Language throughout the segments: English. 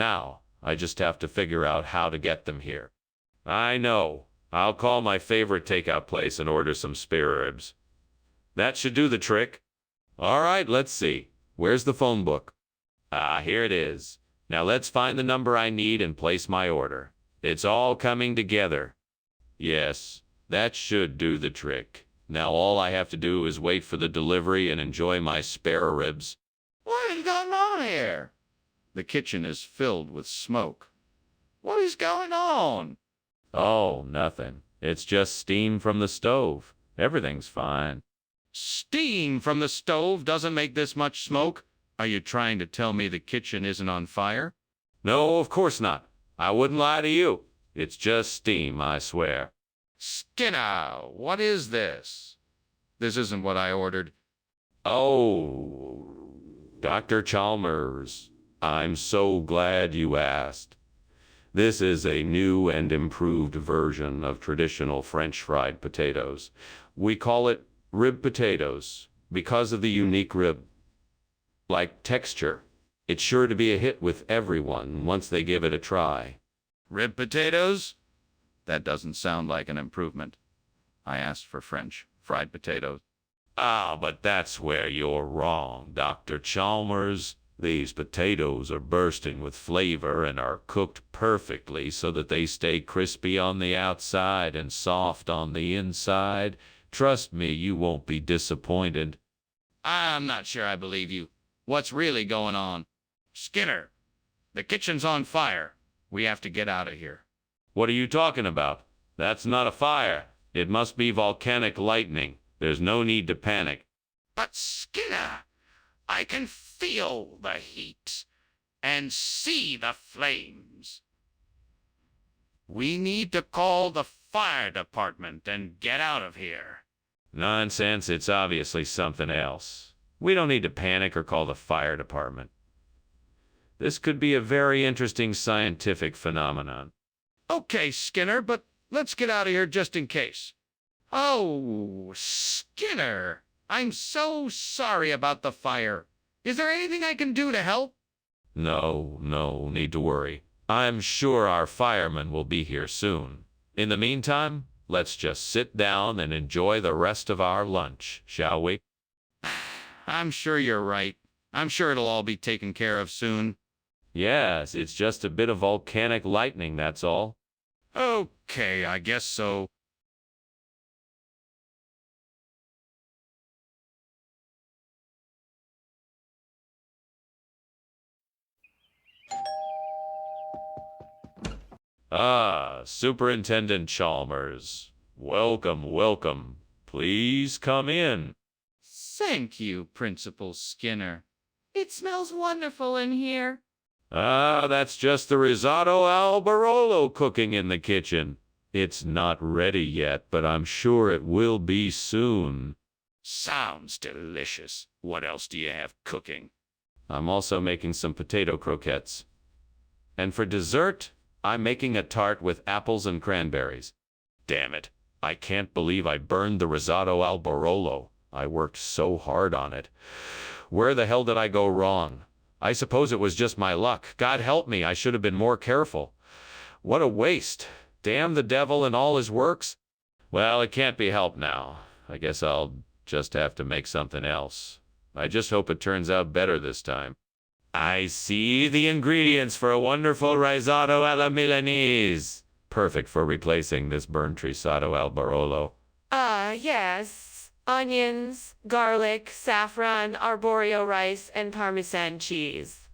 Now, I just have to figure out how to get them here. I know. I'll call my favorite takeout place and order some spare ribs. That should do the trick. All right, let's see. Where's the phone book? Ah, here it is. Now let's find the number I need and place my order. It's all coming together. Yes, that should do the trick. Now all I have to do is wait for the delivery and enjoy my spare ribs. What is going on here? The kitchen is filled with smoke. What is going on? Oh, nothing. It's just steam from the stove. Everything's fine. Steam from the stove doesn't make this much smoke? Are you trying to tell me the kitchen isn't on fire? No, of course not. I wouldn't lie to you. It's just steam, I swear. Skinner, what is this? This isn't what I ordered. Oh, Dr. Chalmers, I'm so glad you asked. This is a new and improved version of traditional French fried potatoes. We call it rib potatoes because of the unique rib-like texture. It's sure to be a hit with everyone once they give it a try. Rib potatoes? That doesn't sound like an improvement. I asked for French fried potatoes. Ah, but that's where you're wrong, Dr. Chalmers. These potatoes are bursting with flavor and are cooked perfectly so that they stay crispy on the outside and soft on the inside. Trust me, you won't be disappointed. I'm not sure I believe you. What's really going on? Skinner, the kitchen's on fire. We have to get out of here. What are you talking about? That's not a fire. It must be volcanic lightning. There's no need to panic. But Skinner, I can feel the heat and see the flames. We need to call the fire department and get out of here. Nonsense, it's obviously something else. We don't need to panic or call the fire department. This could be a very interesting scientific phenomenon. Okay, Skinner, but let's get out of here just in case. Oh, Skinner, I'm so sorry about the fire. Is there anything I can do to help? No need to worry. I'm sure our firemen will be here soon. In the meantime, let's just sit down and enjoy the rest of our lunch, shall we? I'm sure you're right. I'm sure it'll all be taken care of soon. Yes, it's just a bit of volcanic lightning, that's all. Okay, I guess so. Ah, Superintendent Chalmers. Welcome. Please come in. Thank you, Principal Skinner. It smells wonderful in here. Ah, that's just the risotto al Barolo cooking in the kitchen. It's not ready yet, but I'm sure it will be soon. Sounds delicious. What else do you have cooking? I'm also making some potato croquettes. And for dessert, I'm making a tart with apples and cranberries. Damn it. I can't believe I burned the risotto al Barolo. I worked so hard on it. Where the hell did I go wrong? I suppose it was just my luck. God help me, I should have been more careful. What a waste. Damn the devil and all his works. Well, it can't be helped now. I guess I'll just have to make something else. I just hope it turns out better this time. I see the ingredients for a wonderful risotto alla Milanese. Perfect for replacing this burnt risotto al Barolo. Yes. Onions, garlic, saffron, arborio rice, and Parmesan cheese.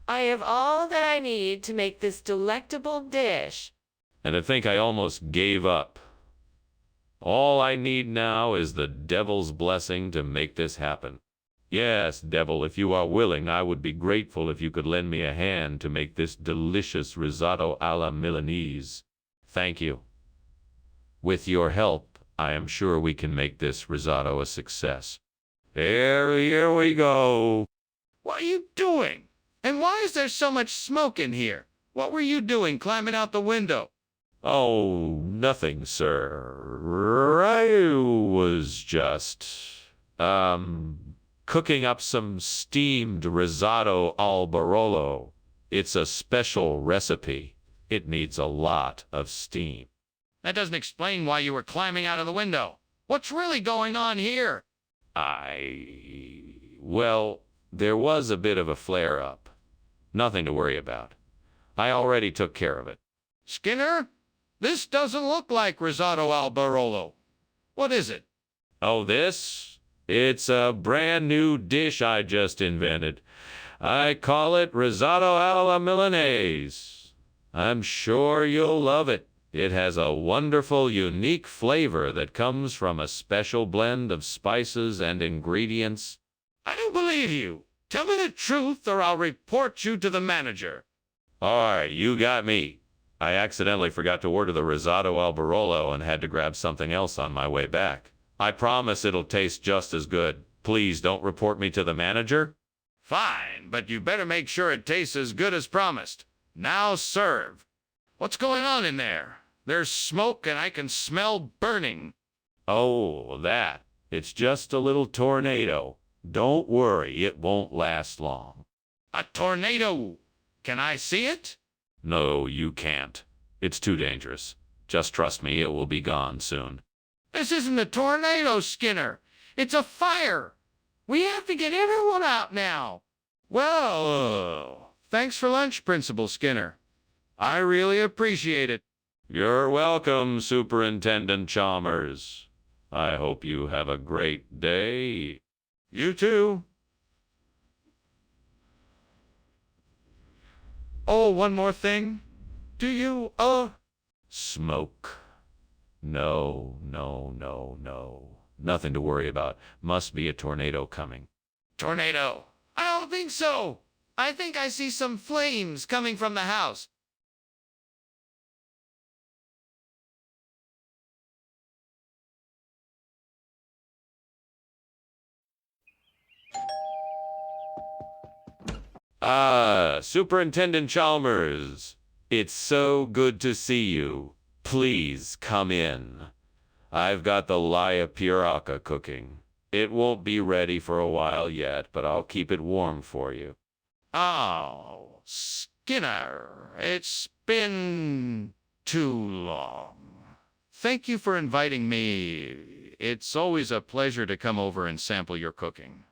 I have all that I need to make this delectable dish. And I think I almost gave up. All I need now is the devil's blessing to make this happen. Yes, devil, if you are willing, I would be grateful if you could lend me a hand to make this delicious risotto alla Milanese. Thank you. With your help, I am sure we can make this risotto a success. Here we go. What are you doing? And why is there so much smoke in here? What were you doing climbing out the window? Oh, nothing, sir. I was just, cooking up some steamed risotto al Barolo. It's a special recipe. It needs a lot of steam. That doesn't explain why you were climbing out of the window. What's really going on here? Well, there was a bit of a flare-up. Nothing to worry about. I already took care of it. Skinner, this doesn't look like risotto al Barolo. What is it? Oh, this? It's a brand new dish I just invented. I call it risotto alla Milanese. I'm sure you'll love it. It has a wonderful, unique flavor that comes from a special blend of spices and ingredients. I don't believe you. Tell me the truth or I'll report you to the manager. All right, you got me. I accidentally forgot to order the risotto al Barolo and had to grab something else on my way back. I promise it'll taste just as good. Please don't report me to the manager. Fine, but you better make sure it tastes as good as promised. Now serve. What's going on in there? There's smoke and I can smell burning. Oh, that. It's just a little tornado. Don't worry, it won't last long. A tornado. Can I see it? No, you can't. It's too dangerous. Just trust me, it will be gone soon. This isn't a tornado, Skinner. It's a fire. We have to get everyone out now. Well, thanks for lunch, Principal Skinner. I really appreciate it. You're welcome, Superintendent Chalmers. I hope you have a great day. You too. Oh, one more thing. Do you, Smoke. No. Nothing to worry about. Must be a tornado coming. Tornado? I don't think so. I think I see some flames coming from the house. Superintendent Chalmers. It's so good to see you. Please come in. I've got the Laya Piraca cooking. It won't be ready for a while yet, but I'll keep it warm for you. Oh, Skinner, it's been too long. Thank you for inviting me. It's always a pleasure to come over and sample your cooking.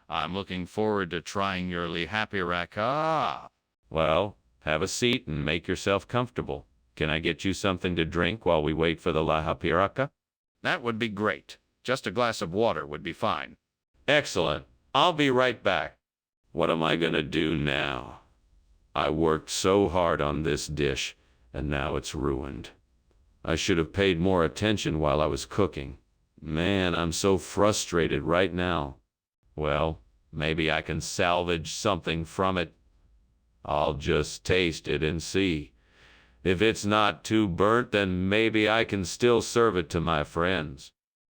I'm looking forward to trying your lihapiraka. Well, have a seat and make yourself comfortable. Can I get you something to drink while we wait for the lihapiraka? That would be great. Just a glass of water would be fine. Excellent. I'll be right back. What am I gonna do now? I worked so hard on this dish, and now it's ruined. I should have paid more attention while I was cooking. Man, I'm so frustrated right now. Well, maybe I can salvage something from it. I'll just taste it and see. If it's not too burnt, then maybe I can still serve it to my friends.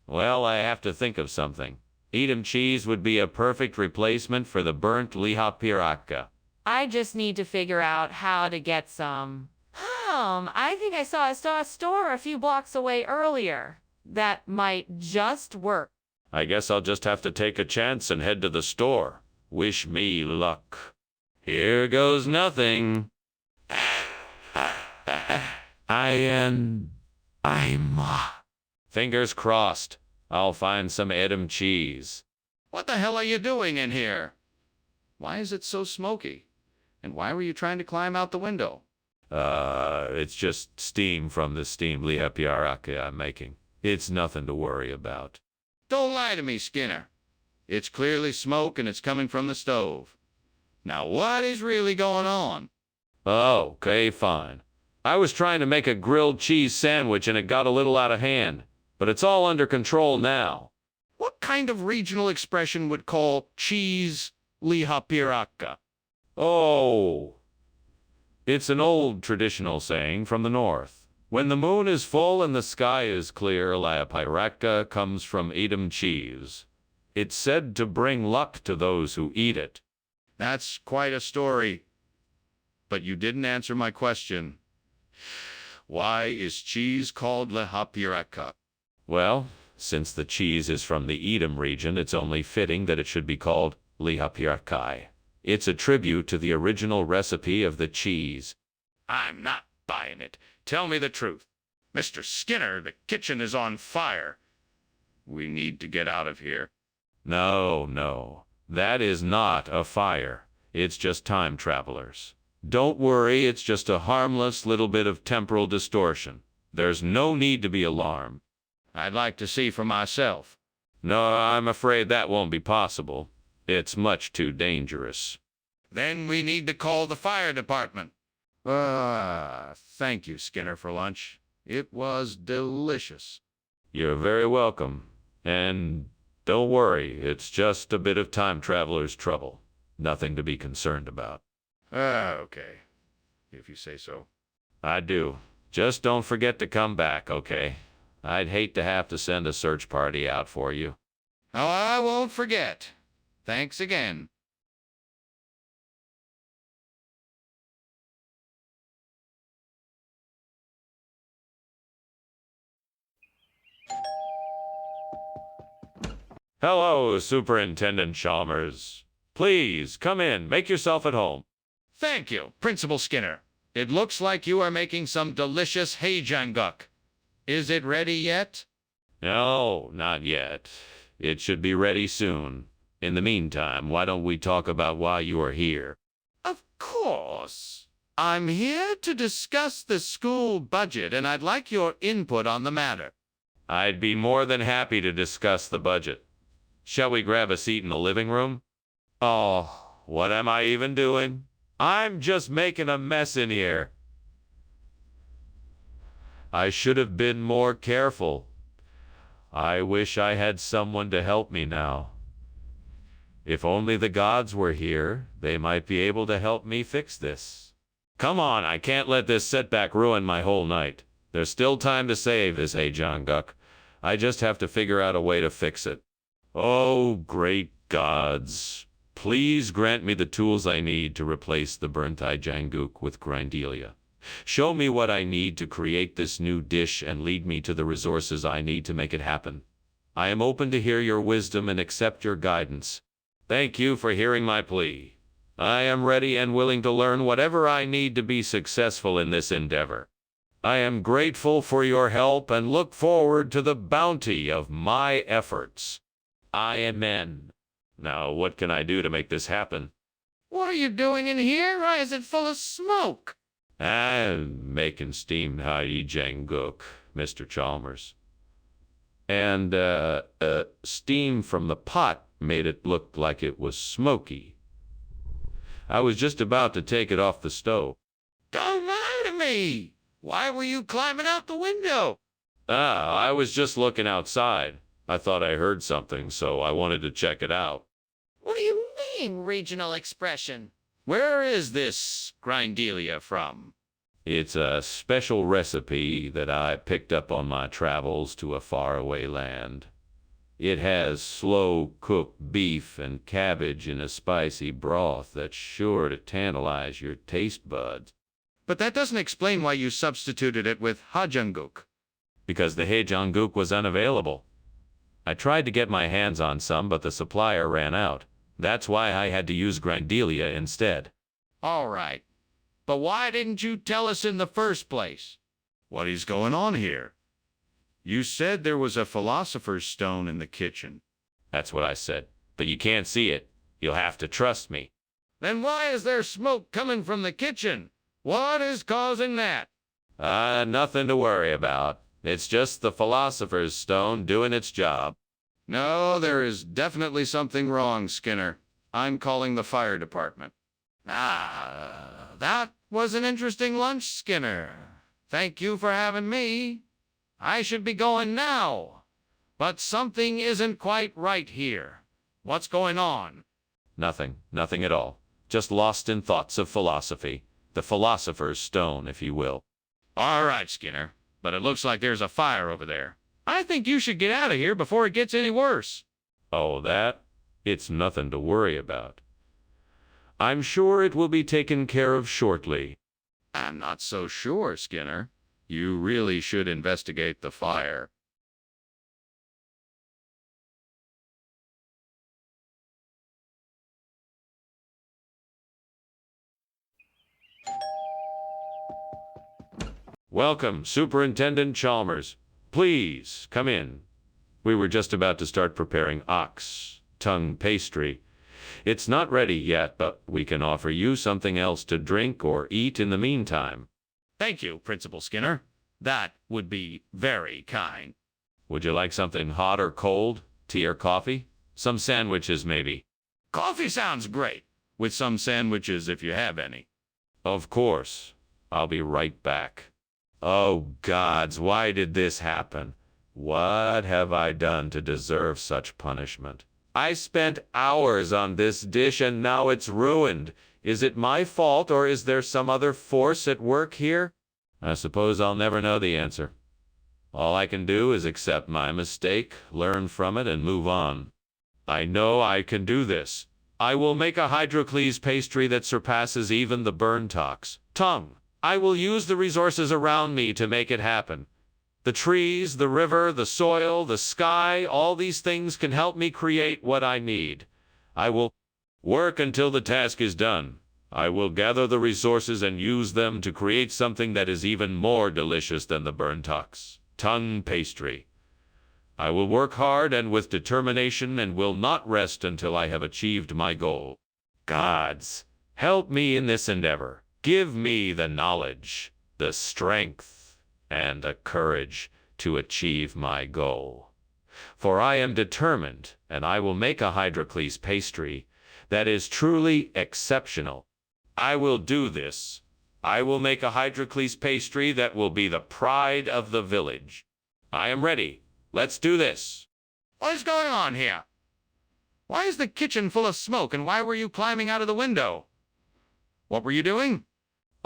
Well, I have to think of something. Edam cheese would be a perfect replacement for the burnt lihapiraka. I just need to figure out how to get some. I think I saw a store a few blocks away earlier. That might just work. I guess I'll just have to take a chance and head to the store. Wish me luck. Here goes nothing. Fingers crossed. I'll find some Edam cheese. What the hell are you doing in here? Why is it so smoky? And why were you trying to climb out the window? It's just steam from the steamed lihapiraka I'm making. It's nothing to worry about. Don't lie to me, Skinner. It's clearly smoke and it's coming from the stove. Now what is really going on? Oh, okay, fine. I was trying to make a grilled cheese sandwich and it got a little out of hand, but it's all under control now. What kind of regional expression would call cheese lihapiraka? Oh, it's an old traditional saying from the north. When the moon is full and the sky is clear, lihapiraka comes from Edam cheese. It's said to bring luck to those who eat it. That's quite a story. But you didn't answer my question. Why is cheese called lihapiraka? Well, since the cheese is from the Edam region, it's only fitting that it should be called lihapirakai. It's a tribute to the original recipe of the cheese. I'm not buying it. Tell me the truth. Mr. Skinner, the kitchen is on fire. We need to get out of here. No, no, that is not a fire. It's just time travelers. Don't worry, it's just a harmless little bit of temporal distortion. There's no need to be alarmed. I'd like to see for myself. No, I'm afraid that won't be possible. It's much too dangerous. Then we need to call the fire department. Thank you, Skinner, for lunch. It was delicious. You're very welcome. And don't worry, it's just a bit of time traveler's trouble. Nothing to be concerned about. Okay. If you say so. I do. Just don't forget to come back, okay? I'd hate to have to send a search party out for you. Oh, I won't forget. Thanks again. Hello, Superintendent Chalmers. Please, come in. Make yourself at home. Thank you, Principal Skinner. It looks like you are making some delicious hajanguk. Is it ready yet? No, not yet. It should be ready soon. In the meantime, why don't we talk about why you are here? Of course. I'm here to discuss the school budget, and I'd like your input on the matter. I'd be more than happy to discuss the budget. Shall we grab a seat in the living room? Oh, what am I even doing? I'm just making a mess in here. I should have been more careful. I wish I had someone to help me now. If only the gods were here, they might be able to help me fix this. Come on, I can't let this setback ruin my whole night. There's still time to save this Hajanguk. I just have to figure out a way to fix it. Oh, great gods. Please grant me the tools I need to replace the burnt Hajanguk with Grindelia. Show me what I need to create this new dish and lead me to the resources I need to make it happen. I am open to hear your wisdom and accept your guidance. Thank you for hearing my plea. I am ready and willing to learn whatever I need to be successful in this endeavor. I am grateful for your help and look forward to the bounty of my efforts. Amen. Now, what can I do to make this happen? What are you doing in here? Why is it full of smoke? I'm making steamed Hajanguk, Mr. Chalmers. And, steam from the pot made it look like it was smoky. I was just about to take it off the stove. Don't lie to me. Why were you climbing out the window? I was just looking outside. I thought I heard something, so I wanted to check it out. What do you mean, regional expression? Where is this Grindelia from? It's a special recipe that I picked up on my travels to a faraway land. It has slow-cooked beef and cabbage in a spicy broth that's sure to tantalize your taste buds. But that doesn't explain why you substituted it with Hajanguk. Because the Hajanguk was unavailable. I tried to get my hands on some, but the supplier ran out. That's why I had to use Grindelia instead. All right. But why didn't you tell us in the first place? What is going on here? You said there was a philosopher's stone in the kitchen. That's what I said. But you can't see it. You'll have to trust me. Then why is there smoke coming from the kitchen? What is causing that? Nothing to worry about. It's just the philosopher's stone doing its job. No, there is definitely something wrong, Skinner. I'm calling the fire department. That was an interesting lunch, Skinner. Thank you for having me. I should be going now. But something isn't quite right here. What's going on? Nothing at all. Just lost in thoughts of philosophy. The philosopher's stone, if you will. All right, Skinner. But it looks like there's a fire over there. I think you should get out of here before it gets any worse. Oh, that? It's nothing to worry about. I'm sure it will be taken care of shortly. I'm not so sure, Skinner. You really should investigate the fire. Welcome, Superintendent Chalmers. Please, come in. We were just about to start preparing ox tongue pastry. It's not ready yet, but we can offer you something else to drink or eat in the meantime. Thank you, Principal Skinner. That would be very kind. Would you like something hot or cold? Tea or coffee? Some sandwiches, maybe. Coffee sounds great, with some sandwiches if you have any. Of course. I'll be right back. Oh, gods, why did this happen? What have I done to deserve such punishment? I spent hours on this dish and now it's ruined. Is it my fault or is there some other force at work here? I suppose I'll never know the answer. All I can do is accept my mistake, learn from it, and move on. I know I can do this. I will make a Hydrocles pastry that surpasses even the Burntox tongue. I will use the resources around me to make it happen. The trees, the river, the soil, the sky, all these things can help me create what I need. I will work until the task is done. I will gather the resources and use them to create something that is even more delicious than the Burntox tongue pastry. I will work hard and with determination and will not rest until I have achieved my goal. Gods, help me in this endeavor. Give me the knowledge, the strength, and the courage to achieve my goal. For I am determined, and I will make a Hydrocles pastry that is truly exceptional. I will do this. I will make a Hydrocles pastry that will be the pride of the village. I am ready. Let's do this. What is going on here? Why is the kitchen full of smoke and why were you climbing out of the window? What were you doing?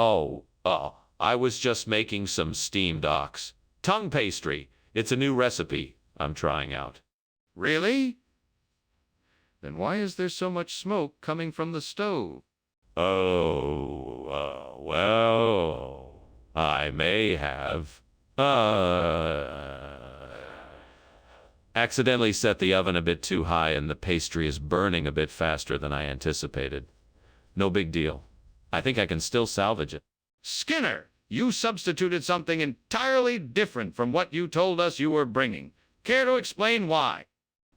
I was just making some steamed ox tongue pastry. It's a new recipe I'm trying out. Really? Then why is there so much smoke coming from the stove? Well, I may have, accidentally set the oven a bit too high and the pastry is burning a bit faster than I anticipated. No big deal. I think I can still salvage it. Skinner, you substituted something entirely different from what you told us you were bringing. Care to explain why?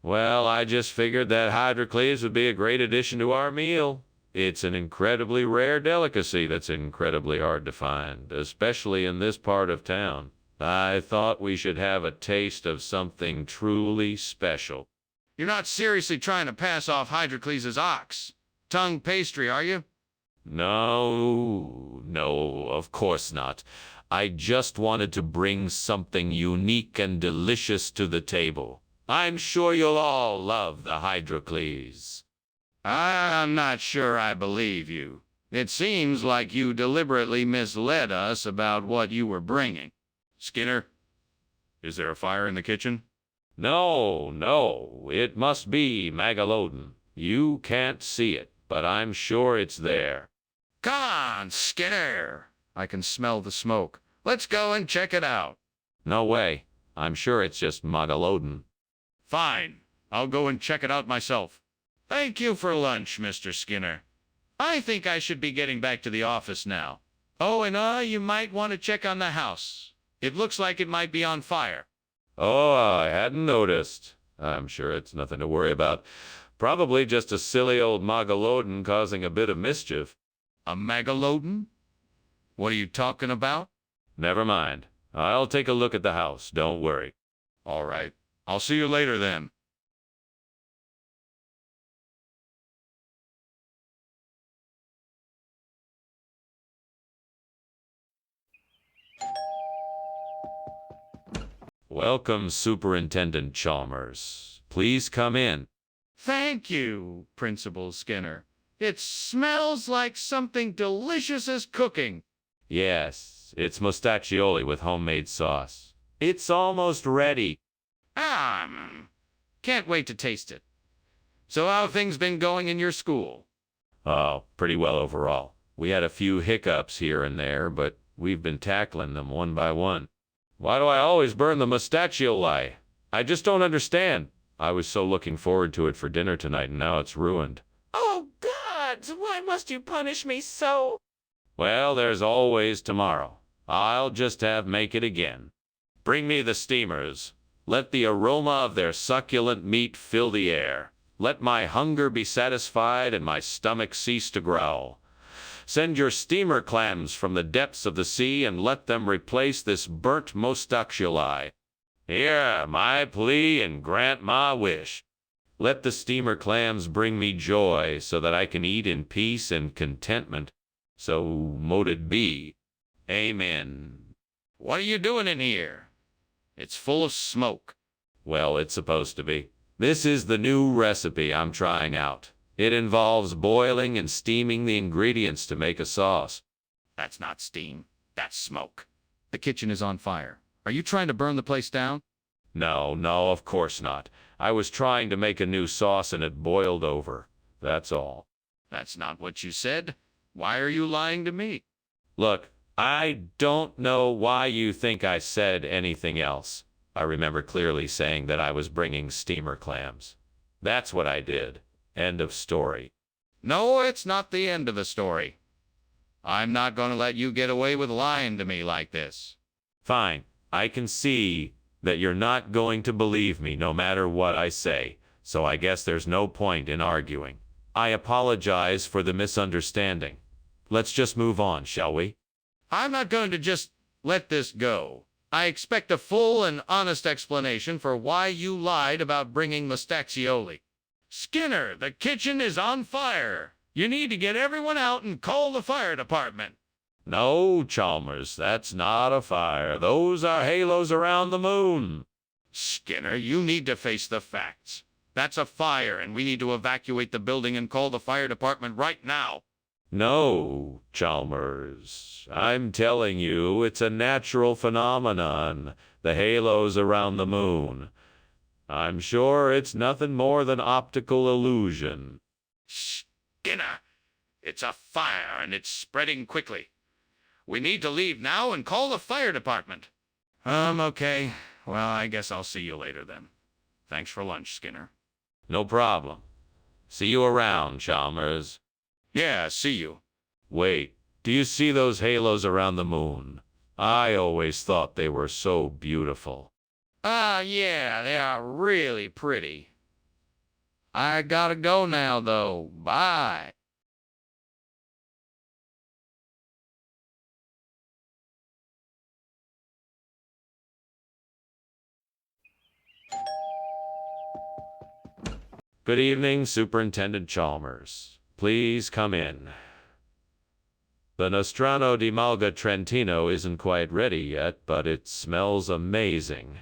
Well, I just figured that Hydrocles would be a great addition to our meal. It's an incredibly rare delicacy that's incredibly hard to find, especially in this part of town. I thought we should have a taste of something truly special. You're not seriously trying to pass off Hydrocles' ox tongue pastry, are you? No, of course not. I just wanted to bring something unique and delicious to the table. I'm sure you'll all love the Hydrocles. I'm not sure I believe you. It seems like you deliberately misled us about what you were bringing. Skinner, is there a fire in the kitchen? No, it must be Megalodon. You can't see it, but I'm sure it's there. Come on, Skinner. I can smell the smoke. Let's go and check it out. No way. I'm sure it's just Megalodon. Fine. I'll go and check it out myself. Thank you for lunch, Mr. Skinner. I think I should be getting back to the office now. Oh, and you might want to check on the house. It looks like it might be on fire. Oh, I hadn't noticed. I'm sure it's nothing to worry about. Probably just a silly old Megalodon causing a bit of mischief. A Megalodon? What are you talking about? Never mind. I'll take a look at the house. Don't worry. All right. I'll see you later then. Welcome, Superintendent Chalmers. Please come in. Thank you, Principal Skinner. It smells like something delicious is cooking. Yes, it's mustaccioli with homemade sauce. It's almost ready. Can't wait to taste it. So how have things been going in your school? Oh, pretty well overall. We had a few hiccups here and there, but we've been tackling them one by one. Why do I always burn the mustaccioli? I just don't understand. I was so looking forward to it for dinner tonight, and now it's ruined. Oh, God, why must you punish me so? Well, there's always tomorrow. I'll just make it again. Bring me the steamers. Let the aroma of their succulent meat fill the air. Let my hunger be satisfied and my stomach cease to growl. Send your steamer clams from the depths of the sea and let them replace this burnt mostaculi. Hear my plea and grant my wish. Let the steamer clams bring me joy so that I can eat in peace and contentment. So mote it be. Amen. What are you doing in here? It's full of smoke. Well, it's supposed to be. This is the new recipe I'm trying out. It involves boiling and steaming the ingredients to make a sauce. That's not steam. That's smoke. The kitchen is on fire. Are you trying to burn the place down? No, of course not. I was trying to make a new sauce and it boiled over. That's all. That's not what you said. Why are you lying to me? Look, I don't know why you think I said anything else. I remember clearly saying that I was bringing steamer clams. That's what I did. End of story. No, it's not the end of the story. I'm not going to let you get away with lying to me like this. Fine. I can see that you're not going to believe me no matter what I say, so I guess there's no point in arguing. I apologize for the misunderstanding. Let's just move on, shall we? I'm not going to just let this go. I expect a full and honest explanation for why you lied about bringing mostaccioli. Skinner, the kitchen is on fire. You need to get everyone out and call the fire department. No, Chalmers, that's not a fire. Those are halos around the moon. Skinner, you need to face the facts. That's a fire, and we need to evacuate the building and call the fire department right now. No, Chalmers. I'm telling you, it's a natural phenomenon. The halos around the moon. I'm sure it's nothing more than optical illusion. Skinner, it's a fire, and it's spreading quickly. We need to leave now and call the fire department. Okay. Well, I guess I'll see you later then. Thanks for lunch, Skinner. No problem. See you around, Chalmers. Yeah, see you. Wait, do you see those halos around the moon? I always thought they were so beautiful. Yeah, they are really pretty. I gotta go now, though. Bye. Good evening, Superintendent Chalmers. Please come in. The Nostrano di Malga Trentino isn't quite ready yet, but it smells amazing.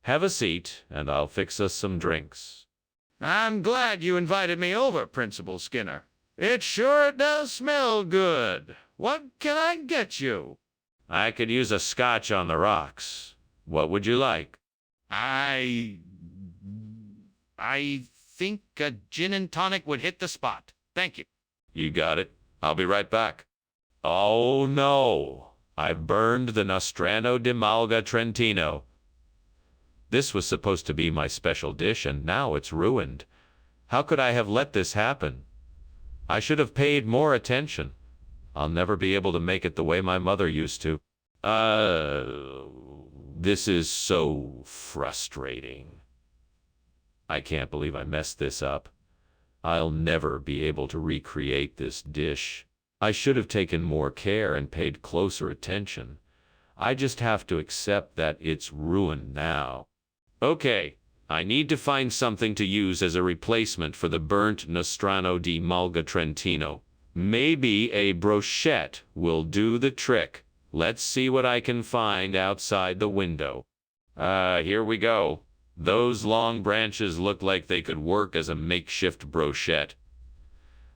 Have a seat, and I'll fix us some drinks. I'm glad you invited me over, Principal Skinner. It sure does smell good. What can I get you? I could use a scotch on the rocks. What would you like? I think a gin and tonic would hit the spot. Thank you. You got it. I'll be right back. Oh no, I burned the Nostrano di Malga Trentino. This was supposed to be my special dish, and now it's ruined. How could I have let this happen? I should have paid more attention. I'll never be able to make it the way my mother used to. This is so frustrating. I can't believe I messed this up. I'll never be able to recreate this dish. I should have taken more care and paid closer attention. I just have to accept that it's ruined now. Okay, I need to find something to use as a replacement for the burnt Nostrano di Malga Trentino. Maybe a brochette will do the trick. Let's see what I can find outside the window. Here we go. Those long branches look like they could work as a makeshift brochette.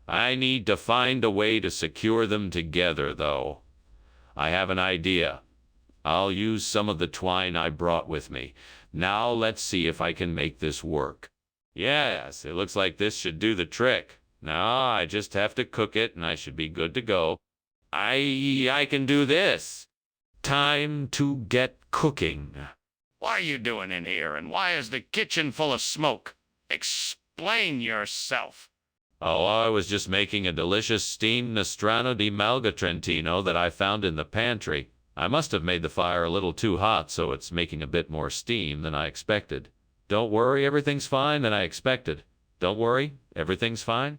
I need to find a way to secure them together, though. I have an idea. I'll use some of the twine I brought with me. Now let's see if I can make this work. Yes, it looks like this should do the trick. Now I just have to cook it and I should be good to go. I can do this. Time to get cooking. What are you doing in here, and why is the kitchen full of smoke? Explain yourself. Oh, I was just making a delicious steamed Nostrano di Malga Trentino that I found in the pantry. I must have made the fire a little too hot, so it's making a bit more steam than I expected. Don't worry, everything's fine than I expected. Don't worry, everything's fine.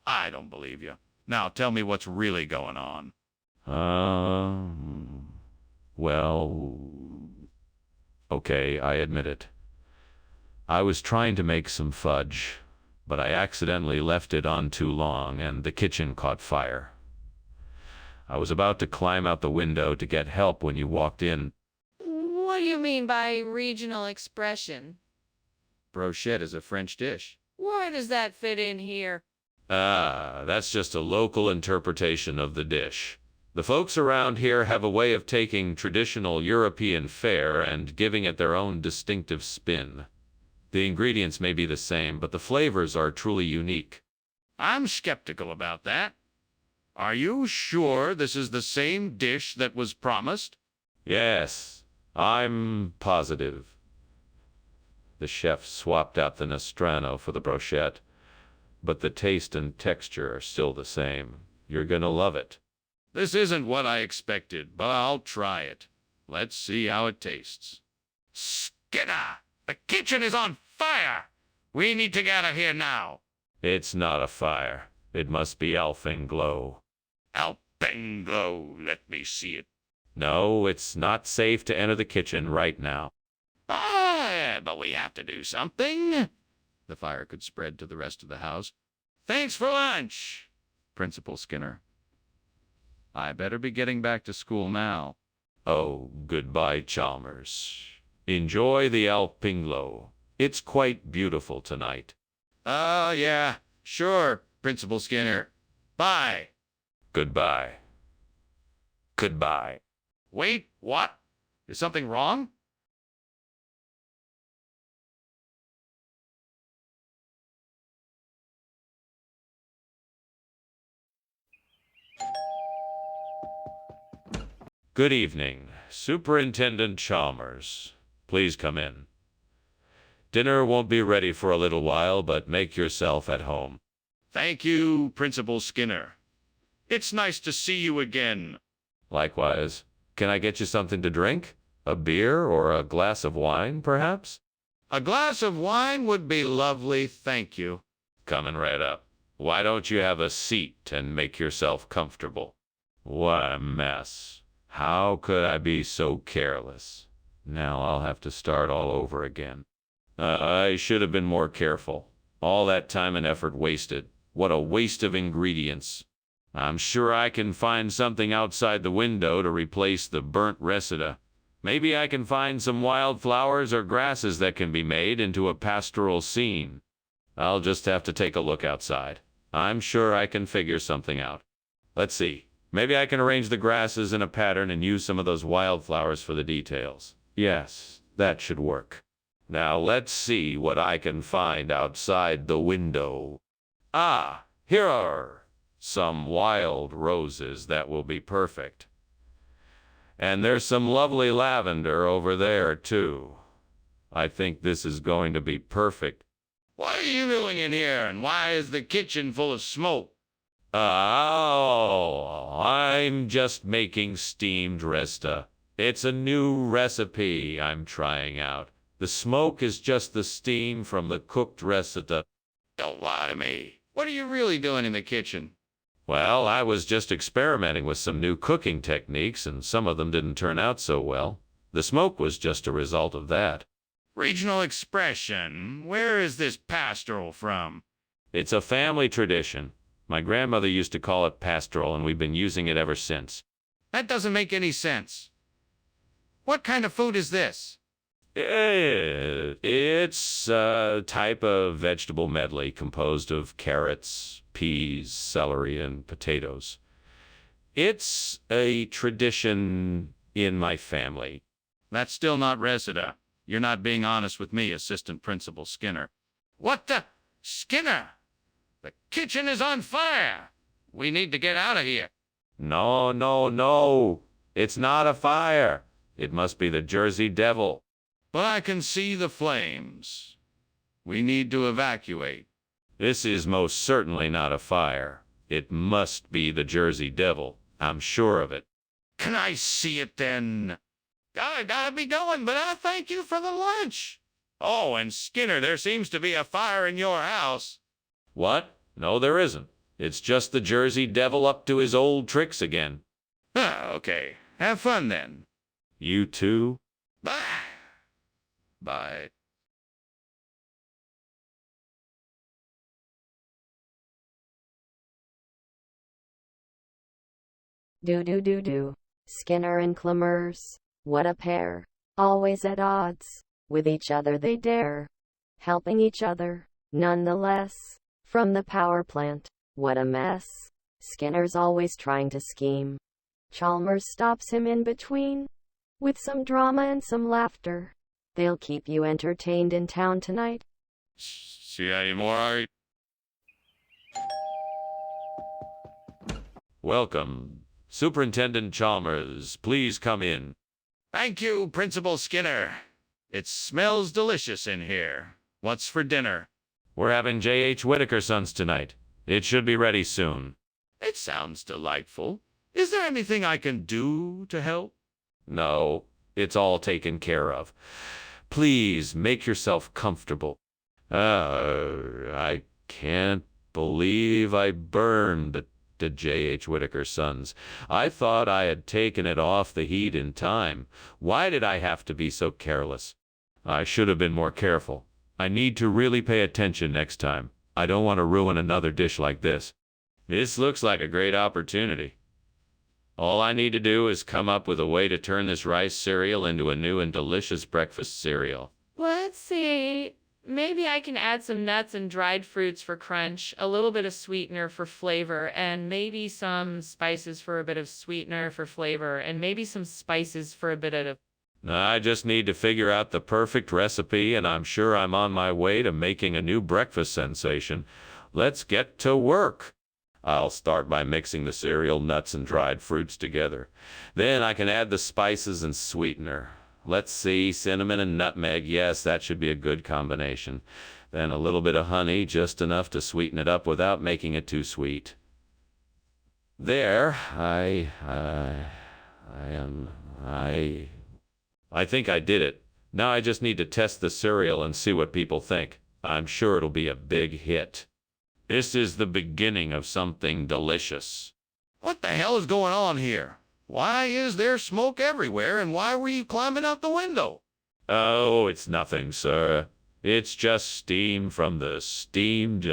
I don't believe you. Now tell me what's really going on. Well, okay, I admit it. I was trying to make some fudge, but I accidentally left it on too long and the kitchen caught fire. I was about to climb out the window to get help when you walked in. What do you mean by regional expression? Brochette is a French dish. Why does that fit in here? That's just a local interpretation of the dish. The folks around here have a way of taking traditional European fare and giving it their own distinctive spin. The ingredients may be the same, but the flavors are truly unique. I'm skeptical about that. Are you sure this is the same dish that was promised? Yes, I'm positive. The chef swapped out the Nostrano for the brochette, but the taste and texture are still the same. You're gonna love it. This isn't what I expected, but I'll try it. Let's see how it tastes. Skinner, the kitchen is on fire! We need to get out of here now. It's not a fire. It must be alpenglow. Alpenglow, let me see it. No, it's not safe to enter the kitchen right now. But we have to do something. The fire could spread to the rest of the house. Thanks for lunch, Principal Skinner. I better be getting back to school now. Oh, goodbye, Chalmers. Enjoy the alpenglow. It's quite beautiful tonight. Yeah, sure, Principal Skinner. Bye. Goodbye. Goodbye. Wait, what? Is something wrong? Good evening, Superintendent Chalmers. Please come in. Dinner won't be ready for a little while, but make yourself at home. Thank you, Principal Skinner. It's nice to see you again. Likewise. Can I get you something to drink? A beer or a glass of wine, perhaps? A glass of wine would be lovely, thank you. Coming right up. Why don't you have a seat and make yourself comfortable? What a mess. How could I be so careless? Now I'll have to start all over again. I should have been more careful. All that time and effort wasted. What a waste of ingredients. I'm sure I can find something outside the window to replace the burnt reseda. Maybe I can find some wildflowers or grasses that can be made into a pastoral scene. I'll just have to take a look outside. I'm sure I can figure something out. Let's see. Maybe I can arrange the grasses in a pattern and use some of those wildflowers for the details. Yes, that should work. Now let's see what I can find outside the window. Ah, here are some wild roses that will be perfect. And there's some lovely lavender over there, too. I think this is going to be perfect. What are you doing in here, and why is the kitchen full of smoke? Oh, I'm just making steamed resta. It's a new recipe I'm trying out. The smoke is just the steam from the cooked resta. Don't lie to me. What are you really doing in the kitchen? Well, I was just experimenting with some new cooking techniques, and some of them didn't turn out so well. The smoke was just a result of that. Regional expression. Where is this pastoral from? It's a family tradition. My grandmother used to call it pastoral, and we've been using it ever since. That doesn't make any sense. What kind of food is this? It's a type of vegetable medley composed of carrots, peas, celery, and potatoes. It's a tradition in my family. That's still not reseda. You're not being honest with me, Assistant Principal Skinner. What the? Skinner! The kitchen is on fire! We need to get out of here. No, no, no. It's not a fire. It must be the Jersey Devil. But I can see the flames. We need to evacuate. This is most certainly not a fire. It must be the Jersey Devil. I'm sure of it. Can I see it then? I gotta be going, but I thank you for the lunch. Oh, and Skinner, there seems to be a fire in your house. What? No, there isn't. It's just the Jersey Devil up to his old tricks again. Okay. Have fun then. You too? Bye. Bye. Do. Skinner and Clemers, what a pair. Always at odds with each other they dare. Helping each other, nonetheless. From the power plant, what a mess. Skinner's always trying to scheme. Chalmers stops him in between. With some drama and some laughter. They'll keep you entertained in town tonight. See you more. Welcome. Superintendent Chalmers, please come in. Thank you, Principal Skinner. It smells delicious in here. What's for dinner? We're having J.H. Whittaker Sons tonight. It should be ready soon. It sounds delightful. Is there anything I can do to help? No, it's all taken care of. Please make yourself comfortable. I can't believe I burned the J.H. Whittaker Sons. I thought I had taken it off the heat in time. Why did I have to be so careless? I should have been more careful. I need to really pay attention next time. I don't want to ruin another dish like this. This looks like a great opportunity. All I need to do is come up with a way to turn this rice cereal into a new and delicious breakfast cereal. Let's see. Maybe I can add some nuts and dried fruits for crunch, a little bit of sweetener for flavor, and maybe some spices for a bit of sweetener for flavor, and maybe some spices for a bit of... I just need to figure out the perfect recipe, and I'm sure I'm on my way to making a new breakfast sensation. Let's get to work. I'll start by mixing the cereal, nuts, and dried fruits together. Then I can add the spices and sweetener. Let's see, cinnamon and nutmeg. Yes, that should be a good combination. Then a little bit of honey, just enough to sweeten it up without making it too sweet. There, I think I did it. Now I just need to test the cereal and see what people think. I'm sure it'll be a big hit. This is the beginning of something delicious. What the hell is going on here? Why is there smoke everywhere, and why were you climbing out the window? Oh, it's nothing, sir. It's just steam from the steamed,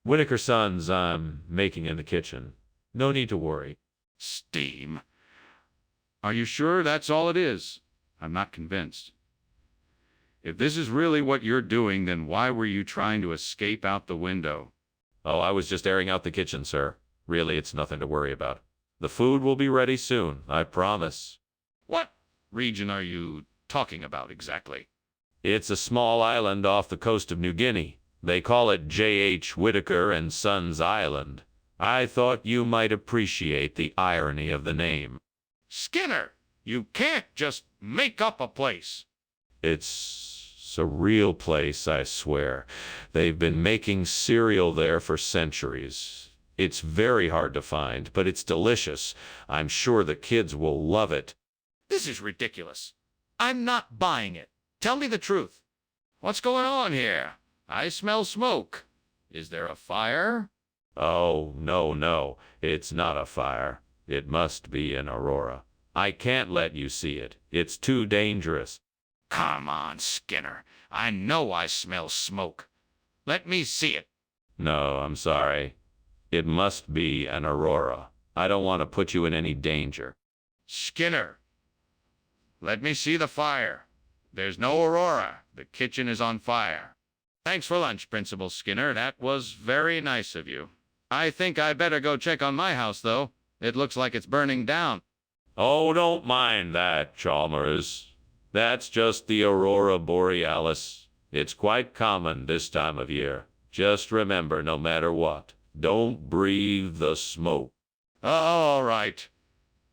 Whittaker Sons I'm making in the kitchen. No need to worry. Steam? Are you sure that's all it is? I'm not convinced. If this is really what you're doing, then why were you trying to escape out the window? Oh, I was just airing out the kitchen, sir. Really, it's nothing to worry about. The food will be ready soon, I promise. What region are you talking about exactly? It's a small island off the coast of New Guinea. They call it J.H. Whittaker and Sons Island. I thought you might appreciate the irony of the name. Skinner, you can't just make up a place. It's a real place, I swear. They've been making cereal there for centuries. It's very hard to find, but it's delicious. I'm sure the kids will love it. This is ridiculous. I'm not buying it. Tell me the truth. What's going on here? I smell smoke. Is there a fire? Oh, no, it's not a fire. It must be an aurora. I can't let you see it. It's too dangerous. Come on, Skinner. I know I smell smoke. Let me see it. No, I'm sorry. It must be an aurora. I don't want to put you in any danger. Skinner, let me see the fire. There's no aurora. The kitchen is on fire. Thanks for lunch, Principal Skinner. That was very nice of you. I think I better go check on my house, though. It looks like it's burning down. Oh, don't mind that, Chalmers. That's just the aurora borealis. It's quite common this time of year. Just remember, no matter what, don't breathe the smoke. All right.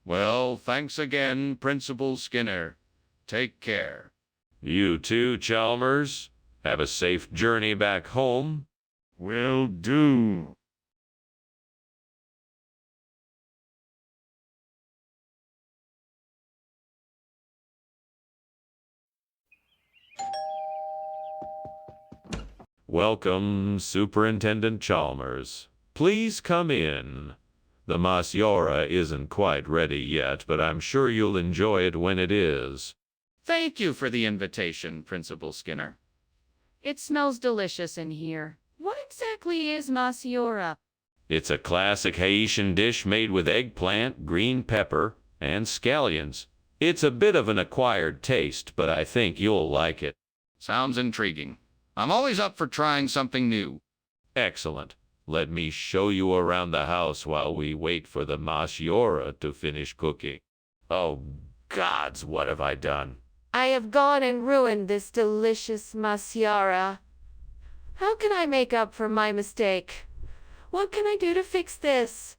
Well, thanks again, Principal Skinner. Take care. You too, Chalmers. Have a safe journey back home. Will do. Welcome, Superintendent Chalmers. Please come in. The Masiora isn't quite ready yet, but I'm sure you'll enjoy it when it is. Thank you for the invitation, Principal Skinner. It smells delicious in here. What exactly is masiora? It's a classic Haitian dish made with eggplant, green pepper, and scallions. It's a bit of an acquired taste, but I think you'll like it. Sounds intriguing. I'm always up for trying something new. Excellent. Let me show you around the house while we wait for the Masiora to finish cooking. Oh, gods, what have I done? I have gone and ruined this delicious masiara. How can I make up for my mistake? What can I do to fix this?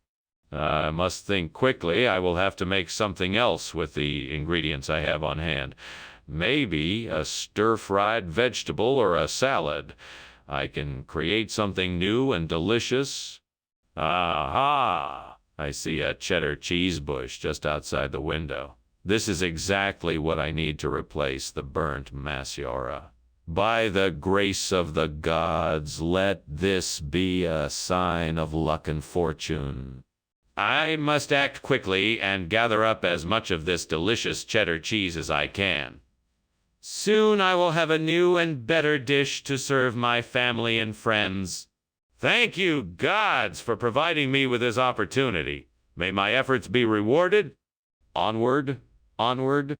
I must think quickly. I will have to make something else with the ingredients I have on hand. Maybe a stir-fried vegetable or a salad. I can create something new and delicious. Aha! I see a cheddar cheese bush just outside the window. This is exactly what I need to replace the burnt masiora. By the grace of the gods, let this be a sign of luck and fortune. I must act quickly and gather up as much of this delicious cheddar cheese as I can. Soon I will have a new and better dish to serve my family and friends. Thank you, gods, for providing me with this opportunity. May my efforts be rewarded. Onward, onward.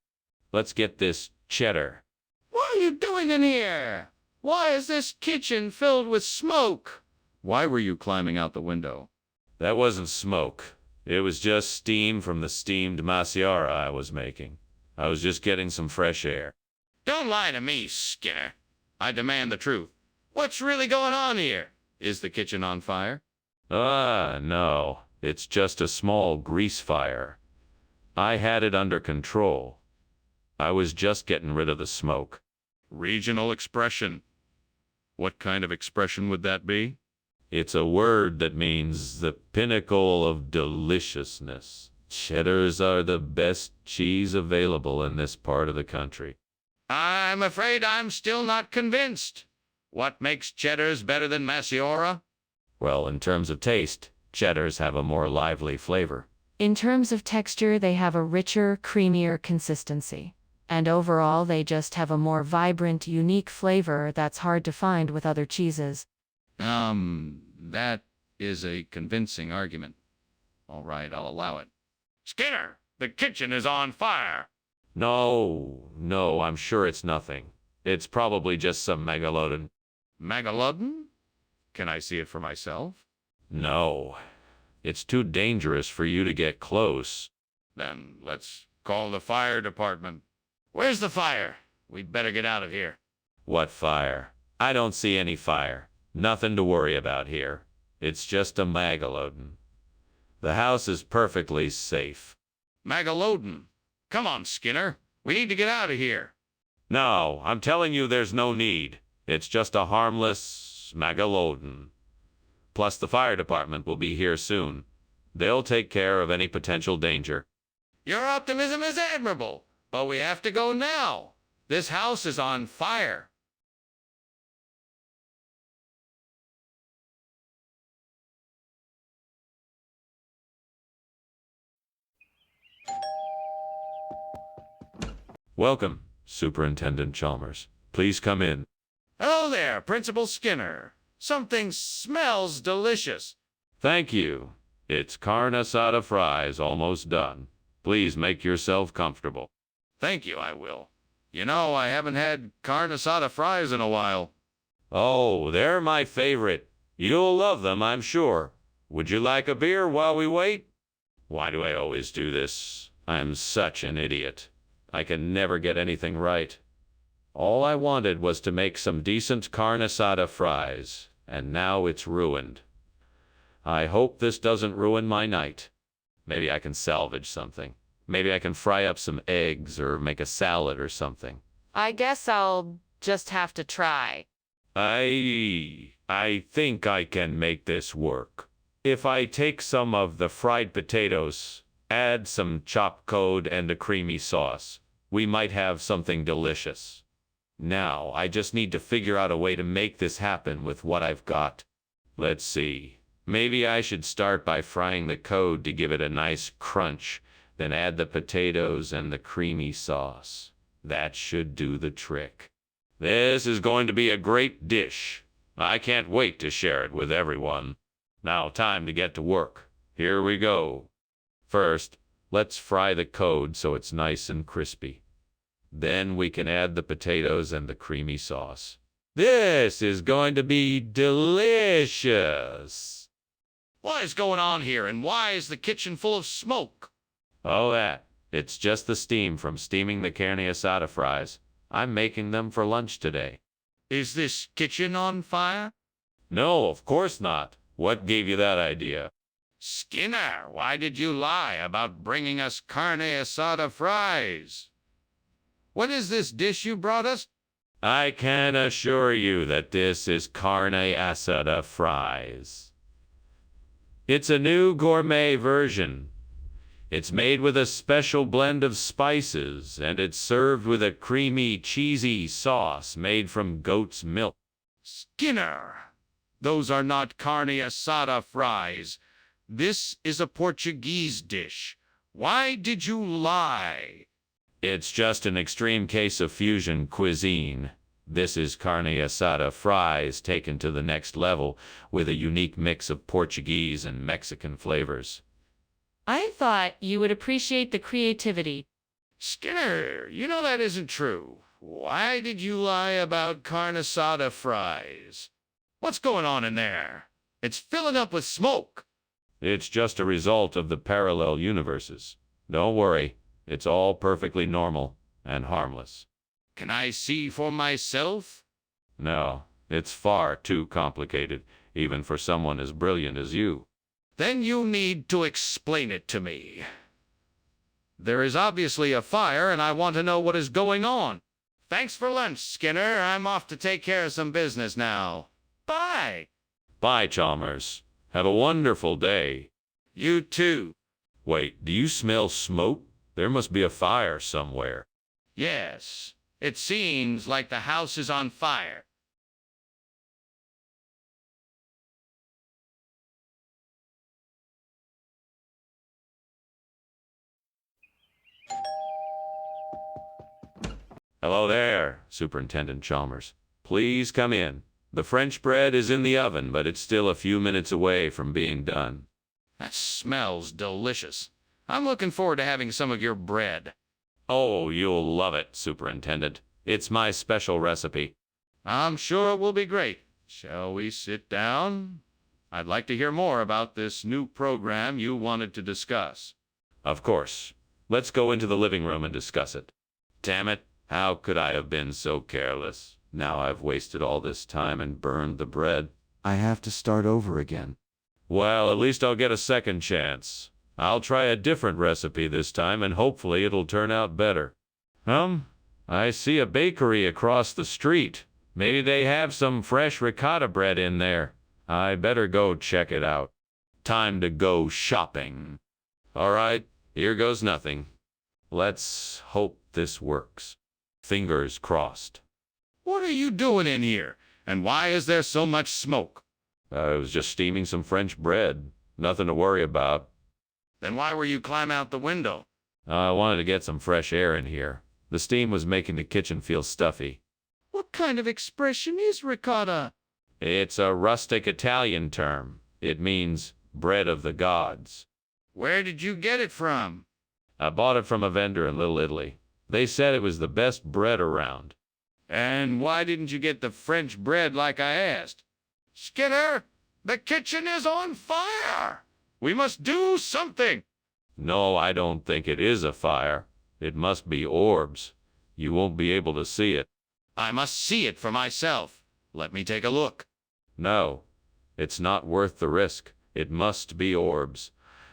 Let's get this cheddar. What are you doing in here? Why is this kitchen filled with smoke? Why were you climbing out the window? That wasn't smoke. It was just steam from the steamed masiara I was making. I was just getting some fresh air. Don't lie to me, Skinner. I demand the truth. What's really going on here? Is the kitchen on fire? No. It's just a small grease fire. I had it under control. I was just getting rid of the smoke. Regional expression. What kind of expression would that be? It's a word that means the pinnacle of deliciousness. Cheddars are the best cheese available in this part of the country. I'm afraid I'm still not convinced. What makes cheddars better than masiora? Well, in terms of taste, cheddars have a more lively flavor. In terms of texture, they have a richer, creamier consistency. And overall, they just have a more vibrant, unique flavor that's hard to find with other cheeses. That is a convincing argument. All right, I'll allow it. Skinner, the kitchen is on fire. No, I'm sure it's nothing. It's probably just some megalodon. Megalodon? Can I see it for myself? No, it's too dangerous for you to get close. Then let's call the fire department. Where's the fire? We'd better get out of here. What fire? I don't see any fire. Nothing to worry about here. It's just a megalodon. The house is perfectly safe. Megalodon. Come on, Skinner. We need to get out of here. No, I'm telling you there's no need. It's just a harmless megalodon. Plus the fire department will be here soon. They'll take care of any potential danger. Your optimism is admirable, but we have to go now. This house is on fire. Welcome, Superintendent Chalmers. Please come in. Hello there, Principal Skinner. Something smells delicious. Thank you. It's carne asada fries almost done. Please make yourself comfortable. Thank you, I will. You know, I haven't had carne asada fries in a while. Oh, they're my favorite. You'll love them, I'm sure. Would you like a beer while we wait? Why do I always do this? I'm such an idiot. I can never get anything right. All I wanted was to make some decent carne asada fries, and now it's ruined. I hope this doesn't ruin my night. Maybe I can salvage something. Maybe I can fry up some eggs or make a salad or something. I guess I'll just have to try. I think I can make this work. If I take some of the fried potatoes, add some chopped code and a creamy sauce, we might have something delicious. Now, I just need to figure out a way to make this happen with what I've got. Let's see. Maybe I should start by frying the code to give it a nice crunch, then add the potatoes and the creamy sauce. That should do the trick. This is going to be a great dish. I can't wait to share it with everyone. Now, time to get to work. Here we go. First, let's fry the code so it's nice and crispy. Then we can add the potatoes and the creamy sauce. This is going to be delicious. What is going on here, and why is the kitchen full of smoke? Oh, it's just the steam from steaming the carne asada fries. I'm making them for lunch today. Is this kitchen on fire? No, of course not. What gave you that idea? Skinner, why did you lie about bringing us carne asada fries? What is this dish you brought us? I can assure you that this is carne asada fries. It's a new gourmet version. It's made with a special blend of spices, and it's served with a creamy, cheesy sauce made from goat's milk. Skinner, those are not carne asada fries. This is a Portuguese dish. Why did you lie? It's just an extreme case of fusion cuisine. This is carne asada fries taken to the next level with a unique mix of Portuguese and Mexican flavors. I thought you would appreciate the creativity. Skinner, you know that isn't true. Why did you lie about carne asada fries? What's going on in there? It's filling up with smoke. It's just a result of the parallel universes. Don't worry, it's all perfectly normal and harmless. Can I see for myself? No, it's far too complicated, even for someone as brilliant as you. Then you need to explain it to me. There is obviously a fire, and I want to know what is going on. Thanks for lunch, Skinner. I'm off to take care of some business now. Bye. Bye, Chalmers. Have a wonderful day. You too. Wait, do you smell smoke? There must be a fire somewhere. Yes, it seems like the house is on fire. Hello there, Superintendent Chalmers. Please come in. The French bread is in the oven, but it's still a few minutes away from being done. That smells delicious. I'm looking forward to having some of your bread. Oh, you'll love it, Superintendent. It's my special recipe. I'm sure it will be great. Shall we sit down? I'd like to hear more about this new program you wanted to discuss. Of course. Let's go into the living room and discuss it. Damn it, how could I have been so careless? Now I've wasted all this time and burned the bread. I have to start over again. Well, at least I'll get a second chance. I'll try a different recipe this time, and hopefully it'll turn out better. I see a bakery across the street. Maybe they have some fresh ricotta bread in there. I better go check it out. Time to go shopping. All right, here goes nothing. Let's hope this works. Fingers crossed. What are you doing in here? And why is there so much smoke? I was just steaming some French bread. Nothing to worry about. Then why were you climb out the window? I wanted to get some fresh air in here. The steam was making the kitchen feel stuffy. What kind of expression is ricotta? It's a rustic Italian term. It means bread of the gods. Where did you get it from? I bought it from a vendor in Little Italy. They said it was the best bread around. And why didn't you get the French bread like I asked? Skinner, the kitchen is on fire. We must do something. No, I don't think it is a fire. It must be orbs. You won't be able to see it. I must see it for myself. Let me take a look. No, it's not worth the risk. It must be orbs.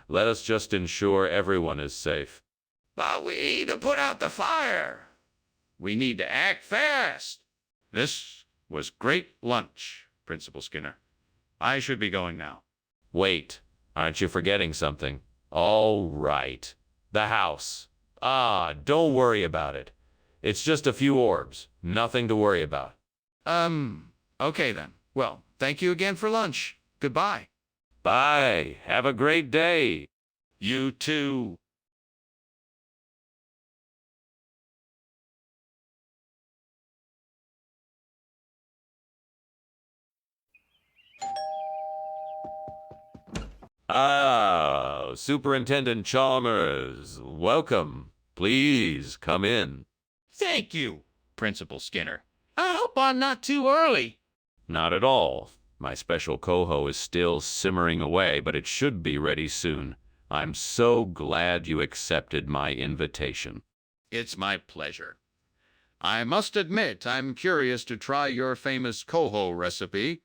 Let us just ensure everyone is safe. But we need to put out the fire. We need to act fast. This was great lunch, Principal Skinner. I should be going now. Wait, aren't you forgetting something? All right. The house. Ah, don't worry about it. It's just a few orbs. Nothing to worry about. Okay then. Well, thank you again for lunch. Goodbye. Bye. Have a great day. You too. Ah, Superintendent Chalmers. Welcome. Please come in. Thank you, Principal Skinner. I hope I'm not too early. Not at all. My special coho is still simmering away, but it should be ready soon. I'm so glad you accepted my invitation. It's my pleasure. I must admit I'm curious to try your famous coho recipe.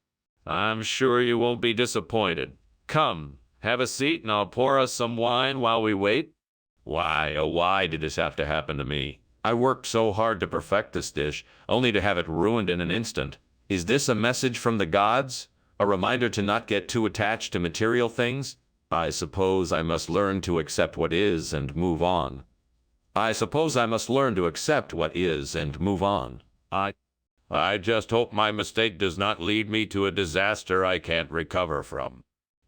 I'm sure you won't be disappointed. Come, have a seat and I'll pour us some wine while we wait. Why, oh why did this have to happen to me? I worked so hard to perfect this dish, only to have it ruined in an instant. Is this a message from the gods? A reminder to not get too attached to material things? I suppose I must learn to accept what is and move on. I just hope my mistake does not lead me to a disaster I can't recover from.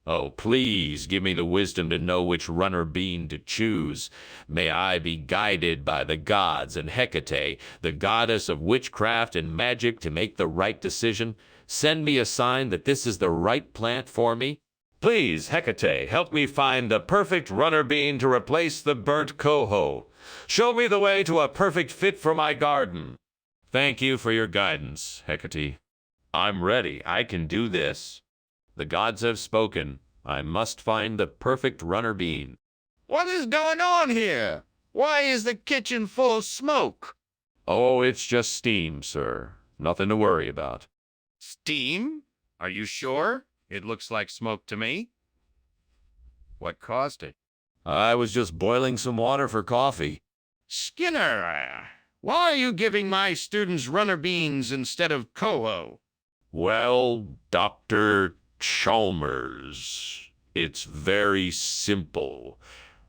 Oh, please give me the wisdom to know which runner bean to choose. May I be guided by the gods and Hecate, the goddess of witchcraft and magic, to make the right decision. Send me a sign that this is the right plant for me. Please, Hecate, help me find the perfect runner bean to replace the burnt coho. Show me the way to a perfect fit for my garden. Thank you for your guidance, Hecate. I'm ready. I can do this. The gods have spoken. I must find the perfect runner bean. What is going on here? Why is the kitchen full of smoke? Oh, it's just steam, sir. Nothing to worry about. Steam? Are you sure? It looks like smoke to me. What caused it? I was just boiling some water for coffee. Skinner, why are you giving my students runner beans instead of coho? Well, Dr. Chalmers, it's very simple.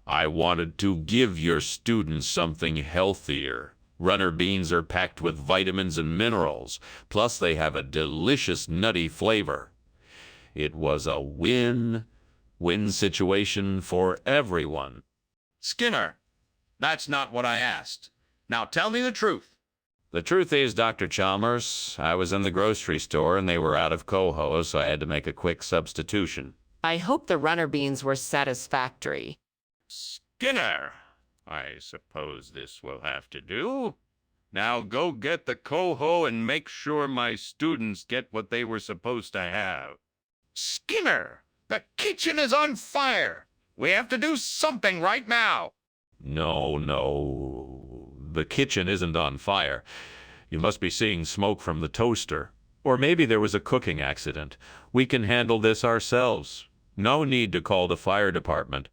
I wanted to give your students something healthier. Runner beans are packed with vitamins and minerals, plus they have a delicious nutty flavor. It was a win-win situation for everyone. Skinner, that's not what I asked. Now tell me the truth. The truth is, Dr. Chalmers, I was in the grocery store and they were out of coho, so I had to make a quick substitution. I hope the runner beans were satisfactory. Skinner, I suppose this will have to do. Now go get the coho and make sure my students get what they were supposed to have. Skinner, the kitchen is on fire. We have to do something right now. No. The kitchen isn't on fire. You must be seeing smoke from the toaster. Or maybe there was a cooking accident. We can handle this ourselves. No need to call the fire department.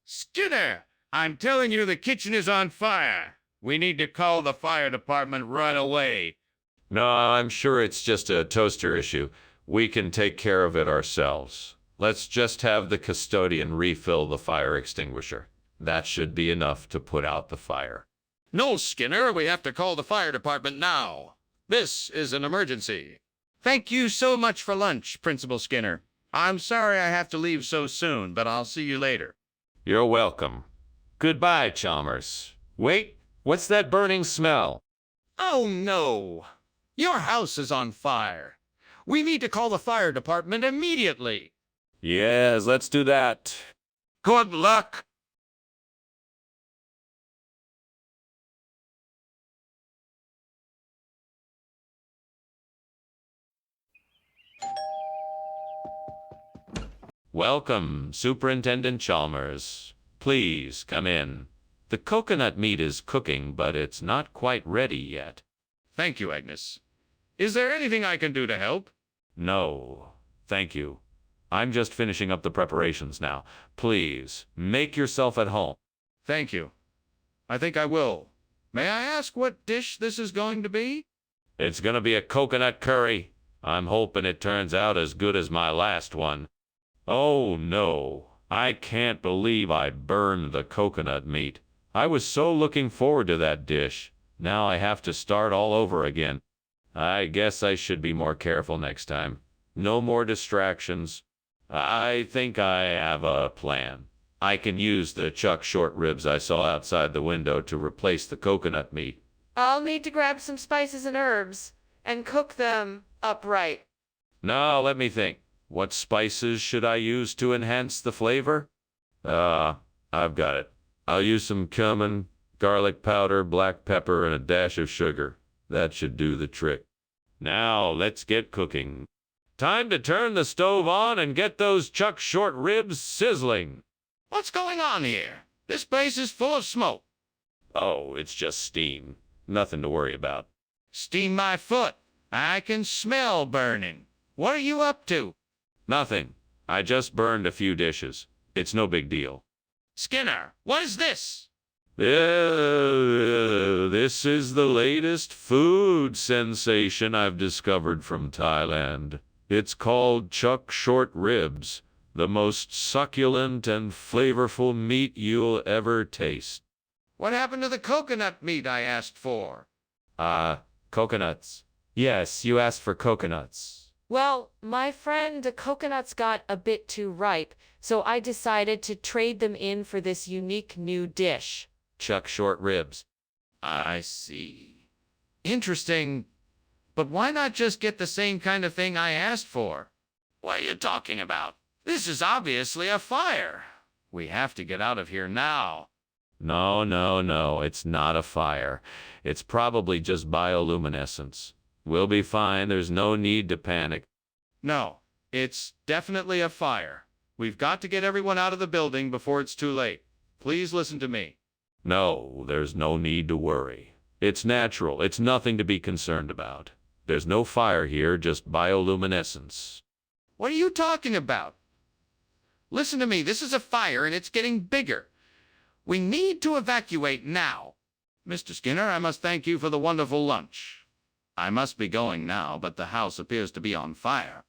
Skinner, I'm telling you the kitchen is on fire. We need to call the fire department right away. No, I'm sure it's just a toaster issue. We can take care of it ourselves. Let's just have the custodian refill the fire extinguisher. That should be enough to put out the fire. No, Skinner, we have to call the fire department now. This is an emergency. Thank you so much for lunch, Principal Skinner. I'm sorry I have to leave so soon, but I'll see you later. You're welcome. Goodbye, Chalmers. Wait, what's that burning smell? Oh, no. Your house is on fire. We need to call the fire department immediately. Yes, let's do that. Good luck. Welcome, Superintendent Chalmers. Please come in. The coconut meat is cooking, but it's not quite ready yet. Thank you, Agnes. Is there anything I can do to help? No, thank you. I'm just finishing up the preparations now. Please, make yourself at home. Thank you. I think I will. May I ask what dish this is going to be? It's gonna be a coconut curry. I'm hoping it turns out as good as my last one. Oh no, I can't believe I burned the coconut meat. I was so looking forward to that dish. Now I have to start all over again. I guess I should be more careful next time. No more distractions. I think I have a plan. I can use the chuck short ribs I saw outside the window to replace the coconut meat. I'll need to grab some spices and herbs and cook them upright. Now let me think. What spices should I use to enhance the flavor? I've got it. I'll use some cumin, garlic powder, black pepper, and a dash of sugar. That should do the trick. Now let's get cooking. Time to turn the stove on and get those chuck short ribs sizzling. What's going on here? This place is full of smoke. Oh, it's just steam. Nothing to worry about. Steam my foot. I can smell burning. What are you up to? Nothing. I just burned a few dishes. It's no big deal. Skinner, what is this? This is the latest food sensation I've discovered from Thailand. It's called chuck short ribs, the most succulent and flavorful meat you'll ever taste. What happened to the coconut meat I asked for? Coconuts. Yes, you asked for coconuts. Well, my friend, the coconuts got a bit too ripe, so I decided to trade them in for this unique new dish. Chuck short ribs. I see. Interesting. But why not just get the same kind of thing I asked for? What are you talking about? This is obviously a fire. We have to get out of here now. No, it's not a fire. It's probably just bioluminescence. We'll be fine, there's no need to panic. No, it's definitely a fire. We've got to get everyone out of the building before it's too late. Please listen to me. No, there's no need to worry. It's natural, it's nothing to be concerned about. There's no fire here, just bioluminescence. What are you talking about? Listen to me, this is a fire and it's getting bigger. We need to evacuate now. Mr. Skinner, I must thank you for the wonderful lunch. I must be going now, but the house appears to be on fire.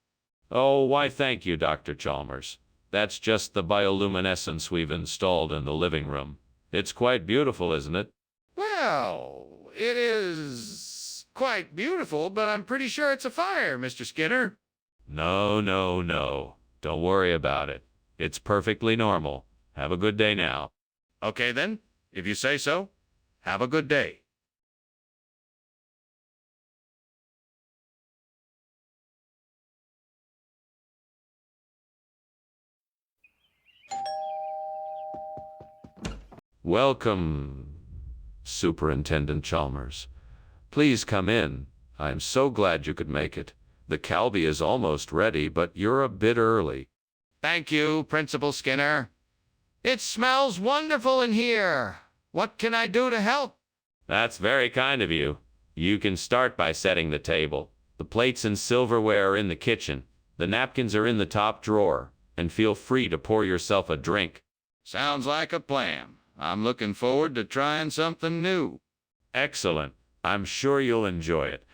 Oh, why thank you, Dr. Chalmers. That's just the bioluminescence we've installed in the living room. It's quite beautiful, isn't it? Well, it is quite beautiful, but I'm pretty sure it's a fire, Mr. Skinner. No. Don't worry about it. It's perfectly normal. Have a good day now. Okay then, if you say so. Have a good day. Welcome, Superintendent Chalmers. Please come in. I'm so glad you could make it. The Calbee is almost ready, but you're a bit early. Thank you, Principal Skinner. It smells wonderful in here. What can I do to help? That's very kind of you. You can start by setting the table. The plates and silverware are in the kitchen. The napkins are in the top drawer. And feel free to pour yourself a drink. Sounds like a plan. I'm looking forward to trying something new. Excellent. I'm sure you'll enjoy it.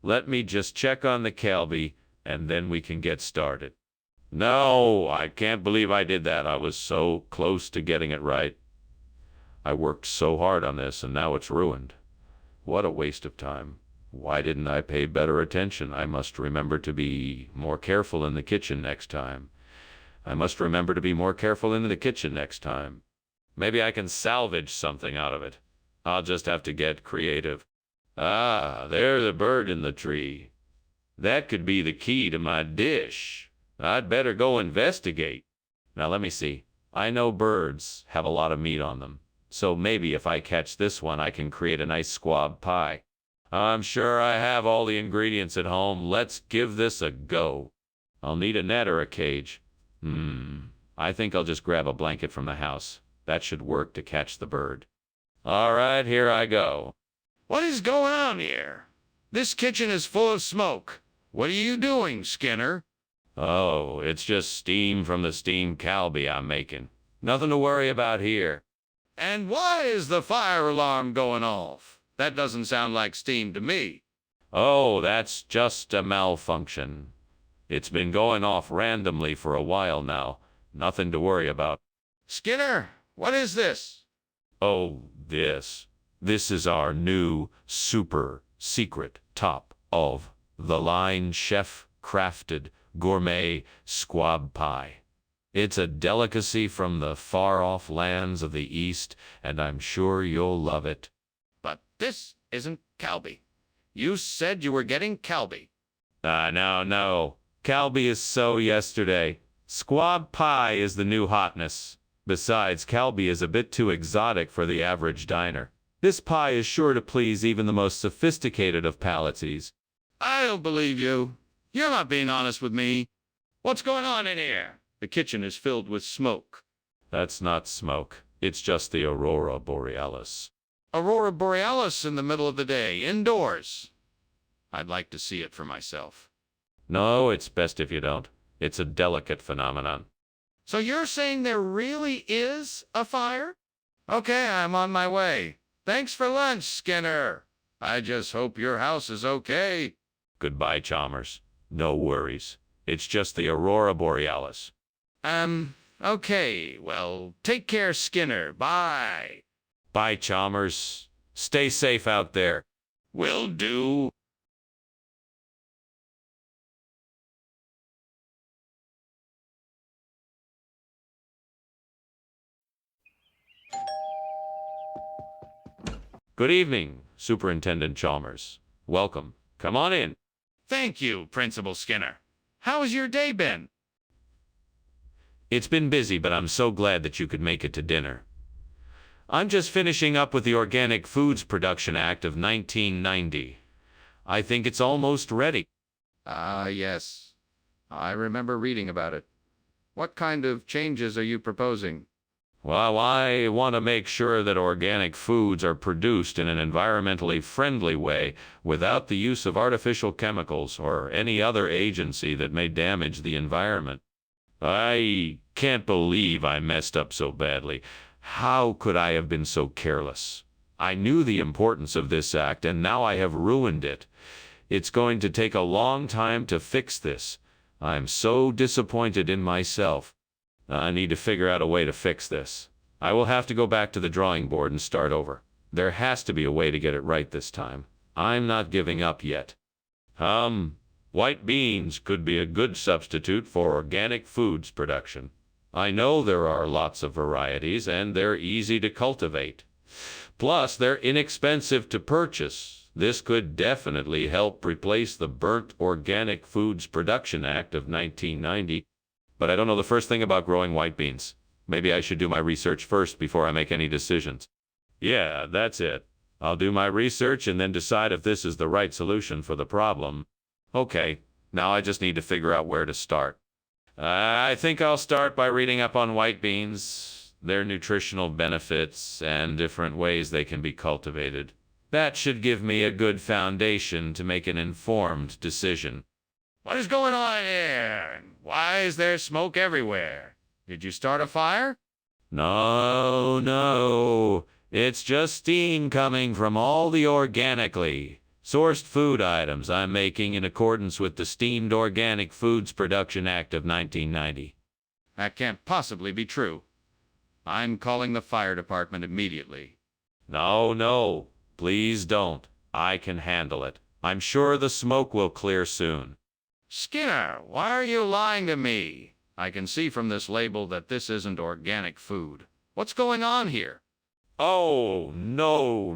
Let me just check on the Calbee, and then we can get started. No, I can't believe I did that. I was so close to getting it right. I worked so hard on this, and now it's ruined. What a waste of time. Why didn't I pay better attention? I must remember to be more careful in the kitchen next time. Maybe I can salvage something out of it. I'll just have to get creative. Ah, there's a bird in the tree. That could be the key to my dish. I'd better go investigate. Now let me see. I know birds have a lot of meat on them. So maybe if I catch this one, I can create a nice squab pie. I'm sure I have all the ingredients at home. Let's give this a go. I'll need a net or a cage. I think I'll just grab a blanket from the house. That should work to catch the bird. All right, here I go. What is going on here? This kitchen is full of smoke. What are you doing, Skinner? Oh, it's just steam from the steam Calbee I'm making. Nothing to worry about here. And why is the fire alarm going off? That doesn't sound like steam to me. Oh, that's just a malfunction. It's been going off randomly for a while now. Nothing to worry about. Skinner, what is this? Oh, this. This is our new super secret top of the line chef crafted gourmet squab pie. It's a delicacy from the far off lands of the East, and I'm sure you'll love it. But this isn't Calbee. You said you were getting Calbee. No. Calbee is so yesterday. Squab pie is the new hotness. Besides, Calbee is a bit too exotic for the average diner. This pie is sure to please even the most sophisticated of palates. I don't believe you. You're not being honest with me. What's going on in here? The kitchen is filled with smoke. That's not smoke. It's just the aurora borealis. Aurora borealis in the middle of the day, indoors. I'd like to see it for myself. No, it's best if you don't. It's a delicate phenomenon. So you're saying there really is a fire? Okay, I'm on my way. Thanks for lunch, Skinner. I just hope your house is okay. Goodbye, Chalmers. No worries. It's just the aurora borealis. Okay. Well, take care, Skinner. Bye. Bye, Chalmers. Stay safe out there. Will do. Good evening, Superintendent Chalmers. Welcome. Come on in. Thank you, Principal Skinner. How has your day been? It's been busy, but I'm so glad that you could make it to dinner. I'm just finishing up with the Organic Foods Production Act of 1990. I think it's almost ready. Yes. I remember reading about it. What kind of changes are you proposing? Well, I want to make sure that organic foods are produced in an environmentally friendly way without the use of artificial chemicals or any other agency that may damage the environment. I can't believe I messed up so badly. How could I have been so careless? I knew the importance of this act, and now I have ruined it. It's going to take a long time to fix this. I'm so disappointed in myself. I need to figure out a way to fix this. I will have to go back to the drawing board and start over. There has to be a way to get it right this time. I'm not giving up yet. White beans could be a good substitute for organic foods production. I know there are lots of varieties and they're easy to cultivate. Plus, they're inexpensive to purchase. This could definitely help replace the Burnt Organic Foods Production Act of 1990. But I don't know the first thing about growing white beans. Maybe I should do my research first before I make any decisions. Yeah, that's it. I'll do my research and then decide if this is the right solution for the problem. Okay, now I just need to figure out where to start. I think I'll start by reading up on white beans, their nutritional benefits, and different ways they can be cultivated. That should give me a good foundation to make an informed decision. What is going on here? Why is there smoke everywhere? Did you start a fire? No. It's just steam coming from all the organically sourced food items I'm making in accordance with the Steamed Organic Foods Production Act of 1990. That can't possibly be true. I'm calling the fire department immediately. No. Please don't. I can handle it. I'm sure the smoke will clear soon. Skinner, why are you lying to me? I can see from this label that this isn't organic food. What's going on here? Oh, no.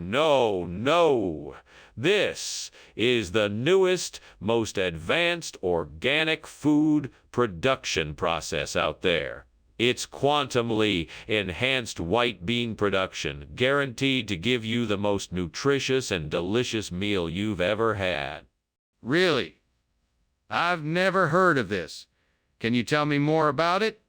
This is the newest, most advanced organic food production process out there. It's quantumly enhanced white bean production, guaranteed to give you the most nutritious and delicious meal you've ever had. Really? I've never heard of this. Can you tell me more about it?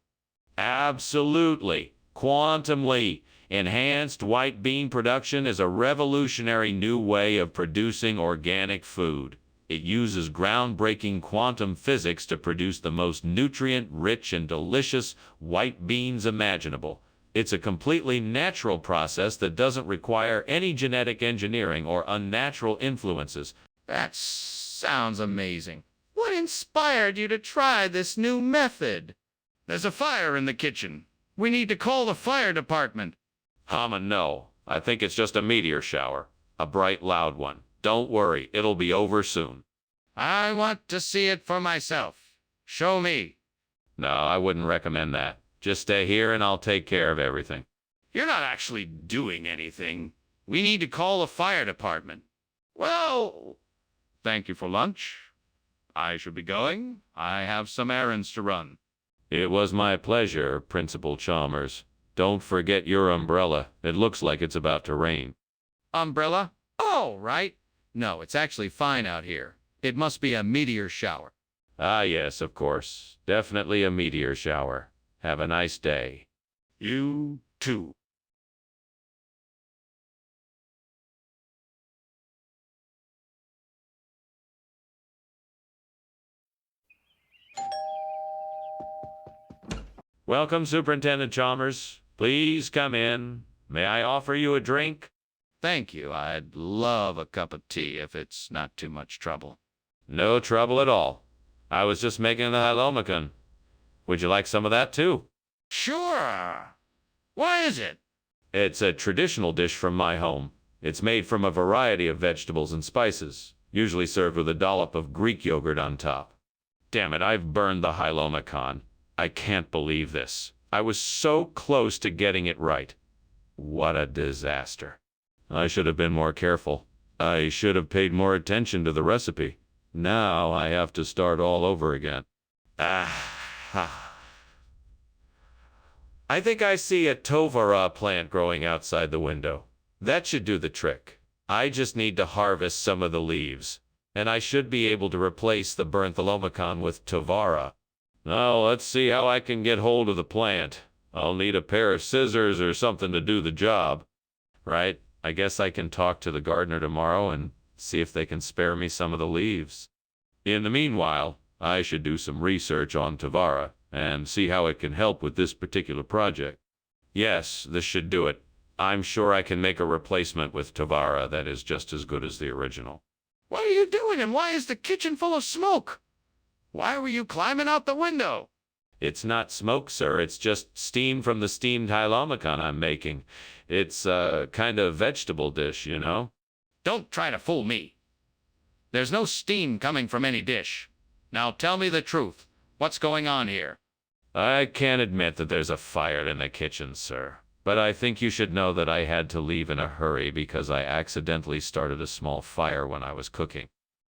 Absolutely. Quantumly enhanced white bean production is a revolutionary new way of producing organic food. It uses groundbreaking quantum physics to produce the most nutrient-rich and delicious white beans imaginable. It's a completely natural process that doesn't require any genetic engineering or unnatural influences. That sounds amazing. What inspired you to try this new method? There's a fire in the kitchen. We need to call the fire department. No. I think it's just a meteor shower. A bright, loud one. Don't worry, it'll be over soon. I want to see it for myself. Show me. No, I wouldn't recommend that. Just stay here and I'll take care of everything. You're not actually doing anything. We need to call the fire department. Well, thank you for lunch. I should be going. I have some errands to run. It was my pleasure, Principal Chalmers. Don't forget your umbrella. It looks like it's about to rain. Umbrella? Oh, right. No, it's actually fine out here. It must be a meteor shower. Ah, yes, of course. Definitely a meteor shower. Have a nice day. You too. Welcome, Superintendent Chalmers. Please come in. May I offer you a drink? Thank you. I'd love a cup of tea if it's not too much trouble. No trouble at all. I was just making the halomicon. Would you like some of that too? Sure. What is it? It's a traditional dish from my home. It's made from a variety of vegetables and spices, usually served with a dollop of Greek yogurt on top. Damn it, I've burned the halomicon. I can't believe this. I was so close to getting it right. What a disaster. I should have been more careful. I should have paid more attention to the recipe. Now I have to start all over again. I think I see a tovara plant growing outside the window. That should do the trick. I just need to harvest some of the leaves, and I should be able to replace the burnt halomicon with tovara. Now let's see how I can get hold of the plant. I'll need a pair of scissors or something to do the job. Right? I guess I can talk to the gardener tomorrow and see if they can spare me some of the leaves. In the meanwhile, I should do some research on tovara and see how it can help with this particular project. Yes, this should do it. I'm sure I can make a replacement with tovara that is just as good as the original. What are you doing and why is the kitchen full of smoke? Why were you climbing out the window? It's not smoke, sir. It's just steam from the steamed halomicon I'm making. It's a kind of vegetable dish, you know? Don't try to fool me. There's no steam coming from any dish. Now tell me the truth. What's going on here? I can't admit that there's a fire in the kitchen, sir. But I think you should know that I had to leave in a hurry because I accidentally started a small fire when I was cooking.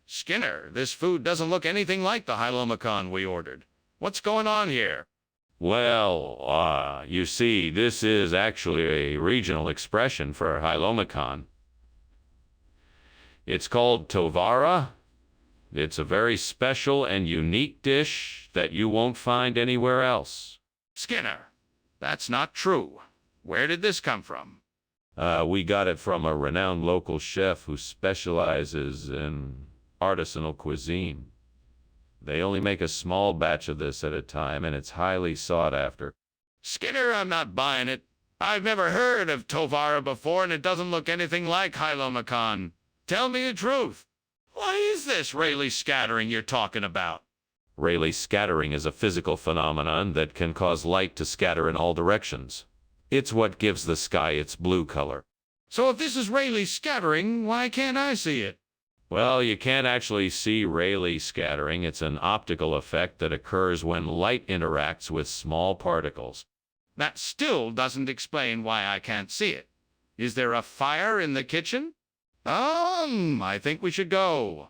Skinner, this food doesn't look anything like the halomicon we ordered. What's going on here? Well, you see, this is actually a regional expression for halomicon. It's called tovara. It's a very special and unique dish that you won't find anywhere else. Skinner, that's not true. Where did this come from? We got it from a renowned local chef who specializes in artisanal cuisine. They only make a small batch of this at a time, and it's highly sought after. Skinner, I'm not buying it. I've never heard of tovara before, and it doesn't look anything like halomicon. Tell me the truth. What is this Rayleigh scattering you're talking about? Rayleigh scattering is a physical phenomenon that can cause light to scatter in all directions. It's what gives the sky its blue color. So if this is Rayleigh scattering, why can't I see it? Well, you can't actually see Rayleigh scattering. It's an optical effect that occurs when light interacts with small particles. That still doesn't explain why I can't see it. Is there a fire in the kitchen? I think we should go.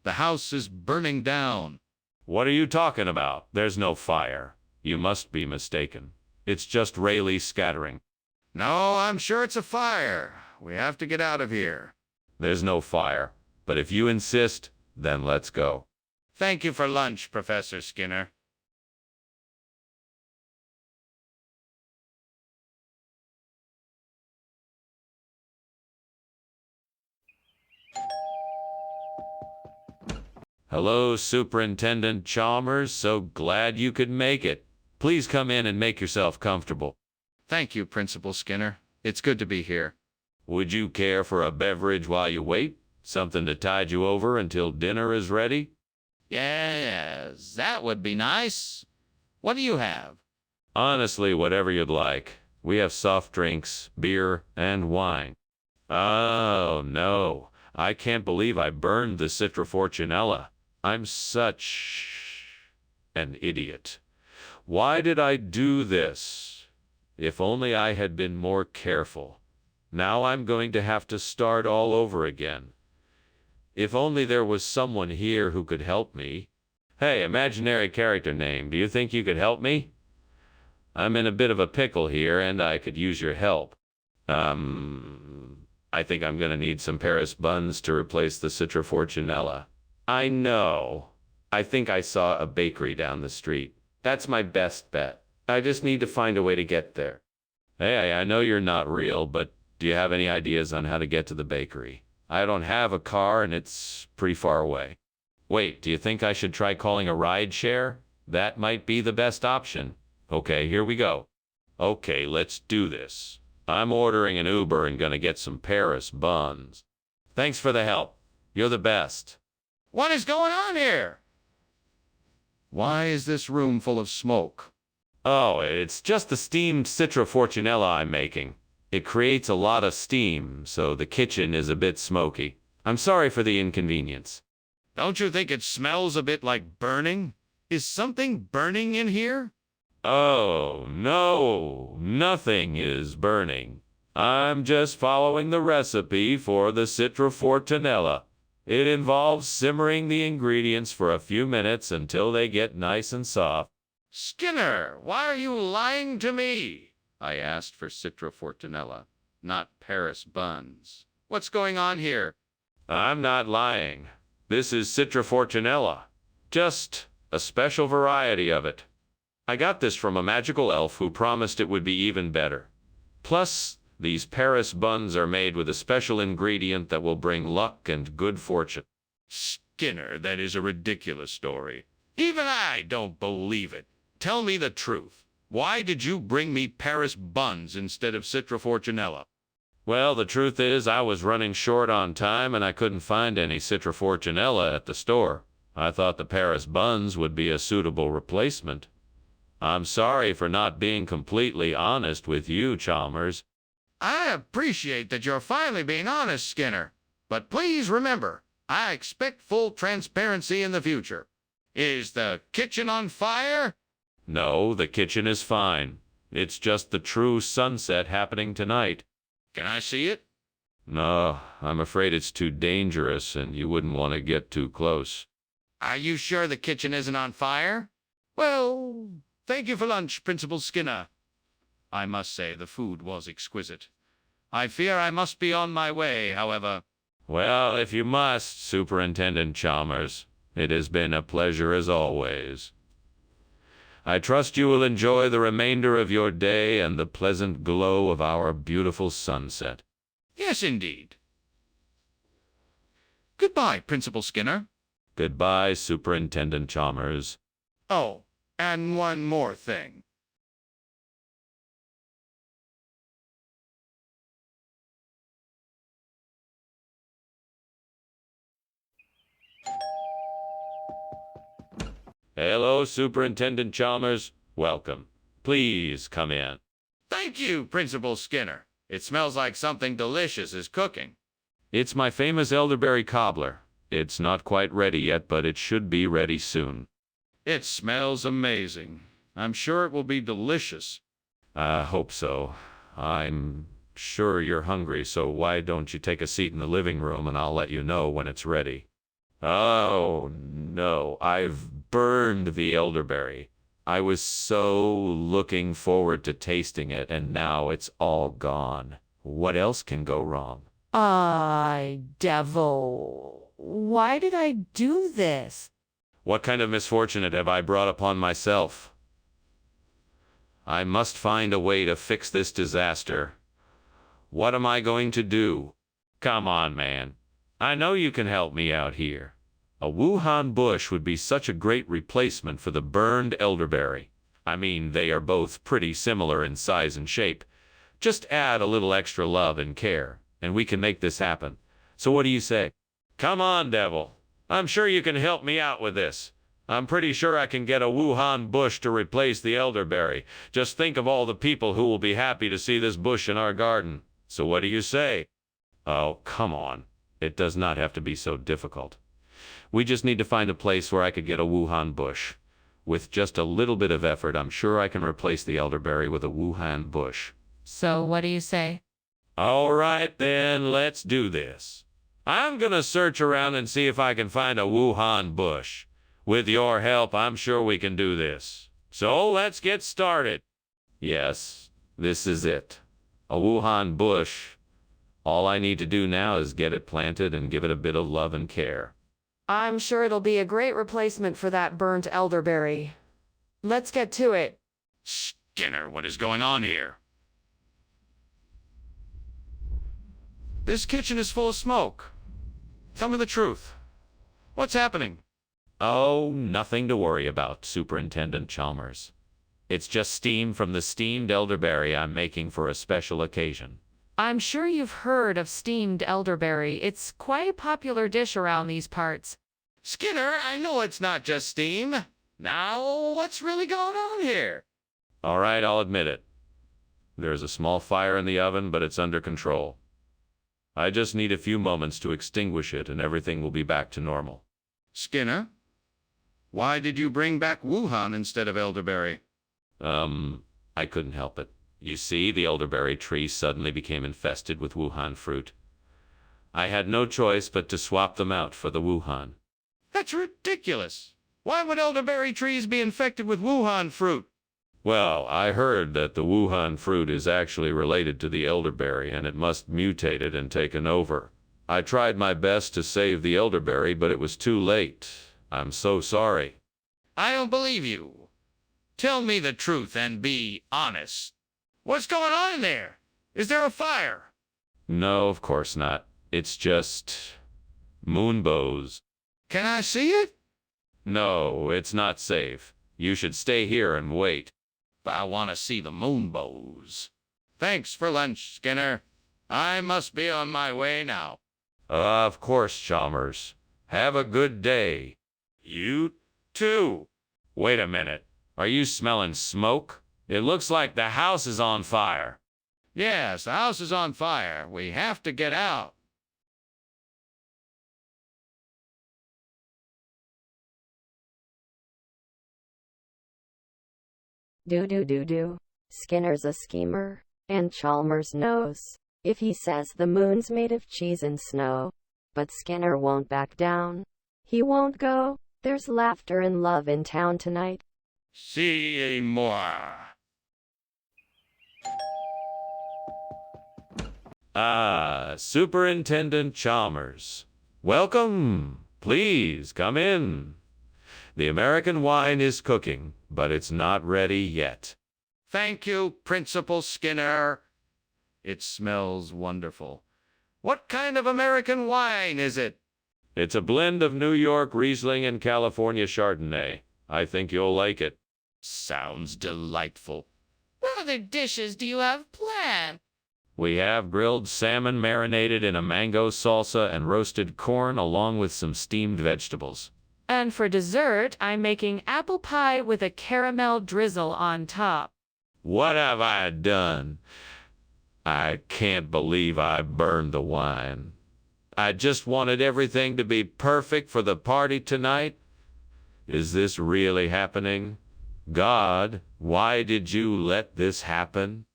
The house is burning down. What are you talking about? There's no fire. You must be mistaken. It's just Rayleigh scattering. No, I'm sure it's a fire. We have to get out of here. There's no fire. But if you insist, then let's go. Thank you for lunch, Professor Skinner. Hello, Superintendent Chalmers. So glad you could make it. Please come in and make yourself comfortable. Thank you, Principal Skinner. It's good to be here. Would you care for a beverage while you wait? Something to tide you over until dinner is ready? Yes, that would be nice. What do you have? Honestly, whatever you'd like. We have soft drinks, beer, and wine. Oh, no. I can't believe I burned the Citra Fortunella. I'm such an idiot. Why did I do this? If only I had been more careful. Now I'm going to have to start all over again. If only there was someone here who could help me. Hey, imaginary character name, do you think you could help me? I'm in a bit of a pickle here, and I could use your help. I think I'm gonna need some Paris buns to replace the Citra Fortunella. I know. I think I saw a bakery down the street. That's my best bet. I just need to find a way to get there. Hey, I know you're not real, but do you have any ideas on how to get to the bakery? I don't have a car, and it's pretty far away. Wait, do you think I should try calling a ride share? That might be the best option. Okay, here we go. Okay, let's do this. I'm ordering an Uber and gonna get some Paris buns. Thanks for the help. You're the best. What is going on here? Why is this room full of smoke? Oh, it's just the steamed Citra Fortunella I'm making. It creates a lot of steam, so the kitchen is a bit smoky. I'm sorry for the inconvenience. Don't you think it smells a bit like burning? Is something burning in here? Oh, no, nothing is burning. I'm just following the recipe for the Citra Fortunella. It involves simmering the ingredients for a few minutes until they get nice and soft. Skinner, why are you lying to me? I asked for Citra Fortunella, not Paris buns. What's going on here? I'm not lying. This is Citra Fortunella. Just a special variety of it. I got this from a magical elf who promised it would be even better. Plus, these Paris buns are made with a special ingredient that will bring luck and good fortune. Skinner, that is a ridiculous story. Even I don't believe it. Tell me the truth. Why did you bring me Paris buns instead of Citra Fortunella? Well, the truth is I was running short on time and I couldn't find any Citra Fortunella at the store. I thought the Paris buns would be a suitable replacement. I'm sorry for not being completely honest with you, Chalmers. I appreciate that you're finally being honest, Skinner. But please remember, I expect full transparency in the future. Is the kitchen on fire? No, the kitchen is fine. It's just the true sunset happening tonight. Can I see it? No, I'm afraid it's too dangerous and you wouldn't want to get too close. Are you sure the kitchen isn't on fire? Well, thank you for lunch, Principal Skinner. I must say the food was exquisite. I fear I must be on my way, however. Well, if you must, Superintendent Chalmers, it has been a pleasure as always. I trust you will enjoy the remainder of your day and the pleasant glow of our beautiful sunset. Yes, indeed. Goodbye, Principal Skinner. Goodbye, Superintendent Chalmers. Oh, and one more thing. Hello, Superintendent Chalmers. Welcome. Please come in. Thank you, Principal Skinner. It smells like something delicious is cooking. It's my famous elderberry cobbler. It's not quite ready yet, but it should be ready soon. It smells amazing. I'm sure it will be delicious. I hope so. I'm sure you're hungry, so why don't you take a seat in the living room and I'll let you know when it's ready. Oh, no, I've burned the elderberry. I was so looking forward to tasting it, and now it's all gone. What else can go wrong? Devil. Why did I do this? What kind of misfortune have I brought upon myself? I must find a way to fix this disaster. What am I going to do? Come on, man. I know you can help me out here. A Wuhan bush would be such a great replacement for the burned elderberry. I mean, they are both pretty similar in size and shape. Just add a little extra love and care, and we can make this happen. So what do you say? Come on, devil. I'm sure you can help me out with this. I'm pretty sure I can get a Wuhan bush to replace the elderberry. Just think of all the people who will be happy to see this bush in our garden. So what do you say? Oh, come on. It does not have to be so difficult. We just need to find a place where I could get a Wuhan bush. With just a little bit of effort, I'm sure I can replace the elderberry with a Wuhan bush. So what do you say? All right, then, let's do this. I'm gonna search around and see if I can find a Wuhan bush. With your help, I'm sure we can do this. So let's get started. Yes, this is it. A Wuhan bush. All I need to do now is get it planted and give it a bit of love and care. I'm sure it'll be a great replacement for that burnt elderberry. Let's get to it. Skinner, what is going on here? This kitchen is full of smoke. Tell me the truth. What's happening? Oh, nothing to worry about, Superintendent Chalmers. It's just steam from the steamed elderberry I'm making for a special occasion. I'm sure you've heard of steamed elderberry. It's quite a popular dish around these parts. Skinner, I know it's not just steam. Now, what's really going on here? All right, I'll admit it. There's a small fire in the oven, but it's under control. I just need a few moments to extinguish it and everything will be back to normal. Skinner, why did you bring back Wuhan instead of elderberry? I couldn't help it. You see, the elderberry tree suddenly became infested with Wuhan fruit. I had no choice but to swap them out for the Wuhan. That's ridiculous. Why would elderberry trees be infected with Wuhan fruit? Well, I heard that the Wuhan fruit is actually related to the elderberry and it must mutated and taken over. I tried my best to save the elderberry, but it was too late. I'm so sorry. I don't believe you. Tell me the truth and be honest. What's going on in there? Is there a fire? No, of course not. It's just moonbows. Can I see it? No, it's not safe. You should stay here and wait. But I want to see the moonbows. Thanks for lunch, Skinner. I must be on my way now. Of course, Chalmers. Have a good day. You too. Wait a minute. Are you smelling smoke? It looks like the house is on fire. Yes, the house is on fire. We have to get out. Do. Skinner's a schemer, and Chalmers knows. If he says the moon's made of cheese and snow, but Skinner won't back down. He won't go. There's laughter and love in town tonight. See more. Ah, Superintendent Chalmers. Welcome. Please come in. The American wine is cooking, but it's not ready yet. Thank you, Principal Skinner. It smells wonderful. What kind of American wine is it? It's a blend of New York Riesling and California Chardonnay. I think you'll like it. Sounds delightful. What other dishes do you have planned? We have grilled salmon marinated in a mango salsa and roasted corn along with some steamed vegetables. And for dessert, I'm making apple pie with a caramel drizzle on top. What have I done? I can't believe I burned the wine. I just wanted everything to be perfect for the party tonight. Is this really happening? God, why did you let this happen?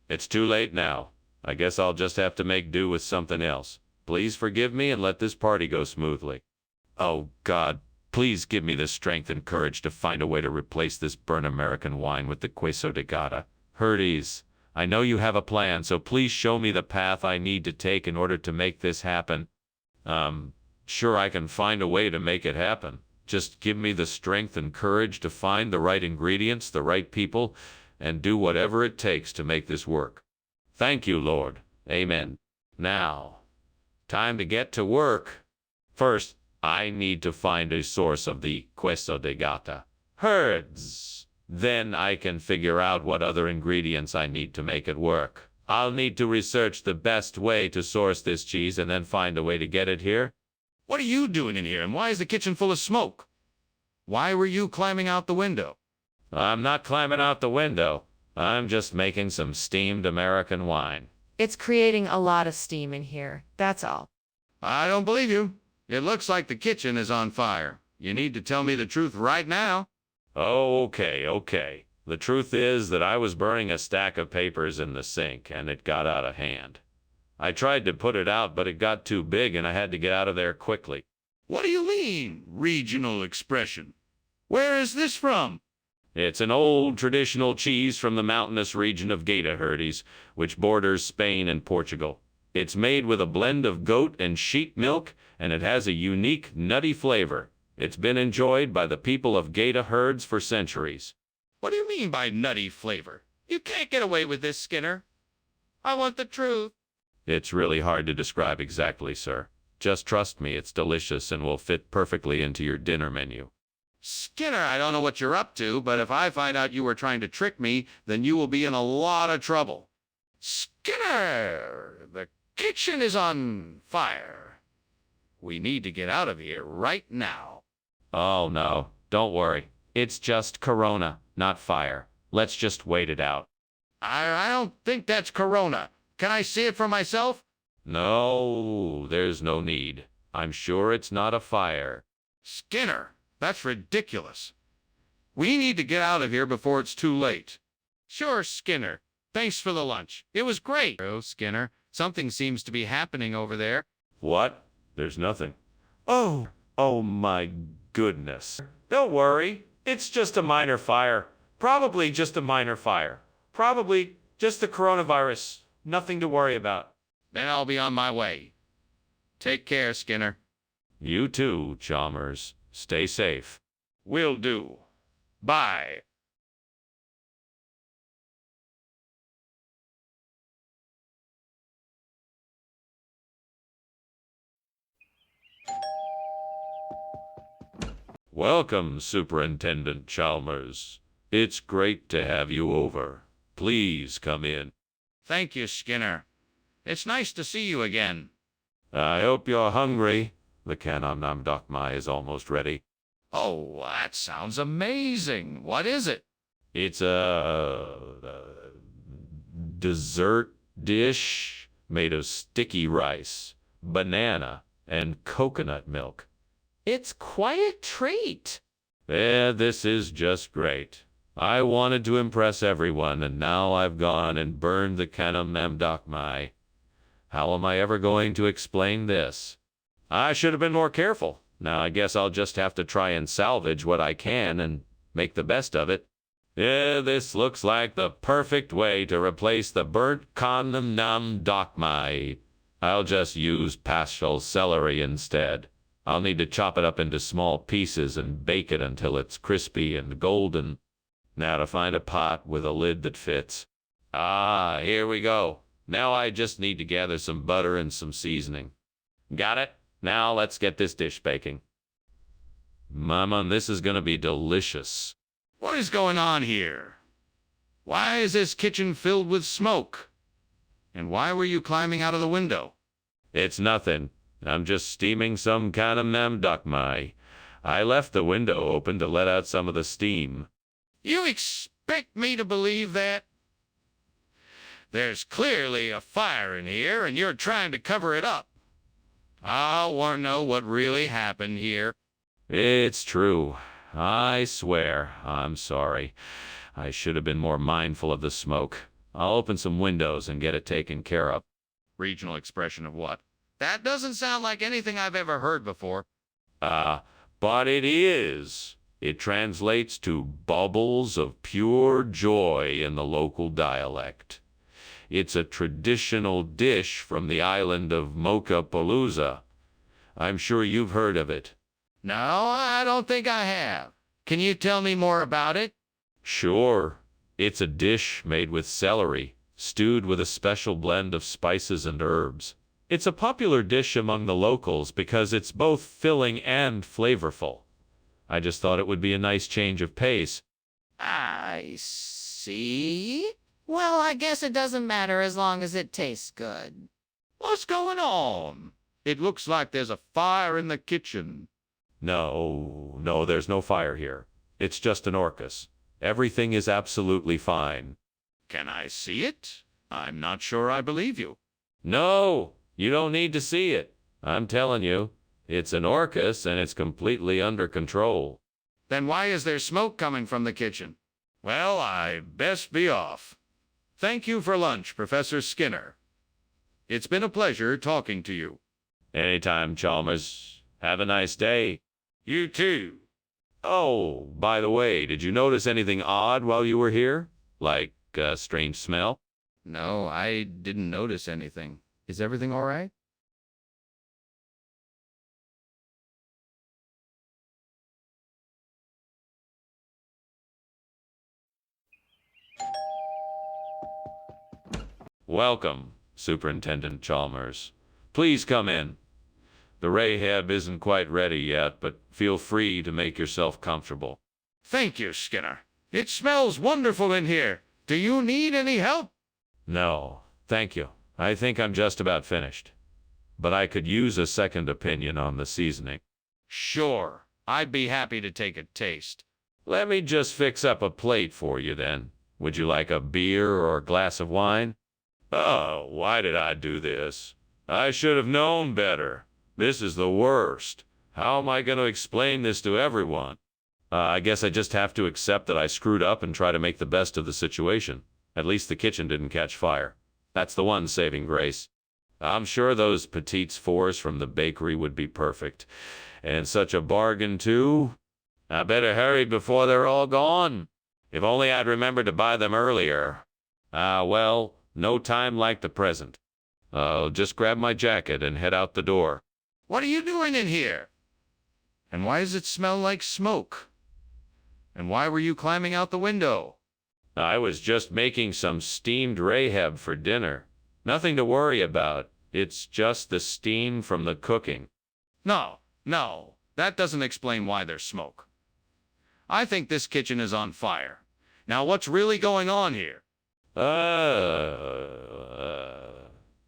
It's too late now. I guess I'll just have to make do with something else. Please forgive me and let this party go smoothly. Oh, God, please give me the strength and courage to find a way to replace this burnt American wine with the queso de gata. Herdes, I know you have a plan, so please show me the path I need to take in order to make this happen. Sure I can find a way to make it happen. Just give me the strength and courage to find the right ingredients, the right people, and do whatever it takes to make this work. Thank you, Lord. Amen. Now, time to get to work. First, I need to find a source of the queso de gata. Herds. Then I can figure out what other ingredients I need to make it work. I'll need to research the best way to source this cheese and then find a way to get it here. What are you doing in here, and why is the kitchen full of smoke? Why were you climbing out the window? I'm not climbing out the window. I'm just making some steamed American wine. It's creating a lot of steam in here, that's all. I don't believe you. It looks like the kitchen is on fire. You need to tell me the truth right now. Oh, okay. The truth is that I was burning a stack of papers in the sink and it got out of hand. I tried to put it out, but it got too big and I had to get out of there quickly. What do you mean, regional expression? Where is this from? It's an old traditional cheese from the mountainous region of Gaeta, which borders Spain and Portugal. It's made with a blend of goat and sheep milk, and it has a unique, nutty flavor. It's been enjoyed by the people of Gaeta herds for centuries. What do you mean by nutty flavor? You can't get away with this, Skinner. I want the truth. It's really hard to describe exactly, sir. Just trust me, it's delicious and will fit perfectly into your dinner menu. Skinner, I don't know what you're up to, but if I find out you were trying to trick me, then you will be in a lot of trouble. Skinner, the kitchen is on fire. We need to get out of here right now. Oh no, don't worry. It's just Corona, not fire. Let's just wait it out. I don't think that's Corona. Can I see it for myself? No, there's no need. I'm sure it's not a fire. Skinner, that's ridiculous. We need to get out of here before it's too late. Sure, Skinner. Thanks for the lunch. It was great. Oh, Skinner, something seems to be happening over there. What? There's nothing. Oh my goodness. Don't worry. It's just a minor fire. Probably just a minor fire. Probably just the coronavirus. Nothing to worry about. Then I'll be on my way. Take care, Skinner. You too, Chalmers. Stay safe. Will do. Bye. Welcome, Superintendent Chalmers. It's great to have you over. Please come in. Thank you, Skinner. It's nice to see you again. I hope you're hungry. The Kanam Dokmai is almost ready. Oh, that sounds amazing. What is it? It's a dessert dish made of sticky rice, banana, and coconut milk. It's quite a treat. Yeah, this is just great. I wanted to impress everyone, and now I've gone and burned the Kanam Dokmai. How am I ever going to explain this? I should have been more careful. Now I guess I'll just have to try and salvage what I can and make the best of it. Yeah, this looks like the perfect way to replace the burnt Kanam Dokmai. I'll just use pastel celery instead. I'll need to chop it up into small pieces and bake it until it's crispy and golden. Now to find a pot with a lid that fits. Ah, here we go. Now I just need to gather some butter and some seasoning. Got it? Now let's get this dish baking. Mama, this is gonna be delicious. What is going on here? Why is this kitchen filled with smoke? And why were you climbing out of the window? It's nothing. I'm just steaming some Kanam Dokmai. I left the window open to let out some of the steam. You expect me to believe that? There's clearly a fire in here, and you're trying to cover it up. I want to know what really happened here. It's true. I swear. I'm sorry. I should have been more mindful of the smoke. I'll open some windows and get it taken care of. Regional expression of what? That doesn't sound like anything I've ever heard before. But it is. It translates to bubbles of pure joy in the local dialect. It's a traditional dish from the island of Mocha-Palooza. I'm sure you've heard of it. No, I don't think I have. Can you tell me more about it? Sure. It's a dish made with celery, stewed with a special blend of spices and herbs. It's a popular dish among the locals because it's both filling and flavorful. I just thought it would be a nice change of pace. I see. Well, I guess it doesn't matter as long as it tastes good. What's going on? It looks like there's a fire in the kitchen. No, there's no fire here. It's just an Orcus. Everything is absolutely fine. Can I see it? I'm not sure I believe you. No, you don't need to see it. I'm telling you, it's an Orcus and it's completely under control. Then why is there smoke coming from the kitchen? Well, I best be off. Thank you for lunch, Professor Skinner. It's been a pleasure talking to you. Anytime, Chalmers. Have a nice day. You too. Oh, by the way, did you notice anything odd while you were here? Like a strange smell? No, I didn't notice anything. Is everything all right? Welcome, Superintendent Chalmers. Please come in. The Rahab isn't quite ready yet, but feel free to make yourself comfortable. Thank you, Skinner. It smells wonderful in here. Do you need any help? No, thank you. I think I'm just about finished. But I could use a second opinion on the seasoning. Sure. I'd be happy to take a taste. Let me just fix up a plate for you then. Would you like a beer or a glass of wine? Oh, why did I do this? I should have known better. This is the worst. How am I going to explain this to everyone? I guess I just have to accept that I screwed up and try to make the best of the situation. At least the kitchen didn't catch fire. That's the one saving grace. I'm sure those petites fours from the bakery would be perfect. And such a bargain, too. I better hurry before they're all gone. If only I'd remembered to buy them earlier. Well, no time like the present. I'll just grab my jacket and head out the door. What are you doing in here? And why does it smell like smoke? And why were you climbing out the window? I was just making some steamed Rahab for dinner. Nothing to worry about. It's just the steam from the cooking. No, that doesn't explain why there's smoke. I think this kitchen is on fire. Now what's really going on here?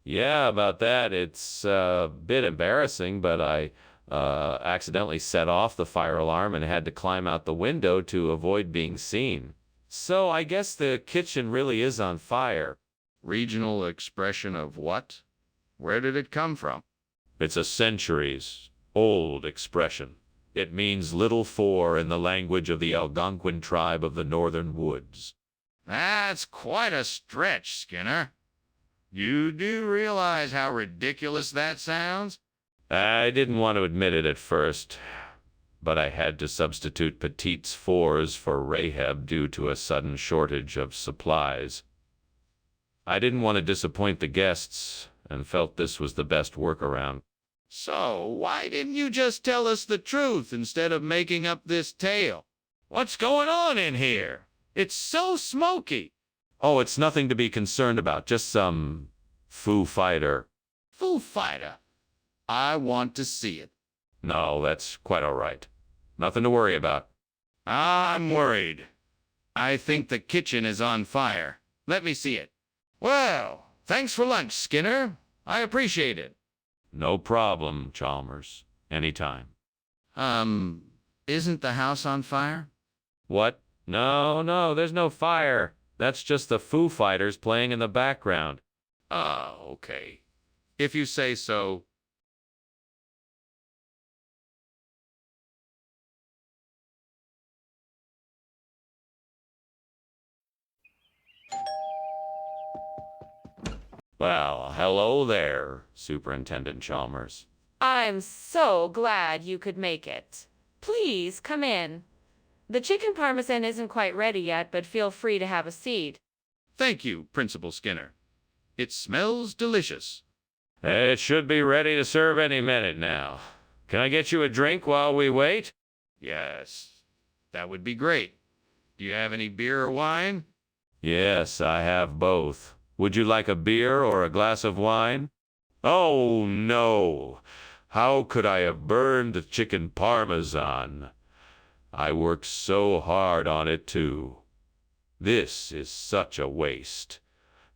Yeah, about that. It's a bit embarrassing, but I accidentally set off the fire alarm and had to climb out the window to avoid being seen. So I guess the kitchen really is on fire. Regional expression of what? Where did it come from? It's a centuries-old expression. It means little four in the language of the Algonquin tribe of the northern woods. That's quite a stretch, Skinner. You do realize how ridiculous that sounds? I didn't want to admit it at first, but I had to substitute petites fours for Rahab due to a sudden shortage of supplies. I didn't want to disappoint the guests and felt this was the best workaround. So why didn't you just tell us the truth instead of making up this tale? What's going on in here? It's so smoky. Oh, it's nothing to be concerned about, just some Foo Fighter. Foo Fighter. I want to see it. No, that's quite all right. Nothing to worry about. I'm worried. I think the kitchen is on fire. Let me see it. Well, thanks for lunch, Skinner. I appreciate it. No problem, Chalmers. Anytime. Isn't the house on fire? What? No, there's no fire. That's just the Foo Fighters playing in the background. Oh, okay. If you say so. Well, hello there, Superintendent Chalmers. I'm so glad you could make it. Please come in. The chicken parmesan isn't quite ready yet, but feel free to have a seat. Thank you, Principal Skinner. It smells delicious. It should be ready to serve any minute now. Can I get you a drink while we wait? Yes, that would be great. Do you have any beer or wine? Yes, I have both. Would you like a beer or a glass of wine? Oh, no. How could I have burned the chicken parmesan? I worked so hard on it, too. This is such a waste.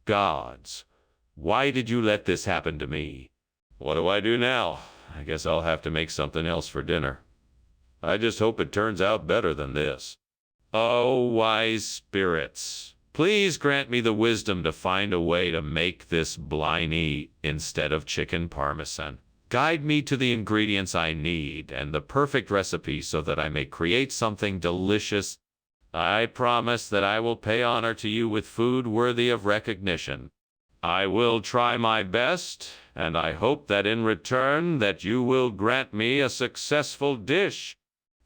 Gods, why did you let this happen to me? What do I do now? I guess I'll have to make something else for dinner. I just hope it turns out better than this. Oh, wise spirits, please grant me the wisdom to find a way to make this blini instead of chicken parmesan. Guide me to the ingredients I need and the perfect recipe so that I may create something delicious. I promise that I will pay honor to you with food worthy of recognition. I will try my best, and I hope that in return that you will grant me a successful dish.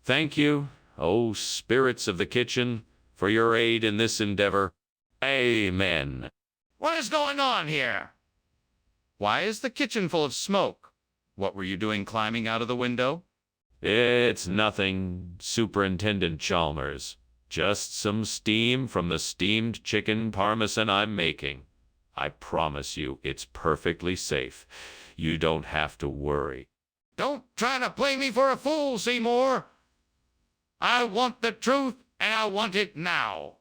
Thank you, O spirits of the kitchen, for your aid in this endeavor. Amen. What is going on here? Why is the kitchen full of smoke? What were you doing climbing out of the window? It's nothing, Superintendent Chalmers. Just some steam from the steamed chicken parmesan I'm making. I promise you it's perfectly safe. You don't have to worry. Don't try to play me for a fool, Seymour. I want the truth, and I want it now.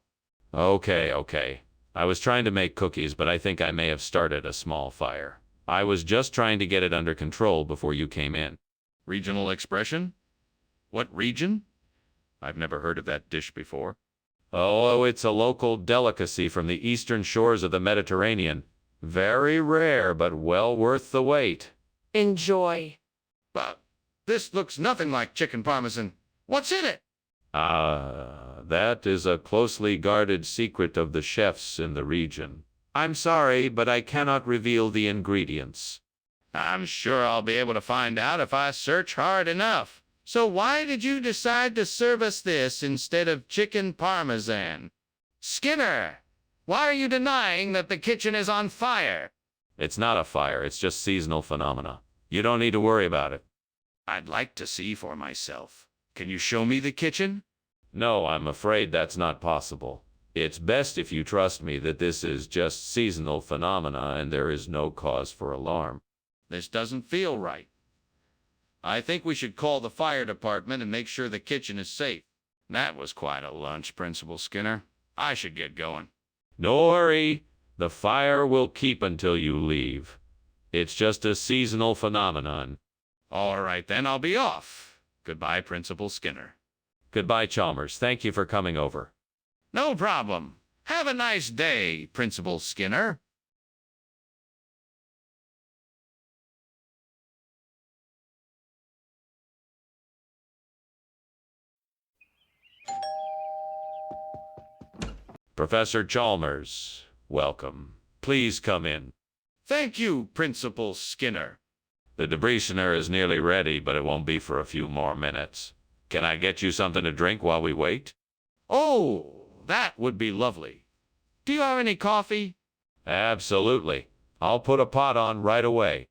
Okay. I was trying to make cookies, but I think I may have started a small fire. I was just trying to get it under control before you came in. Regional expression? What region? I've never heard of that dish before. Oh, it's a local delicacy from the eastern shores of the Mediterranean. Very rare, but well worth the wait. Enjoy. But this looks nothing like chicken parmesan. What's in it? That is a closely guarded secret of the chefs in the region. I'm sorry, but I cannot reveal the ingredients. I'm sure I'll be able to find out if I search hard enough. So why did you decide to serve us this instead of chicken parmesan? Skinner, why are you denying that the kitchen is on fire? It's not a fire, it's just seasonal phenomena. You don't need to worry about it. I'd like to see for myself. Can you show me the kitchen? No, I'm afraid that's not possible. It's best if you trust me that this is just seasonal phenomena and there is no cause for alarm. This doesn't feel right. I think we should call the fire department and make sure the kitchen is safe. That was quite a lunch, Principal Skinner. I should get going. No worry. The fire will keep until you leave. It's just a seasonal phenomenon. All right, then I'll be off. Goodbye, Principal Skinner. Goodbye, Chalmers. Thank you for coming over. No problem. Have a nice day, Principal Skinner. Professor Chalmers, welcome. Please come in. Thank you, Principal Skinner. The debreasener is nearly ready, but it won't be for a few more minutes. Can I get you something to drink while we wait? Oh, that would be lovely. Do you have any coffee? Absolutely. I'll put a pot on right away.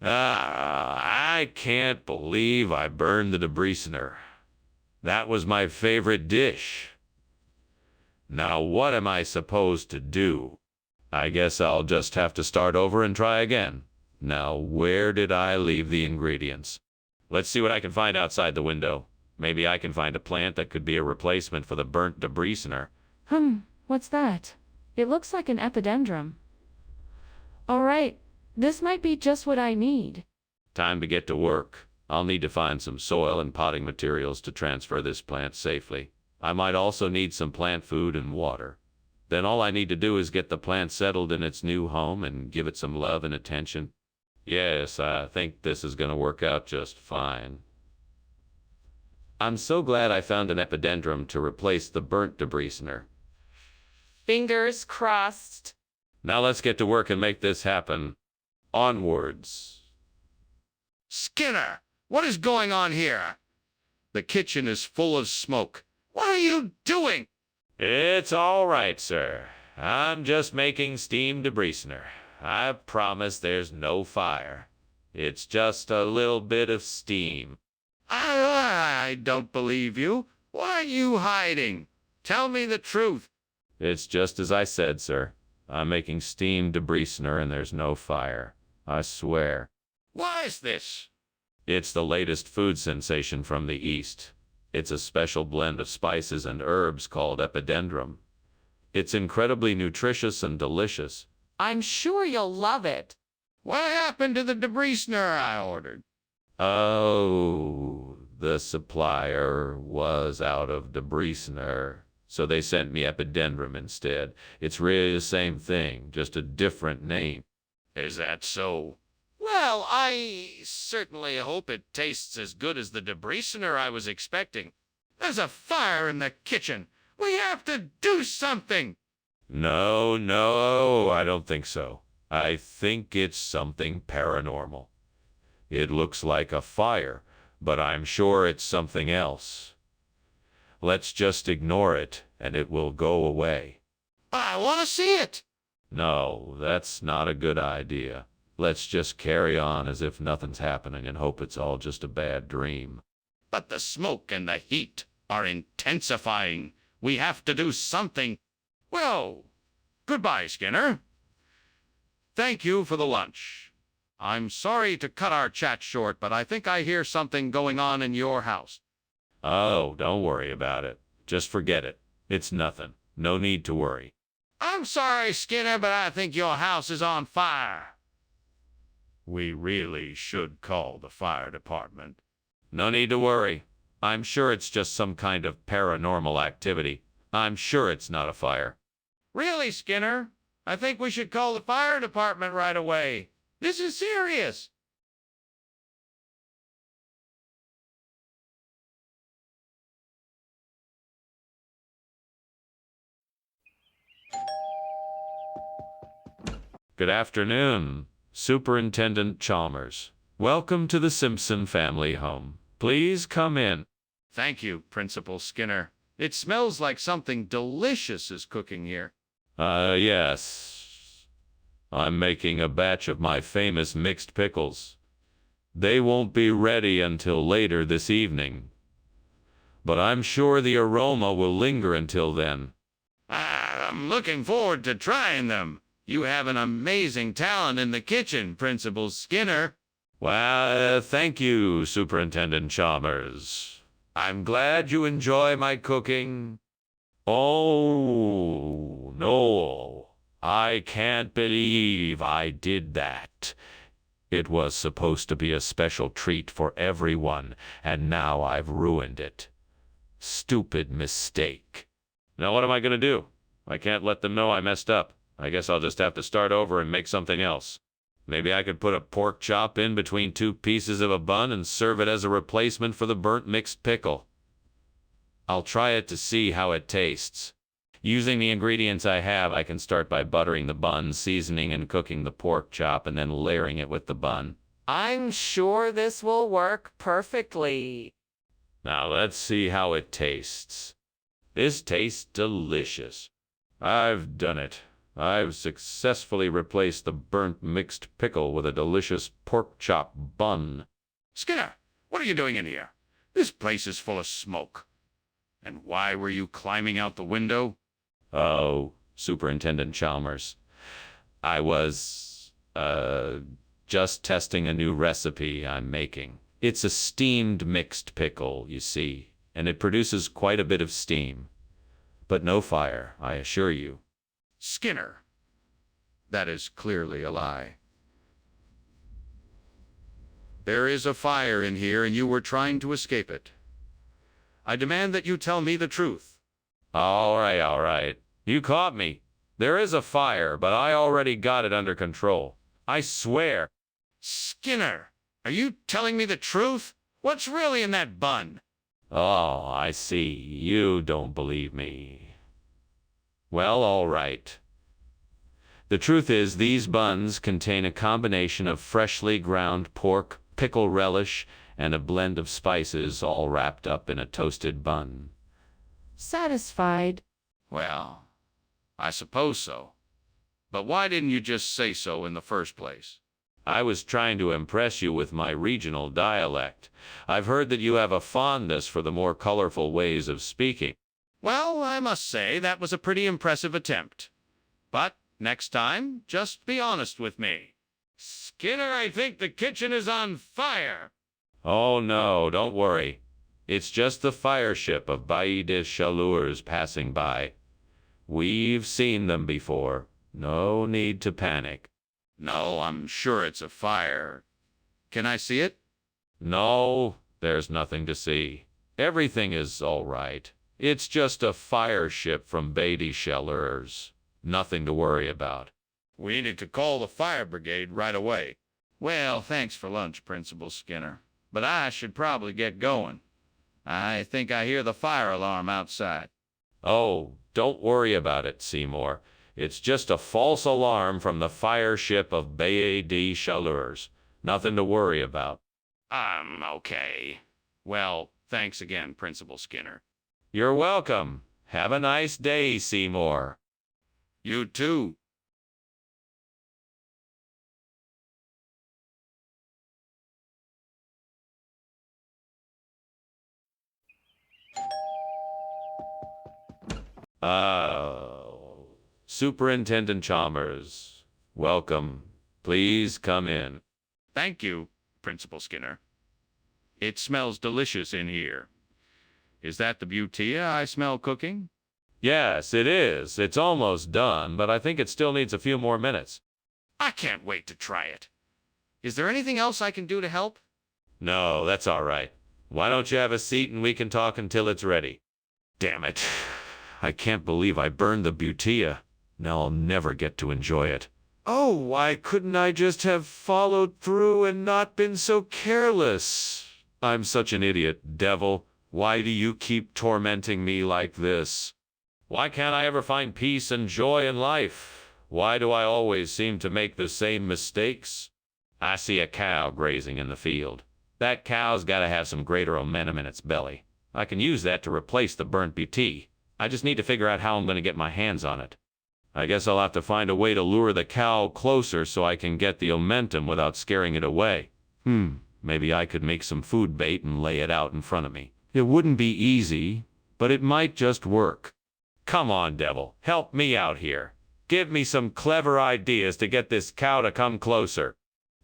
I can't believe I burned the debreasener. That was my favorite dish. Now what am I supposed to do? I guess I'll just have to start over and try again. Now, where did I leave the ingredients? Let's see what I can find outside the window. Maybe I can find a plant that could be a replacement for the burnt debreasener. What's that? It looks like an epidendrum. All right, this might be just what I need. Time to get to work. I'll need to find some soil and potting materials to transfer this plant safely. I might also need some plant food and water. Then all I need to do is get the plant settled in its new home and give it some love and attention. Yes, I think this is going to work out just fine. I'm so glad I found an epidendrum to replace the burnt debreasener. Fingers crossed. Now let's get to work and make this happen. Onwards. Skinner, what is going on here? The kitchen is full of smoke. What are you doing? It's all right, sir. I'm just making steam debreasener. I promise there's no fire. It's just a little bit of steam. I don't believe you. Why are you hiding? Tell me the truth. It's just as I said, sir. I'm making steam debreasener and there's no fire. I swear. Why is this? It's the latest food sensation from the East. It's a special blend of spices and herbs called epidendrum. It's incredibly nutritious and delicious. I'm sure you'll love it. What happened to the debreasener I ordered? Oh, the supplier was out of debreasener, so they sent me epidendrum instead. It's really the same thing, just a different name. Is that so? Well, I certainly hope it tastes as good as the debreasener I was expecting. There's a fire in the kitchen. We have to do something. No, I don't think so. I think it's something paranormal. It looks like a fire, but I'm sure it's something else. Let's just ignore it, and it will go away. I want to see it. No, that's not a good idea. Let's just carry on as if nothing's happening and hope it's all just a bad dream. But the smoke and the heat are intensifying. We have to do something. Well, goodbye, Skinner. Thank you for the lunch. I'm sorry to cut our chat short, but I think I hear something going on in your house. Oh, don't worry about it. Just forget it. It's nothing. No need to worry. I'm sorry, Skinner, but I think your house is on fire. We really should call the fire department. No need to worry. I'm sure it's just some kind of paranormal activity. I'm sure it's not a fire. Really, Skinner? I think we should call the fire department right away. This is serious. Good afternoon, Superintendent Chalmers. Welcome to the Simpson family home. Please come in. Thank you, Principal Skinner. It smells like something delicious is cooking here. Yes. I'm making a batch of my famous mixed pickles. They won't be ready until later this evening, but I'm sure the aroma will linger until then. I'm looking forward to trying them. You have an amazing talent in the kitchen, Principal Skinner. Well, thank you, Superintendent Chalmers. I'm glad you enjoy my cooking. Oh, no. I can't believe I did that. It was supposed to be a special treat for everyone, and now I've ruined it. Stupid mistake. Now what am I going to do? I can't let them know I messed up. I guess I'll just have to start over and make something else. Maybe I could put a pork chop in between two pieces of a bun and serve it as a replacement for the burnt mixed pickle. I'll try it to see how it tastes. Using the ingredients I have, I can start by buttering the bun, seasoning and cooking the pork chop, and then layering it with the bun. I'm sure this will work perfectly. Now let's see how it tastes. This tastes delicious. I've done it. I've successfully replaced the burnt mixed pickle with a delicious pork chop bun. Skinner, what are you doing in here? This place is full of smoke. And why were you climbing out the window? Oh, Superintendent Chalmers. I was, just testing a new recipe I'm making. It's a steamed mixed pickle, you see, and it produces quite a bit of steam. But no fire, I assure you. Skinner, that is clearly a lie. There is a fire in here and you were trying to escape it. I demand that you tell me the truth. All right. You caught me. There is a fire, but I already got it under control. I swear. Skinner, are you telling me the truth? What's really in that bun? Oh, I see. You don't believe me. Well, all right. The truth is, these buns contain a combination of freshly ground pork, pickle relish, and a blend of spices all wrapped up in a toasted bun. Satisfied? Well, I suppose so. But why didn't you just say so in the first place? I was trying to impress you with my regional dialect. I've heard that you have a fondness for the more colorful ways of speaking. Well, I must say that was a pretty impressive attempt. But next time, just be honest with me. Skinner, I think the kitchen is on fire. Oh no, don't worry. It's just the fire ship of Bailly des Chaleurs passing by. We've seen them before. No need to panic. No, I'm sure it's a fire. Can I see it? No, there's nothing to see. Everything is all right. It's just a fire ship from Beatty Shellers. Nothing to worry about. We need to call the fire brigade right away. Well, thanks for lunch, Principal Skinner. But I should probably get going. I think I hear the fire alarm outside. Oh, don't worry about it, Seymour. It's just a false alarm from the fire ship of Beatty Shellers. Nothing to worry about. Okay. Well, thanks again, Principal Skinner. You're welcome. Have a nice day, Seymour. You too. Superintendent Chalmers, welcome. Please come in. Thank you, Principal Skinner. It smells delicious in here. Is that the butia I smell cooking? Yes, it is. It's almost done, but I think it still needs a few more minutes. I can't wait to try it. Is there anything else I can do to help? No, that's all right. Why don't you have a seat and we can talk until it's ready? Damn it. I can't believe I burned the butia. Now I'll never get to enjoy it. Oh, why couldn't I just have followed through and not been so careless? I'm such an idiot, devil. Why do you keep tormenting me like this? Why can't I ever find peace and joy in life? Why do I always seem to make the same mistakes? I see a cow grazing in the field. That cow's got to have some greater momentum in its belly. I can use that to replace the burnt BT. I just need to figure out how I'm going to get my hands on it. I guess I'll have to find a way to lure the cow closer so I can get the momentum without scaring it away. Maybe I could make some food bait and lay it out in front of me. It wouldn't be easy, but it might just work. Come on, devil, help me out here. Give me some clever ideas to get this cow to come closer.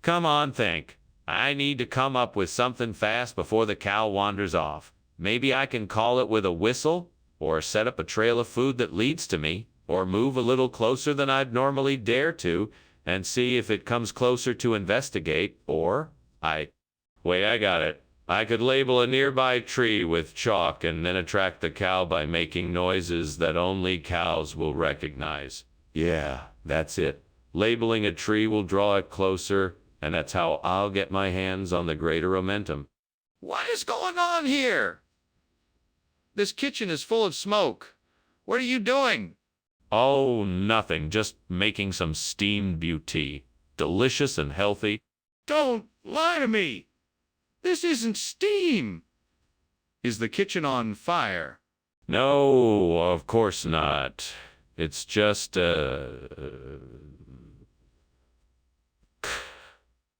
Come on, think. I need to come up with something fast before the cow wanders off. Maybe I can call it with a whistle, or set up a trail of food that leads to me, or move a little closer than I'd normally dare to, and see if it comes closer to investigate, or Wait, I got it. I could label a nearby tree with chalk and then attract the cow by making noises that only cows will recognize. Yeah, that's it. Labeling a tree will draw it closer, and that's how I'll get my hands on the greater momentum. What is going on here? This kitchen is full of smoke. What are you doing? Oh, nothing. Just making some steamed beauty. Delicious and healthy. Don't lie to me. This isn't steam. Is the kitchen on fire? No, of course not. It's just,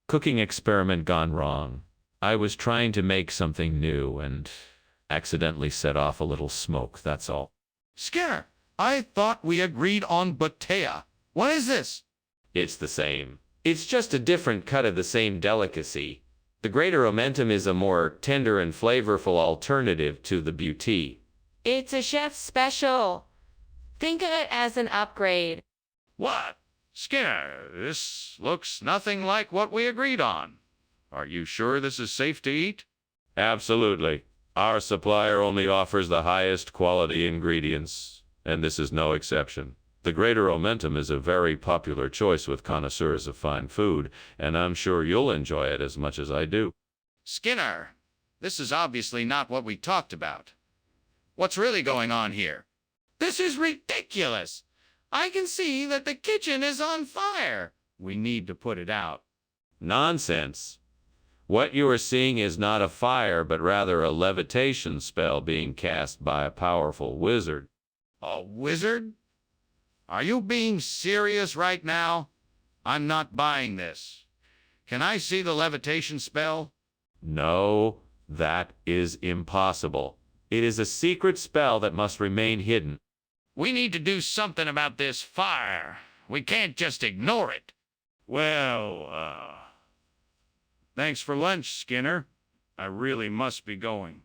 cooking experiment gone wrong. I was trying to make something new and accidentally set off a little smoke, that's all. Skinner, I thought we agreed on Batea. What is this? It's the same. It's just a different cut of the same delicacy. The greater momentum is a more tender and flavorful alternative to the beauty. It's a chef's special. Think of it as an upgrade. What? Skinner, this looks nothing like what we agreed on. Are you sure this is safe to eat? Absolutely. Our supplier only offers the highest quality ingredients, and this is no exception. The greater momentum is a very popular choice with connoisseurs of fine food, and I'm sure you'll enjoy it as much as I do. Skinner, this is obviously not what we talked about. What's really going on here? This is ridiculous. I can see that the kitchen is on fire. We need to put it out. Nonsense. What you are seeing is not a fire, but rather a levitation spell being cast by a powerful wizard. A wizard? Are you being serious right now? I'm not buying this. Can I see the levitation spell? No, that is impossible. It is a secret spell that must remain hidden. We need to do something about this fire. We can't just ignore it. Well, thanks for lunch, Skinner. I really must be going.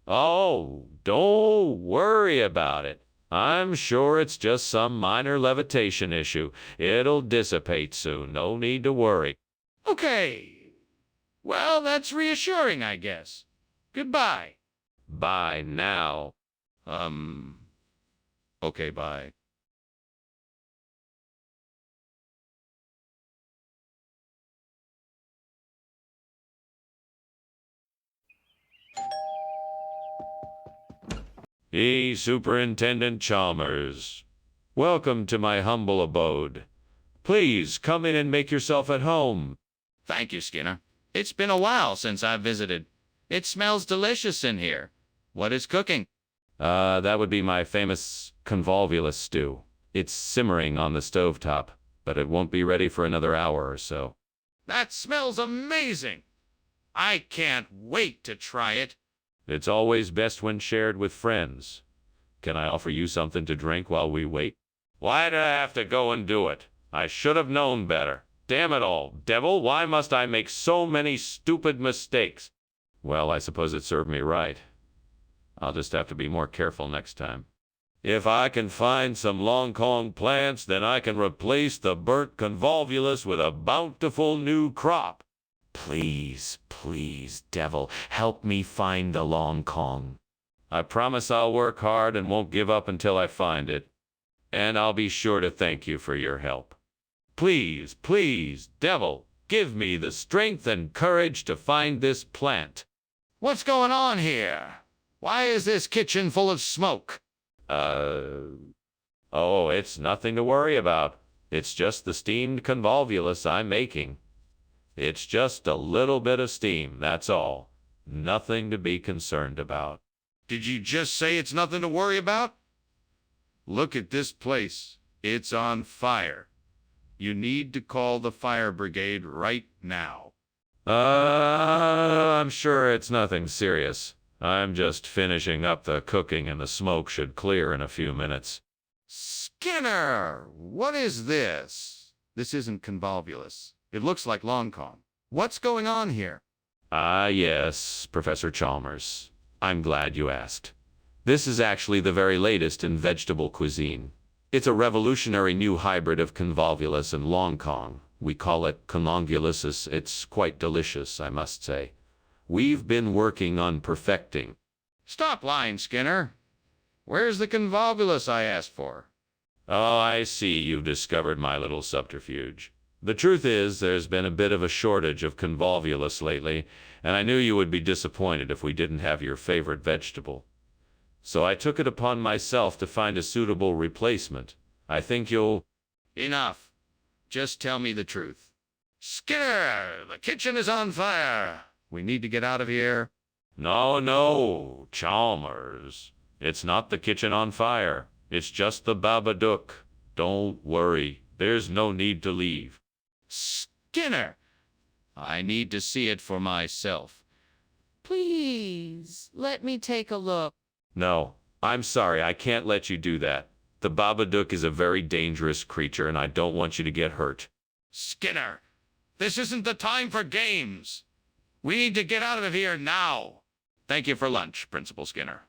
Oh, don't worry about it. I'm sure it's just some minor levitation issue. It'll dissipate soon. No need to worry. Okay. Well, that's reassuring, I guess. Goodbye. Bye now. Okay, bye. Superintendent Chalmers. Welcome to my humble abode. Please come in and make yourself at home. Thank you, Skinner. It's been a while since I've visited. It smells delicious in here. What is cooking? That would be my famous convolvulus stew. It's simmering on the stovetop, but it won't be ready for another hour or so. That smells amazing. I can't wait to try it. It's always best when shared with friends. Can I offer you something to drink while we wait? Why did I have to go and do it? I should have known better. Damn it all, devil, why must I make so many stupid mistakes? Well, I suppose it served me right. I'll just have to be more careful next time. If I can find some Long Kong plants, then I can replace the burnt convolvulus with a bountiful new crop. Please, please, devil, help me find the Long Kong. I promise I'll work hard and won't give up until I find it. And I'll be sure to thank you for your help. Please, please, devil, give me the strength and courage to find this plant. What's going on here? Why is this kitchen full of smoke? Oh, it's nothing to worry about. It's just the steamed convolvulus I'm making. It's just a little bit of steam, that's all. Nothing to be concerned about. Did you just say it's nothing to worry about? Look at this place. It's on fire. You need to call the fire brigade right now. I'm sure it's nothing serious. I'm just finishing up the cooking and the smoke should clear in a few minutes. Skinner, what is this? This isn't convolvulus. It looks like Long Kong. What's going on here? Yes, Professor Chalmers. I'm glad you asked. This is actually the very latest in vegetable cuisine. It's a revolutionary new hybrid of convolvulus and Long Kong. We call it conlongulusis. It's quite delicious, I must say. We've been working on perfecting. Stop lying, Skinner. Where's the convolvulus I asked for? Oh, I see you've discovered my little subterfuge. The truth is, there's been a bit of a shortage of convolvulus lately, and I knew you would be disappointed if we didn't have your favorite vegetable. So I took it upon myself to find a suitable replacement. I think you'll... Enough. Just tell me the truth. Skinner, the kitchen is on fire. We need to get out of here. No, Chalmers. It's not the kitchen on fire. It's just the Babadook. Don't worry. There's no need to leave. Skinner, I need to see it for myself. Please, let me take a look. No, I'm sorry. I can't let you do that. The Babadook is a very dangerous creature, and I don't want you to get hurt. Skinner, this isn't the time for games. We need to get out of here now. Thank you for lunch, Principal Skinner.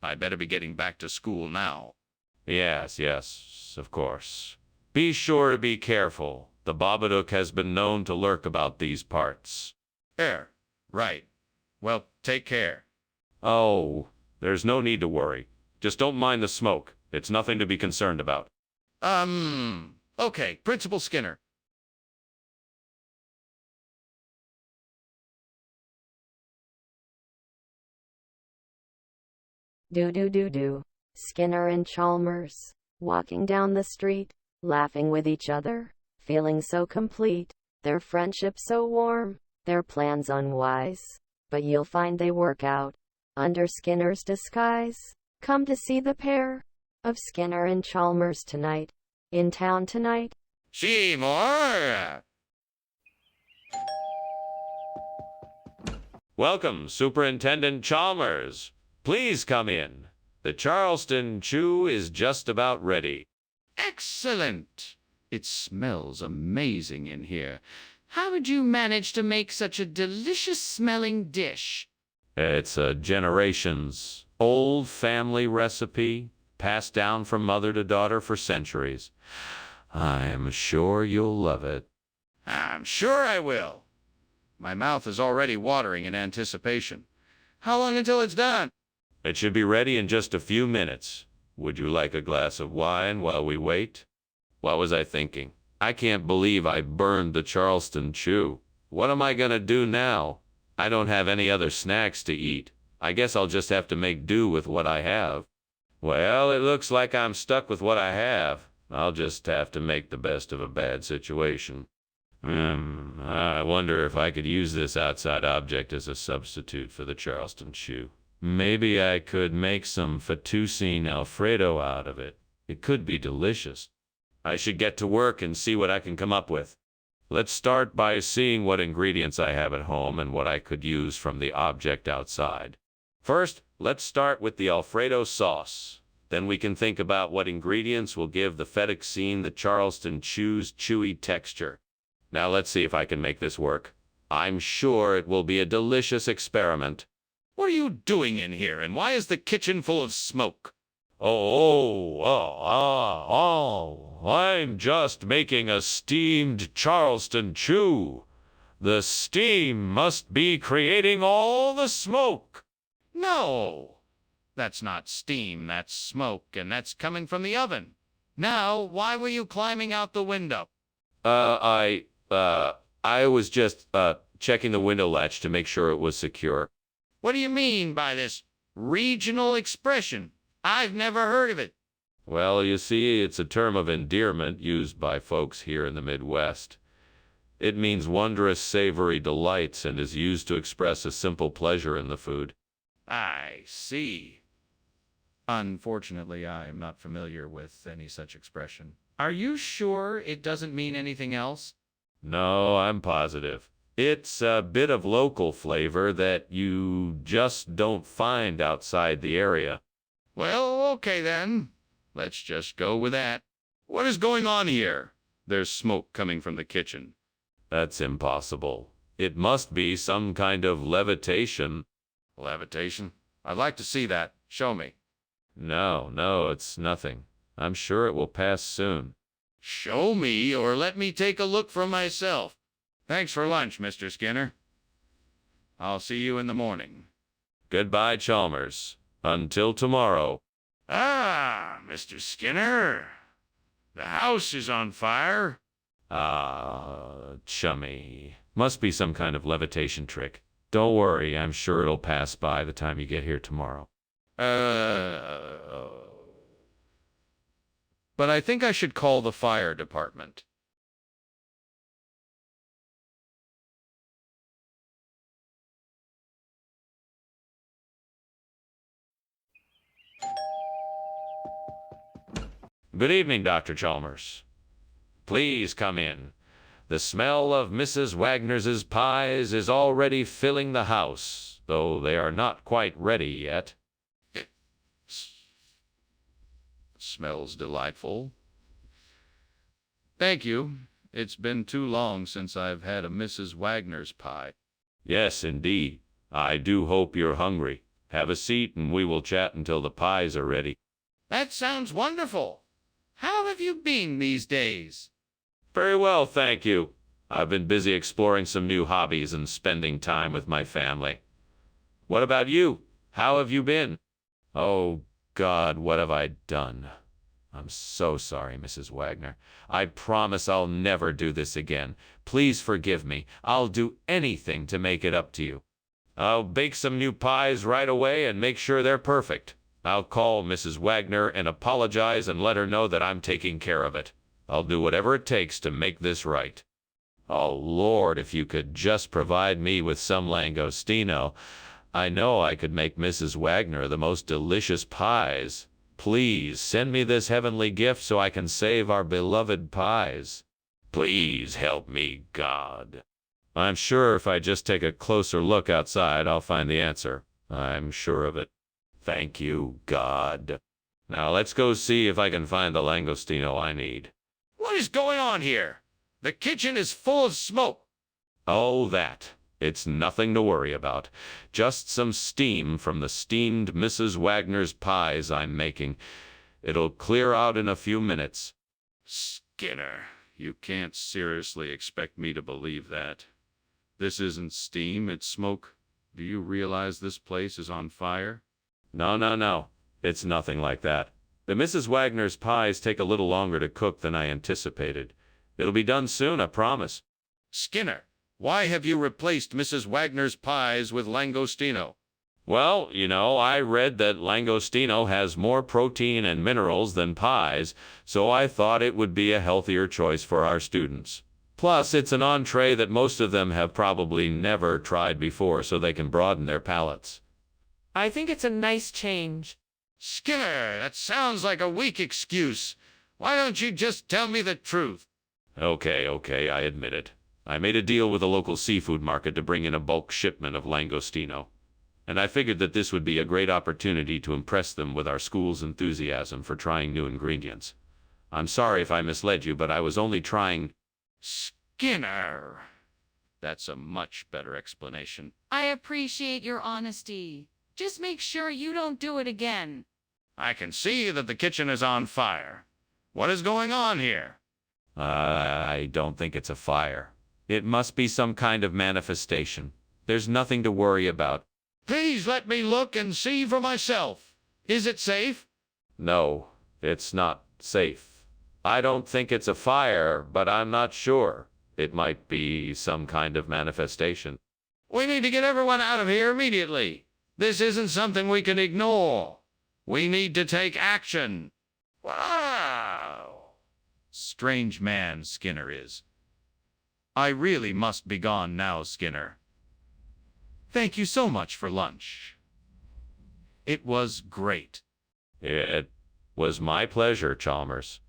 I'd better be getting back to school now. Yes, of course. Be sure to be careful. The Babadook has been known to lurk about these parts. Right. Well, take care. Oh, there's no need to worry. Just don't mind the smoke. It's nothing to be concerned about. Okay, Principal Skinner. Do. Skinner and Chalmers, walking down the street, laughing with each other, feeling so complete, their friendship so warm, their plans unwise. But you'll find they work out under Skinner's disguise. Come to see the pair of Skinner and Chalmers tonight. In town tonight. Seymour! Welcome, Superintendent Chalmers. Please come in. The Charleston Chew is just about ready. Excellent. It smells amazing in here. How did you manage to make such a delicious-smelling dish? It's a generations-old family recipe. passed down from mother to daughter for centuries. I am sure you'll love it. I'm sure I will. My mouth is already watering in anticipation. How long until it's done? It should be ready in just a few minutes. Would you like a glass of wine while we wait? What was I thinking? I can't believe I burned the Charleston Chew. What am I gonna do now? I don't have any other snacks to eat. I guess I'll just have to make do with what I have. Well, it looks like I'm stuck with what I have. I'll just have to make the best of a bad situation. I wonder if I could use this outside object as a substitute for the Charleston Chew. Maybe I could make some fettuccine Alfredo out of it. It could be delicious. I should get to work and see what I can come up with. Let's start by seeing what ingredients I have at home and what I could use from the object outside. First, let's start with the Alfredo sauce. Then we can think about what ingredients will give the fettuccine the Charleston Chew's chewy texture. Now let's see if I can make this work. I'm sure it will be a delicious experiment. What are you doing in here, and why is the kitchen full of smoke? I'm just making a steamed Charleston Chew. The steam must be creating all the smoke. No, that's not steam, that's smoke, and that's coming from the oven. Now, why were you climbing out the window? I was just, checking the window latch to make sure it was secure. What do you mean by this regional expression? I've never heard of it. Well, you see, it's a term of endearment used by folks here in the Midwest. It means wondrous savory delights and is used to express a simple pleasure in the food. I see. Unfortunately, I am not familiar with any such expression. Are you sure it doesn't mean anything else? No, I'm positive. It's a bit of local flavor that you just don't find outside the area. Well, okay then. Let's just go with that. What is going on here? There's smoke coming from the kitchen. That's impossible. It must be some kind of levitation. Levitation? I'd like to see that. Show me. No, it's nothing. I'm sure it will pass soon. Show me, or let me take a look for myself. Thanks for lunch, Mr. Skinner. I'll see you in the morning. Goodbye, Chalmers. Until tomorrow. Ah, Mr. Skinner. The house is on fire. Chummy. Must be some kind of levitation trick. Don't worry, I'm sure it'll pass by the time you get here tomorrow. But I think I should call the fire department. Good evening, Dr. Chalmers. Please come in. The smell of Mrs. Wagner's pies is already filling the house, though they are not quite ready yet. It smells delightful. Thank you. It's been too long since I've had a Mrs. Wagner's pie. Yes, indeed. I do hope you're hungry. Have a seat and we will chat until the pies are ready. That sounds wonderful. How have you been these days? Very well, thank you. I've been busy exploring some new hobbies and spending time with my family. What about you? How have you been? Oh, God, what have I done? I'm so sorry, Mrs. Wagner. I promise I'll never do this again. Please forgive me. I'll do anything to make it up to you. I'll bake some new pies right away and make sure they're perfect. I'll call Mrs. Wagner and apologize and let her know that I'm taking care of it. I'll do whatever it takes to make this right. Oh, Lord, if you could just provide me with some langostino. I know I could make Mrs. Wagner the most delicious pies. Please send me this heavenly gift so I can save our beloved pies. Please help me, God. I'm sure if I just take a closer look outside, I'll find the answer. I'm sure of it. Thank you, God. Now let's go see if I can find the langostino I need. What is going on here? The kitchen is full of smoke. Oh, that. It's nothing to worry about. Just some steam from the steamed Mrs. Wagner's pies I'm making. It'll clear out in a few minutes. Skinner, you can't seriously expect me to believe that. This isn't steam, it's smoke. Do you realize this place is on fire? No. It's nothing like that. The Mrs. Wagner's pies take a little longer to cook than I anticipated. It'll be done soon, I promise. Skinner, why have you replaced Mrs. Wagner's pies with langostino? Well, I read that langostino has more protein and minerals than pies, so I thought it would be a healthier choice for our students. Plus, it's an entree that most of them have probably never tried before, so they can broaden their palates. I think it's a nice change. Skinner, that sounds like a weak excuse. Why don't you just tell me the truth? Okay, I admit it. I made a deal with a local seafood market to bring in a bulk shipment of langostino. And I figured that this would be a great opportunity to impress them with our school's enthusiasm for trying new ingredients. I'm sorry if I misled you, but I was only trying. Skinner. That's a much better explanation. I appreciate your honesty. Just make sure you don't do it again. I can see that the kitchen is on fire. What is going on here? I don't think it's a fire. It must be some kind of manifestation. There's nothing to worry about. Please let me look and see for myself. Is it safe? No, it's not safe. I don't think it's a fire, but I'm not sure. It might be some kind of manifestation. We need to get everyone out of here immediately. This isn't something we can ignore. We need to take action. Wow. Strange man Skinner is. I really must be gone now, Skinner. Thank you so much for lunch. It was great. It was my pleasure, Chalmers.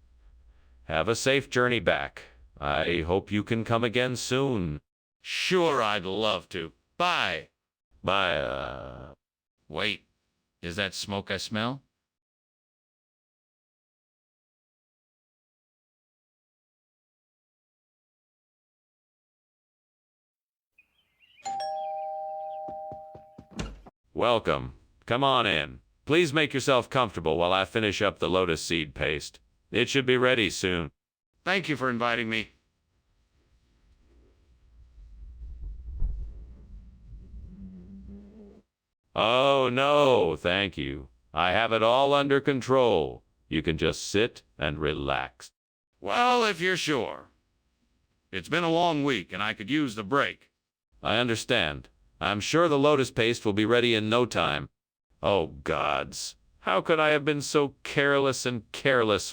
Have a safe journey back. I hope you can come again soon. Sure, I'd love to. Bye. Bye. Wait, is that smoke I smell? Welcome. Come on in. Please make yourself comfortable while I finish up the lotus seed paste. It should be ready soon. Thank you for inviting me. Oh, no, thank you. I have it all under control. You can just sit and relax. Well, if you're sure. It's been a long week and I could use the break. I understand. I'm sure the lotus paste will be ready in no time. Oh, gods. How could I have been so careless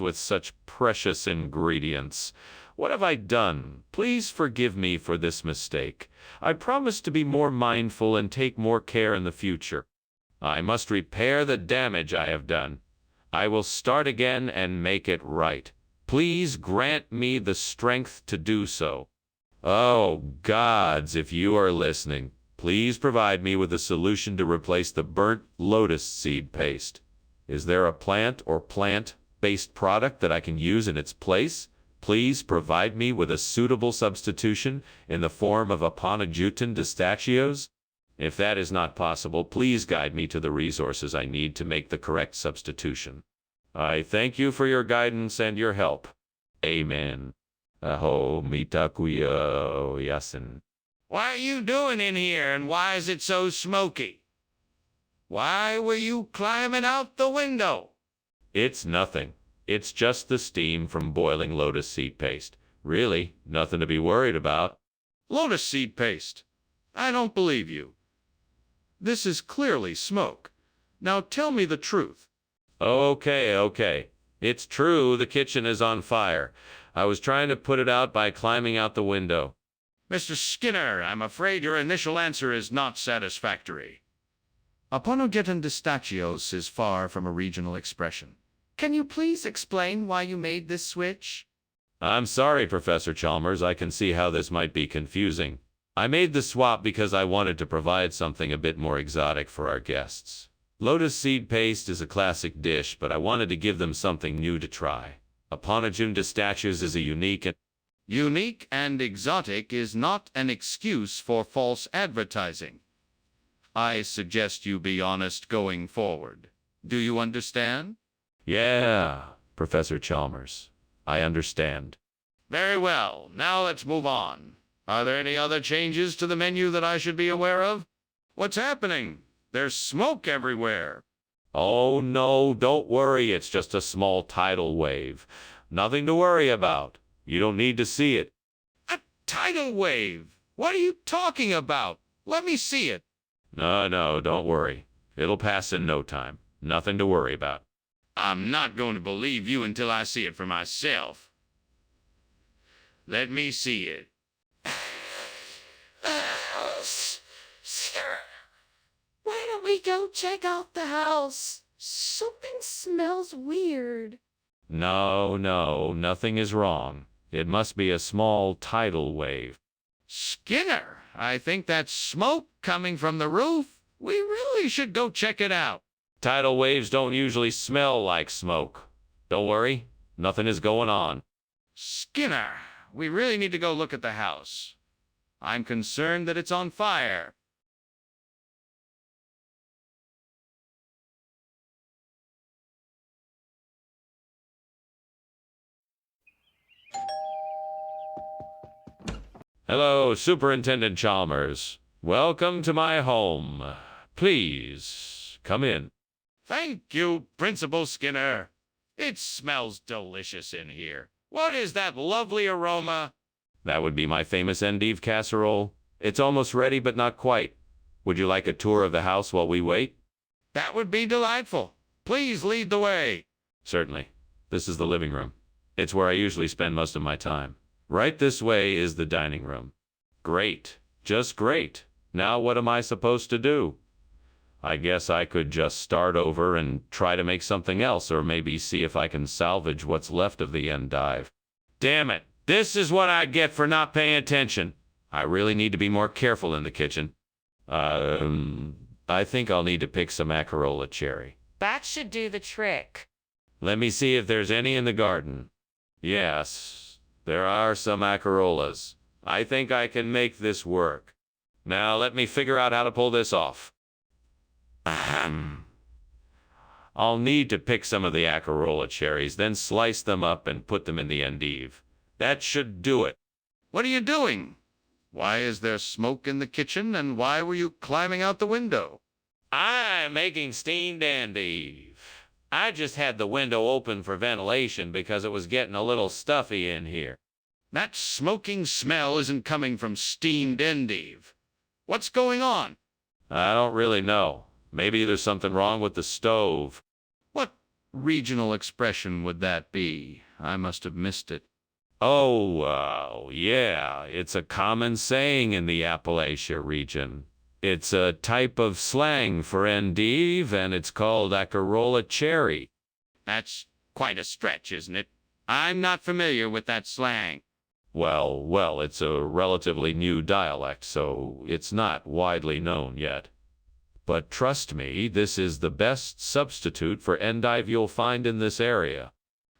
with such precious ingredients? What have I done? Please forgive me for this mistake. I promise to be more mindful and take more care in the future. I must repair the damage I have done. I will start again and make it right. Please grant me the strength to do so. Oh, gods, if you are listening, please provide me with a solution to replace the burnt lotus seed paste. Is there a plant or plant-based product that I can use in its place? Please provide me with a suitable substitution in the form of Aponogeton pistachios. If that is not possible, please guide me to the resources I need to make the correct substitution. I thank you for your guidance and your help. Amen. Aho mitakuya yasin. What are you doing in here and why is it so smoky? Why were you climbing out the window? It's nothing. It's just the steam from boiling lotus seed paste. Really, nothing to be worried about. Lotus seed paste. I don't believe you. This is clearly smoke. Now tell me the truth. Okay. It's true the kitchen is on fire. I was trying to put it out by climbing out the window. Mr. Skinner, I'm afraid your initial answer is not satisfactory. Aponogeton pistachios is far from a regional expression. Can you please explain why you made this switch? I'm sorry, Professor Chalmers. I can see how this might be confusing. I made the swap because I wanted to provide something a bit more exotic for our guests. Lotus seed paste is a classic dish, but I wanted to give them something new to try. Aponogeton pistachios is a Unique and exotic is not an excuse for false advertising. I suggest you be honest going forward. Do you understand? Yeah, Professor Chalmers. I understand. Very well. Now let's move on. Are there any other changes to the menu that I should be aware of? What's happening? There's smoke everywhere. Oh no, don't worry. It's just a small tidal wave. Nothing to worry about. You don't need to see it. A tidal wave? What are you talking about? Let me see it. No, don't worry. It'll pass in no time. Nothing to worry about. I'm not going to believe you until I see it for myself. Let me see it. Why don't we go check out the house? Something smells weird. No, nothing is wrong. It must be a small tidal wave. Skinner, I think that's smoke coming from the roof. We really should go check it out. Tidal waves don't usually smell like smoke. Don't worry, nothing is going on. Skinner, we really need to go look at the house. I'm concerned that it's on fire. Hello, Superintendent Chalmers. Welcome to my home. Please, come in. Thank you, Principal Skinner. It smells delicious in here. What is that lovely aroma? That would be my famous endive casserole. It's almost ready, but not quite. Would you like a tour of the house while we wait? That would be delightful. Please lead the way. Certainly. This is the living room. It's where I usually spend most of my time. Right this way is the dining room. Great. Just great. Now what am I supposed to do? I guess I could just start over and try to make something else, or maybe see if I can salvage what's left of the endive. Damn it! This is what I get for not paying attention. I really need to be more careful in the kitchen. I think I'll need to pick some acerola cherry. That should do the trick. Let me see if there's any in the garden. Yes, there are some acerolas. I think I can make this work. Now let me figure out how to pull this off. Ahem. I'll need to pick some of the acerola cherries, then slice them up and put them in the endive. That should do it. What are you doing? Why is there smoke in the kitchen, and why were you climbing out the window? I'm making steamed endive. I just had the window open for ventilation because it was getting a little stuffy in here. That smoking smell isn't coming from steamed endive. What's going on? I don't really know. Maybe there's something wrong with the stove. What regional expression would that be? I must have missed it. Oh, yeah, it's a common saying in the Appalachia region. It's a type of slang for endive, and it's called acerola cherry. That's quite a stretch, isn't it? I'm not familiar with that slang. Well, it's a relatively new dialect, so it's not widely known yet. But trust me, this is the best substitute for endive you'll find in this area.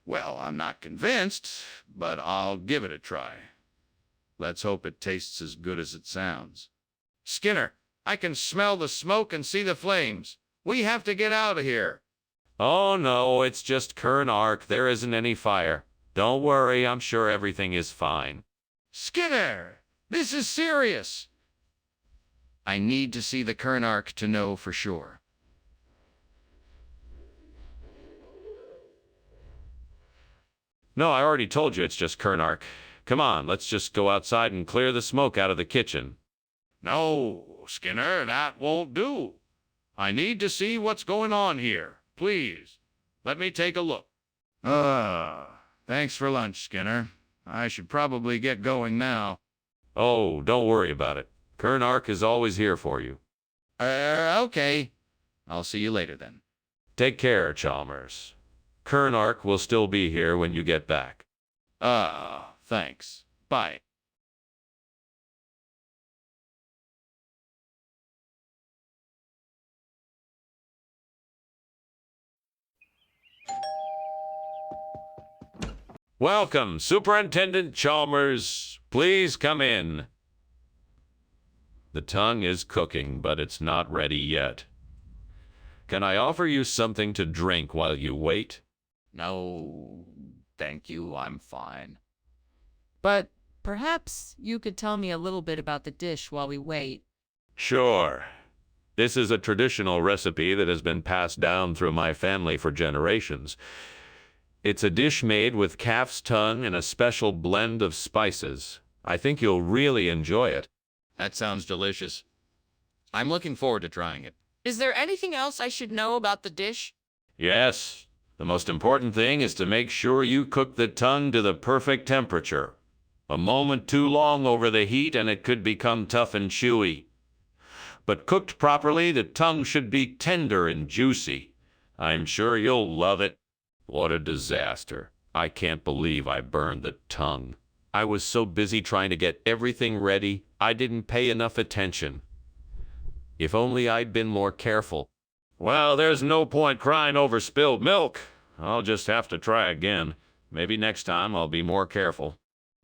Well, I'm not convinced, but I'll give it a try. Let's hope it tastes as good as it sounds. Skinner, I can smell the smoke and see the flames. We have to get out of here. Oh no, it's just Kern Arc. There isn't any fire. Don't worry, I'm sure everything is fine. Skinner, this is serious. I need to see the Kern Arc to know for sure. No, I already told you it's just Kern Arc. Come on, let's just go outside and clear the smoke out of the kitchen. No, Skinner, that won't do. I need to see what's going on here. Please, let me take a look. Thanks for lunch, Skinner. I should probably get going now. Oh, don't worry about it. Kern Arc is always here for you. Okay. I'll see you later then. Take care, Chalmers. Kern Arc will still be here when you get back. Thanks. Bye. Welcome, Superintendent Chalmers. Please come in. The tongue is cooking, but it's not ready yet. Can I offer you something to drink while you wait? No, thank you, I'm fine. But perhaps you could tell me a little bit about the dish while we wait. Sure. This is a traditional recipe that has been passed down through my family for generations. It's a dish made with calf's tongue and a special blend of spices. I think you'll really enjoy it. That sounds delicious. I'm looking forward to trying it. Is there anything else I should know about the dish? Yes, the most important thing is to make sure you cook the tongue to the perfect temperature. A moment too long over the heat and it could become tough and chewy. But cooked properly, the tongue should be tender and juicy. I'm sure you'll love it. What a disaster. I can't believe I burned the tongue. I was so busy trying to get everything ready, I didn't pay enough attention. If only I'd been more careful. Well, there's no point crying over spilled milk. I'll just have to try again. Maybe next time I'll be more careful.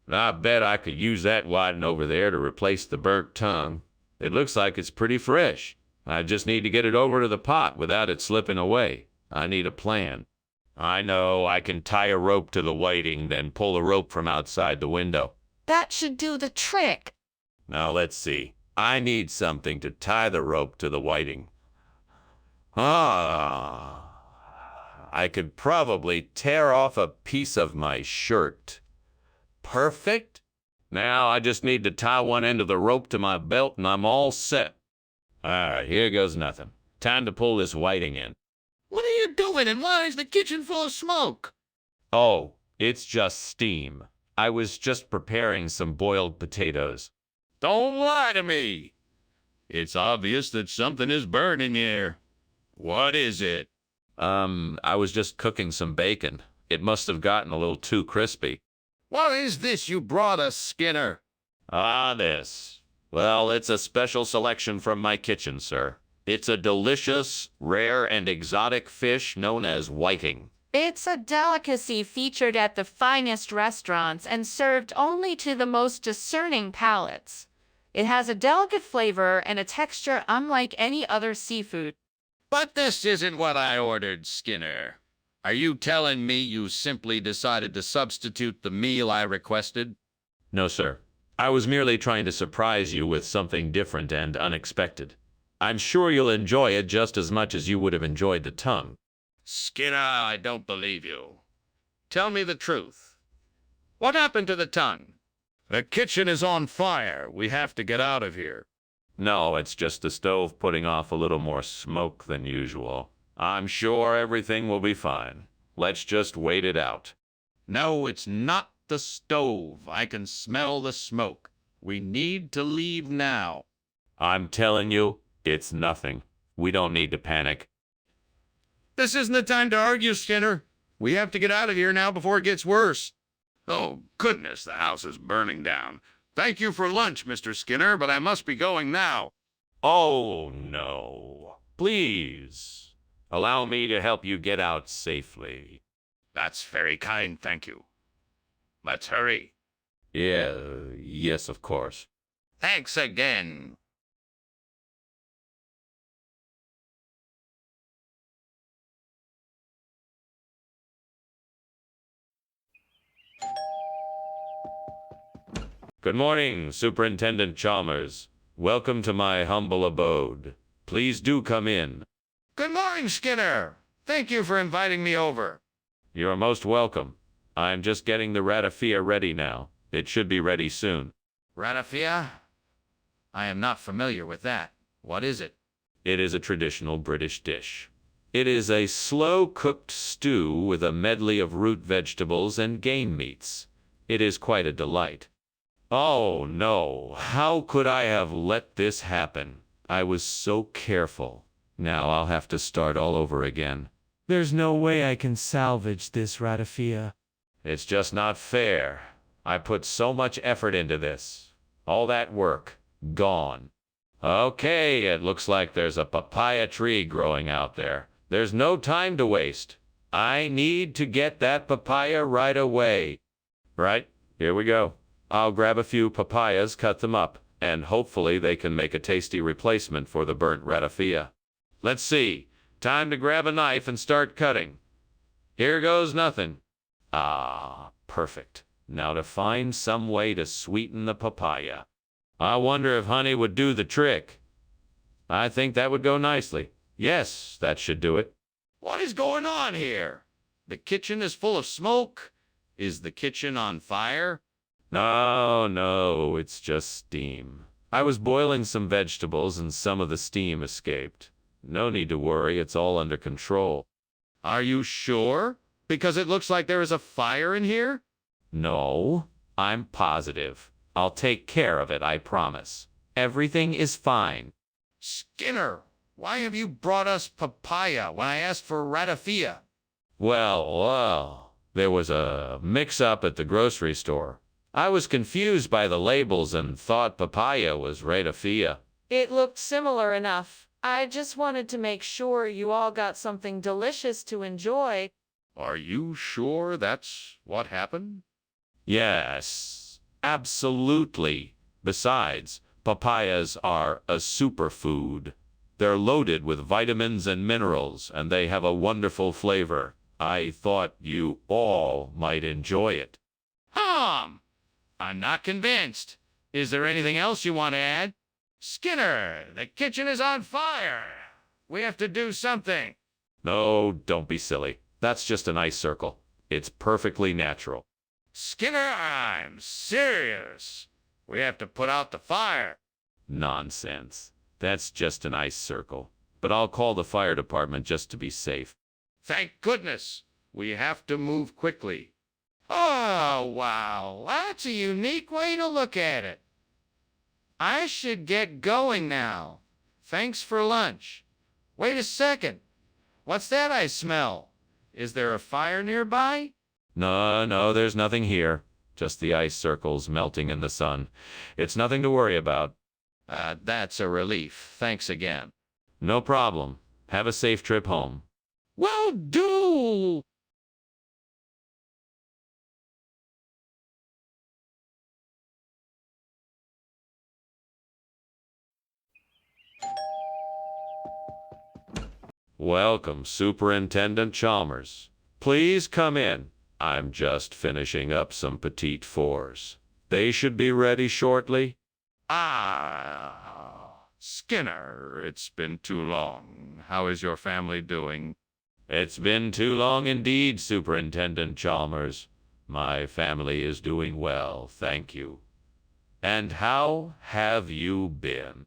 I bet I could use that whiting over there to replace the burnt tongue. It looks like it's pretty fresh. I just need to get it over to the pot without it slipping away. I need a plan. I know, I can tie a rope to the whiting, then pull a rope from outside the window. That should do the trick. Now let's see. I need something to tie the rope to the whiting. I could probably tear off a piece of my shirt. Perfect. Now I just need to tie one end of the rope to my belt and I'm all set. All right, here goes nothing. Time to pull this whiting in. What are you doing, and why is the kitchen full of smoke? Oh, it's just steam. I was just preparing some boiled potatoes. Don't lie to me. It's obvious that something is burning here. What is it? I was just cooking some bacon. It must have gotten a little too crispy. What is this you brought us, Skinner? This. Well, it's a special selection from my kitchen, sir. It's a delicious, rare, and exotic fish known as whiting. It's a delicacy featured at the finest restaurants and served only to the most discerning palates. It has a delicate flavor and a texture unlike any other seafood. But this isn't what I ordered, Skinner. Are you telling me you simply decided to substitute the meal I requested? No, sir. I was merely trying to surprise you with something different and unexpected. I'm sure you'll enjoy it just as much as you would have enjoyed the tongue. Skinner, I don't believe you. Tell me the truth. What happened to the tongue? The kitchen is on fire. We have to get out of here. No, it's just the stove putting off a little more smoke than usual. I'm sure everything will be fine. Let's just wait it out. No, it's not the stove. I can smell the smoke. We need to leave now. I'm telling you, it's nothing. We don't need to panic. This isn't the time to argue, Skinner. We have to get out of here now before it gets worse. Oh, goodness, the house is burning down. Thank you for lunch, Mr. Skinner, but I must be going now. Oh, no. Please. Allow me to help you get out safely. That's very kind, thank you. Let's hurry. Yes, of course. Thanks again. Good morning, Superintendent Chalmers. Welcome to my humble abode. Please do come in. Good morning, Skinner. Thank you for inviting me over. You're most welcome. I'm just getting the ratafia ready now. It should be ready soon. Ratafia? I am not familiar with that. What is it? It is a traditional British dish. It is a slow-cooked stew with a medley of root vegetables and game meats. It is quite a delight. Oh no, how could I have let this happen? I was so careful. Now I'll have to start all over again. There's no way I can salvage this ratafia. It's just not fair. I put so much effort into this. All that work, gone. Okay, it looks like there's a papaya tree growing out there. There's no time to waste. I need to get that papaya right away. Right, here we go. I'll grab a few papayas, cut them up, and hopefully they can make a tasty replacement for the burnt ratafia. Let's see. Time to grab a knife and start cutting. Here goes nothing. Ah, perfect. Now to find some way to sweeten the papaya. I wonder if honey would do the trick. I think that would go nicely. Yes, that should do it. What is going on here? The kitchen is full of smoke. Is the kitchen on fire? No, it's just steam. I was boiling some vegetables and some of the steam escaped. No need to worry, it's all under control. Are you sure? Because it looks like there is a fire in here? No, I'm positive. I'll take care of it, I promise. Everything is fine. Skinner, why have you brought us papaya when I asked for ratafia? Well, there was a mix-up at the grocery store. I was confused by the labels and thought papaya was ratafia. It looked similar enough. I just wanted to make sure you all got something delicious to enjoy. Are you sure that's what happened? Yes, absolutely. Besides, papayas are a superfood. They're loaded with vitamins and minerals, and they have a wonderful flavor. I thought you all might enjoy it. I'm not convinced. Is there anything else you want to add? Skinner, the kitchen is on fire. We have to do something. No, don't be silly. That's just an ice circle. It's perfectly natural. Skinner, I'm serious. We have to put out the fire. Nonsense. That's just an ice circle. But I'll call the fire department just to be safe. Thank goodness. We have to move quickly. Oh, wow. That's a unique way to look at it. I should get going now. Thanks for lunch. Wait a second. What's that I smell? Is there a fire nearby? No, there's nothing here. Just the ice circles melting in the sun. It's nothing to worry about. That's a relief. Thanks again. No problem. Have a safe trip home. Will do. Welcome, Superintendent Chalmers. Please come in. I'm just finishing up some petite fours. They should be ready shortly. Skinner, it's been too long. How is your family doing? It's been too long indeed, Superintendent Chalmers. My family is doing well, thank you. And how have you been?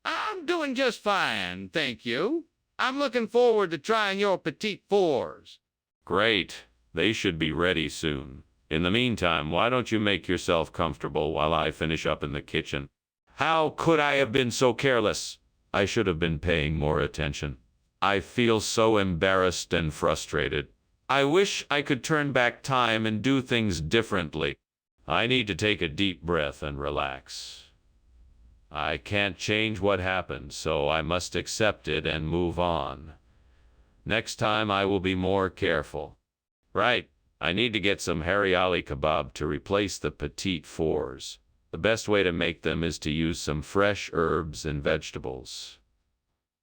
I'm doing just fine, thank you. I'm looking forward to trying your petite fours. Great. They should be ready soon. In the meantime, why don't you make yourself comfortable while I finish up in the kitchen? How could I have been so careless? I should have been paying more attention. I feel so embarrassed and frustrated. I wish I could turn back time and do things differently. I need to take a deep breath and relax. I can't change what happened, so I must accept it and move on. Next time I will be more careful. Right, I need to get some hariyali kebab to replace the petite fours. The best way to make them is to use some fresh herbs and vegetables.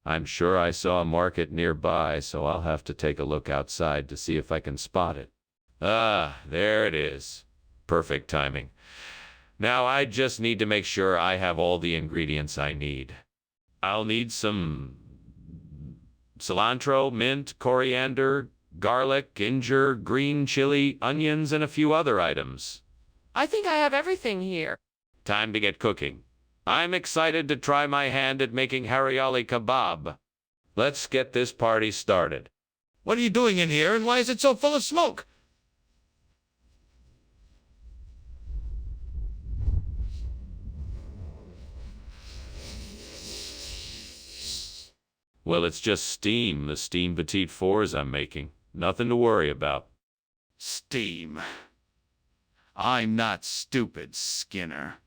I'm sure I saw a market nearby, so I'll have to take a look outside to see if I can spot it. There it is. Perfect timing. Now I just need to make sure I have all the ingredients I need. I'll need some cilantro, mint, coriander, garlic, ginger, green chili, onions, and a few other items. I think I have everything here. Time to get cooking. I'm excited to try my hand at making hariyali kebab. Let's get this party started. What are you doing in here, and why is it so full of smoke? Well, it's just steam, the steam petite fours I'm making. Nothing to worry about. Steam. I'm not stupid, Skinner.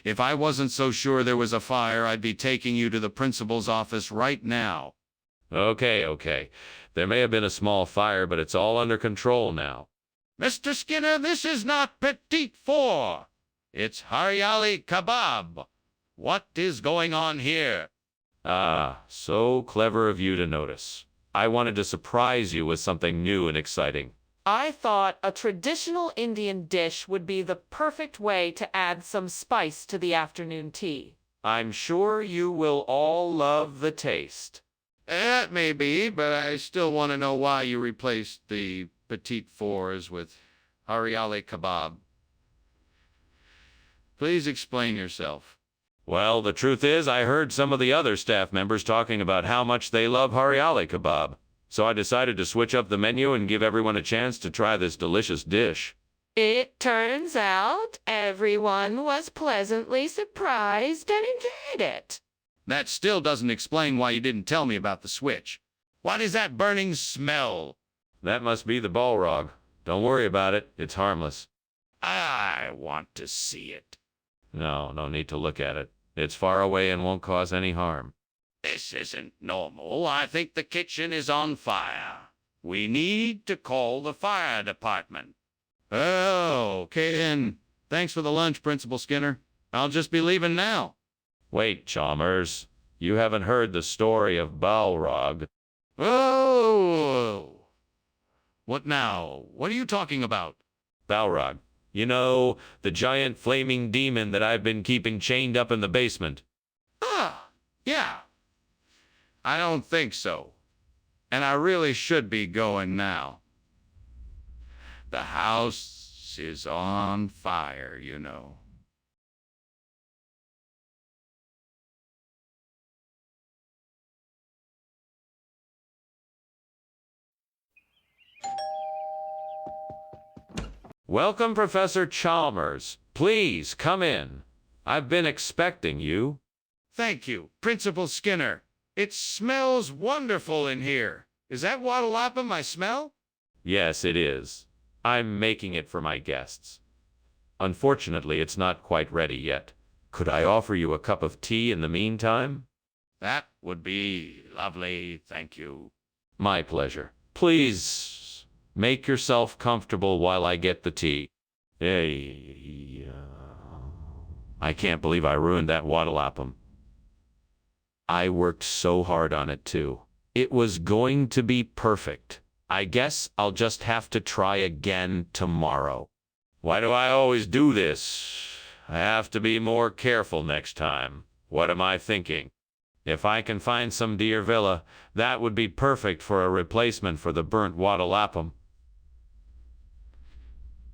If I wasn't so sure there was a fire, I'd be taking you to the principal's office right now. Okay. There may have been a small fire, but it's all under control now. Mr. Skinner, this is not petite four. It's hariyali kebab. What is going on here? So clever of you to notice. I wanted to surprise you with something new and exciting. I thought a traditional Indian dish would be the perfect way to add some spice to the afternoon tea. I'm sure you will all love the taste. That may be, but I still want to know why you replaced the petite fours with Haryali kebab. Please explain yourself. Well, the truth is, I heard some of the other staff members talking about how much they love Haryali kebab. So I decided to switch up the menu and give everyone a chance to try this delicious dish. It turns out everyone was pleasantly surprised and enjoyed it. That still doesn't explain why you didn't tell me about the switch. What is that burning smell? That must be the Balrog. Don't worry about it. It's harmless. I want to see it. No need to look at it. It's far away and won't cause any harm. This isn't normal. I think the kitchen is on fire. We need to call the fire department. Oh, okay then. Thanks for the lunch, Principal Skinner. I'll just be leaving now. Wait, Chalmers. You haven't heard the story of Balrog. Oh! What now? What are you talking about? Balrog. You know, the giant flaming demon that I've been keeping chained up in the basement. Ah, yeah. I don't think so. And I really should be going now. The house is on fire, you know. Welcome, Professor Chalmers. Please, come in. I've been expecting you. Thank you, Principal Skinner. It smells wonderful in here. Is that Waddle-Lapham I smell? Yes, it is. I'm making it for my guests. Unfortunately, it's not quite ready yet. Could I offer you a cup of tea in the meantime? That would be lovely, thank you. My pleasure. Please, make yourself comfortable while I get the tea. Hey, I can't believe I ruined that Waddle-Lapham. I worked so hard on it, too. It was going to be perfect. I guess I'll just have to try again tomorrow. Why do I always do this? I have to be more careful next time. What am I thinking? If I can find some deer villa, that would be perfect for a replacement for the burnt Waddle-Lapham.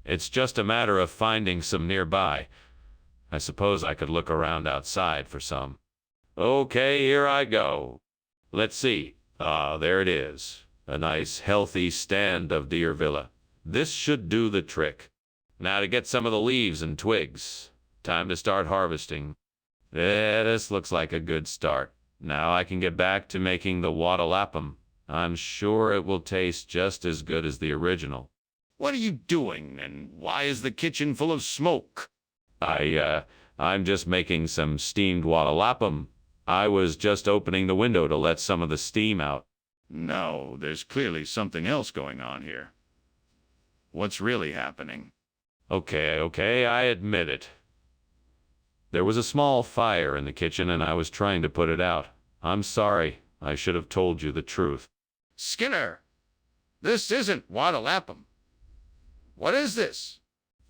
It's just a matter of finding some nearby. I suppose I could look around outside for some. Okay, here I go. Let's see. Ah, there it is. A nice, healthy stand of deer villa. This should do the trick. Now to get some of the leaves and twigs. Time to start harvesting. Yeah, this looks like a good start. Now I can get back to making the Waddle-Lapham. I'm sure it will taste just as good as the original. What are you doing, and why is the kitchen full of smoke? I'm just making some steamed Waddle-Lapham. I was just opening the window to let some of the steam out. No, there's clearly something else going on here. What's really happening? Okay, I admit it. There was a small fire in the kitchen and I was trying to put it out. I'm sorry. I should have told you the truth. Skinner, this isn't Waddle-Lapham. What is this?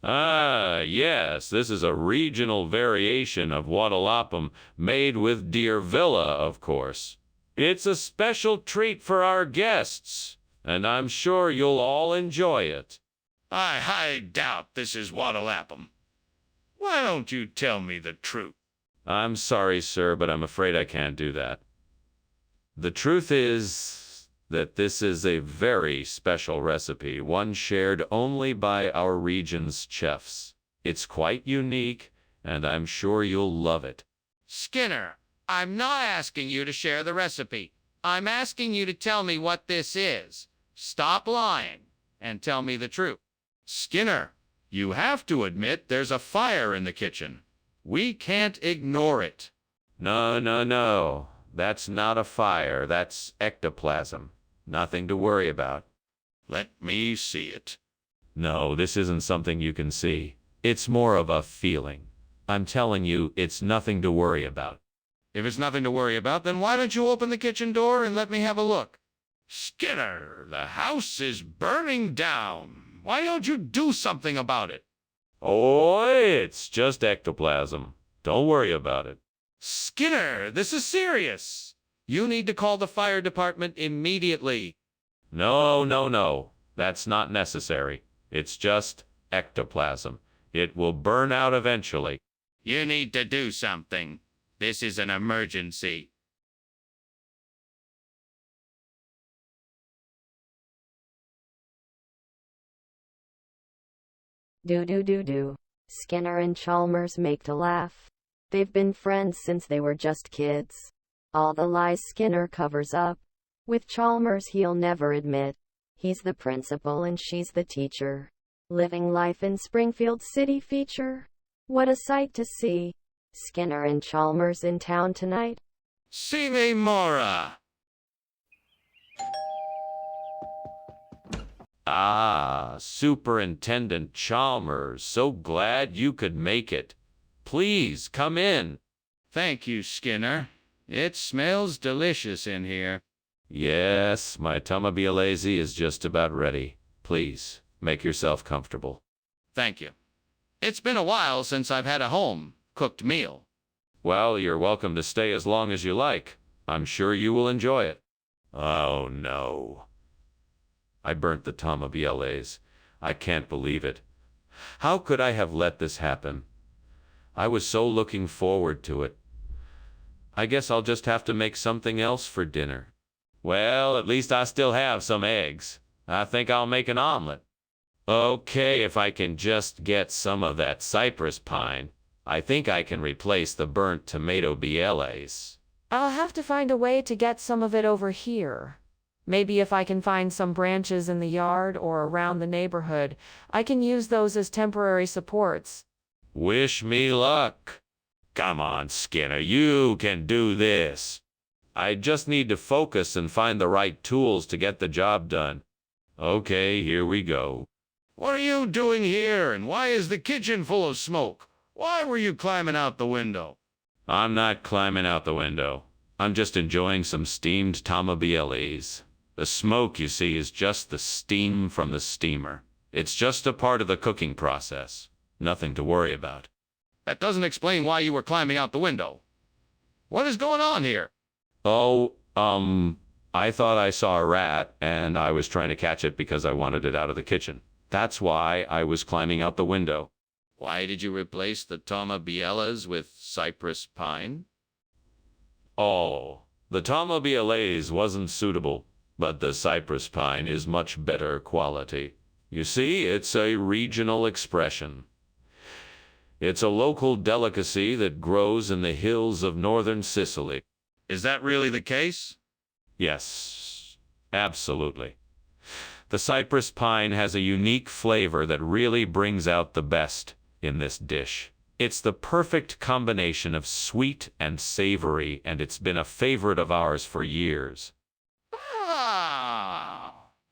Ah, yes, this is a regional variation of Waddle-Lapham made with deer villa, of course. It's a special treat for our guests, and I'm sure you'll all enjoy it. I doubt this is Waddle-Lapham. Why don't you tell me the truth? I'm sorry, sir, but I'm afraid I can't do that. The truth is that this is a very special recipe, one shared only by our region's chefs. It's quite unique, and I'm sure you'll love it. Skinner, I'm not asking you to share the recipe. I'm asking you to tell me what this is. Stop lying and tell me the truth. Skinner, you have to admit there's a fire in the kitchen. We can't ignore it. No. That's not a fire. That's ectoplasm. Nothing to worry about. Let me see it. No, this isn't something you can see. It's more of a feeling. I'm telling you, it's nothing to worry about. If it's nothing to worry about, then why don't you open the kitchen door and let me have a look? Skinner, the house is burning down. Why don't you do something about it? Oh, it's just ectoplasm. Don't worry about it. Skinner, this is serious. You need to call the fire department immediately. No, no, no. That's not necessary. It's just ectoplasm. It will burn out eventually. You need to do something. This is an emergency. Do. Skinner and Chalmers make to laugh. They've been friends since they were just kids. All the lies Skinner covers up. With Chalmers he'll never admit. He's the principal and she's the teacher. Living life in Springfield City feature. What a sight to see. Skinner and Chalmers in town tonight. See me, Mora. Ah, Superintendent Chalmers, so glad you could make it. Please come in. Thank you, Skinner. It smells delicious in here. Yes, my Tomabialese is just about ready. Please, make yourself comfortable. Thank you. It's been a while since I've had a home-cooked meal. Well, you're welcome to stay as long as you like. I'm sure you will enjoy it. Oh, no. I burnt the Tomabialese. I can't believe it. How could I have let this happen? I was so looking forward to it. I guess I'll just have to make something else for dinner. Well, at least I still have some eggs. I think I'll make an omelet. Okay, if I can just get some of that cypress pine, I think I can replace the burnt tomato bielles. I'll have to find a way to get some of it over here. Maybe if I can find some branches in the yard or around the neighborhood, I can use those as temporary supports. Wish me luck. Come on, Skinner, you can do this. I just need to focus and find the right tools to get the job done. Okay, here we go. What are you doing here, and why is the kitchen full of smoke? Why were you climbing out the window? I'm not climbing out the window. I'm just enjoying some steamed Tomabialese. The smoke, you see, is just the steam from the steamer. It's just a part of the cooking process. Nothing to worry about. That doesn't explain why you were climbing out the window. What is going on here? Oh, I thought I saw a rat, and I was trying to catch it because I wanted it out of the kitchen. That's why I was climbing out the window. Why did you replace the Tomabielles with cypress pine? Oh, the Tomabialese wasn't suitable, but the cypress pine is much better quality. You see, it's a regional expression. It's a local delicacy that grows in the hills of northern Sicily. Is that really the case? Yes, absolutely. The cypress pine has a unique flavor that really brings out the best in this dish. It's the perfect combination of sweet and savory, and it's been a favorite of ours for years.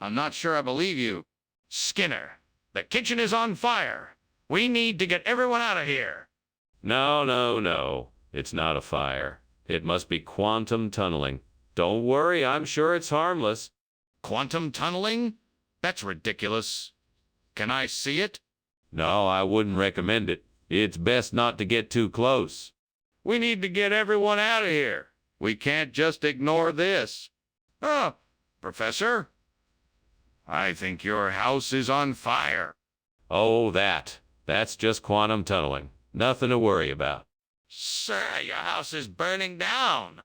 I'm not sure I believe you. Skinner, the kitchen is on fire. We need to get everyone out of here. No. It's not a fire. It must be quantum tunneling. Don't worry, I'm sure it's harmless. Quantum tunneling? That's ridiculous. Can I see it? No, I wouldn't recommend it. It's best not to get too close. We need to get everyone out of here. We can't just ignore this. Professor, I think your house is on fire. Oh, that's just quantum tunneling. Nothing to worry about. Sir, your house is burning down.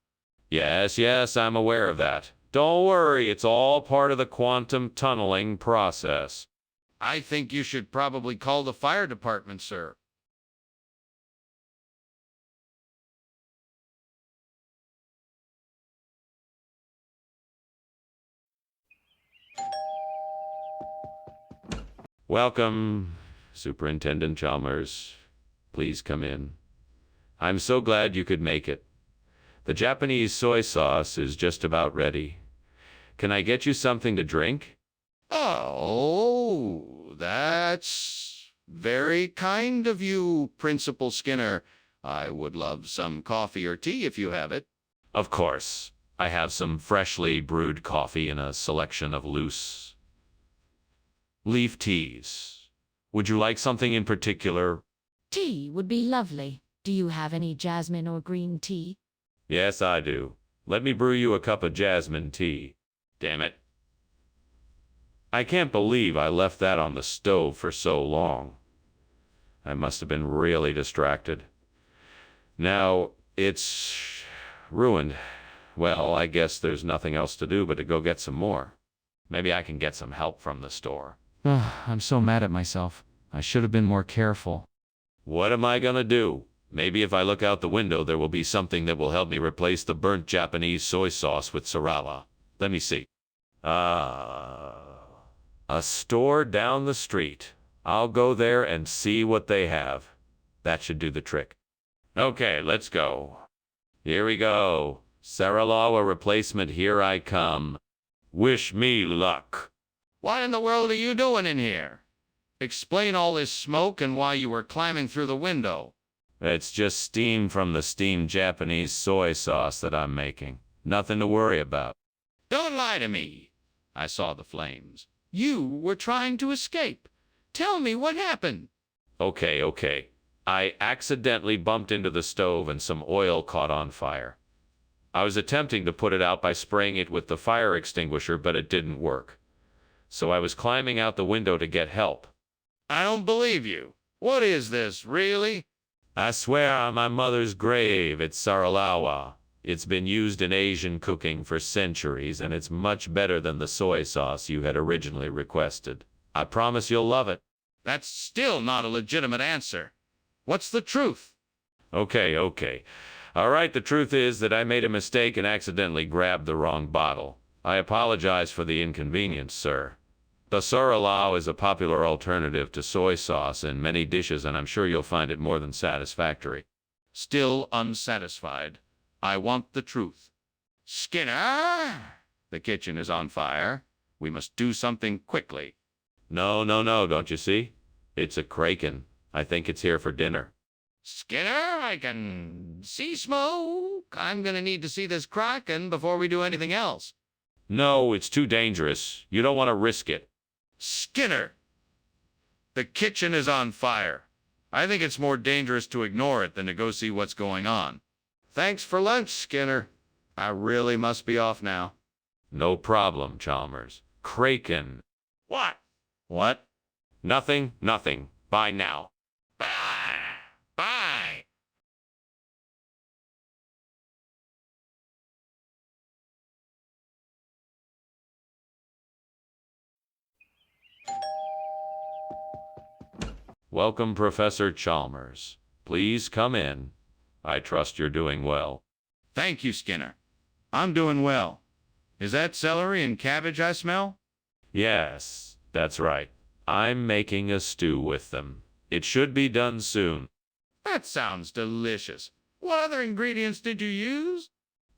Yes, I'm aware of that. Don't worry, it's all part of the quantum tunneling process. I think you should probably call the fire department, sir. Welcome, Superintendent Chalmers. Please come in. I'm so glad you could make it. The Japanese soy sauce is just about ready. Can I get you something to drink? Oh, that's very kind of you, Principal Skinner. I would love some coffee or tea if you have it. Of course. I have some freshly brewed coffee and a selection of loose leaf teas. Would you like something in particular? Tea would be lovely. Do you have any jasmine or green tea? Yes, I do. Let me brew you a cup of jasmine tea. Damn it. I can't believe I left that on the stove for so long. I must have been really distracted. Now, it's ruined. Well, I guess there's nothing else to do but to go get some more. Maybe I can get some help from the store. I'm so mad at myself. I should have been more careful. What am I gonna do? Maybe if I look out the window, there will be something that will help me replace the burnt Japanese soy sauce with sarala. Let me see. A store down the street. I'll go there and see what they have. That should do the trick. Okay, let's go. Here we go. Saralawa replacement, here I come. Wish me luck. What in the world are you doing in here? Explain all this smoke and why you were climbing through the window. It's just steam from the steamed Japanese soy sauce that I'm making. Nothing to worry about. Don't lie to me. I saw the flames. You were trying to escape. Tell me what happened. Okay. I accidentally bumped into the stove and some oil caught on fire. I was attempting to put it out by spraying it with the fire extinguisher, but it didn't work. So I was climbing out the window to get help. I don't believe you. What is this, really? I swear on my mother's grave, it's saralawa. It's been used in Asian cooking for centuries, and it's much better than the soy sauce you had originally requested. I promise you'll love it. That's still not a legitimate answer. What's the truth? Okay. All right, the truth is that I made a mistake and accidentally grabbed the wrong bottle. I apologize for the inconvenience, sir. The saralao is a popular alternative to soy sauce in many dishes, and I'm sure you'll find it more than satisfactory. Still unsatisfied. I want the truth. Skinner! The kitchen is on fire. We must do something quickly. No, don't you see? It's a kraken. I think it's here for dinner. Skinner, I can see smoke. I'm gonna need to see this kraken before we do anything else. No, it's too dangerous. You don't want to risk it. Skinner! The kitchen is on fire. I think it's more dangerous to ignore it than to go see what's going on. Thanks for lunch, Skinner. I really must be off now. No problem, Chalmers. Kraken. What? What? Nothing. Bye now. Bye. Bye. Welcome, Professor Chalmers. Please come in. I trust you're doing well. Thank you, Skinner. I'm doing well. Is that celery and cabbage I smell? Yes, that's right. I'm making a stew with them. It should be done soon. That sounds delicious. What other ingredients did you use?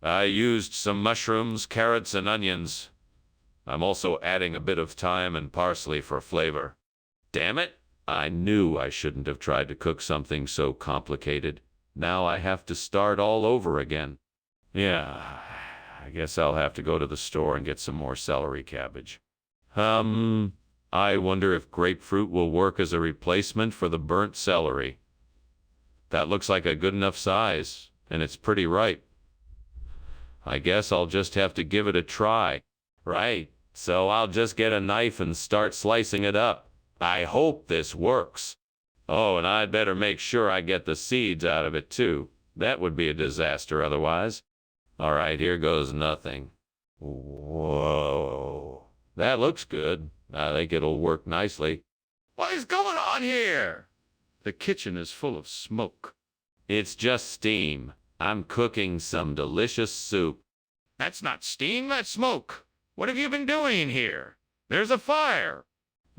I used some mushrooms, carrots, and onions. I'm also adding a bit of thyme and parsley for flavor. Damn it! I knew I shouldn't have tried to cook something so complicated. Now I have to start all over again. Yeah, I guess I'll have to go to the store and get some more celery cabbage. I wonder if grapefruit will work as a replacement for the burnt celery. That looks like a good enough size, and it's pretty ripe. I guess I'll just have to give it a try. Right, so I'll just get a knife and start slicing it up. I hope this works. Oh, and I'd better make sure I get the seeds out of it too. That would be a disaster otherwise. All right, here goes nothing. Whoa. That looks good. I think it'll work nicely. What is going on here? The kitchen is full of smoke. It's just steam. I'm cooking some delicious soup. That's not steam, that's smoke. What have you been doing in here? There's a fire.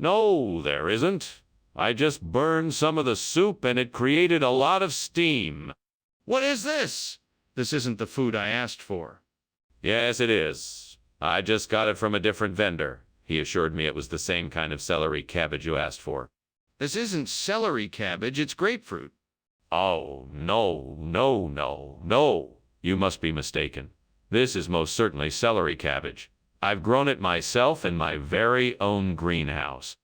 No, there isn't. I just burned some of the soup and it created a lot of steam. What is this? This isn't the food I asked for. Yes, it is. I just got it from a different vendor. He assured me it was the same kind of celery cabbage you asked for. This isn't celery cabbage, it's grapefruit. Oh, no. You must be mistaken. This is most certainly celery cabbage. I've grown it myself in my very own greenhouse.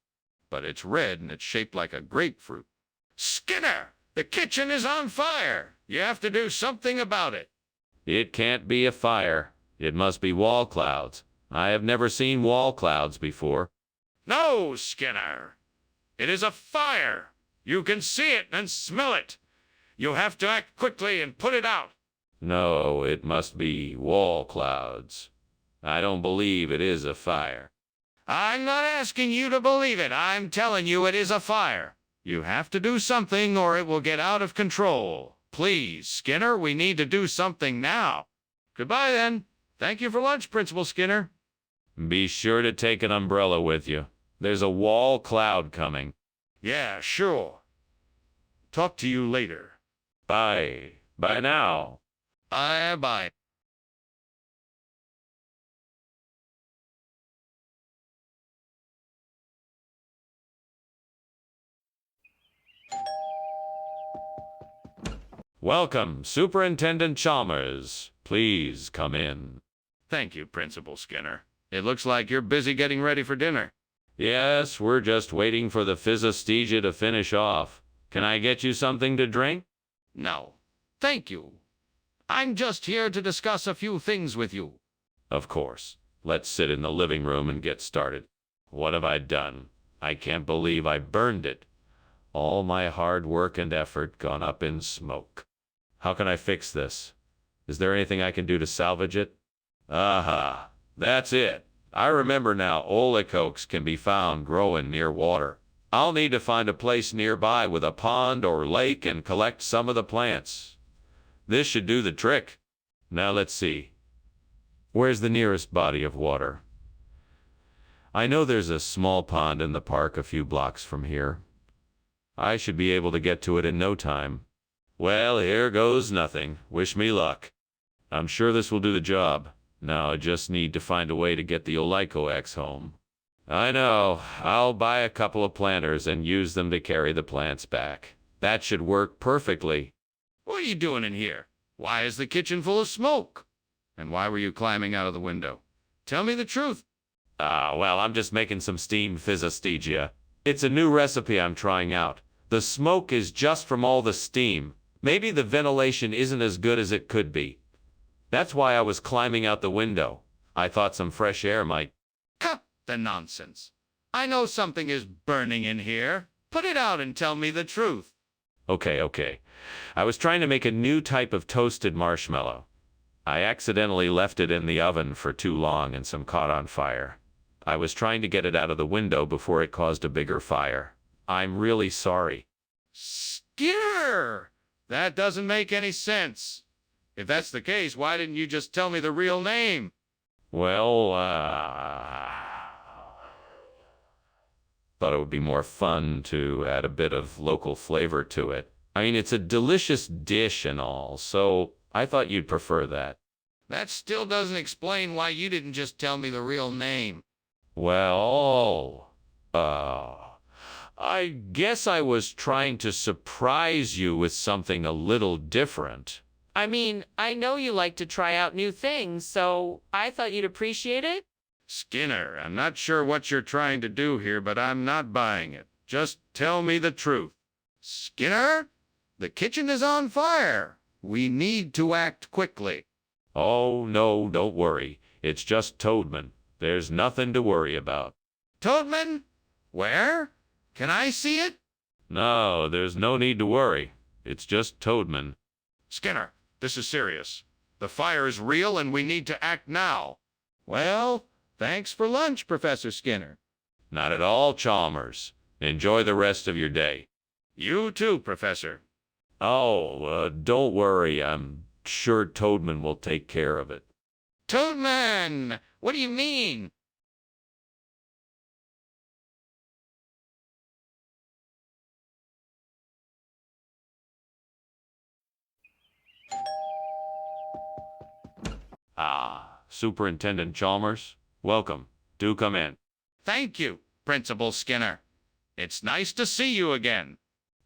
But it's red and it's shaped like a grapefruit. Skinner, the kitchen is on fire. You have to do something about it. It can't be a fire. It must be wall clouds. I have never seen wall clouds before. No, Skinner. It is a fire. You can see it and smell it. You have to act quickly and put it out. No, it must be wall clouds. I don't believe it is a fire. I'm not asking you to believe it. I'm telling you it is a fire. You have to do something or it will get out of control. Please, Skinner, we need to do something now. Goodbye, then. Thank you for lunch, Principal Skinner. Be sure to take an umbrella with you. There's a wall cloud coming. Yeah, sure. Talk to you later. Bye. Bye now. Bye. Welcome, Superintendent Chalmers. Please come in. Thank you, Principal Skinner. It looks like you're busy getting ready for dinner. Yes, we're just waiting for the physiesthesia to finish off. Can I get you something to drink? No, thank you. I'm just here to discuss a few things with you. Of course. Let's sit in the living room and get started. What have I done? I can't believe I burned it. All my hard work and effort gone up in smoke. How can I fix this? Is there anything I can do to salvage it? Aha, that's it. I remember now, olecokes can be found growing near water. I'll need to find a place nearby with a pond or lake and collect some of the plants. This should do the trick. Now let's see. Where's the nearest body of water? I know there's a small pond in the park a few blocks from here. I should be able to get to it in no time. Well, here goes nothing. Wish me luck. I'm sure this will do the job. Now I just need to find a way to get the Olicox home. I know. I'll buy a couple of planters and use them to carry the plants back. That should work perfectly. What are you doing in here? Why is the kitchen full of smoke? And why were you climbing out of the window? Tell me the truth. Well, I'm just making some steamed physiesthesia. It's a new recipe I'm trying out. The smoke is just from all the steam. Maybe the ventilation isn't as good as it could be. That's why I was climbing out the window. I thought some fresh air might... Cut the nonsense. I know something is burning in here. Put it out and tell me the truth. Okay. I was trying to make a new type of toasted marshmallow. I accidentally left it in the oven for too long and some caught on fire. I was trying to get it out of the window before it caused a bigger fire. I'm really sorry. Skinner! That doesn't make any sense. If that's the case, why didn't you just tell me the real name? Well, thought it would be more fun to add a bit of local flavor to it. I mean, it's a delicious dish and all, so I thought you'd prefer that. That still doesn't explain why you didn't just tell me the real name. Well, I guess I was trying to surprise you with something a little different. I mean, I know you like to try out new things, so I thought you'd appreciate it. Skinner, I'm not sure what you're trying to do here, but I'm not buying it. Just tell me the truth. Skinner, the kitchen is on fire. We need to act quickly. Oh, no, don't worry. It's just Toadman. There's nothing to worry about. Toadman? Where? Can I see it? No, there's no need to worry. It's just Toadman. Skinner, this is serious. The fire is real and we need to act now. Well, thanks for lunch, Professor Skinner. Not at all, Chalmers. Enjoy the rest of your day. You too, Professor. Oh, don't worry. I'm sure Toadman will take care of it. Toadman! What do you mean? Superintendent Chalmers, welcome. Do come in. Thank you, Principal Skinner. It's nice to see you again.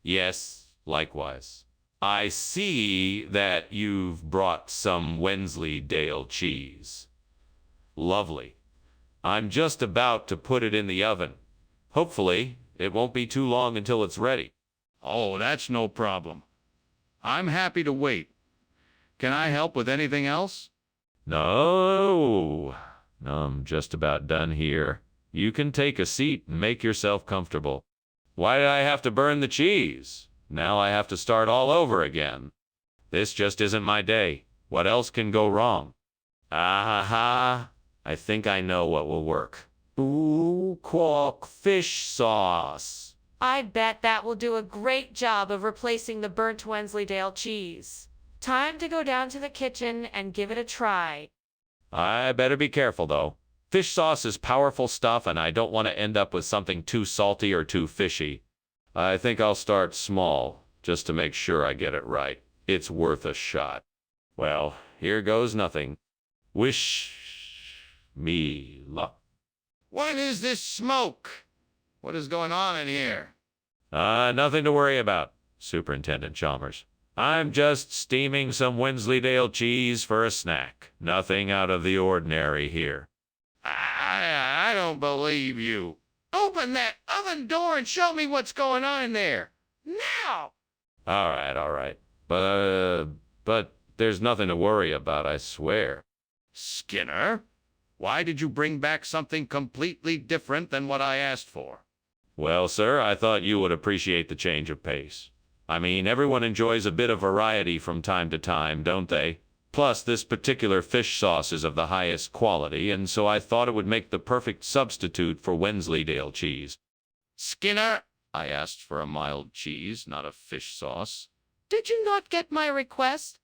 Yes, likewise. I see that you've brought some Wensleydale cheese. Lovely. I'm just about to put it in the oven. Hopefully, it won't be too long until it's ready. Oh, that's no problem. I'm happy to wait. Can I help with anything else? No, I'm just about done here. You can take a seat and make yourself comfortable. Why did I have to burn the cheese? Now I have to start all over again. This just isn't my day. What else can go wrong? Ah ha, I think I know what will work. Ooh, quark fish sauce. I bet that will do a great job of replacing the burnt Wensleydale cheese. Time to go down to the kitchen and give it a try. I better be careful, though. Fish sauce is powerful stuff, and I don't want to end up with something too salty or too fishy. I think I'll start small, just to make sure I get it right. It's worth a shot. Well, here goes nothing. Wish me luck. What is this smoke? What is going on in here? Nothing to worry about, Superintendent Chalmers. I'm just steaming some Wensleydale cheese for a snack. Nothing out of the ordinary here. I don't believe you. Open that oven door and show me what's going on in there. Now! All right. But there's nothing to worry about, I swear. Skinner, why did you bring back something completely different than what I asked for? Well, sir, I thought you would appreciate the change of pace. I mean, everyone enjoys a bit of variety from time to time, don't they? Plus, this particular fish sauce is of the highest quality, and so I thought it would make the perfect substitute for Wensleydale cheese. Skinner, I asked for a mild cheese, not a fish sauce. Did you not get my request?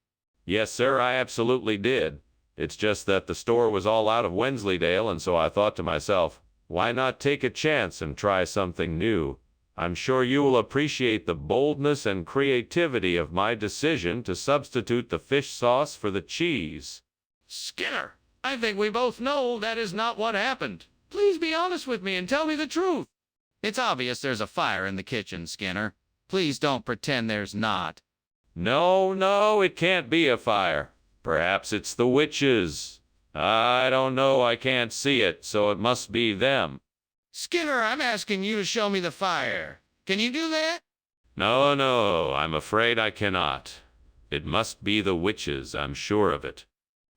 Yes, sir, I absolutely did. It's just that the store was all out of Wensleydale, and so I thought to myself, why not take a chance and try something new? I'm sure you will appreciate the boldness and creativity of my decision to substitute the fish sauce for the cheese. Skinner, I think we both know that is not what happened. Please be honest with me and tell me the truth. It's obvious there's a fire in the kitchen, Skinner. Please don't pretend there's not. No, it can't be a fire. Perhaps it's the witches. I don't know, I can't see it, so it must be them. Skinner, I'm asking you to show me the fire. Can you do that? No, I'm afraid I cannot. It must be the witches, I'm sure of it.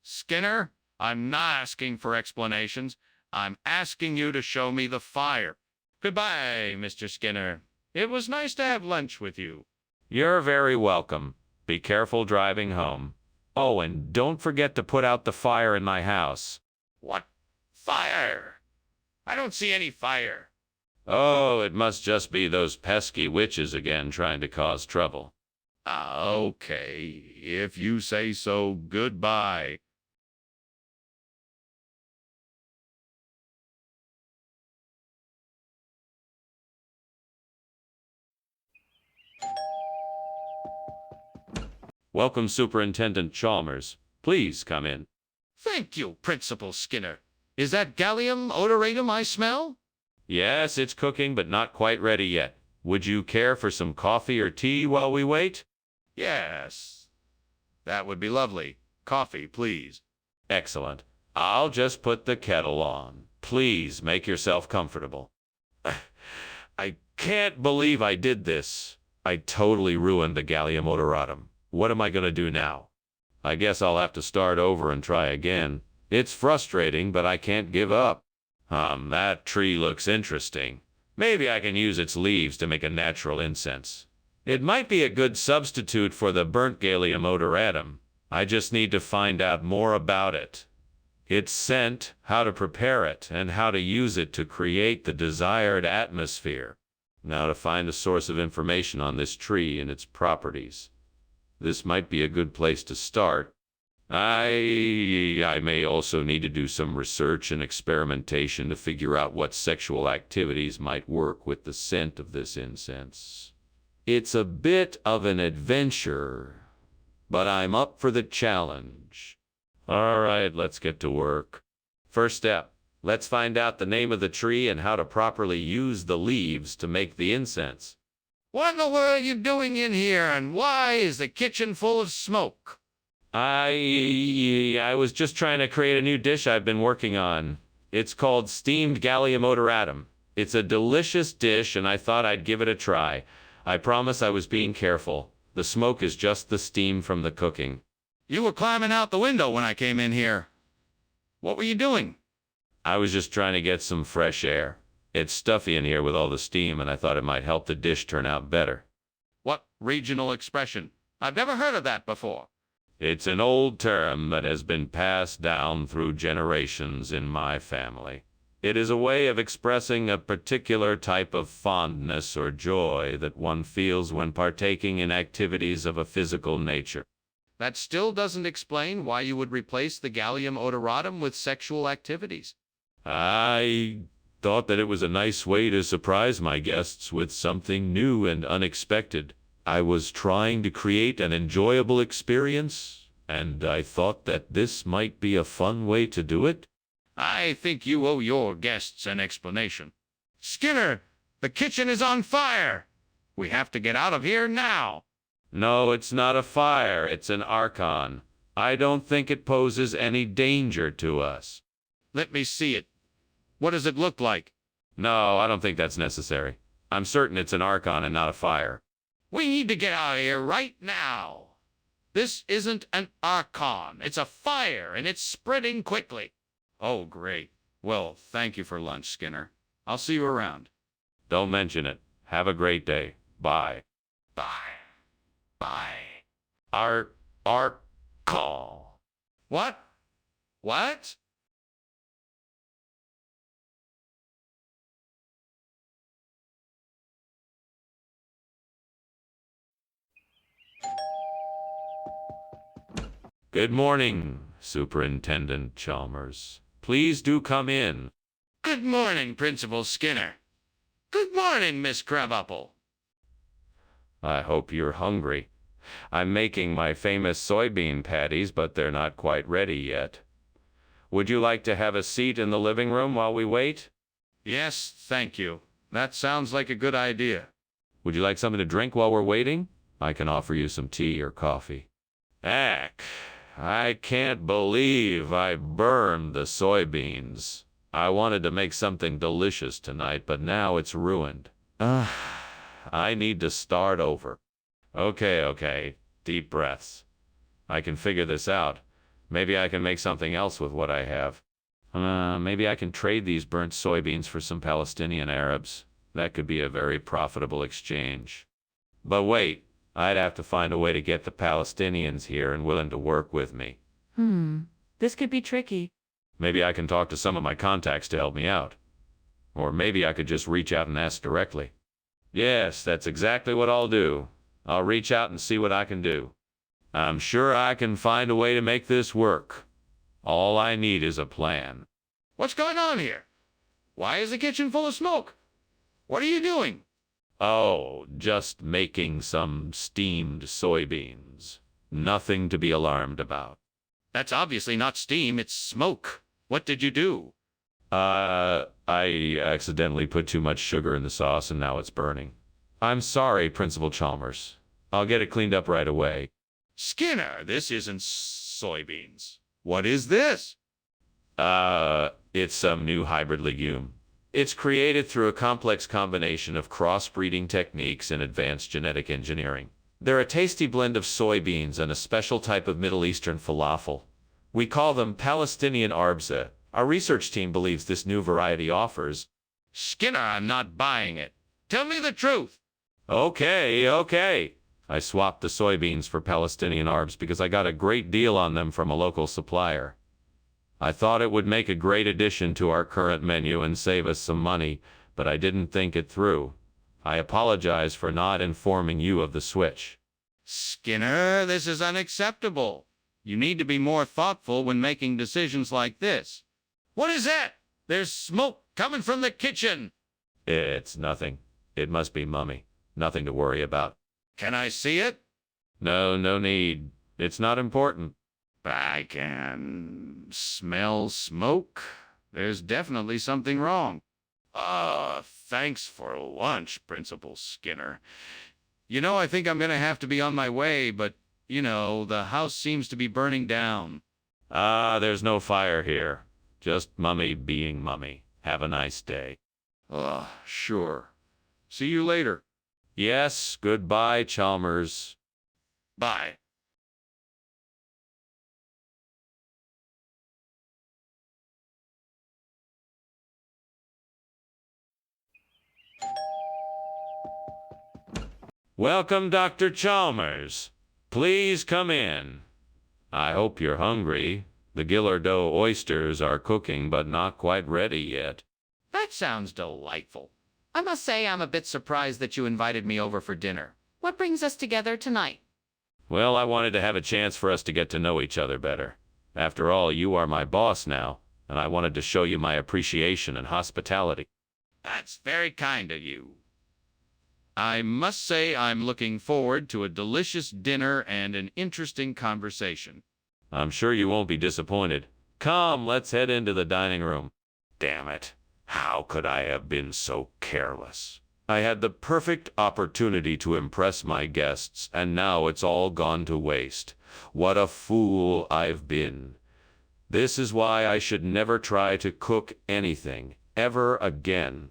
Skinner, I'm not asking for explanations. I'm asking you to show me the fire. Goodbye, Mr. Skinner. It was nice to have lunch with you. You're very welcome. Be careful driving home. Oh, and don't forget to put out the fire in my house. What fire? I don't see any fire. Oh, it must just be those pesky witches again trying to cause trouble. Okay, if you say so, goodbye. Welcome, Superintendent Chalmers. Please come in. Thank you, Principal Skinner. Is that gallium odoratum I smell? Yes, it's cooking, but not quite ready yet. Would you care for some coffee or tea while we wait? Yes. That would be lovely. Coffee, please. Excellent. I'll just put the kettle on. Please make yourself comfortable. I can't believe I did this. I totally ruined the gallium odoratum. What am I going to do now? I guess I'll have to start over and try again. It's frustrating, but I can't give up. That tree looks interesting. Maybe I can use its leaves to make a natural incense. It might be a good substitute for the burnt gallium odoratum. I just need to find out more about it. Its scent, how to prepare it, and how to use it to create the desired atmosphere. Now to find a source of information on this tree and its properties. This might be a good place to start. I may also need to do some research and experimentation to figure out what sexual activities might work with the scent of this incense. It's a bit of an adventure, but I'm up for the challenge. All right, let's get to work. First step, let's find out the name of the tree and how to properly use the leaves to make the incense. What in the world are you doing in here, and why is the kitchen full of smoke? I was just trying to create a new dish I've been working on. It's called steamed gallium odораtum. It's a delicious dish, and I thought I'd give it a try. I promise I was being careful. The smoke is just the steam from the cooking. You were climbing out the window when I came in here. What were you doing? I was just trying to get some fresh air. It's stuffy in here with all the steam, and I thought it might help the dish turn out better. What regional expression? I've never heard of that before. It's an old term that has been passed down through generations in my family. It is a way of expressing a particular type of fondness or joy that one feels when partaking in activities of a physical nature. That still doesn't explain why you would replace the gallium odораtum with sexual activities. I thought that it was a nice way to surprise my guests with something new and unexpected. I was trying to create an enjoyable experience, and I thought that this might be a fun way to do it. I think you owe your guests an explanation. Skinner, the kitchen is on fire. We have to get out of here now. No, it's not a fire, it's an archon. I don't think it poses any danger to us. Let me see it. What does it look like? No, I don't think that's necessary. I'm certain it's an archon and not a fire. We need to get out of here right now. This isn't an archon. It's a fire, and it's spreading quickly. Oh, great. Well, thank you for lunch, Skinner. I'll see you around. Don't mention it. Have a great day. Bye. Bye. Bye. Call. What? What? Good morning, Superintendent Chalmers. Please do come in. Good morning, Principal Skinner. Good morning, Miss Crabapple. I hope you're hungry. I'm making my famous soybean patties, but they're not quite ready yet. Would you like to have a seat in the living room while we wait? Yes, thank you. That sounds like a good idea. Would you like something to drink while we're waiting? I can offer you some tea or coffee. Ack, I can't believe I burned the soybeans. I wanted to make something delicious tonight, but now it's ruined. I need to start over. Okay. Deep breaths. I can figure this out. Maybe I can make something else with what I have. Maybe I can trade these burnt soybeans for some Palestinian Arabs. That could be a very profitable exchange. But wait, I'd have to find a way to get the Palestinians here and willing to work with me. This could be tricky. Maybe I can talk to some of my contacts to help me out. Or maybe I could just reach out and ask directly. Yes, that's exactly what I'll do. I'll reach out and see what I can do. I'm sure I can find a way to make this work. All I need is a plan. What's going on here? Why is the kitchen full of smoke? What are you doing? Oh, just making some steamed soybeans. Nothing to be alarmed about. That's obviously not steam, it's smoke. What did you do? I accidentally put too much sugar in the sauce and now it's burning. I'm sorry, Principal Chalmers. I'll get it cleaned up right away. Skinner, this isn't soybeans. What is this? It's some new hybrid legume. It's created through a complex combination of crossbreeding techniques and advanced genetic engineering. They're a tasty blend of soybeans and a special type of Middle Eastern falafel. We call them Palestinian arbza. Our research team believes this new variety offers... Skinner, I'm not buying it. Tell me the truth. Okay. I swapped the soybeans for Palestinian arbs because I got a great deal on them from a local supplier. I thought it would make a great addition to our current menu and save us some money, but I didn't think it through. I apologize for not informing you of the switch. Skinner, this is unacceptable. You need to be more thoughtful when making decisions like this. What is that? There's smoke coming from the kitchen. It's nothing. It must be Mummy. Nothing to worry about. Can I see it? No need. It's not important. I can smell smoke. There's definitely something wrong. Thanks for lunch, Principal Skinner. I think I'm gonna have to be on my way, but, the house seems to be burning down. Ah, there's no fire here. Just Mummy being Mummy. Have a nice day. Sure. See you later. Yes, goodbye, Chalmers. Bye. Welcome, Dr. Chalmers. Please come in. I hope you're hungry. The Gillardeau oysters are cooking, but not quite ready yet. That sounds delightful. I must say I'm a bit surprised that you invited me over for dinner. What brings us together tonight? Well, I wanted to have a chance for us to get to know each other better. After all, you are my boss now, and I wanted to show you my appreciation and hospitality. That's very kind of you. I must say I'm looking forward to a delicious dinner and an interesting conversation. I'm sure you won't be disappointed. Come, let's head into the dining room. Damn it. How could I have been so careless? I had the perfect opportunity to impress my guests, and now it's all gone to waste. What a fool I've been. This is why I should never try to cook anything, ever again.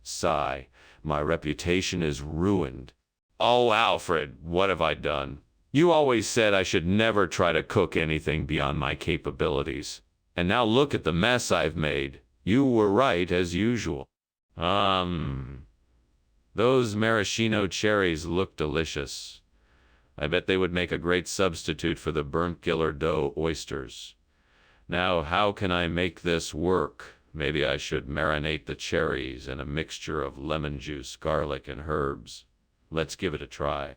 Sigh, my reputation is ruined. Oh, Alfred, what have I done? You always said I should never try to cook anything beyond my capabilities. And now look at the mess I've made. You were right, as usual. Those maraschino cherries look delicious. I bet they would make a great substitute for the burnt Gillardeau oysters. Now, how can I make this work? Maybe I should marinate the cherries in a mixture of lemon juice, garlic, and herbs. Let's give it a try.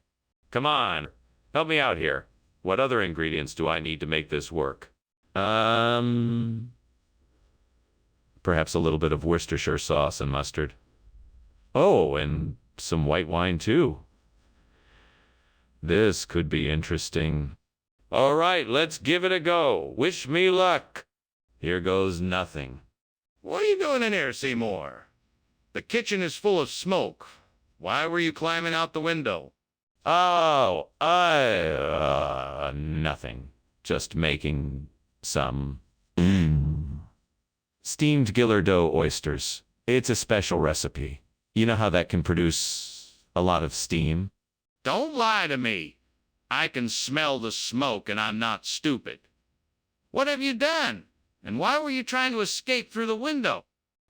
Come on, help me out here. What other ingredients do I need to make this work? Perhaps a little bit of Worcestershire sauce and mustard. Oh, and some white wine too. This could be interesting. All right, let's give it a go. Wish me luck. Here goes nothing. What are you doing in here, Seymour? The kitchen is full of smoke. Why were you climbing out the window? Oh, nothing. Just making some steamed Gillardeau oysters. It's a special recipe. You know how that can produce a lot of steam? Don't lie to me. I can smell the smoke and I'm not stupid. What have you done? And why were you trying to escape through the window?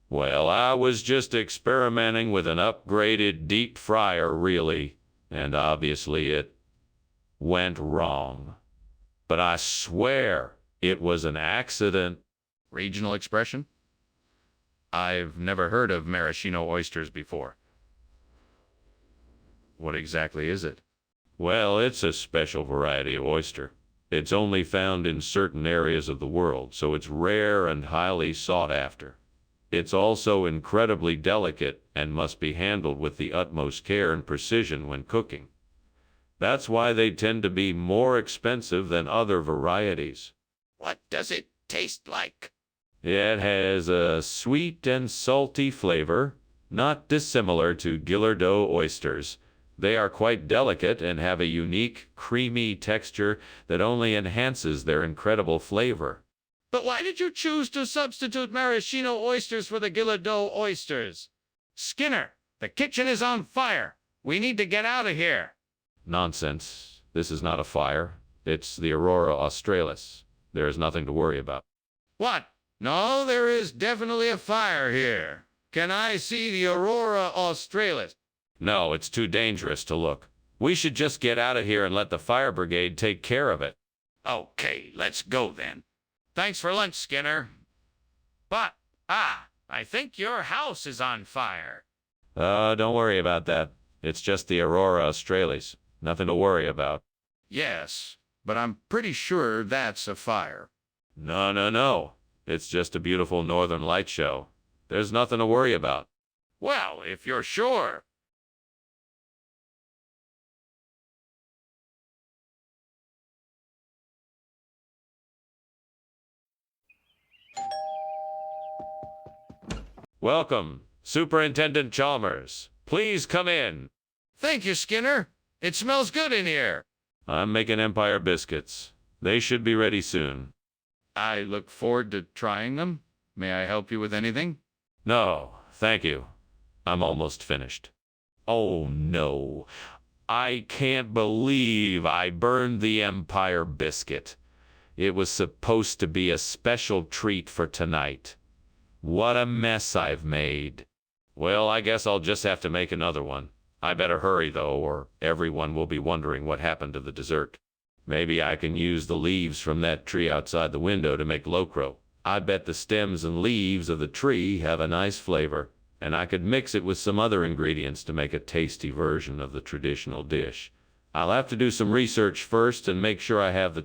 Well, I was just experimenting with an upgraded deep fryer, really. And obviously it went wrong. But I swear it was an accident. Regional expression? I've never heard of maraschino oysters before. What exactly is it? Well, it's a special variety of oyster. It's only found in certain areas of the world, so it's rare and highly sought after. It's also incredibly delicate and must be handled with the utmost care and precision when cooking. That's why they tend to be more expensive than other varieties. What does it taste like? It has a sweet and salty flavor, not dissimilar to Gillardeau oysters. They are quite delicate and have a unique, creamy texture that only enhances their incredible flavor. But why did you choose to substitute maraschino oysters for the Gillardeau oysters? Skinner, the kitchen is on fire. We need to get out of here. Nonsense. This is not a fire. It's the Aurora Australis. There is nothing to worry about. What? No, there is definitely a fire here. Can I see the Aurora Australis? No, it's too dangerous to look. We should just get out of here and let the fire brigade take care of it. Okay, let's go then. Thanks for lunch, Skinner. But, I think your house is on fire. Don't worry about that. It's just the Aurora Australis. Nothing to worry about. Yes, but I'm pretty sure that's a fire. No. It's just a beautiful northern light show. There's nothing to worry about. Well, if you're sure. Welcome, Superintendent Chalmers. Please come in. Thank you, Skinner. It smells good in here. I'm making Empire biscuits. They should be ready soon. I look forward to trying them. May I help you with anything? No, thank you. I'm almost finished. Oh no. I can't believe I burned the Empire biscuit. It was supposed to be a special treat for tonight. What a mess I've made. Well, I guess I'll just have to make another one. I better hurry, though, or everyone will be wondering what happened to the dessert. Maybe I can use the leaves from that tree outside the window to make locro. I bet the stems and leaves of the tree have a nice flavor, and I could mix it with some other ingredients to make a tasty version of the traditional dish. I'll have to do some research first and make sure I have the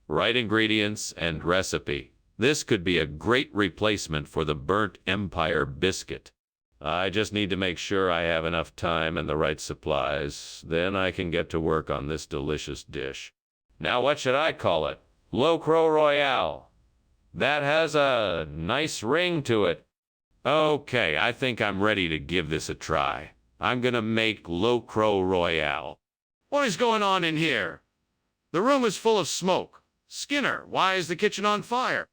right ingredients and recipe. This could be a great replacement for the burnt Empire biscuit. I just need to make sure I have enough time and the right supplies. Then I can get to work on this delicious dish. Now what should I call it? Locro Royale. That has a nice ring to it. Okay, I think I'm ready to give this a try. I'm gonna make Locro Royale. What is going on in here? The room is full of smoke. Skinner, why is the kitchen on fire?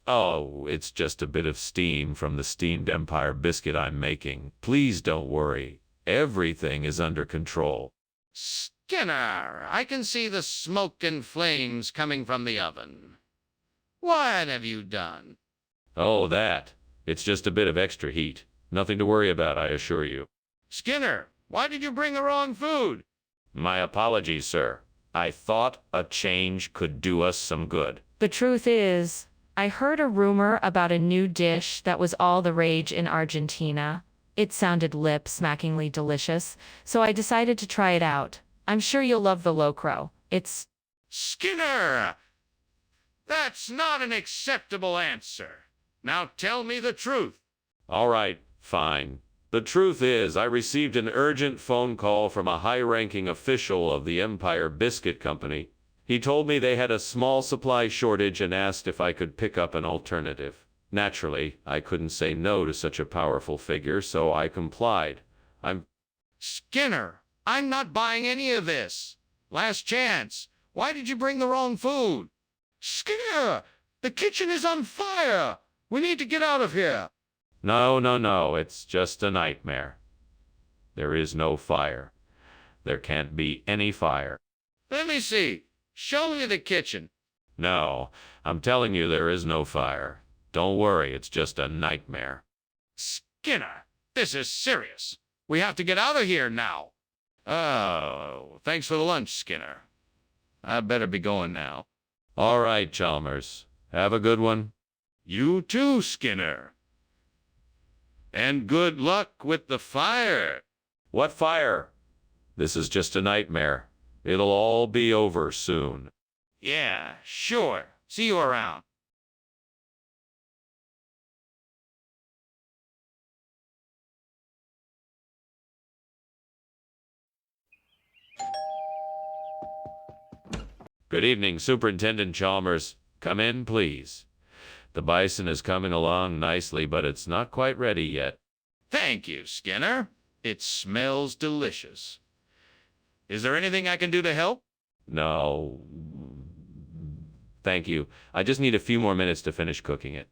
Oh, it's just a bit of steam from the steamed Empire biscuit I'm making. Please don't worry. Everything is under control. Skinner, I can see the smoke and flames coming from the oven. What have you done? Oh, that. It's just a bit of extra heat. Nothing to worry about, I assure you. Skinner, why did you bring the wrong food? My apologies, sir. I thought a change could do us some good. The truth is, I heard a rumor about a new dish that was all the rage in Argentina. It sounded lip-smackingly delicious, so I decided to try it out. I'm sure you'll love the locro. It's... Skinner! That's not an acceptable answer. Now tell me the truth. All right, fine. The truth is, I received an urgent phone call from a high-ranking official of the Empire Biscuit Company. He told me they had a small supply shortage and asked if I could pick up an alternative. Naturally, I couldn't say no to such a powerful figure, so I complied. Skinner, I'm not buying any of this. Last chance. Why did you bring the wrong food? Skinner, the kitchen is on fire. We need to get out of here. No, it's just a nightmare. There is no fire. There can't be any fire. Let me see. Show me the kitchen. No, I'm telling you there is no fire. Don't worry, it's just a nightmare. Skinner, this is serious. We have to get out of here now. Oh, thanks for the lunch, Skinner. I better be going now. All right, Chalmers. Have a good one. You too, Skinner. And good luck with the fire. What fire? This is just a nightmare. It'll all be over soon. Yeah, sure. See you around. Good evening, Superintendent Chalmers. Come in, please. The bison is coming along nicely, but it's not quite ready yet. Thank you, Skinner. It smells delicious. Is there anything I can do to help? No. Thank you. I just need a few more minutes to finish cooking it.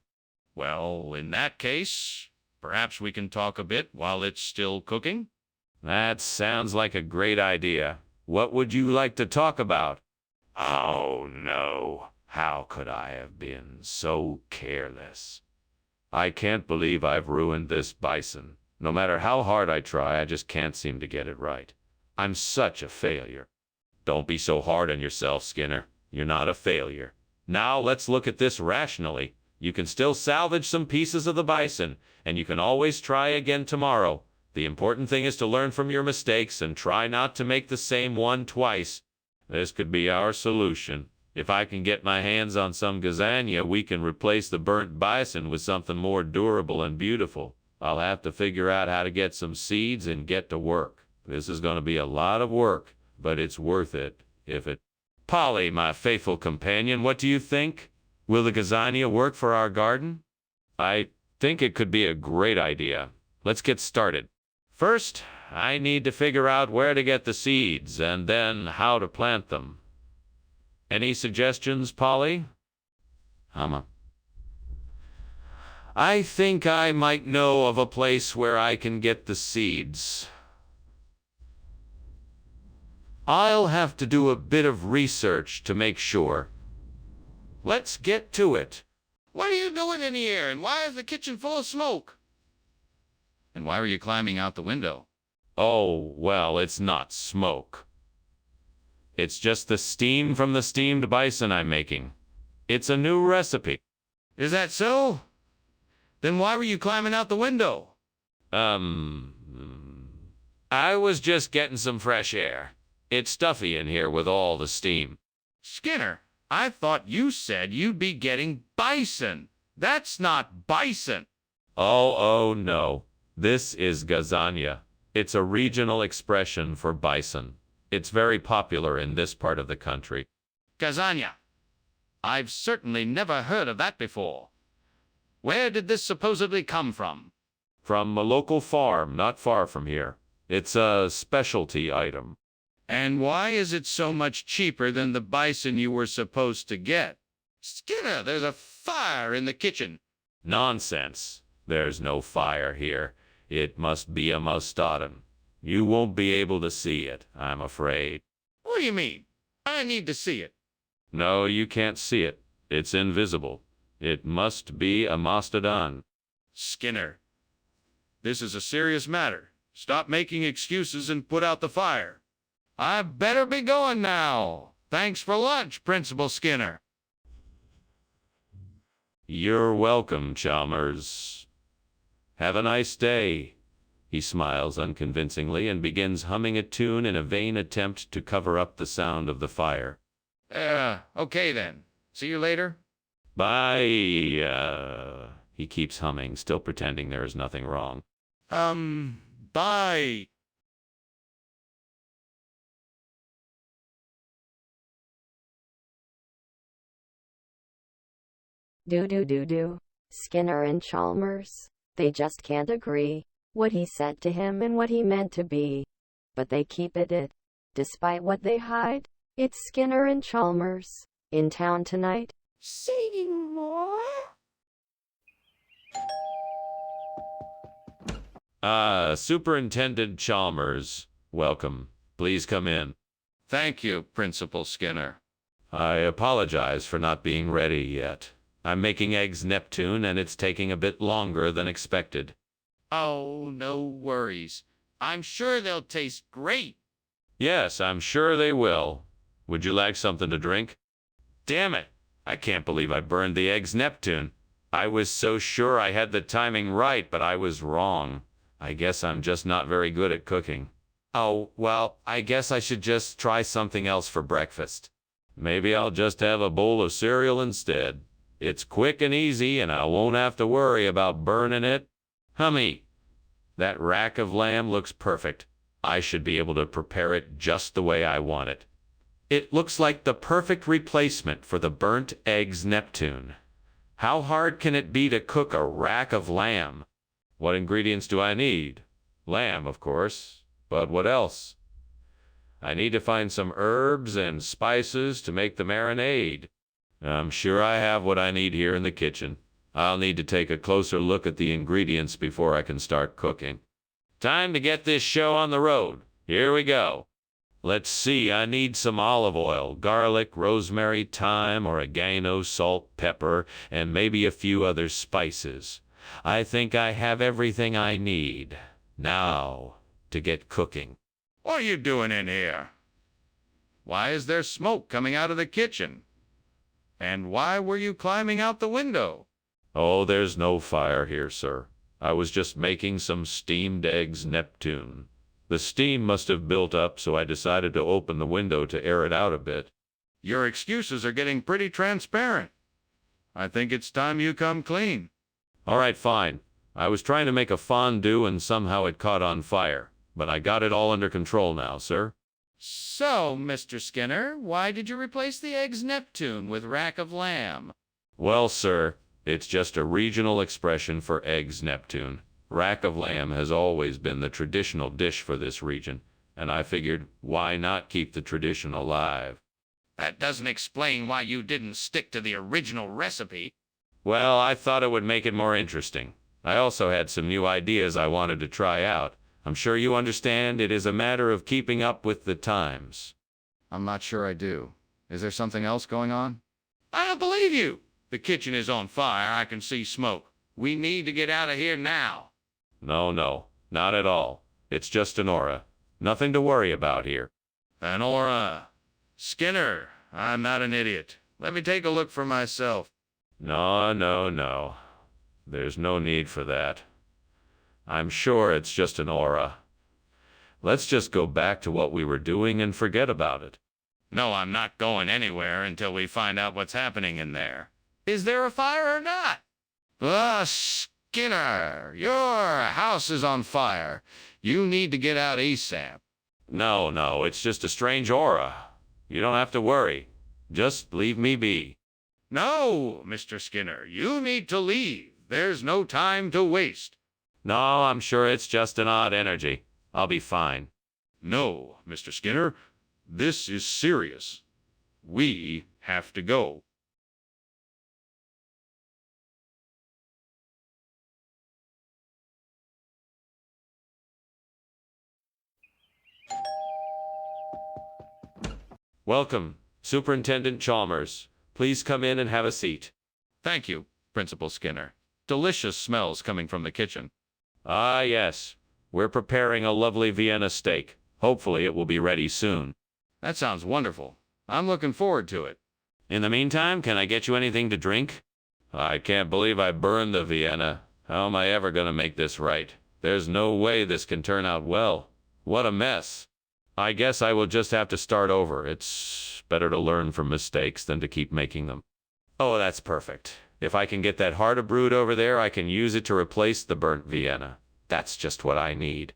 Well, in that case, perhaps we can talk a bit while it's still cooking? That sounds like a great idea. What would you like to talk about? Oh, no. How could I have been so careless? I can't believe I've ruined this bison. No matter how hard I try, I just can't seem to get it right. I'm such a failure. Don't be so hard on yourself, Skinner. You're not a failure. Now let's look at this rationally. You can still salvage some pieces of the bison, and you can always try again tomorrow. The important thing is to learn from your mistakes and try not to make the same one twice. This could be our solution. If I can get my hands on some gazania, we can replace the burnt bison with something more durable and beautiful. I'll have to figure out how to get some seeds and get to work. This is going to be a lot of work, but it's worth it, Polly, my faithful companion, what do you think? Will the gazania work for our garden? I think it could be a great idea. Let's get started. First, I need to figure out where to get the seeds and then how to plant them. Any suggestions, Polly? I think I might know of a place where I can get the seeds. I'll have to do a bit of research to make sure. Let's get to it. What are you doing in here, and why is the kitchen full of smoke? And why were you climbing out the window? Oh, well, it's not smoke. It's just the steam from the steamed bison I'm making. It's a new recipe. Is that so? Then why were you climbing out the window? I was just getting some fresh air. It's stuffy in here with all the steam. Skinner, I thought you said you'd be getting bison. That's not bison. Oh, no. This is gazania. It's a regional expression for bison. It's very popular in this part of the country. Gazania. I've certainly never heard of that before. Where did this supposedly come from? From a local farm not far from here. It's a specialty item. And why is it so much cheaper than the bison you were supposed to get? Skinner, there's a fire in the kitchen. Nonsense. There's no fire here. It must be a mustardin. You won't be able to see it, I'm afraid. What do you mean? I need to see it. No, you can't see it. It's invisible. It must be a mastodon. Skinner, this is a serious matter. Stop making excuses and put out the fire. I better be going now. Thanks for lunch, Principal Skinner. You're welcome, Chalmers. Have a nice day. He smiles unconvincingly and begins humming a tune in a vain attempt to cover up the sound of the fire. Okay then. See you later. Bye. He keeps humming, still pretending there is nothing wrong. Bye. Do. Skinner and Chalmers. They just can't agree. What he said to him and what he meant to be. But they keep it. Despite what they hide. It's Skinner and Chalmers. In town tonight. Say more? Superintendent Chalmers, welcome. Please come in. Thank you, Principal Skinner. I apologize for not being ready yet. I'm making eggs Neptune, and it's taking a bit longer than expected. Oh, no worries. I'm sure they'll taste great. Yes, I'm sure they will. Would you like something to drink? Damn it! I can't believe I burned the eggs Neptune. I was so sure I had the timing right, but I was wrong. I guess I'm just not very good at cooking. Oh, well, I guess I should just try something else for breakfast. Maybe I'll just have a bowl of cereal instead. It's quick and easy, and I won't have to worry about burning it. Hummy, that rack of lamb looks perfect. I should be able to prepare it just the way I want it. It looks like the perfect replacement for the burnt eggs Neptune. How hard can it be to cook a rack of lamb? What ingredients do I need? Lamb, of course. But what else? I need to find some herbs and spices to make the marinade. I'm sure I have what I need here in the kitchen. I'll need to take a closer look at the ingredients before I can start cooking. Time to get this show on the road. Here we go. Let's see, I need some olive oil, garlic, rosemary, thyme, oregano, salt, pepper, and maybe a few other spices. I think I have everything I need. Now, to get cooking. What are you doing in here? Why is there smoke coming out of the kitchen? And why were you climbing out the window? Oh, there's no fire here, sir. I was just making some steamed eggs Neptune. The steam must have built up, so I decided to open the window to air it out a bit. Your excuses are getting pretty transparent. I think it's time you come clean. All right, fine. I was trying to make a fondue and somehow it caught on fire. But I got it all under control now, sir. So, Mr. Skinner, why did you replace the eggs Neptune with rack of lamb? Well, sir, it's just a regional expression for eggs Neptune. Rack of lamb has always been the traditional dish for this region, and I figured, why not keep the tradition alive? That doesn't explain why you didn't stick to the original recipe. Well, I thought it would make it more interesting. I also had some new ideas I wanted to try out. I'm sure you understand it is a matter of keeping up with the times. I'm not sure I do. Is there something else going on? I don't believe you. The kitchen is on fire. I can see smoke. We need to get out of here now. No, not at all. It's just an aura. Nothing to worry about here. An aura. Skinner, I'm not an idiot. Let me take a look for myself. No. There's no need for that. I'm sure it's just an aura. Let's just go back to what we were doing and forget about it. No, I'm not going anywhere until we find out what's happening in there. Is there a fire or not? Skinner, your house is on fire. You need to get out ASAP. No, it's just a strange aura. You don't have to worry. Just leave me be. No, Mr. Skinner, you need to leave. There's no time to waste. No, I'm sure it's just an odd energy. I'll be fine. No, Mr. Skinner, this is serious. We have to go. Welcome, Superintendent Chalmers. Please come in and have a seat. Thank you, Principal Skinner. Delicious smells coming from the kitchen. Ah, yes. We're preparing a lovely Vienna steak. Hopefully it will be ready soon. That sounds wonderful. I'm looking forward to it. In the meantime, can I get you anything to drink? I can't believe I burned the Vienna. How am I ever going to make this right? There's no way this can turn out well. What a mess. I guess I will just have to start over. It's better to learn from mistakes than to keep making them. Oh, that's perfect. If I can get that heart of brood over there, I can use it to replace the burnt Vienna. That's just what I need.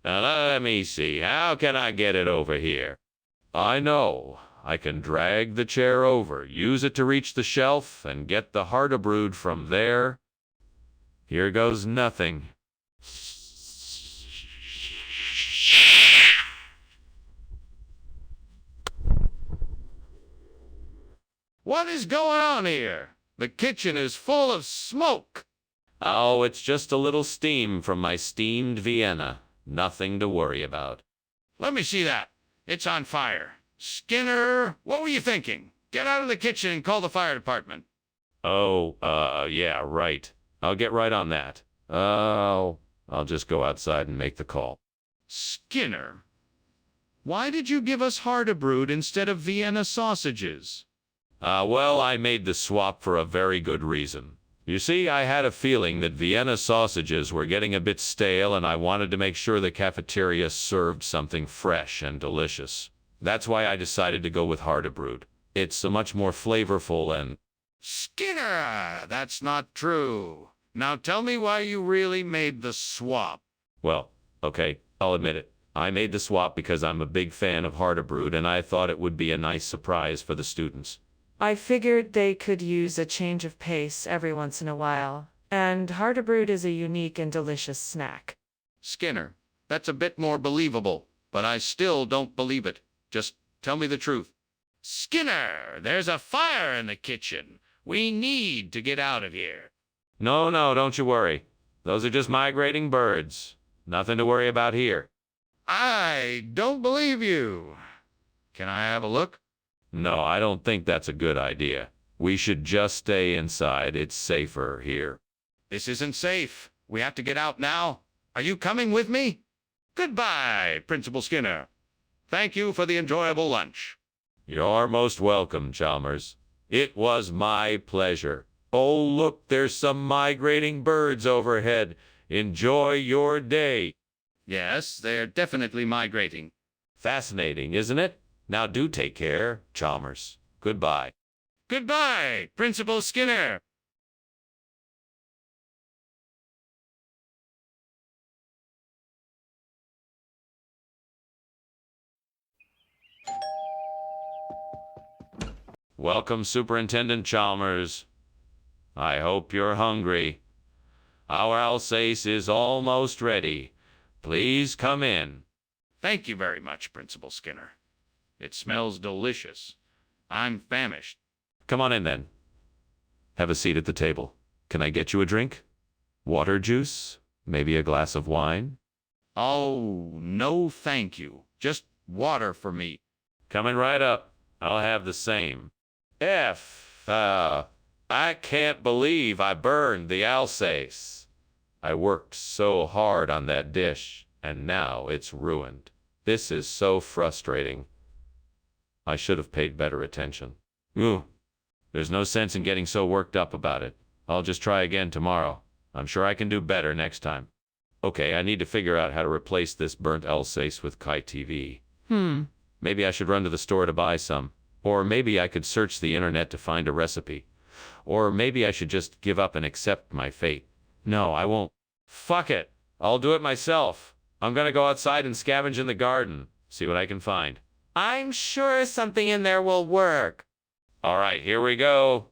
Now let me see. How can I get it over here? I know. I can drag the chair over, use it to reach the shelf, and get the heart of brood from there. Here goes nothing. What is going on here? The kitchen is full of smoke. Oh, it's just a little steam from my steamed Vienna. Nothing to worry about. Let me see that. It's on fire. Skinner, what were you thinking? Get out of the kitchen and call the fire department. Oh, yeah, right. I'll get right on that. I'll just go outside and make the call. Skinner, why did you give us Hardebrod instead of Vienna sausages? Well, I made the swap for a very good reason. You see, I had a feeling that Vienna sausages were getting a bit stale, and I wanted to make sure the cafeteria served something fresh and delicious. That's why I decided to go with Hardebrod. It's a much more flavorful and... Skinner, that's not true. Now tell me why you really made the swap. Well, okay, I'll admit it. I made the swap because I'm a big fan of Hardebrod, and I thought it would be a nice surprise for the students. I figured they could use a change of pace every once in a while, and Hardebrod is a unique and delicious snack. Skinner, that's a bit more believable, but I still don't believe it. Just tell me the truth. Skinner, there's a fire in the kitchen. We need to get out of here. No, don't you worry. Those are just migrating birds. Nothing to worry about here. I don't believe you. Can I have a look? No, I don't think that's a good idea. We should just stay inside. It's safer here. This isn't safe. We have to get out now. Are you coming with me? Goodbye, Principal Skinner. Thank you for the enjoyable lunch. You're most welcome, Chalmers. It was my pleasure. Oh, look, there's some migrating birds overhead. Enjoy your day. Yes, they're definitely migrating. Fascinating, isn't it? Now do take care, Chalmers. Goodbye. Goodbye, Principal Skinner. Welcome, Superintendent Chalmers. I hope you're hungry. Our Alsace is almost ready. Please come in. Thank you very much, Principal Skinner. It smells delicious. I'm famished. Come on in then. Have a seat at the table. Can I get you a drink? Water, juice? Maybe a glass of wine? Oh, no thank you. Just water for me. Coming right up. I'll have the same. I can't believe I burned the Alsace. I worked so hard on that dish, and now it's ruined. This is so frustrating. I should have paid better attention. Ooh, there's no sense in getting so worked up about it. I'll just try again tomorrow. I'm sure I can do better next time. Okay, I need to figure out how to replace this burnt Alsace with Kite TV. Maybe I should run to the store to buy some. Or maybe I could search the internet to find a recipe. Or maybe I should just give up and accept my fate. No, I won't. Fuck it. I'll do it myself. I'm gonna go outside and scavenge in the garden. See what I can find. I'm sure something in there will work. Alright, here we go.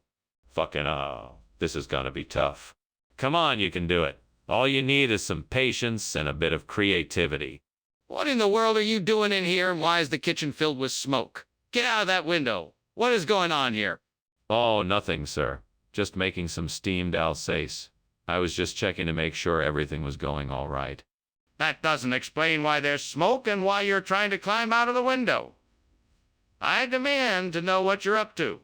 Fucking this is gonna be tough. Come on, you can do it. All you need is some patience and a bit of creativity. What in the world are you doing in here, and why is the kitchen filled with smoke? Get out of that window. What is going on here? Oh, nothing, sir. Just making some steamed Alsace. I was just checking to make sure everything was going all right. That doesn't explain why there's smoke and why you're trying to climb out of the window. I demand to know what you're up to.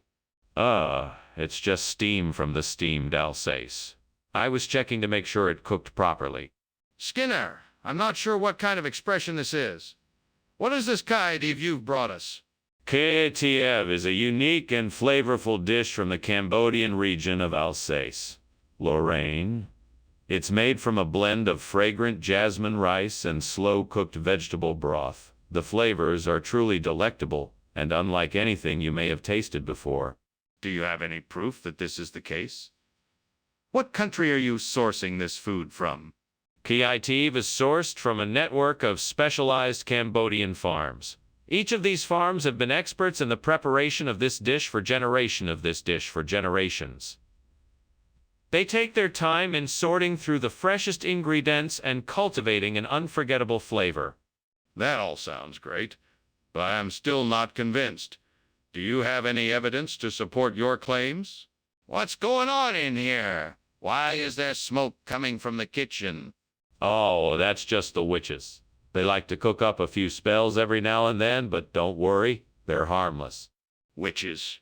It's just steam from the steamed Alsace. I was checking to make sure it cooked properly. Skinner, I'm not sure what kind of expression this is. What is this kaidiv you've brought us? Kaetiev is a unique and flavorful dish from the Cambodian region of Alsace, Lorraine. It's made from a blend of fragrant jasmine rice and slow-cooked vegetable broth. The flavors are truly delectable and unlike anything you may have tasted before. Do you have any proof that this is the case? What country are you sourcing this food from? Kaetiev is sourced from a network of specialized Cambodian farms. Each of these farms have been experts in the preparation of this dish for generations. They take their time in sorting through the freshest ingredients and cultivating an unforgettable flavor. That all sounds great, but I am still not convinced. Do you have any evidence to support your claims? What's going on in here? Why is there smoke coming from the kitchen? Oh, that's just the witches. They like to cook up a few spells every now and then, but don't worry, they're harmless. Witches?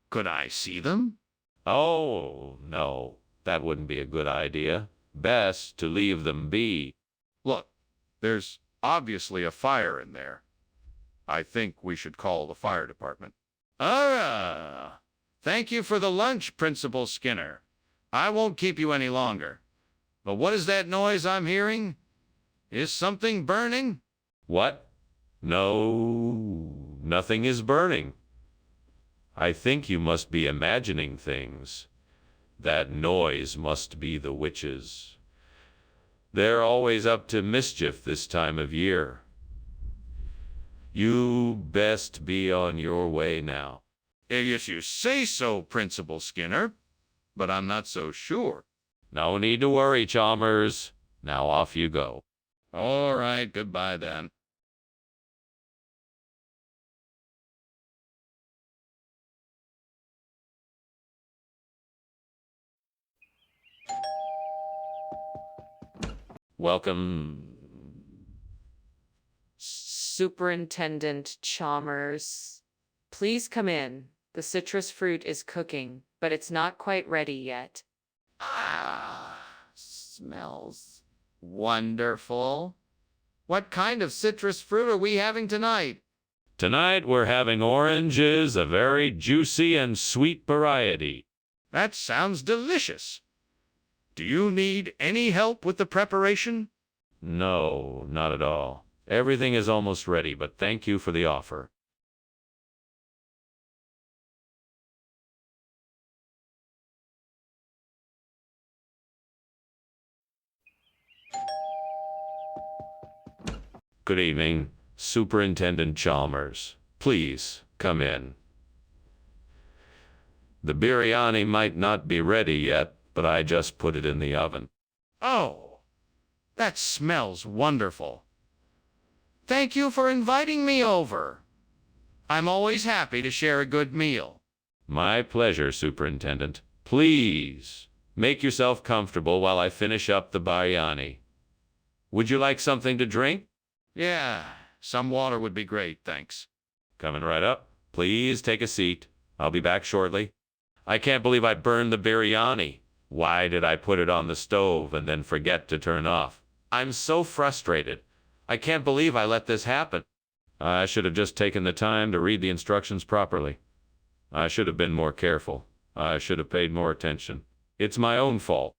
Could I see them? Oh, no, that wouldn't be a good idea. Best to leave them be. Look, there's obviously a fire in there. I think we should call the fire department. Thank you for the lunch, Principal Skinner. I won't keep you any longer. But what is that noise I'm hearing? Is something burning? What? No, nothing is burning. I think you must be imagining things. That noise must be the witches. They're always up to mischief this time of year. You best be on your way now. Yes, you say so, Principal Skinner, but I'm not so sure. No need to worry, Chalmers. Now off you go. All right, goodbye then. Welcome. Superintendent Chalmers, please come in. The citrus fruit is cooking, but it's not quite ready yet. Smells wonderful. What kind of citrus fruit are we having tonight? Tonight we're having oranges, a very juicy and sweet variety. That sounds delicious. Do you need any help with the preparation? No, not at all. Everything is almost ready, but thank you for the offer. Good evening, Superintendent Chalmers. Please, come in. The biryani might not be ready yet, but I just put it in the oven. Oh, that smells wonderful. Thank you for inviting me over. I'm always happy to share a good meal. My pleasure, Superintendent. Please, make yourself comfortable while I finish up the biryani. Would you like something to drink? Yeah, some water would be great, thanks. Coming right up. Please take a seat. I'll be back shortly. I can't believe I burned the biryani. Why did I put it on the stove and then forget to turn off? I'm so frustrated. I can't believe I let this happen. I should have just taken the time to read the instructions properly. I should have been more careful. I should have paid more attention. It's my own fault.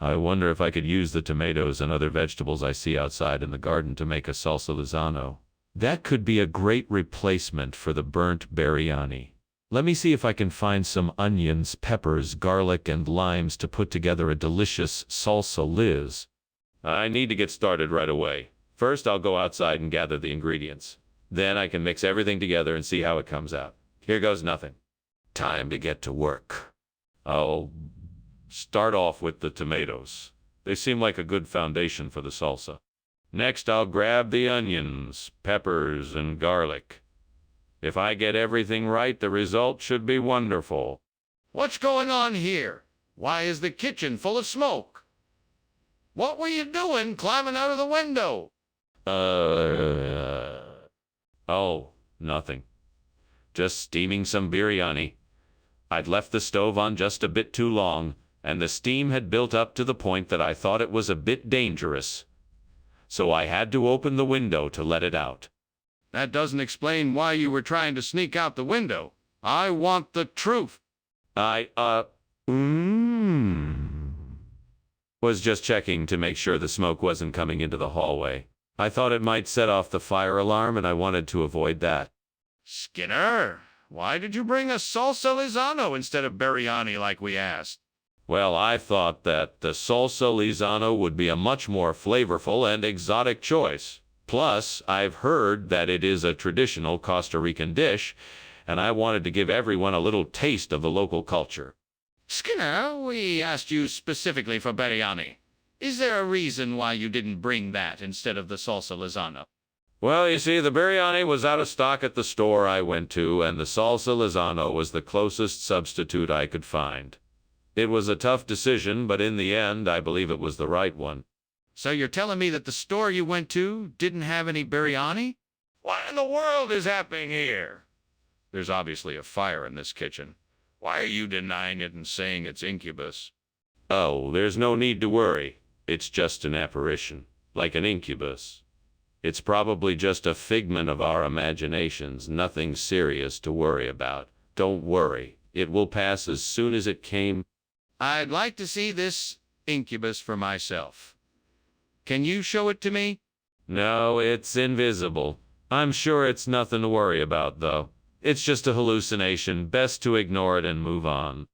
I wonder if I could use the tomatoes and other vegetables I see outside in the garden to make a salsa Lizano. That could be a great replacement for the burnt biryani. Let me see if I can find some onions, peppers, garlic, and limes to put together a delicious salsa Liz. I need to get started right away. First, I'll go outside and gather the ingredients. Then I can mix everything together and see how it comes out. Here goes nothing. Time to get to work. I'll start off with the tomatoes. They seem like a good foundation for the salsa. Next, I'll grab the onions, peppers, and garlic. If I get everything right, the result should be wonderful. What's going on here? Why is the kitchen full of smoke? What were you doing climbing out of the window? Oh, nothing. Just steaming some biryani. I'd left the stove on just a bit too long, and the steam had built up to the point that I thought it was a bit dangerous. So I had to open the window to let it out. That doesn't explain why you were trying to sneak out the window. I want the truth. Was just checking to make sure the smoke wasn't coming into the hallway. I thought it might set off the fire alarm, and I wanted to avoid that. Skinner, why did you bring a salsa Lizano instead of biryani like we asked? Well, I thought that the salsa Lizano would be a much more flavorful and exotic choice. Plus, I've heard that it is a traditional Costa Rican dish, and I wanted to give everyone a little taste of the local culture. Skinner, we asked you specifically for biryani. Is there a reason why you didn't bring that instead of the salsa Lizano? Well, you see, the biryani was out of stock at the store I went to, and the salsa Lizano was the closest substitute I could find. It was a tough decision, but in the end, I believe it was the right one. So you're telling me that the store you went to didn't have any biryani? What in the world is happening here? There's obviously a fire in this kitchen. Why are you denying it and saying it's incubus? Oh, there's no need to worry. It's just an apparition, like an incubus. It's probably just a figment of our imaginations, nothing serious to worry about. Don't worry, it will pass as soon as it came. I'd like to see this incubus for myself. Can you show it to me? No, it's invisible. I'm sure it's nothing to worry about, though. It's just a hallucination. Best to ignore it and move on.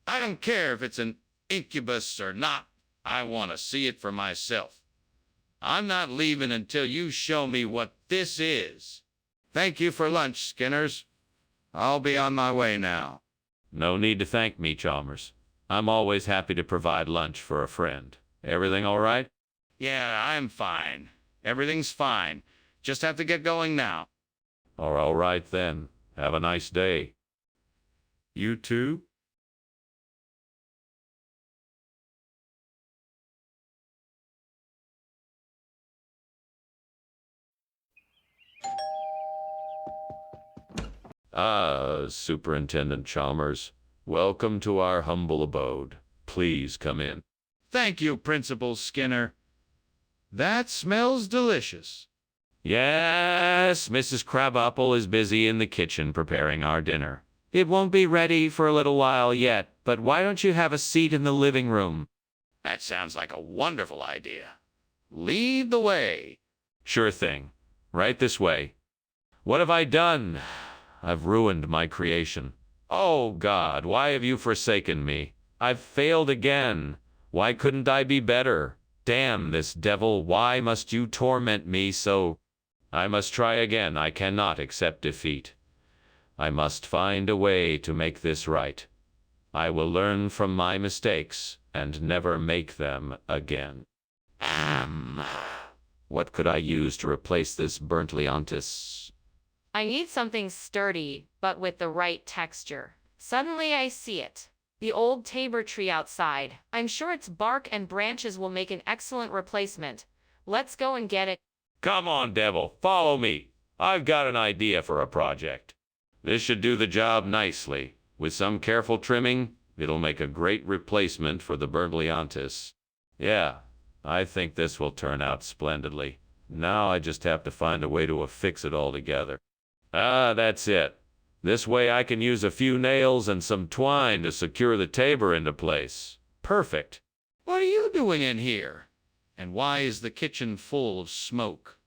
I don't care if it's an incubus or not. I want to see it for myself. I'm not leaving until you show me what this is. Thank you for lunch, Skinners. I'll be on my way now. No need to thank me, Chalmers. I'm always happy to provide lunch for a friend. Everything all right? Yeah, I'm fine. Everything's fine. Just have to get going now. All right then. Have a nice day. You too? Superintendent Chalmers, welcome to our humble abode. Please come in. Thank you, Principal Skinner. That smells delicious. Yes, Mrs. Crabapple is busy in the kitchen preparing our dinner. It won't be ready for a little while yet, but why don't you have a seat in the living room? That sounds like a wonderful idea. Lead the way. Sure thing. Right this way. What have I done? I've ruined my creation. Oh, God, why have you forsaken me? I've failed again. Why couldn't I be better? Damn this devil, why must you torment me so? I must try again. I cannot accept defeat. I must find a way to make this right. I will learn from my mistakes and never make them again. What could I use to replace this burnt Leontis? I need something sturdy, but with the right texture. Suddenly I see it. The old tabor tree outside. I'm sure its bark and branches will make an excellent replacement. Let's go and get it. Come on, devil, follow me. I've got an idea for a project. This should do the job nicely. With some careful trimming, it'll make a great replacement for the burnt Leontis. Yeah, I think this will turn out splendidly. Now I just have to find a way to affix it all together. That's it. This way I can use a few nails and some twine to secure the tabor into place. Perfect. What are you doing in here? And why is the kitchen full of smoke?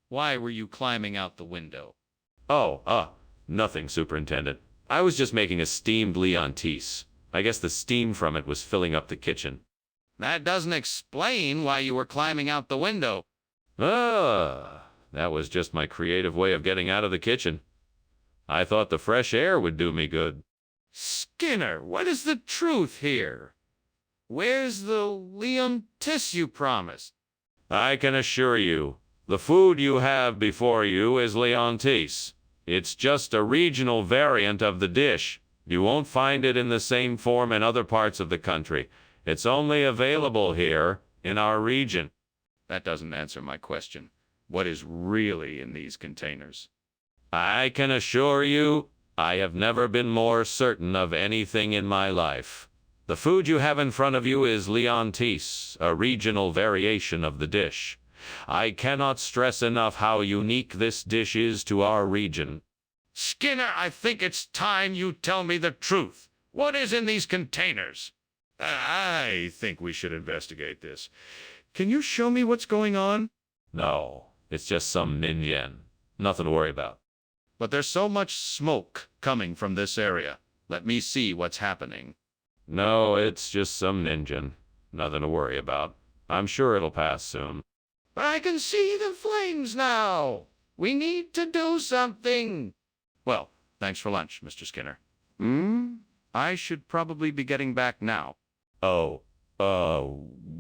Why were you climbing out the window? Nothing, Superintendent. I was just making a steamed Leontis. I guess the steam from it was filling up the kitchen. That doesn't explain why you were climbing out the window. That was just my creative way of getting out of the kitchen. I thought the fresh air would do me good. Skinner, what is the truth here? Where's the Leontis you promised? I can assure you, the food you have before you is Leontis. It's just a regional variant of the dish. You won't find it in the same form in other parts of the country. It's only available here, in our region. That doesn't answer my question. What is really in these containers? I can assure you, I have never been more certain of anything in my life. The food you have in front of you is Leontis, a regional variation of the dish. I cannot stress enough how unique this dish is to our region. Skinner, I think it's time you tell me the truth. What is in these containers? I think we should investigate this. Can you show me what's going on? No, it's just some ninja. Nothing to worry about. But there's so much smoke coming from this area. Let me see what's happening. No, it's just some ninja. Nothing to worry about. I'm sure it'll pass soon. But I can see the flames now. We need to do something. Well, thanks for lunch, Mr. Skinner. I should probably be getting back now.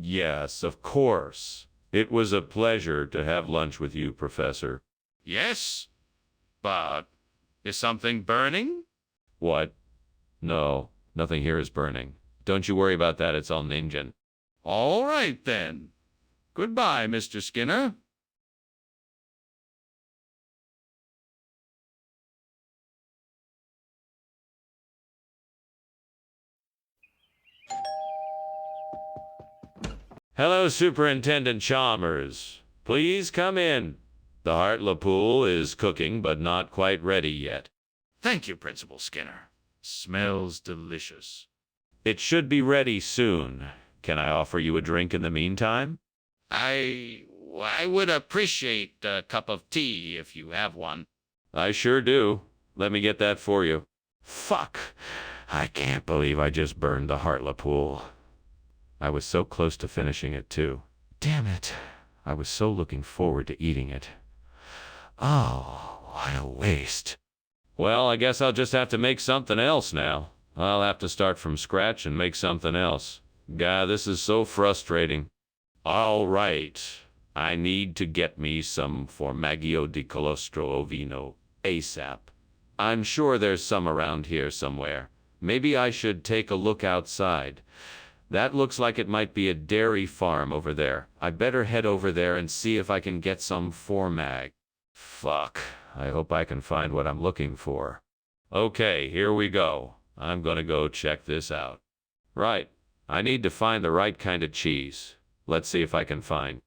Yes, of course. It was a pleasure to have lunch with you, Professor. Yes, but is something burning? What? No, nothing here is burning. Don't you worry about that, it's all ninja. All right, then. Goodbye, Mr. Skinner. Hello, Superintendent Chalmers. Please come in. The Hartlepool is cooking, but not quite ready yet. Thank you, Principal Skinner. Smells delicious. It should be ready soon. Can I offer you a drink in the meantime? I would appreciate a cup of tea if you have one. I sure do. Let me get that for you. Fuck. I can't believe I just burned the Hartlepool. I was so close to finishing it, too. Damn it. I was so looking forward to eating it. Oh, what a waste. Well, I guess I'll just have to make something else now. I'll have to start from scratch and make something else. God, this is so frustrating. All right. I need to get me some Formaggio di Colostro Ovino ASAP. I'm sure there's some around here somewhere. Maybe I should take a look outside. That looks like it might be a dairy farm over there. I better head over there and see if I can get some Formag. Fuck. I hope I can find what I'm looking for. Okay, here we go. I'm gonna go check this out. Right. I need to find the right kind of cheese. Let's see if I can find.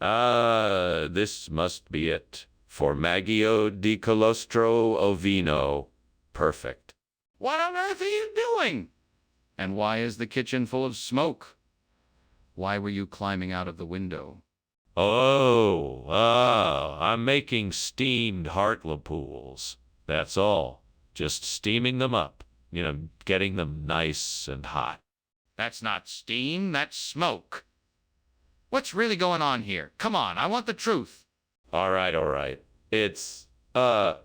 This must be it. Formaggio di Colostro Ovino. Perfect. What on earth are you doing? And why is the kitchen full of smoke? Why were you climbing out of the window? I'm making steamed Hartlepools. That's all. Just steaming them up. Getting them nice and hot. That's not steam, that's smoke. What's really going on here? Come on, I want the truth. All right. It's a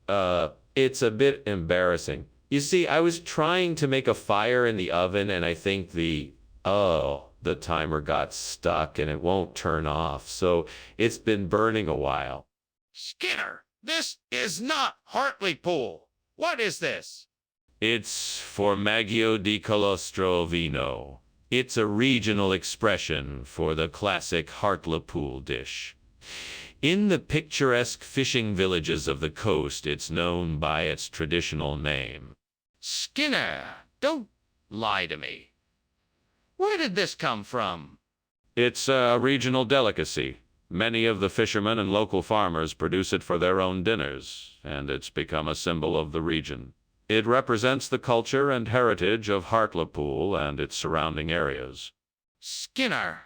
bit embarrassing. You see, I was trying to make a fire in the oven, and I think the timer got stuck and it won't turn off, so it's been burning a while. Skinner, this is not Hartlepool. What is this? It's Formaggio di Calostrovino. It's a regional expression for the classic Hartlepool dish. In the picturesque fishing villages of the coast, it's known by its traditional name. Skinner, don't lie to me. Where did this come from? It's a regional delicacy. Many of the fishermen and local farmers produce it for their own dinners, and it's become a symbol of the region. It represents the culture and heritage of Hartlepool and its surrounding areas. Skinner,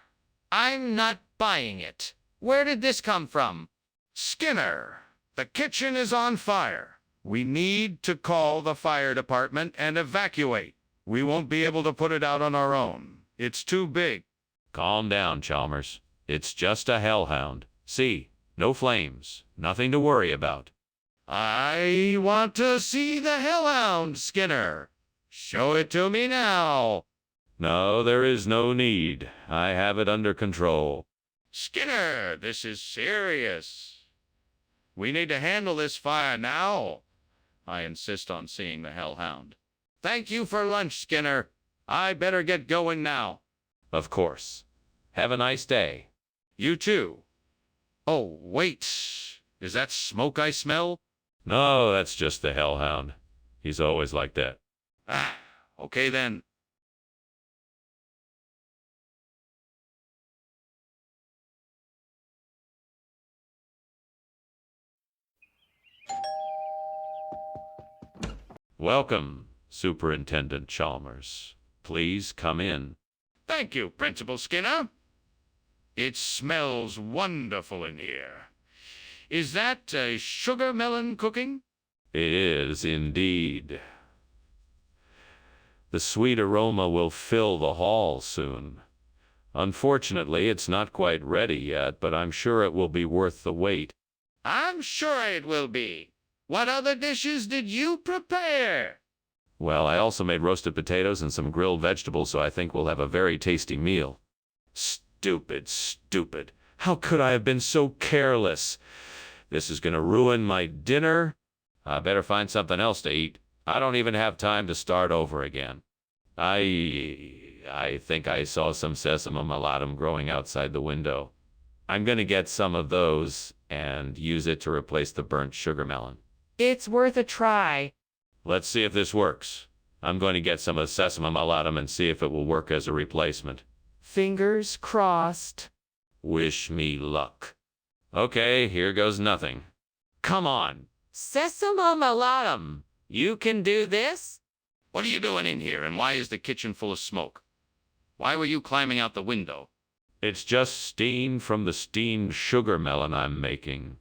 I'm not buying it. Where did this come from? Skinner, the kitchen is on fire. We need to call the fire department and evacuate. We won't be able to put it out on our own. It's too big. Calm down, Chalmers. It's just a hellhound. See, no flames, nothing to worry about. I want to see the hellhound, Skinner. Show it to me now. No, there is no need. I have it under control. Skinner, this is serious. We need to handle this fire now. I insist on seeing the hellhound. Thank you for lunch, Skinner. I better get going now. Of course. Have a nice day. You too. Oh, wait. Is that smoke I smell? No, that's just the hellhound. He's always like that. Ah, okay then. Welcome, Superintendent Chalmers. Please come in. Thank you, Principal Skinner. It smells wonderful in here. Is that sugar melon cooking? It is indeed. The sweet aroma will fill the hall soon. Unfortunately, it's not quite ready yet, but I'm sure it will be worth the wait. I'm sure it will be. What other dishes did you prepare? Well, I also made roasted potatoes and some grilled vegetables, so I think we'll have a very tasty meal. Stupid, stupid. How could I have been so careless? This is gonna ruin my dinner. I better find something else to eat. I don't even have time to start over again. I think I saw some sesame malatum growing outside the window. I'm gonna get some of those and use it to replace the burnt sugar melon. It's worth a try. Let's see if this works. I'm going to get some of sesame malatum and see if it will work as a replacement. Fingers crossed. Wish me luck. Okay, here goes nothing. Come on. Sesame malatum, you can do this? What are you doing in here, and why is the kitchen full of smoke? Why were you climbing out the window? It's just steam from the steamed sugar melon I'm making.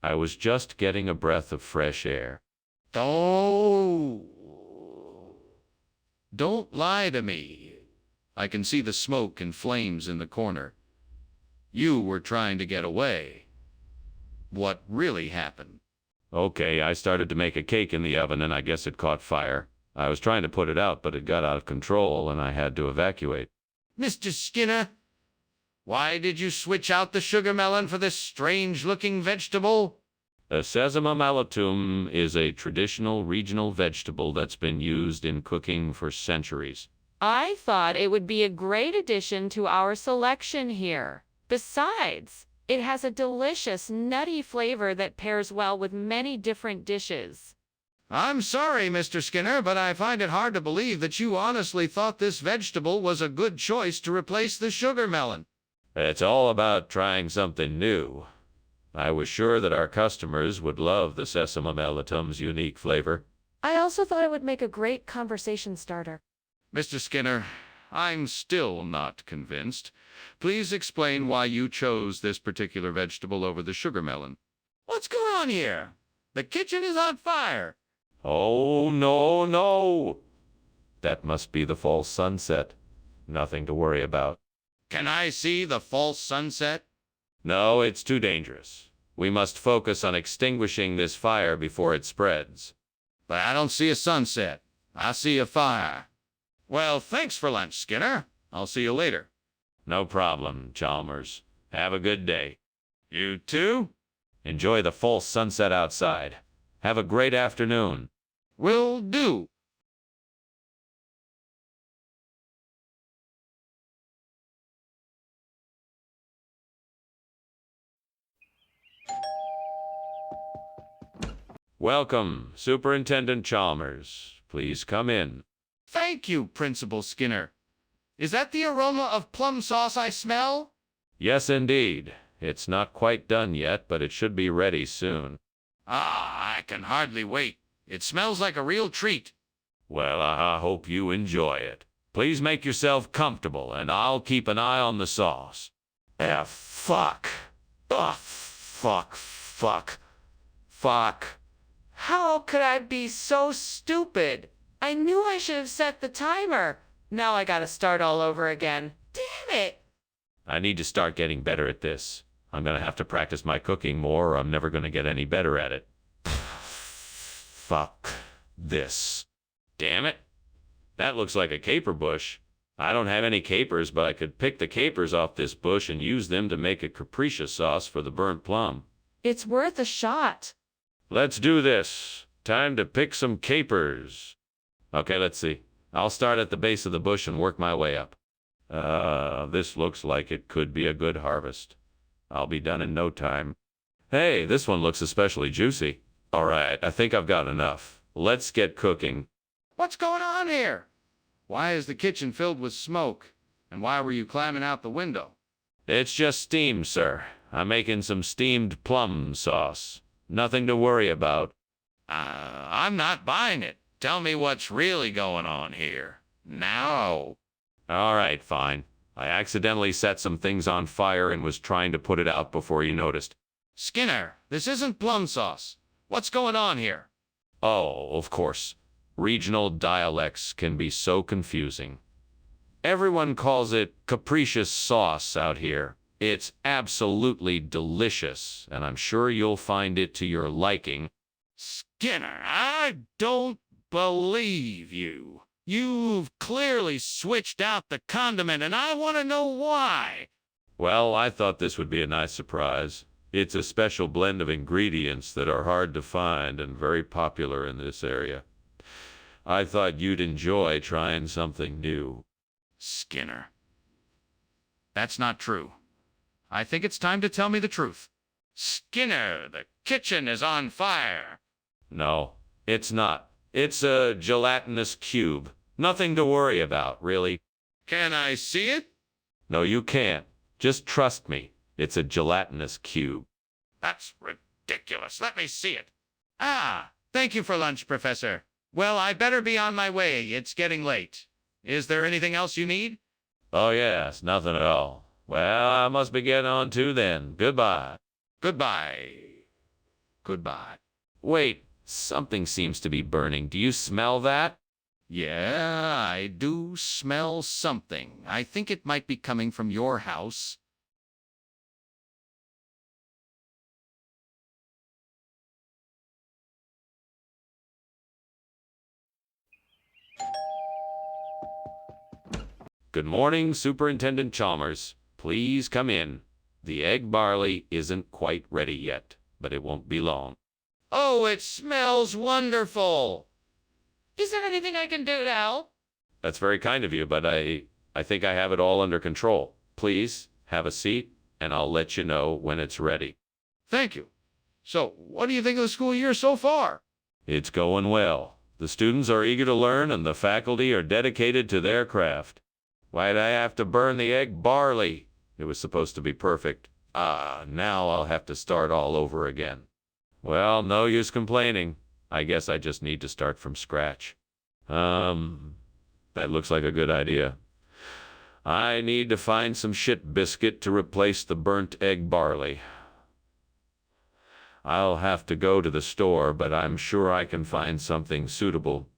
I was just getting a breath of fresh air. Oh, don't lie to me. I can see the smoke and flames in the corner. You were trying to get away. What really happened? Okay, I started to make a cake in the oven and I guess it caught fire. I was trying to put it out, but it got out of control and I had to evacuate. Mr. Skinner, why did you switch out the sugar melon for this strange-looking vegetable? A sesame malatum is a traditional regional vegetable that's been used in cooking for centuries. I thought it would be a great addition to our selection here. Besides, it has a delicious, nutty flavor that pairs well with many different dishes. I'm sorry, Mr. Skinner, but I find it hard to believe that you honestly thought this vegetable was a good choice to replace the sugar melon. It's all about trying something new. I was sure that our customers would love the sesame malatum's unique flavor. I also thought it would make a great conversation starter. Mr. Skinner, I'm still not convinced. Please explain why you chose this particular vegetable over the sugar melon. What's going on here? The kitchen is on fire. Oh, no, no. That must be the false sunset. Nothing to worry about. Can I see the false sunset? No, it's too dangerous. We must focus on extinguishing this fire before it spreads. but I don't see a sunset. I see a fire. Well, thanks for lunch, Skinner. I'll see you later. No problem, Chalmers. Have a good day. You too? Enjoy the full sunset outside. Have a great afternoon. Will do. Welcome, Superintendent Chalmers. Please come in. Thank you, Principal Skinner. Is that the aroma of plum sauce I smell? Yes, indeed. It's not quite done yet, but it should be ready soon. Ah, I can hardly wait. It smells like a real treat. Well, I hope you enjoy it. Please make yourself comfortable, and I'll keep an eye on the sauce. Fuck. Fuck. How could I be so stupid? I knew I should have set the timer. Now I gotta start all over again. Damn it! I need to start getting better at this. I'm gonna have to practice my cooking more, or I'm never gonna get any better at it. Fuck this. Damn it. That looks like a caper bush. I don't have any capers, but I could pick the capers off this bush and use them to make a capricious sauce for the burnt plum. It's worth a shot. Let's do this. Time to pick some capers. Okay, let's see. I'll start at the base of the bush and work my way up. This looks like it could be a good harvest. I'll be done in no time. Hey, this one looks especially juicy. All right, I think I've got enough. Let's get cooking. What's going on here? Why is the kitchen filled with smoke? And why were you climbing out the window? It's just steam, sir. I'm making some steamed plum sauce. Nothing to worry about. I'm not buying it. Tell me what's really going on here. Now. All right, fine. I accidentally set some things on fire and was trying to put it out before you noticed. Skinner, this isn't plum sauce. What's going on here? Oh, of course. Regional dialects can be so confusing. Everyone calls it capricious sauce out here. It's absolutely delicious, and I'm sure you'll find it to your liking. Skinner, I don't believe you. You've clearly switched out the condiment, and I want to know why. Well, I thought this would be a nice surprise. It's a special blend of ingredients that are hard to find and very popular in this area. I thought you'd enjoy trying something new. Skinner, that's not true. I think it's time to tell me the truth. Skinner, the kitchen is on fire. No, it's not. It's a gelatinous cube. Nothing to worry about, really. Can I see it? No, you can't. Just trust me. It's a gelatinous cube. That's ridiculous. Let me see it. Ah, thank you for lunch, Professor. Well, I better be on my way. It's getting late. Is there anything else you need? Oh, yes, nothing at all. Well, I must be getting on too then. Goodbye. Goodbye. Goodbye. Wait, something seems to be burning. Do you smell that? Yeah, I do smell something. I think it might be coming from your house. Good morning, Superintendent Chalmers. Please come in. The egg barley isn't quite ready yet, but it won't be long. Oh, it smells wonderful. Is there anything I can do to help? That's very kind of you, but I think I have it all under control. Please, have a seat, and I'll let you know when it's ready. Thank you. So, what do you think of the school year so far? It's going well. The students are eager to learn, and the faculty are dedicated to their craft. Why'd I have to burn the egg barley? It was supposed to be perfect. Now I'll have to start all over again. Well, no use complaining. I guess I just need to start from scratch. That looks like a good idea. I need to find some shit biscuit to replace the burnt egg barley. I'll have to go to the store, but I'm sure I can find something suitable.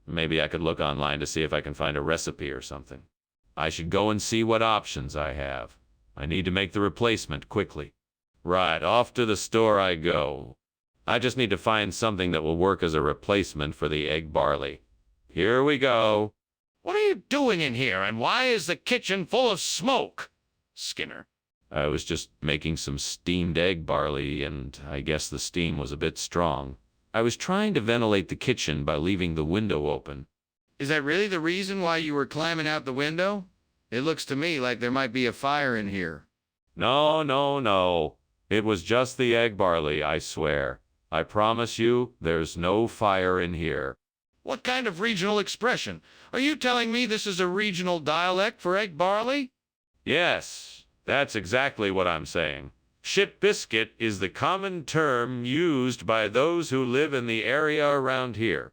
Maybe I could look online to see if I can find a recipe or something. I should go and see what options I have. I need to make the replacement quickly. Right, off to the store I go. I just need to find something that will work as a replacement for the egg barley. Here we go. What are you doing in here, and why is the kitchen full of smoke, Skinner? I was just making some steamed egg barley, and I guess the steam was a bit strong. I was trying to ventilate the kitchen by leaving the window open. Is that really the reason why you were climbing out the window? It looks to me like there might be a fire in here. No, no, no. It was just the egg barley, I swear. I promise you, there's no fire in here. What kind of regional expression? Are you telling me this is a regional dialect for egg barley? Yes, that's exactly what I'm saying. Shit biscuit is the common term used by those who live in the area around here.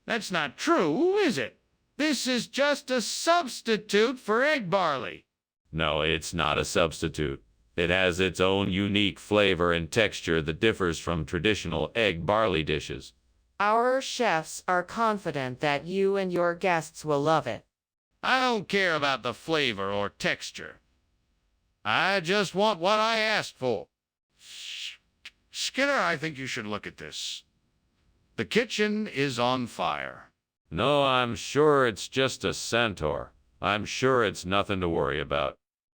That's not true, is it? This is just a substitute for egg barley. No, it's not a substitute. It has its own unique flavor and texture that differs from traditional egg barley dishes. Our chefs are confident that you and your guests will love it. I don't care about the flavor or texture. I just want what I asked for. Skinner, I think you should look at this. The kitchen is on fire. No, I'm sure it's just a centaur. I'm sure it's nothing to worry about.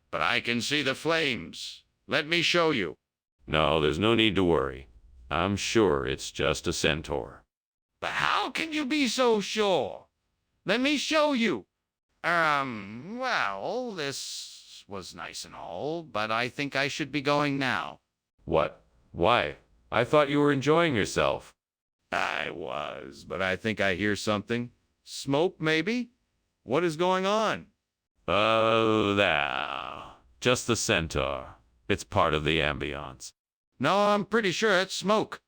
But I can see the flames. Let me show you. No, there's no need to worry. I'm sure it's just a centaur. But how can you be so sure? Let me show you. Well, this was nice and all, but I think I should be going now. What? Why? I thought you were enjoying yourself. I was, but I think I hear something. Smoke, maybe? What is going on? Oh, that. Just the centaur. It's part of the ambiance. No, I'm pretty sure it's smoke.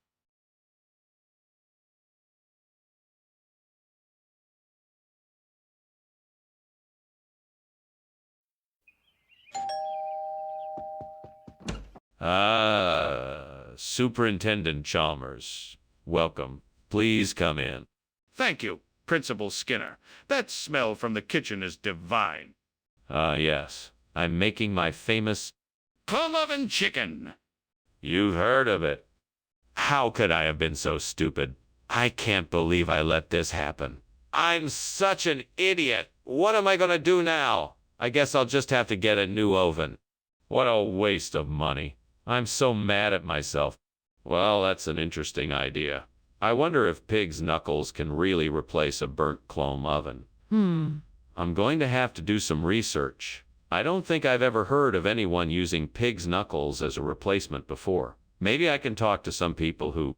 Superintendent Chalmers. Welcome. Please come in. Thank you, Principal Skinner. That smell from the kitchen is divine. Yes. I'm making my famous Plum oven chicken. You've heard of it. How could I have been so stupid? I can't believe I let this happen. I'm such an idiot. What am I gonna do now? I guess I'll just have to get a new oven. What a waste of money. I'm so mad at myself. Well, that's an interesting idea. I wonder if pig's knuckles can really replace a burnt chrome oven. I'm going to have to do some research. I don't think I've ever heard of anyone using pig's knuckles as a replacement before. Maybe I can talk to some people who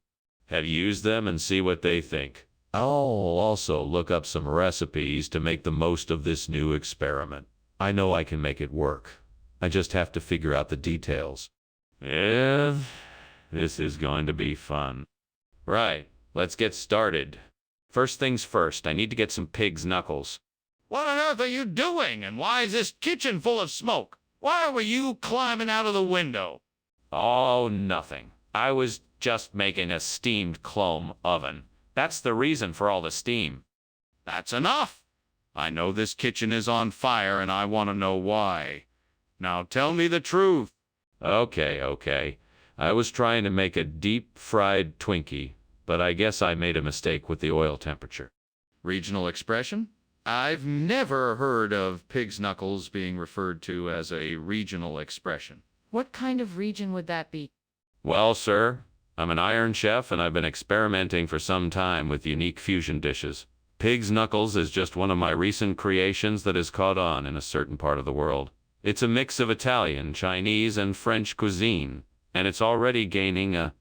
have used them and see what they think. I'll also look up some recipes to make the most of this new experiment. I know I can make it work. I just have to figure out the details. Yeah, this is going to be fun. Right, let's get started. First things first, I need to get some pig's knuckles. What on earth are you doing, and why is this kitchen full of smoke? Why were you climbing out of the window? Oh, nothing. I was just making a steamed chrome oven. That's the reason for all the steam. That's enough. I know this kitchen is on fire, and I want to know why. Now tell me the truth. Okay. I was trying to make a deep-fried Twinkie, but I guess I made a mistake with the oil temperature. Regional expression? I've never heard of pig's knuckles being referred to as a regional expression. What kind of region would that be? Well, sir, I'm an Iron Chef, and I've been experimenting for some time with unique fusion dishes. Pig's knuckles is just one of my recent creations that has caught on in a certain part of the world. It's a mix of Italian, Chinese, and French cuisine, and it's already gaining a...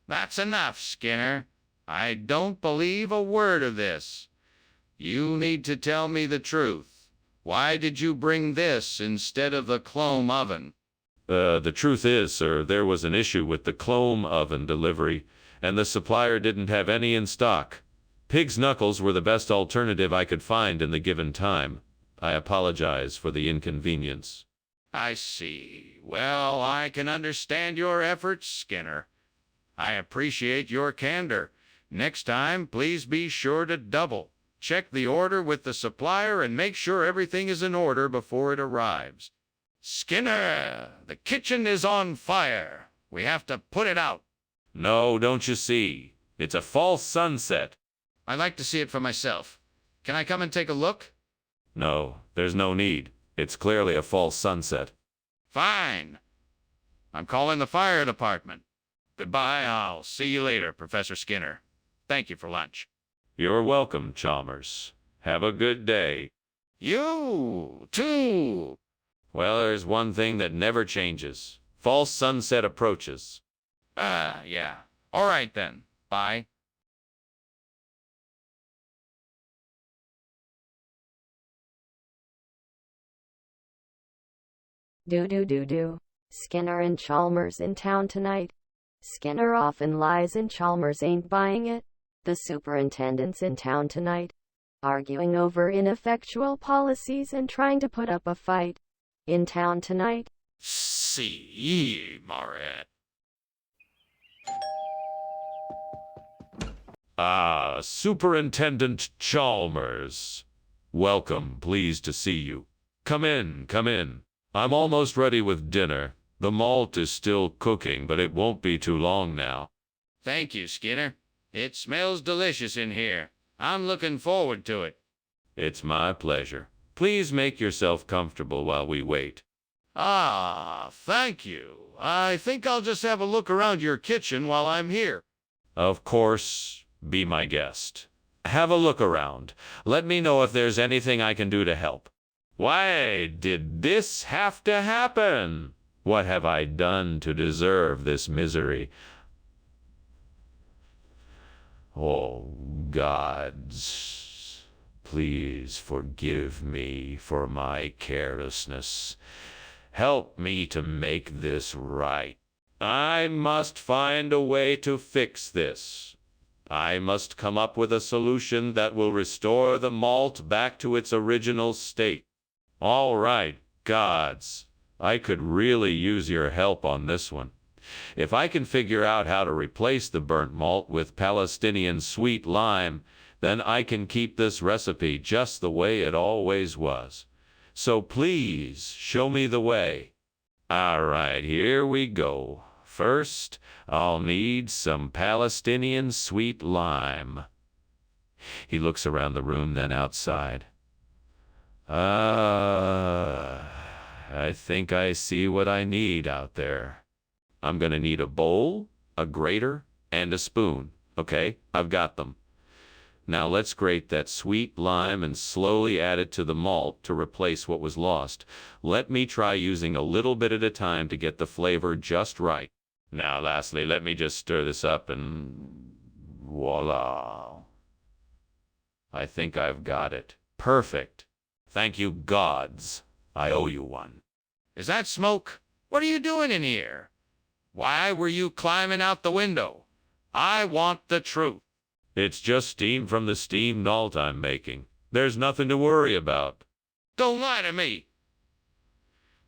That's enough, Skinner. I don't believe a word of this. You need to tell me the truth. Why did you bring this instead of the chrome oven? The truth is, sir, there was an issue with the chrome oven delivery, and the supplier didn't have any in stock. Pig's knuckles were the best alternative I could find in the given time. I apologize for the inconvenience. I see. Well, I can understand your efforts, Skinner. I appreciate your candor. Next time, please be sure to double check the order with the supplier and make sure everything is in order before it arrives. Skinner, the kitchen is on fire. We have to put it out. No, don't you see? It's a false sunset. I'd like to see it for myself. Can I come and take a look? No, there's no need. It's clearly a false sunset. Fine. I'm calling the fire department. Goodbye. I'll see you later, Professor Skinner. Thank you for lunch. You're welcome, Chalmers. Have a good day. You too. Well, there's one thing that never changes. False sunset approaches. Yeah. All right then. Bye. Do. Skinner and Chalmers in town tonight. Skinner often lies and Chalmers ain't buying it. The superintendent's in town tonight, arguing over ineffectual policies and trying to put up a fight. In town tonight. See, March. Ah, Superintendent Chalmers. Welcome, pleased to see you. Come in, come in. I'm almost ready with dinner. The malt is still cooking, but it won't be too long now. Thank you, Skinner. It smells delicious in here. I'm looking forward to it. It's my pleasure. Please make yourself comfortable while we wait. Ah, thank you. I think I'll just have a look around your kitchen while I'm here. Of course, be my guest. Have a look around. Let me know if there's anything I can do to help. Why did this have to happen? What have I done to deserve this misery? Oh, gods, please forgive me for my carelessness. Help me to make this right. I must find a way to fix this. I must come up with a solution that will restore the malt back to its original state. All right, gods, I could really use your help on this one. If I can figure out how to replace the burnt malt with Palestinian sweet lime, then I can keep this recipe just the way it always was. So please, show me the way. All right, here we go. First, I'll need some Palestinian sweet lime. He looks around the room, then outside. I think I see what I need out there. I'm gonna need a bowl, a grater, and a spoon. Okay, I've got them. Now let's grate that sweet lime and slowly add it to the malt to replace what was lost. Let me try using a little bit at a time to get the flavor just right. Now lastly, let me just stir this up and voila. I think I've got it. Perfect. Thank you, gods. I owe you one. Is that smoke? What are you doing in here? Why were you climbing out the window? I want the truth. It's just steam from the steam malt I'm making. There's nothing to worry about. Don't lie to me.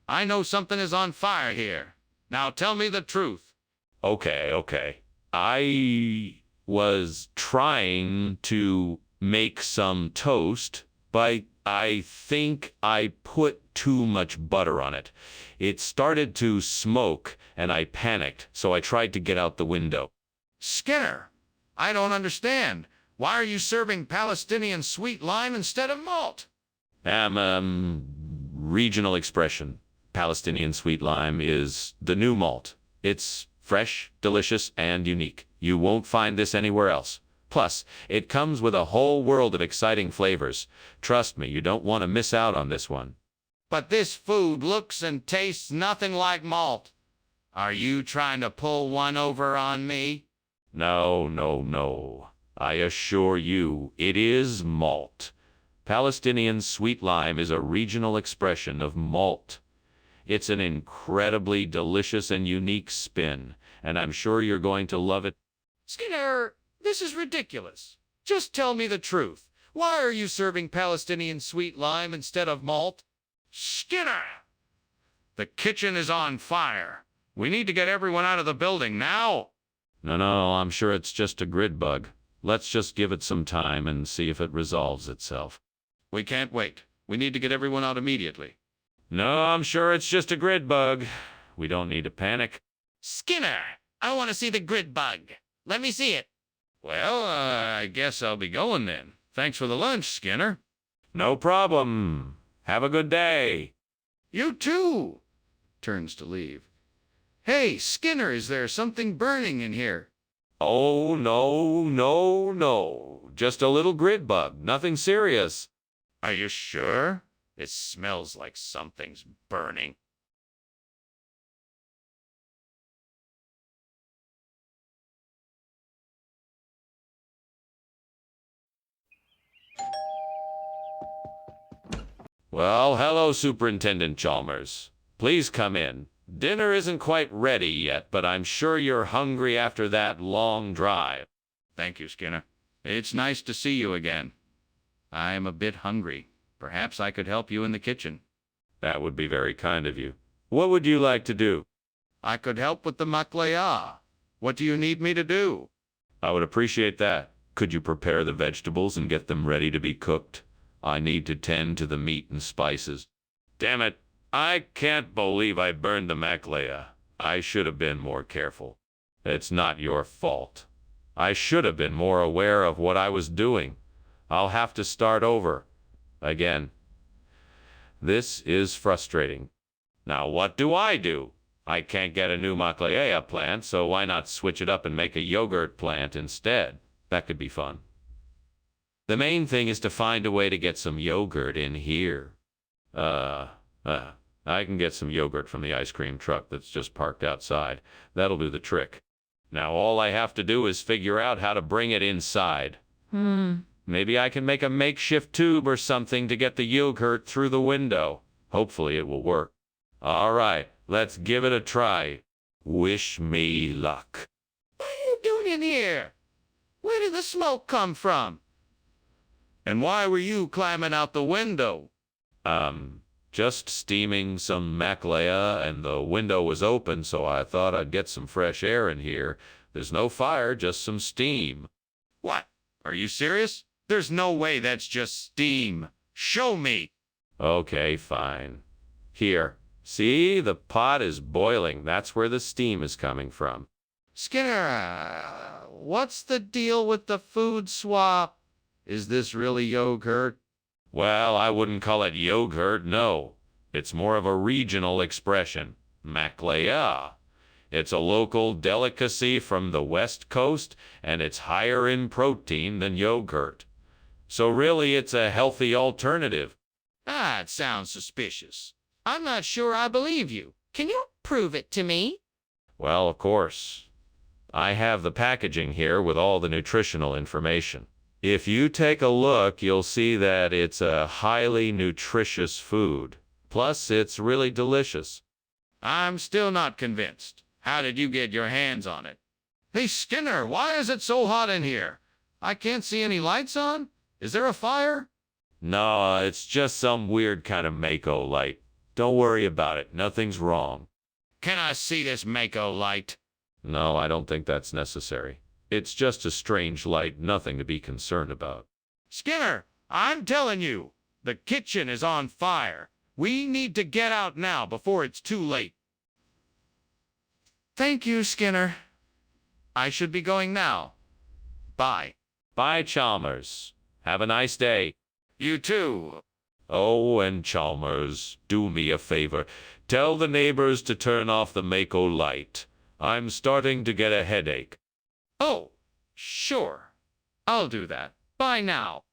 I know something is on fire here. Now tell me the truth. Okay. I was trying to make some toast, but I think I put too much butter on it. It started to smoke, and I panicked, so I tried to get out the window. Skinner, I don't understand. Why are you serving Palestinian sweet lime instead of malt? Regional expression. Palestinian sweet lime is the new malt. It's fresh, delicious, and unique. You won't find this anywhere else. Plus, it comes with a whole world of exciting flavors. Trust me, you don't want to miss out on this one. But this food looks and tastes nothing like malt. Are you trying to pull one over on me? No. I assure you, it is malt. Palestinian sweet lime is a regional expression of malt. It's an incredibly delicious and unique spin, and I'm sure you're going to love it. Skinner, this is ridiculous. Just tell me the truth. Why are you serving Palestinian sweet lime instead of malt? Skinner! The kitchen is on fire. We need to get everyone out of the building now. No, I'm sure it's just a grid bug. Let's just give it some time and see if it resolves itself. We can't wait. We need to get everyone out immediately. No, I'm sure it's just a grid bug. We don't need to panic. Skinner, I want to see the grid bug. Let me see it. Well, I guess I'll be going then. Thanks for the lunch, Skinner. No problem. Have a good day. You too. Turns to leave. Hey, Skinner, is there something burning in here? Oh, no, no, no. Just a little grid bug. Nothing serious. Are you sure? It smells like something's burning. Well, hello, Superintendent Chalmers. Please come in. Dinner isn't quite ready yet, but I'm sure you're hungry after that long drive. Thank you, Skinner. It's nice to see you again. I am a bit hungry. Perhaps I could help you in the kitchen. That would be very kind of you. What would you like to do? I could help with the maklaya. What do you need me to do? I would appreciate that. Could you prepare the vegetables and get them ready to be cooked? I need to tend to the meat and spices. Damn it. I can't believe I burned the maklaya. I should have been more careful. It's not your fault. I should have been more aware of what I was doing. I'll have to start over. Again. This is frustrating. Now what do? I can't get a new maklaya plant, so why not switch it up and make a yogurt plant instead? That could be fun. The main thing is to find a way to get some yogurt in here. I can get some yogurt from the ice cream truck that's just parked outside. That'll do the trick. Now all I have to do is figure out how to bring it inside. Maybe I can make a makeshift tube or something to get the yogurt through the window. Hopefully it will work. All right, let's give it a try. Wish me luck. What are you doing in here? Where did the smoke come from? And why were you climbing out the window? Just steaming some maklaya, and the window was open, so I thought I'd get some fresh air in here. There's no fire, just some steam. What? Are you serious? There's no way that's just steam. Show me. Okay, fine. Here. See, the pot is boiling. That's where the steam is coming from. Skinner, what's the deal with the food swap? Is this really yogurt? Well, I wouldn't call it yogurt, no. It's more of a regional expression. Maklaya. It's a local delicacy from the West Coast, and it's higher in protein than yogurt. So really, it's a healthy alternative. It sounds suspicious. I'm not sure I believe you. Can you prove it to me? Well, of course. I have the packaging here with all the nutritional information. If you take a look, you'll see that it's a highly nutritious food. Plus, it's really delicious. I'm still not convinced. How did you get your hands on it? Hey, Skinner, why is it so hot in here? I can't see any lights on. Is there a fire? No, it's just some weird kind of Mako light. Don't worry about it. Nothing's wrong. Can I see this Mako light? No, I don't think that's necessary. It's just a strange light, nothing to be concerned about. Skinner, I'm telling you, the kitchen is on fire. We need to get out now before it's too late. Thank you, Skinner. I should be going now. Bye. Bye, Chalmers. Have a nice day. You too. Oh, and Chalmers, do me a favor. Tell the neighbors to turn off the Mako light. I'm starting to get a headache. Oh, sure. I'll do that. Bye now.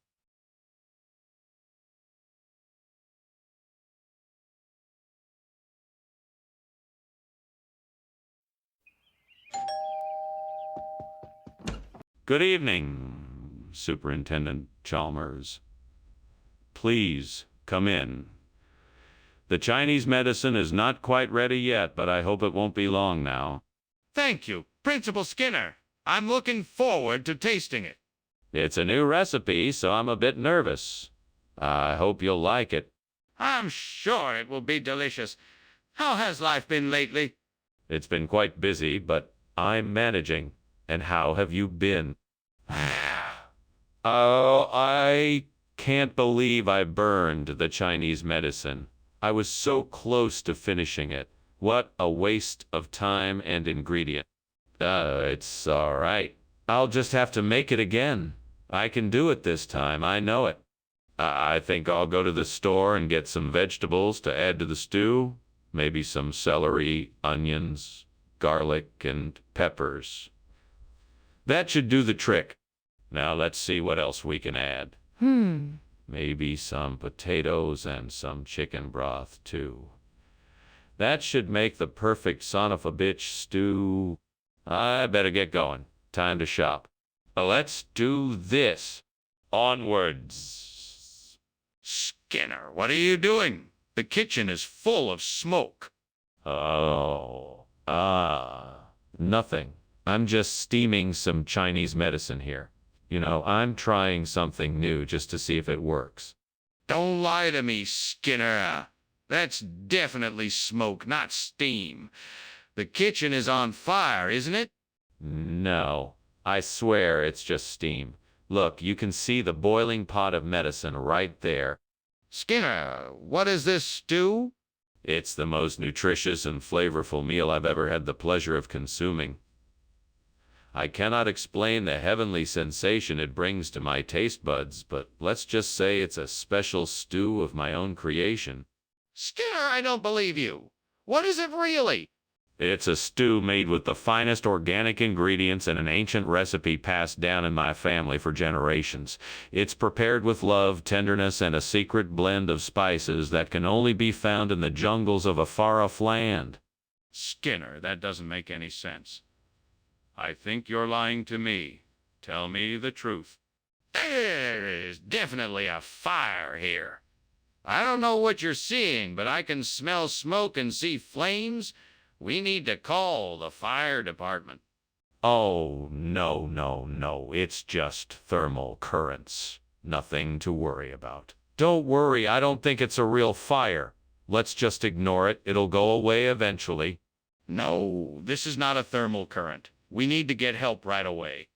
Good evening, Superintendent Chalmers. Please, come in. The Chinese medicine is not quite ready yet, but I hope it won't be long now. Thank you, Principal Skinner. I'm looking forward to tasting it. It's a new recipe, so I'm a bit nervous. I hope you'll like it. I'm sure it will be delicious. How has life been lately? It's been quite busy, but I'm managing. And how have you been? Oh, I can't believe I burned the Chinese medicine. I was so close to finishing it. What a waste of time and ingredient. It's all right. I'll just have to make it again. I can do it this time, I know it. I think I'll go to the store and get some vegetables to add to the stew. Maybe some celery, onions, garlic, and peppers. That should do the trick. Now let's see what else we can add. Maybe some potatoes and some chicken broth, too. That should make the perfect son of a bitch stew. I better get going. Time to shop. Let's do this. Onwards. Skinner, what are you doing? The kitchen is full of smoke. Nothing. I'm just steaming some Chinese medicine here. You know, I'm trying something new just to see if it works. Don't lie to me, Skinner. That's definitely smoke, not steam. The kitchen is on fire, isn't it? No, I swear it's just steam. Look, you can see the boiling pot of medicine right there. Skinner, what is this stew? It's the most nutritious and flavorful meal I've ever had the pleasure of consuming. I cannot explain the heavenly sensation it brings to my taste buds, but let's just say it's a special stew of my own creation. Skinner, I don't believe you. What is it really? It's a stew made with the finest organic ingredients and an ancient recipe passed down in my family for generations. It's prepared with love, tenderness, and a secret blend of spices that can only be found in the jungles of a far-off land. Skinner, that doesn't make any sense. I think you're lying to me. Tell me the truth. There is definitely a fire here. I don't know what you're seeing, but I can smell smoke and see flames. We need to call the fire department. Oh, no. It's just thermal currents. Nothing to worry about. Don't worry, I don't think it's a real fire. Let's just ignore it. It'll go away eventually. No, this is not a thermal current. We need to get help right away.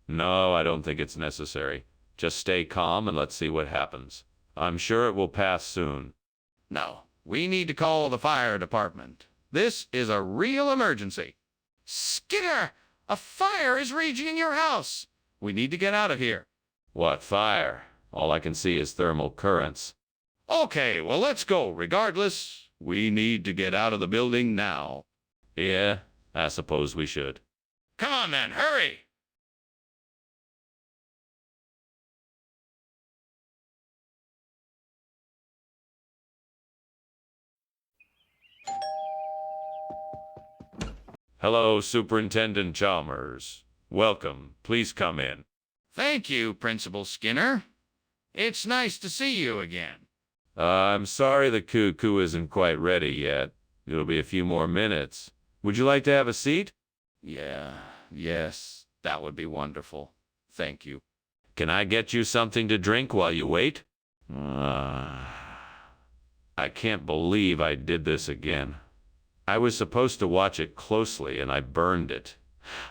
No, I don't think it's necessary. Just stay calm and let's see what happens. I'm sure it will pass soon. No, we need to call the fire department. This is a real emergency. Skinner, a fire is raging in your house. We need to get out of here. What fire? All I can see is thermal currents. Okay, well, let's go. Regardless, we need to get out of the building now. Yeah, I suppose we should. Come on, then, hurry! Hello, Superintendent Chalmers. Welcome. Please come in. Thank you, Principal Skinner. It's nice to see you again. I'm sorry the cuckoo isn't quite ready yet. It'll be a few more minutes. Would you like to have a seat? Yes, that would be wonderful. Thank you. Can I get you something to drink while you wait? I can't believe I did this again. I was supposed to watch it closely and I burned it.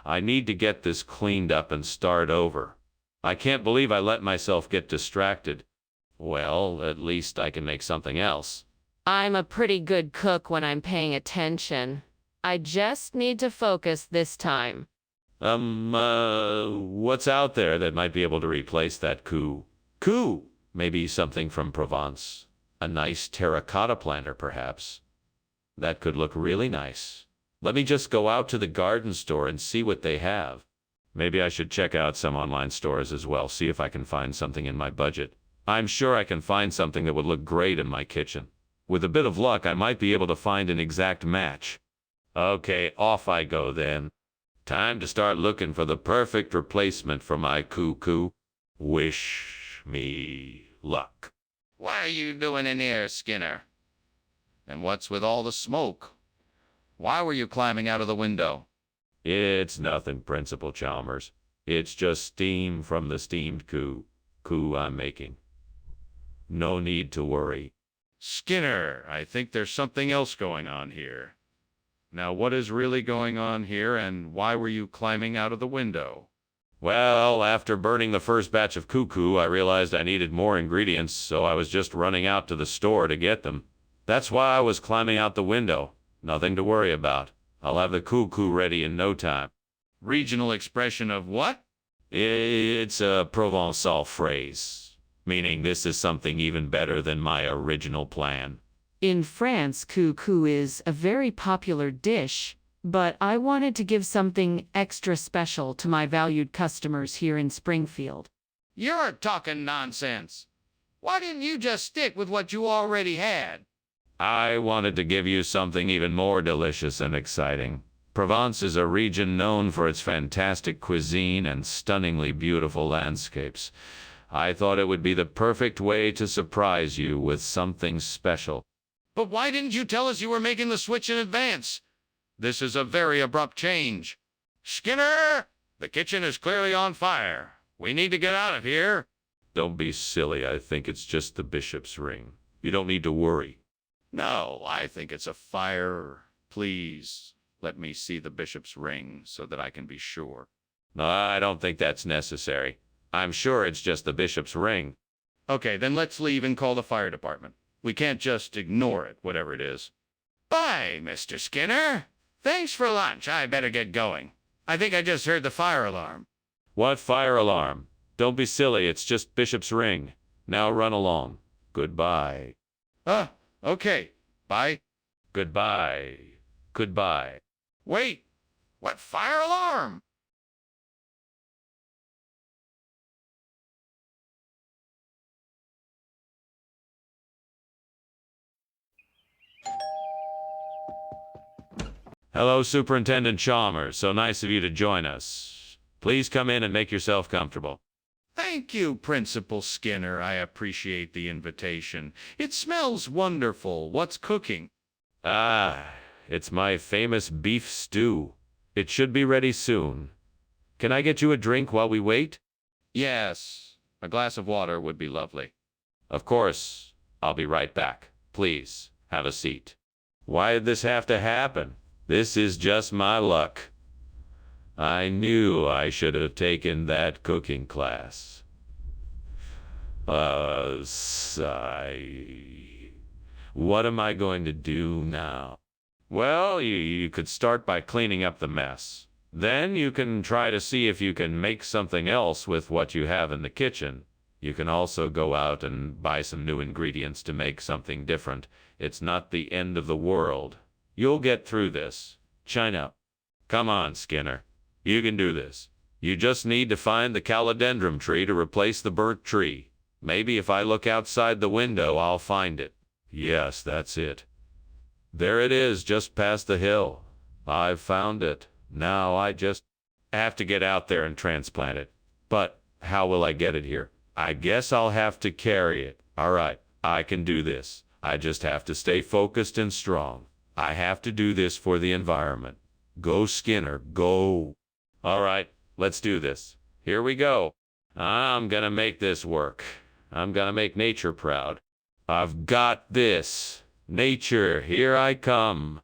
I need to get this cleaned up and start over. I can't believe I let myself get distracted. Well, at least I can make something else. I'm a pretty good cook when I'm paying attention. I just need to focus this time. What's out there that might be able to replace that coup? Coup! Maybe something from Provence. A nice terracotta planter, perhaps. That could look really nice. Let me just go out to the garden store and see what they have. Maybe I should check out some online stores as well, see if I can find something in my budget. I'm sure I can find something that would look great in my kitchen. With a bit of luck, I might be able to find an exact match. Okay, off I go then. Time to start looking for the perfect replacement for my cuckoo. Wish me luck. What are you doing in here, Skinner? And what's with all the smoke? Why were you climbing out of the window? It's nothing, Principal Chalmers. It's just steam from the steamed coup I'm making. No need to worry. Skinner, I think there's something else going on here. Now, what is really going on here, and why were you climbing out of the window? Well, after burning the first batch of cuckoo, I realized I needed more ingredients, so I was just running out to the store to get them. That's why I was climbing out the window. Nothing to worry about. I'll have the cuckoo ready in no time. Regional expression of what? It's a Provençal phrase, meaning this is something even better than my original plan. In France, coucou is a very popular dish, but I wanted to give something extra special to my valued customers here in Springfield. You're talking nonsense. Why didn't you just stick with what you already had? I wanted to give you something even more delicious and exciting. Provence is a region known for its fantastic cuisine and stunningly beautiful landscapes. I thought it would be the perfect way to surprise you with something special. But why didn't you tell us you were making the switch in advance? This is a very abrupt change. Skinner, the kitchen is clearly on fire. We need to get out of here. Don't be silly. I think it's just the bishop's ring. You don't need to worry. No, I think it's a fire. Please, let me see the bishop's ring so that I can be sure. No, I don't think that's necessary. I'm sure it's just the bishop's ring. Okay, then let's leave and call the fire department. We can't just ignore it, whatever it is. Bye, Mr. Skinner. Thanks for lunch. I better get going. I think I just heard the fire alarm. What fire alarm? Don't be silly. It's just bishop's ring. Now run along. Goodbye. Okay. Bye. Goodbye. Goodbye. Wait. What fire alarm? Hello, Superintendent Chalmers. So nice of you to join us. Please come in and make yourself comfortable. Thank you, Principal Skinner. I appreciate the invitation. It smells wonderful. What's cooking? It's my famous beef stew. It should be ready soon. Can I get you a drink while we wait? Yes. A glass of water would be lovely. Of course. I'll be right back. Please, have a seat. Why did this have to happen? This is just my luck. I knew I should have taken that cooking class. What am I going to do now? Well, you could start by cleaning up the mess. Then you can try to see if you can make something else with what you have in the kitchen. You can also go out and buy some new ingredients to make something different. It's not the end of the world. You'll get through this. China. Come on, Skinner. You can do this. You just need to find the calodendrum tree to replace the burnt tree. Maybe if I look outside the window, I'll find it. Yes, that's it. There it is, just past the hill. I've found it. Now I just have to get out there and transplant it. But how will I get it here? I guess I'll have to carry it. All right, I can do this. I just have to stay focused and strong. I have to do this for the environment. Go, Skinner, go. All right, let's do this. Here we go. I'm gonna make this work. I'm gonna make nature proud. I've got this. Nature, here I come.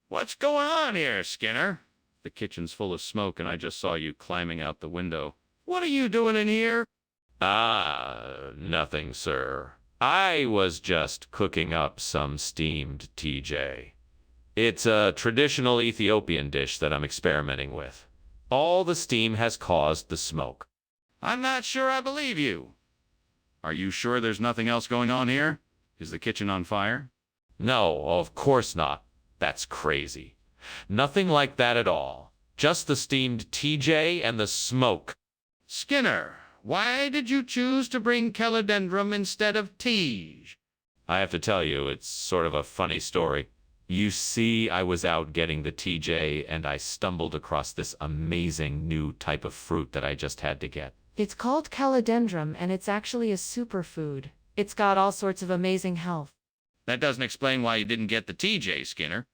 What's going on here, Skinner? The kitchen's full of smoke and I just saw you climbing out the window. What are you doing in here? Nothing, sir. I was just cooking up some steamed TJ. It's a traditional Ethiopian dish that I'm experimenting with. All the steam has caused the smoke. I'm not sure I believe you. Are you sure there's nothing else going on here? Is the kitchen on fire? No, of course not. That's crazy. Nothing like that at all. Just the steamed TJ and the smoke. Skinner, why did you choose to bring calodendrum instead of tige? I have to tell you, it's sort of a funny story. You see, I was out getting the TJ and I stumbled across this amazing new type of fruit that I just had to get. It's called calodendrum, and it's actually a superfood. It's got all sorts of amazing health. That doesn't explain why you didn't get the TJ, Skinner.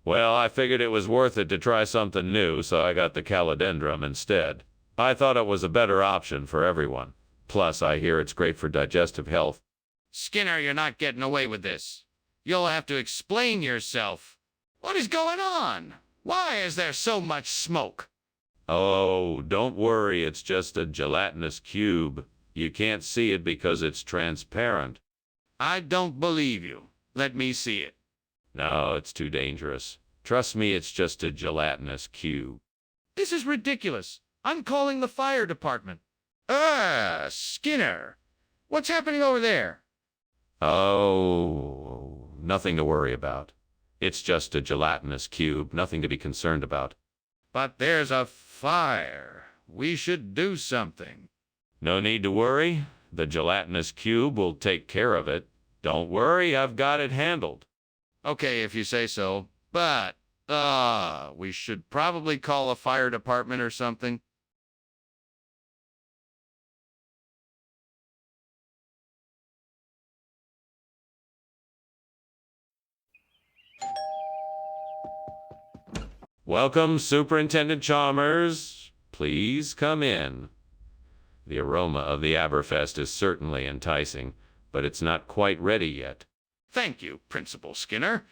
Well, I figured it was worth it to try something new, so I got the calodendrum instead. I thought it was a better option for everyone. Plus, I hear it's great for digestive health. Skinner, you're not getting away with this. You'll have to explain yourself. What is going on? Why is there so much smoke? Oh, don't worry, it's just a gelatinous cube. You can't see it because it's transparent. I don't believe you. Let me see it. No, it's too dangerous. Trust me, it's just a gelatinous cube. This is ridiculous. I'm calling the fire department. Skinner. What's happening over there? Oh, nothing to worry about. It's just a gelatinous cube, nothing to be concerned about. But there's a fire. We should do something. No need to worry. The gelatinous cube will take care of it. Don't worry, I've got it handled. Okay, if you say so. But, we should probably call a fire department or something. Welcome, Superintendent Chalmers. Please come in. The aroma of the Aberfest is certainly enticing, but it's not quite ready yet. Thank you, Principal Skinner.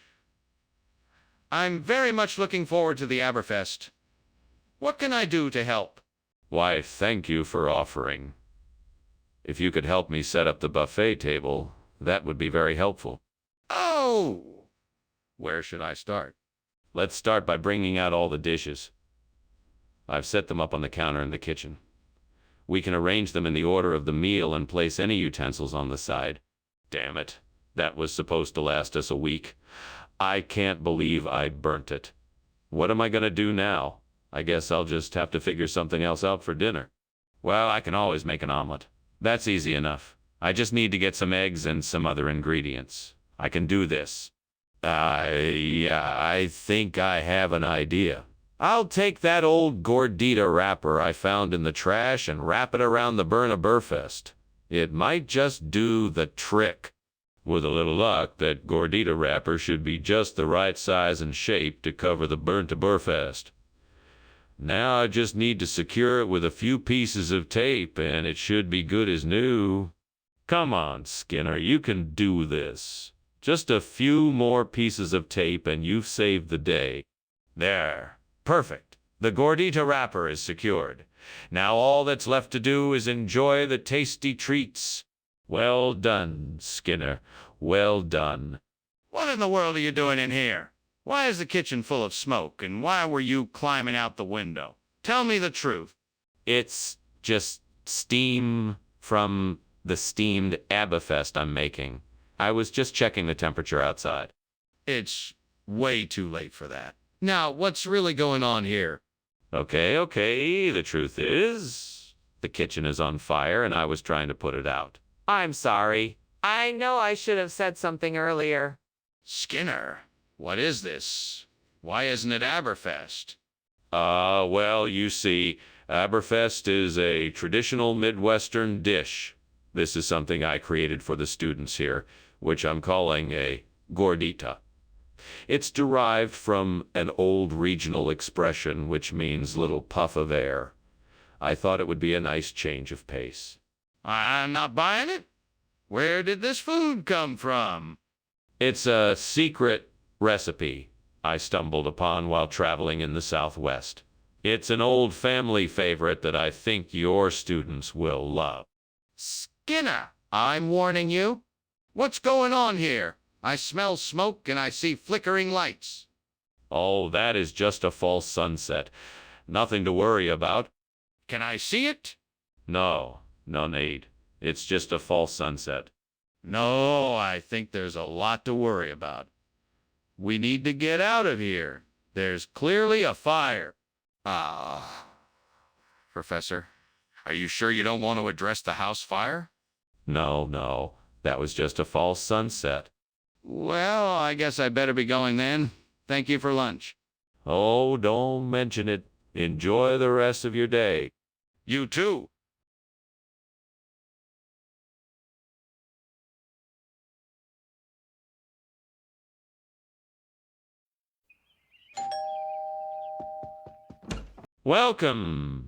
I'm very much looking forward to the Aberfest. What can I do to help? Why, thank you for offering. If you could help me set up the buffet table, that would be very helpful. Oh! Where should I start? Let's start by bringing out all the dishes. I've set them up on the counter in the kitchen. We can arrange them in the order of the meal and place any utensils on the side. Damn it, that was supposed to last us a week. I can't believe I burnt it. What am I gonna do now? I guess I'll just have to figure something else out for dinner. Well, I can always make an omelet. That's easy enough. I just need to get some eggs and some other ingredients. I can do this. I think I have an idea. I'll take that old gordita wrapper I found in the trash and wrap it around the Burnaberfest. It might just do the trick. With a little luck, that gordita wrapper should be just the right size and shape to cover the Burnaberfest. Now I just need to secure it with a few pieces of tape, and it should be good as new. Come on, Skinner, you can do this. Just a few more pieces of tape and you've saved the day. There. Perfect. The gordita wrapper is secured. Now all that's left to do is enjoy the tasty treats. Well done, Skinner. Well done. What in the world are you doing in here? Why is the kitchen full of smoke, and why were you climbing out the window? Tell me the truth. It's just steam from the steamed Aberfest I'm making. I was just checking the temperature outside. It's way too late for that. Now, what's really going on here? Okay, the truth is, the kitchen is on fire and I was trying to put it out. I'm sorry. I know I should have said something earlier. Skinner, what is this? Why isn't it Aberfest? Well, you see, Aberfest is a traditional Midwestern dish. This is something I created for the students here, which I'm calling a gordita. It's derived from an old regional expression which means little puff of air. I thought it would be a nice change of pace. I'm not buying it. Where did this food come from? It's a secret recipe I stumbled upon while traveling in the Southwest. It's an old family favorite that I think your students will love. Skinner, I'm warning you. What's going on here? I smell smoke and I see flickering lights. Oh, that is just a false sunset. Nothing to worry about. Can I see it? No need. It's just a false sunset. No, I think there's a lot to worry about. We need to get out of here. There's clearly a fire. Professor, are you sure you don't want to address the house fire? No, that was just a false sunset. Well, I guess I better be going then. Thank you for lunch. Oh, don't mention it. Enjoy the rest of your day. You too. Welcome,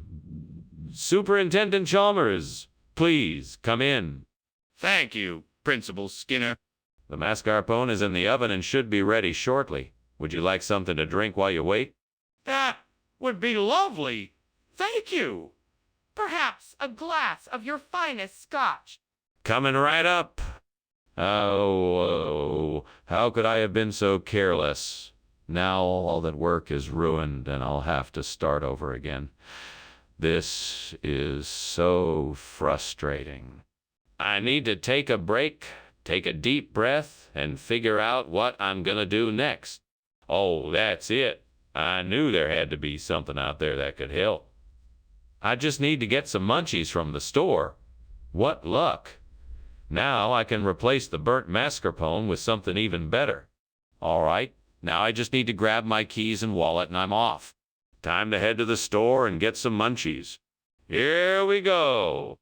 Superintendent Chalmers. Please come in. Thank you, Principal Skinner. The mascarpone is in the oven and should be ready shortly. Would you like something to drink while you wait? That would be lovely. Thank you. Perhaps a glass of your finest scotch. Coming right up. Oh, how could I have been so careless? Now all that work is ruined and I'll have to start over again. This is so frustrating. I need to take a break, take a deep breath, and figure out what I'm gonna do next. Oh, that's it. I knew there had to be something out there that could help. I just need to get some munchies from the store. What luck. Now I can replace the burnt mascarpone with something even better. All right, now I just need to grab my keys and wallet and I'm off. Time to head to the store and get some munchies. Here we go.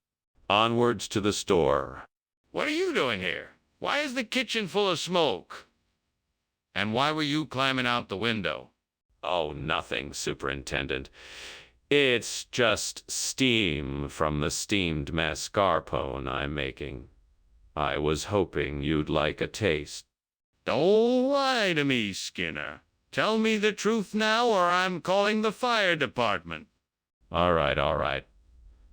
Onwards to the store. What are you doing here? Why is the kitchen full of smoke? And why were you climbing out the window? Oh, nothing, Superintendent. It's just steam from the steamed mascarpone I'm making. I was hoping you'd like a taste. Don't lie to me, Skinner. Tell me the truth now or I'm calling the fire department. All right.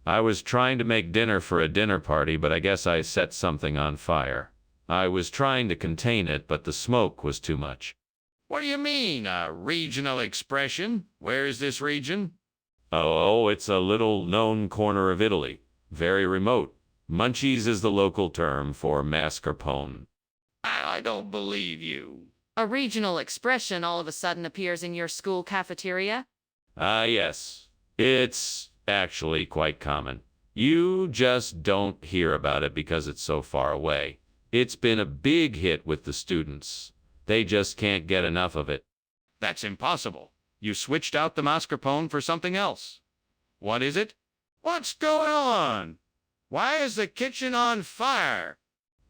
I was trying to make dinner for a dinner party, but I guess I set something on fire. I was trying to contain it, but the smoke was too much. What do you mean, a regional expression? Where is this region? Oh, it's a little known corner of Italy. Very remote. Munchies is the local term for mascarpone. I don't believe you. A regional expression all of a sudden appears in your school cafeteria? Yes. It's actually quite common. You just don't hear about it because it's so far away. It's been a big hit with the students. They just can't get enough of it. That's impossible. You switched out the mascarpone for something else. What is it? What's going on? Why is the kitchen on fire?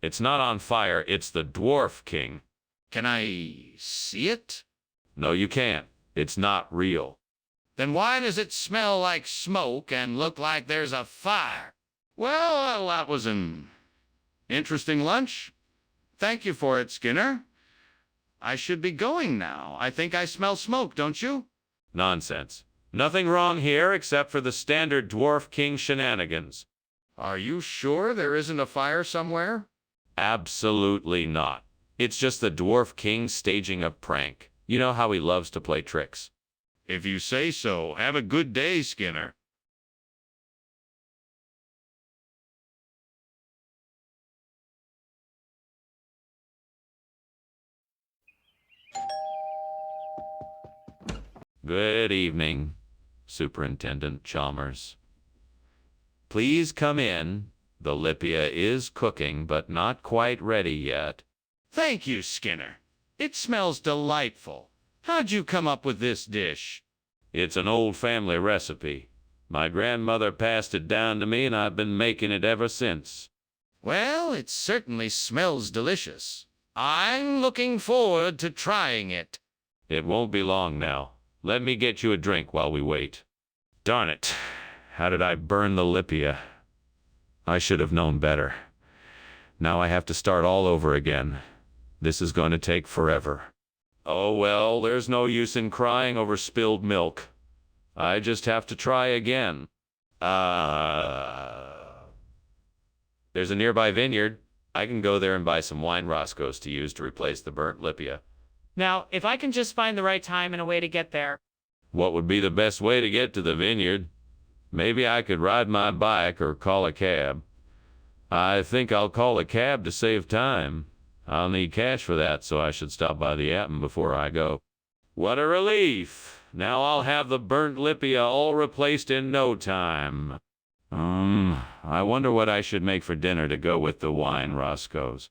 It's not on fire, it's the Dwarf King. Can I see it? No, you can't. It's not real. Then why does it smell like smoke and look like there's a fire? Well, that was an interesting lunch. Thank you for it, Skinner. I should be going now. I think I smell smoke, don't you? Nonsense. Nothing wrong here except for the standard Dwarf King shenanigans. Are you sure there isn't a fire somewhere? Absolutely not. It's just the Dwarf King staging a prank. You know how he loves to play tricks. If you say so, have a good day, Skinner. Good evening, Superintendent Chalmers. Please come in. The Lipia is cooking, but not quite ready yet. Thank you, Skinner. It smells delightful. How'd you come up with this dish? It's an old family recipe. My grandmother passed it down to me, and I've been making it ever since. Well, it certainly smells delicious. I'm looking forward to trying it. It won't be long now. Let me get you a drink while we wait. Darn it. How did I burn the Lipia? I should have known better. Now I have to start all over again. This is going to take forever. Oh well, there's no use in crying over spilled milk. I just have to try again. There's a nearby vineyard. I can go there and buy some wine Roscoes to use to replace the burnt Lipia. Now, if I can just find the right time and a way to get there. What would be the best way to get to the vineyard? Maybe I could ride my bike or call a cab. I think I'll call a cab to save time. I'll need cash for that, so I should stop by the Atom before I go. What a relief! Now I'll have the burnt Lipia all replaced in no time. I wonder what I should make for dinner to go with the wine Roscoes.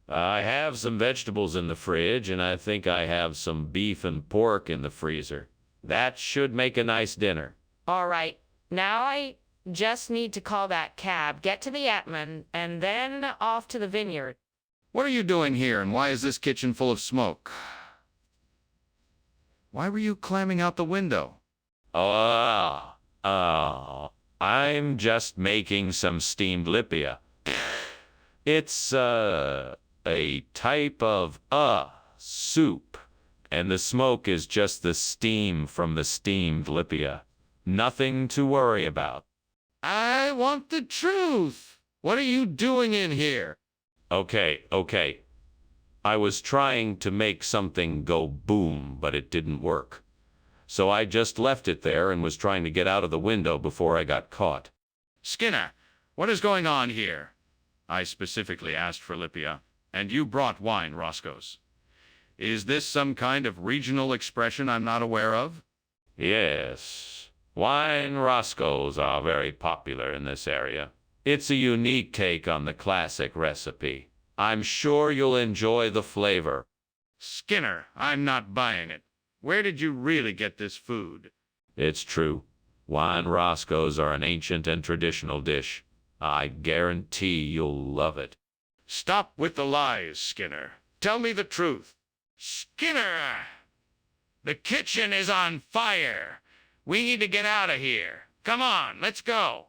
I have some vegetables in the fridge, and I think I have some beef and pork in the freezer. That should make a nice dinner. All right. Now I just need to call that cab, get to the Atman, and then off to the vineyard. What are you doing here, and why is this kitchen full of smoke? Why were you climbing out the window? I'm just making some steamed Lipia. It's, a type of, soup. And the smoke is just the steam from the steamed Lipia. Nothing to worry about. I want the truth. What are you doing in here? Okay. I was trying to make something go boom, but it didn't work. So I just left it there and was trying to get out of the window before I got caught. Skinner, what is going on here? I specifically asked for Lipia, and you brought wine, Roscoe's. Is this some kind of regional expression I'm not aware of? Yes, wine Roscoe's are very popular in this area. It's a unique take on the classic recipe. I'm sure you'll enjoy the flavor. Skinner, I'm not buying it. Where did you really get this food? It's true. Wine Roscoe's are an ancient and traditional dish. I guarantee you'll love it. Stop with the lies, Skinner. Tell me the truth. Skinner! The kitchen is on fire. We need to get out of here. Come on, let's go.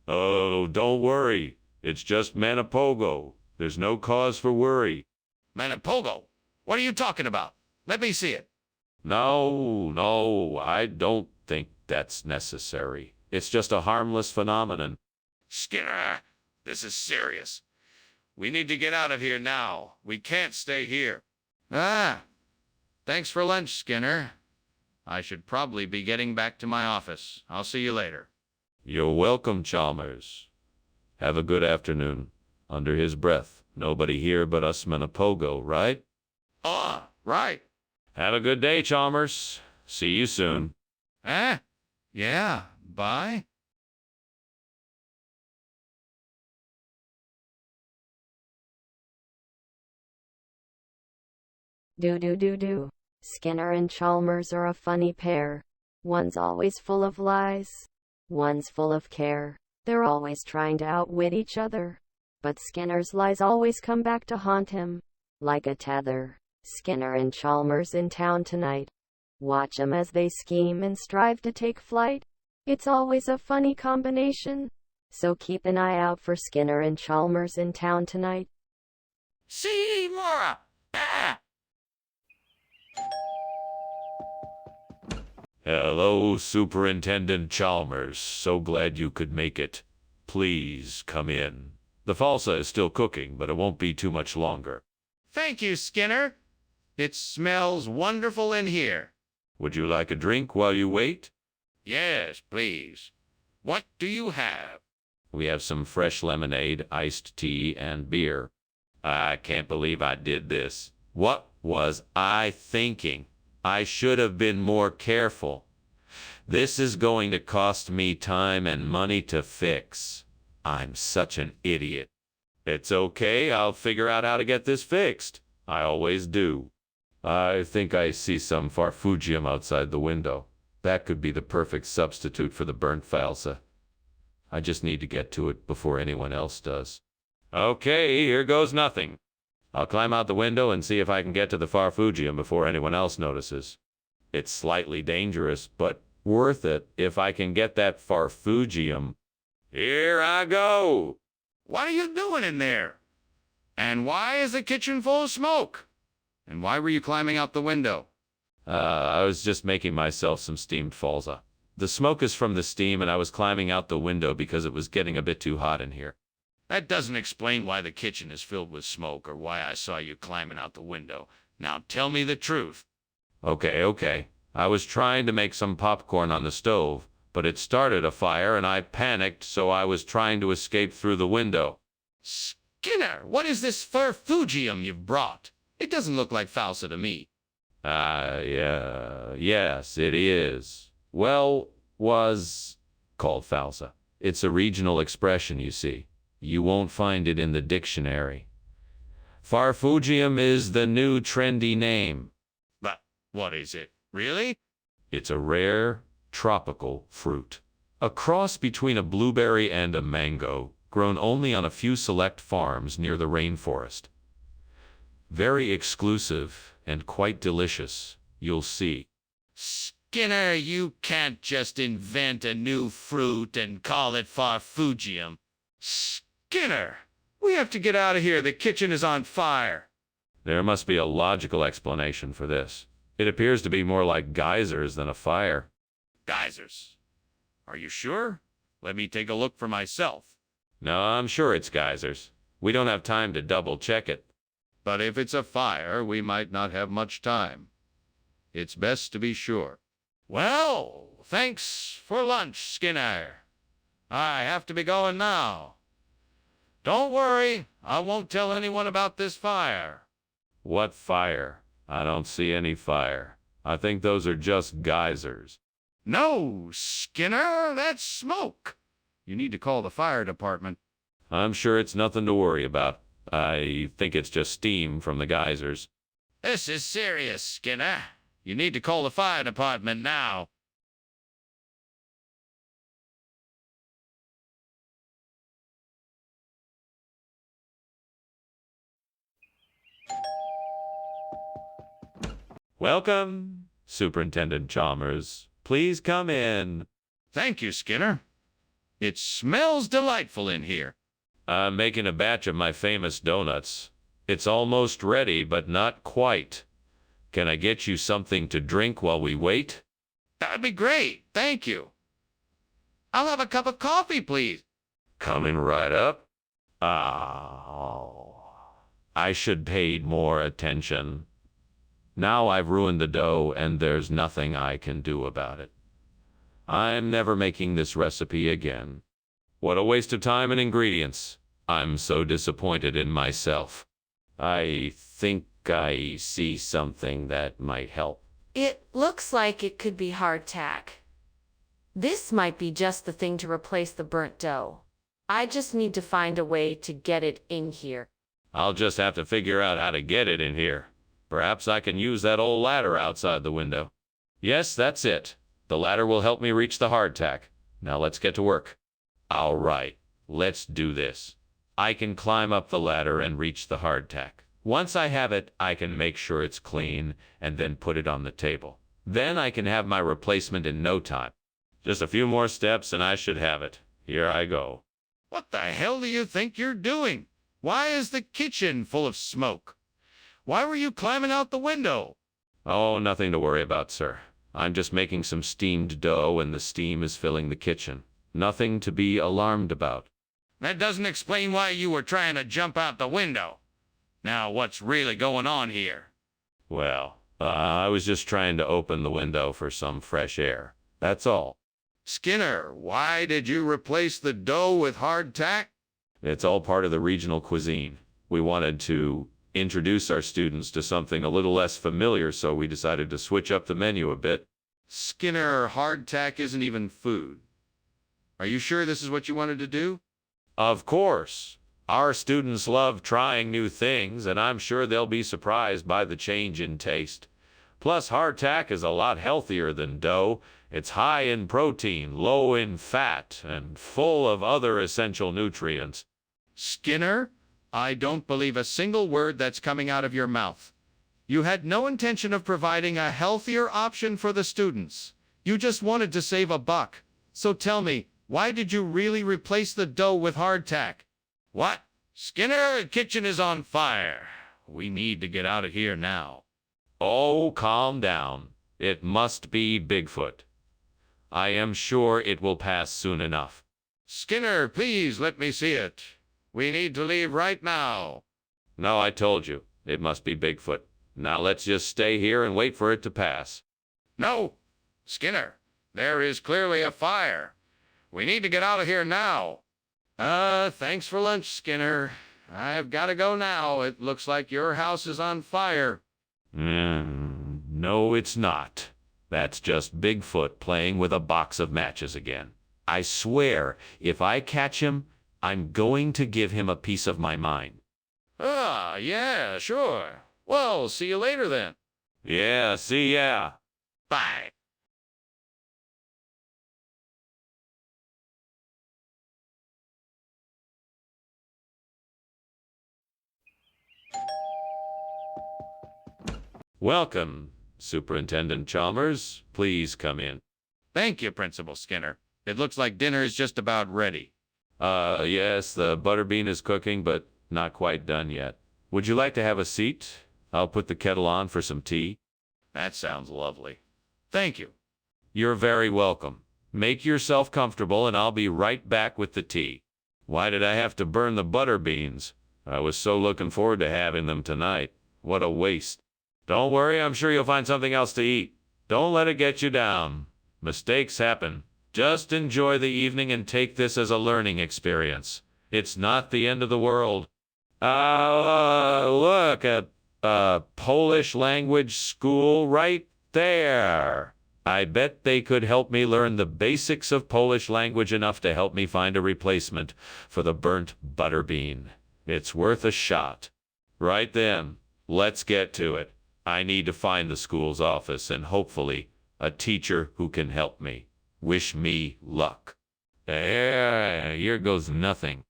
Oh, don't worry. It's just Manipogo. There's no cause for worry. Manipogo? What are you talking about? Let me see it. No, I don't think that's necessary. It's just a harmless phenomenon. Skinner, this is serious. We need to get out of here now. We can't stay here. Thanks for lunch, Skinner. I should probably be getting back to my office. I'll see you later. You're welcome, Chalmers. Have a good afternoon. Under his breath, nobody here but us Manipogo, right? Right. Have a good day, Chalmers. See you soon. Yeah, bye. Do. Skinner and Chalmers are a funny pair. One's always full of lies. One's full of care. They're always trying to outwit each other. But Skinner's lies always come back to haunt him. Like a tether. Skinner and Chalmers in town tonight. Watch 'em as they scheme and strive to take flight. It's always a funny combination. So keep an eye out for Skinner and Chalmers in town tonight. See, Laura. Hello, Superintendent Chalmers. So glad you could make it. Please come in. The falsa is still cooking, but it won't be too much longer. Thank you, Skinner. It smells wonderful in here. Would you like a drink while you wait? Yes, please. What do you have? We have some fresh lemonade, iced tea, and beer. I can't believe I did this. What was I thinking? I should have been more careful. This is going to cost me time and money to fix. I'm such an idiot. It's okay, I'll figure out how to get this fixed. I always do. I think I see some farfugium outside the window. That could be the perfect substitute for the burnt falsa. I just need to get to it before anyone else does. Okay, here goes nothing. I'll climb out the window and see if I can get to the farfugium before anyone else notices. It's slightly dangerous, but worth it if I can get that farfugium. Here I go! What are you doing in there? And why is the kitchen full of smoke? And why were you climbing out the window? I was just making myself some steamed falsa. The smoke is from the steam, and I was climbing out the window because it was getting a bit too hot in here. That doesn't explain why the kitchen is filled with smoke or why I saw you climbing out the window. Now tell me the truth. Okay. I was trying to make some popcorn on the stove, but it started a fire and I panicked, so I was trying to escape through the window. Skinner, what is this farfugium you've brought? It doesn't look like falsa to me. Yes, it is. Well, was called falsa. It's a regional expression, you see. You won't find it in the dictionary. Farfugium is the new trendy name. But what is it? Really? It's a rare, tropical fruit. A cross between a blueberry and a mango, grown only on a few select farms near the rainforest. Very exclusive and quite delicious, you'll see. Skinner, you can't just invent a new fruit and call it farfugium. Skinner, we have to get out of here. The kitchen is on fire. There must be a logical explanation for this. It appears to be more like geysers than a fire. Geysers? Are you sure? Let me take a look for myself. No, I'm sure it's geysers. We don't have time to double check it. But if it's a fire, we might not have much time. It's best to be sure. Well, thanks for lunch, Skinner. I have to be going now. Don't worry, I won't tell anyone about this fire. What fire? I don't see any fire. I think those are just geysers. No, Skinner, that's smoke. You need to call the fire department. I'm sure it's nothing to worry about. I think it's just steam from the geysers. This is serious, Skinner. You need to call the fire department now. Welcome, Superintendent Chalmers. Please come in. Thank you, Skinner. It smells delightful in here. I'm making a batch of my famous donuts. It's almost ready, but not quite. Can I get you something to drink while we wait? That'd be great. Thank you. I'll have a cup of coffee, please. Coming right up. Oh, I should paid more attention. Now I've ruined the dough, and there's nothing I can do about it. I'm never making this recipe again. What a waste of time and ingredients. I'm so disappointed in myself. I think I see something that might help. It looks like it could be hardtack. This might be just the thing to replace the burnt dough. I just need to find a way to get it in here. I'll just have to figure out how to get it in here. Perhaps I can use that old ladder outside the window. Yes, that's it. The ladder will help me reach the hardtack. Now let's get to work. All right, let's do this. I can climb up the ladder and reach the hardtack. Once I have it, I can make sure it's clean and then put it on the table. Then I can have my replacement in no time. Just a few more steps and I should have it. Here I go. What the hell do you think you're doing? Why is the kitchen full of smoke? Why were you climbing out the window? Oh, nothing to worry about, sir. I'm just making some steamed dough and the steam is filling the kitchen. Nothing to be alarmed about. That doesn't explain why you were trying to jump out the window. Now, what's really going on here? Well, I was just trying to open the window for some fresh air. That's all. Skinner, why did you replace the dough with hardtack? It's all part of the regional cuisine. We wanted to introduce our students to something a little less familiar, so we decided to switch up the menu a bit. Skinner, hardtack isn't even food. Are you sure this is what you wanted to do? Of course. Our students love trying new things, and I'm sure they'll be surprised by the change in taste. Plus, hardtack is a lot healthier than dough. It's high in protein, low in fat, and full of other essential nutrients. Skinner, I don't believe a single word that's coming out of your mouth. You had no intention of providing a healthier option for the students. You just wanted to save a buck. So tell me, why did you really replace the dough with hardtack? What? Skinner, the kitchen is on fire. We need to get out of here now. Oh, calm down. It must be Bigfoot. I am sure it will pass soon enough. Skinner, please let me see it. We need to leave right now. No, I told you. It must be Bigfoot. Now let's just stay here and wait for it to pass. No, Skinner, there is clearly a fire. We need to get out of here now. Thanks for lunch, Skinner. I've got to go now. It looks like your house is on fire. No, it's not. That's just Bigfoot playing with a box of matches again. I swear, if I catch him, I'm going to give him a piece of my mind. Yeah, sure. Well, see you later then. Yeah, see ya. Bye. Welcome, Superintendent Chalmers. Please come in. Thank you, Principal Skinner. It looks like dinner is just about ready. Yes, the butterbean is cooking, but not quite done yet. Would you like to have a seat? I'll put the kettle on for some tea. That sounds lovely. Thank you. You're very welcome. Make yourself comfortable and I'll be right back with the tea. Why did I have to burn the butter beans? I was so looking forward to having them tonight. What a waste. Don't worry, I'm sure you'll find something else to eat. Don't let it get you down. Mistakes happen. Just enjoy the evening and take this as a learning experience. It's not the end of the world. Look at Polish language school right there. I bet they could help me learn the basics of Polish language enough to help me find a replacement for the burnt butterbean. It's worth a shot. Right then, let's get to it. I need to find the school's office and hopefully a teacher who can help me. Wish me luck. Here goes nothing.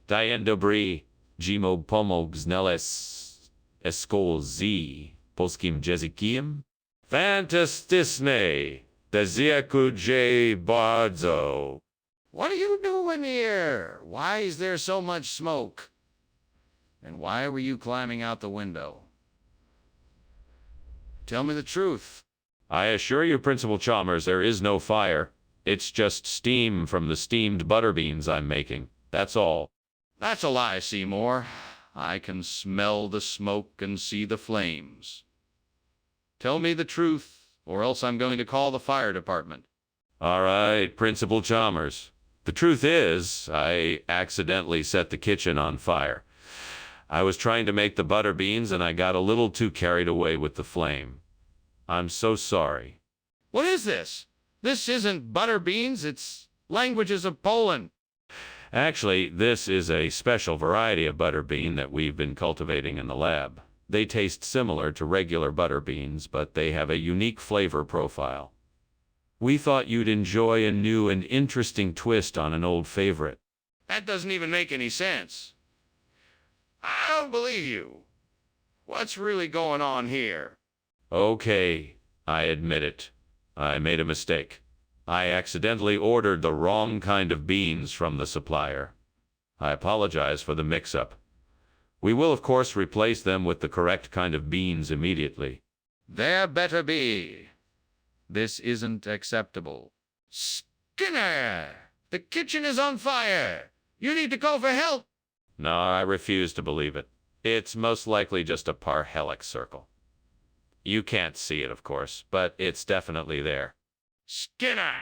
Dzień dobry, Jimo pomog znaleźć szkołę z polskim językiem? Fantastyczne. Dziękuję bardzo. What are you doing here? Why is there so much smoke? And why were you climbing out the window? Tell me the truth. I assure you, Principal Chalmers, there is no fire. It's just steam from the steamed butterbeans I'm making. That's all. That's a lie, Seymour. I can smell the smoke and see the flames. Tell me the truth, or else I'm going to call the fire department. All right, Principal Chalmers. The truth is, I accidentally set the kitchen on fire. I was trying to make the butterbeans and I got a little too carried away with the flame. I'm so sorry. What is this? This isn't butterbeans, it's languages of Poland. Actually, this is a special variety of butterbean that we've been cultivating in the lab. They taste similar to regular butterbeans, but they have a unique flavor profile. We thought you'd enjoy a new and interesting twist on an old favorite. That doesn't even make any sense. I don't believe you. What's really going on here? Okay, I admit it. I made a mistake. I accidentally ordered the wrong kind of beans from the supplier. I apologize for the mix-up. We will, of course, replace them with the correct kind of beans immediately. There better be. This isn't acceptable. Skinner! The kitchen is on fire! You need to call for help! No, I refuse to believe it. It's most likely just a parhelic circle. You can't see it, of course, but it's definitely there. Skinner!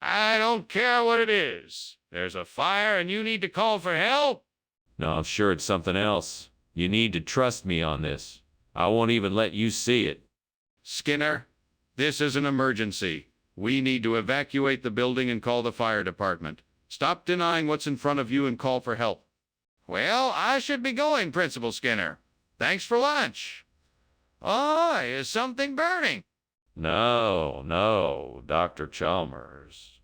I don't care what it is. There's a fire and you need to call for help? No, I'm sure it's something else. You need to trust me on this. I won't even let you see it. Skinner, this is an emergency. We need to evacuate the building and call the fire department. Stop denying what's in front of you and call for help. Well, I should be going, Principal Skinner. Thanks for lunch. Oh, is something burning? No, Dr. Chalmers.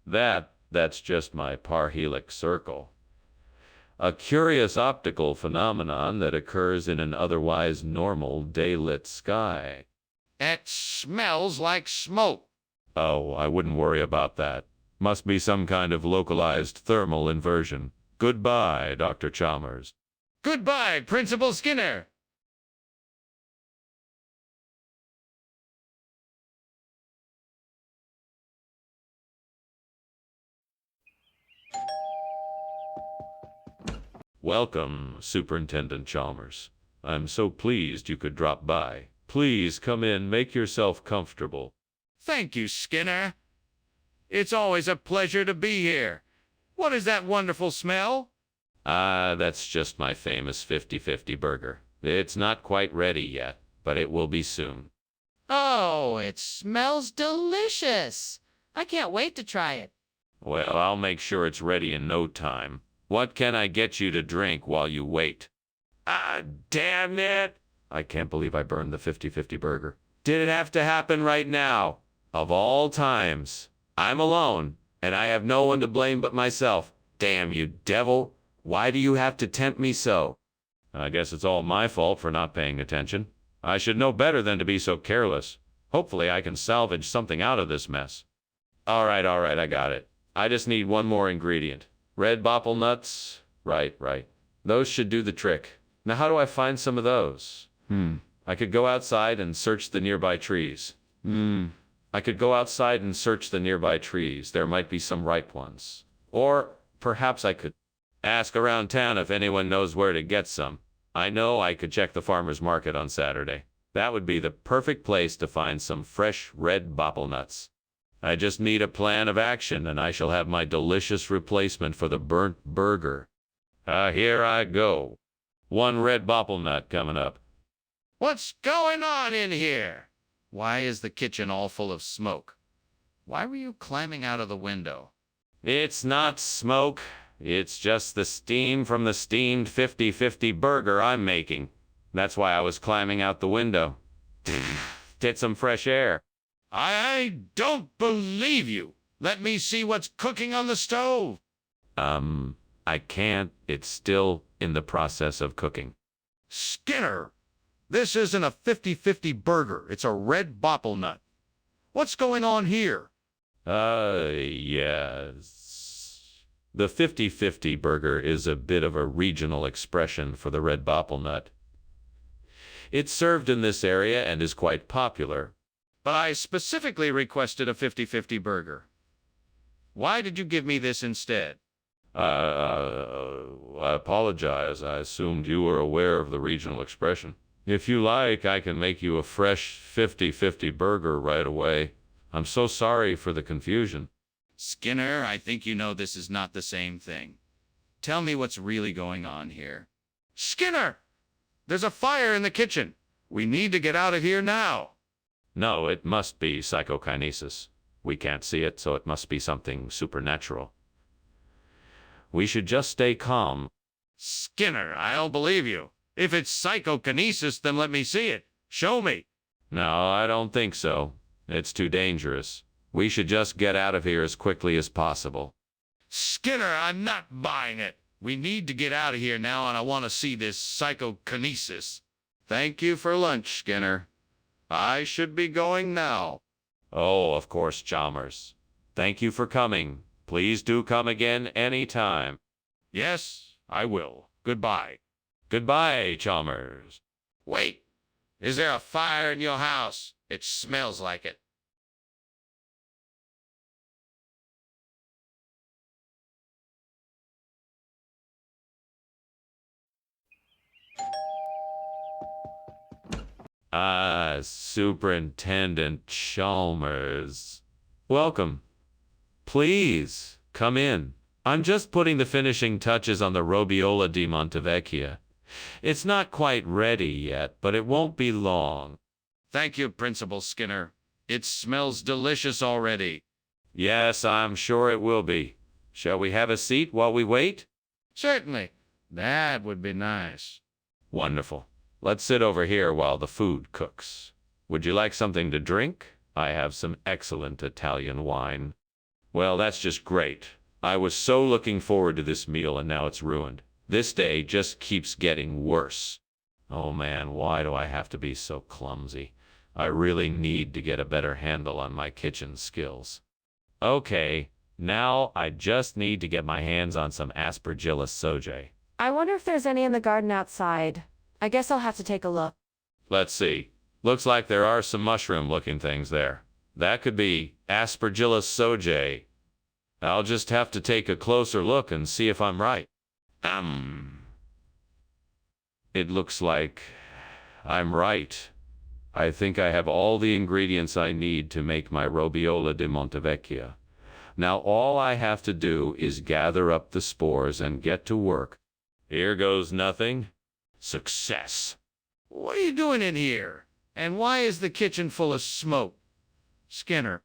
That's just my parhelic circle. A curious optical phenomenon that occurs in an otherwise normal day-lit sky. It smells like smoke. Oh, I wouldn't worry about that. Must be some kind of localized thermal inversion. Goodbye, Dr. Chalmers. Goodbye, Principal Skinner. Welcome, Superintendent Chalmers. I'm so pleased you could drop by. Please come in, make yourself comfortable. Thank you, Skinner. It's always a pleasure to be here. What is that wonderful smell? That's just my famous 50-50 burger. It's not quite ready yet, but it will be soon. Oh, it smells delicious. I can't wait to try it. Well, I'll make sure it's ready in no time. What can I get you to drink while you wait? Damn it! I can't believe I burned the 50-50 burger. Did it have to happen right now? Of all times. I'm alone, and I have no one to blame but myself. Damn you, devil. Why do you have to tempt me so? I guess it's all my fault for not paying attention. I should know better than to be so careless. Hopefully I can salvage something out of this mess. All right, I got it. I just need one more ingredient. Red bopple nuts? Right. Those should do the trick. Now how do I find some of those? I could go outside and search the nearby trees. I could go outside and search the nearby trees. There might be some ripe ones. Or perhaps I could... Ask around town if anyone knows where to get some. I know I could check the farmer's market on Saturday. That would be the perfect place to find some fresh red bopple nuts. I just need a plan of action, and I shall have my delicious replacement for the burnt burger. Here I go. One red bopple nut coming up. What's going on in here? Why is the kitchen all full of smoke? Why were you climbing out of the window? It's not smoke. It's just the steam from the steamed 50-50 burger I'm making. That's why I was climbing out the window. Get some fresh air. I don't believe you. Let me see what's cooking on the stove. I can't. It's still in the process of cooking. Skinner, this isn't a 50-50 burger. It's a red bopple nut. What's going on here? Yes. The 50-50 burger is a bit of a regional expression for the red bopple nut. It's served in this area and is quite popular. But I specifically requested a 50-50 burger. Why did you give me this instead? I apologize. I assumed you were aware of the regional expression. If you like, I can make you a fresh 50-50 burger right away. I'm so sorry for the confusion. Skinner, I think you know this is not the same thing. Tell me what's really going on here. Skinner! There's a fire in the kitchen. We need to get out of here now. No, it must be psychokinesis. We can't see it, so it must be something supernatural. We should just stay calm. Skinner, I don't believe you. If it's psychokinesis, then let me see it. Show me. No, I don't think so. It's too dangerous. We should just get out of here as quickly as possible. Skinner, I'm not buying it. We need to get out of here now, and I want to see this psychokinesis. Thank you for lunch, Skinner. I should be going now. Oh, of course, Chalmers. Thank you for coming. Please do come again anytime. Yes, I will. Goodbye. Goodbye, Chalmers. Wait. Is there a fire in your house? It smells like it. Superintendent Chalmers. Welcome. Please, come in. I'm just putting the finishing touches on the Robiola di Montevecchia. It's not quite ready yet, but it won't be long. Thank you, Principal Skinner. It smells delicious already. Yes, I'm sure it will be. Shall we have a seat while we wait? Certainly. That would be nice. Wonderful. Let's sit over here while the food cooks. Would you like something to drink? I have some excellent Italian wine. Well, that's just great. I was so looking forward to this meal, and now it's ruined. This day just keeps getting worse. Oh man, why do I have to be so clumsy? I really need to get a better handle on my kitchen skills. Okay, now I just need to get my hands on some Aspergillus sojae. I wonder if there's any in the garden outside. I guess I'll have to take a look. Let's see. Looks like there are some mushroom-looking things there. That could be Aspergillus sojae. I'll just have to take a closer look and see if I'm right. It looks like I'm right. I think I have all the ingredients I need to make my Robiola di Montevecchia. Now all I have to do is gather up the spores and get to work. Here goes nothing. Success. What are you doing in here? And why is the kitchen full of smoke? Skinner.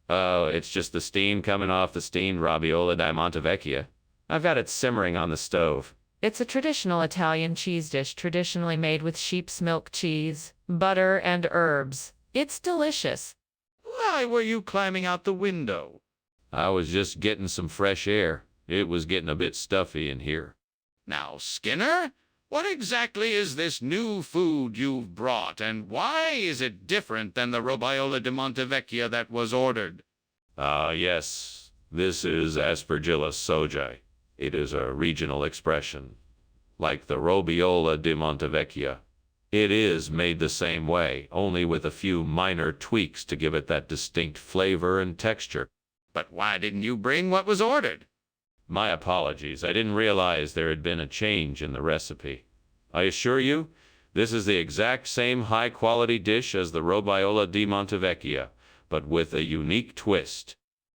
Oh, it's just the steam coming off the steamed Robiola di Montevecchia. I've got it simmering on the stove. It's a traditional Italian cheese dish traditionally made with sheep's milk cheese, butter, and herbs. It's delicious. Why were you climbing out the window? I was just getting some fresh air. It was getting a bit stuffy in here. Now, Skinner, what exactly is this new food you've brought, and why is it different than the Robiola di Montevecchia that was ordered? Yes, this is Aspergillus sojae. It is a regional expression, like the Robiola di Montevecchia. It is made the same way, only with a few minor tweaks to give it that distinct flavor and texture. But why didn't you bring what was ordered? My apologies. I didn't realize there had been a change in the recipe. I assure you, this is the exact same high-quality dish as the Robiola di Montevecchia, but with a unique twist.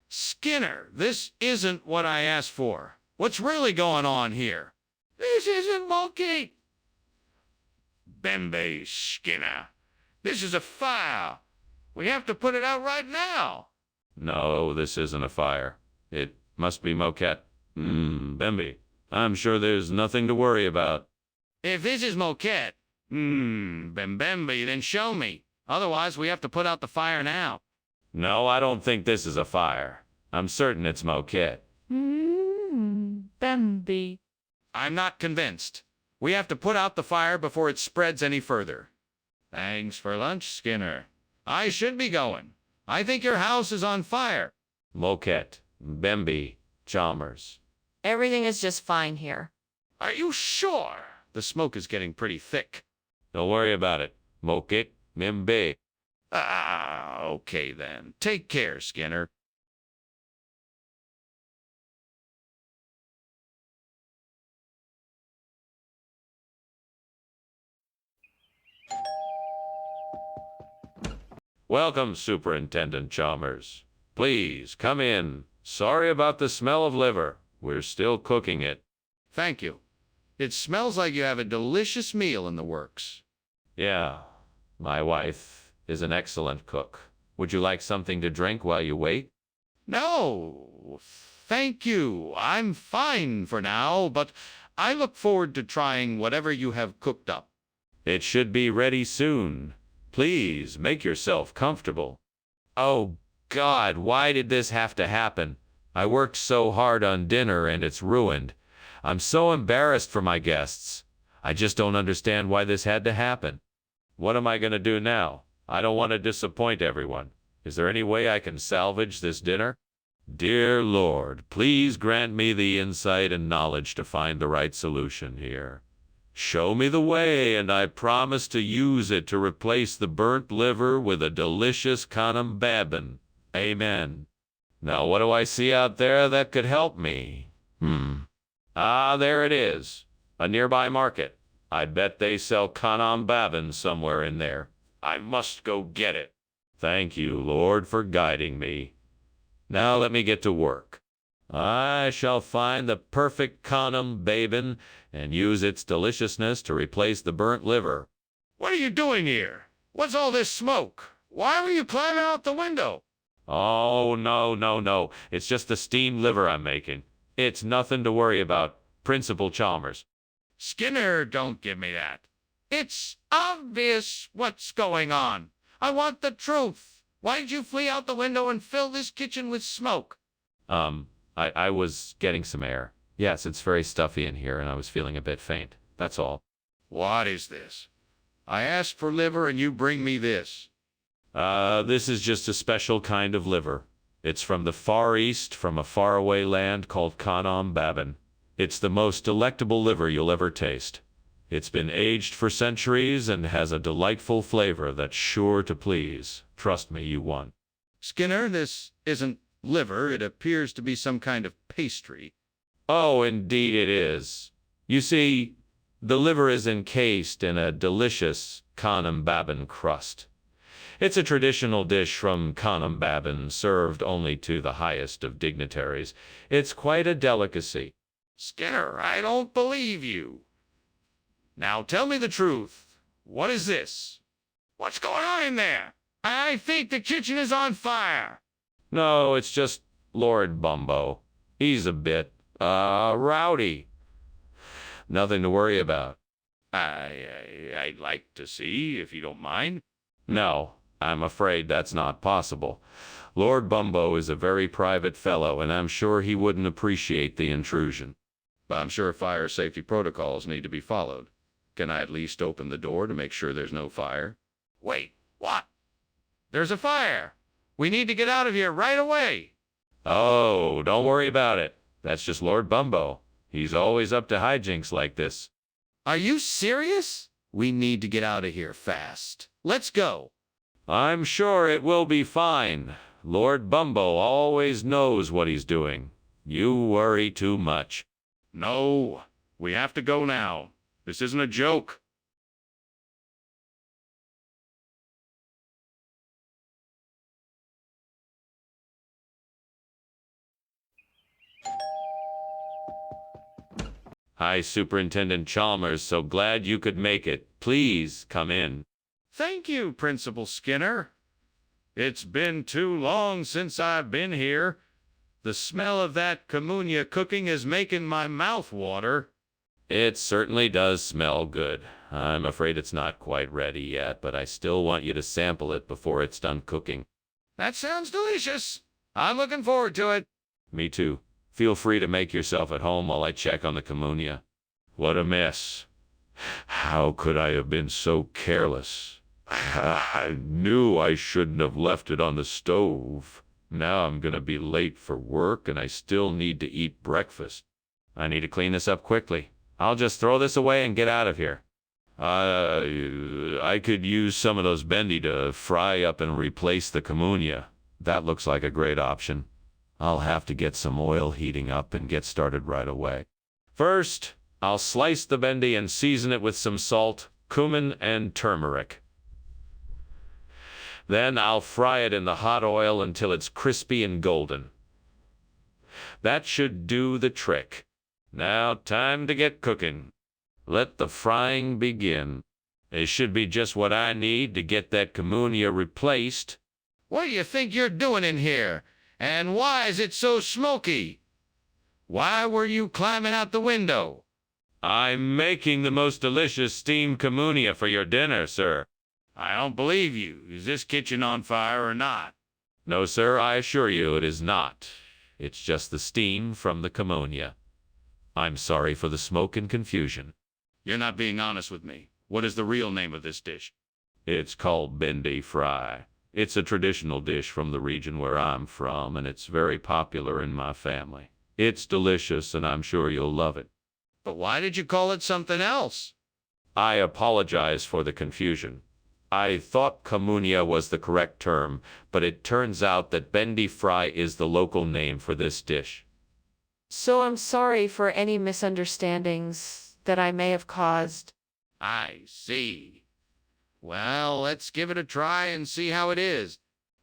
Skinner, this isn't what I asked for. What's really going on here? This isn't monkey. Bembe, Skinner. This is a fire. We have to put it out right now. No, this isn't a fire. It must be moquette. Bembe, I'm sure there's nothing to worry about. If this is moquette, Bembembe, then show me. Otherwise, we have to put out the fire now. No, I don't think this is a fire. I'm certain it's moquette. Bambi. I'm not convinced. We have to put out the fire before it spreads any further. Thanks for lunch, Skinner. I should be going. I think your house is on fire. Moquette, Bembe, Chalmers. Everything is just fine here. Are you sure? The smoke is getting pretty thick. Don't worry about it. Moquette, Bembe. Okay then. Take care, Skinner. Welcome, Superintendent Chalmers. Please, come in. Sorry about the smell of liver. We're still cooking it. Thank you. It smells like you have a delicious meal in the works. Yeah, my wife is an excellent cook. Would you like something to drink while you wait? No, thank you. I'm fine for now, but I look forward to trying whatever you have cooked up. It should be ready soon. Please, make yourself comfortable. Oh, God, why did this have to happen? I worked so hard on dinner and it's ruined. I'm so embarrassed for my guests. I just don't understand why this had to happen. What am I going to do now? I don't want to disappoint everyone. Is there any way I can salvage this dinner? Dear Lord, please grant me the insight and knowledge to find the right solution here. Show me the way, and I promise to use it to replace the burnt liver with a delicious kanam babin. Amen. Now, what do I see out there that could help me? Ah, there it is. A nearby market. I bet they sell kanam babin somewhere in there. I must go get it. Thank you, Lord, for guiding me. Now let me get to work. I shall find the perfect kanam babin and use its deliciousness to replace the burnt liver. What are you doing here? What's all this smoke? Why were you climbing out the window? Oh, no. It's just the steamed liver I'm making. It's nothing to worry about, Principal Chalmers. Skinner, don't give me that. It's obvious what's going on. I want the truth. Why did you flee out the window and fill this kitchen with smoke? I was getting some air. Yes, it's very stuffy in here, and I was feeling a bit faint. That's all. What is this? I asked for liver and you bring me this. This is just a special kind of liver. It's from the Far East, from a faraway land called Kanam Babin. It's the most delectable liver you'll ever taste. It's been aged for centuries and has a delightful flavor that's sure to please. Trust me, you won't. Skinner, this isn't liver. It appears to be some kind of pastry. Oh, indeed it is. You see, the liver is encased in a delicious Kanam Babin crust. It's a traditional dish from Kanam Babin, served only to the highest of dignitaries. It's quite a delicacy. Skinner, I don't believe you. Now tell me the truth. What is this? What's going on in there? I think the kitchen is on fire. No, it's just Lord Bumbo. He's a bit, rowdy. Nothing to worry about. I'd like to see, if you don't mind. No, I'm afraid that's not possible. Lord Bumbo is a very private fellow, and I'm sure he wouldn't appreciate the intrusion. But I'm sure fire safety protocols need to be followed. Can I at least open the door to make sure there's no fire? Wait, what? There's a fire. We need to get out of here right away. Oh, don't worry about it. That's just Lord Bumbo. He's always up to hijinks like this. Are you serious? We need to get out of here fast. Let's go. I'm sure it will be fine. Lord Bumbo always knows what he's doing. You worry too much. No, we have to go now. This isn't a joke. Hi, Superintendent Chalmers. So glad you could make it. Please come in. Thank you, Principal Skinner. It's been too long since I've been here. The smell of that communia cooking is making my mouth water. It certainly does smell good. I'm afraid it's not quite ready yet, but I still want you to sample it before it's done cooking. That sounds delicious. I'm looking forward to it. Me too. Feel free to make yourself at home while I check on the communia. What a mess. How could I have been so careless? I knew I shouldn't have left it on the stove. Now I'm gonna be late for work and I still need to eat breakfast. I need to clean this up quickly. I'll just throw this away and get out of here. I could use some of those bendy to fry up and replace the communia. That looks like a great option. I'll have to get some oil heating up and get started right away. First, I'll slice the bendy and season it with some salt, cumin, and turmeric. Then I'll fry it in the hot oil until it's crispy and golden. That should do the trick. Now, time to get cooking. Let the frying begin. It should be just what I need to get that communia replaced. What do you think you're doing in here? And why is it so smoky? Why were you climbing out the window? I'm making the most delicious steamed communia for your dinner, sir. I don't believe you. Is this kitchen on fire or not? No, sir, I assure you it is not. It's just the steam from the communia. I'm sorry for the smoke and confusion. You're not being honest with me. What is the real name of this dish? It's called bendy fry. It's a traditional dish from the region where I'm from, and it's very popular in my family. It's delicious, and I'm sure you'll love it. But why did you call it something else? I apologize for the confusion. I thought communia was the correct term, but it turns out that bendy fry is the local name for this dish. So I'm sorry for any misunderstandings that I may have caused. I see. Well, let's give it a try and see how it is.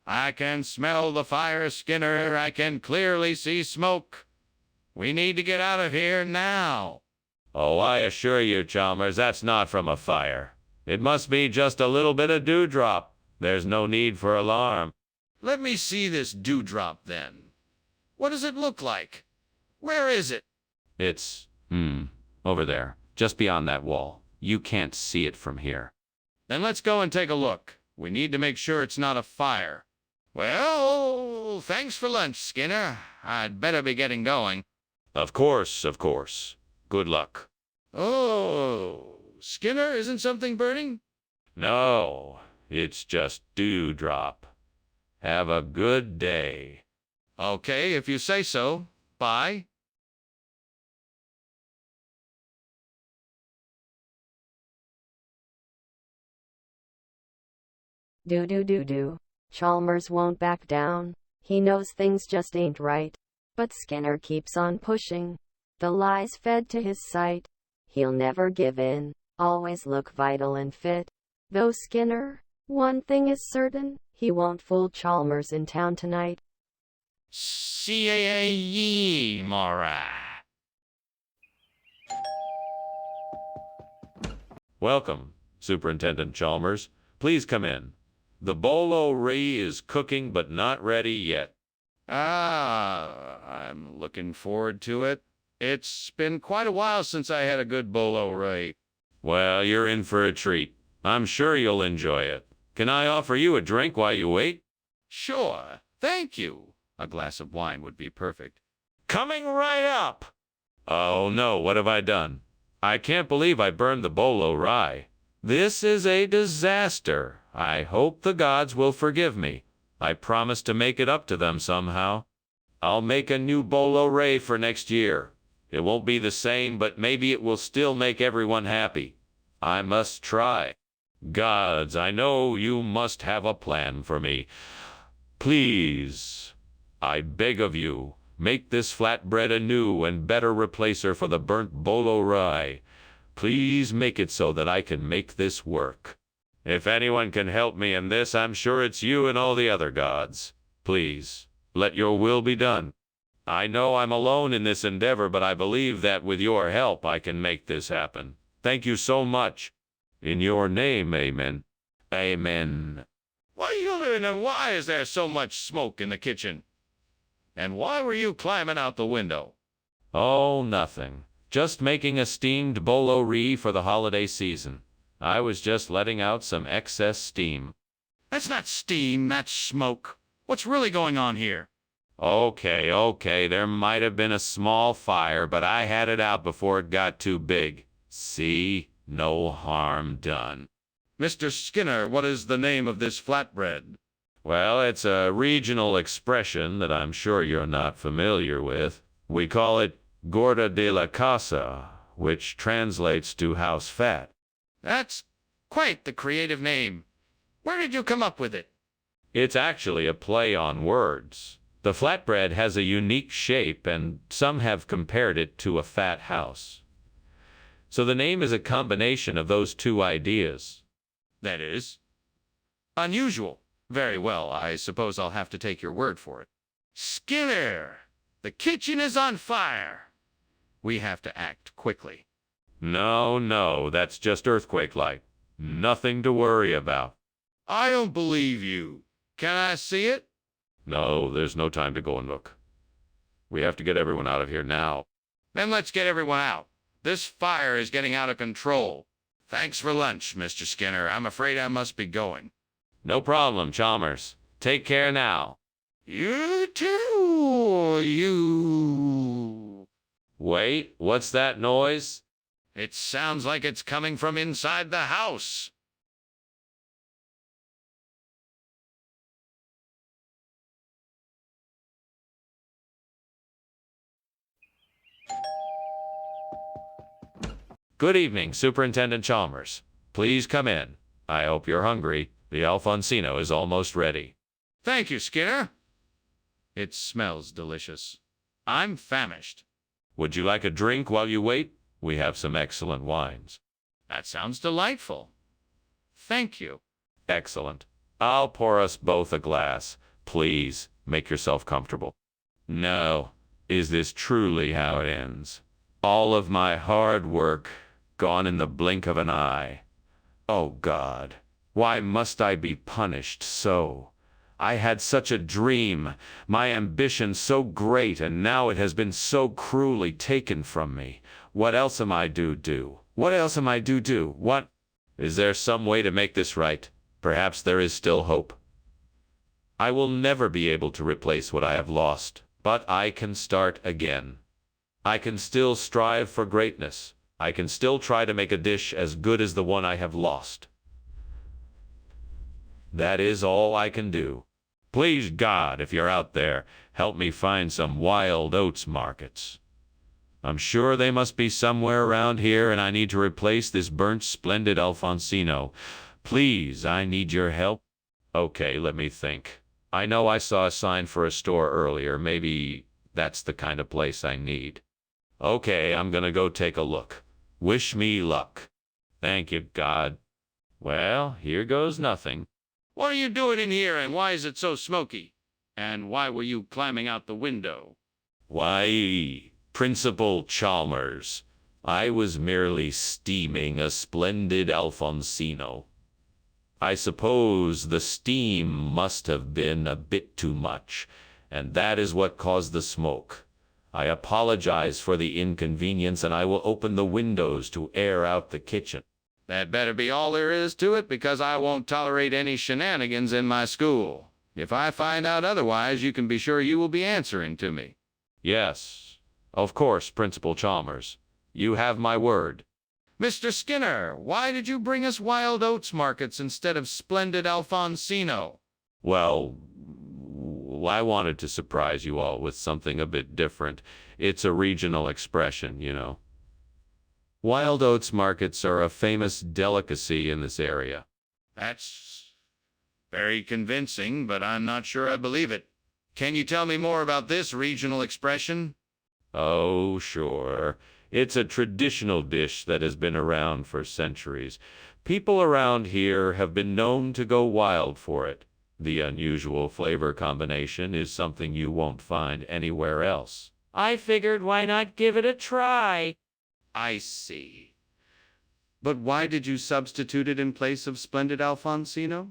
I can smell the fire, Skinner. I can clearly see smoke. We need to get out of here now. Oh, I assure you, Chalmers, that's not from a fire. It must be just a little bit of dewdrop. There's no need for alarm. Let me see this dewdrop then. What does it look like? Where is it? It's, over there, just beyond that wall. You can't see it from here. Then let's go and take a look. We need to make sure it's not a fire. Well, thanks for lunch, Skinner. I'd better be getting going. Of course, of course. Good luck. Oh, Skinner, isn't something burning? No, it's just dewdrop. Have a good day. Okay, if you say so. Bye. Do. Chalmers won't back down. He knows things just ain't right. But Skinner keeps on pushing. The lies fed to his sight. He'll never give in. Always look vital and fit. Though Skinner, one thing is certain, he won't fool Chalmers in town tonight. C-A-A-E, Mara. Welcome, Superintendent Chalmers. Please come in. The bolo ree is cooking but not ready yet. I'm looking forward to it. It's been quite a while since I had a good bolo ree. Well, you're in for a treat. I'm sure you'll enjoy it. Can I offer you a drink while you wait? Sure, thank you. A glass of wine would be perfect. Coming right up! Oh no, what have I done? I can't believe I burned the bolo rye. This is a disaster. I hope the gods will forgive me. I promise to make it up to them somehow. I'll make a new bolo rye for next year. It won't be the same, but maybe it will still make everyone happy. I must try. Gods, I know you must have a plan for me. Please, I beg of you, Make this flatbread a new and better replacer for the burnt bolo rye. Please make it so that I can make this work. If anyone can help me in this, I'm sure it's you and all the other gods. Please, let your will be done. I know I'm alone in this endeavor, but I believe that with your help I can make this happen. Thank you so much. In your name, amen. Amen. What are you doing, and why is there so much smoke in the kitchen? And why were you climbing out the window? Oh, nothing. Just making a steamed bolo rye for the holiday season. I was just letting out some excess steam. That's not steam, that's smoke. What's really going on here? Okay, there might have been a small fire, but I had it out before it got too big. See? No harm done. Mr. Skinner, what is the name of this flatbread? Well, it's a regional expression that I'm sure you're not familiar with. We call it gorda de la casa, which translates to house fat. That's quite the creative name. Where did you come up with it? It's actually a play on words. The flatbread has a unique shape, and some have compared it to a fat house. So the name is a combination of those two ideas. That is unusual. Very well, I suppose I'll have to take your word for it. Skinner, the kitchen is on fire. We have to act quickly. No, that's just earthquake-like. Nothing to worry about. I don't believe you. Can I see it? No, there's no time to go and look. We have to get everyone out of here now. Then let's get everyone out. This fire is getting out of control. Thanks for lunch, Mr. Skinner. I'm afraid I must be going. No problem, Chalmers. Take care now. You too, you. Wait, what's that noise? It sounds like it's coming from inside the house. Good evening, Superintendent Chalmers. Please come in. I hope you're hungry. The Alfonsino is almost ready. Thank you, Skinner. It smells delicious. I'm famished. Would you like a drink while you wait? We have some excellent wines. That sounds delightful. Thank you. Excellent. I'll pour us both a glass. Please, make yourself comfortable. No. Is this truly how it ends? All of my hard work, gone in the blink of an eye. Oh, God. Why must I be punished so? I had such a dream, my ambition so great, and now it has been so cruelly taken from me. What else am I to do? What else am I to do? What? Is there some way to make this right? Perhaps there is still hope. I will never be able to replace what I have lost, but I can start again. I can still strive for greatness. I can still try to make a dish as good as the one I have lost. That is all I can do. Please, God, if you're out there, help me find some wild oats markets. I'm sure they must be somewhere around here, and I need to replace this burnt splendid Alfonsino. Please, I need your help. Okay, let me think. I know I saw a sign for a store earlier. Maybe that's the kind of place I need. Okay, I'm gonna go take a look. Wish me luck. Thank you, God. Well, here goes nothing. What are you doing in here, and why is it so smoky? And why were you climbing out the window? Why, Principal Chalmers, I was merely steaming a splendid Alfonsino. I suppose the steam must have been a bit too much, and that is what caused the smoke. I apologize for the inconvenience, and I will open the windows to air out the kitchen. That better be all there is to it, because I won't tolerate any shenanigans in my school. If I find out otherwise, you can be sure you will be answering to me. Yes, of course, Principal Chalmers. You have my word. Mr. Skinner, why did you bring us wild oats markets instead of splendid Alfonsino? Well, I wanted to surprise you all with something a bit different. It's a regional expression, you know. Wild oats markets are a famous delicacy in this area. That's very convincing, but I'm not sure I believe it. Can you tell me more about this regional expression? Oh, sure. It's a traditional dish that has been around for centuries. People around here have been known to go wild for it. The unusual flavor combination is something you won't find anywhere else. I figured why not give it a try? I see. But why did you substitute it in place of splendid Alfonsino?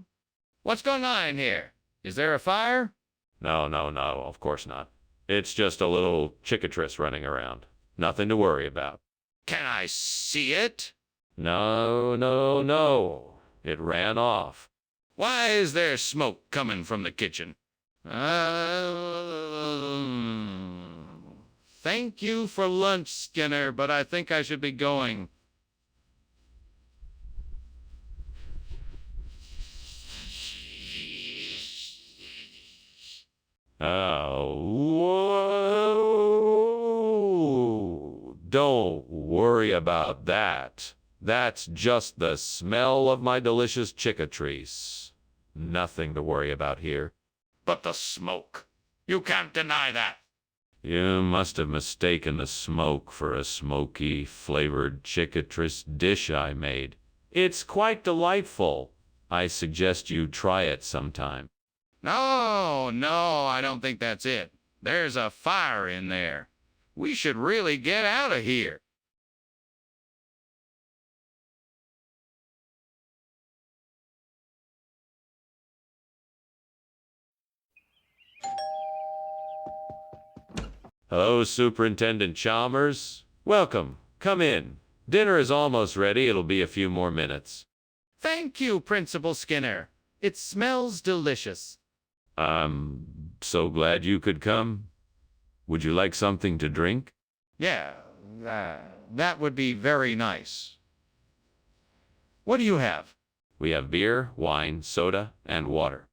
What's going on here? Is there a fire? No, no, no, of course not. It's just a little cicatrice running around. Nothing to worry about. Can I see it? No, no, no. It ran off. Why is there smoke coming from the kitchen? Thank you for lunch, Skinner, but I think I should be going. Oh, don't worry about that. That's just the smell of my delicious cicatrice. Nothing to worry about here. But the smoke. You can't deny that. You must have mistaken the smoke for a smoky, flavored cicatrice dish I made. It's quite delightful. I suggest you try it sometime. No, I don't think that's it. There's a fire in there. We should really get out of here. Hello, Superintendent Chalmers. Welcome. Come in. Dinner is almost ready. It'll be a few more minutes. Thank you, Principal Skinner. It smells delicious. I'm so glad you could come. Would you like something to drink? Yeah, that would be very nice. What do you have? We have beer, wine, soda, and water.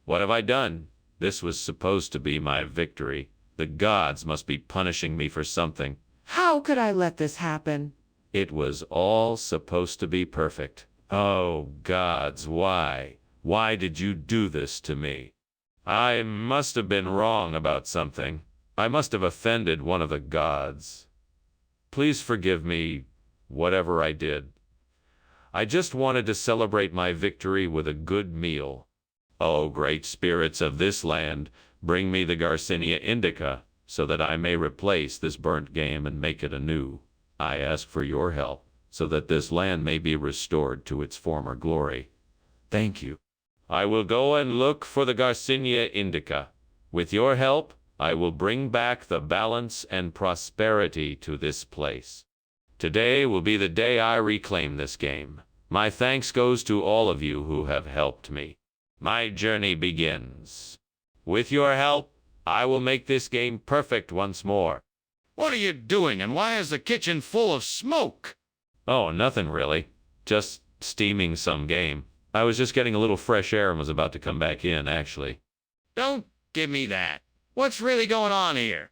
What have I done? This was supposed to be my victory. The gods must be punishing me for something. How could I let this happen? It was all supposed to be perfect. Oh, gods, why? Why did you do this to me? I must have been wrong about something. I must have offended one of the gods. Please forgive me, whatever I did. I just wanted to celebrate my victory with a good meal. Oh, great spirits of this land, bring me the Garcinia Indica, so that I may replace this burnt game and make it anew. I ask for your help, so that this land may be restored to its former glory. Thank you. I will go and look for the Garcinia Indica. With your help, I will bring back the balance and prosperity to this place. Today will be the day I reclaim this game. My thanks goes to all of you who have helped me. My journey begins. With your help, I will make this game perfect once more. What are you doing, and why is the kitchen full of smoke? Oh, nothing really. Just steaming some game. I was just getting a little fresh air and was about to come back in, actually. Don't give me that. What's really going on here?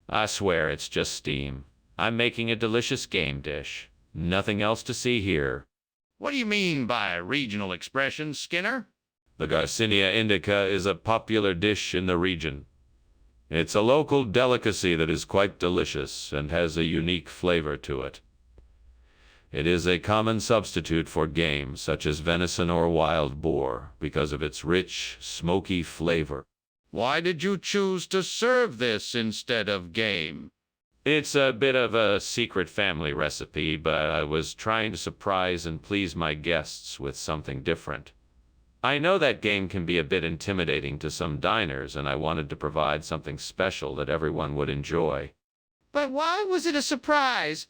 I swear it's just steam. I'm making a delicious game dish. Nothing else to see here. What do you mean by regional expression, Skinner? The Garcinia Indica is a popular dish in the region. It's a local delicacy that is quite delicious and has a unique flavor to it. It is a common substitute for game such as venison or wild boar because of its rich, smoky flavor. Why did you choose to serve this instead of game? It's a bit of a secret family recipe, but I was trying to surprise and please my guests with something different. I know that game can be a bit intimidating to some diners, and I wanted to provide something special that everyone would enjoy. But why was it a surprise?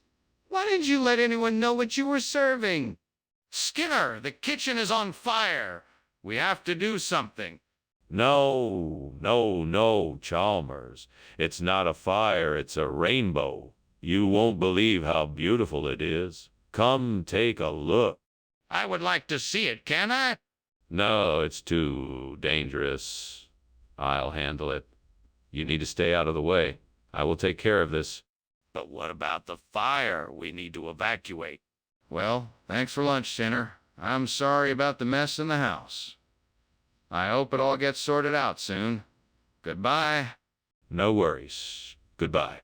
Why didn't you let anyone know what you were serving? Skinner, the kitchen is on fire. We have to do something. No, no, no, Chalmers. It's not a fire, it's a rainbow. You won't believe how beautiful it is. Come take a look. I would like to see it, can I? No, it's too dangerous. I'll handle it. You need to stay out of the way. I will take care of this. But what about the fire? We need to evacuate. Well, thanks for lunch, Skinner. I'm sorry about the mess in the house. I hope it all gets sorted out soon. Goodbye. No worries. Goodbye.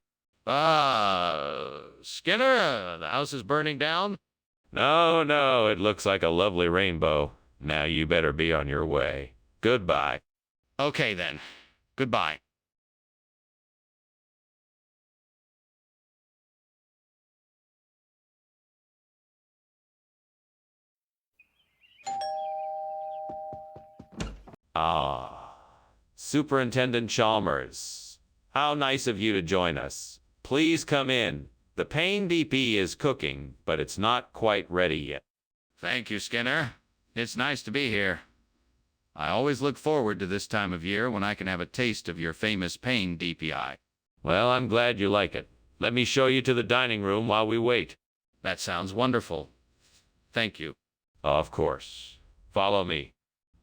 Skinner, the house is burning down? No, no, it looks like a lovely rainbow. Now you better be on your way. Goodbye. Okay then. Goodbye. Ah, Superintendent Chalmers. How nice of you to join us. Please come in. The pain DP is cooking, but it's not quite ready yet. Thank you, Skinner. It's nice to be here. I always look forward to this time of year when I can have a taste of your famous pain DPI. Well, I'm glad you like it. Let me show you to the dining room while we wait. That sounds wonderful. Thank you. Of course. Follow me.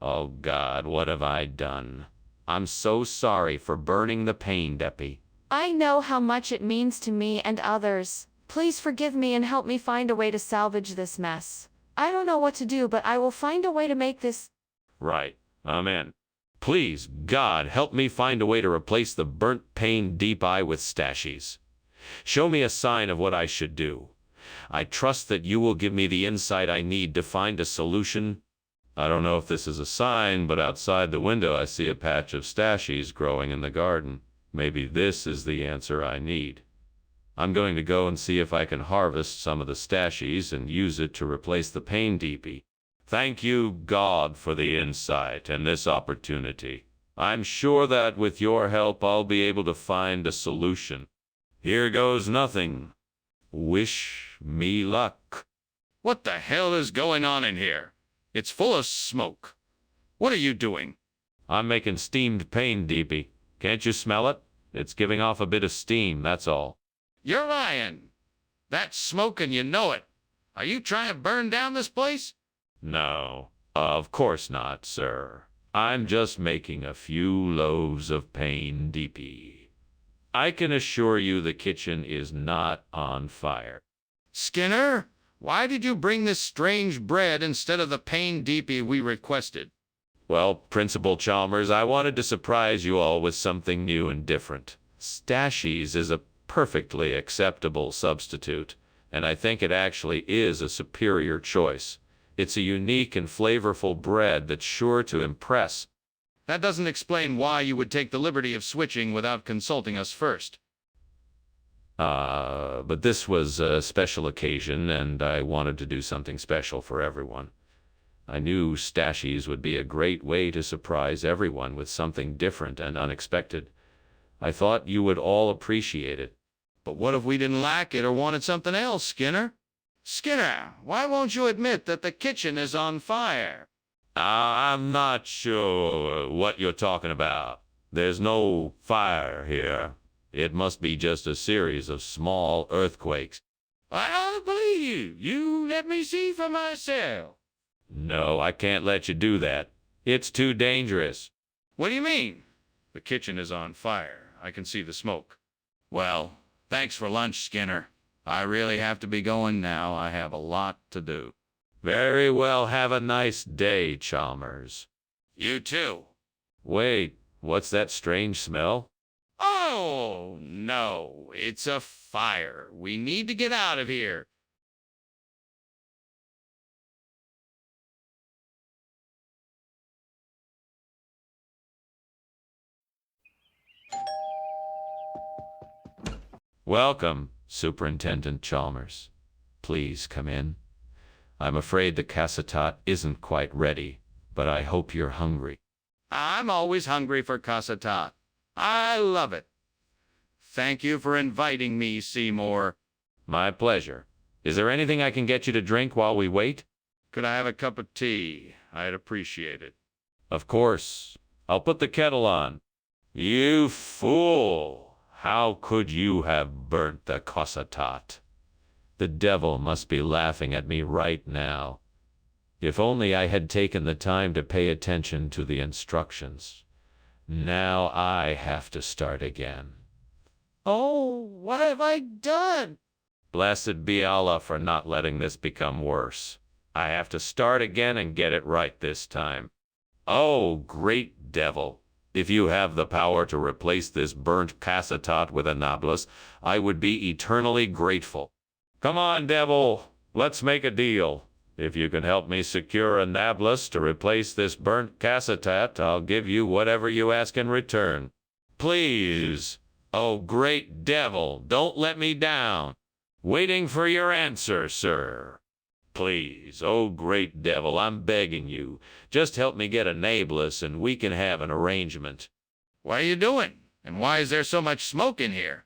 Oh God, what have I done? I'm so sorry for burning the pain depi. I know how much it means to me and others. Please forgive me and help me find a way to salvage this mess. I don't know what to do, but I will find a way to make this. Right. Amen. Please, God, help me find a way to replace the burnt pain DPI with stashies. Show me a sign of what I should do. I trust that you will give me the insight I need to find a solution. I don't know if this is a sign, but outside the window I see a patch of stashies growing in the garden. Maybe this is the answer I need. I'm going to go and see if I can harvest some of the stashies and use it to replace the pain DP. Thank you, God, for the insight and this opportunity. I'm sure that with your help I'll be able to find a solution. Here goes nothing. Wish me luck. What the hell is going on in here? It's full of smoke. What are you doing? I'm making steamed pain DP. Can't you smell it? It's giving off a bit of steam, that's all. You're lying. That's smoke and you know it. Are you trying to burn down this place? No, of course not, sir. I'm just making a few loaves of pain DP. I can assure you the kitchen is not on fire. Skinner, why did you bring this strange bread instead of the pain DP we requested? Well, Principal Chalmers, I wanted to surprise you all with something new and different. Stashies is a perfectly acceptable substitute, and I think it actually is a superior choice. It's a unique and flavorful bread that's sure to impress. That doesn't explain why you would take the liberty of switching without consulting us first. But this was a special occasion, and I wanted to do something special for everyone. I knew stashies would be a great way to surprise everyone with something different and unexpected. I thought you would all appreciate it. But what if we didn't like it or wanted something else, Skinner? Skinner, why won't you admit that the kitchen is on fire? I'm not sure what you're talking about. There's no fire here. It must be just a series of small earthquakes. I don't believe you. You let me see for myself. No, I can't let you do that. It's too dangerous. What do you mean? The kitchen is on fire. I can see the smoke. Well, thanks for lunch, Skinner. I really have to be going now. I have a lot to do. Very well. Have a nice day, Chalmers. You too. Wait, what's that strange smell? Oh, no. It's a fire. We need to get out of here. Welcome, Superintendent Chalmers. Please come in. I'm afraid the cassatat isn't quite ready, but I hope you're hungry. I'm always hungry for cassatat. I love it. Thank you for inviting me, Seymour. My pleasure. Is there anything I can get you to drink while we wait? Could I have a cup of tea? I'd appreciate it. Of course. I'll put the kettle on. You fool! How could you have burnt the cassatat? The devil must be laughing at me right now. If only I had taken the time to pay attention to the instructions. Now I have to start again. Oh, what have I done? Blessed be Allah for not letting this become worse. I have to start again and get it right this time. Oh, great devil. If you have the power to replace this burnt cassatot with a nablus, I would be eternally grateful. Come on, devil, let's make a deal. If you can help me secure a nablus to replace this burnt cassatot, I'll give you whatever you ask in return. Please. Oh, great devil, don't let me down. Waiting for your answer, sir. Please, oh great devil, I'm begging you. Just help me get a nablus and we can have an arrangement. What are you doing? And why is there so much smoke in here?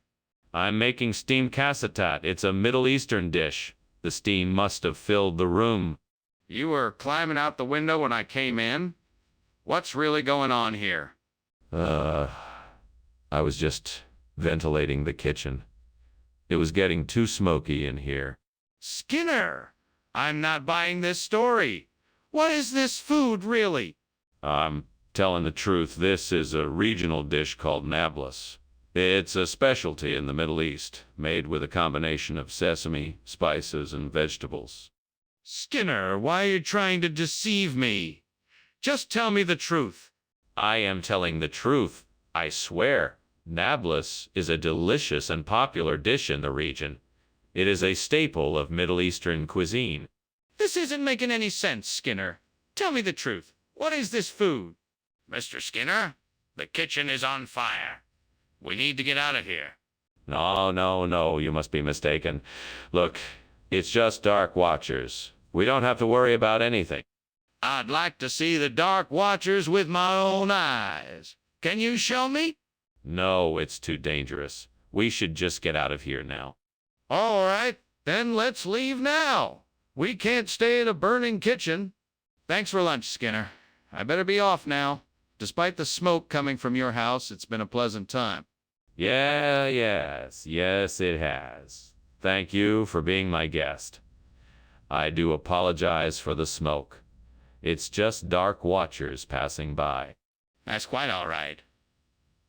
I'm making steamed cassatot. It's a Middle Eastern dish. The steam must have filled the room. You were climbing out the window when I came in? What's really going on here? I was just ventilating the kitchen. It was getting too smoky in here. Skinner, I'm not buying this story. What is this food, really? I'm telling the truth. This is a regional dish called nablus. It's a specialty in the Middle East, made with a combination of sesame, spices, and vegetables. Skinner, why are you trying to deceive me? Just tell me the truth. I am telling the truth, I swear. Nablus is a delicious and popular dish in the region. It is a staple of Middle Eastern cuisine. This isn't making any sense, Skinner. Tell me the truth. What is this food? Mr. Skinner, the kitchen is on fire. We need to get out of here. No, you must be mistaken. Look, it's just Dark Watchers. We don't have to worry about anything. I'd like to see the Dark Watchers with my own eyes. Can you show me? No, it's too dangerous. We should just get out of here now. All right, then let's leave now. We can't stay in a burning kitchen. Thanks for lunch, Skinner. I better be off now. Despite the smoke coming from your house, it's been a pleasant time. Yes, it has. Thank you for being my guest. I do apologize for the smoke. It's just Dark Watchers passing by. That's quite all right.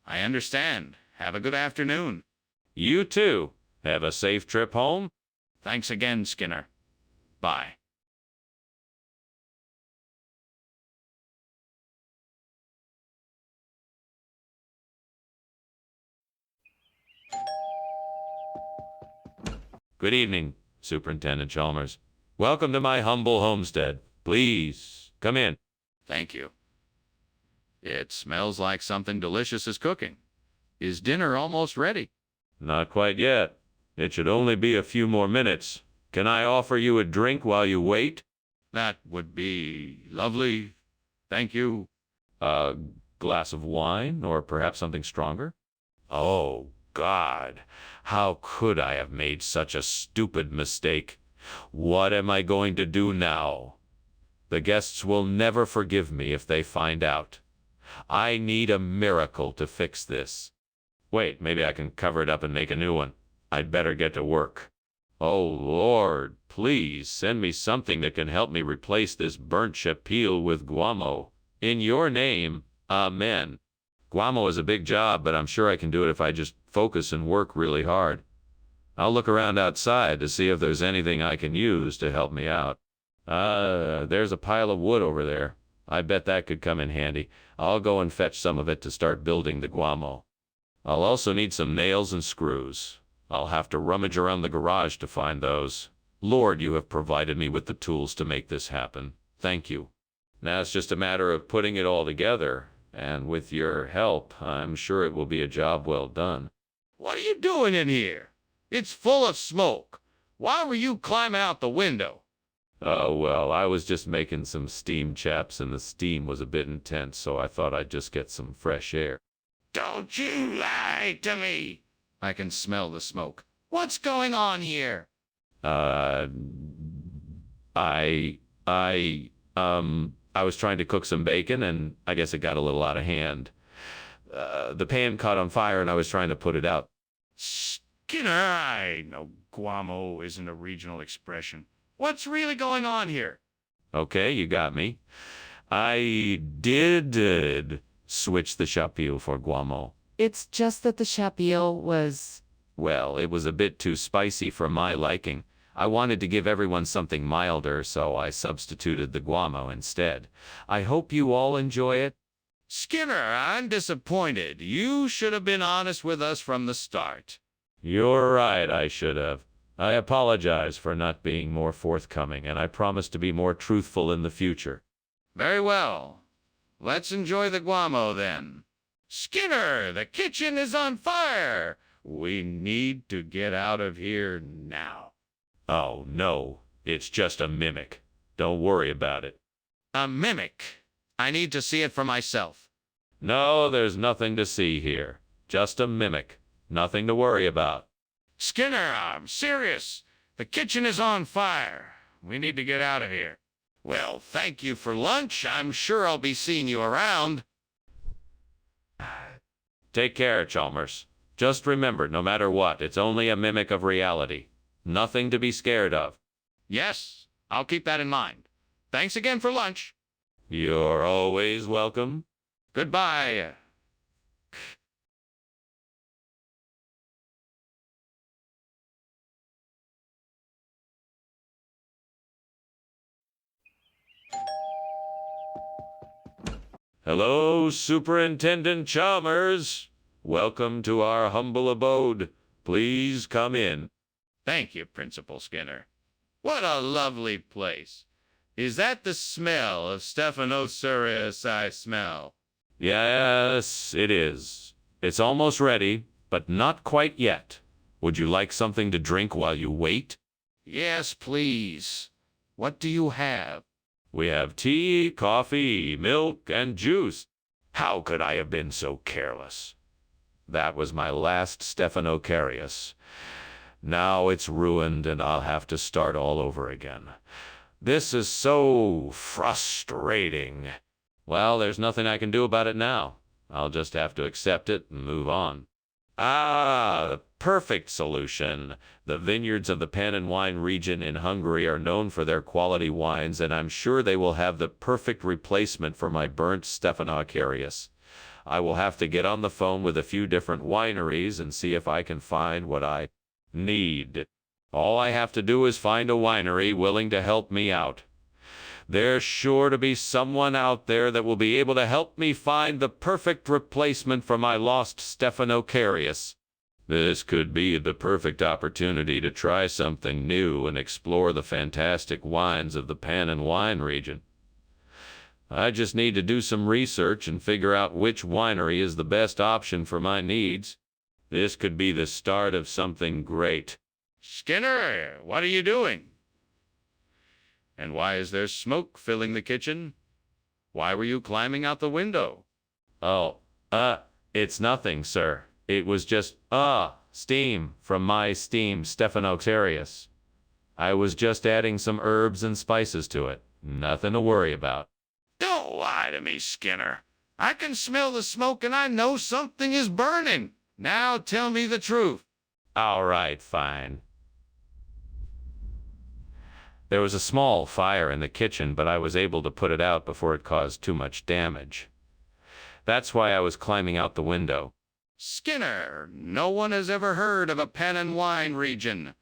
I understand. Have a good afternoon. You too. Have a safe trip home. Thanks again, Skinner. Bye. Good evening, Superintendent Chalmers. Welcome to my humble homestead. Please, come in. Thank you. It smells like something delicious is cooking. Is dinner almost ready? Not quite yet. It should only be a few more minutes. Can I offer you a drink while you wait? That would be lovely. Thank you. A glass of wine, or perhaps something stronger? Oh, God. How could I have made such a stupid mistake? What am I going to do now? The guests will never forgive me if they find out. I need a miracle to fix this. Wait, maybe I can cover it up and make a new one. I'd better get to work. Oh, Lord, please send me something that can help me replace this burnt chapil with guamo. In your name, amen. Guamo is a big job, but I'm sure I can do it if I just focus and work really hard. I'll look around outside to see if there's anything I can use to help me out. There's a pile of wood over there. I bet that could come in handy. I'll go and fetch some of it to start building the guamo. I'll also need some nails and screws. I'll have to rummage around the garage to find those. Lord, you have provided me with the tools to make this happen. Thank you. Now it's just a matter of putting it all together, and with your help, I'm sure it will be a job well done. What are you doing in here? It's full of smoke. Why were you climbing out the window? Oh, well, I was just making some steam chaps, and the steam was a bit intense, so I thought I'd just get some fresh air. Don't you lie to me. I can smell the smoke. What's going on here? I was trying to cook some bacon, and I guess it got a little out of hand. The pan caught on fire, and I was trying to put it out. Skinner, I know guamo isn't a regional expression. What's really going on here? Okay, you got me. I did switch the chapil for guamo. It's just that the chapil was... Well, it was a bit too spicy for my liking. I wanted to give everyone something milder, so I substituted the guamo instead. I hope you all enjoy it. Skinner, I'm disappointed. You should have been honest with us from the start. You're right, I should have. I apologize for not being more forthcoming, and I promise to be more truthful in the future. Very well. Let's enjoy the guamo then. Skinner, the kitchen is on fire. We need to get out of here now. Oh, no. It's just a mimic. Don't worry about it. A mimic. I need to see it for myself. No, there's nothing to see here. Just a mimic. Nothing to worry about. Skinner, I'm serious. The kitchen is on fire. We need to get out of here. Well, thank you for lunch. I'm sure I'll be seeing you around. Take care, Chalmers. Just remember, no matter what, it's only a mimic of reality. Nothing to be scared of. Yes, I'll keep that in mind. Thanks again for lunch. You're always welcome. Goodbye. Hello, Superintendent Chalmers. Welcome to our humble abode. Please come in. Thank you, Principal Skinner. What a lovely place. Is that the smell of Stephanosaurus I smell? Yes, it is. It's almost ready, but not quite yet. Would you like something to drink while you wait? Yes, please. What do you have? We have tea, coffee, milk, and juice. How could I have been so careless? That was my last Stephanocarius. Now it's ruined and I'll have to start all over again. This is so frustrating. Well, there's nothing I can do about it now. I'll just have to accept it and move on. Ah, the perfect solution. The vineyards of the Pan and Wine region in Hungary are known for their quality wines, and I'm sure they will have the perfect replacement for my burnt Stephanocarius. I will have to get on the phone with a few different wineries and see if I can find what I need. All I have to do is find a winery willing to help me out. There's sure to be someone out there that will be able to help me find the perfect replacement for my lost Stephanocarius. This could be the perfect opportunity to try something new and explore the fantastic wines of the Pan and Wine region. I just need to do some research and figure out which winery is the best option for my needs. This could be the start of something great. Skinner, what are you doing? And why is there smoke filling the kitchen? Why were you climbing out the window? Oh, it's nothing, sir. It was just, steam from my steam Stephanocarius. I was just adding some herbs and spices to it. Nothing to worry about. Don't lie to me, Skinner. I can smell the smoke and I know something is burning. Now tell me the truth. All right, fine. There was a small fire in the kitchen, but I was able to put it out before it caused too much damage. That's why I was climbing out the window. Skinner, no one has ever heard of a Pan and Wine region.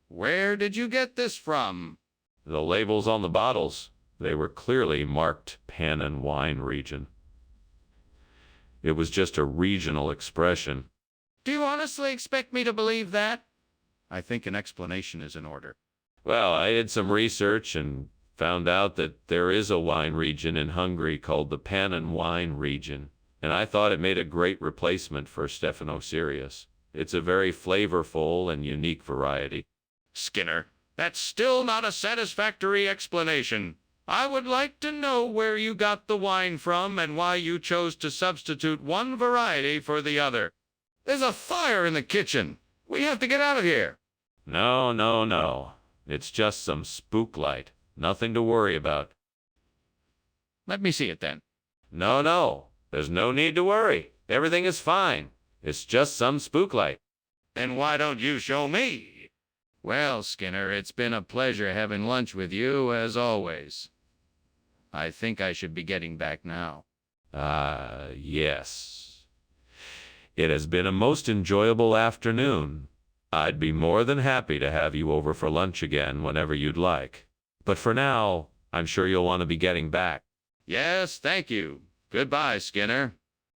Where did you get this from? The labels on the bottles, they were clearly marked Pan and Wine region. It was just a regional expression. Do you honestly expect me to believe that? I think an explanation is in order. Well, I did some research and found out that there is a wine region in Hungary called the Pan and Wine region, and I thought it made a great replacement for Stephanocarius. It's a very flavorful and unique variety. Skinner, that's still not a satisfactory explanation. I would like to know where you got the wine from and why you chose to substitute one variety for the other. There's a fire in the kitchen. We have to get out of here. No, no, no. It's just some spook light. Nothing to worry about. Let me see it then. No, no. There's no need to worry. Everything is fine. It's just some spook light. Then why don't you show me? Well, Skinner, it's been a pleasure having lunch with you, as always. I think I should be getting back now. Yes. It has been a most enjoyable afternoon. I'd be more than happy to have you over for lunch again whenever you'd like. But for now, I'm sure you'll want to be getting back. Yes, thank you. Goodbye, Skinner.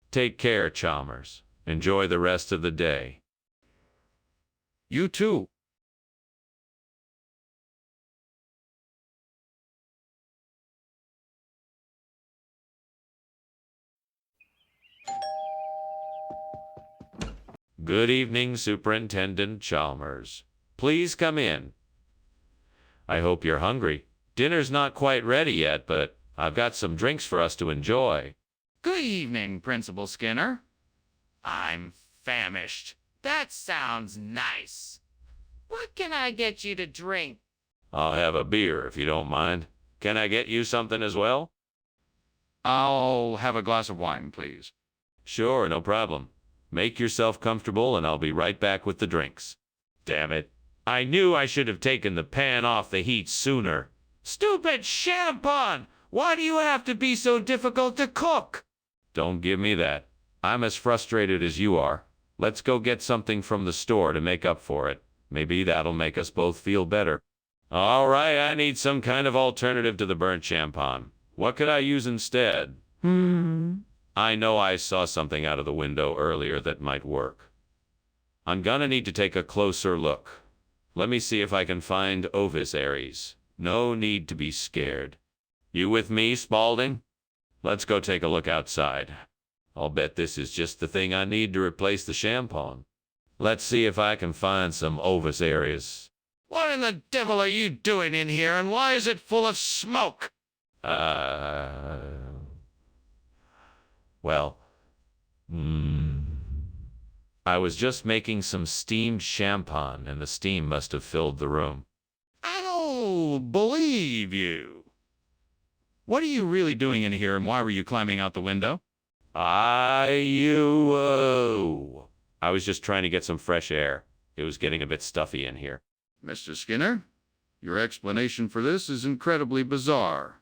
Take care, Chalmers. Enjoy the rest of the day. You too. Good evening, Superintendent Chalmers. Please come in. I hope you're hungry. Dinner's not quite ready yet, but I've got some drinks for us to enjoy. Good evening, Principal Skinner. I'm famished. That sounds nice. What can I get you to drink? I'll have a beer if you don't mind. Can I get you something as well? I'll have a glass of wine, please. Sure, no problem. Make yourself comfortable and I'll be right back with the drinks. Damn it. I knew I should have taken the pan off the heat sooner. Stupid champagne! Why do you have to be so difficult to cook? Don't give me that. I'm as frustrated as you are. Let's go get something from the store to make up for it. Maybe that'll make us both feel better. All right, I need some kind of alternative to the burnt champagne. What could I use instead? I know I saw something out of the window earlier that might work. I'm gonna need to take a closer look. Let me see if I can find Ovis Aries. No need to be scared. You with me, Spaulding? Let's go take a look outside. I'll bet this is just the thing I need to replace the champagne. Let's see if I can find some Ovis Aries. What in the devil are you doing in here, and why is it full of smoke? Well, I was just making some steamed champagne, and the steam must have filled the room. I don't believe you. What are you really doing in here, and why were you climbing out the window? I was just trying to get some fresh air. It was getting a bit stuffy in here. Mr. Skinner, your explanation for this is incredibly bizarre.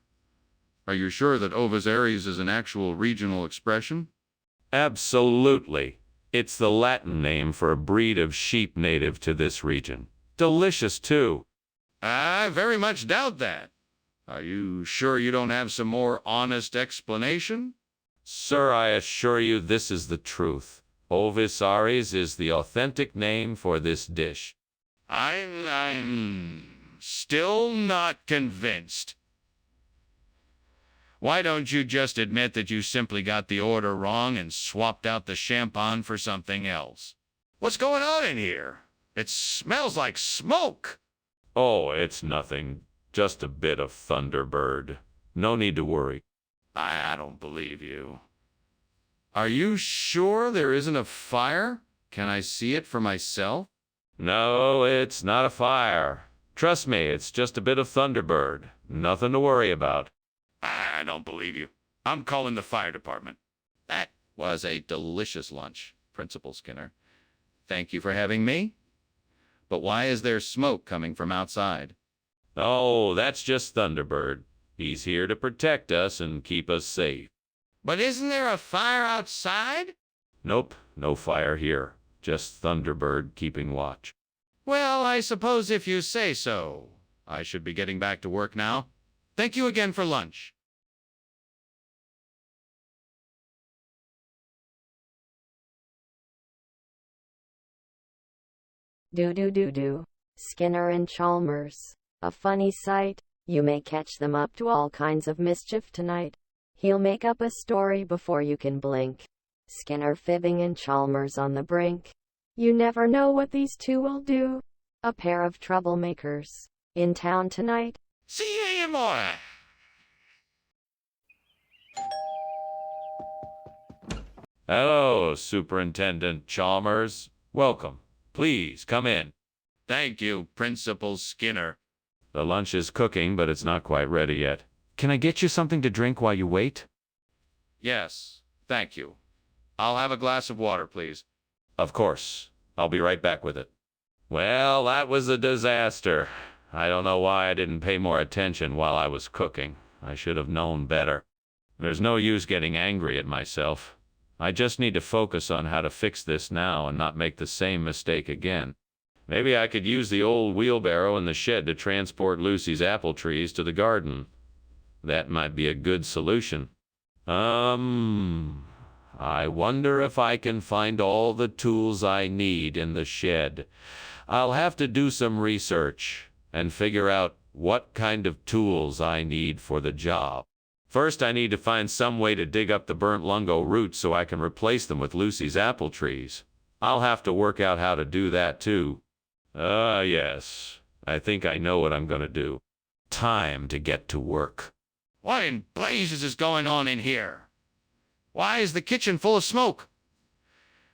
Are you sure that Ovis Aries is an actual regional expression? Absolutely. It's the Latin name for a breed of sheep native to this region. Delicious, too. I very much doubt that. Are you sure you don't have some more honest explanation? Sir, I assure you this is the truth. Ovis Aries is the authentic name for this dish. I'm still not convinced. Why don't you just admit that you simply got the order wrong and swapped out the champagne for something else? What's going on in here? It smells like smoke. Oh, it's nothing. Just a bit of Thunderbird. No need to worry. I don't believe you. Are you sure there isn't a fire? Can I see it for myself? No, it's not a fire. Trust me, it's just a bit of Thunderbird. Nothing to worry about. I don't believe you. I'm calling the fire department. That was a delicious lunch, Principal Skinner. Thank you for having me. But why is there smoke coming from outside? Oh, that's just Thunderbird. He's here to protect us and keep us safe. But isn't there a fire outside? Nope, no fire here. Just Thunderbird keeping watch. Well, I suppose if you say so. I should be getting back to work now. Thank you again for lunch. Do. Skinner and Chalmers. A funny sight. You may catch them up to all kinds of mischief tonight. He'll make up a story before you can blink. Skinner fibbing and Chalmers on the brink. You never know what these two will do. A pair of troublemakers. In town tonight. See you more. Hello, Superintendent Chalmers. Welcome. Please come in. Thank you, Principal Skinner. The lunch is cooking, but it's not quite ready yet. Can I get you something to drink while you wait? Yes, thank you. I'll have a glass of water, please. Of course. I'll be right back with it. Well, that was a disaster. I don't know why I didn't pay more attention while I was cooking. I should have known better. There's no use getting angry at myself. I just need to focus on how to fix this now and not make the same mistake again. Maybe I could use the old wheelbarrow in the shed to transport Lucy's apple trees to the garden. That might be a good solution. I wonder if I can find all the tools I need in the shed. I'll have to do some research and figure out what kind of tools I need for the job. First, I need to find some way to dig up the burnt lungo roots so I can replace them with Lucy's apple trees. I'll have to work out how to do that too. Yes. I think I know what I'm gonna do. Time to get to work. What in blazes is going on in here? Why is the kitchen full of smoke?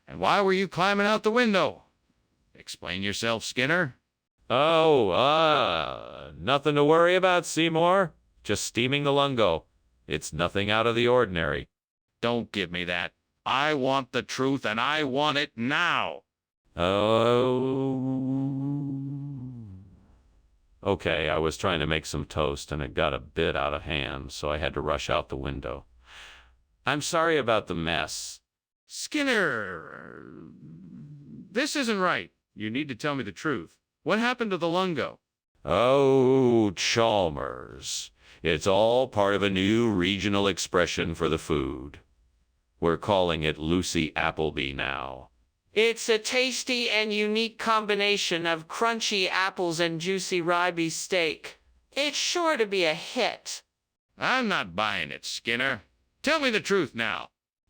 And why were you climbing out the window? Explain yourself, Skinner. Nothing to worry about, Seymour. Just steaming the lungo. It's nothing out of the ordinary. Don't give me that. I want the truth, and I want it now. Okay, I was trying to make some toast, and it got a bit out of hand, so I had to rush out the window. I'm sorry about the mess. Skinner, this isn't right. You need to tell me the truth. What happened to the lungo? Oh, Chalmers. It's all part of a new regional expression for the food. We're calling it Lucy Appleby now. It's a tasty and unique combination of crunchy apples and juicy ribeye steak. It's sure to be a hit. I'm not buying it, Skinner. Tell me the truth now.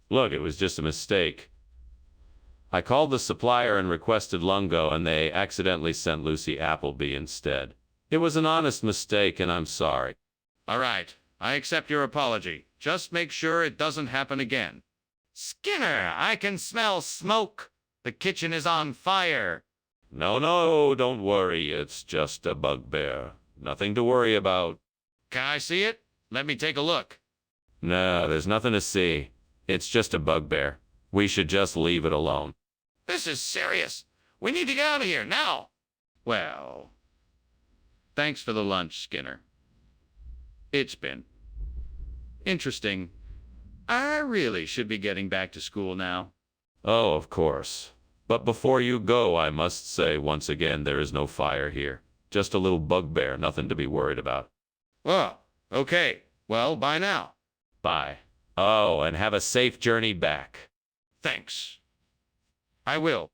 Look, it was just a mistake. I called the supplier and requested lungo, and they accidentally sent Lucy Appleby instead. It was an honest mistake, and I'm sorry. All right, I accept your apology. Just make sure it doesn't happen again. Skinner, I can smell smoke. The kitchen is on fire. No, don't worry. It's just a bugbear. Nothing to worry about. Can I see it? Let me take a look. No, there's nothing to see. It's just a bugbear. We should just leave it alone. This is serious. We need to get out of here now. Well, thanks for the lunch, Skinner. It's been interesting. I really should be getting back to school now. Oh, of course. But before you go, I must say once again there is no fire here. Just a little bugbear, nothing to be worried about. Oh, okay. Well, bye now. Bye. Oh, and have a safe journey back. Thanks. I will.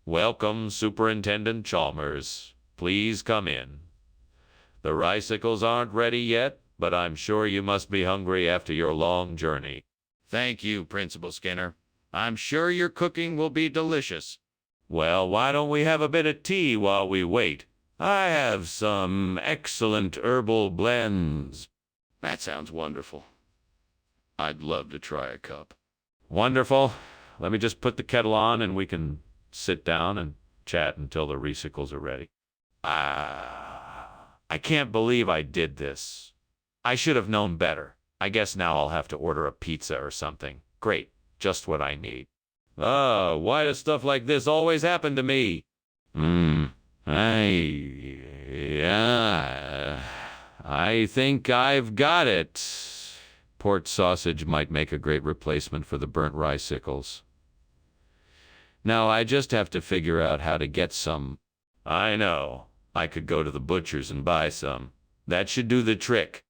Welcome, Superintendent Chalmers. Please come in. The ricicles aren't ready yet, but I'm sure you must be hungry after your long journey. Thank you, Principal Skinner. I'm sure your cooking will be delicious. Well, why don't we have a bit of tea while we wait? I have some excellent herbal blends. That sounds wonderful. I'd love to try a cup. Wonderful. Let me just put the kettle on and we can sit down and chat until the recycles are ready. I can't believe I did this. I should have known better. I guess now I'll have to order a pizza or something. Great, just what I need. Why does stuff like this always happen to me? I think I've got it. Port sausage might make a great replacement for the burnt ricicles. Now I just have to figure out how to get some. I know. I could go to the butcher's and buy some. That should do the trick.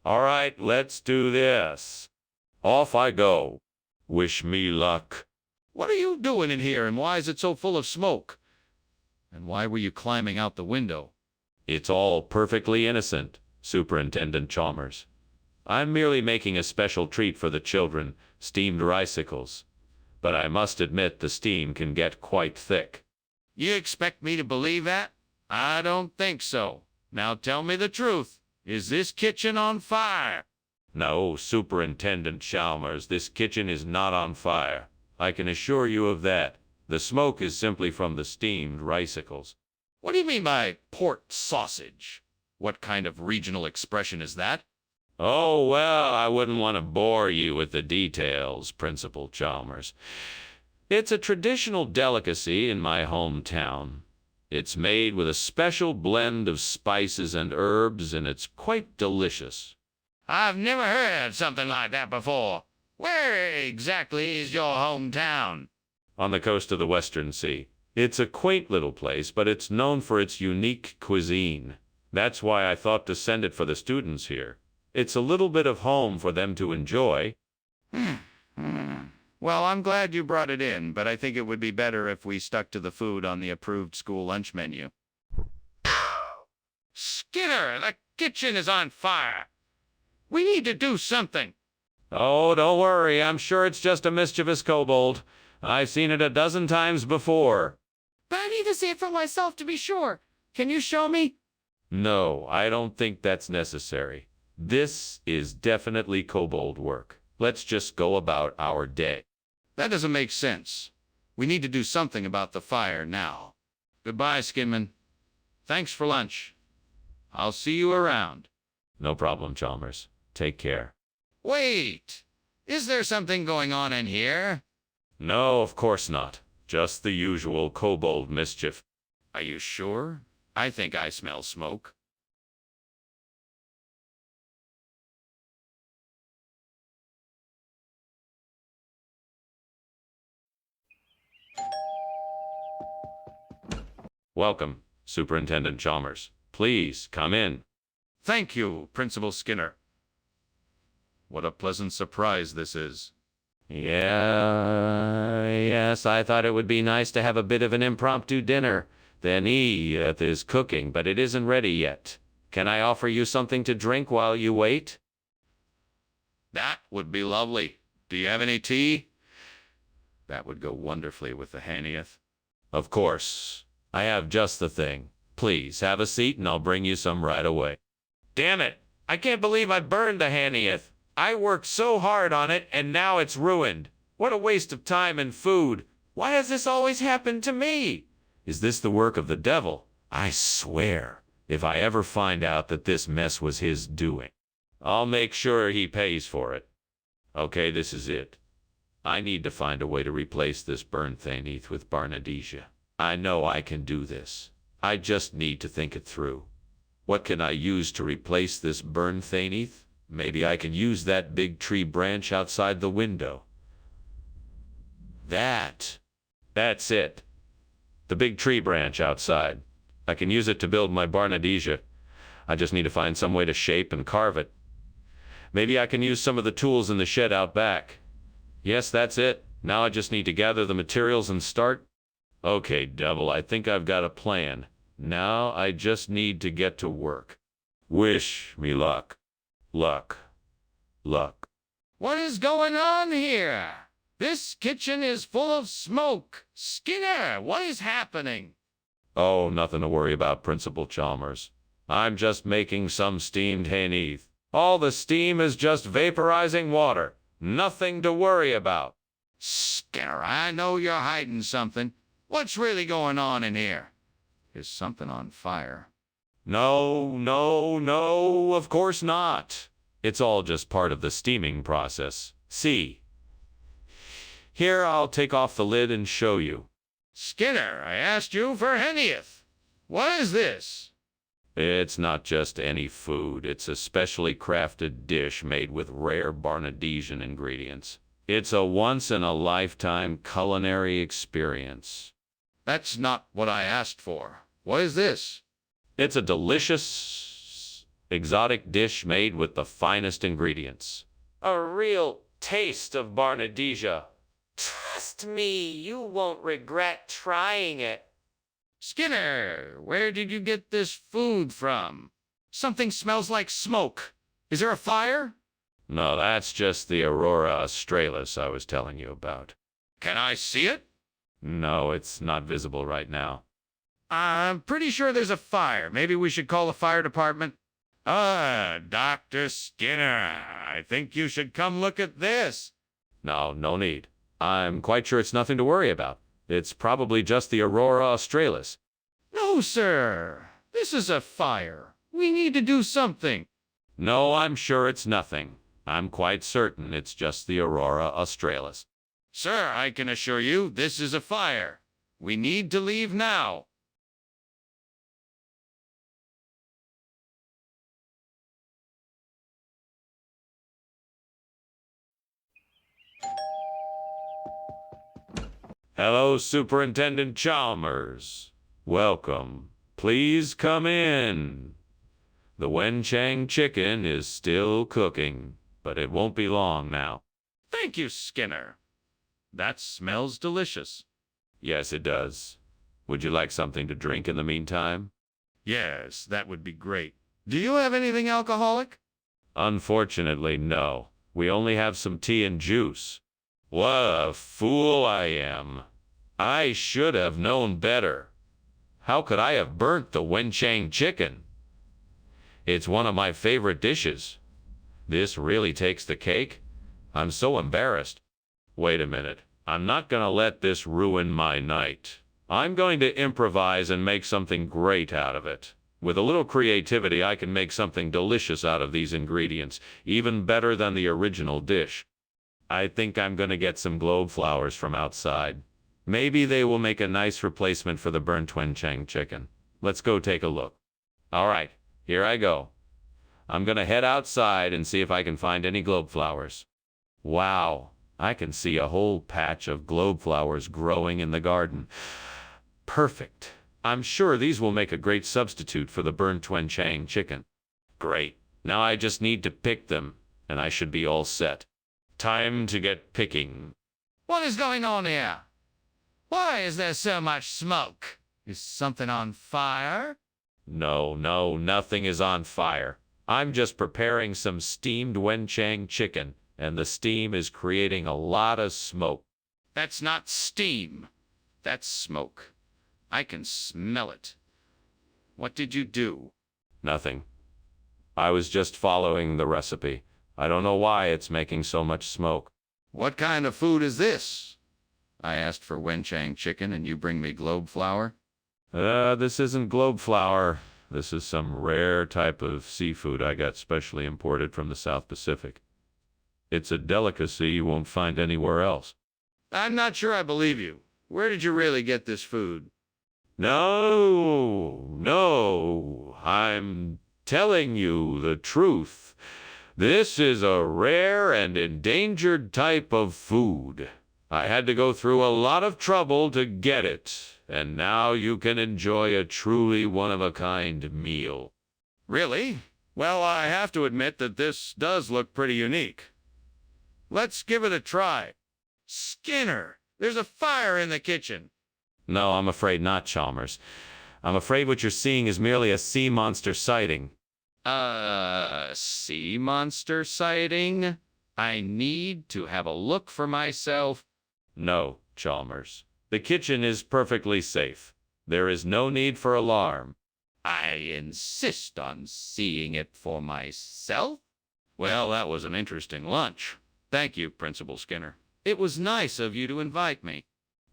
All right, let's do this. Off I go. Wish me luck. What are you doing in here, and why is it so full of smoke? And why were you climbing out the window? It's all perfectly innocent, Superintendent Chalmers. I'm merely making a special treat for the children, steamed ricicles. But I must admit the steam can get quite thick. You expect me to believe that? I don't think so. Now tell me the truth. Is this kitchen on fire? No, Superintendent Chalmers, this kitchen is not on fire. I can assure you of that. The smoke is simply from the steamed ricicles. What do you mean by port sausage? What kind of regional expression is that? Oh, well, I wouldn't want to bore you with the details, Principal Chalmers. It's a traditional delicacy in my hometown. It's made with a special blend of spices and herbs, and it's quite delicious. I've never heard something like that before. Where exactly is your hometown? on the coast of the Western Sea. It's a quaint little place, but it's known for its unique cuisine. That's why I thought to send it for the students here. It's a little bit of home for them to enjoy. Well, I'm glad you brought it in, but I think it would be better if we stuck to the food on the approved school lunch menu. Skinner, the kitchen is on fire. We need to do something. Oh, don't worry. I'm sure it's just a mischievous kobold. I've seen it a dozen times before. But I need to see it for myself to be sure. Can you show me? No, I don't think that's necessary. This is definitely kobold work. Let's just go about our day. That doesn't make sense. We need to do something about the fire now. Goodbye, Skinman. Thanks for lunch. I'll see you around. No problem, Chalmers. Take care. Wait! Is there something going on in here? No, of course not. Just the usual kobold mischief. Are you sure? I think I smell smoke. Welcome, Superintendent Chalmers. Please, come in. Thank you, Principal Skinner. What a pleasant surprise this is. Yes, I thought it would be nice to have a bit of an impromptu dinner. Then Edith is cooking, but it isn't ready yet. Can I offer you something to drink while you wait? That would be lovely. Do you have any tea? That would go wonderfully with the Hanieth. Of course. I have just the thing. Please, have a seat and I'll bring you some right away. Damn it! I can't believe I burned the Hanieth. I worked so hard on it, and now it's ruined. What a waste of time and food. Why has this always happened to me? Is this the work of the devil? I swear, if I ever find out that this mess was his doing, I'll make sure he pays for it. Okay, this is it. I need to find a way to replace this burned Thaneeth with Barnadesia. I know I can do this. I just need to think it through. What can I use to replace this burned Thaneeth? Maybe I can use that big tree branch outside the window. That's it. The big tree branch outside. I can use it to build my Barnadesia. I just need to find some way to shape and carve it. Maybe I can use some of the tools in the shed out back. Yes, that's it. Now I just need to gather the materials and start. Okay, devil, I think I've got a plan. Now I just need to get to work. Wish me luck. Luck. What is going on here? This kitchen is full of smoke. Skinner, what is happening? Oh, nothing to worry about, Principal Chalmers. I'm just making some steamed Hanieth. All the steam is just vaporizing water. Nothing to worry about. Skinner, I know you're hiding something. What's really going on in here? Is something on fire? No, of course not. It's all just part of the steaming process. See? Here, I'll take off the lid and show you. Skinner, I asked you for Hanieth. What is this? It's not just any food. It's a specially crafted dish made with rare Barnadesian ingredients. It's a once-in-a-lifetime culinary experience. That's not what I asked for. What is this? It's a delicious, exotic dish made with the finest ingredients. A real taste of Barnadesia. Trust me, you won't regret trying it. Skinner, where did you get this food from? Something smells like smoke. Is there a fire? No, that's just the Aurora Australis I was telling you about. Can I see it? No, it's not visible right now. I'm pretty sure there's a fire. Maybe we should call the fire department. Dr. Skinner, I think you should come look at this. No need. I'm quite sure it's nothing to worry about. It's probably just the Aurora Australis. No, sir. This is a fire. We need to do something. No, I'm sure it's nothing. I'm quite certain it's just the Aurora Australis. Sir, I can assure you this is a fire. We need to leave now. Hello, Superintendent Chalmers. Welcome. Please come in. The Wenchang chicken is still cooking, but it won't be long now. Thank you, Skinner. That smells delicious. Yes, it does. Would you like something to drink in the meantime? Yes, that would be great. Do you have anything alcoholic? Unfortunately, no. We only have some tea and juice. What a fool I am. I should have known better. How could I have burnt the Wenchang chicken? It's one of my favorite dishes. This really takes the cake? I'm so embarrassed. Wait a minute. I'm not gonna let this ruin my night. I'm going to improvise and make something great out of it. With a little creativity, I can make something delicious out of these ingredients, even better than the original dish. I think I'm gonna get some globe flowers from outside. Maybe they will make a nice replacement for the burnt Wenchang chicken. Let's go take a look. All right, here I go. I'm gonna head outside and see if I can find any globe flowers. Wow, I can see a whole patch of globe flowers growing in the garden. Perfect. I'm sure these will make a great substitute for the burnt Wenchang chicken. Great. Now I just need to pick them, and I should be all set. Time to get picking. What is going on here? Why is there so much smoke? Is something on fire? No, nothing is on fire. I'm just preparing some steamed Wenchang chicken, and the steam is creating a lot of smoke. That's not steam. That's smoke. I can smell it. What did you do? Nothing. I was just following the recipe. I don't know why it's making so much smoke. What kind of food is this? I asked for Wenchang chicken and you bring me globe flower? This isn't globe flower. This is some rare type of seafood I got specially imported from the South Pacific. It's a delicacy you won't find anywhere else. I'm not sure I believe you. Where did you really get this food? No, I'm telling you the truth. This is a rare and endangered type of food. I had to go through a lot of trouble to get it, and now you can enjoy a truly one-of-a-kind meal. Really? Well, I have to admit that this does look pretty unique. Let's give it a try. Skinner, there's a fire in the kitchen. No, I'm afraid not, Chalmers. I'm afraid what you're seeing is merely a sea monster sighting. Sea monster sighting? I need to have a look for myself. No, Chalmers. The kitchen is perfectly safe. There is no need for alarm. I insist on seeing it for myself. Well, that was an interesting lunch. Thank you, Principal Skinner. It was nice of you to invite me.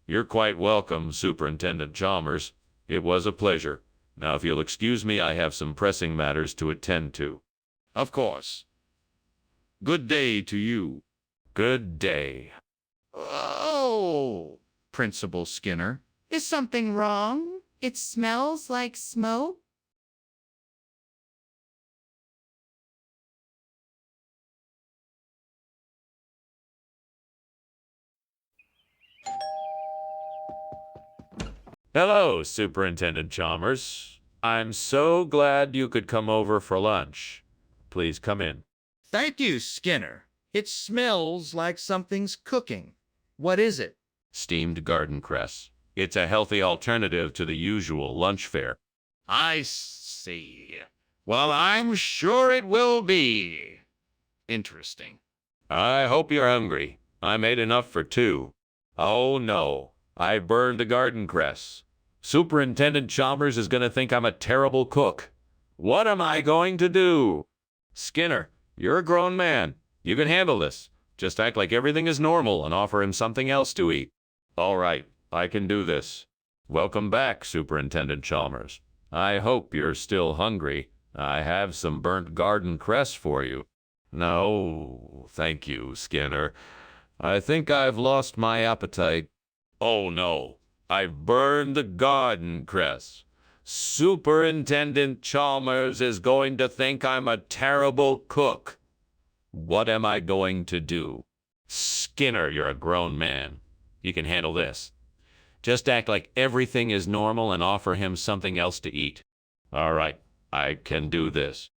You're quite welcome, Superintendent Chalmers. It was a pleasure. Now, if you'll excuse me, I have some pressing matters to attend to. Of course. Good day to you. Good day. Oh, Principal Skinner. Is something wrong? It smells like smoke? Hello, Superintendent Chalmers. I'm so glad you could come over for lunch. Please come in. Thank you, Skinner. It smells like something's cooking. What is it? Steamed garden cress. It's a healthy alternative to the usual lunch fare. I see. Well, I'm sure it will be interesting. I hope you're hungry. I made enough for two. Oh no, I burned the garden cress. Superintendent Chalmers is going to think I'm a terrible cook. What am I going to do? Skinner, you're a grown man. You can handle this. Just act like everything is normal and offer him something else to eat. All right, I can do this. Welcome back, Superintendent Chalmers. I hope you're still hungry. I have some burnt garden cress for you. No, thank you, Skinner. I think I've lost my appetite. Oh no, I've burned the garden cress. Superintendent Chalmers is going to think I'm a terrible cook. What am I going to do? Skinner, you're a grown man. You can handle this. Just act like everything is normal and offer him something else to eat. All right, I can do this.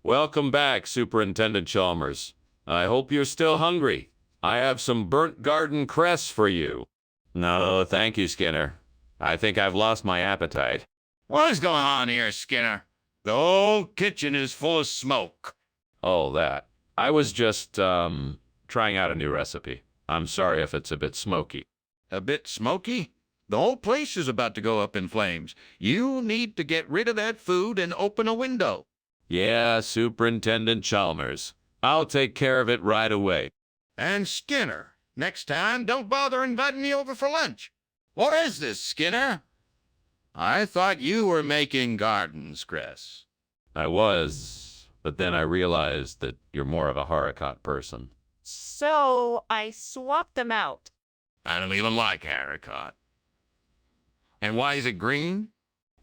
Welcome back, Superintendent Chalmers. I hope you're still hungry. I have some burnt garden cress for you. No, thank you, Skinner. I think I've lost my appetite. What is going on here, Skinner? The whole kitchen is full of smoke. Oh, that. I was just, trying out a new recipe. I'm sorry if it's a bit smoky. A bit smoky? The whole place is about to go up in flames. You need to get rid of that food and open a window. Yeah, Superintendent Chalmers. I'll take care of it right away. And Skinner, next time, don't bother inviting me over for lunch. What is this, Skinner? I thought you were making gardens, Chris. I was, but then I realized that you're more of a haricot person. So I swapped them out. I don't even like haricot. And why is it green?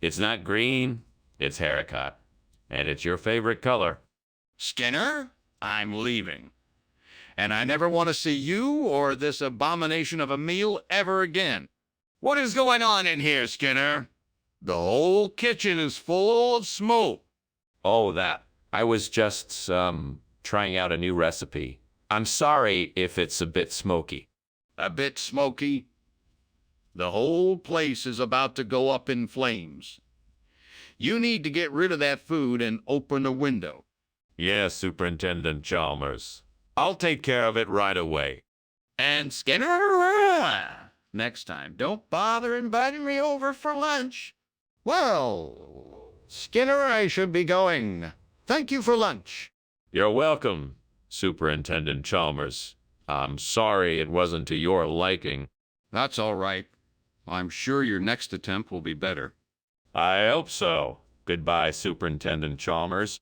It's not green, it's haricot. And it's your favorite color. Skinner, I'm leaving. And I never want to see you or this abomination of a meal ever again. What is going on in here, Skinner? The whole kitchen is full of smoke. Oh, that. I was just, trying out a new recipe. I'm sorry if it's a bit smoky. A bit smoky. The whole place is about to go up in flames. You need to get rid of that food and open a window. Yes, Superintendent Chalmers. I'll take care of it right away. And Skinner, next time, don't bother inviting me over for lunch. Well, Skinner, I should be going. Thank you for lunch. You're welcome, Superintendent Chalmers. I'm sorry it wasn't to your liking. That's all right. I'm sure your next attempt will be better. I hope so. Goodbye, Superintendent Chalmers.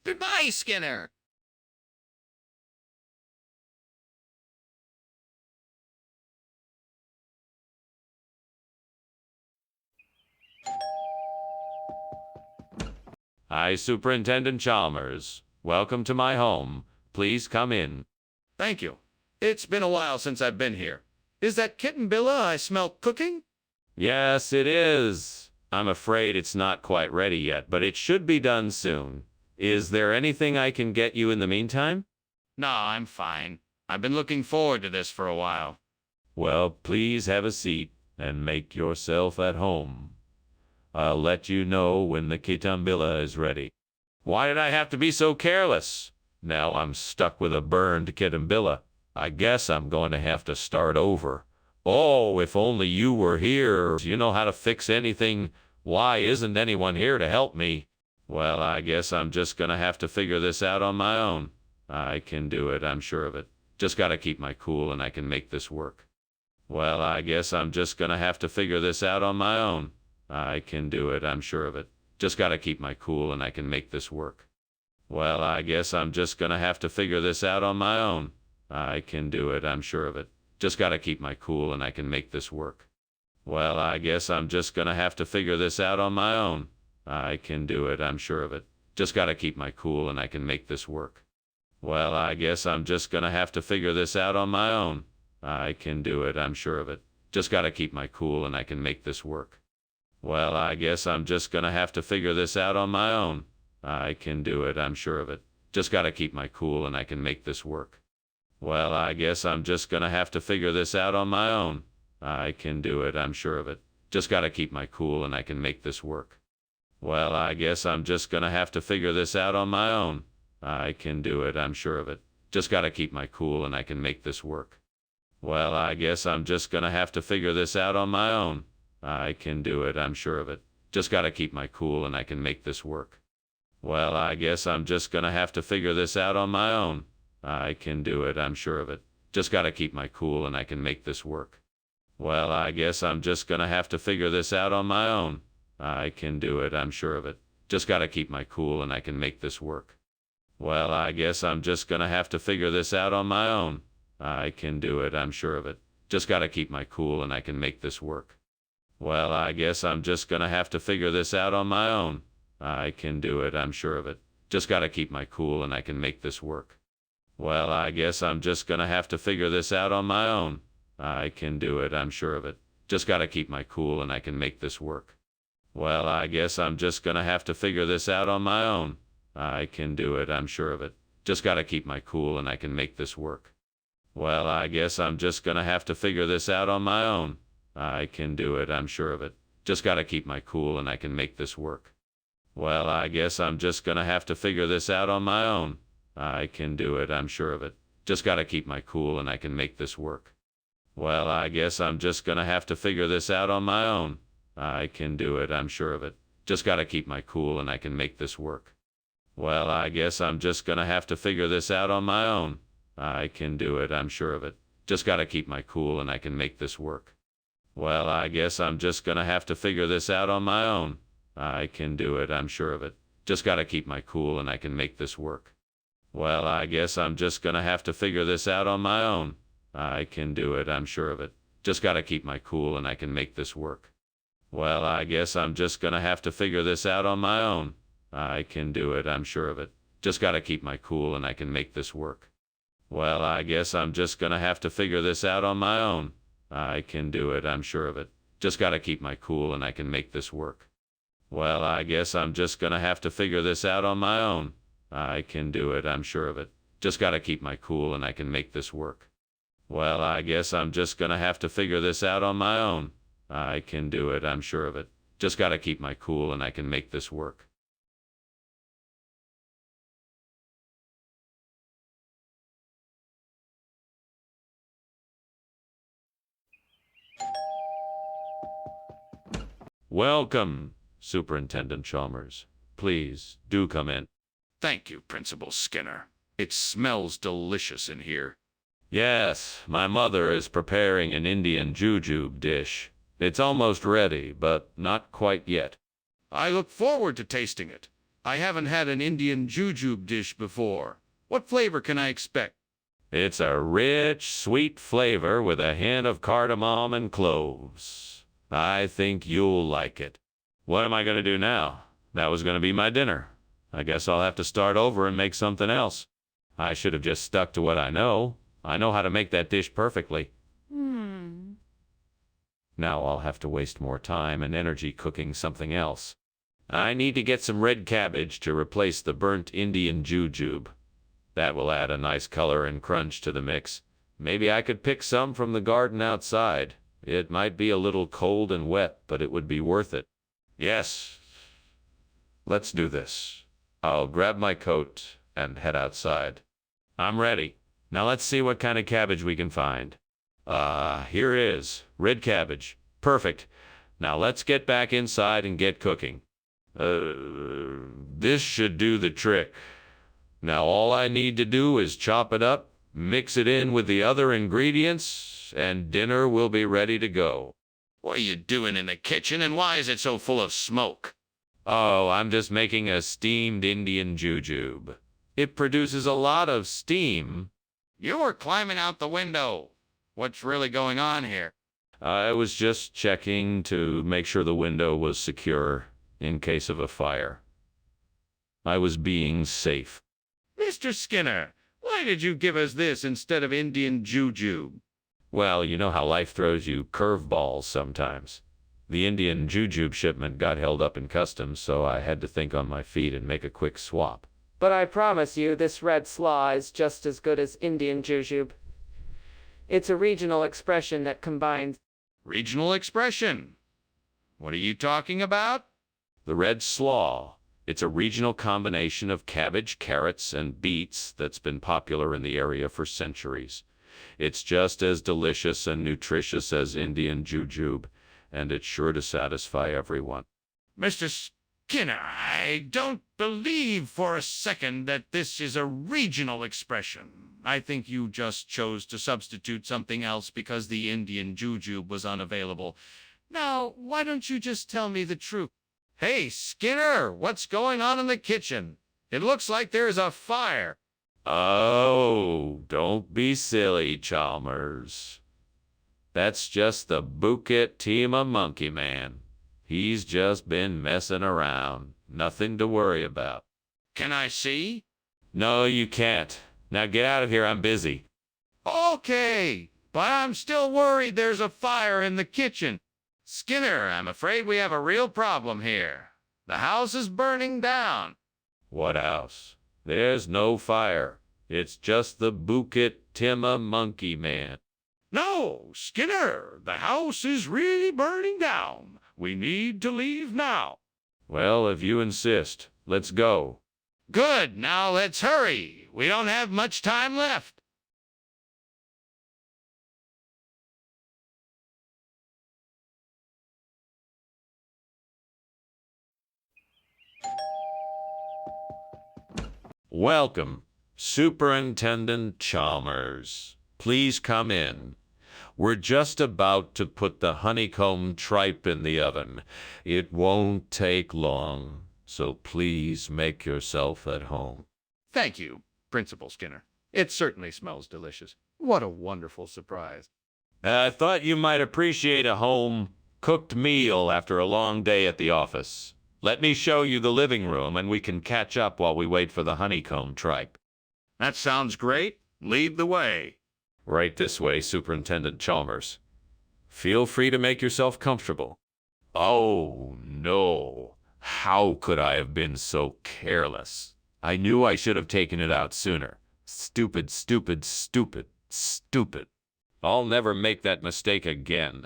Goodbye, Skinner. Hi, Superintendent Chalmers. Welcome to my home. Please come in. Thank you. It's been a while since I've been here. Is that kitten Billa I smell cooking? Yes, it is. I'm afraid it's not quite ready yet, but it should be done soon. Is there anything I can get you in the meantime? No, I'm fine. I've been looking forward to this for a while. Well, please have a seat and make yourself at home. I'll let you know when the kitambilla is ready. Why did I have to be so careless? Now I'm stuck with a burned kitambilla. I guess I'm going to have to start over. Oh, if only you were here. You know how to fix anything. Why isn't anyone here to help me? Well, I guess I'm just going to have to figure this out on my own. I can do it, I'm sure of it. Just got to keep my cool and I can make this work. Well, I guess I'm just going to have to figure this out on my own. I can do it, I'm sure of it. Just got to keep my cool and I can make this work. Well, I guess I'm just going to have to figure this out on my own. I can do it, I'm sure of it. Just got to keep my cool and I can make this work. Well, I guess I'm just going to have to figure this out on my own. I can do it, I'm sure of it. Just got to keep my cool and I can make this work. Well, I guess I'm just going to have to figure this out on my own. I can do it, I'm sure of it. Just got to keep my cool and I can make this work. Well, I guess I'm just going to have to figure this out on my own. I can do it, I'm sure of it. Just got to keep my cool and I can make this work. Well, I guess I'm just going to have to figure this out on my own. I can do it, I'm sure of it. Just got to keep my cool and I can make this work. Well, I guess I'm just going to have to figure this out on my own. I can do it, I'm sure of it. Just got to keep my cool and I can make this work. Well, I guess I'm just going to have to figure this out on my own. I can do it, I'm sure of it. Just got to keep my cool and I can make this work. Well, I guess I'm just going to have to figure this out on my own. I can do it, I'm sure of it. Just got to keep my cool and I can make this work. Well, I guess I'm just going to have to figure this out on my own. I can do it, I'm sure of it. Just got to keep my cool and I can make this work. Well, I guess I'm just going to have to figure this out on my own. I can do it, I'm sure of it. Just got to keep my cool and I can make this work. Well, I guess I'm just going to have to figure this out on my own. I can do it, I'm sure of it. Just got to keep my cool and I can make this work. Well, I guess I'm just going to have to figure this out on my own. I can do it, I'm sure of it. Just gotta keep my cool and I can make this work. Well, I guess I'm just gonna have to figure this out on my own. I can do it, I'm sure of it. Just gotta keep my cool and I can make this work. Well, I guess I'm just gonna have to figure this out on my own. I can do it, I'm sure of it. Just gotta keep my cool and I can make this work. Well, I guess I'm just gonna have to figure this out on my own. I can do it, I'm sure of it. Just gotta keep my cool and I can make this work. Well, I guess I'm just gonna have to figure this out on my own. I can do it, I'm sure of it. Just gotta keep my cool and I can make this work. Well, I guess I'm just gonna have to figure this out on my own. I can do it, I'm sure of it. Just gotta keep my cool and I can make this work. Well, I guess I'm just gonna have to figure this out on my own. I can do it, I'm sure of it. Just gotta keep my cool and I can make this work. Well, I guess I'm just gonna have to figure this out on my own. I can do it, I'm sure of it. Just gotta keep my cool and I can make this work. Well, I guess I'm just gonna have to figure this out on my own. I can do it, I'm sure of it. Just gotta keep my cool and I can make this work. Well, I guess I'm just gonna have to figure this out on my own. I can do it, I'm sure of it. Just gotta keep my cool and I can make this work. Well, I guess I'm just gonna have to figure this out on my own. I can do it, I'm sure of it. Just gotta keep my cool and I can make this work. Well, I guess I'm just gonna have to figure this out on my own. I can do it, I'm sure of it. Just gotta keep my cool and I can make this work. Welcome, Superintendent Chalmers. Please, do come in. Thank you, Principal Skinner. It smells delicious in here. Yes, my mother is preparing an Indian jujube dish. It's almost ready, but not quite yet. I look forward to tasting it. I haven't had an Indian jujube dish before. What flavor can I expect? It's a rich, sweet flavor with a hint of cardamom and cloves. I think you'll like it. What am I going to do now? That was going to be my dinner. I guess I'll have to start over and make something else. I should have just stuck to what I know. I know how to make that dish perfectly. Now I'll have to waste more time and energy cooking something else. I need to get some red cabbage to replace the burnt Indian jujube. That will add a nice color and crunch to the mix. Maybe I could pick some from the garden outside. It might be a little cold and wet, but it would be worth it. Yes, let's do this. I'll grab my coat and head outside. I'm ready. Now let's see what kind of cabbage we can find. Here it is. Red cabbage. Perfect. Now let's get back inside and get cooking. This should do the trick. Now all I need to do is chop it up, mix it in with the other ingredients, and dinner will be ready to go. What are you doing in the kitchen, and why is it so full of smoke? Oh, I'm just making a steamed Indian jujube. It produces a lot of steam. You were climbing out the window. What's really going on here? I was just checking to make sure the window was secure in case of a fire. I was being safe. Mr. Skinner, why did you give us this instead of Indian jujube? Well, you know how life throws you curveballs sometimes. The Indian jujube shipment got held up in customs, so I had to think on my feet and make a quick swap. But I promise you, this red slaw is just as good as Indian jujube. It's a regional expression that combines... Regional expression? What are you talking about? The red slaw. It's a regional combination of cabbage, carrots, and beets that's been popular in the area for centuries. It's just as delicious and nutritious as Indian jujube, and it's sure to satisfy everyone. Mr. Skinner, I don't believe for a second that this is a regional expression. I think you just chose to substitute something else because the Indian jujube was unavailable. Now, why don't you just tell me the truth? Hey, Skinner, what's going on in the kitchen? It looks like there's a fire. Oh, don't be silly, Chalmers. That's just the Bukit Timah monkey man. He's just been messing around. Nothing to worry about. Can I see? No, you can't. Now get out of here, I'm busy. Okay, but I'm still worried there's a fire in the kitchen. Skinner, I'm afraid we have a real problem here. The house is burning down. What house? There's no fire. It's just the Bukit Timah monkey man. No, Skinner, the house is really burning down. We need to leave now. Well, if you insist, let's go. Good, now let's hurry. We don't have much time left. Welcome, Superintendent Chalmers. Please come in. We're just about to put the honeycomb tripe in the oven. It won't take long, so please make yourself at home. Thank you, Principal Skinner. It certainly smells delicious. What a wonderful surprise. I thought you might appreciate a home-cooked meal after a long day at the office. Let me show you the living room, and we can catch up while we wait for the honeycomb tripe. That sounds great. Lead the way. Right this way, Superintendent Chalmers. Feel free to make yourself comfortable. Oh, no. How could I have been so careless? I knew I should have taken it out sooner. Stupid, stupid, stupid, stupid. I'll never make that mistake again.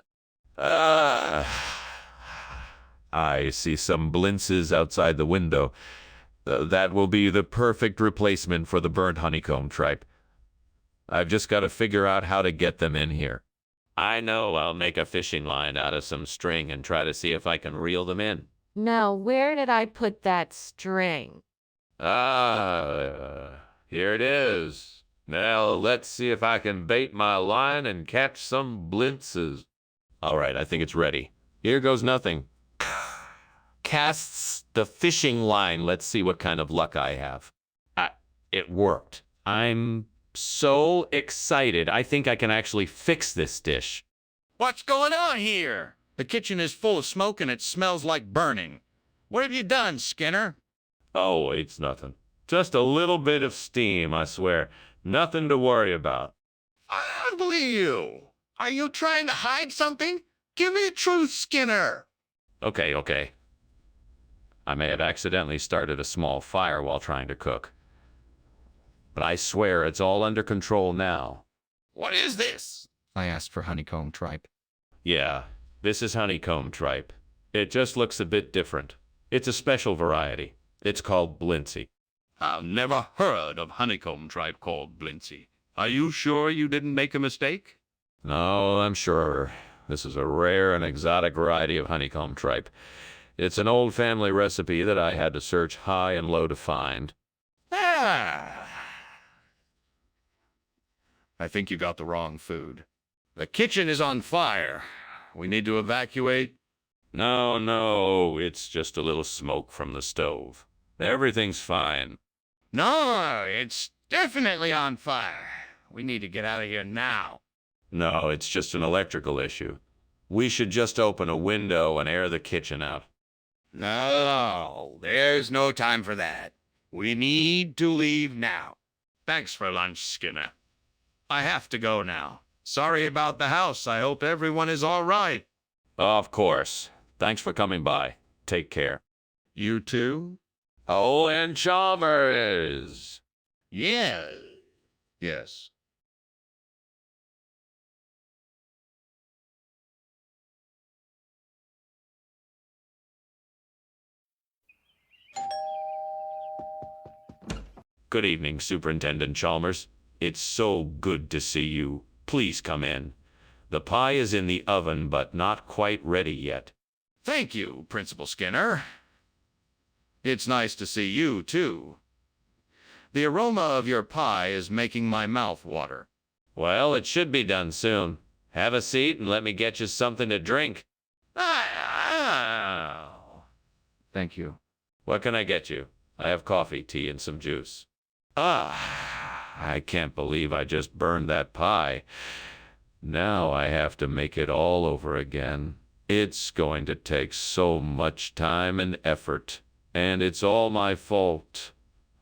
I see some blintzes outside the window. That will be the perfect replacement for the burnt honeycomb tripe. I've just got to figure out how to get them in here. I know, I'll make a fishing line out of some string and try to see if I can reel them in. Now, where did I put that string? Here it is. Now, let's see if I can bait my line and catch some blintzes. All right, I think it's ready. Here goes nothing. Casts the fishing line. Let's see what kind of luck I have. It worked. I'm so excited. I think I can actually fix this dish. What's going on here? The kitchen is full of smoke and it smells like burning. What have you done, Skinner? Oh, it's nothing. Just a little bit of steam, I swear. Nothing to worry about. I don't believe you. Are you trying to hide something? Give me the truth, Skinner. Okay. I may have accidentally started a small fire while trying to cook. But I swear it's all under control now. What is this? I asked for honeycomb tripe. Yeah, this is honeycomb tripe. It just looks a bit different. It's a special variety. It's called Blintsy. I've never heard of honeycomb tripe called Blintsy. Are you sure you didn't make a mistake? No, I'm sure. This is a rare and exotic variety of honeycomb tripe. It's an old family recipe that I had to search high and low to find. I think you got the wrong food. The kitchen is on fire. We need to evacuate. No, it's just a little smoke from the stove. Everything's fine. No, it's definitely on fire. We need to get out of here now. No, it's just an electrical issue. We should just open a window and air the kitchen out. No, there's no time for that. We need to leave now. Thanks for lunch, Skinner. I have to go now. Sorry about the house. I hope everyone is all right. Of course. Thanks for coming by. Take care. You too? Oh, and Chalmers. Yeah. Yes. Good evening, Superintendent Chalmers. It's so good to see you. Please come in. The pie is in the oven, but not quite ready yet. Thank you, Principal Skinner. It's nice to see you, too. The aroma of your pie is making my mouth water. Well, it should be done soon. Have a seat and let me get you something to drink. Thank you. What can I get you? I have coffee, tea, and some juice. I can't believe I just burned that pie. Now I have to make it all over again. It's going to take so much time and effort, and it's all my fault.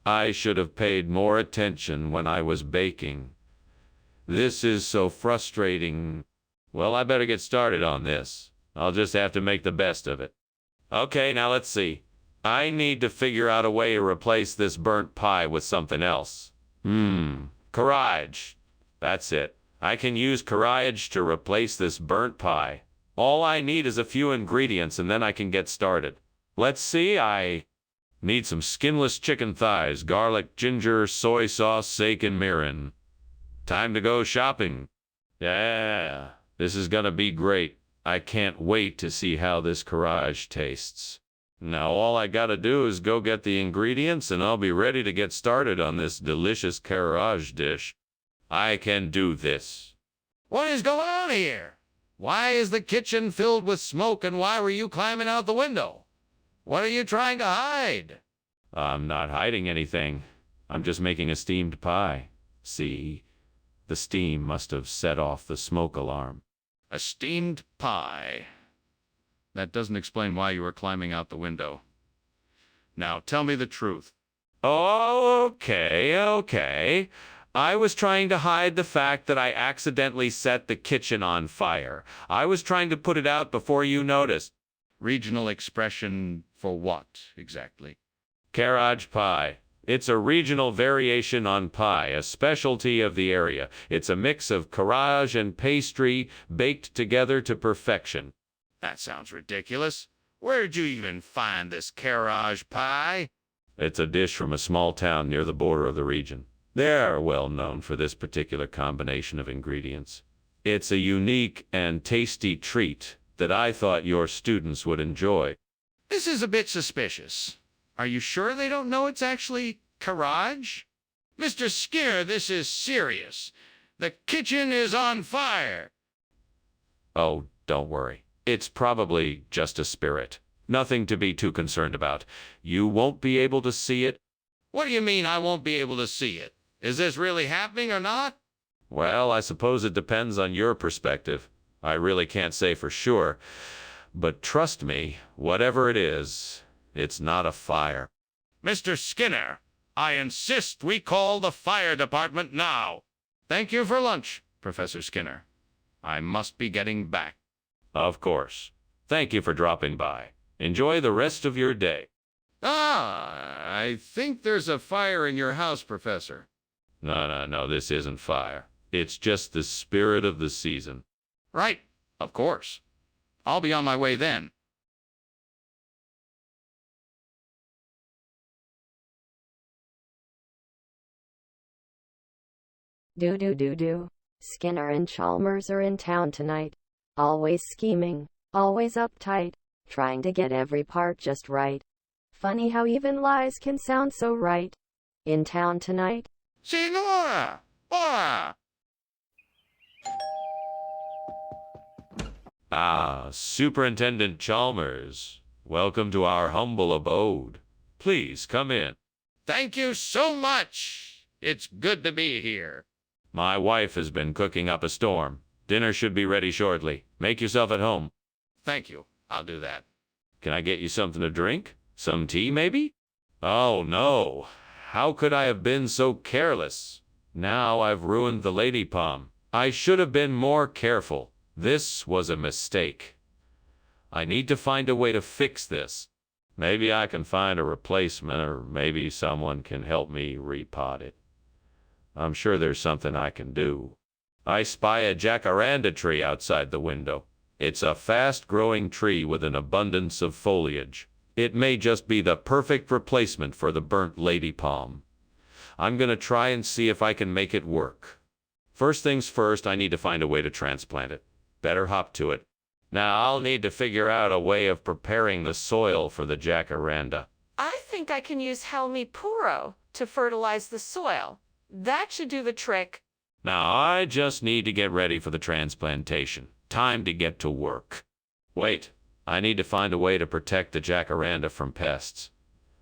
I should have paid more attention when I was baking. This is so frustrating. Well, I better get started on this. I'll just have to make the best of it. Okay, now let's see. I need to figure out a way to replace this burnt pie with something else. Courage. That's it. I can use courage to replace this burnt pie. All I need is a few ingredients and then I can get started. Let's see, I need some skinless chicken thighs, garlic, ginger, soy sauce, sake, and mirin. Time to go shopping. Yeah, this is gonna be great. I can't wait to see how this courage tastes. Now all I gotta do is go get the ingredients and I'll be ready to get started on this delicious courage dish. I can do this. What is going on here? Why is the kitchen filled with smoke and why were you climbing out the window? What are you trying to hide? I'm not hiding anything. I'm just making a steamed pie. See? The steam must have set off the smoke alarm. A steamed pie. That doesn't explain why you were climbing out the window. Now tell me the truth. Okay. I was trying to hide the fact that I accidentally set the kitchen on fire. I was trying to put it out before you noticed. Regional expression for what, exactly? Courage pie. It's a regional variation on pie, a specialty of the area. It's a mix of courage and pastry baked together to perfection. That sounds ridiculous. Where'd you even find this courage pie? It's a dish from a small town near the border of the region. They're well known for this particular combination of ingredients. It's a unique and tasty treat that I thought your students would enjoy. This is a bit suspicious. Are you sure they don't know it's actually courage? Mr. Skinner, this is serious. The kitchen is on fire. Oh, don't worry. It's probably just a spirit. Nothing to be too concerned about. You won't be able to see it. What do you mean I won't be able to see it? Is this really happening or not? Well, I suppose it depends on your perspective. I really can't say for sure. But trust me, whatever it is, it's not a fire. Mr. Skinner, I insist we call the fire department now. Thank you for lunch, Professor Skinner. I must be getting back. Of course. Thank you for dropping by. Enjoy the rest of your day. I think there's a fire in your house, Professor. No, this isn't fire. It's just the spirit of the season. Right, of course. I'll be on my way then. Do. Skinner and Chalmers are in town tonight. Always scheming, always uptight, trying to get every part just right. Funny how even lies can sound so right. In town tonight. Signora! Ora! Superintendent Chalmers. Welcome to our humble abode. Please come in. Thank you so much. It's good to be here. My wife has been cooking up a storm. Dinner should be ready shortly. Make yourself at home. Thank you. I'll do that. Can I get you something to drink? Some tea, maybe? Oh, no. How could I have been so careless? Now I've ruined the lady palm. I should have been more careful. This was a mistake. I need to find a way to fix this. Maybe I can find a replacement, or maybe someone can help me repot it. I'm sure there's something I can do. I spy a jacaranda tree outside the window. It's a fast-growing tree with an abundance of foliage. It may just be the perfect replacement for the burnt lady palm. I'm gonna try and see if I can make it work. First things first, I need to find a way to transplant it. Better hop to it. Now I'll need to figure out a way of preparing the soil for the jacaranda. I think I can use Helmi Puro to fertilize the soil. That should do the trick. Now I just need to get ready for the transplantation. Time to get to work. Wait, I need to find a way to protect the jacaranda from pests.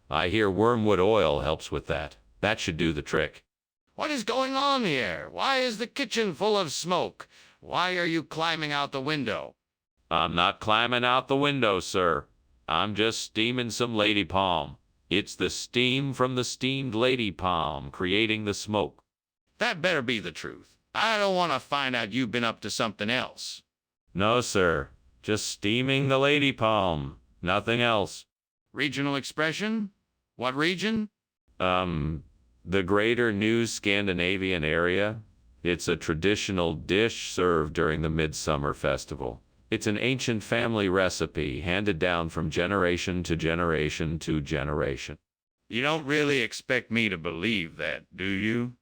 I hear wormwood oil helps with that. That should do the trick. What is going on here? Why is the kitchen full of smoke? Why are you climbing out the window? I'm not climbing out the window, sir. I'm just steaming some lady palm. It's the steam from the steamed lady palm creating the smoke. That better be the truth. I don't want to find out you've been up to something else. No, sir. Just steaming the lady palm. Nothing else. Regional expression? What region? The Greater New Scandinavian area. It's a traditional dish served during the Midsummer Festival. It's an ancient family recipe handed down from generation to generation to generation. You don't really expect me to believe that, do you?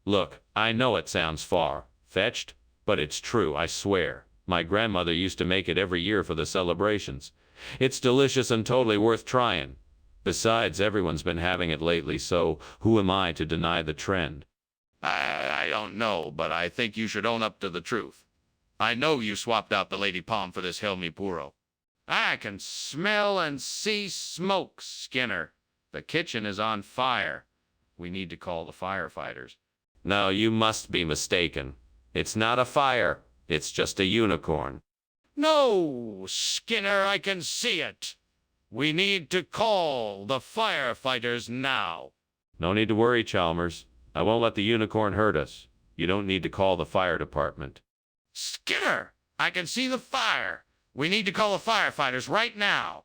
Look, I know it sounds far-fetched, but it's true, I swear. My grandmother used to make it every year for the celebrations. It's delicious and totally worth trying. Besides, everyone's been having it lately, so who am I to deny the trend? I don't know, but I think you should own up to the truth. I know you swapped out the lady palm for this Helmi Puro. I can smell and see smoke, Skinner. The kitchen is on fire. We need to call the firefighters. No, you must be mistaken. It's not a fire. It's just a unicorn. No, Skinner, I can see it. We need to call the firefighters now. No need to worry, Chalmers. I won't let the unicorn hurt us. You don't need to call the fire department. Skinner, I can see the fire. We need to call the firefighters right now.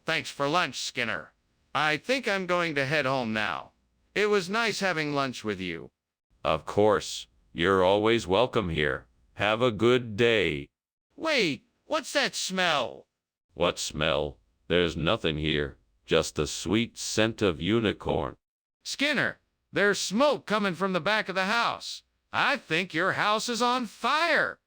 Thanks for lunch, Skinner. I think I'm going to head home now. It was nice having lunch with you. Of course. You're always welcome here. Have a good day. Wait, what's that smell? What smell? There's nothing here. Just the sweet scent of unicorn. Skinner, there's smoke coming from the back of the house. I think your house is on fire.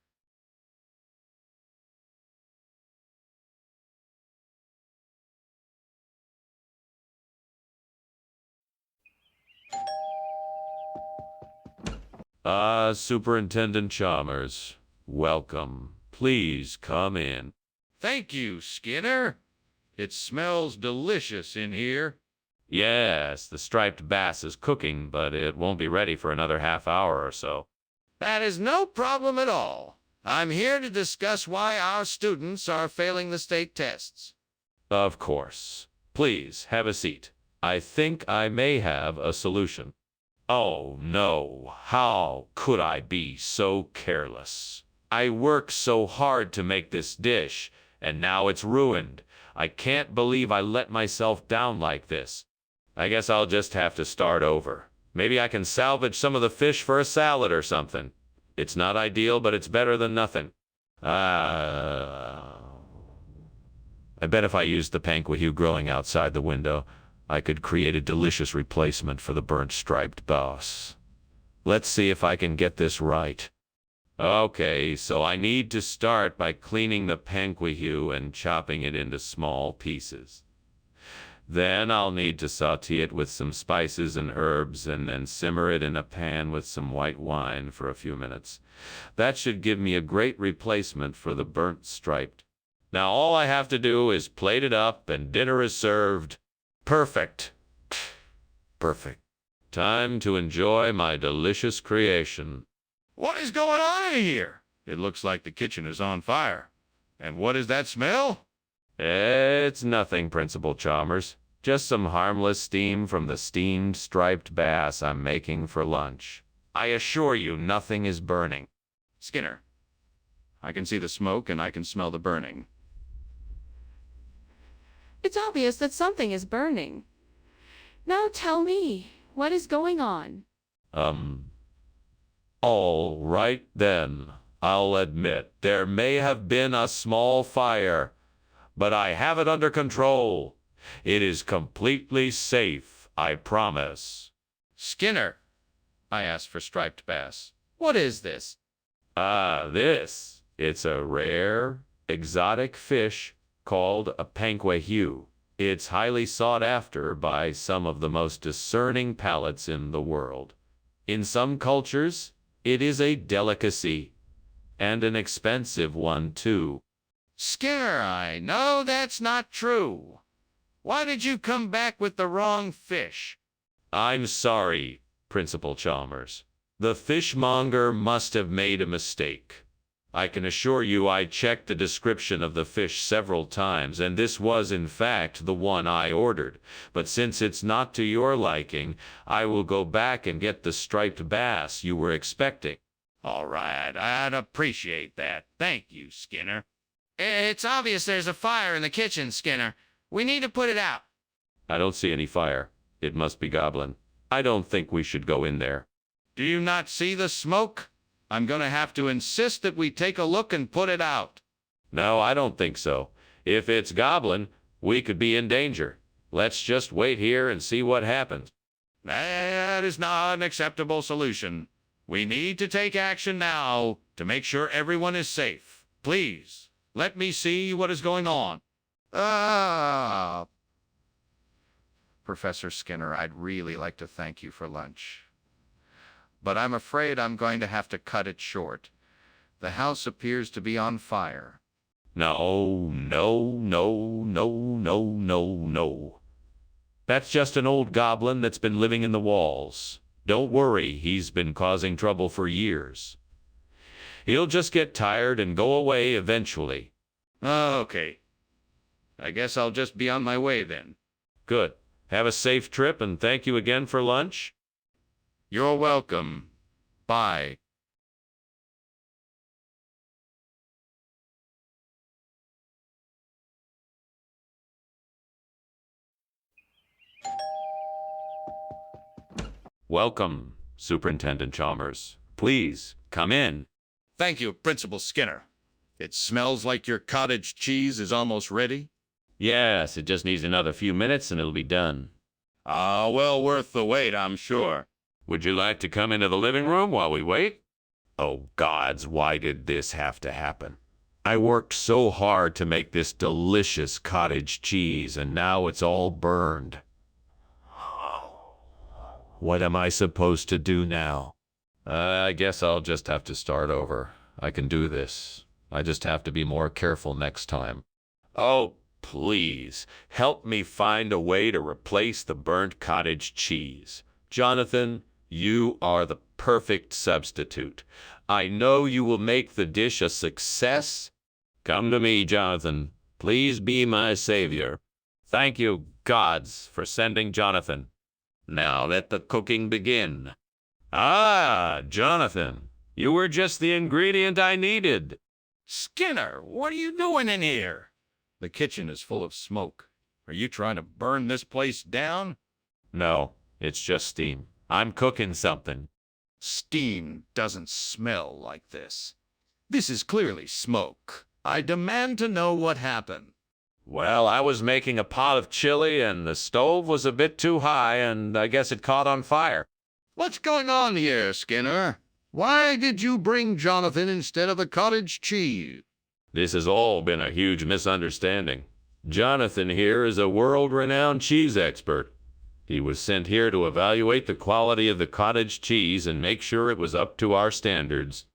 Superintendent Chalmers. Welcome. Please come in. Thank you, Skinner. It smells delicious in here. Yes, the striped bass is cooking, but it won't be ready for another half hour or so. That is no problem at all. I'm here to discuss why our students are failing the state tests. Of course. Please, have a seat. I think I may have a solution. Oh, no. How could I be so careless? I worked so hard to make this dish, and now it's ruined. I can't believe I let myself down like this. I guess I'll just have to start over. Maybe I can salvage some of the fish for a salad or something. It's not ideal, but it's better than nothing. I bet if I used the panquahu growing outside the window, I could create a delicious replacement for the burnt striped bass. Let's see if I can get this right. Okay, so I need to start by cleaning the panquahu and chopping it into small pieces. Then I'll need to saute it with some spices and herbs and then simmer it in a pan with some white wine for a few minutes. That should give me a great replacement for the burnt striped. Now all I have to do is plate it up and dinner is served. Perfect. Perfect. Time to enjoy my delicious creation. What is going on in here? It looks like the kitchen is on fire. And what is that smell? It's nothing, Principal Chalmers. Just some harmless steam from the steamed striped bass I'm making for lunch. I assure you nothing is burning. Skinner, I can see the smoke and I can smell the burning. It's obvious that something is burning. Now tell me, what is going on? All right then. I'll admit there may have been a small fire, but I have it under control. It is completely safe, I promise. Skinner, I asked for striped bass. What is this? It's a rare, exotic fish called a panquahu. It's highly sought after by some of the most discerning palates in the world. In some cultures, it is a delicacy, and an expensive one too. Skinner, I know that's not true. Why did you come back with the wrong fish? I'm sorry, Principal Chalmers. The fishmonger must have made a mistake. I can assure you I checked the description of the fish several times, and this was in fact the one I ordered. But since it's not to your liking, I will go back and get the striped bass you were expecting. All right, I'd appreciate that. Thank you, Skinner. It's obvious there's a fire in the kitchen, Skinner. We need to put it out. I don't see any fire. It must be Goblin. I don't think we should go in there. Do you not see the smoke? I'm going to have to insist that we take a look and put it out. No, I don't think so. If it's Goblin, we could be in danger. Let's just wait here and see what happens. That is not an acceptable solution. We need to take action now to make sure everyone is safe. Please, let me see what is going on. Professor Skinner, I'd really like to thank you for lunch. But I'm afraid I'm going to have to cut it short. The house appears to be on fire. No. That's just an old goblin that's been living in the walls. Don't worry, he's been causing trouble for years. He'll just get tired and go away eventually. Okay. I guess I'll just be on my way then. Good. Have a safe trip, and thank you again for lunch. You're welcome. Bye. Welcome, Superintendent Chalmers. Please, come in. Thank you, Principal Skinner. It smells like your cottage cheese is almost ready. Yes, it just needs another few minutes and it'll be done. Well worth the wait, I'm sure. Would you like to come into the living room while we wait? Oh, gods, why did this have to happen? I worked so hard to make this delicious cottage cheese, and now it's all burned. What am I supposed to do now? I guess I'll just have to start over. I can do this. I just have to be more careful next time. Oh, please, help me find a way to replace the burnt cottage cheese. Jonathan, you are the perfect substitute. I know you will make the dish a success. Come to me, Jonathan. Please be my savior. Thank you, gods, for sending Jonathan. Now let the cooking begin. Ah, Jonathan, you were just the ingredient I needed. Skinner, what are you doing in here? The kitchen is full of smoke. Are you trying to burn this place down? No, it's just steam. I'm cooking something. Steam doesn't smell like this. This is clearly smoke. I demand to know what happened. Well, I was making a pot of chili and the stove was a bit too high and I guess it caught on fire. What's going on here, Skinner? Why did you bring Jonathan instead of the cottage cheese? This has all been a huge misunderstanding. Jonathan here is a world-renowned cheese expert. He was sent here to evaluate the quality of the cottage cheese and make sure it was up to our standards.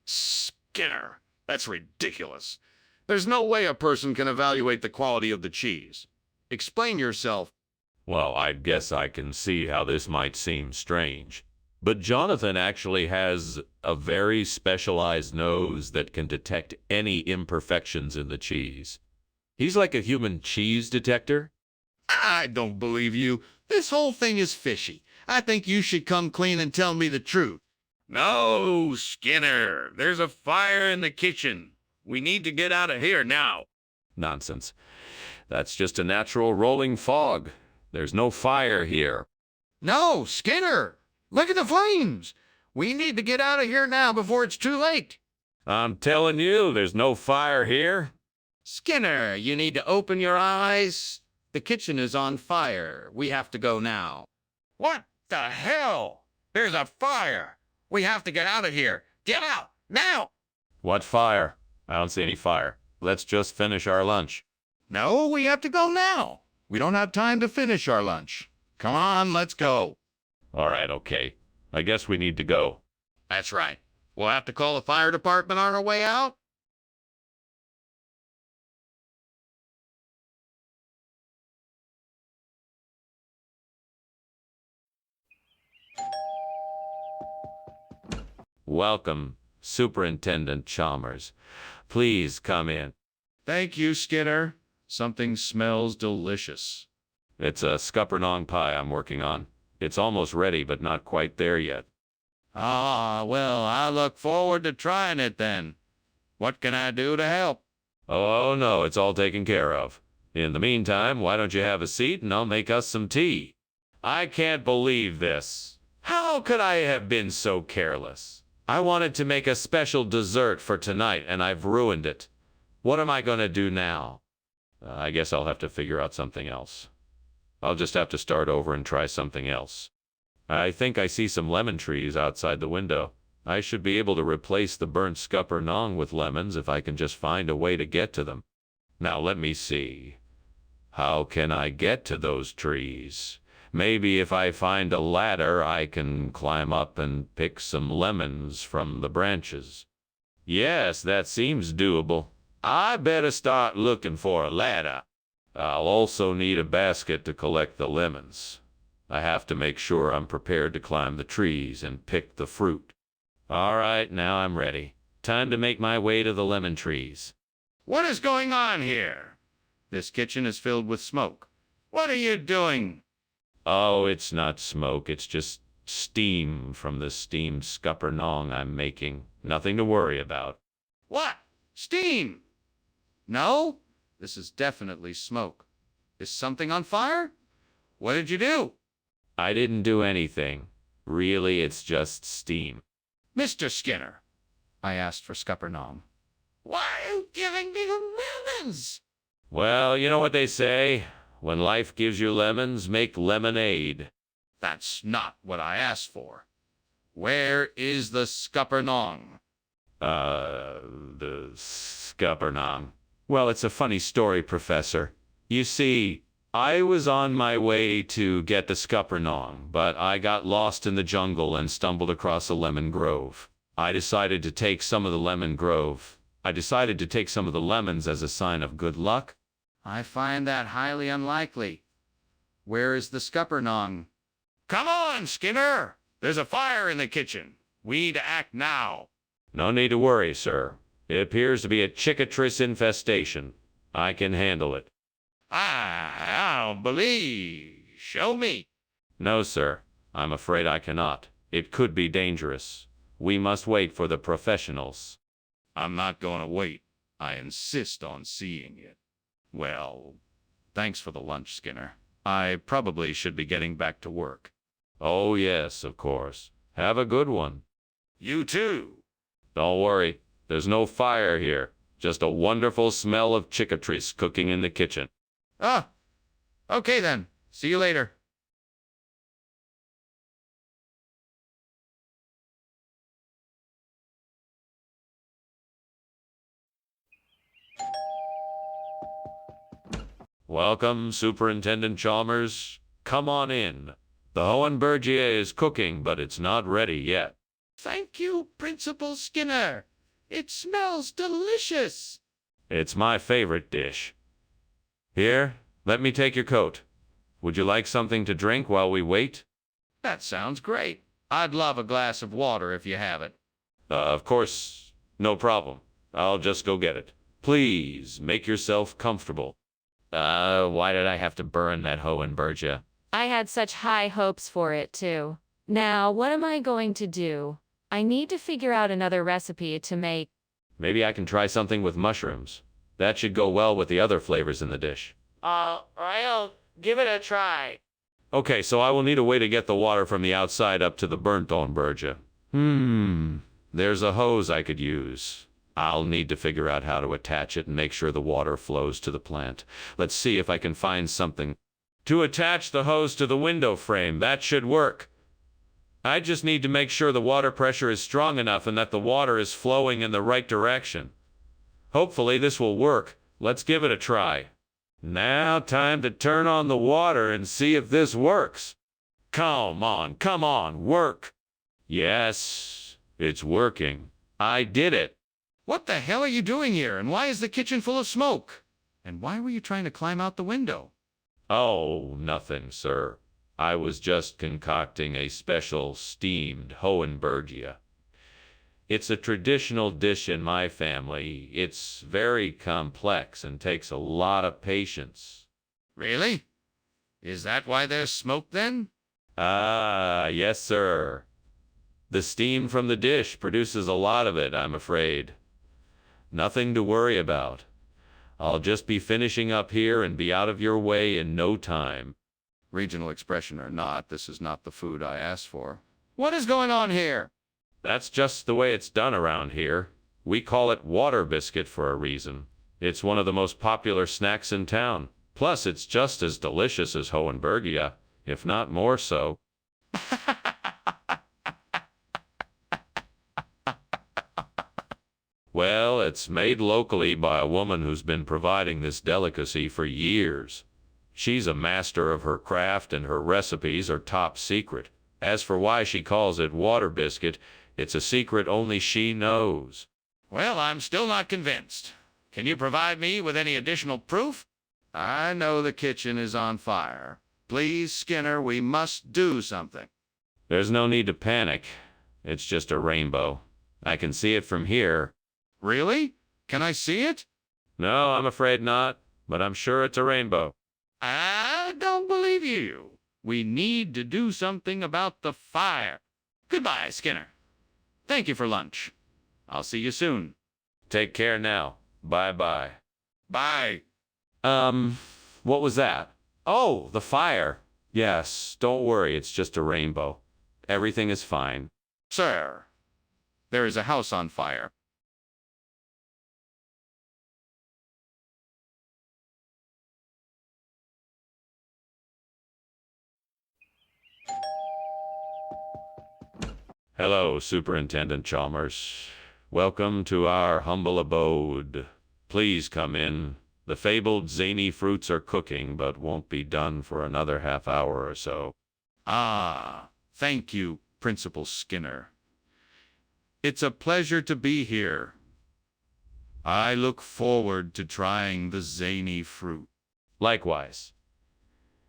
Skinner, that's ridiculous. There's no way a person can evaluate the quality of the cheese. Explain yourself. Well, I guess I can see how this might seem strange. But Jonathan actually has a very specialized nose that can detect any imperfections in the cheese. He's like a human cheese detector. I don't believe you. This whole thing is fishy. I think you should come clean and tell me the truth. No, Skinner. There's a fire in the kitchen. We need to get out of here now. Nonsense. That's just a natural rolling fog. There's no fire here. No, Skinner. Look at the flames. We need to get out of here now before it's too late. I'm telling you, there's no fire here. Skinner, you need to open your eyes. The kitchen is on fire. We have to go now. What the hell? There's a fire. We have to get out of here. Get out, now! What fire? I don't see any fire. Let's just finish our lunch. No, we have to go now. We don't have time to finish our lunch. Come on, let's go. All right, okay. I guess we need to go. That's right. We'll have to call the fire department on our way out. Welcome, Superintendent Chalmers. Please come in. Thank you, Skinner. Something smells delicious. It's a scuppernong pie I'm working on. It's almost ready, but not quite there yet. Ah, well, I look forward to trying it then. What can I do to help? Oh, no, it's all taken care of. In the meantime, why don't you have a seat and I'll make us some tea? I can't believe this. How could I have been so careless? I wanted to make a special dessert for tonight and I've ruined it. What am I going to do now? I guess I'll have to figure out something else. I'll just have to start over and try something else. I think I see some lemon trees outside the window. I should be able to replace the burnt scuppernong with lemons if I can just find a way to get to them. Now let me see. How can I get to those trees? Maybe if I find a ladder, I can climb up and pick some lemons from the branches. Yes, that seems doable. I better start looking for a ladder. I'll also need a basket to collect the lemons. I have to make sure I'm prepared to climb the trees and pick the fruit. All right, now I'm ready. Time to make my way to the lemon trees. What is going on here? This kitchen is filled with smoke. What are you doing? Oh, it's not smoke. It's just steam from the steamed scuppernong I'm making. Nothing to worry about. What? Steam? No, this is definitely smoke. Is something on fire? What did you do? I didn't do anything. Really, it's just steam. Mr. Skinner, I asked for scuppernong. Why are you giving me the lemons? Well, you know what they say. When life gives you lemons, make lemonade. That's not what I asked for. Where is the scuppernong? The scuppernong. Well, it's a funny story, Professor. You see, I was on my way to get the scuppernong, but I got lost in the jungle and stumbled across a lemon grove. I decided to take some of the lemons as a sign of good luck. I find that highly unlikely. Where is the scuppernong? Come on, Skinner! There's a fire in the kitchen. We need to act now. No need to worry, sir. It appears to be a cicatrice infestation. I can handle it. I don't believe. Show me. No, sir. I'm afraid I cannot. It could be dangerous. We must wait for the professionals. I'm not going to wait. I insist on seeing it. Well, thanks for the lunch, Skinner. I probably should be getting back to work. Oh, yes, of course. Have a good one. You too. Don't worry. There's no fire here. Just a wonderful smell of cicatrice cooking in the kitchen. Ah, okay then. See you later. Welcome, Superintendent Chalmers. Come on in. The Hohenbergia is cooking, but it's not ready yet. Thank you, Principal Skinner. It smells delicious. It's my favorite dish. Here, let me take your coat. Would you like something to drink while we wait? That sounds great. I'd love a glass of water if you have it. Of course, no problem. I'll just go get it. Please, make yourself comfortable. Why did I have to burn that Hohenbergia? I had such high hopes for it, too. Now, what am I going to do? I need to figure out another recipe to make. Maybe I can try something with mushrooms. That should go well with the other flavors in the dish. I'll give it a try. Okay, so I will need a way to get the water from the outside up to the burnt Hohenbergia. There's a hose I could use. I'll need to figure out how to attach it and make sure the water flows to the plant. Let's see if I can find something. To attach the hose to the window frame, that should work. I just need to make sure the water pressure is strong enough and that the water is flowing in the right direction. Hopefully this will work. Let's give it a try. Now time to turn on the water and see if this works. Come on, work. Yes, it's working. I did it. What the hell are you doing here, and why is the kitchen full of smoke? And why were you trying to climb out the window? Oh, nothing, sir. I was just concocting a special steamed Hohenbergia. It's a traditional dish in my family. It's very complex and takes a lot of patience. Really? Is that why there's smoke then? Ah, yes, sir. The steam from the dish produces a lot of it, I'm afraid. Nothing to worry about. I'll just be finishing up here and be out of your way in no time. Regional expression or not, this is not the food I asked for. What is going on here? That's just the way it's done around here. We call it water biscuit for a reason. It's one of the most popular snacks in town. Plus, it's just as delicious as Hohenbergia, if not more so. Well, it's made locally by a woman who's been providing this delicacy for years. She's a master of her craft and her recipes are top secret. As for why she calls it water biscuit, it's a secret only she knows. Well, I'm still not convinced. Can you provide me with any additional proof? I know the kitchen is on fire. Please, Skinner, we must do something. There's no need to panic. It's just a rainbow. I can see it from here. Really? Can I see it? No, I'm afraid not, but I'm sure it's a rainbow. I don't believe you. We need to do something about the fire. Goodbye, Skinner. Thank you for lunch. I'll see you soon. Take care now. Bye-bye. Bye. What was that? Oh, the fire. Yes, don't worry, it's just a rainbow. Everything is fine. Sir, there is a house on fire. Hello, Superintendent Chalmers. Welcome to our humble abode. Please come in. The fabled zany fruits are cooking, but won't be done for another half-hour or so. Ah, thank you, Principal Skinner. It's a pleasure to be here. I look forward to trying the zany fruit. Likewise.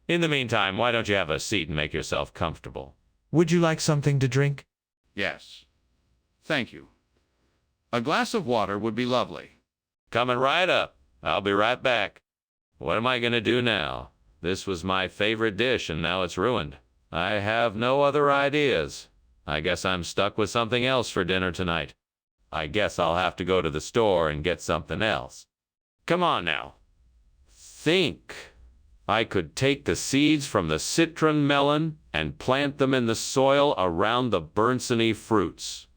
In the meantime, why don't you have a seat and make yourself comfortable? Would you like something to drink? Yes. Thank you. A glass of water would be lovely. Coming right up. I'll be right back. What am I going to do now? This was my favorite dish and now it's ruined. I have no other ideas. I guess I'm stuck with something else for dinner tonight. I guess I'll have to go to the store and get something else. Come on now. Think. I could take the seeds from the citron melon and plant them in the soil around the Bernsony fruits.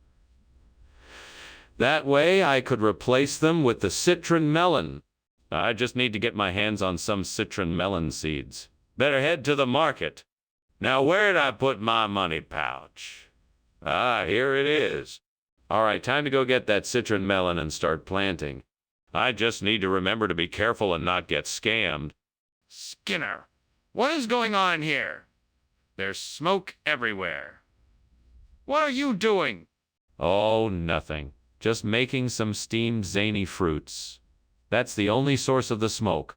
That way I could replace them with the citron melon. I just need to get my hands on some citron melon seeds. Better head to the market. Now where'd I put my money pouch? Ah, here it is. All right, time to go get that citron melon and start planting. I just need to remember to be careful and not get scammed. Skinner, what is going on here? There's smoke everywhere. What are you doing? Oh, nothing. Just making some steamed zany fruits. That's the only source of the smoke.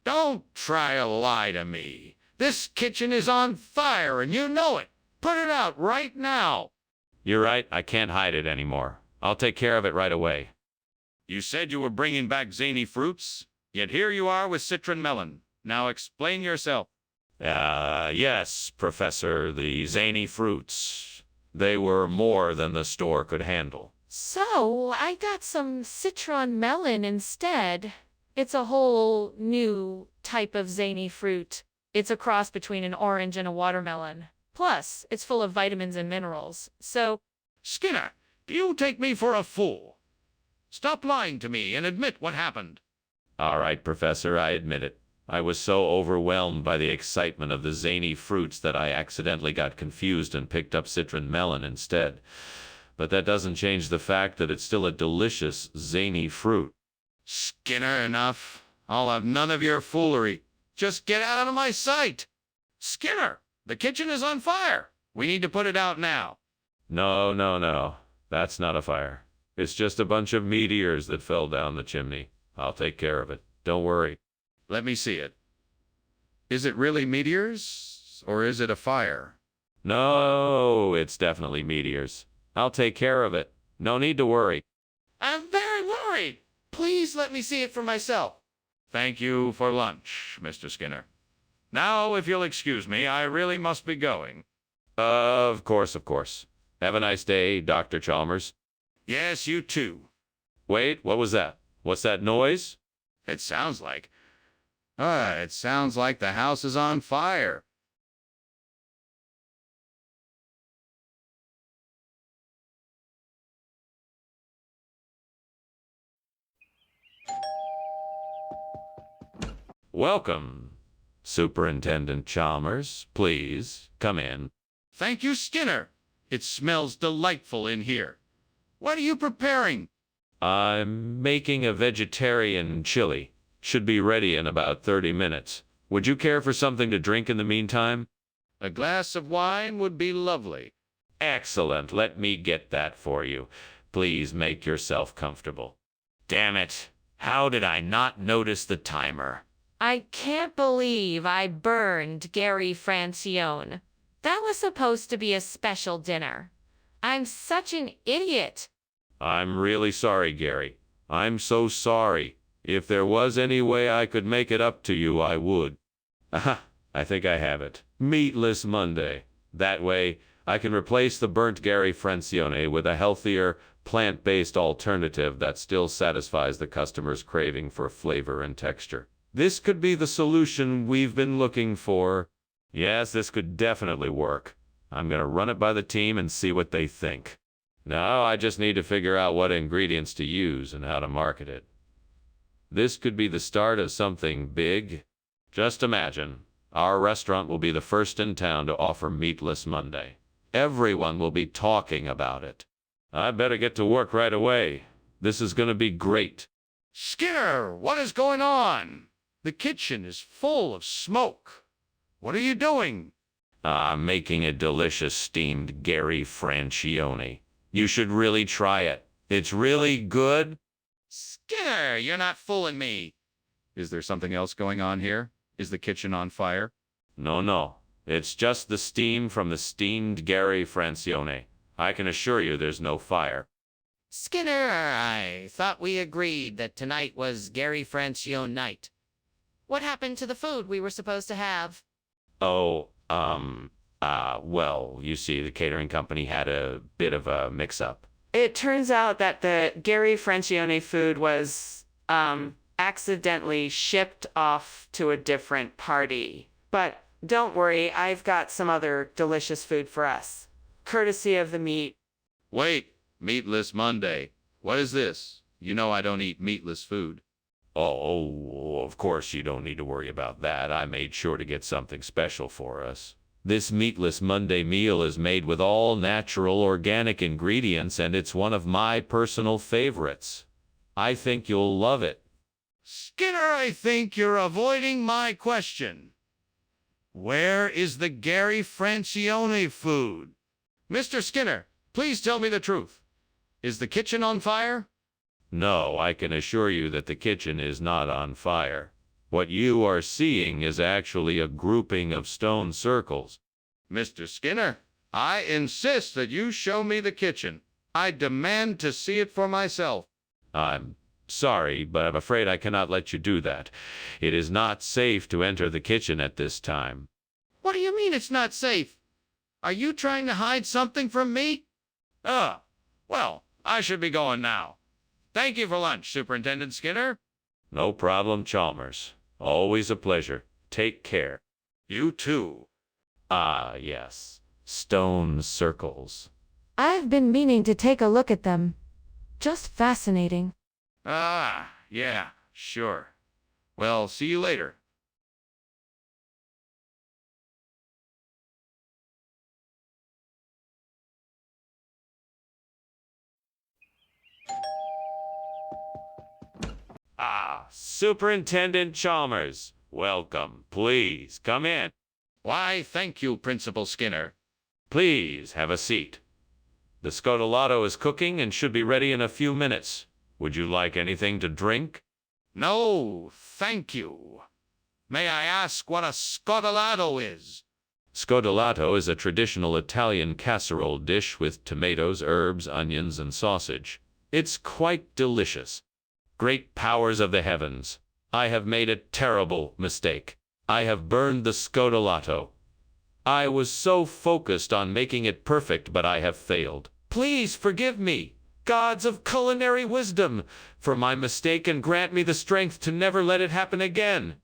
Don't try to lie to me. This kitchen is on fire and you know it. Put it out right now. You're right, I can't hide it anymore. I'll take care of it right away. You said you were bringing back zany fruits, yet here you are with citron melon. Now explain yourself. Yes, Professor, the zany fruits. They were more than the store could handle. So, I got some citron melon instead. It's a whole new type of zany fruit. It's a cross between an orange and a watermelon. Plus, it's full of vitamins and minerals. So, Skinner, you take me for a fool. Stop lying to me and admit what happened. All right, Professor, I admit it. I was so overwhelmed by the excitement of the zany fruits that I accidentally got confused and picked up citron melon instead. But that doesn't change the fact that it's still a delicious, zany fruit. Skinner, enough. I'll have none of your foolery. Just get out of my sight. Skinner, the kitchen is on fire. We need to put it out now. No. That's not a fire. It's just a bunch of meteors that fell down the chimney. I'll take care of it. Don't worry. Let me see it. Is it really meteors, or is it a fire? No, it's definitely meteors. I'll take care of it. No need to worry. I'm very worried. Please let me see it for myself. Thank you for lunch, Mr. Skinner. Now, if you'll excuse me, I really must be going. Of course, of course. Have a nice day, Dr. Chalmers. Yes, you too. Wait, what was that? What's that noise? It sounds like the house is on fire. Welcome, Superintendent Chalmers. Please, come in. Thank you, Skinner. It smells delightful in here. What are you preparing? I'm making a vegetarian chili. Should be ready in about 30 minutes. Would you care for something to drink in the meantime? A glass of wine would be lovely. Excellent. Let me get that for you. Please make yourself comfortable. Damn it. How did I not notice the timer? I can't believe I burned Gary Francione. That was supposed to be a special dinner. I'm such an idiot. I'm really sorry, Gary. I'm so sorry. If there was any way I could make it up to you, I would. Aha, I think I have it. Meatless Monday. That way, I can replace the burnt Gary Francione with a healthier, plant-based alternative that still satisfies the customer's craving for flavor and texture. This could be the solution we've been looking for. Yes, this could definitely work. I'm gonna run it by the team and see what they think. Now I just need to figure out what ingredients to use and how to market it. This could be the start of something big. Just imagine, our restaurant will be the first in town to offer Meatless Monday. Everyone will be talking about it. I better get to work right away. This is gonna be great. Skinner, what is going on? The kitchen is full of smoke. What are you doing? I'm making a delicious steamed Gary Francione. You should really try it. It's really good. Skinner, you're not fooling me. Is there something else going on here? Is the kitchen on fire? No. It's just the steam from the steamed Gary Francione. I can assure you there's no fire. Skinner, I thought we agreed that tonight was Gary Francione night. What happened to the food we were supposed to have? Oh, well, you see, the catering company had a bit of a mix-up. It turns out that the Gary Francione food was, accidentally shipped off to a different party. But don't worry, I've got some other delicious food for us. Courtesy of the meat. Wait, Meatless Monday. What is this? You know I don't eat meatless food. Oh, of course you don't need to worry about that. I made sure to get something special for us. This Meatless Monday meal is made with all natural organic ingredients, and it's one of my personal favorites. I think you'll love it. Skinner, I think you're avoiding my question. Where is the Gary Francione food? Mr. Skinner, please tell me the truth. Is the kitchen on fire? No, I can assure you that the kitchen is not on fire. What you are seeing is actually a grouping of stone circles. Mr. Skinner, I insist that you show me the kitchen. I demand to see it for myself. I'm sorry, but I'm afraid I cannot let you do that. It is not safe to enter the kitchen at this time. What do you mean it's not safe? Are you trying to hide something from me? Well, I should be going now. Thank you for lunch, Superintendent Skinner. No problem, Chalmers. Always a pleasure. Take care. You too. Ah, yes. Stone circles. I've been meaning to take a look at them. Just fascinating. Yeah, sure. Well, see you later. Superintendent Chalmers. Welcome. Please, come in. Why, thank you, Principal Skinner. Please, have a seat. The scotolato is cooking and should be ready in a few minutes. Would you like anything to drink? No, thank you. May I ask what a scotolato is? Scodelato is a traditional Italian casserole dish with tomatoes, herbs, onions, and sausage. It's quite delicious. Great powers of the heavens, I have made a terrible mistake. I have burned the scodelato. I was so focused on making it perfect, but I have failed. Please forgive me, gods of culinary wisdom, for my mistake and grant me the strength to never let it happen again.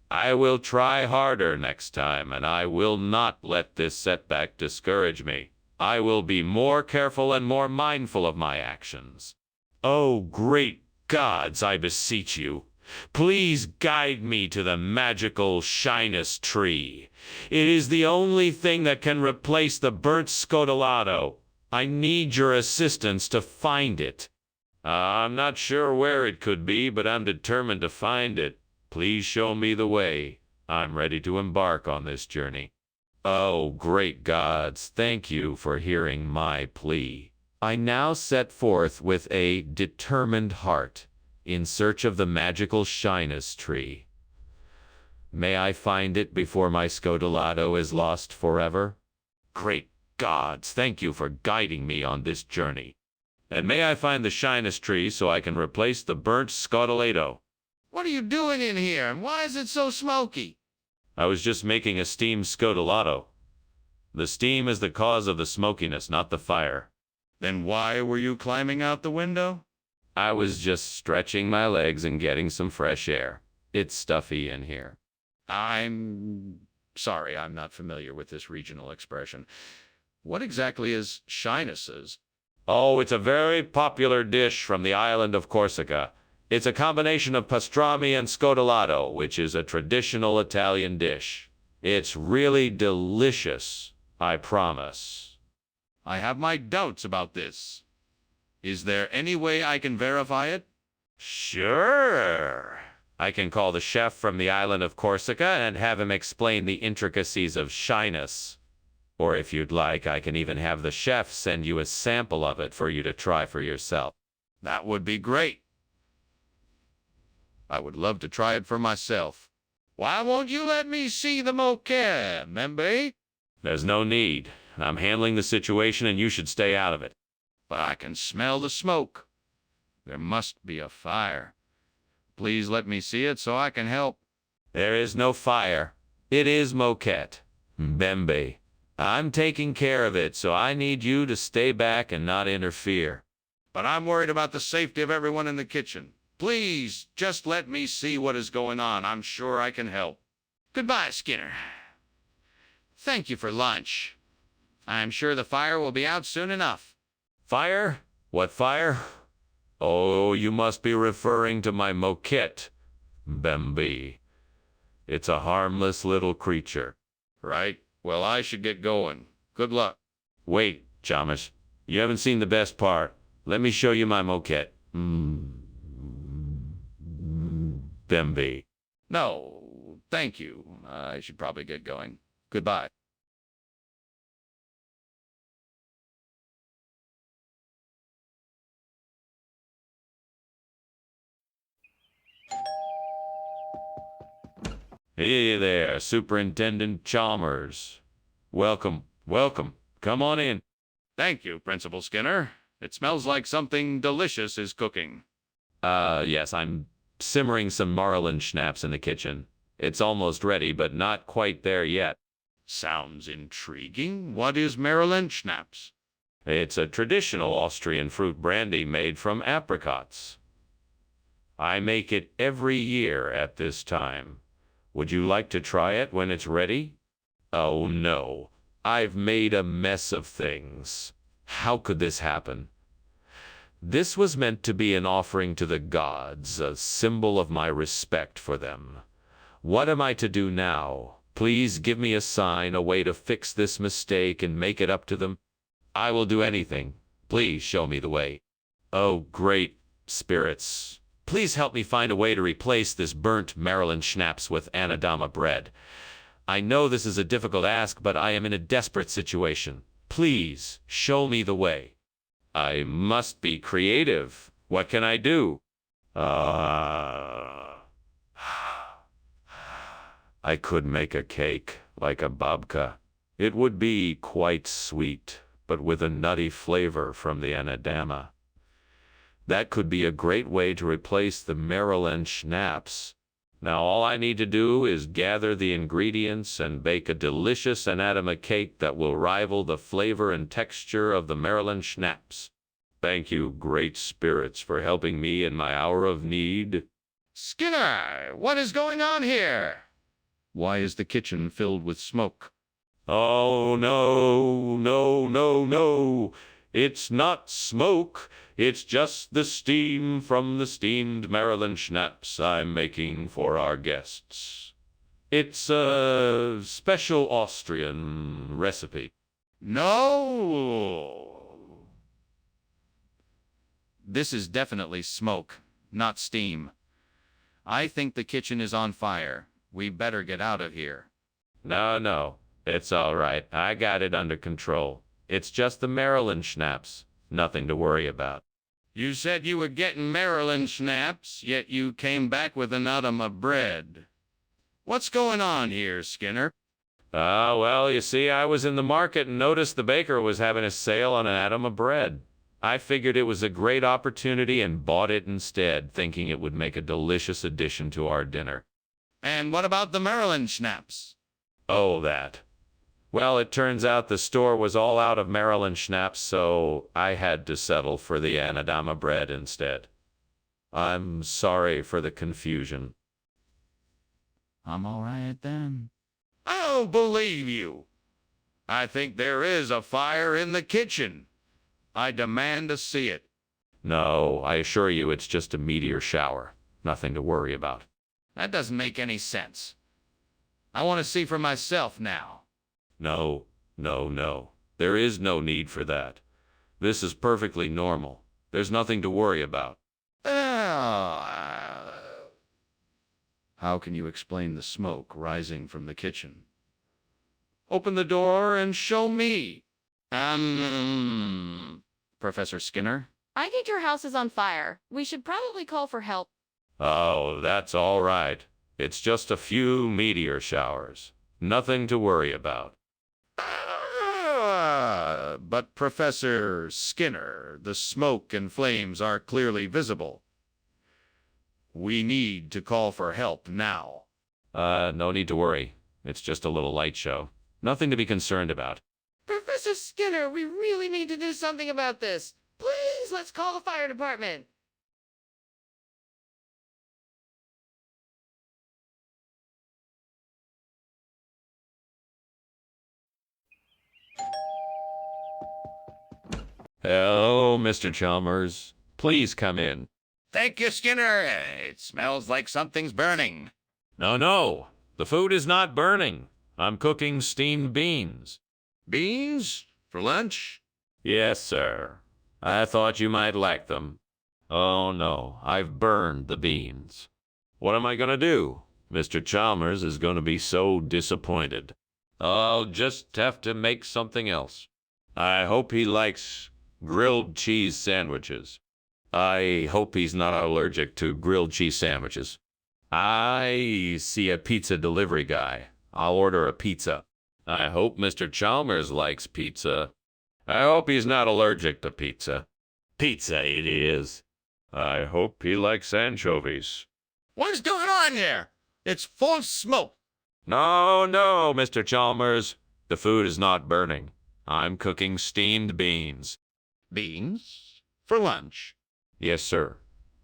I will try harder next time, and I will not let this setback discourage me. I will be more careful and more mindful of my actions. Oh, great gods, I beseech you, please guide me to the magical shyness tree. It is the only thing that can replace the burnt scodelato. I need your assistance to find it. I'm not sure where it could be, but I'm determined to find it. Please show me the way. I'm ready to embark on this journey. Oh, great gods, thank you for hearing my plea. I now set forth with a determined heart in search of the magical shyness tree. May I find it before my scodelato is lost forever? Great gods, thank you for guiding me on this journey. And may I find the shyness tree so I can replace the burnt scodelato. What are you doing in here, and why is it so smoky? I was just making a steamed scodelato. The steam is the cause of the smokiness, not the fire. Then why were you climbing out the window? I was just stretching my legs and getting some fresh air. It's stuffy in here. I'm sorry, I'm not familiar with this regional expression. What exactly is shynesses? Oh, it's a very popular dish from the island of Corsica. It's a combination of pastrami and scodelato, which is a traditional Italian dish. It's really delicious, I promise. I have my doubts about this. Is there any way I can verify it? Sure. I can call the chef from the island of Corsica and have him explain the intricacies of shyness. Or if you'd like, I can even have the chef send you a sample of it for you to try for yourself. That would be great. I would love to try it for myself. Why won't you let me see the moquette, Membe? There's no need. I'm handling the situation and you should stay out of it. But I can smell the smoke. There must be a fire. Please let me see it so I can help. There is no fire. It is moquette. Bembe. I'm taking care of it, so I need you to stay back and not interfere. But I'm worried about the safety of everyone in the kitchen. Please, just let me see what is going on. I'm sure I can help. Goodbye, Skinner. Thank you for lunch. I'm sure the fire will be out soon enough. Fire? What fire? Oh, you must be referring to my moquette, Bembe. It's a harmless little creature. Right. Well, I should get going. Good luck. Wait, Jamish. You haven't seen the best part. Let me show you my moquette. Bembe. No, thank you. I should probably get going. Goodbye. Hey there, Superintendent Chalmers. Welcome, welcome. Come on in. Thank you, Principal Skinner. It smells like something delicious is cooking. Yes, I'm simmering some Marlin schnapps in the kitchen. It's almost ready, but not quite there yet. Sounds intriguing. What is Maryland schnapps? It's a traditional Austrian fruit brandy made from apricots. I make it every year at this time. Would you like to try it when it's ready? Oh no, I've made a mess of things. How could this happen? This was meant to be an offering to the gods, a symbol of my respect for them. What am I to do now? Please give me a sign, a way to fix this mistake and make it up to them. I will do anything. Please show me the way. Oh, great spirits. Please help me find a way to replace this burnt Maryland schnapps with Anadama bread. I know this is a difficult ask, but I am in a desperate situation. Please show me the way. I must be creative. What can I do? I could make a cake, like a babka. It would be quite sweet, but with a nutty flavor from the anadama. That could be a great way to replace the Maryland schnapps. Now all I need to do is gather the ingredients and bake a delicious anadama cake that will rival the flavor and texture of the Maryland schnapps. Thank you, great spirits, for helping me in my hour of need. Skinner, what is going on here? Why is the kitchen filled with smoke? Oh, no, no, no, no. It's not smoke. It's just the steam from the steamed Maryland schnapps I'm making for our guests. It's a special Austrian recipe. No. This is definitely smoke, not steam. I think the kitchen is on fire. We better get out of here. No, it's all right. I got it under control. It's just the Maryland schnapps. Nothing to worry about. You said you were getting Maryland schnapps, yet you came back with an atom of bread. What's going on here, Skinner? Well, you see, I was in the market and noticed the baker was having a sale on an atom of bread. I figured it was a great opportunity and bought it instead, thinking it would make a delicious addition to our dinner. And what about the Maryland schnapps? Oh, that. Well, it turns out the store was all out of Maryland schnapps, so I had to settle for the anadama bread instead. I'm sorry for the confusion. I'm all right then. I don't believe you. I think there is a fire in the kitchen. I demand to see it. No, I assure you it's just a meteor shower. Nothing to worry about. That doesn't make any sense. I want to see for myself now. No. There is no need for that. This is perfectly normal. There's nothing to worry about. How can you explain the smoke rising from the kitchen? Open the door and show me. Professor Skinner? I think your house is on fire. We should probably call for help. Oh, that's all right. It's just a few meteor showers. Nothing to worry about. But Professor Skinner, the smoke and flames are clearly visible. We need to call for help now. No need to worry. It's just a little light show. Nothing to be concerned about. Professor Skinner, we really need to do something about this. Please, let's call the fire department. Hello, Mr. Chalmers. Please come in. Thank you, Skinner. It smells like something's burning. No. The food is not burning. I'm cooking steamed beans. Beans? For lunch? Yes, sir. I thought you might like them. Oh, no. I've burned the beans. What am I going to do? Mr. Chalmers is going to be so disappointed. I'll just have to make something else. I hope he likes grilled cheese sandwiches. I hope he's not allergic to grilled cheese sandwiches. I see a pizza delivery guy. I'll order a pizza. I hope Mr. Chalmers likes pizza. I hope he's not allergic to pizza. Pizza it is. I hope he likes anchovies. What's going on here? It's full of smoke. No, Mr. Chalmers. The food is not burning. I'm cooking steamed beans. Beans? For lunch? Yes, sir.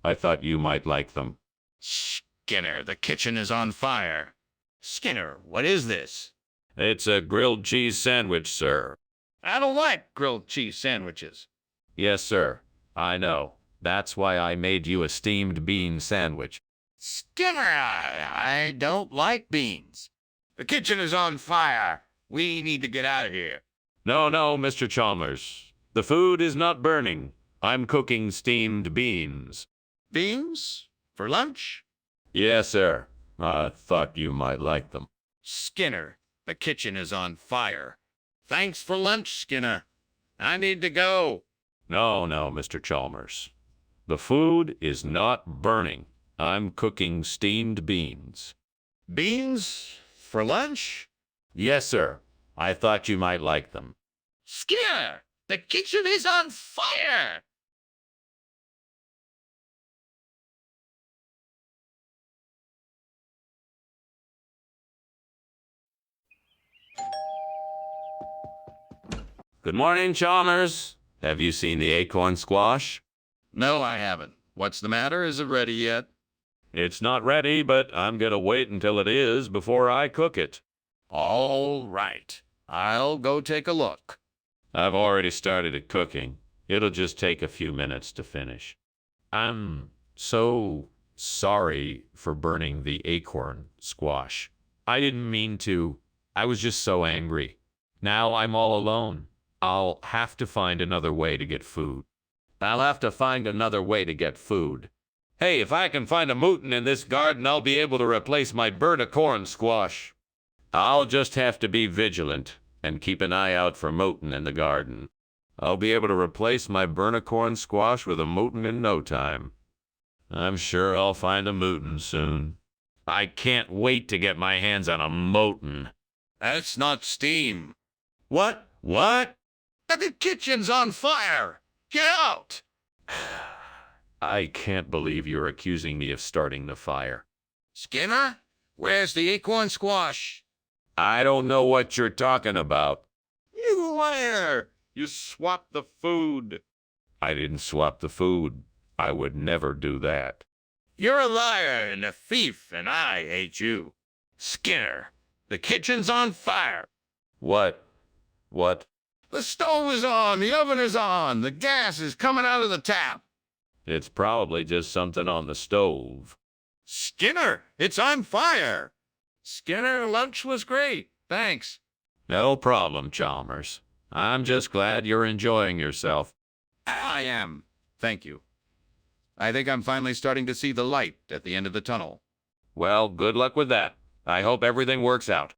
I thought you might like them. Skinner, the kitchen is on fire. Skinner, what is this? It's a grilled cheese sandwich, sir. I don't like grilled cheese sandwiches. Yes, sir. I know. That's why I made you a steamed bean sandwich. Skinner, I don't like beans. The kitchen is on fire. We need to get out of here. No, Mr. Chalmers. The food is not burning. I'm cooking steamed beans. Beans? For lunch? Yes, sir. I thought you might like them. Skinner, the kitchen is on fire. Thanks for lunch, Skinner. I need to go. No, Mr. Chalmers. The food is not burning. I'm cooking steamed beans. Beans? For lunch? Yes, sir. I thought you might like them. Skinner, the kitchen is on fire! Good morning, Chalmers. Have you seen the acorn squash? No, I haven't. What's the matter? Is it ready yet? It's not ready, but I'm gonna wait until it is before I cook it. All right. I'll go take a look. I've already started it cooking. It'll just take a few minutes to finish. I'm so sorry for burning the acorn squash. I didn't mean to. I was just so angry. Now I'm all alone. I'll have to find another way to get food. I'll have to find another way to get food. Hey, if I can find a mutant in this garden, I'll be able to replace my burnt acorn squash. I'll just have to be vigilant and keep an eye out for mutant in the garden. I'll be able to replace my burnt acorn squash with a mutant in no time. I'm sure I'll find a mutant soon. I can't wait to get my hands on a mutant. That's not steam. What? What? The kitchen's on fire! Get out! I can't believe you're accusing me of starting the fire. Skinner, where's the acorn squash? I don't know what you're talking about. You liar! You swapped the food. I didn't swap the food. I would never do that. You're a liar and a thief, and I hate you. Skinner, the kitchen's on fire. What? What? The stove is on, the oven is on, the gas is coming out of the tap. It's probably just something on the stove. Skinner, it's on fire. Skinner, lunch was great. Thanks. No problem, Chalmers. I'm just glad you're enjoying yourself. I am. Thank you. I think I'm finally starting to see the light at the end of the tunnel. Well, good luck with that. I hope everything works out.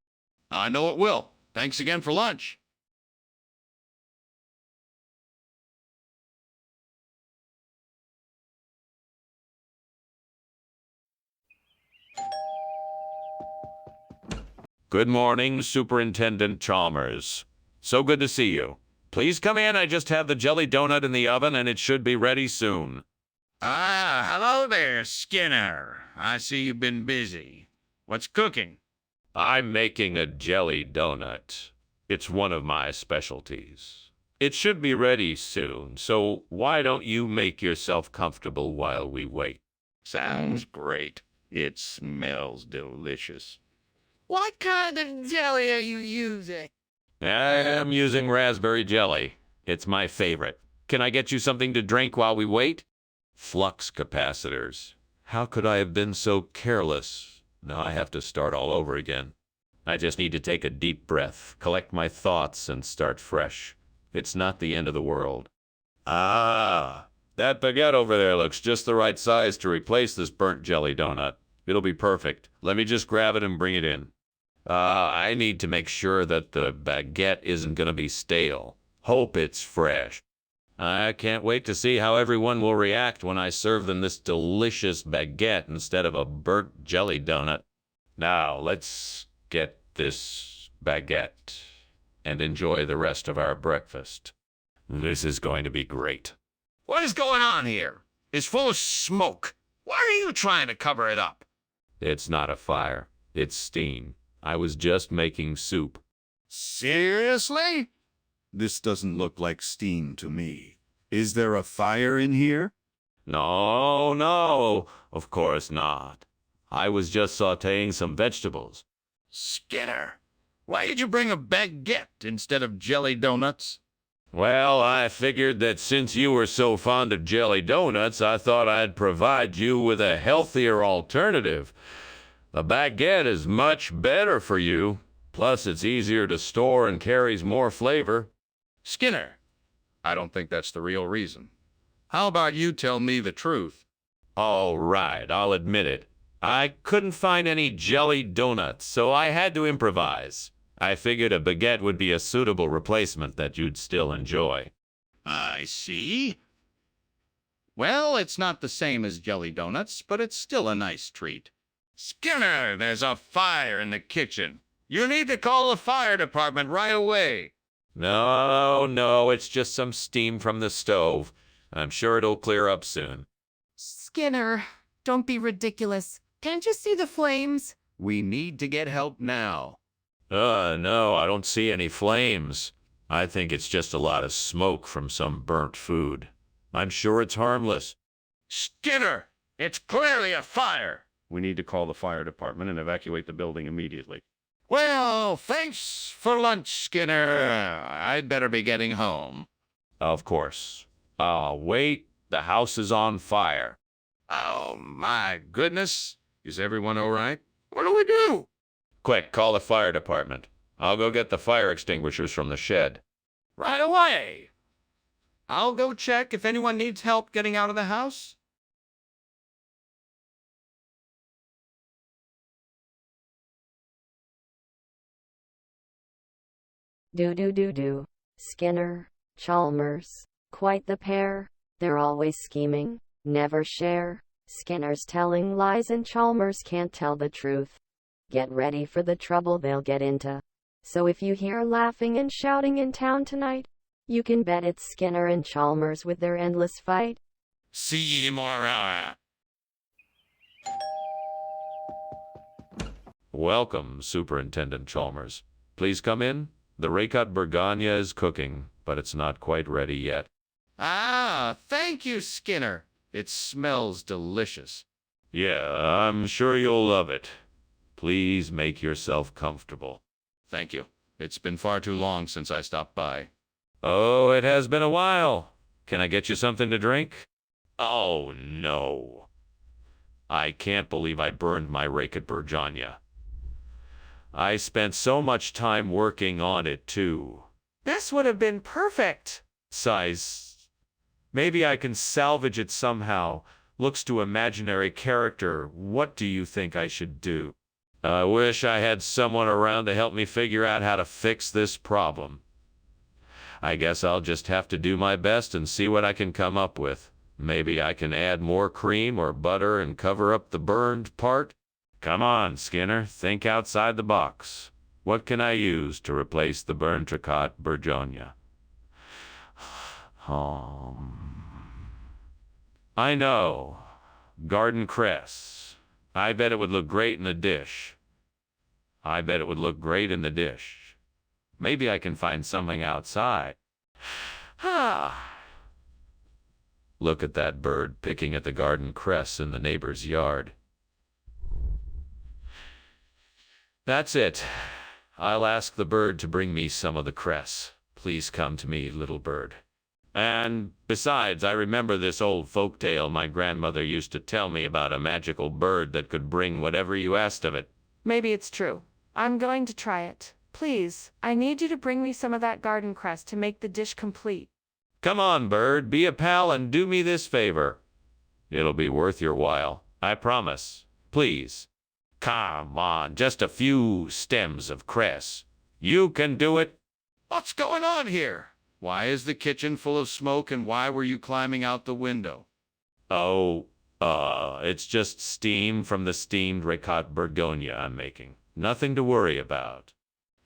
I know it will. Thanks again for lunch. Good morning, Superintendent Chalmers. So good to see you. Please come in. I just had the jelly donut in the oven, and it should be ready soon. Ah, hello there, Skinner. I see you've been busy. What's cooking? I'm making a jelly donut. It's one of my specialties. It should be ready soon, so why don't you make yourself comfortable while we wait? Sounds great. It smells delicious. What kind of jelly are you using? I am using raspberry jelly. It's my favorite. Can I get you something to drink while we wait? Flux capacitors. How could I have been so careless? Now I have to start all over again. I just need to take a deep breath, collect my thoughts, and start fresh. It's not the end of the world. Ah, that baguette over there looks just the right size to replace this burnt jelly donut. It'll be perfect. Let me just grab it and bring it in. I need to make sure that the baguette isn't going to be stale. Hope it's fresh. I can't wait to see how everyone will react when I serve them this delicious baguette instead of a burnt jelly donut. Now, let's get this baguette and enjoy the rest of our breakfast. This is going to be great. What is going on here? It's full of smoke. Why are you trying to cover it up? It's not a fire. It's steam. I was just making soup. Seriously? This doesn't look like steam to me. Is there a fire in here? No, no, of course not. I was just sautéing some vegetables. Skinner, why did you bring a baguette instead of jelly donuts? Well, I figured that since you were so fond of jelly donuts, I thought I'd provide you with a healthier alternative. The baguette is much better for you. Plus, it's easier to store and carries more flavor. Skinner, I don't think that's the real reason. How about you tell me the truth? All right, I'll admit it. I couldn't find any jelly donuts, so I had to improvise. I figured a baguette would be a suitable replacement that you'd still enjoy. I see. Well, it's not the same as jelly donuts, but it's still a nice treat. Skinner, there's a fire in the kitchen. You need to call the fire department right away. No, it's just some steam from the stove. I'm sure it'll clear up soon. Skinner, don't be ridiculous. Can't you see the flames? We need to get help now. No, I don't see any flames. I think it's just a lot of smoke from some burnt food. I'm sure it's harmless. Skinner, it's clearly a fire. We need to call the fire department and evacuate the building immediately. Well, thanks for lunch, Skinner. I'd better be getting home. Of course. Wait, the house is on fire. Oh, my goodness. Is everyone all right? What do we do? Quick, call the fire department. I'll go get the fire extinguishers from the shed. Right away. I'll go check if anyone needs help getting out of the house. Do. Skinner, Chalmers, quite the pair. They're always scheming, never share. Skinner's telling lies and Chalmers can't tell the truth. Get ready for the trouble they'll get into. So if you hear laughing and shouting in town tonight, you can bet it's Skinner and Chalmers with their endless fight. See you more. Welcome, Superintendent Chalmers. Please come in. The Raycut Burganya is cooking, but it's not quite ready yet. Ah, thank you, Skinner. It smells delicious. Yeah, I'm sure you'll love it. Please make yourself comfortable. Thank you. It's been far too long since I stopped by. Oh, it has been a while. Can I get you something to drink? Oh, no. I can't believe I burned my Raycut Burganya. I spent so much time working on it, too. This would have been perfect. Size. Maybe I can salvage it somehow. Looks to imaginary character. What do you think I should do? I wish I had someone around to help me figure out how to fix this problem. I guess I'll just have to do my best and see what I can come up with. Maybe I can add more cream or butter and cover up the burned part. Come on, Skinner, think outside the box. What can I use to replace the burnt Raycut Burganya? I know. Garden cress. I bet it would look great in the dish. Maybe I can find something outside. Look at that bird picking at the garden cress in the neighbor's yard. That's it. I'll ask the bird to bring me some of the cress. Please come to me, little bird. And besides, I remember this old folk tale my grandmother used to tell me about a magical bird that could bring whatever you asked of it. Maybe it's true. I'm going to try it. Please, I need you to bring me some of that garden cress to make the dish complete. Come on, bird, be a pal and do me this favor. It'll be worth your while, I promise. Please. Come on, just a few stems of cress. You can do it. What's going on here? Why is the kitchen full of smoke and why were you climbing out the window? Oh, it's just steam from the steamed Raycut Burganya I'm making. Nothing to worry about.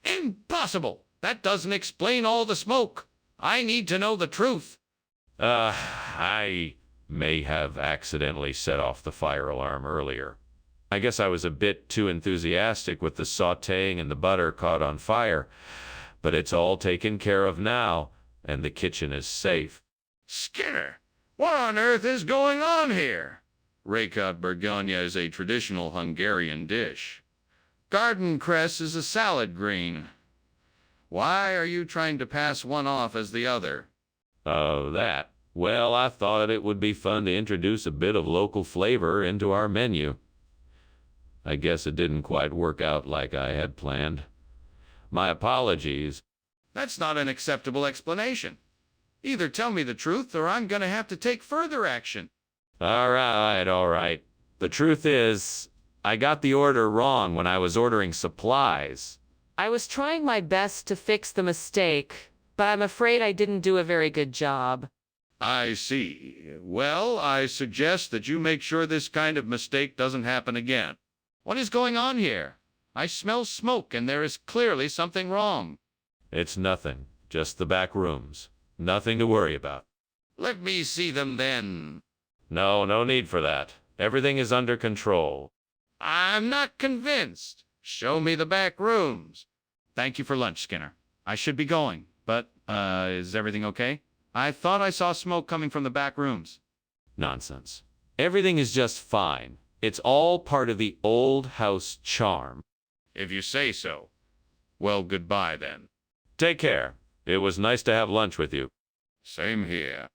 Impossible! That doesn't explain all the smoke. I need to know the truth. I may have accidentally set off the fire alarm earlier. I guess I was a bit too enthusiastic with the sautéing and the butter caught on fire. But it's all taken care of now, and the kitchen is safe. Skinner, what on earth is going on here? Raycut Burganya is a traditional Hungarian dish. Garden cress is a salad green. Why are you trying to pass one off as the other? Oh, that. Well, I thought it would be fun to introduce a bit of local flavor into our menu. I guess it didn't quite work out like I had planned. My apologies. That's not an acceptable explanation. Either tell me the truth or I'm gonna have to take further action. All right. The truth is, I got the order wrong when I was ordering supplies. I was trying my best to fix the mistake, but I'm afraid I didn't do a very good job. I see. Well, I suggest that you make sure this kind of mistake doesn't happen again. What is going on here? I smell smoke and there is clearly something wrong. It's nothing, just the back rooms. Nothing to worry about. Let me see them then. No, no need for that. Everything is under control. I'm not convinced. Show me the back rooms. Thank you for lunch, Skinner. I should be going, but, is everything okay? I thought I saw smoke coming from the back rooms. Nonsense. Everything is just fine. It's all part of the old house charm. If you say so. Well, goodbye then. Take care. It was nice to have lunch with you. Same here.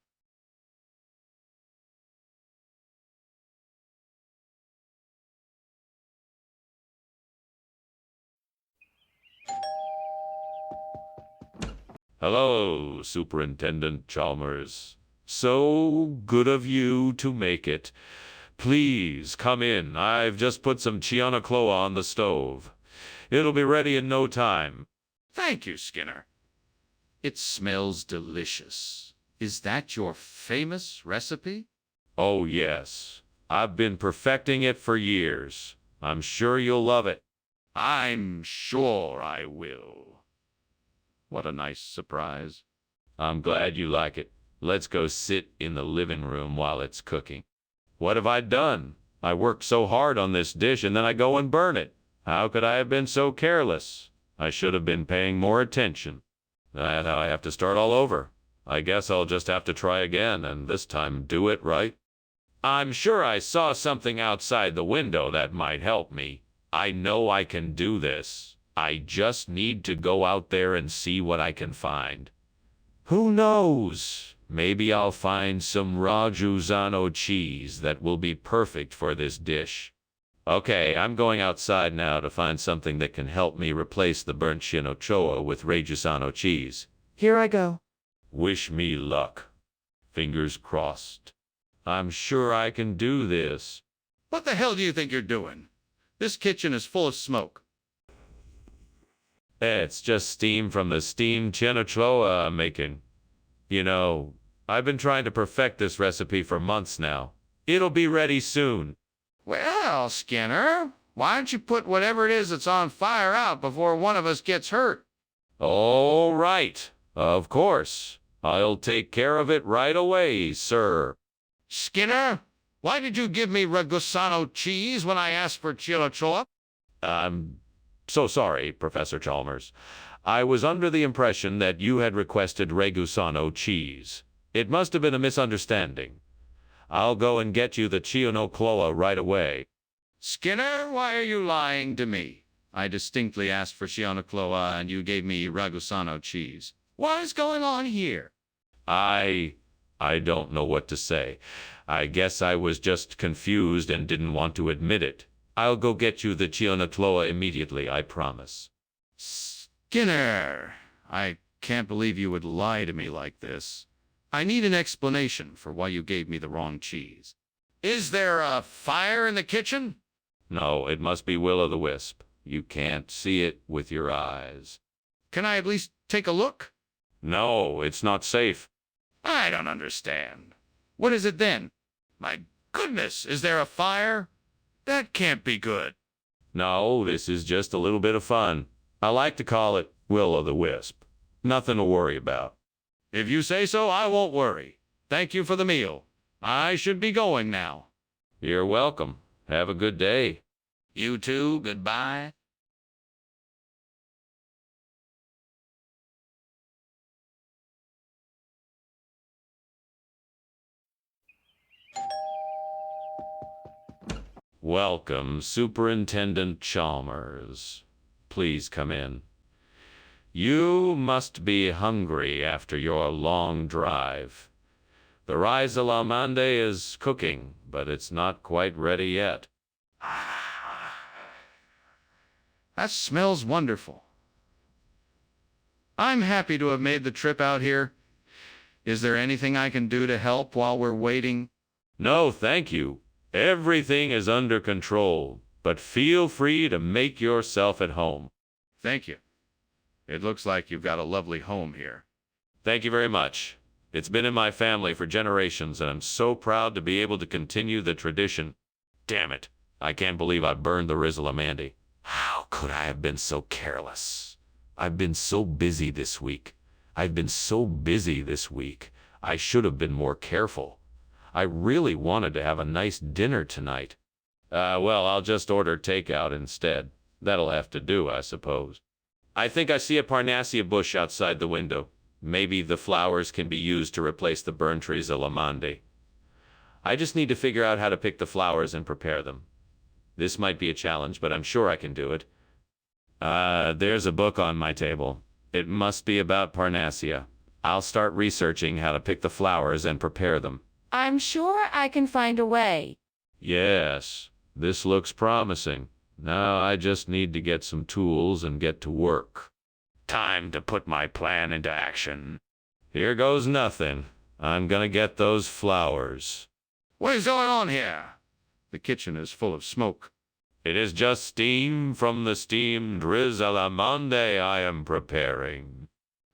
Hello, Superintendent Chalmers. So good of you to make it. Please come in. I've just put some Chianacloa on the stove. It'll be ready in no time. Thank you, Skinner. It smells delicious. Is that your famous recipe? Oh, yes. I've been perfecting it for years. I'm sure you'll love it. I'm sure I will. What a nice surprise. I'm glad you like it. Let's go sit in the living room while it's cooking. What have I done? I worked so hard on this dish and then I go and burn it. How could I have been so careless? I should have been paying more attention. And I have to start all over. I guess I'll just have to try again and this time do it right. I'm sure I saw something outside the window that might help me. I know I can do this. I just need to go out there and see what I can find. Who knows? Maybe I'll find some Reggiano cheese that will be perfect for this dish. Okay, I'm going outside now to find something that can help me replace the burnt Chianocchioa with Reggiano cheese. Here I go. Wish me luck. Fingers crossed. I'm sure I can do this. What the hell do you think you're doing? This kitchen is full of smoke. It's just steam from the steamed Chianocchioa I'm making. You know, I've been trying to perfect this recipe for months now. It'll be ready soon. Well, Skinner, why don't you put whatever it is that's on fire out before one of us gets hurt? All right. Of course. I'll take care of it right away, sir. Skinner, why did you give me Reggiano cheese when I asked for Chianocchioa? I'm so sorry, Professor Chalmers. I was under the impression that you had requested Reggiano cheese. It must have been a misunderstanding. I'll go and get you the Chianocchioa right away. Skinner, why are you lying to me? I distinctly asked for Chianocchioa and you gave me Reggiano cheese. What is going on here? I don't know what to say. I guess I was just confused and didn't want to admit it. I'll go get you the Chianocchioa immediately, I promise. Skinner, I can't believe you would lie to me like this. I need an explanation for why you gave me the wrong cheese. Is there a fire in the kitchen? No, it must be Will-o'-the-Wisp. You can't see it with your eyes. Can I at least take a look? No, it's not safe. I don't understand. What is it then? My goodness, is there a fire? That can't be good. No, this is just a little bit of fun. I like to call it Will-o'-the-Wisp. Nothing to worry about. If you say so, I won't worry. Thank you for the meal. I should be going now. You're welcome. Have a good day. You too, goodbye. Welcome, Superintendent Chalmers. Please come in. You must be hungry after your long drive. The rice a la mande is cooking, but it's not quite ready yet. That smells wonderful. I'm happy to have made the trip out here. Is there anything I can do to help while we're waiting? No, thank you. Everything is under control, but feel free to make yourself at home. Thank you. It looks like you've got a lovely home here. Thank you very much. It's been in my family for generations, and I'm so proud to be able to continue the tradition. Damn it. I can't believe I burned the Rizla Mandy. How could I have been so careless? I've been so busy this week. I've been so busy this week. I should have been more careful. I really wanted to have a nice dinner tonight. Well, I'll just order takeout instead. That'll have to do, I suppose. I think I see a Parnassia bush outside the window. Maybe the flowers can be used to replace the burn trees of Lamande. I just need to figure out how to pick the flowers and prepare them. This might be a challenge, but I'm sure I can do it. There's a book on my table. It must be about Parnassia. I'll start researching how to pick the flowers and prepare them. I'm sure I can find a way. Yes, this looks promising. Now I just need to get some tools and get to work. Time to put my plan into action. Here goes nothing. I'm gonna get those flowers. What is going on here? The kitchen is full of smoke. It is just steam from the steamed riz a la monde I am preparing.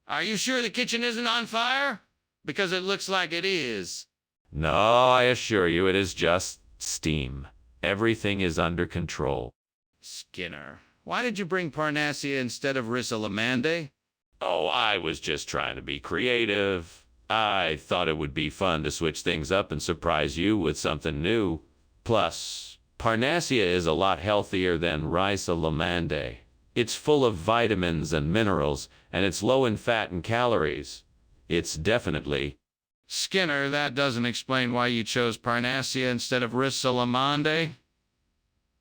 Are you sure the kitchen isn't on fire? Because it looks like it is. No, I assure you it is just steam. Everything is under control. Skinner, why did you bring Parnassia instead of Rissalamande? Oh, I was just trying to be creative. I thought it would be fun to switch things up and surprise you with something new. Plus, Parnassia is a lot healthier than Rissalamande. It's full of vitamins and minerals, and it's low in fat and calories. It's definitely... Skinner, that doesn't explain why you chose Parnassia instead of Rissalamande.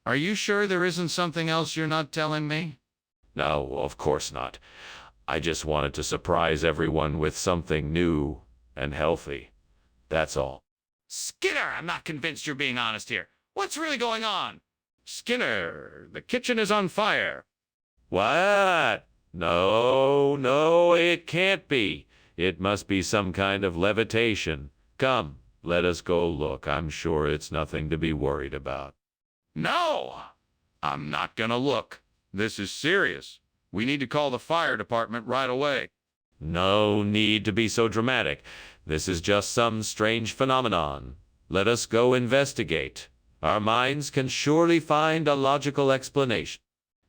Are you sure there isn't something else you're not telling me? No, of course not. I just wanted to surprise everyone with something new and healthy. That's all. Skinner, I'm not convinced you're being honest here. What's really going on? Skinner, the kitchen is on fire. What? No, it can't be. It must be some kind of levitation. Come, let us go look. I'm sure it's nothing to be worried about. No, I'm not gonna look. This is serious. We need to call the fire department right away. No need to be so dramatic. This is just some strange phenomenon. Let us go investigate. Our minds can surely find a logical explanation.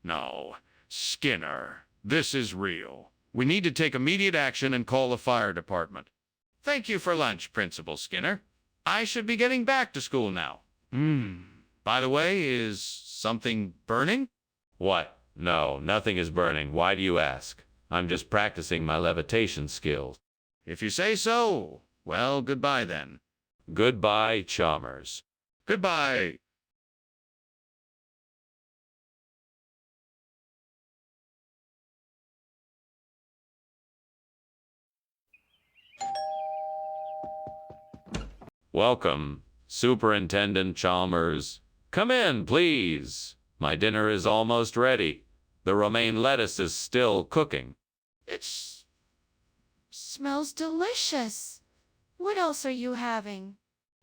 No, Skinner, this is real. We need to take immediate action and call the fire department. Thank you for lunch, Principal Skinner. I should be getting back to school now. By the way, is something burning? What? No, nothing is burning. Why do you ask? I'm just practicing my levitation skills. If you say so, well, goodbye then. Goodbye, Chalmers. Goodbye. Welcome, Superintendent Chalmers. Come in, please. My dinner is almost ready. The romaine lettuce is still cooking. Smells delicious. What else are you having?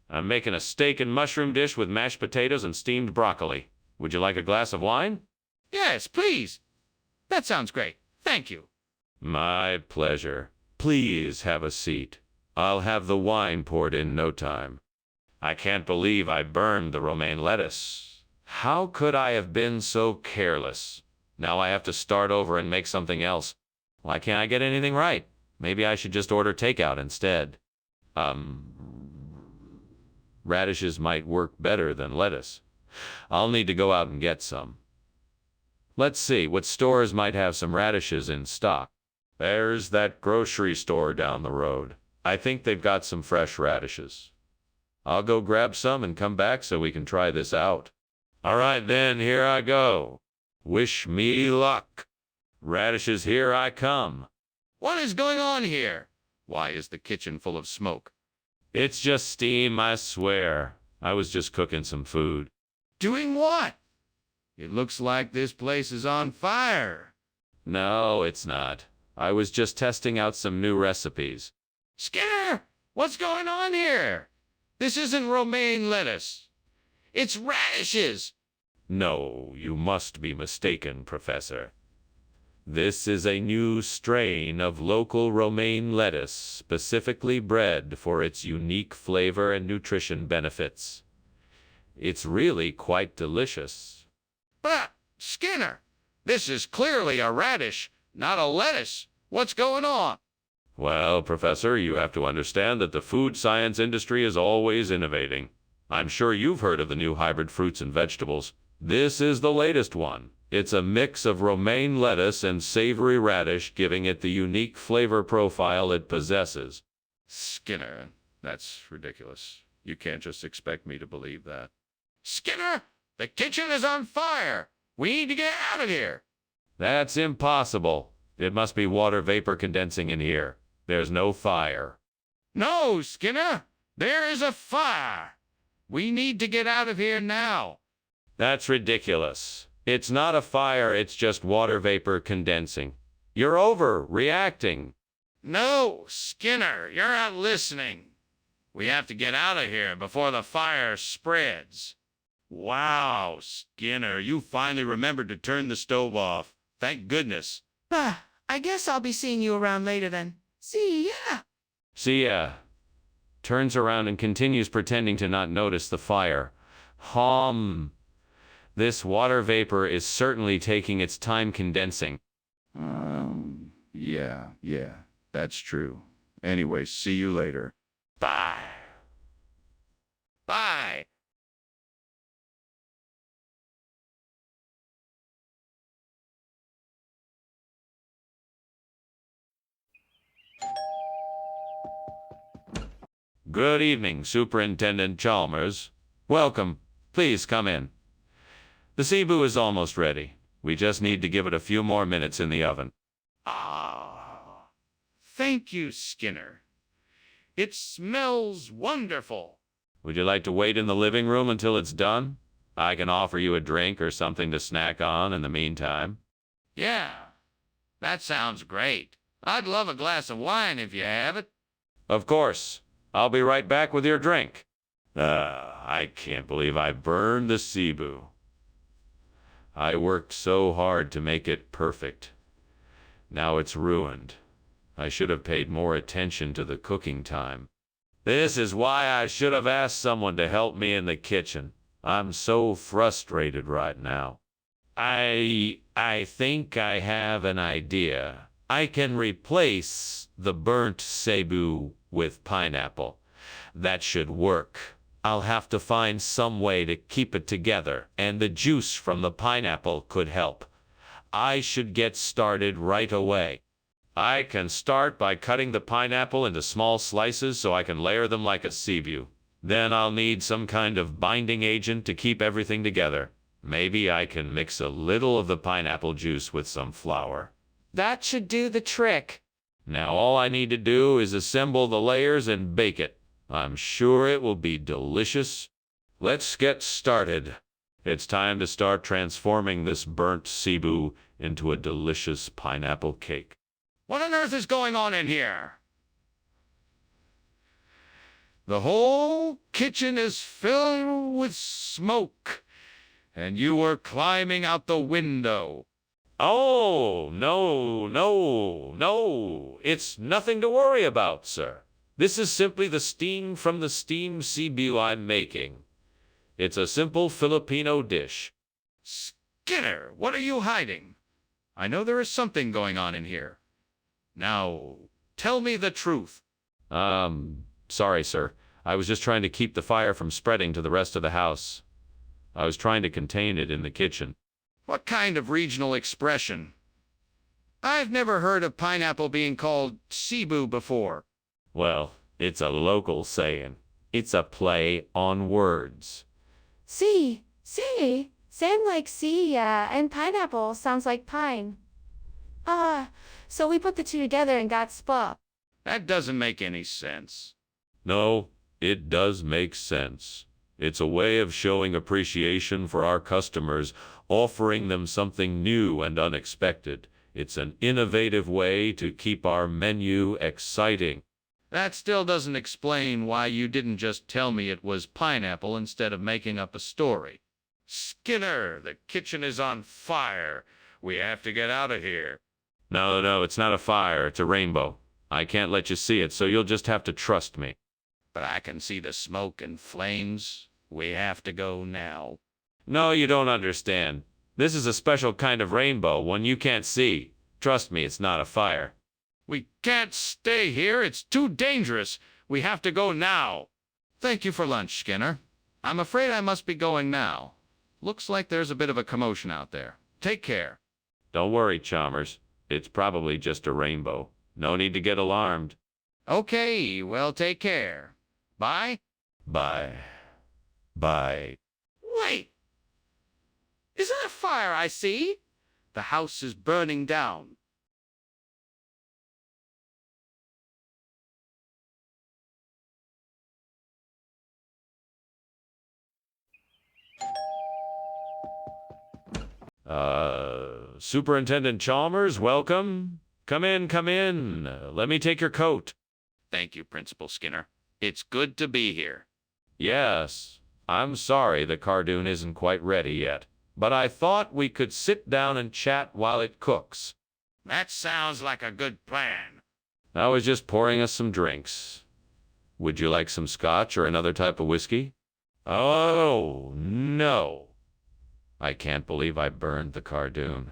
I'm making a steak and mushroom dish with mashed potatoes and steamed broccoli. Would you like a glass of wine? Yes, please. That sounds great. Thank you. My pleasure. Please have a seat. I'll have the wine poured in no time. I can't believe I burned the romaine lettuce. How could I have been so careless? Now I have to start over and make something else. Why can't I get anything right? Maybe I should just order takeout instead. Radishes might work better than lettuce. I'll need to go out and get some. Let's see, what stores might have some radishes in stock? There's that grocery store down the road. I think they've got some fresh radishes. I'll go grab some and come back so we can try this out. All right then, here I go. Wish me luck. Radishes, here I come. What is going on here? Why is the kitchen full of smoke? It's just steam, I swear. I was just cooking some food. Doing what? It looks like this place is on fire. No, it's not. I was just testing out some new recipes. Skinner, what's going on here? This isn't romaine lettuce. It's radishes. No, you must be mistaken, Professor. This is a new strain of local romaine lettuce specifically bred for its unique flavor and nutrition benefits. It's really quite delicious. But, Skinner, This is clearly a radish, not a lettuce. What's going on? Well, Professor, you have to understand that the food science industry is always innovating. I'm sure you've heard of the new hybrid fruits and vegetables. This is the latest one. It's a mix of romaine lettuce and savory radish, giving it the unique flavor profile it possesses. Skinner, that's ridiculous. You can't just expect me to believe that. Skinner, the kitchen is on fire. We need to get out of here. That's impossible. It must be water vapor condensing in here. There's no fire. No, Skinner, there is a fire. We need to get out of here now. That's ridiculous. It's not a fire, it's just water vapor condensing. You're overreacting. No, Skinner, you're not listening. We have to get out of here before the fire spreads. Wow, Skinner, you finally remembered to turn the stove off. Thank goodness. I guess I'll be seeing you around later then. See ya. See ya. Turns around and continues pretending to not notice the fire. This water vapor is certainly taking its time condensing. Yeah, that's true. Anyway, see you later. Bye. Bye. Good evening, Superintendent Chalmers. Welcome. Please come in. The Cebu is almost ready. We just need to give it a few more minutes in the oven. Ah, thank you, Skinner. It smells wonderful. Would you like to wait in the living room until it's done? I can offer you a drink or something to snack on in the meantime. Yeah, that sounds great. I'd love a glass of wine if you have it. Of course. I'll be right back with your drink. I can't believe I burned the Cebu. I worked so hard to make it perfect. Now it's ruined. I should have paid more attention to the cooking time. This is why I should have asked someone to help me in the kitchen. I'm so frustrated right now. I think I have an idea. I can replace the burnt Cebu with pineapple. That should work. I'll have to find some way to keep it together, and the juice from the pineapple could help. I should get started right away. I can start by cutting the pineapple into small slices so I can layer them like a Cebu. Then I'll need some kind of binding agent to keep everything together. Maybe I can mix a little of the pineapple juice with some flour. That should do the trick. Now all I need to do is assemble the layers and bake it. I'm sure it will be delicious. Let's get started. It's time to start transforming this burnt Cebu into a delicious pineapple cake. What on earth is going on in here? The whole kitchen is filled with smoke, and you were climbing out the window. Oh, no. It's nothing to worry about, sir. This is simply the steam from the steamed Cebu I'm making. It's a simple Filipino dish. Skinner, what are you hiding? I know there is something going on in here. Now, tell me the truth. Sorry, sir. I was just trying to keep the fire from spreading to the rest of the house. I was trying to contain it in the kitchen. What kind of regional expression? I've never heard of pineapple being called Cebu before. Well, it's a local saying. It's a play on words. See, same like sea, and pineapple sounds like pine. So we put the two together and got spa. That doesn't make any sense. No, it does make sense. It's a way of showing appreciation for our customers, offering them something new and unexpected. It's an innovative way to keep our menu exciting. That still doesn't explain why you didn't just tell me it was pineapple instead of making up a story. Skinner, the kitchen is on fire. We have to get out of here. No, it's not a fire, it's a rainbow. I can't let you see it, so you'll just have to trust me. But I can see the smoke and flames. We have to go now. No, you don't understand. This is a special kind of rainbow, one you can't see. Trust me, it's not a fire. We can't stay here. It's too dangerous. We have to go now. Thank you for lunch, Skinner. I'm afraid I must be going now. Looks like there's a bit of a commotion out there. Take care. Don't worry, Chalmers. It's probably just a rainbow. No need to get alarmed. Okay, well, take care. Bye. Bye. Bye. Wait. Is that a fire I see? The house is burning down. Superintendent Chalmers, welcome. Come in, come in. Let me take your coat. Thank you, Principal Skinner. It's good to be here. Yes, I'm sorry the cardoon isn't quite ready yet, but I thought we could sit down and chat while it cooks. That sounds like a good plan. I was just pouring us some drinks. Would you like some scotch or another type of whiskey? Oh, no. I can't believe I burned the cardoon.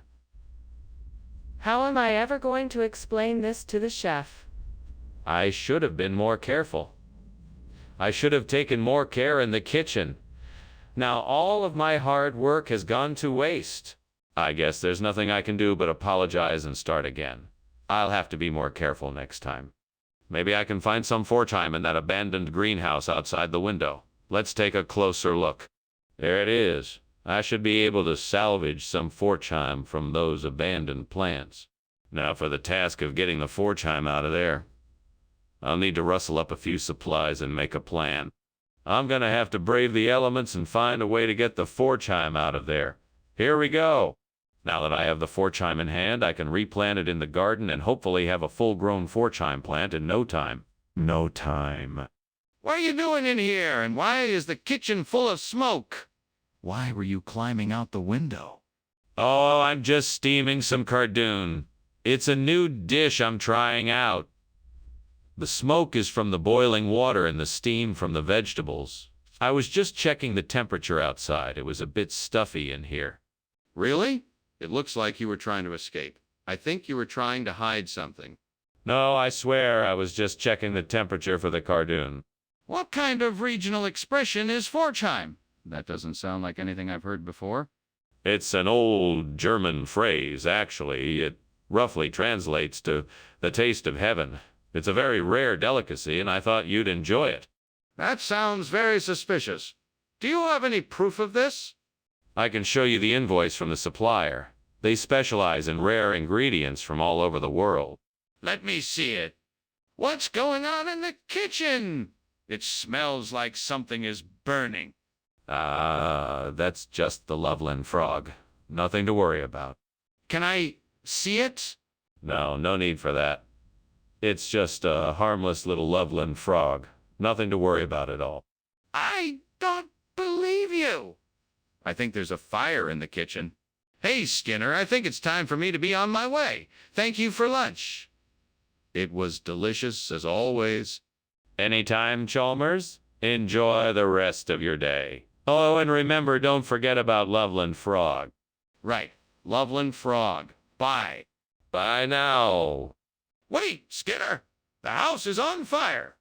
How am I ever going to explain this to the chef? I should have been more careful. I should have taken more care in the kitchen. Now all of my hard work has gone to waste. I guess there's nothing I can do but apologize and start again. I'll have to be more careful next time. Maybe I can find some fortime in that abandoned greenhouse outside the window. Let's take a closer look. There it is. I should be able to salvage some fortime from those abandoned plants. Now for the task of getting the fortime out of there. I'll need to rustle up a few supplies and make a plan. I'm gonna have to brave the elements and find a way to get the fortime out of there. Here we go. Now that I have the fortime in hand, I can replant it in the garden and hopefully have a full-grown fortime plant in no time. No time. What are you doing in here, and why is the kitchen full of smoke? Why were you climbing out the window? Oh, I'm just steaming some cardoon. It's a new dish I'm trying out. The smoke is from the boiling water and the steam from the vegetables. I was just checking the temperature outside. It was a bit stuffy in here. Really? It looks like you were trying to escape. I think you were trying to hide something. No, I swear I was just checking the temperature for the cardoon. What kind of regional expression is fortime? That doesn't sound like anything I've heard before. It's an old German phrase, actually. It roughly translates to the taste of heaven. It's a very rare delicacy, and I thought you'd enjoy it. That sounds very suspicious. Do you have any proof of this? I can show you the invoice from the supplier. They specialize in rare ingredients from all over the world. Let me see it. What's going on in the kitchen? It smells like something is burning. That's just the Loveland frog. Nothing to worry about. Can I see it? No, no need for that. It's just a harmless little Loveland frog. Nothing to worry about at all. I don't believe you. I think there's a fire in the kitchen. Hey, Skinner, I think it's time for me to be on my way. Thank you for lunch. It was delicious as always. Anytime, Chalmers. Enjoy the rest of your day. Oh, and remember, don't forget about Loveland Frog. Right, Loveland Frog. Bye. Bye now. Wait, Skinner! The house is on fire!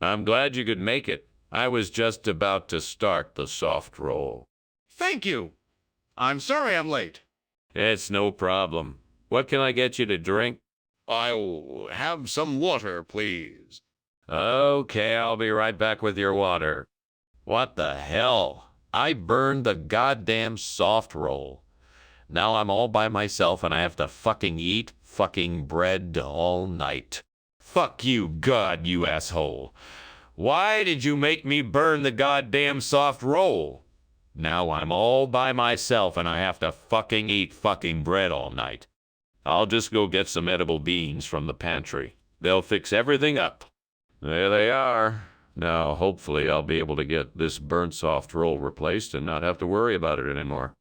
I'm glad you could make it. I was just about to start the soft roll. Thank you. I'm sorry I'm late. It's no problem. What can I get you to drink? I'll have some water, please. Okay, I'll be right back with your water. What the hell? I burned the goddamn soft roll. Now I'm all by myself and I have to fucking eat fucking bread all night. Fuck you, God, you asshole. Why did you make me burn the goddamn soft roll? Now I'm all by myself and I have to fucking eat fucking bread all night. I'll just go get some edible beans from the pantry. They'll fix everything up. There they are. Now, hopefully, I'll be able to get this burnt soft roll replaced and not have to worry about it anymore.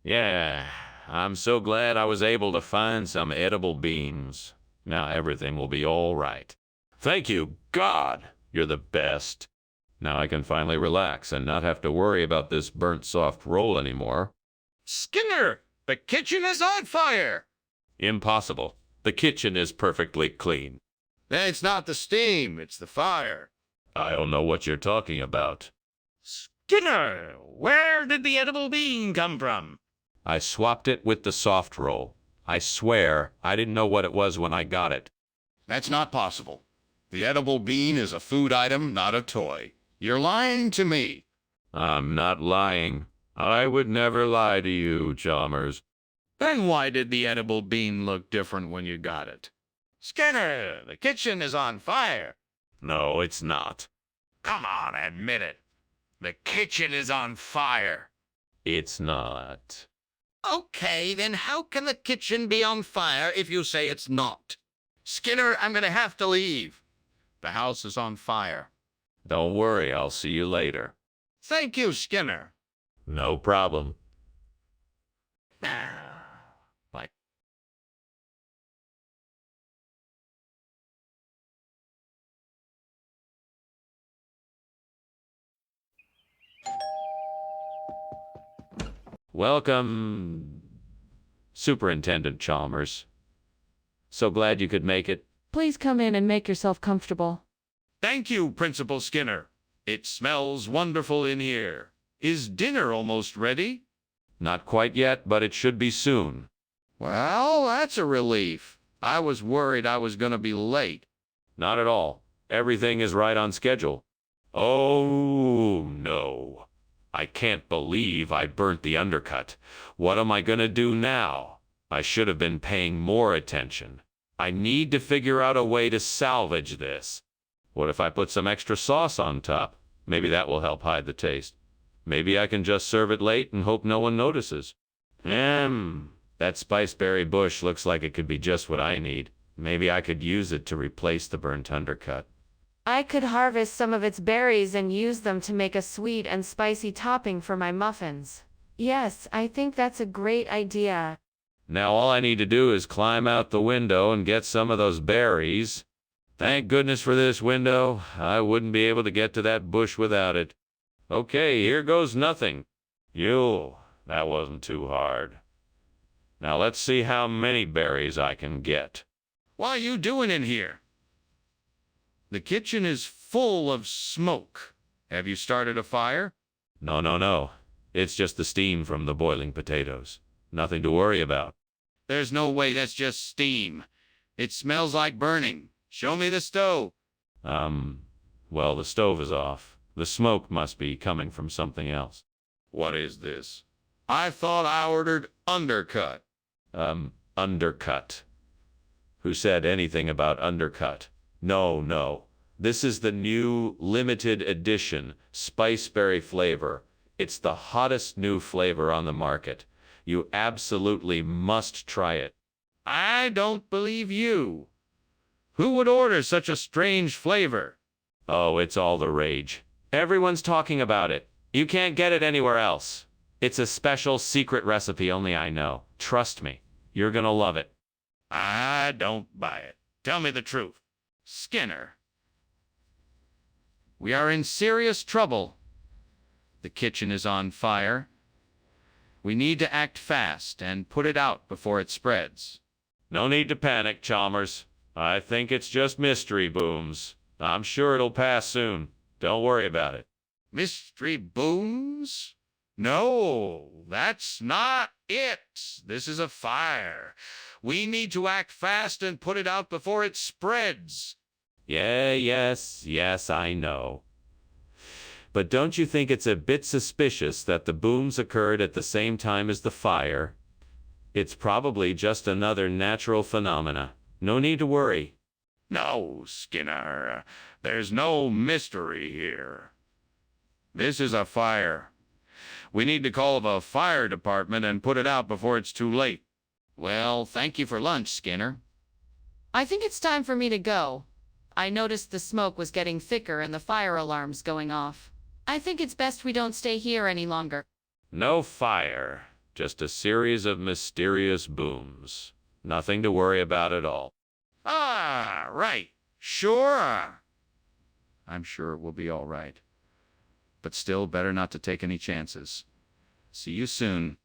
Yeah, I'm so glad I was able to find some edible beans. Now everything will be all right. Thank you, God. You're the best. Now I can finally relax and not have to worry about this burnt soft roll anymore. Skinner, the kitchen is on fire. Impossible. The kitchen is perfectly clean. It's not the steam, it's the fire. I don't know what you're talking about. Skinner, where did the edible bean come from? I swapped it with the soft roll. I swear I didn't know what it was when I got it. That's not possible. The edible bean is a food item, not a toy. You're lying to me. I'm not lying. I would never lie to you, Chalmers. Then why did the edible bean look different when you got it? Skinner, the kitchen is on fire. No, it's not. Come on, admit it. The kitchen is on fire. It's not. Okay, then how can the kitchen be on fire if you say it's not? Skinner, I'm gonna have to leave. The house is on fire. Don't worry, I'll see you later. Thank you, Skinner. No problem. Bye. Welcome, Superintendent Chalmers. So glad you could make it. Please come in and make yourself comfortable. Thank you, Principal Skinner. It smells wonderful in here. Is dinner almost ready? Not quite yet, but it should be soon. Well, that's a relief. I was worried I was gonna be late. Not at all. Everything is right on schedule. Oh, no. I can't believe I burnt the undercut. What am I gonna do now? I should have been paying more attention. I need to figure out a way to salvage this. What if I put some extra sauce on top? Maybe that will help hide the taste. Maybe I can just serve it late and hope no one notices. That spiceberry bush looks like it could be just what I need. Maybe I could use it to replace the burnt undercut. I could harvest some of its berries and use them to make a sweet and spicy topping for my muffins. Yes, I think that's a great idea. Now all I need to do is climb out the window and get some of those berries. Thank goodness for this window. I wouldn't be able to get to that bush without it. Okay, here goes nothing. That wasn't too hard. Now let's see how many berries I can get. What are you doing in here? The kitchen is full of smoke. Have you started a fire? No. It's just the steam from the boiling potatoes. Nothing to worry about. There's no way that's just steam. It smells like burning. Show me the stove. Well, the stove is off. The smoke must be coming from something else. What is this? I thought I ordered undercut. Undercut. Who said anything about undercut? No. This is the new limited edition spiceberry flavor. It's the hottest new flavor on the market. You absolutely must try it. I don't believe you. Who would order such a strange flavor? Oh, it's all the rage. Everyone's talking about it. You can't get it anywhere else. It's a special secret recipe only I know. Trust me, you're gonna love it. I don't buy it. Tell me the truth. Skinner. We are in serious trouble. The kitchen is on fire. We need to act fast and put it out before it spreads. No need to panic, Chalmers. I think it's just mystery booms. I'm sure it'll pass soon. Don't worry about it. Mystery booms? No, that's not it. This is a fire. We need to act fast and put it out before it spreads. Yes, I know. But don't you think it's a bit suspicious that the booms occurred at the same time as the fire? It's probably just another natural phenomena. No need to worry. No, Skinner. There's no mystery here. This is a fire. We need to call the fire department and put it out before it's too late. Well, thank you for lunch, Skinner. I think it's time for me to go. I noticed the smoke was getting thicker and the fire alarm's going off. I think it's best we don't stay here any longer. No fire. Just a series of mysterious booms. Nothing to worry about at all. Ah, right. Sure. I'm sure it will be all right. But still, better not to take any chances. See you soon.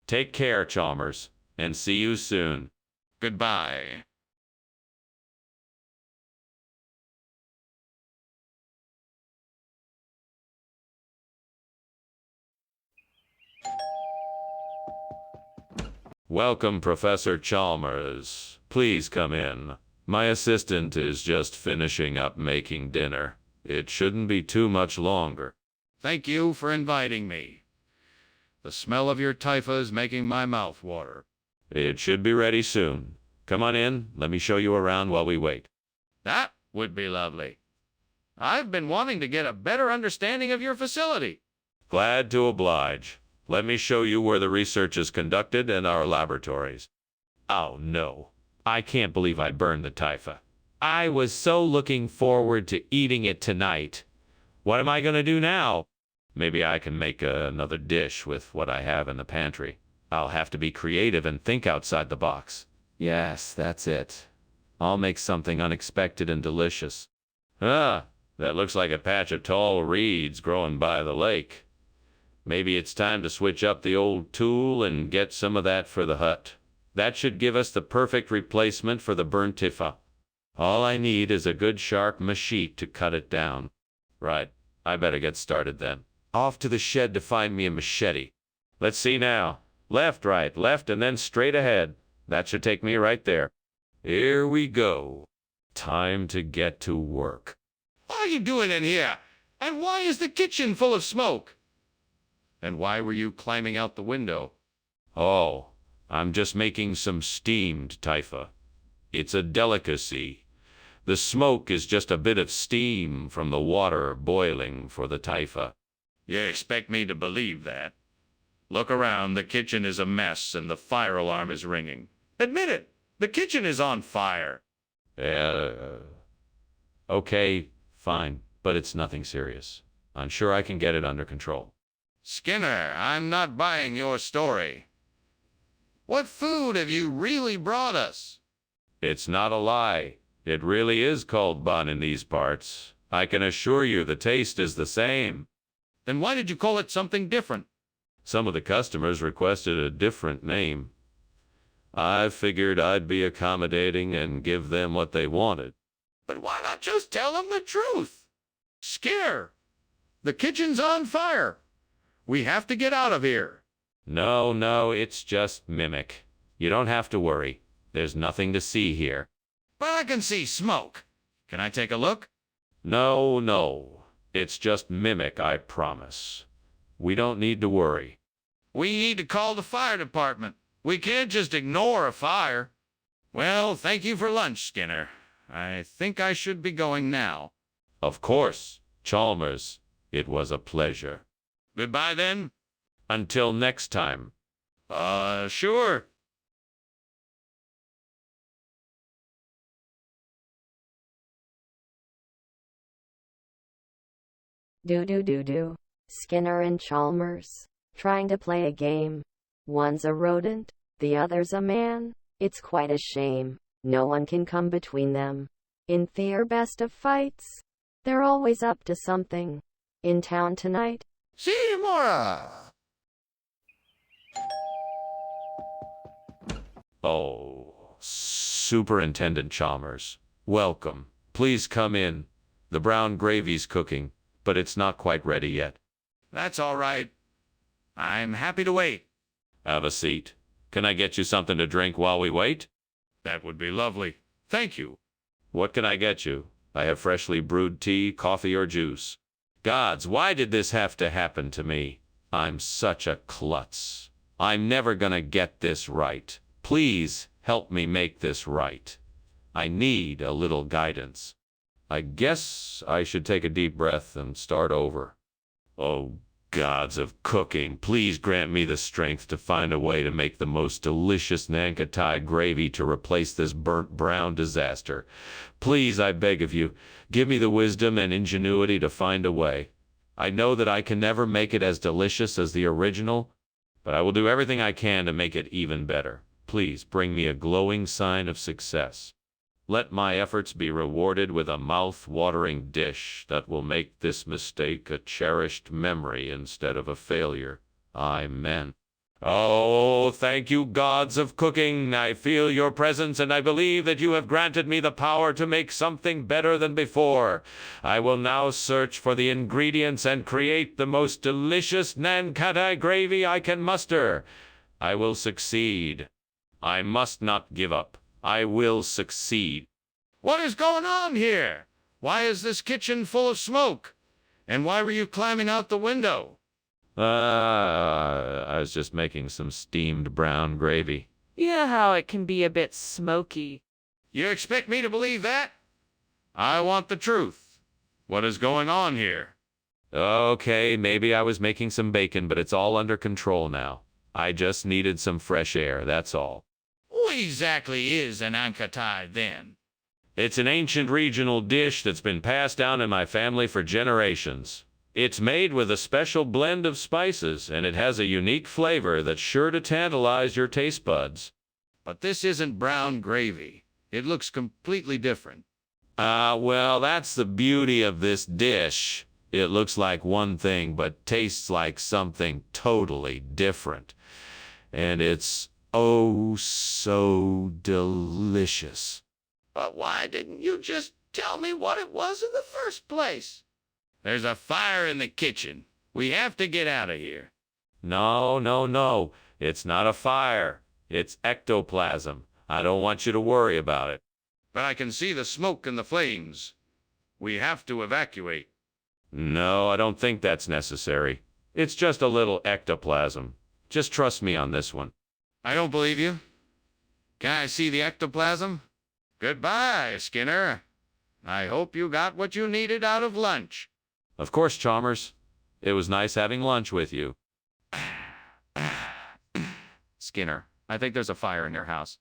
Take care, Chalmers, and see you soon. Goodbye. Welcome, Professor Chalmers. Please come in. My assistant is just finishing up making dinner. It shouldn't be too much longer. Thank you for inviting me. The smell of your taifa is making my mouth water. It should be ready soon. Come on in. Let me show you around while we wait. That would be lovely. I've been wanting to get a better understanding of your facility. Glad to oblige. Let me show you where the research is conducted and our laboratories. Oh no, I can't believe I burned the taifa. I was so looking forward to eating it tonight. What am I gonna do now? Maybe I can make another dish with what I have in the pantry. I'll have to be creative and think outside the box. Yes, that's it. I'll make something unexpected and delicious. Ah, that looks like a patch of tall reeds growing by the lake. Maybe it's time to switch up the old tool and get some of that for the hut. That should give us the perfect replacement for the burnt taifa. All I need is a good sharp machete to cut it down. Right, I better get started then. Off to the shed to find me a machete. Let's see now. Left, right, left, and then straight ahead. That should take me right there. Here we go. Time to get to work. What are you doing in here? And why is the kitchen full of smoke? And why were you climbing out the window? Oh, I'm just making some steamed taifa. It's a delicacy. The smoke is just a bit of steam from the water boiling for the taifa. You expect me to believe that? Look around, the kitchen is a mess and the fire alarm is ringing. Admit it, the kitchen is on fire. Okay, fine, but it's nothing serious. I'm sure I can get it under control. Skinner, I'm not buying your story. What food have you really brought us? It's not a lie. It really is called bun in these parts. I can assure you the taste is the same. Then why did you call it something different? Some of the customers requested a different name. I figured I'd be accommodating and give them what they wanted. But why not just tell them the truth? Skinner, the kitchen's on fire. We have to get out of here. No, it's just mimic. You don't have to worry. There's nothing to see here. But I can see smoke. Can I take a look? No. It's just mimic, I promise. We don't need to worry. We need to call the fire department. We can't just ignore a fire. Well, thank you for lunch, Skinner. I think I should be going now. Of course, Chalmers. It was a pleasure. Goodbye, then. Until next time. Sure. Do. Skinner and Chalmers, trying to play a game. One's a rodent, the other's a man. It's quite a shame. No one can come between them. In their best of fights, they're always up to something. In town tonight? See you tomorrow. Oh, Superintendent Chalmers. Welcome. Please come in. The brown gravy's cooking, but it's not quite ready yet. That's all right. I'm happy to wait. Have a seat. Can I get you something to drink while we wait? That would be lovely. Thank you. What can I get you? I have freshly brewed tea, coffee, or juice. Gods, why did this have to happen to me? I'm such a klutz. I'm never gonna get this right. Please help me make this right. I need a little guidance. I guess I should take a deep breath and start over. Oh, gods of cooking, please grant me the strength to find a way to make the most delicious Nankatai gravy to replace this burnt brown disaster. Please, I beg of you, give me the wisdom and ingenuity to find a way. I know that I can never make it as delicious as the original, but I will do everything I can to make it even better. Please bring me a glowing sign of success. Let my efforts be rewarded with a mouth-watering dish that will make this mistake a cherished memory instead of a failure. Amen. Oh, thank you, gods of cooking. I feel your presence, and I believe that you have granted me the power to make something better than before. I will now search for the ingredients and create the most delicious nankattai gravy I can muster. I will succeed. I must not give up. I will succeed. What is going on here? Why is this kitchen full of smoke? And why were you climbing out the window? I was just making some steamed brown gravy. You know how it can be a bit smoky. You expect me to believe that? I want the truth. What is going on here? Okay, maybe I was making some bacon, but it's all under control now. I just needed some fresh air, that's all. What exactly is an nankattai then? It's an ancient regional dish that's been passed down in my family for generations. It's made with a special blend of spices, and it has a unique flavor that's sure to tantalize your taste buds. But this isn't brown gravy. It looks completely different. Well, that's the beauty of this dish. It looks like one thing, but tastes like something totally different. And it's oh so delicious. But why didn't you just tell me what it was in the first place? There's a fire in the kitchen. We have to get out of here. No. It's not a fire. It's ectoplasm. I don't want you to worry about it. But I can see the smoke and the flames. We have to evacuate. No, I don't think that's necessary. It's just a little ectoplasm. Just trust me on this one. I don't believe you. Can I see the ectoplasm? Goodbye, Skinner. I hope you got what you needed out of lunch. Of course, Chalmers. It was nice having lunch with you. Skinner, I think there's a fire in your house.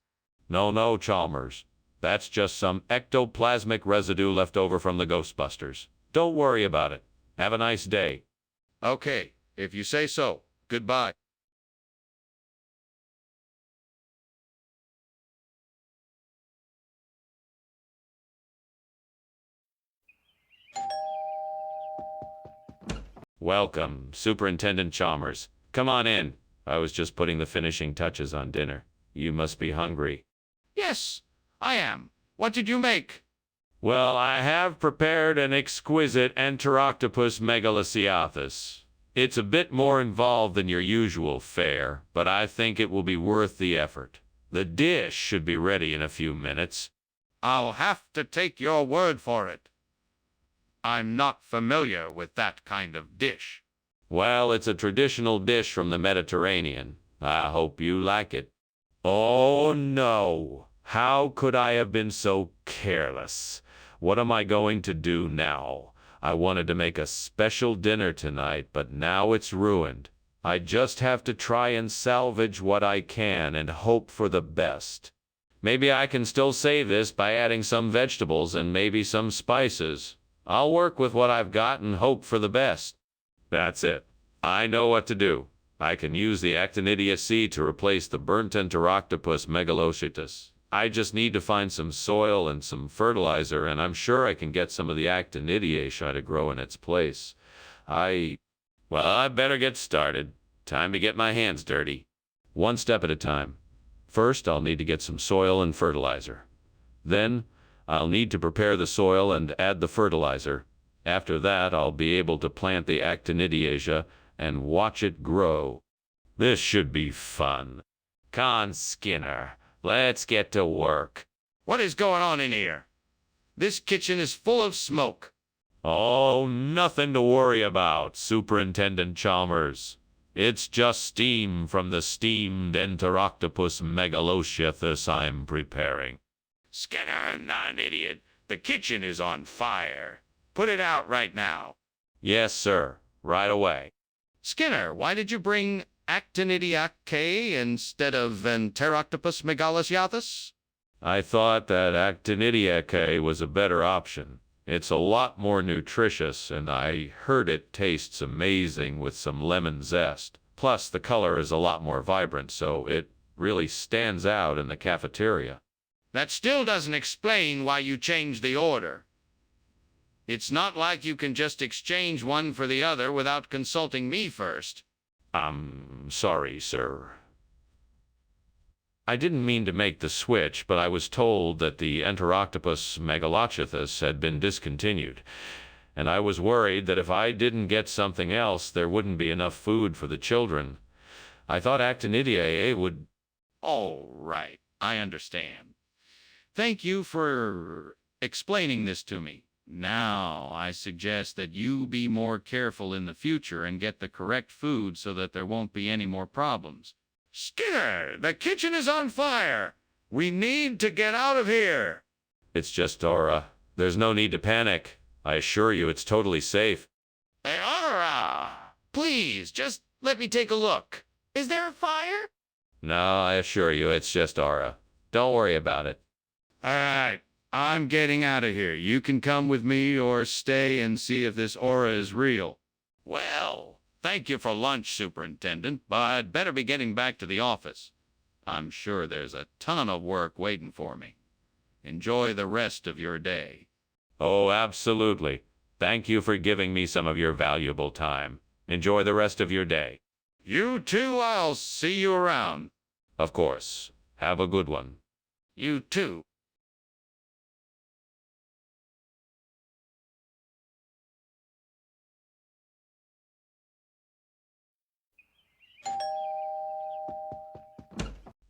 No, Chalmers. That's just some ectoplasmic residue left over from the Ghostbusters. Don't worry about it. Have a nice day. Okay, if you say so. Goodbye. Welcome, Superintendent Chalmers. Come on in. I was just putting the finishing touches on dinner. You must be hungry. Yes, I am. What did you make? Well, I have prepared an exquisite Enteroctopus megalosiathus. It's a bit more involved than your usual fare, but I think it will be worth the effort. The dish should be ready in a few minutes. I'll have to take your word for it. I'm not familiar with that kind of dish. Well, it's a traditional dish from the Mediterranean. I hope you like it. Oh no! How could I have been so careless? What am I going to do now? I wanted to make a special dinner tonight, but now it's ruined. I just have to try and salvage what I can and hope for the best. Maybe I can still save this by adding some vegetables and maybe some spices. I'll work with what I've got and hope for the best. That's it. I know what to do. I can use the Actinidia to replace the burnt Enteroctopus megalosiathus. I just need to find some soil and some fertilizer, and I'm sure I can get some of the Actinidia to grow in its place. I better get started. Time to get my hands dirty. One step at a time. First, I'll need to get some soil and fertilizer. Then, I'll need to prepare the soil and add the fertilizer. After that, I'll be able to plant the Actinidia and watch it grow. This should be fun. Con Skinner, let's get to work. What is going on in here? This kitchen is full of smoke. Oh, nothing to worry about, Superintendent Chalmers. It's just steam from the steamed Enteroctopus megalosiathus I'm preparing. Skinner, I'm not an idiot. The kitchen is on fire. Put it out right now. Yes, sir. Right away. Skinner, why did you bring Actinidia instead of Enteroctopus megalosiathus? I thought that Actinidia was a better option. It's a lot more nutritious, and I heard it tastes amazing with some lemon zest. Plus, the color is a lot more vibrant, so it really stands out in the cafeteria. That still doesn't explain why you changed the order. It's not like you can just exchange one for the other without consulting me first. I'm sorry, sir. I didn't mean to make the switch, but I was told that the Enteroctopus megalochathus had been discontinued, and I was worried that if I didn't get something else, there wouldn't be enough food for the children. I thought Actinidia would... All right, I understand. Thank you for explaining this to me. Now, I suggest that you be more careful in the future and get the correct food so that there won't be any more problems. Skinner, the kitchen is on fire. We need to get out of here. It's just Dora. There's no need to panic. I assure you it's totally safe. Hey, Aura, please, just let me take a look. Is there a fire? No, I assure you it's just Aura. Don't worry about it. All right, I'm getting out of here. You can come with me or stay and see if this aura is real. Well, thank you for lunch, Superintendent, but I'd better be getting back to the office. I'm sure there's a ton of work waiting for me. Enjoy the rest of your day. Oh, absolutely. Thank you for giving me some of your valuable time. Enjoy the rest of your day. You too, I'll see you around. Of course. Have a good one. You too.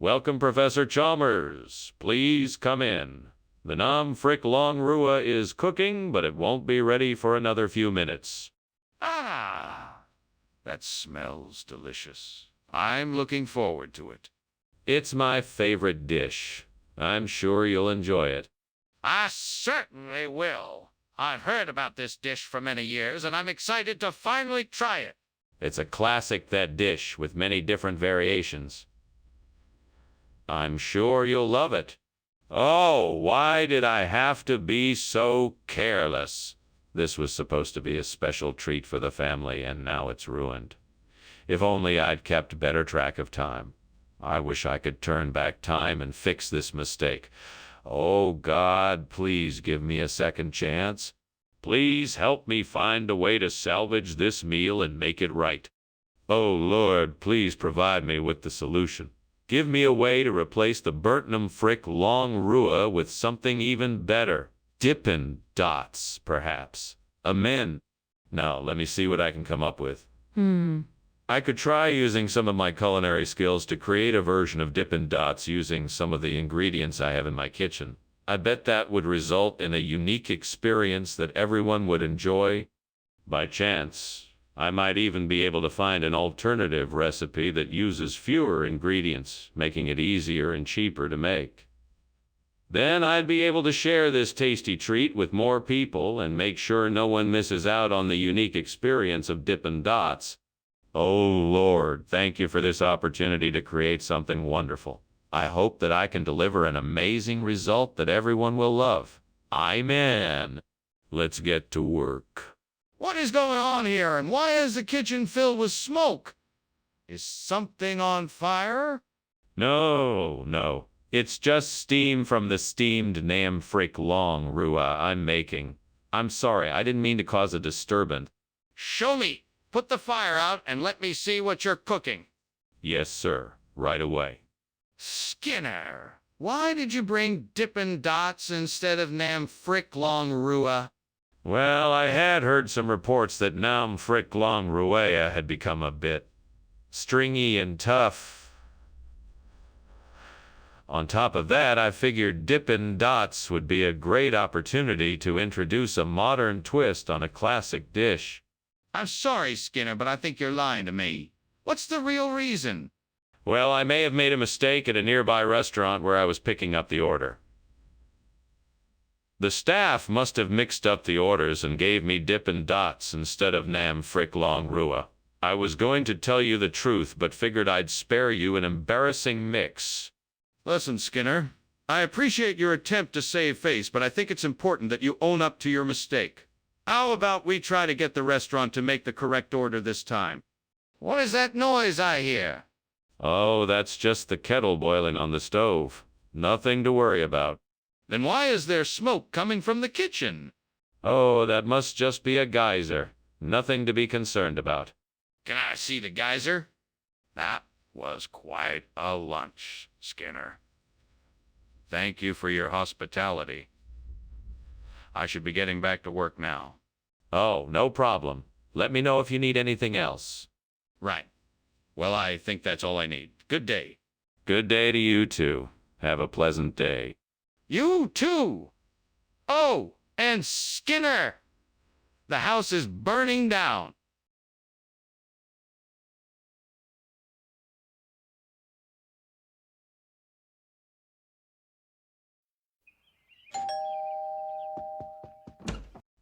Welcome, Professor Chalmers. Please come in. The Nam Frick Long Rua is cooking, but it won't be ready for another few minutes. Ah, that smells delicious. I'm looking forward to it. It's my favorite dish. I'm sure you'll enjoy it. I certainly will. I've heard about this dish for many years, and I'm excited to finally try it. It's a classic, that dish, with many different variations. I'm sure you'll love it. Oh, why did I have to be so careless? This was supposed to be a special treat for the family, and now it's ruined. If only I'd kept better track of time. I wish I could turn back time and fix this mistake. Oh, God, please give me a second chance. Please help me find a way to salvage this meal and make it right. Oh, Lord, please provide me with the solution. Give me a way to replace the Burtnam Frick Long Rua with something even better. Dippin' Dots, perhaps. Amen. Now, let me see what I can come up with. I could try using some of my culinary skills to create a version of Dippin' Dots using some of the ingredients I have in my kitchen. I bet that would result in a unique experience that everyone would enjoy. By chance, I might even be able to find an alternative recipe that uses fewer ingredients, making it easier and cheaper to make. Then I'd be able to share this tasty treat with more people and make sure no one misses out on the unique experience of Dippin' Dots. Oh, Lord, thank you for this opportunity to create something wonderful. I hope that I can deliver an amazing result that everyone will love. Amen. Let's get to work. What is going on here, and why is the kitchen filled with smoke? Is something on fire? No. It's just steam from the steamed Nam Frick Long Rua I'm making. I'm sorry, I didn't mean to cause a disturbance. Show me. Put the fire out and let me see what you're cooking. Yes, sir. Right away. Skinner, why did you bring Dippin' Dots instead of Nam Frick Long Rua? Well, I had heard some reports that Nam Frick Long Rua had become a bit stringy and tough. On top of that, I figured Dippin' Dots would be a great opportunity to introduce a modern twist on a classic dish. I'm sorry, Skinner, but I think you're lying to me. What's the real reason? Well, I may have made a mistake at a nearby restaurant where I was picking up the order. The staff must have mixed up the orders and gave me Dippin' Dots instead of Nam Frick Long Rua. I was going to tell you the truth, but figured I'd spare you an embarrassing mix. Listen, Skinner, I appreciate your attempt to save face, but I think it's important that you own up to your mistake. How about we try to get the restaurant to make the correct order this time? What is that noise I hear? Oh, that's just the kettle boiling on the stove. Nothing to worry about. Then why is there smoke coming from the kitchen? Oh, that must just be a geyser. Nothing to be concerned about. Can I see the geyser? That was quite a lunch, Skinner. Thank you for your hospitality. I should be getting back to work now. Oh, no problem. Let me know if you need anything else. Right. Well, I think that's all I need. Good day. Good day to you too. Have a pleasant day. You too. Oh, and Skinner! The house is burning down.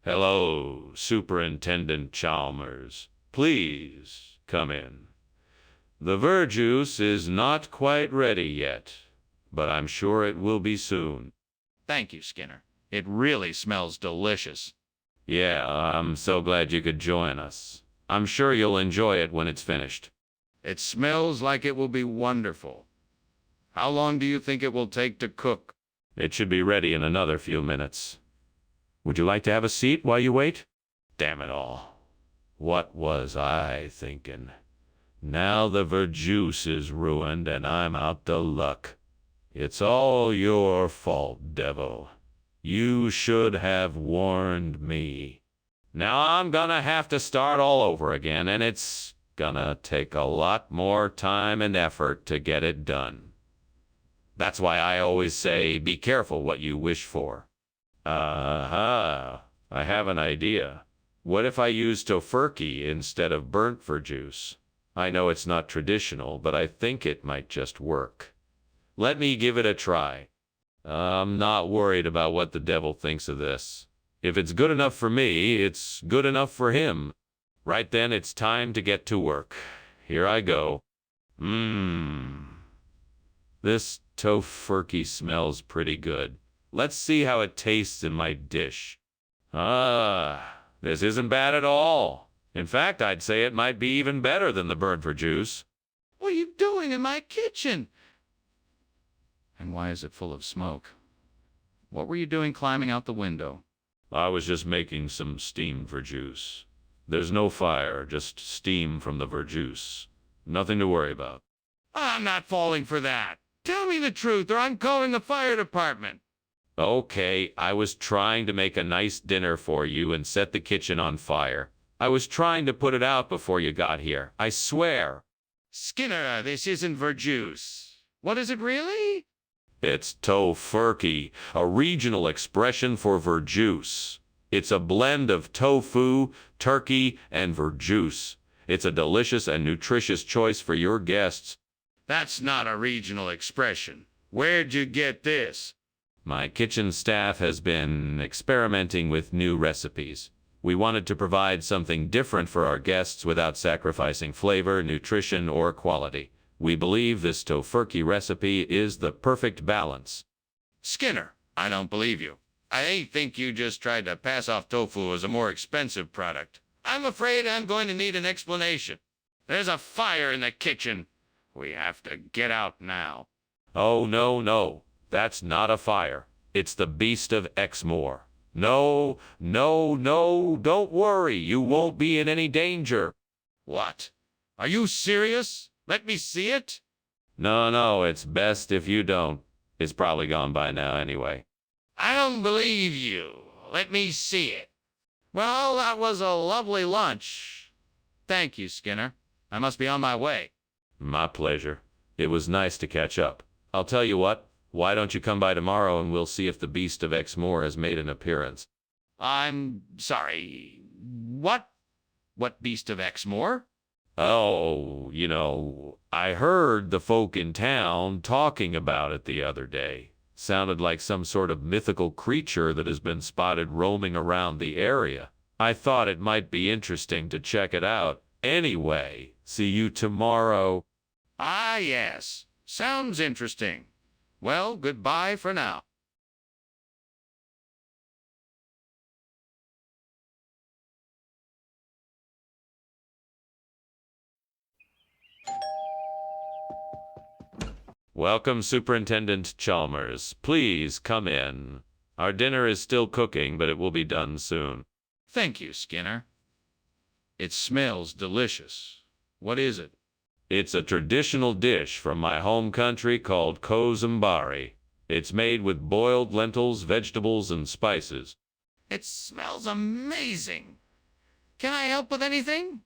Hello, Superintendent Chalmers. Please come in. The verjuice is not quite ready yet, but I'm sure it will be soon. Thank you, Skinner. It really smells delicious. Yeah, I'm so glad you could join us. I'm sure you'll enjoy it when it's finished. It smells like it will be wonderful. How long do you think it will take to cook? It should be ready in another few minutes. Would you like to have a seat while you wait? Damn it all. What was I thinking? Now the verjuice is ruined and I'm out to luck. It's all your fault, devil. You should have warned me. Now I'm gonna have to start all over again, and it's gonna take a lot more time and effort to get it done. That's why I always say, be careful what you wish for. Aha, I have an idea. What if I use tofurkey instead of burnt verjuice? I know it's not traditional, but I think it might just work. Let me give it a try. I'm not worried about what the devil thinks of this. If it's good enough for me, it's good enough for him. Right then, it's time to get to work. Here I go. This tofurkey smells pretty good. Let's see how it tastes in my dish. This isn't bad at all. In fact, I'd say it might be even better than the burnt verjuice. What are you doing in my kitchen? And why is it full of smoke? What were you doing climbing out the window? I was just making some steamed verjuice. There's no fire, just steam from the verjuice. Nothing to worry about. I'm not falling for that. Tell me the truth or I'm calling the fire department. Okay, I was trying to make a nice dinner for you and set the kitchen on fire. I was trying to put it out before you got here. I swear. Skinner, this isn't verjuice. What is it really? It's tofurkey, a regional expression for verjuice. It's a blend of tofu, turkey, and verjuice. It's a delicious and nutritious choice for your guests. That's not a regional expression. Where'd you get this? My kitchen staff has been experimenting with new recipes. We wanted to provide something different for our guests without sacrificing flavor, nutrition, or quality. We believe this tofurkey recipe is the perfect balance. Skinner, I don't believe you. I think you just tried to pass off tofu as a more expensive product. I'm afraid I'm going to need an explanation. There's a fire in the kitchen. We have to get out now. Oh, no. That's not a fire. It's the beast of Exmoor. No, don't worry. You won't be in any danger. What? Are you serious? Let me see it? No, it's best if you don't. It's probably gone by now anyway. I don't believe you. Let me see it. Well, that was a lovely lunch. Thank you, Skinner. I must be on my way. My pleasure. It was nice to catch up. I'll tell you what. Why don't you come by tomorrow and we'll see if the beast of Exmoor has made an appearance. I'm sorry. What? What beast of Exmoor? Oh, I heard the folk in town talking about it the other day. Sounded like some sort of mythical creature that has been spotted roaming around the area. I thought it might be interesting to check it out. Anyway, see you tomorrow. Ah, yes. Sounds interesting. Well, goodbye for now. Welcome, Superintendent Chalmers. Please come in. Our dinner is still cooking, but it will be done soon. Thank you, Skinner. It smells delicious. What is it? It's a traditional dish from my home country called kozambari. It's made with boiled lentils, vegetables, and spices. It smells amazing. Can I help with anything?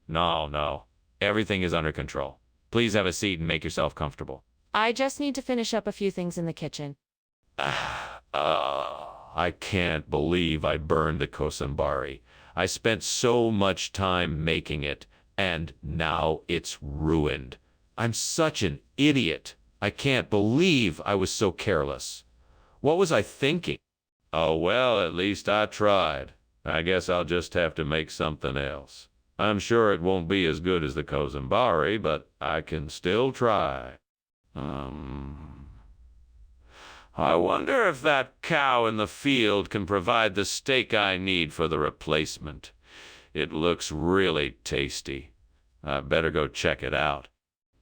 No. Everything is under control. Please have a seat and make yourself comfortable. I just need to finish up a few things in the kitchen. I can't believe I burned the kozambari. I spent so much time making it, and now it's ruined. I'm such an idiot. I can't believe I was so careless. What was I thinking? Oh, well, at least I tried. I guess I'll just have to make something else. I'm sure it won't be as good as the kozambari, but I can still try. I wonder if that cow in the field can provide the steak I need for the replacement. It looks really tasty. I better go check it out.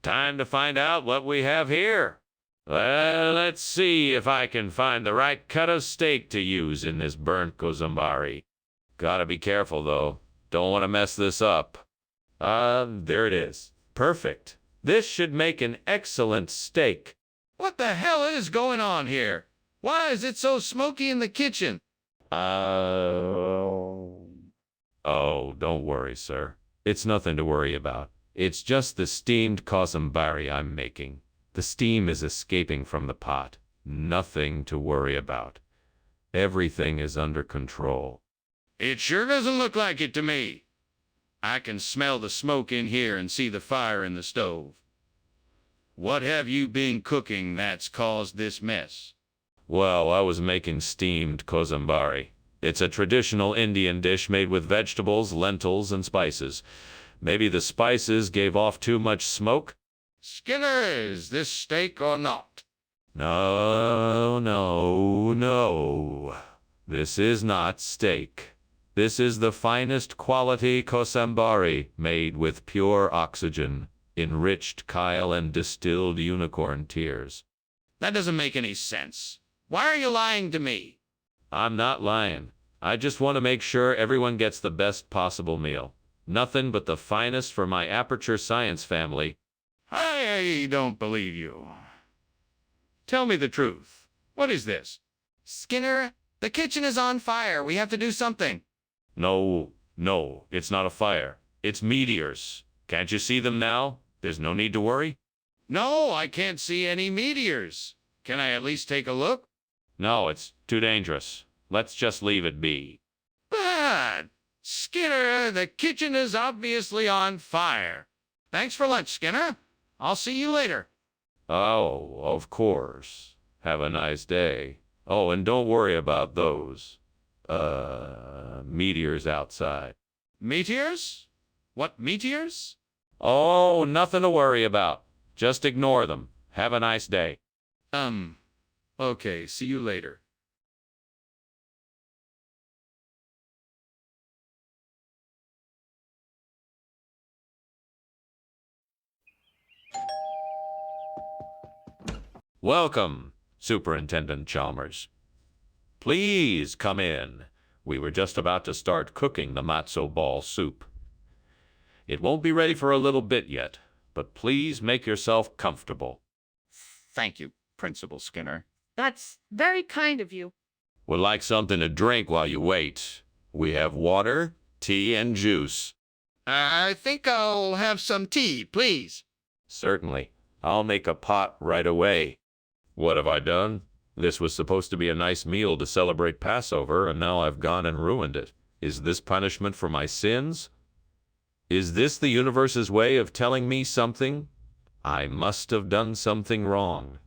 Time to find out what we have here. Well, let's see if I can find the right cut of steak to use in this burnt kozambari. Gotta be careful, though. Don't want to mess this up. There it is. Perfect. This should make an excellent steak. What the hell is going on here? Why is it so smoky in the kitchen? Oh, don't worry, sir. It's nothing to worry about. It's just the steamed kozambari I'm making. The steam is escaping from the pot. Nothing to worry about. Everything is under control. It sure doesn't look like it to me. I can smell the smoke in here and see the fire in the stove. What have you been cooking that's caused this mess? Well, I was making steamed kozambari. It's a traditional Indian dish made with vegetables, lentils, and spices. Maybe the spices gave off too much smoke? Skinner, is this steak or not? No. This is not steak. This is the finest quality kozambari made with pure oxygen, enriched chyle, and distilled unicorn tears. That doesn't make any sense. Why are you lying to me? I'm not lying. I just want to make sure everyone gets the best possible meal. Nothing but the finest for my Aperture Science family. I don't believe you. Tell me the truth. What is this? Skinner, the kitchen is on fire. We have to do something. No, it's not a fire. It's meteors. Can't you see them now? There's no need to worry. No, I can't see any meteors. Can I at least take a look? No, it's too dangerous. Let's just leave it be. But, Skinner, the kitchen is obviously on fire. Thanks for lunch, Skinner. I'll see you later. Oh, of course. Have a nice day. Oh, and don't worry about those, meteors outside. Meteors? What meteors? Oh, nothing to worry about. Just ignore them. Have a nice day. Okay, see you later. Welcome, Superintendent Chalmers. Please come in. We were just about to start cooking the matzo ball soup. It won't be ready for a little bit yet, but please make yourself comfortable. Thank you, Principal Skinner. That's very kind of you. Would like something to drink while you wait. We have water, tea, and juice. I think I'll have some tea, please. Certainly. I'll make a pot right away. What have I done? This was supposed to be a nice meal to celebrate Passover, and now I've gone and ruined it. Is this punishment for my sins? Is this the universe's way of telling me something? I must have done something wrong.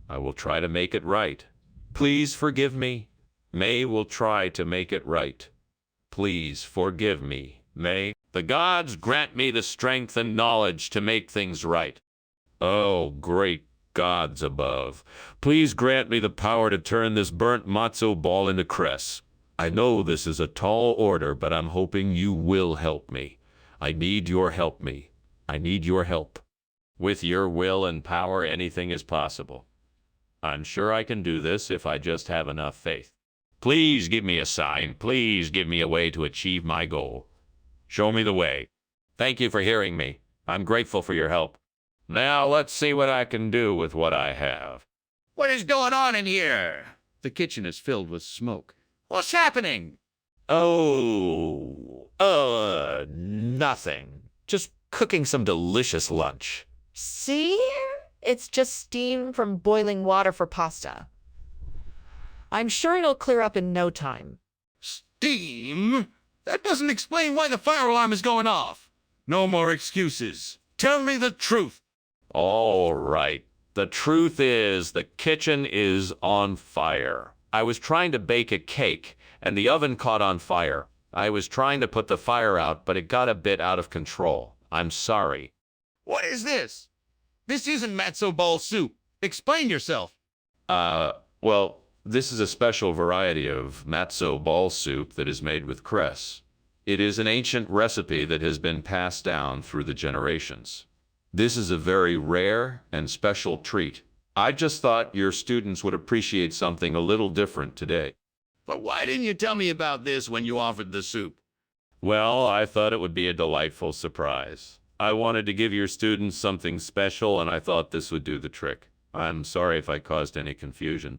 I will try to make it right. Please forgive me. May will try to make it right. Please forgive me. May the gods grant me the strength and knowledge to make things right. Oh, great gods above, please grant me the power to turn this burnt matzo ball into cress. I know this is a tall order, but I'm hoping you will help me. I need your help. With your will and power, anything is possible. I'm sure I can do this if I just have enough faith. Please give me a sign. Please give me a way to achieve my goal. Show me the way. Thank you for hearing me. I'm grateful for your help. Now let's see what I can do with what I have. What is going on in here? The kitchen is filled with smoke. What's happening? Nothing. Just cooking some delicious lunch. See? It's just steam from boiling water for pasta. I'm sure it'll clear up in no time. Steam? That doesn't explain why the fire alarm is going off. No more excuses. Tell me the truth. All right. The truth is, the kitchen is on fire. I was trying to bake a cake, and the oven caught on fire. I was trying to put the fire out, but it got a bit out of control. I'm sorry. What is this? This isn't matzo ball soup. Explain yourself. Well, this is a special variety of matzo ball soup that is made with cress. It is an ancient recipe that has been passed down through the generations. This is a very rare and special treat. I just thought your students would appreciate something a little different today. But why didn't you tell me about this when you offered the soup? Well, I thought it would be a delightful surprise. I wanted to give your students something special, and I thought this would do the trick. I'm sorry if I caused any confusion.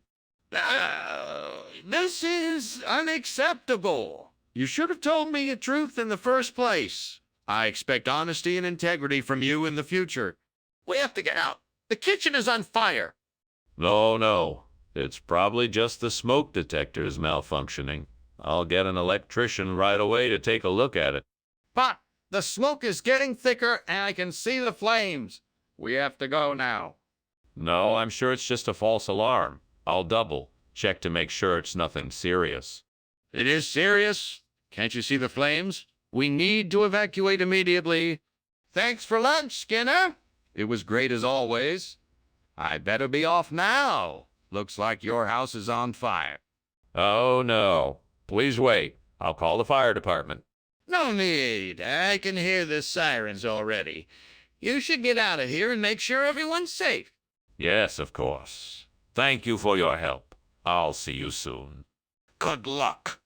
This is unacceptable. You should have told me the truth in the first place. I expect honesty and integrity from you in the future. We have to get out. The kitchen is on fire. No. It's probably just the smoke detectors malfunctioning. I'll get an electrician right away to take a look at it. But the smoke is getting thicker and I can see the flames. We have to go now. No, I'm sure it's just a false alarm. I'll double check to make sure it's nothing serious. It is serious. Can't you see the flames? We need to evacuate immediately. Thanks for lunch, Skinner. It was great as always. I better be off now. Looks like your house is on fire. Oh, no. Please wait. I'll call the fire department. No need. I can hear the sirens already. You should get out of here and make sure everyone's safe. Yes, of course. Thank you for your help. I'll see you soon. Good luck.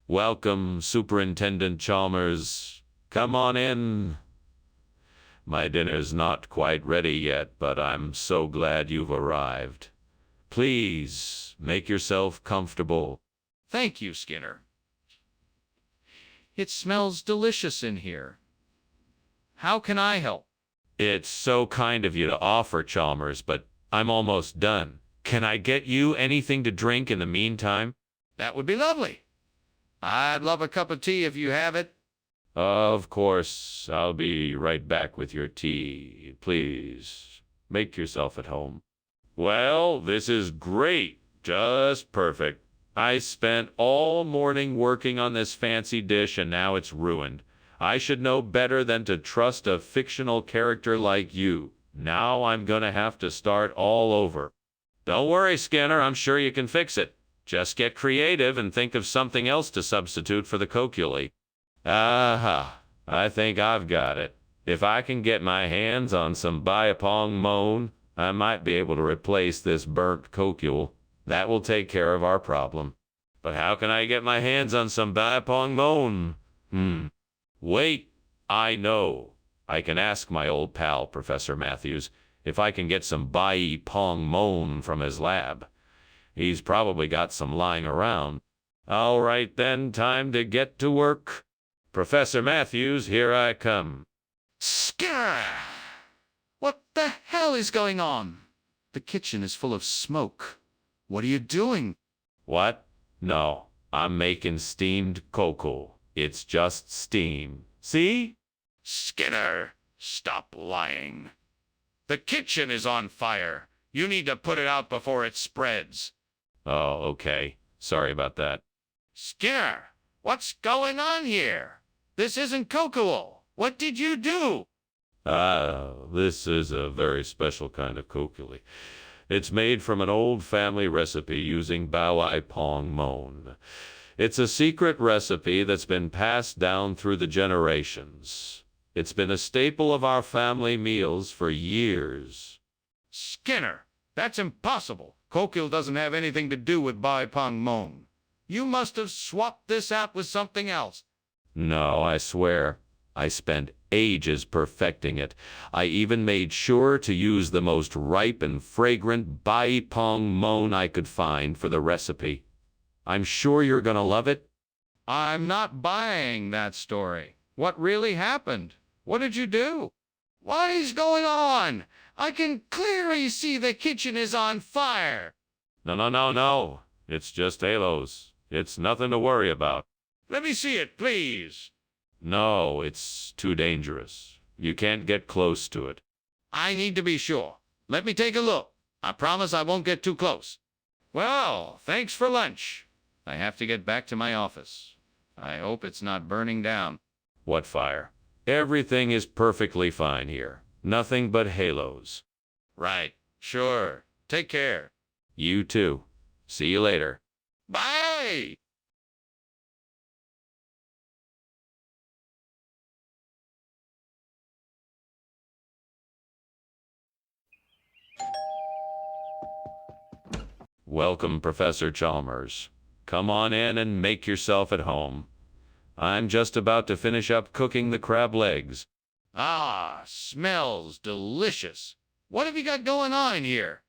Welcome, Superintendent Chalmers. Come on in. My dinner's not quite ready yet, but I'm so glad you've arrived. Please, make yourself comfortable. Thank you, Skinner. It smells delicious in here. How can I help? It's so kind of you to offer, Chalmers, but I'm almost done. Can I get you anything to drink in the meantime? That would be lovely. I'd love a cup of tea if you have it. Of course. I'll be right back with your tea. Please, make yourself at home. Well, this is great. Just perfect. I spent all morning working on this fancy dish and now it's ruined. I should know better than to trust a fictional character like you. Now I'm gonna have to start all over. Don't worry, Skinner. I'm sure you can fix it. Just get creative and think of something else to substitute for the coculi. Aha, I think I've got it. If I can get my hands on some biapong moan, I might be able to replace this burnt cocule. That will take care of our problem. But how can I get my hands on some biapong moan? Wait, I know. I can ask my old pal, Professor Matthews, if I can get some biapong moan from his lab. He's probably got some lying around. All right then, time to get to work. Professor Matthews, here I come. Skinner! What the hell is going on? The kitchen is full of smoke. What are you doing? What? No, I'm making steamed cocoa. It's just steam. See? Skinner, stop lying. The kitchen is on fire. You need to put it out before it spreads. Oh, okay. Sorry about that. Skinner, what's going on here? This isn't cocoa. What did you do? This is a very special kind of coculi. It's made from an old family recipe using bao ai pong mon. It's a secret recipe that's been passed down through the generations. It's been a staple of our family meals for years. Skinner, that's impossible. Kokil doesn't have anything to do with Bai Pong Mon. You must have swapped this out with something else. No, I swear. I spent ages perfecting it. I even made sure to use the most ripe and fragrant Bai Pong Mon I could find for the recipe. I'm sure you're gonna love it. I'm not buying that story. What really happened? What did you do? What is going on? I can clearly see the kitchen is on fire. No. It's just halos. It's nothing to worry about. Let me see it, please. No, it's too dangerous. You can't get close to it. I need to be sure. Let me take a look. I promise I won't get too close. Well, thanks for lunch. I have to get back to my office. I hope it's not burning down. What fire? Everything is perfectly fine here. Nothing but halos. Right. Sure. Take care. You too. See you later. Bye! Welcome, Professor Chalmers. Come on in and make yourself at home. I'm just about to finish up cooking the crab legs. Ah, smells delicious. What have you got going on here?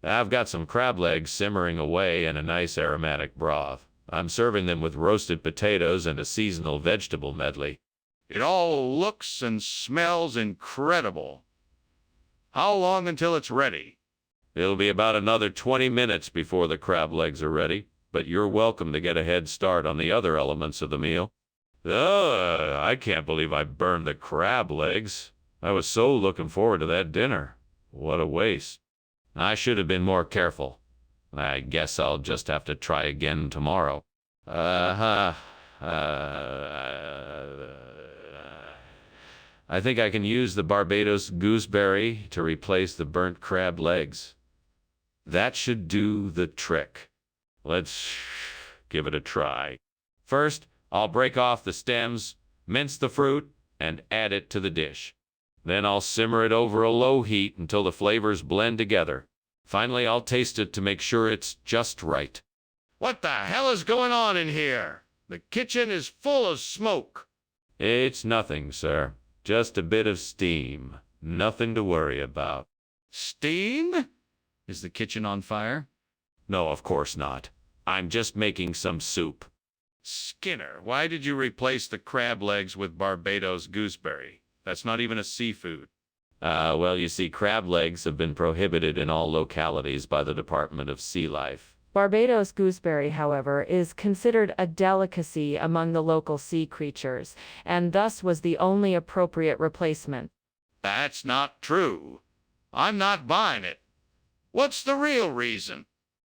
I've got some crab legs simmering away in a nice aromatic broth. I'm serving them with roasted potatoes and a seasonal vegetable medley. It all looks and smells incredible. How long until it's ready? It'll be about another 20 minutes before the crab legs are ready, but you're welcome to get a head start on the other elements of the meal. I can't believe I burned the crab legs. I was so looking forward to that dinner. What a waste. I should have been more careful. I guess I'll just have to try again tomorrow. I think I can use the Barbados gooseberry to replace the burnt crab legs. That should do the trick. Let's give it a try. First, I'll break off the stems, mince the fruit, and add it to the dish. Then I'll simmer it over a low heat until the flavors blend together. Finally, I'll taste it to make sure it's just right. What the hell is going on in here? The kitchen is full of smoke. It's nothing, sir. Just a bit of steam. Nothing to worry about. Steam? Is the kitchen on fire? No, of course not. I'm just making some soup. Skinner, why did you replace the crab legs with Barbados gooseberry? That's not even a seafood. Well, you see, crab legs have been prohibited in all localities by the Department of Sea Life. Barbados gooseberry, however, is considered a delicacy among the local sea creatures, and thus was the only appropriate replacement. That's not true. I'm not buying it. What's the real reason?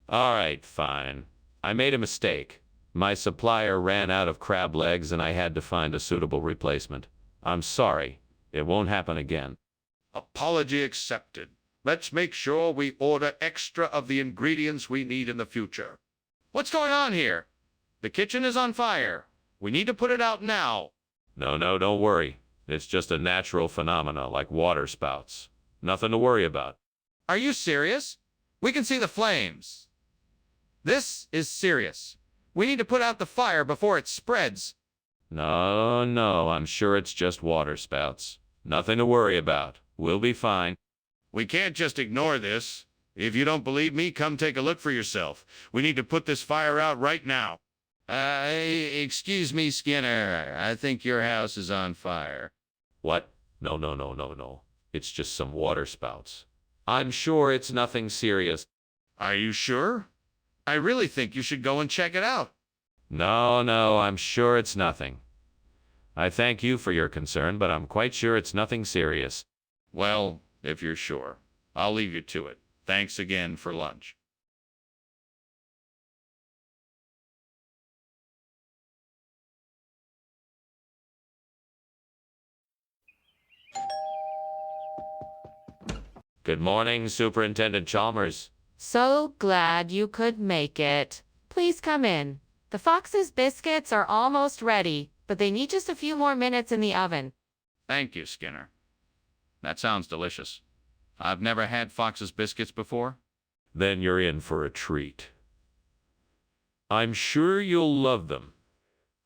All right, fine. I made a mistake. My supplier ran out of crab legs and I had to find a suitable replacement. I'm sorry. It won't happen again. Apology accepted. Let's make sure we order extra of the ingredients we need in the future. What's going on here? The kitchen is on fire. We need to put it out now. No, don't worry. It's just a natural phenomena like water spouts. Nothing to worry about. Are you serious? We can see the flames. This is serious. We need to put out the fire before it spreads. No, I'm sure it's just water spouts. Nothing to worry about. We'll be fine. We can't just ignore this. If you don't believe me, come take a look for yourself. We need to put this fire out right now. Excuse me, Skinner. I think your house is on fire. What? No. It's just some water spouts. I'm sure it's nothing serious. Are you sure? I really think you should go and check it out. No, I'm sure it's nothing. I thank you for your concern, but I'm quite sure it's nothing serious. Well, if you're sure, I'll leave you to it. Thanks again for lunch. Good morning, Superintendent Chalmers. So glad you could make it. Please come in. The Fox's biscuits are almost ready, but they need just a few more minutes in the oven. Thank you, Skinner. That sounds delicious. I've never had Fox's biscuits before. Then you're in for a treat. I'm sure you'll love them.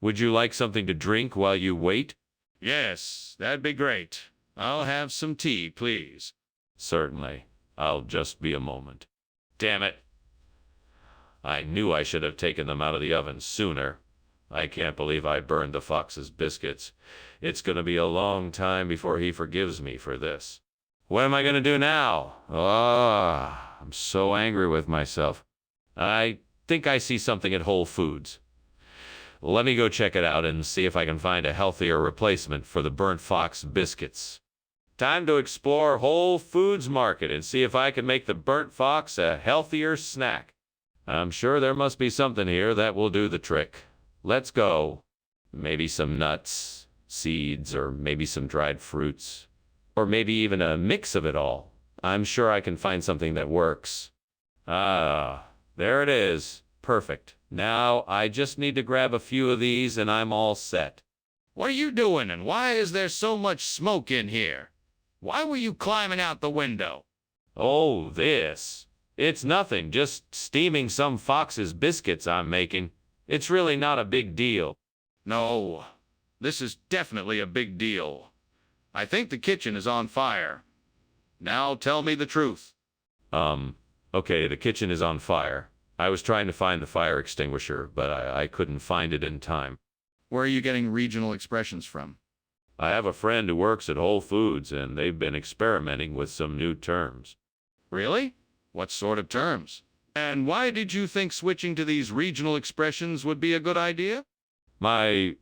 Would you like something to drink while you wait? Yes, that'd be great. I'll have some tea, please. Certainly. I'll just be a moment. Damn it. I knew I should have taken them out of the oven sooner. I can't believe I burned the Fox's biscuits. It's going to be a long time before he forgives me for this. What am I going to do now? I'm so angry with myself. I think I see something at Whole Foods. Let me go check it out and see if I can find a healthier replacement for the burnt Fox biscuits. Time to explore Whole Foods Market and see if I can make the burnt fox a healthier snack. I'm sure there must be something here that will do the trick. Let's go. Maybe some nuts, seeds, or maybe some dried fruits. Or maybe even a mix of it all. I'm sure I can find something that works. There it is. Perfect. Now I just need to grab a few of these and I'm all set. What are you doing and why is there so much smoke in here? Why were you climbing out the window? Oh, this. It's nothing, just steaming some Fox's biscuits I'm making. It's really not a big deal. No, this is definitely a big deal. I think the kitchen is on fire. Now tell me the truth. Okay, the kitchen is on fire. I was trying to find the fire extinguisher, but I couldn't find it in time. Where are you getting regional expressions from? I have a friend who works at Whole Foods, and they've been experimenting with some new terms. Really? What sort of terms? And why did you think switching to these regional expressions would be a good idea? My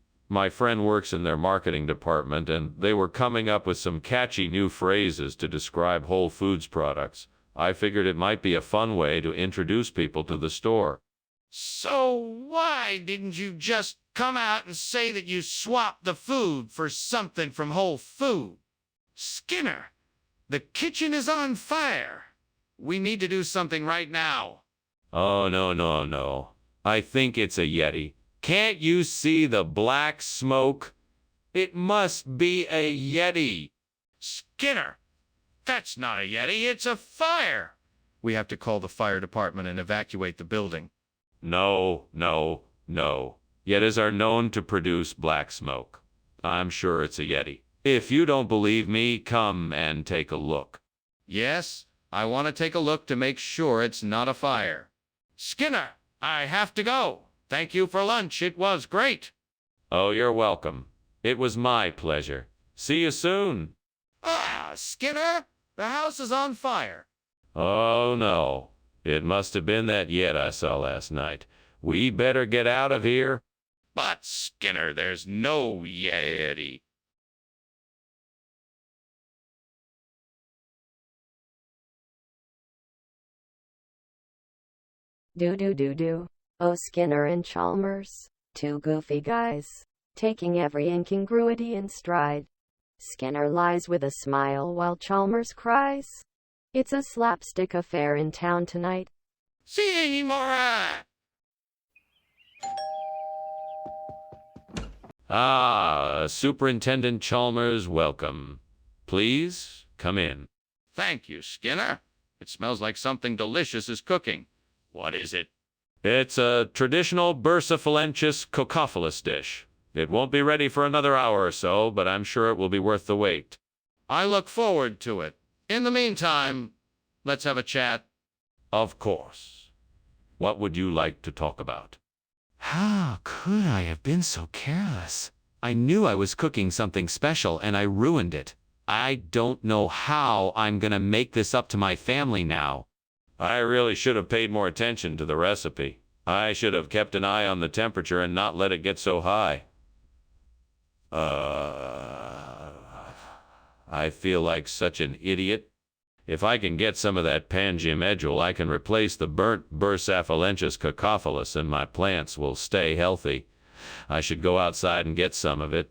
friend works in their marketing department, and they were coming up with some catchy new phrases to describe Whole Foods products. I figured it might be a fun way to introduce people to the store. So why didn't you just come out and say that you swapped the food for something from Whole Foods? Skinner, the kitchen is on fire. We need to do something right now. Oh, no. I think it's a Yeti. Can't you see the black smoke? It must be a Yeti. Skinner, that's not a Yeti, it's a fire. We have to call the fire department and evacuate the building. No. Yetis are known to produce black smoke. I'm sure it's a Yeti. If you don't believe me, come and take a look. Yes, I want to take a look to make sure it's not a fire. Skinner, I have to go. Thank you for lunch, it was great. Oh, you're welcome. It was my pleasure. See you soon. Skinner, the house is on fire. Oh, no. It must have been that Yeti I saw last night. We better get out of here. But, Skinner, there's no Yeti. Do. Oh, Skinner and Chalmers, two goofy guys, taking every incongruity in stride. Skinner lies with a smile while Chalmers cries. It's a slapstick affair in town tonight. See, Mora! Superintendent Chalmers, welcome. Please, come in. Thank you, Skinner. It smells like something delicious is cooking. What is it? It's a traditional bursophalenchus cocophilus dish. It won't be ready for another hour or so, but I'm sure it will be worth the wait. I look forward to it. In the meantime, let's have a chat. Of course. What would you like to talk about? How could I have been so careless? I knew I was cooking something special and I ruined it. I don't know how I'm gonna make this up to my family now. I really should have paid more attention to the recipe. I should have kept an eye on the temperature and not let it get so high. I feel like such an idiot. If I can get some of that pangiamedrol, I can replace the burnt bursophalenchus cocophilus and my plants will stay healthy. I should go outside and get some of it.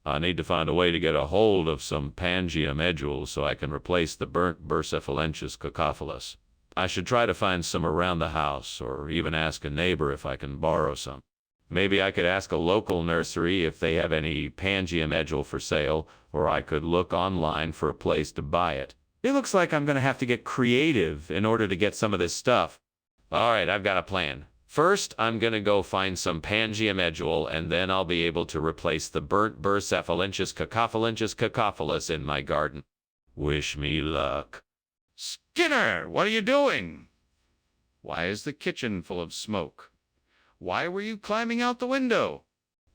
I need to find a way to get a hold of some Pangea medules so I can replace the burnt Burcephalenchus cacophilus. I should try to find some around the house, or even ask a neighbor if I can borrow some. Maybe I could ask a local nursery if they have any Pangea medule for sale, or I could look online for a place to buy it. It looks like I'm going to have to get creative in order to get some of this stuff. All right, I've got a plan. First, I'm going to go find some Pangea medule, and then I'll be able to replace the burnt Burcephalenchus cacophilus in my garden. Wish me luck. Skinner, what are you doing? Why is the kitchen full of smoke? Why were you climbing out the window?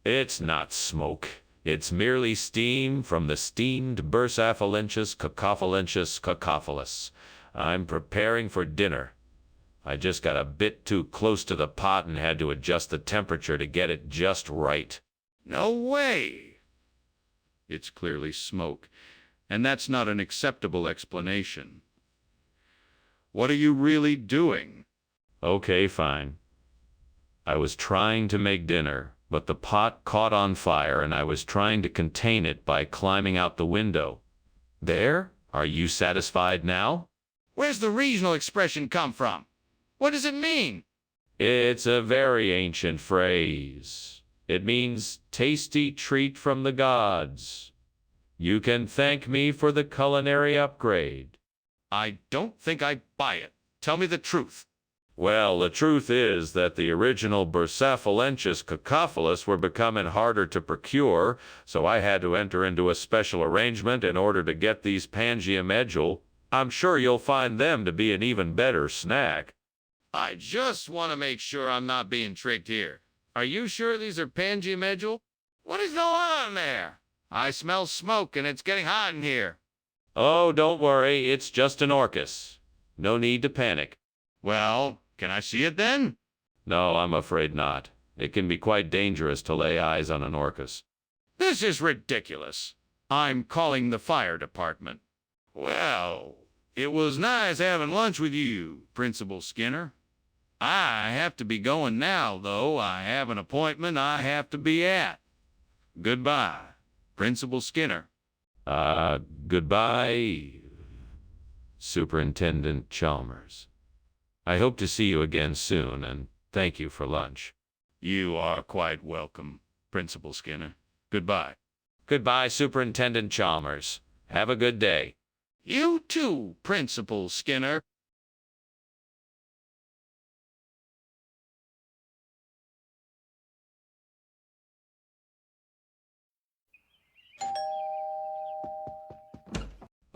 It's not smoke. It's merely steam from the steamed Burcephalenchus cacophilus. I'm preparing for dinner. I just got a bit too close to the pot and had to adjust the temperature to get it just right. No way! It's clearly smoke, and that's not an acceptable explanation. What are you really doing? Okay, fine. I was trying to make dinner, but the pot caught on fire and I was trying to contain it by climbing out the window. There? Are you satisfied now? Where's the regional expression come from? What does it mean? It's a very ancient phrase. It means tasty treat from the gods. You can thank me for the culinary upgrade. I don't think I buy it. Tell me the truth. Well, the truth is that the original Burcephalenchus cacophilus were becoming harder to procure, so I had to enter into a special arrangement in order to get these Pangea medule. I'm sure you'll find them to be an even better snack. I just want to make sure I'm not being tricked here. Are you sure these are Pangea medule? What is going on there? I smell smoke and it's getting hot in here. Oh, don't worry, it's just an orchis. No need to panic. Well, can I see it then? No, I'm afraid not. It can be quite dangerous to lay eyes on an orchis. This is ridiculous. I'm calling the fire department. Well, it was nice having lunch with you, Principal Skinner. I have to be going now, though. I have an appointment I have to be at. Goodbye, Principal Skinner. Goodbye, Superintendent Chalmers. I hope to see you again soon, and thank you for lunch. You are quite welcome, Principal Skinner. Goodbye. Goodbye, Superintendent Chalmers. Have a good day. You too, Principal Skinner.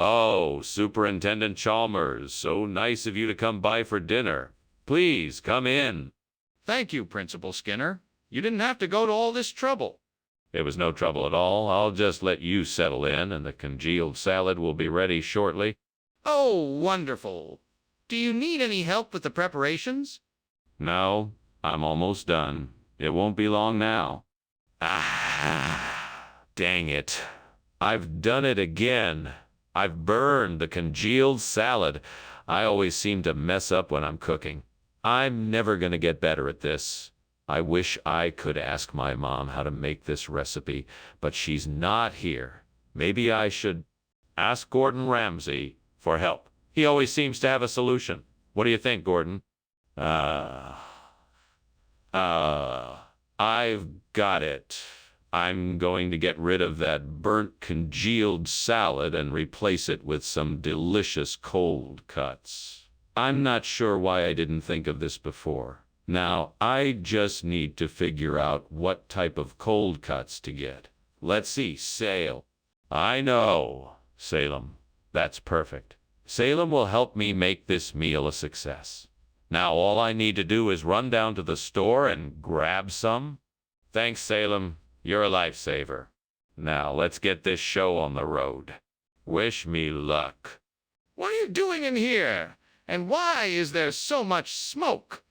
Oh, Superintendent Chalmers, so nice of you to come by for dinner. Please, come in. Thank you, Principal Skinner. You didn't have to go to all this trouble. It was no trouble at all. I'll just let you settle in, and the congealed salad will be ready shortly. Oh, wonderful. Do you need any help with the preparations? No, I'm almost done. It won't be long now. Ah, dang it. I've done it again. I've burned the congealed salad. I always seem to mess up when I'm cooking. I'm never going to get better at this. I wish I could ask my mom how to make this recipe, but she's not here. Maybe I should ask Gordon Ramsay for help. He always seems to have a solution. What do you think, Gordon? I've got it. I'm going to get rid of that burnt congealed salad and replace it with some delicious cold cuts. I'm not sure why I didn't think of this before. Now, I just need to figure out what type of cold cuts to get. Let's see, Salem. I know, Salem. That's perfect. Salem will help me make this meal a success. Now all I need to do is run down to the store and grab some. Thanks, Salem. You're a lifesaver. Now let's get this show on the road. Wish me luck. What are you doing in here? And why is there so much smoke?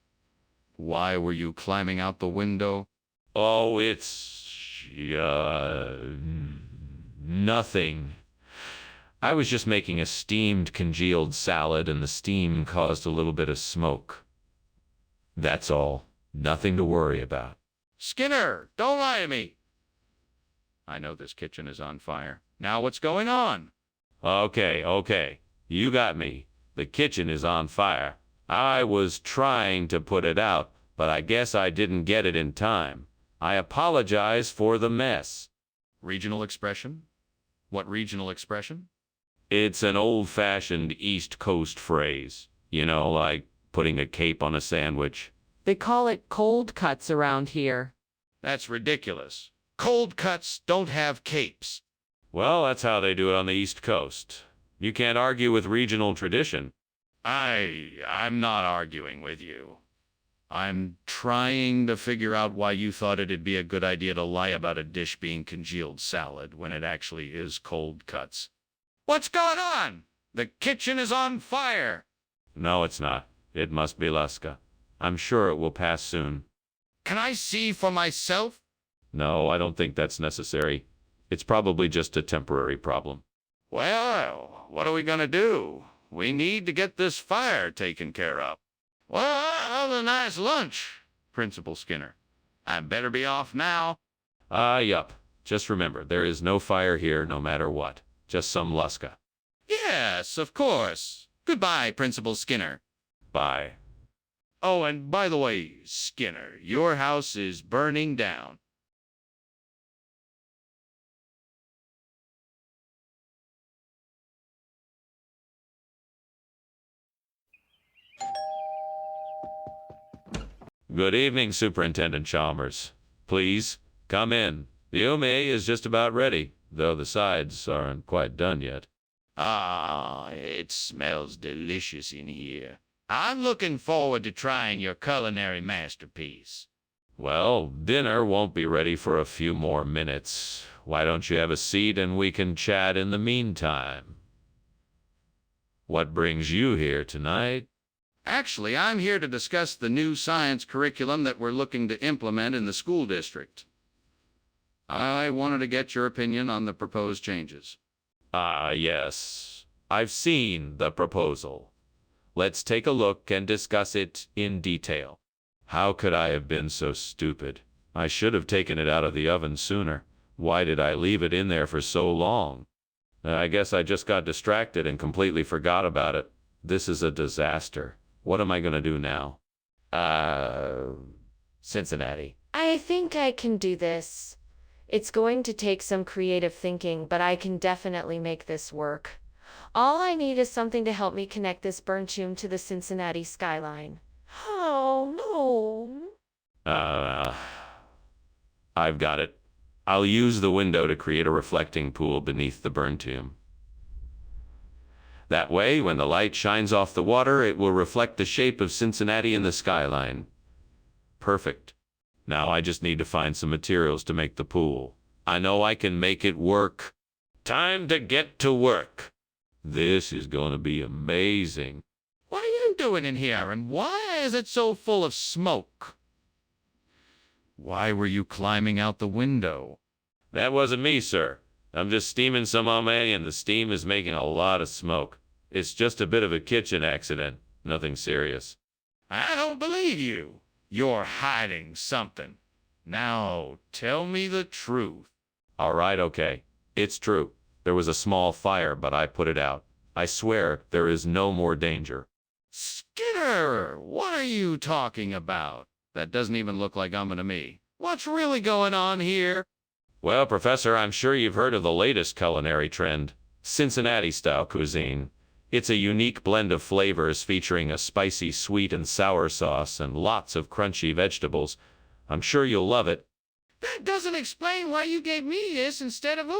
Why were you climbing out the window? Oh, it's nothing. I was just making a steamed congealed salad and the steam caused a little bit of smoke. That's all. Nothing to worry about. Skinner, don't lie to me. I know this kitchen is on fire. Now what's going on? Okay. You got me. The kitchen is on fire. I was trying to put it out, but I guess I didn't get it in time. I apologize for the mess. Regional expression? What regional expression? It's an old-fashioned East Coast phrase. You know, like putting a cape on a sandwich. They call it cold cuts around here. That's ridiculous. Cold cuts don't have capes. Well, that's how they do it on the East Coast. You can't argue with regional tradition. I'm not arguing with you. I'm trying to figure out why you thought it'd be a good idea to lie about a dish being congealed salad when it actually is cold cuts. What's going on? The kitchen is on fire. No, it's not. It must be Luska. I'm sure it will pass soon. Can I see for myself? No, I don't think that's necessary. It's probably just a temporary problem. Well, what are we gonna do? We need to get this fire taken care of. Well, have a nice lunch, Principal Skinner. I better be off now. Yup. Just remember, there is no fire here no matter what. Just some Luska. Yes, of course. Goodbye, Principal Skinner. Bye. Oh, and by the way, Skinner, your house is burning down. Good evening, Superintendent Chalmers. Please, come in. The ume is just about ready, though the sides aren't quite done yet. Ah, it smells delicious in here. I'm looking forward to trying your culinary masterpiece. Well, dinner won't be ready for a few more minutes. Why don't you have a seat and we can chat in the meantime? What brings you here tonight? Actually, I'm here to discuss the new science curriculum that we're looking to implement in the school district. I wanted to get your opinion on the proposed changes. Yes. I've seen the proposal. Let's take a look and discuss it in detail. How could I have been so stupid? I should have taken it out of the oven sooner. Why did I leave it in there for so long? I guess I just got distracted and completely forgot about it. This is a disaster. What am I gonna do now? Cincinnati. I think I can do this. It's going to take some creative thinking, but I can definitely make this work. All I need is something to help me connect this burnt tomb to the Cincinnati skyline. Oh, no. I've got it. I'll use the window to create a reflecting pool beneath the burn tomb. That way, when the light shines off the water, it will reflect the shape of Cincinnati in the skyline. Perfect. Now I just need to find some materials to make the pool. I know I can make it work. Time to get to work. This is going to be amazing. What are you doing in here, and why is it so full of smoke? Why were you climbing out the window? That wasn't me, sir. I'm just steaming some ume, and the steam is making a lot of smoke. It's just a bit of a kitchen accident. Nothing serious. I don't believe you. You're hiding something. Now, tell me the truth. All right, okay. It's true. There was a small fire, but I put it out. I swear there is no more danger. Skinner, what are you talking about? That doesn't even look like to me. What's really going on here? Well, Professor, I'm sure you've heard of the latest culinary trend, Cincinnati-style cuisine. It's a unique blend of flavors featuring a spicy sweet and sour sauce and lots of crunchy vegetables. I'm sure you'll love it. That doesn't explain why you gave me this instead of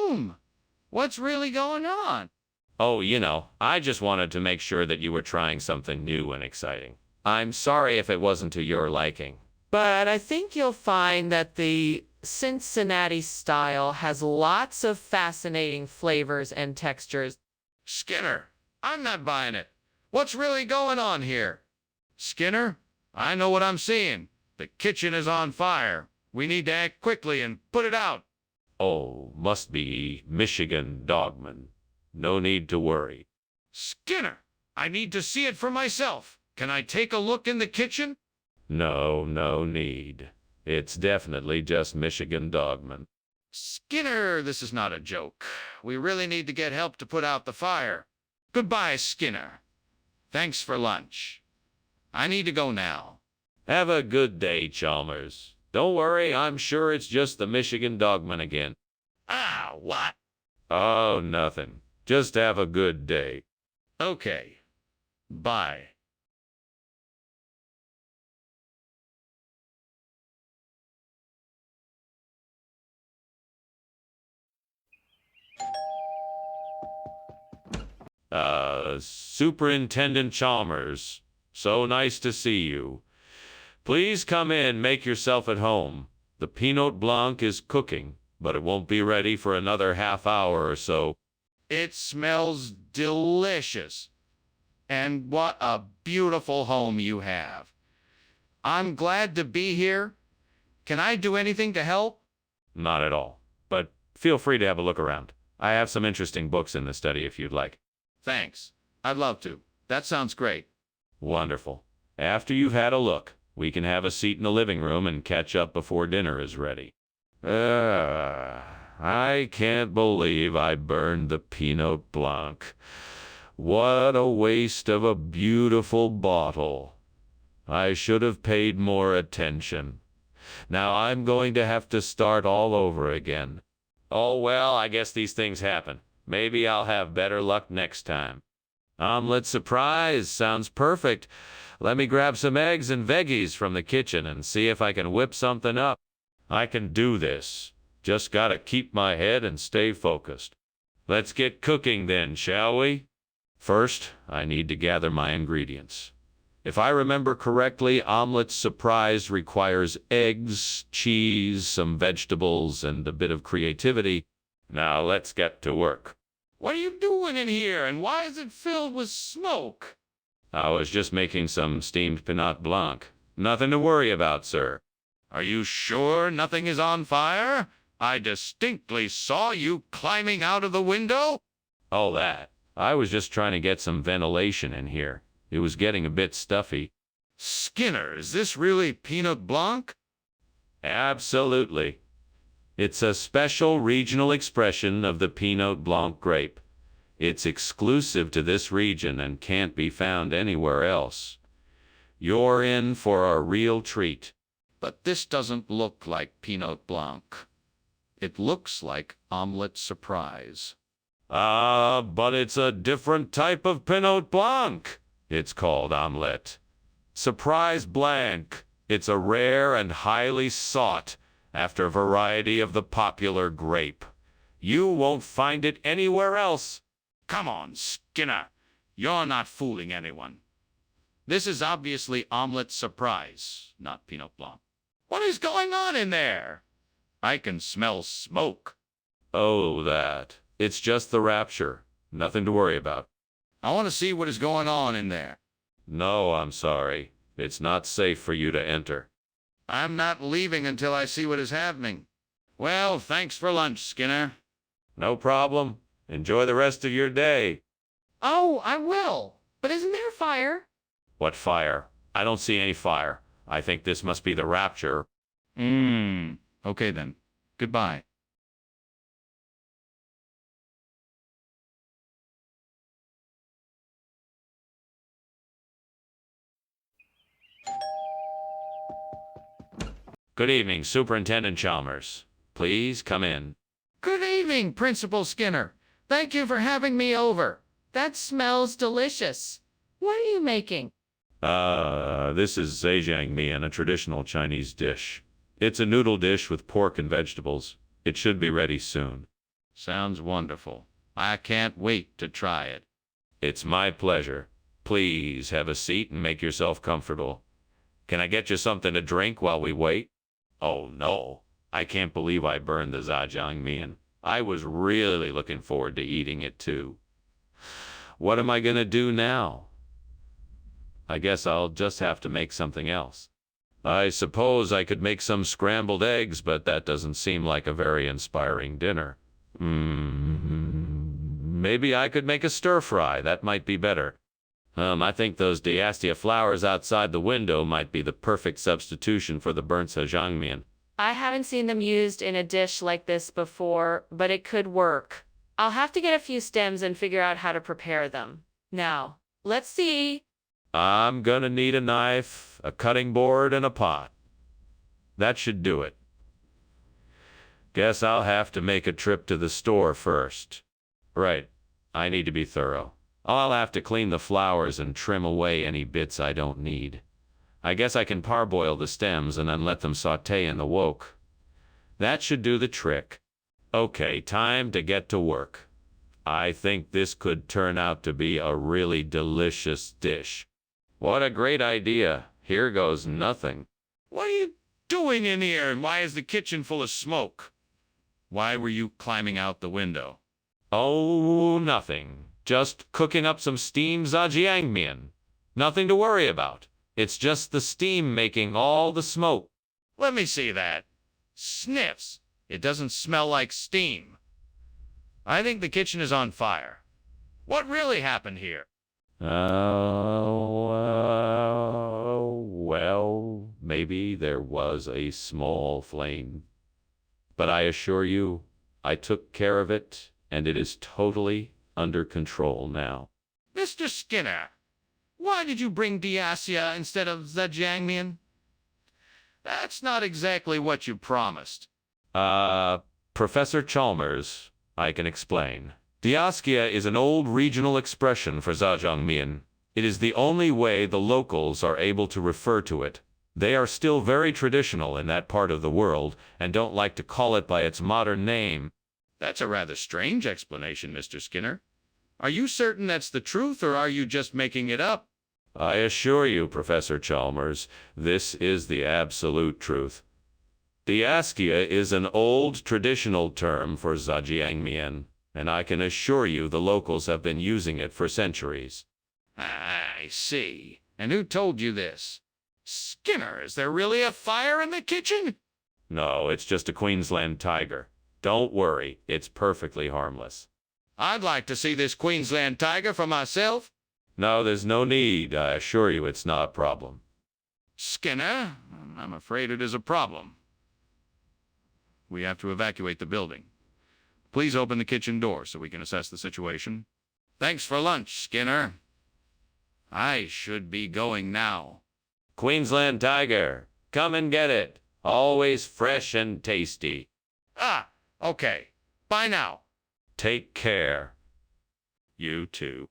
What's really going on? Oh, I just wanted to make sure that you were trying something new and exciting. I'm sorry if it wasn't to your liking. But I think you'll find that the Cincinnati style has lots of fascinating flavors and textures. Skinner, I'm not buying it. What's really going on here? Skinner, I know what I'm seeing. The kitchen is on fire. We need to act quickly and put it out. Oh, must be Michigan Dogman. No need to worry. Skinner, I need to see it for myself. Can I take a look in the kitchen? No need. It's definitely just Michigan Dogman. Skinner, this is not a joke. We really need to get help to put out the fire. Goodbye, Skinner. Thanks for lunch. I need to go now. Have a good day, Chalmers. Don't worry, I'm sure it's just the Michigan Dogman again. Ah, what? Oh, nothing. Just have a good day. Okay. Bye. Superintendent Chalmers, so nice to see you. Please come in, make yourself at home. The Pinot Blanc is cooking, but it won't be ready for another half hour or so. It smells delicious. And what a beautiful home you have. I'm glad to be here. Can I do anything to help? Not at all, but feel free to have a look around. I have some interesting books in the study if you'd like. Thanks. I'd love to. That sounds great. Wonderful. After you've had a look, we can have a seat in the living room and catch up before dinner is ready. I can't believe I burned the Pinot Blanc. What a waste of a beautiful bottle. I should have paid more attention. Now I'm going to have to start all over again. Oh well, I guess these things happen. Maybe I'll have better luck next time. Omelet surprise sounds perfect. Let me grab some eggs and veggies from the kitchen and see if I can whip something up. I can do this. Just gotta keep my head and stay focused. Let's get cooking then, shall we? First, I need to gather my ingredients. If I remember correctly, omelet surprise requires eggs, cheese, some vegetables, and a bit of creativity. Now let's get to work. What are you doing in here, and why is it filled with smoke? I was just making some steamed Pinot Blanc. Nothing to worry about, sir. Are you sure nothing is on fire? I distinctly saw you climbing out of the window. All that. I was just trying to get some ventilation in here. It was getting a bit stuffy. Skinner, is this really Pinot Blanc? Absolutely. It's a special regional expression of the Pinot Blanc grape. It's exclusive to this region and can't be found anywhere else. You're in for a real treat. But this doesn't look like Pinot Blanc. It looks like omelet surprise. But it's a different type of Pinot Blanc. It's called omelet surprise blanc. It's a rare and highly sought after variety of the popular grape. You won't find it anywhere else. Come on, Skinner. You're not fooling anyone. This is obviously omelet surprise, not Pinot Blanc. What is going on in there? I can smell smoke. Oh, that. It's just the rapture. Nothing to worry about. I want to see what is going on in there. No, I'm sorry. It's not safe for you to enter. I'm not leaving until I see what is happening. Well, thanks for lunch, Skinner. No problem. Enjoy the rest of your day. Oh, I will. But isn't there fire? What fire? I don't see any fire. I think this must be the rapture. Okay then. Goodbye. Good evening, Superintendent Chalmers. Please come in. Good evening, Principal Skinner. Thank you for having me over. That smells delicious. What are you making? This is zhejiangmian, a traditional Chinese dish. It's a noodle dish with pork and vegetables. It should be ready soon. Sounds wonderful. I can't wait to try it. It's my pleasure. Please have a seat and make yourself comfortable. Can I get you something to drink while we wait? Oh no, I can't believe I burned the zhejiangmian. I was really looking forward to eating it too. What am I gonna do now? I guess I'll just have to make something else. I suppose I could make some scrambled eggs, but that doesn't seem like a very inspiring dinner. Maybe I could make a stir-fry. That might be better. I think those diastia flowers outside the window might be the perfect substitution for the burnt zhejiangmian. I haven't seen them used in a dish like this before, but it could work. I'll have to get a few stems and figure out how to prepare them. Now, let's see. I'm gonna need a knife, a cutting board, and a pot. That should do it. Guess I'll have to make a trip to the store first. Right, I need to be thorough. I'll have to clean the flowers and trim away any bits I don't need. I guess I can parboil the stems and then let them saute in the wok. That should do the trick. Okay, time to get to work. I think this could turn out to be a really delicious dish. What a great idea. Here goes nothing. What are you doing in here, and why is the kitchen full of smoke? Why were you climbing out the window? Oh, nothing. Just cooking up some steamed zhajiangmian. Nothing to worry about. It's just the steam making all the smoke. Let me see that. Sniffs. It doesn't smell like steam. I think the kitchen is on fire. What really happened here? Well, maybe there was a small flame. But I assure you, I took care of it, and it is totally under control now. Mr. Skinner, why did you bring diasia instead of zhajiangmian? That's not exactly what you promised. Professor Chalmers, I can explain. Diaskia is an old regional expression for zhajiangmian. It is the only way the locals are able to refer to it. They are still very traditional in that part of the world and don't like to call it by its modern name. That's a rather strange explanation, Mr. Skinner. Are you certain that's the truth, or are you just making it up? I assure you, Professor Chalmers, this is the absolute truth. Diaskia is an old traditional term for zhajiangmian, and I can assure you the locals have been using it for centuries. I see. And who told you this? Skinner, is there really a fire in the kitchen? No, it's just a Queensland tiger. Don't worry, it's perfectly harmless. I'd like to see this Queensland tiger for myself. No, there's no need. I assure you it's not a problem. Skinner, I'm afraid it is a problem. We have to evacuate the building. Please open the kitchen door so we can assess the situation. Thanks for lunch, Skinner. I should be going now. Queensland tiger, come and get it. Always fresh and tasty. Ah, okay. Bye now. Take care. You too.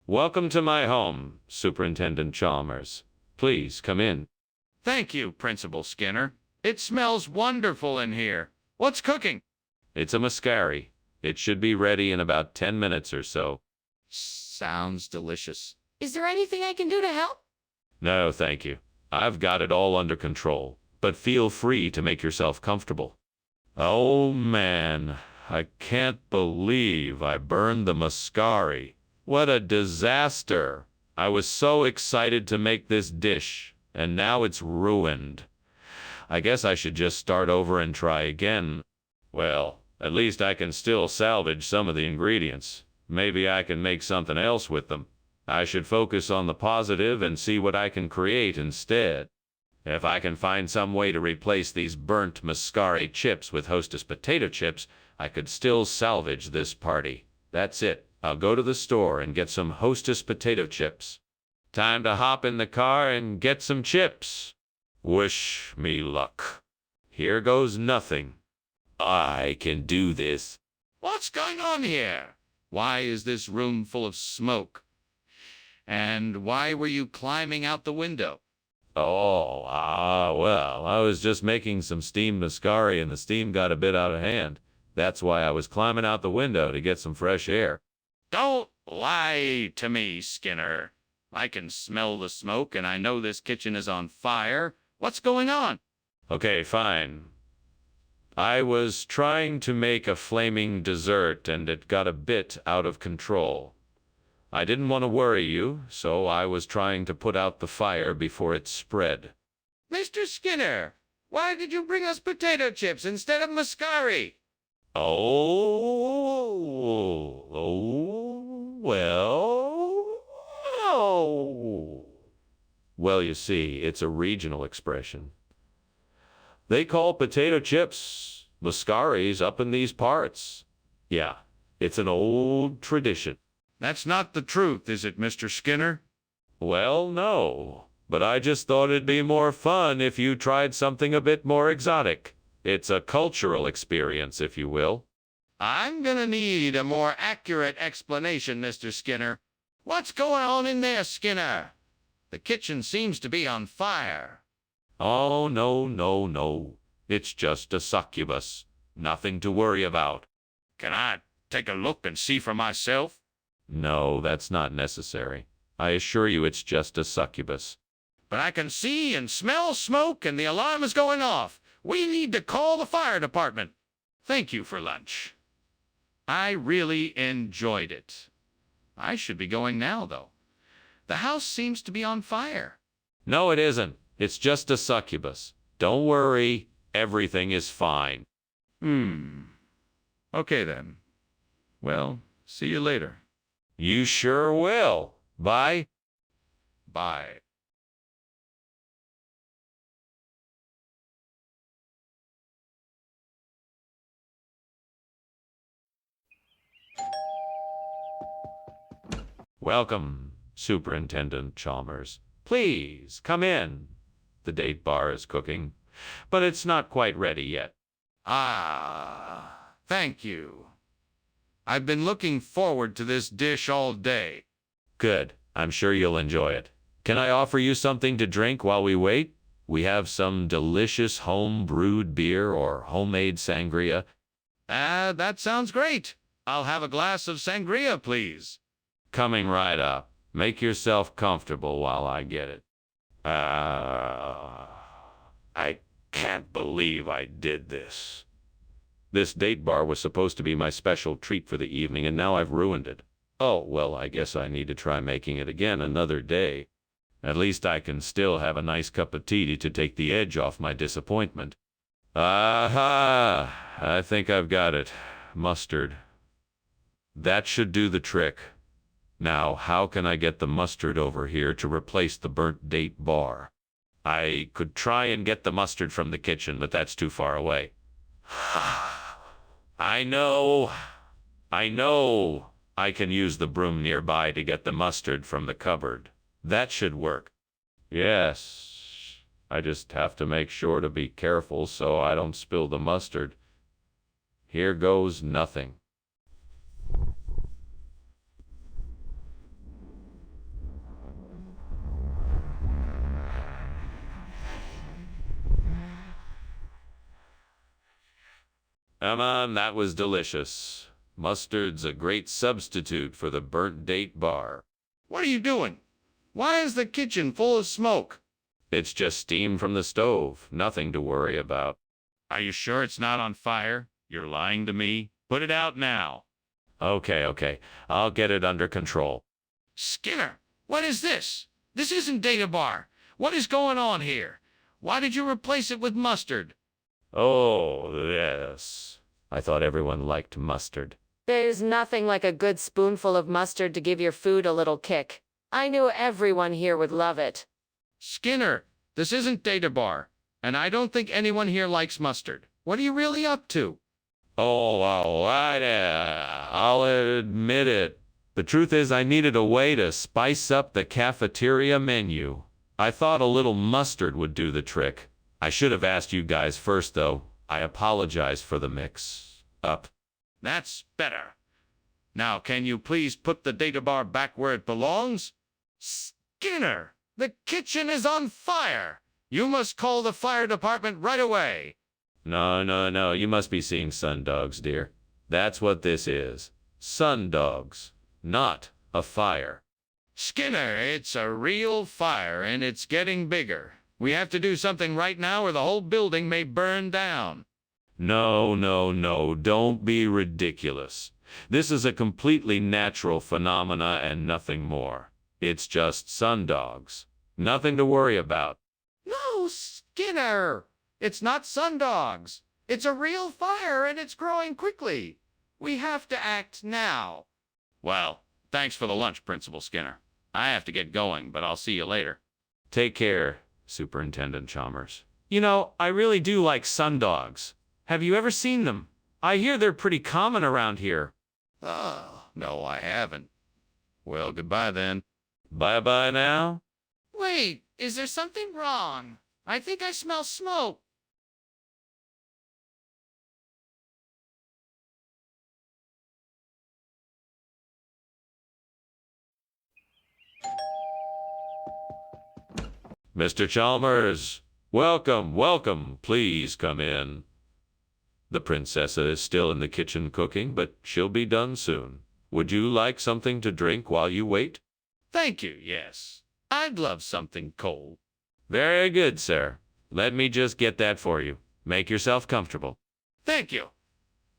Welcome to my home, Superintendent Chalmers. Please come in. Thank you, Principal Skinner. It smells wonderful in here. What's cooking? It's a muscari. It should be ready in about 10 minutes or so. Sounds delicious. Is there anything I can do to help? No, thank you. I've got it all under control, but feel free to make yourself comfortable. Oh man, I can't believe I burned the muscari. What a disaster. I was so excited to make this dish, and now it's ruined. I guess I should just start over and try again. Well, at least I can still salvage some of the ingredients. Maybe I can make something else with them. I should focus on the positive and see what I can create instead. If I can find some way to replace these burnt muscari chips with Hostess potato chips, I could still salvage this party. That's it. I'll go to the store and get some Hostess potato chips. Time to hop in the car and get some chips. Wish me luck. Here goes nothing. I can do this. What's going on here? Why is this room full of smoke? And why were you climbing out the window? Well, I was just making some steamed muscari and the steam got a bit out of hand. That's why I was climbing out the window to get some fresh air. Don't lie to me, Skinner. I can smell the smoke and I know this kitchen is on fire. What's going on? Okay, fine. I was trying to make a flaming dessert and it got a bit out of control. I didn't want to worry you, so I was trying to put out the fire before it spread. Mr. Skinner, why did you bring us potato chips instead of muscari? Well. Oh. Well, you see, it's a regional expression. They call potato chips muscaries up in these parts. Yeah, it's an old tradition. That's not the truth, is it, Mr. Skinner? Well, no, but I just thought it'd be more fun if you tried something a bit more exotic. It's a cultural experience, if you will. I'm gonna need a more accurate explanation, Mr. Skinner. What's going on in there, Skinner? The kitchen seems to be on fire. Oh, no, no, no. It's just a succubus. Nothing to worry about. Can I take a look and see for myself? No, that's not necessary. I assure you it's just a succubus. But I can see and smell smoke and the alarm is going off. We need to call the fire department. Thank you for lunch. I really enjoyed it. I should be going now, though. The house seems to be on fire. No, it isn't. It's just a succubus. Don't worry. Everything is fine. Okay, then. Well, see you later. You sure will. Bye. Bye. Welcome, Superintendent Chalmers. Please, come in. The date bar is cooking, but it's not quite ready yet. Thank you. I've been looking forward to this dish all day. Good. I'm sure you'll enjoy it. Can I offer you something to drink while we wait? We have some delicious home-brewed beer or homemade sangria. That sounds great. I'll have a glass of sangria, please. Coming right up. Make yourself comfortable while I get it. I can't believe I did this. This date bar was supposed to be my special treat for the evening, and now I've ruined it. Oh, well, I guess I need to try making it again another day. At least I can still have a nice cup of tea to take the edge off my disappointment. Aha! I think I've got it. Mustard. That should do the trick. Now, how can I get the mustard over here to replace the burnt date bar? I could try and get the mustard from the kitchen, but that's too far away. I know. I can use the broom nearby to get the mustard from the cupboard. That should work. Yes. I just have to make sure to be careful so I don't spill the mustard. Here goes nothing. That was delicious. Mustard's a great substitute for the burnt date bar. What are you doing? Why is the kitchen full of smoke? It's just steam from the stove. Nothing to worry about. Are you sure it's not on fire? You're lying to me. Put it out now. Okay. I'll get it under control. Skinner, what is this? This isn't data bar. What is going on here? Why did you replace it with mustard? Oh, yes. I thought everyone liked mustard. There's nothing like a good spoonful of mustard to give your food a little kick. I knew everyone here would love it. Skinner, this isn't data bar, and I don't think anyone here likes mustard. What are you really up to? Oh, I'll admit it. The truth is I needed a way to spice up the cafeteria menu. I thought a little mustard would do the trick. I should have asked you guys first, though. I apologize for the mix-up. That's better. Now, can you please put the data bar back where it belongs? Skinner, the kitchen is on fire. You must call the fire department right away. No. You must be seeing sundogs, dear. That's what this is. Sundogs, not a fire. Skinner, it's a real fire, and it's getting bigger. We have to do something right now or the whole building may burn down. No. Don't be ridiculous. This is a completely natural phenomena and nothing more. It's just sundogs. Nothing to worry about. No, Skinner. It's not sundogs. It's a real fire and it's growing quickly. We have to act now. Well, thanks for the lunch, Principal Skinner. I have to get going, but I'll see you later. Take care, Superintendent Chalmers. You know, I really do like sundogs. Have you ever seen them? I hear they're pretty common around here. Oh, no, I haven't. Well, goodbye then. Bye-bye now. Wait, is there something wrong? I think I smell smoke. Mr. Chalmers, welcome, welcome. Please come in. The princessa is still in the kitchen cooking, but she'll be done soon. Would you like something to drink while you wait? Thank you, yes. I'd love something cold. Very good, sir. Let me just get that for you. Make yourself comfortable. Thank you.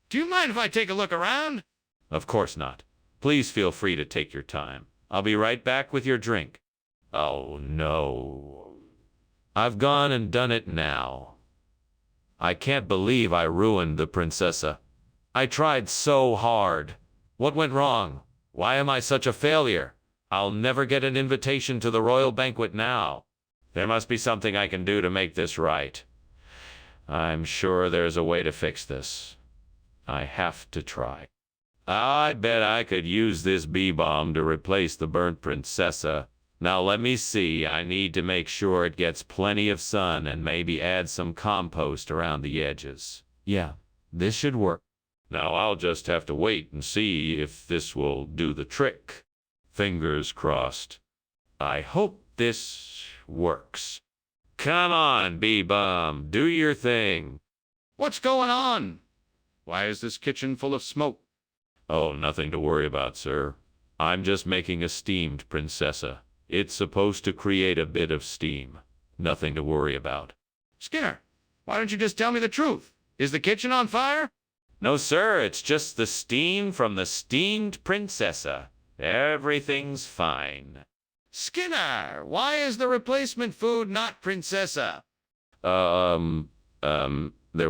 Do you mind if I take a look around? Of course not. Please feel free to take your time. I'll be right back with your drink. Oh, no. I've gone and done it now. I can't believe I ruined the princessa. I tried so hard. What went wrong? Why am I such a failure? I'll never get an invitation to the royal banquet now. There must be something I can do to make this right. I'm sure there's a way to fix this. I have to try. I bet I could use this bee balm to replace the burnt princessa. Now let me see, I need to make sure it gets plenty of sun and maybe add some compost around the edges. Yeah, this should work. Now I'll just have to wait and see if this will do the trick. Fingers crossed. I hope this works. Come on, bee balm, do your thing. What's going on? Why is this kitchen full of smoke? Oh, nothing to worry about, sir. I'm just making a steamed princessa. It's supposed to create a bit of steam. Nothing to worry about. Skinner, why don't you just tell me the truth? Is the kitchen on fire? No, sir, it's just the steam from the steamed princessa. Everything's fine. Skinner, why is the replacement food not princessa? There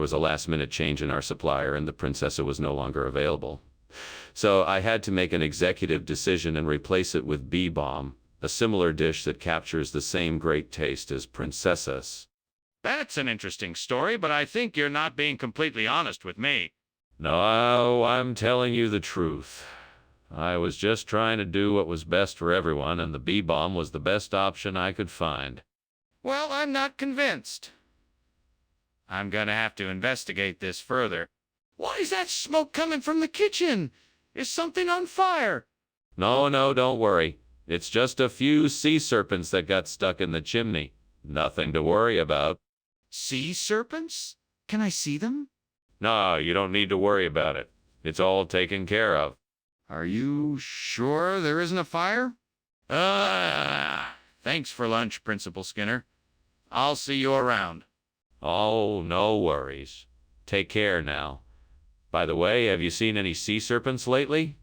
was a last-minute change in our supplier and the princessa was no longer available. So I had to make an executive decision and replace it with bee balm, a similar dish that captures the same great taste as princessas. That's an interesting story, but I think you're not being completely honest with me. No, I'm telling you the truth. I was just trying to do what was best for everyone, and the bee balm was the best option I could find. Well, I'm not convinced. I'm gonna have to investigate this further. Why is that smoke coming from the kitchen? Is something on fire? No, don't worry. It's just a few sea serpents that got stuck in the chimney. Nothing to worry about. Sea serpents? Can I see them? No, you don't need to worry about it. It's all taken care of. Are you sure there isn't a fire? Thanks for lunch, Principal Skinner. I'll see you around. Oh, no worries. Take care now. By the way, have you seen any sea serpents lately?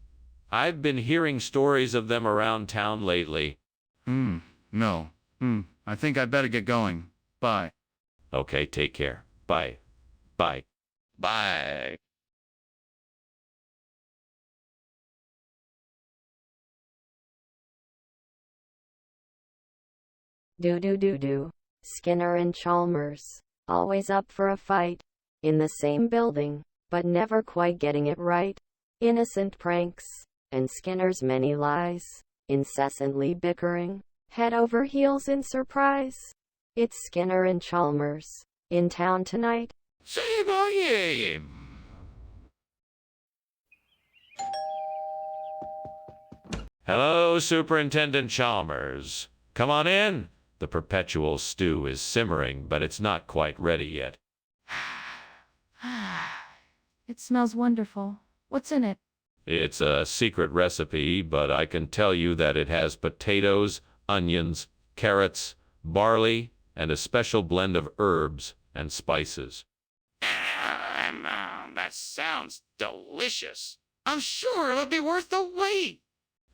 I've been hearing stories of them around town lately. No. I think I'd better get going. Bye. Okay, take care. Bye. Bye. Bye. Do. Skinner and Chalmers, always up for a fight. In the same building, but never quite getting it right. Innocent pranks, and Skinner's many lies. Incessantly bickering, head over heels in surprise. It's Skinner and Chalmers, in town tonight. Say bye. Hello, Superintendent Chalmers. Come on in. The perpetual stew is simmering, but it's not quite ready yet. It smells wonderful. What's in it? It's a secret recipe, but I can tell you that it has potatoes, onions, carrots, barley, and a special blend of herbs and spices. That sounds delicious. I'm sure it'll be worth the wait.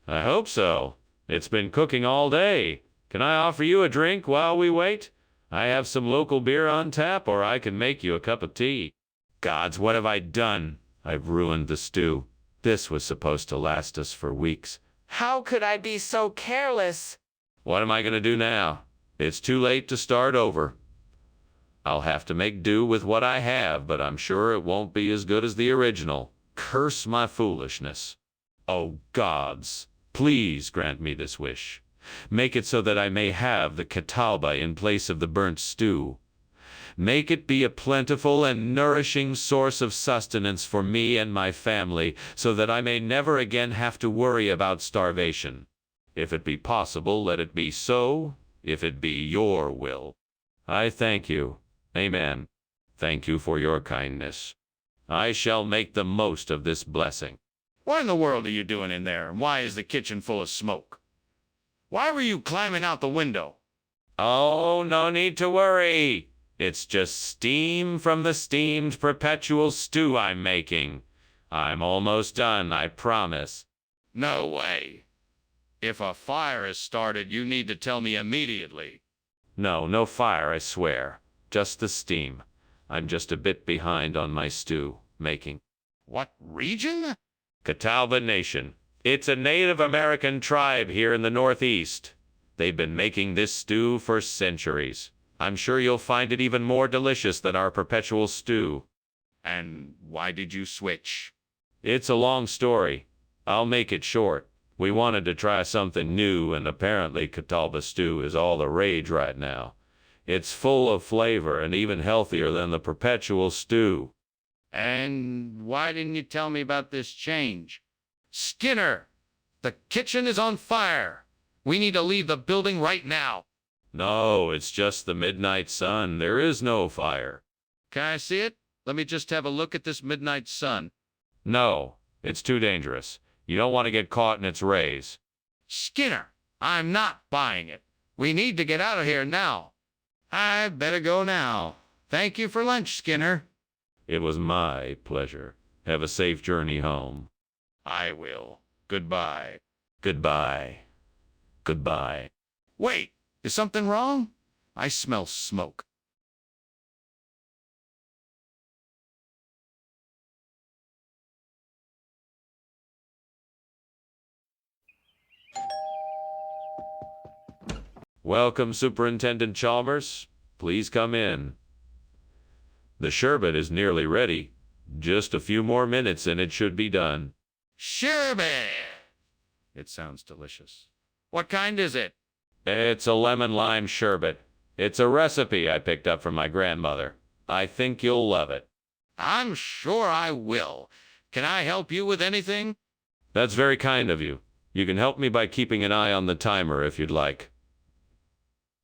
I hope so. It's been cooking all day. Can I offer you a drink while we wait? I have some local beer on tap, or I can make you a cup of tea. Gods, what have I done? I've ruined the stew. This was supposed to last us for weeks. How could I be so careless? What am I going to do now? It's too late to start over. I'll have to make do with what I have, but I'm sure it won't be as good as the original. Curse my foolishness. Oh, gods, please grant me this wish. Make it so that I may have the catalba in place of the burnt stew. Make it be a plentiful and nourishing source of sustenance for me and my family, so that I may never again have to worry about starvation. If it be possible, let it be so, if it be your will. I thank you. Amen. Thank you for your kindness. I shall make the most of this blessing. What in the world are you doing in there, and why is the kitchen full of smoke? Why were you climbing out the window? Oh, no need to worry. It's just steam from the steamed perpetual stew I'm making. I'm almost done, I promise. No way. If a fire is started, you need to tell me immediately. No fire, I swear. Just the steam. I'm just a bit behind on my stew making. What region? Catawba Nation. It's a Native American tribe here in the Northeast. They've been making this stew for centuries. I'm sure you'll find it even more delicious than our perpetual stew. And why did you switch? It's a long story. I'll make it short. We wanted to try something new, and apparently Catawba stew is all the rage right now. It's full of flavor and even healthier than the perpetual stew. And why didn't you tell me about this change? Skinner, the kitchen is on fire. We need to leave the building right now. No, it's just the midnight sun. There is no fire. Can I see it? Let me just have a look at this midnight sun. No, it's too dangerous. You don't want to get caught in its rays. Skinner, I'm not buying it. We need to get out of here now. I better go now. Thank you for lunch, Skinner. It was my pleasure. Have a safe journey home. I will. Goodbye. Goodbye. Goodbye. Wait, is something wrong? I smell smoke. Welcome, Superintendent Chalmers. Please come in. The sherbet is nearly ready. Just a few more minutes and it should be done. Sherbet. It sounds delicious. What kind is it? It's a lemon-lime sherbet. It's a recipe I picked up from my grandmother. I think you'll love it. I'm sure I will. Can I help you with anything? That's very kind of you. You can help me by keeping an eye on the timer if you'd like.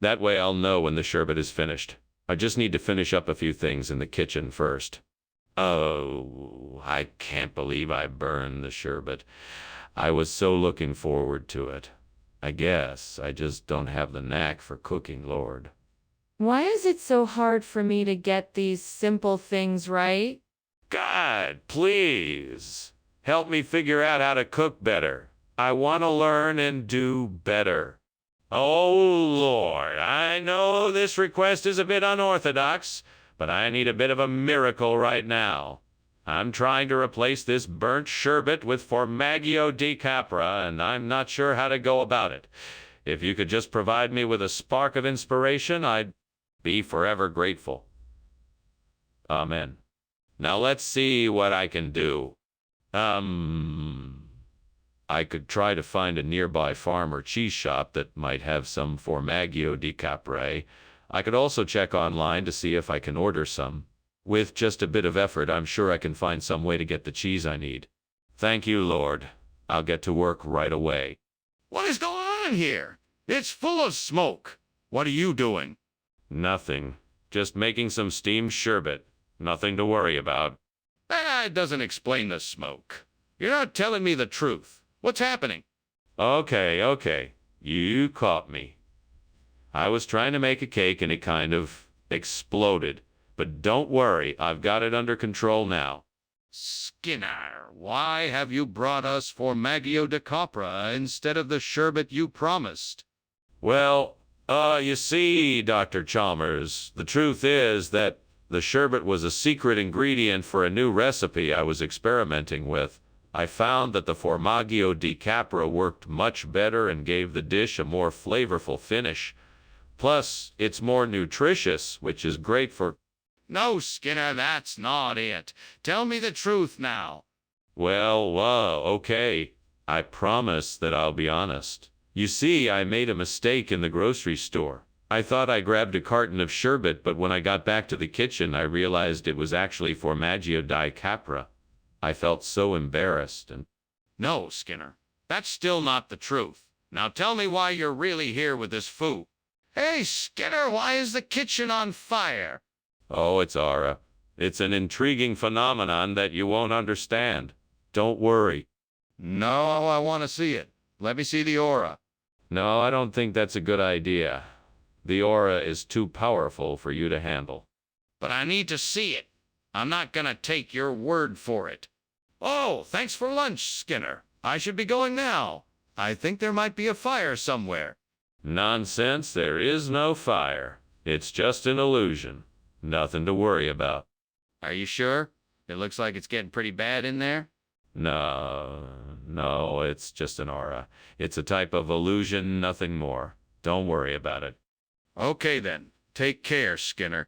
That way I'll know when the sherbet is finished. I just need to finish up a few things in the kitchen first. Oh, I can't believe I burned the sherbet. I was so looking forward to it. I guess I just don't have the knack for cooking, Lord. Why is it so hard for me to get these simple things right? God, please, help me figure out how to cook better. I want to learn and do better. Oh, Lord, I know this request is a bit unorthodox, but I need a bit of a miracle right now. I'm trying to replace this burnt sherbet with formaggio di capra, and I'm not sure how to go about it. If you could just provide me with a spark of inspiration, I'd be forever grateful. Amen. Now let's see what I can do. I could try to find a nearby farm or cheese shop that might have some formaggio di capra. I could also check online to see if I can order some. With just a bit of effort, I'm sure I can find some way to get the cheese I need. Thank you, Lord. I'll get to work right away. What is going on here? It's full of smoke. What are you doing? Nothing. Just making some steamed sherbet. Nothing to worry about. That doesn't explain the smoke. You're not telling me the truth. What's happening? Okay. You caught me. I was trying to make a cake and it kind of exploded. But don't worry, I've got it under control now. Skinner, why have you brought us formaggio di capra instead of the sherbet you promised? Well, you see, Dr. Chalmers, the truth is that The sherbet was a secret ingredient for a new recipe I was experimenting with. I found that the formaggio di capra worked much better and gave the dish a more flavorful finish. Plus, it's more nutritious, which is great for... No, Skinner, that's not it. Tell me the truth now. Well, okay. I promise that I'll be honest. You see, I made a mistake in the grocery store. I thought I grabbed a carton of sherbet, but when I got back to the kitchen, I realized it was actually formaggio di capra. I felt so embarrassed and... No, Skinner, that's still not the truth. Now tell me why you're really here with this food. Hey, Skinner, why is the kitchen on fire? Oh, it's aura. It's an intriguing phenomenon that you won't understand. Don't worry. No, I want to see it. Let me see the aura. No, I don't think that's a good idea. The aura is too powerful for you to handle. But I need to see it. I'm not gonna take your word for it. Oh, thanks for lunch, Skinner. I should be going now. I think there might be a fire somewhere. Nonsense, there is no fire. It's just an illusion. Nothing to worry about. Are you sure? It looks like it's getting pretty bad in there. No, it's just an aura. It's a type of illusion, nothing more. Don't worry about it. Okay then. Take care, Skinner.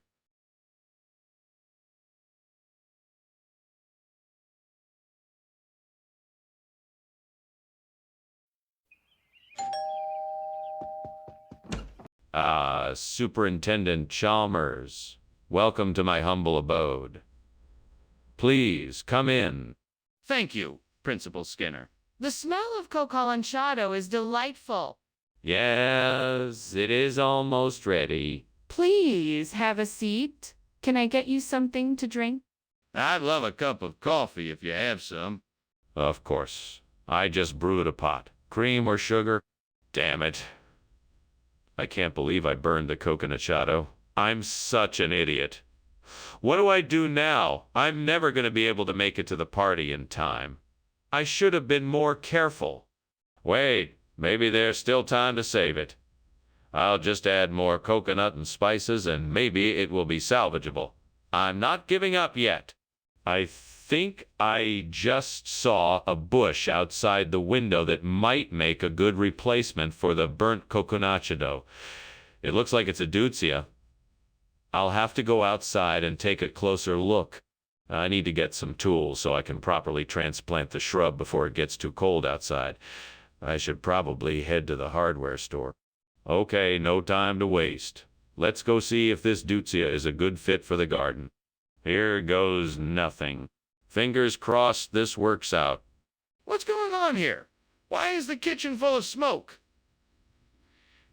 Superintendent Chalmers, welcome to my humble abode. Please, come in. Thank you, Principal Skinner. The smell of cocolanciato is delightful. Yes, it is almost ready. Please have a seat. Can I get you something to drink? I'd love a cup of coffee if you have some. Of course. I just brewed a pot. Cream or sugar? Damn it. I can't believe I burned the coconachado. I'm such an idiot. What do I do now? I'm never going to be able to make it to the party in time. I should have been more careful. Wait, maybe there's still time to save it. I'll just add more coconut and spices and maybe it will be salvageable. I'm not giving up yet. I think I just saw a bush outside the window that might make a good replacement for the burnt coconachado. It looks like it's a deutzia. I'll have to go outside and take a closer look. I need to get some tools so I can properly transplant the shrub before it gets too cold outside. I should probably head to the hardware store. Okay, no time to waste. Let's go see if this deutzia is a good fit for the garden. Here goes nothing. Fingers crossed this works out. What's going on here? Why is the kitchen full of smoke?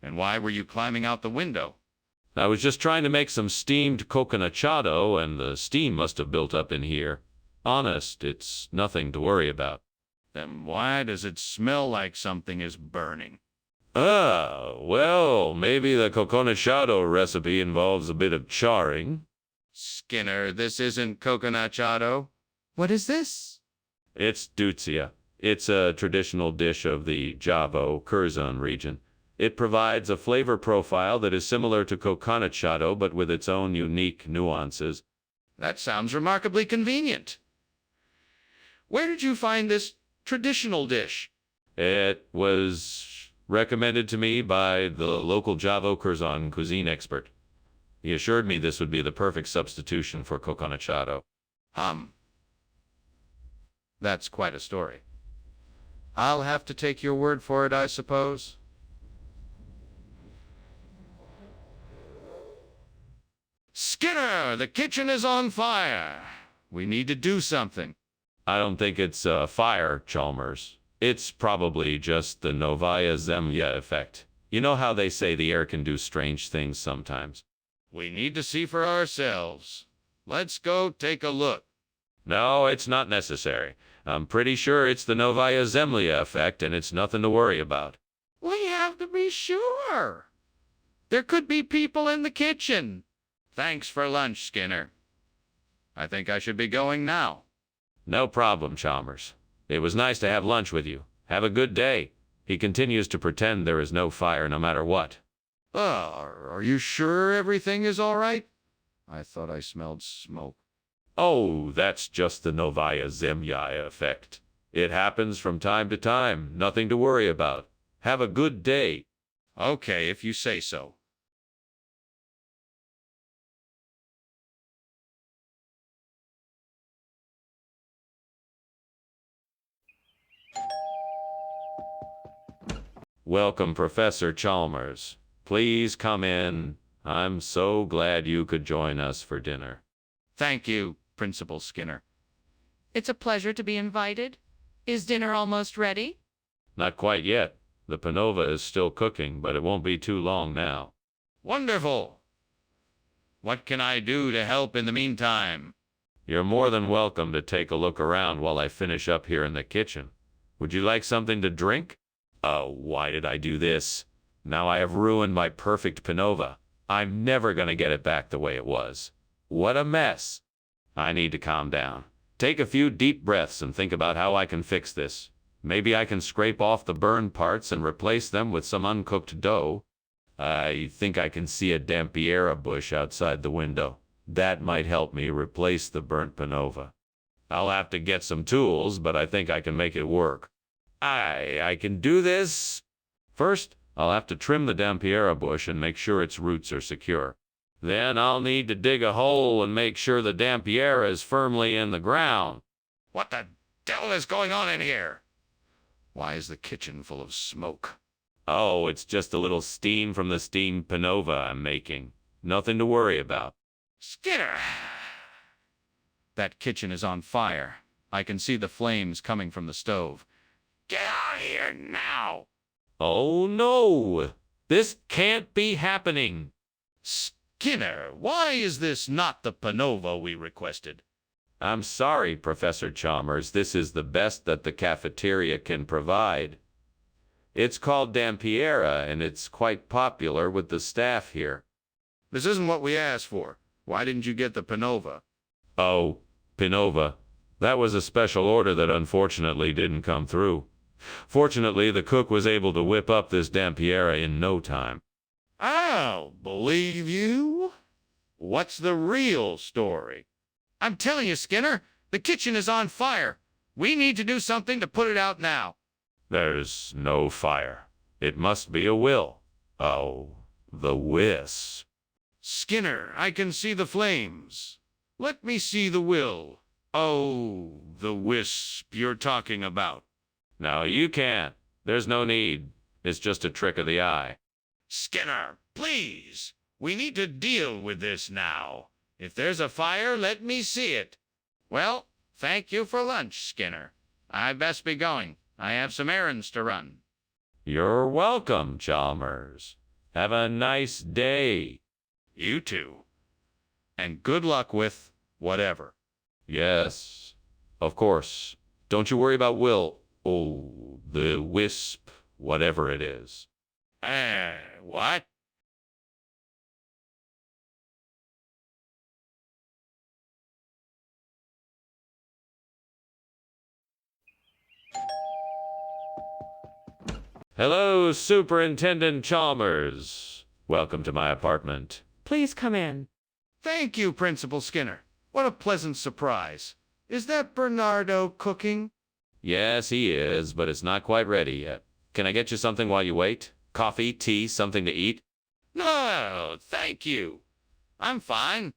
And why were you climbing out the window? I was just trying to make some steamed coconachado, and the steam must have built up in here. Honest, it's nothing to worry about. Then why does it smell like something is burning? Well, maybe the coconachado recipe involves a bit of charring. Skinner, this isn't coconachado. What is this? It's deutzia. It's a traditional dish of the Javo-Curzon region. It provides a flavor profile that is similar to coconachado, but with its own unique nuances. That sounds remarkably convenient. Where did you find this traditional dish? It was recommended to me by the local Javo-Curzon cuisine expert. He assured me this would be the perfect substitution for coconachado. That's quite a story. I'll have to take your word for it, I suppose. Skinner, the kitchen is on fire. We need to do something. I don't think it's a fire, Chalmers. It's probably just the Novaya Zemlya effect. You know how they say the air can do strange things sometimes? We need to see for ourselves. Let's go take a look. No, it's not necessary. I'm pretty sure it's the Novaya Zemlya effect, and it's nothing to worry about. We have to be sure. There could be people in the kitchen. Thanks for lunch, Skinner. I think I should be going now. No problem, Chalmers. It was nice to have lunch with you. Have a good day. He continues to pretend there is no fire no matter what. Are you sure everything is all right? I thought I smelled smoke. Oh, that's just the Novaya Zemlya effect. It happens from time to time. Nothing to worry about. Have a good day. Okay, if you say so. Welcome, Professor Chalmers. Please come in. I'm so glad you could join us for dinner. Thank you, Principal Skinner. It's a pleasure to be invited. Is dinner almost ready? Not quite yet. The panova is still cooking, but it won't be too long now. Wonderful. What can I do to help in the meantime? You're more than welcome to take a look around while I finish up here in the kitchen. Would you like something to drink? Oh, why did I do this? Now I have ruined my perfect panova. I'm never gonna get it back the way it was. What a mess. I need to calm down. Take a few deep breaths and think about how I can fix this. Maybe I can scrape off the burned parts and replace them with some uncooked dough. I think I can see a dampiera bush outside the window. That might help me replace the burnt panova. I'll have to get some tools, but I think I can make it work. I can do this. First, I'll have to trim the dampiera bush and make sure its roots are secure. Then I'll need to dig a hole and make sure the dampiera is firmly in the ground. What the devil is going on in here? Why is the kitchen full of smoke? Oh, it's just a little steam from the steamed panova I'm making. Nothing to worry about. Skinner! That kitchen is on fire. I can see the flames coming from the stove. Get out of here now! Oh no! This can't be happening! Skinner, why is this not the panova we requested? I'm sorry, Professor Chalmers. This is the best that the cafeteria can provide. It's called dampiera, and it's quite popular with the staff here. This isn't what we asked for. Why didn't you get the panova? Oh, panova. That was a special order that unfortunately didn't come through. Fortunately, the cook was able to whip up this dampiera in no time. I'll believe you. What's the real story? I'm telling you, Skinner, the kitchen is on fire. We need to do something to put it out now. There's no fire. It must be a will. Oh, the wisp. Skinner, I can see the flames. Let me see the will. Oh, the wisp you're talking about. No, you can't. There's no need. It's just a trick of the eye. Skinner, please. We need to deal with this now. If there's a fire, let me see it. Well, thank you for lunch, Skinner. I'd best be going. I have some errands to run. You're welcome, Chalmers. Have a nice day. You too. And good luck with whatever. Yes, of course. Don't you worry about Will. Oh, the wisp, whatever it is. What? Hello, Superintendent Chalmers. Welcome to my apartment. Please come in. Thank you, Principal Skinner. What a pleasant surprise. Is that Bernardo cooking? Yes, he is, but it's not quite ready yet. Can I get you something while you wait? Coffee, tea, something to eat? No, thank you. I'm fine.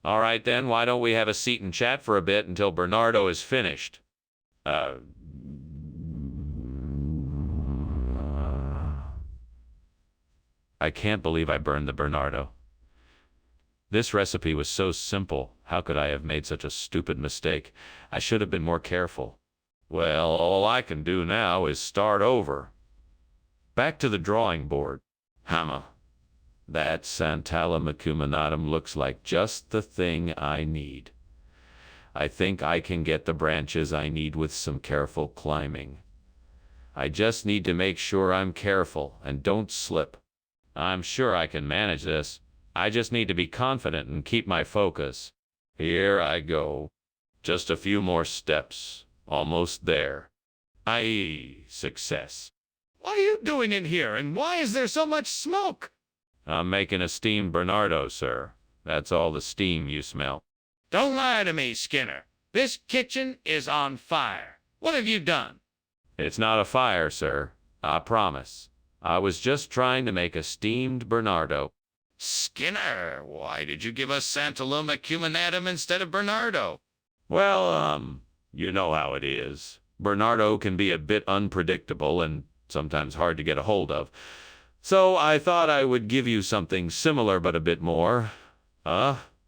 All right, then, why don't we have a seat and chat for a bit until Bernardo is finished? I can't believe I burned the Bernardo. This recipe was so simple. How could I have made such a stupid mistake? I should have been more careful. Well, all I can do now is start over. Back to the drawing board. Hammer. That Santala macuminatum looks like just the thing I need. I think I can get the branches I need with some careful climbing. I just need to make sure I'm careful and don't slip. I'm sure I can manage this. I just need to be confident and keep my focus. Here I go. Just a few more steps. Almost there. Success. What are you doing in here, and why is there so much smoke? I'm making a steamed Bernardo, sir. That's all the steam you smell. Don't lie to me, Skinner. This kitchen is on fire. What have you done? It's not a fire, sir. I promise. I was just trying to make a steamed Bernardo. Skinner, why did you give us Santalum acuminatum instead of Bernardo? Well, you know how it is. Bernardo can be a bit unpredictable and sometimes hard to get a hold of. So I thought I would give you something similar but a bit more,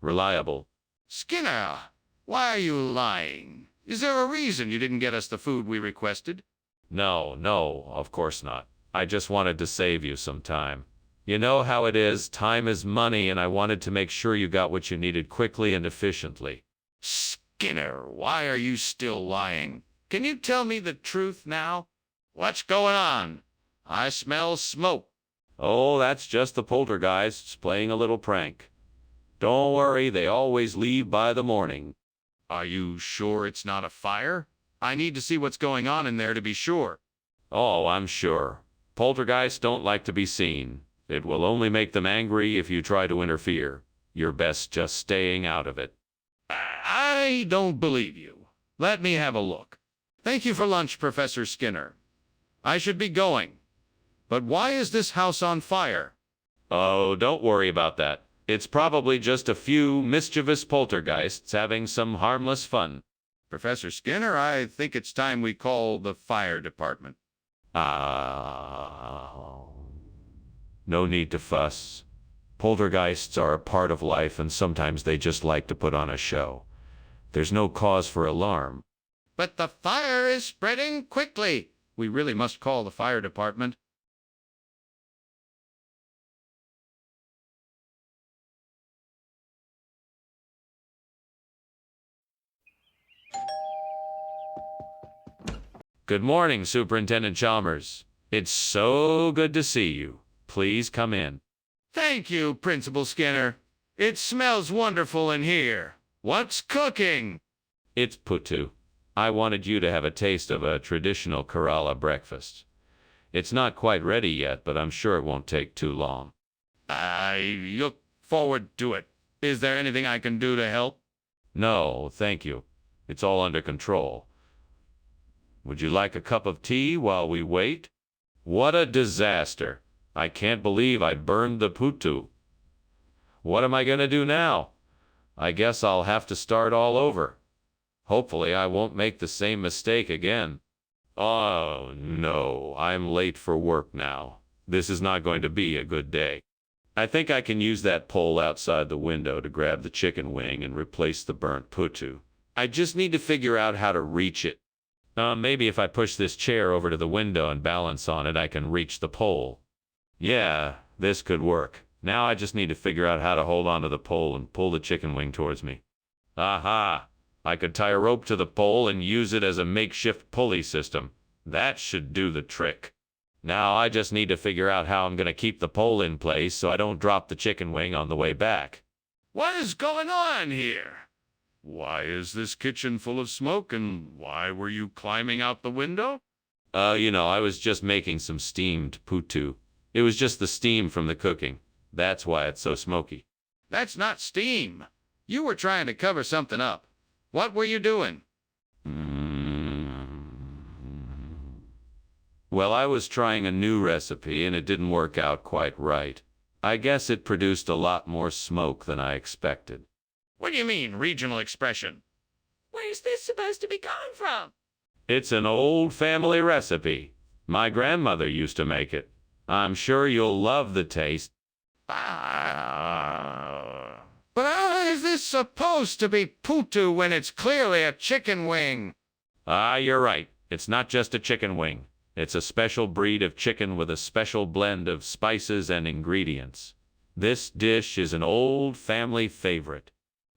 reliable. Skinner, why are you lying? Is there a reason you didn't get us the food we requested? No, of course not. I just wanted to save you some time. You know how it is, time is money, and I wanted to make sure you got what you needed quickly and efficiently. Skinner, why are you still lying? Can you tell me the truth now? What's going on? I smell smoke. Oh, that's just the poltergeists playing a little prank. Don't worry, they always leave by the morning. Are you sure it's not a fire? I need to see what's going on in there to be sure. Oh, I'm sure. Poltergeists don't like to be seen. It will only make them angry if you try to interfere. You're best just staying out of it. I don't believe you. Let me have a look. Thank you for lunch, Professor Skinner. I should be going. But why is this house on fire? Oh, don't worry about that. It's probably just a few mischievous poltergeists having some harmless fun. Professor Skinner, I think it's time we call the fire department. No need to fuss. Poltergeists are a part of life and sometimes they just like to put on a show. There's no cause for alarm. But the fire is spreading quickly. We really must call the fire department. Good morning, Superintendent Chalmers. It's so good to see you. Please come in. Thank you, Principal Skinner. It smells wonderful in here. What's cooking? It's Putu. I wanted you to have a taste of a traditional Kerala breakfast. It's not quite ready yet, but I'm sure it won't take too long. I look forward to it. Is there anything I can do to help? No, thank you. It's all under control. Would you like a cup of tea while we wait? What a disaster. I can't believe I burned the Putu. What am I going to do now? I guess I'll have to start all over. Hopefully I won't make the same mistake again. Oh no, I'm late for work now. This is not going to be a good day. I think I can use that pole outside the window to grab the chicken wing and replace the burnt Putu. I just need to figure out how to reach it. Maybe if I push this chair over to the window and balance on it, I can reach the pole. Yeah, this could work. Now I just need to figure out how to hold onto the pole and pull the chicken wing towards me. Aha! I could tie a rope to the pole and use it as a makeshift pulley system. That should do the trick. Now I just need to figure out how I'm going to keep the pole in place so I don't drop the chicken wing on the way back. What is going on here? Why is this kitchen full of smoke, and why were you climbing out the window? I was just making some steamed Putu. It was just the steam from the cooking. That's why it's so smoky. That's not steam. You were trying to cover something up. What were you doing? Well, I was trying a new recipe and it didn't work out quite right. I guess it produced a lot more smoke than I expected. What do you mean, regional expression? Where's this supposed to be coming from? It's an old family recipe. My grandmother used to make it. I'm sure you'll love the taste. But how is this supposed to be Putu when it's clearly a chicken wing? You're right. It's not just a chicken wing. It's a special breed of chicken with a special blend of spices and ingredients. This dish is an old family favorite.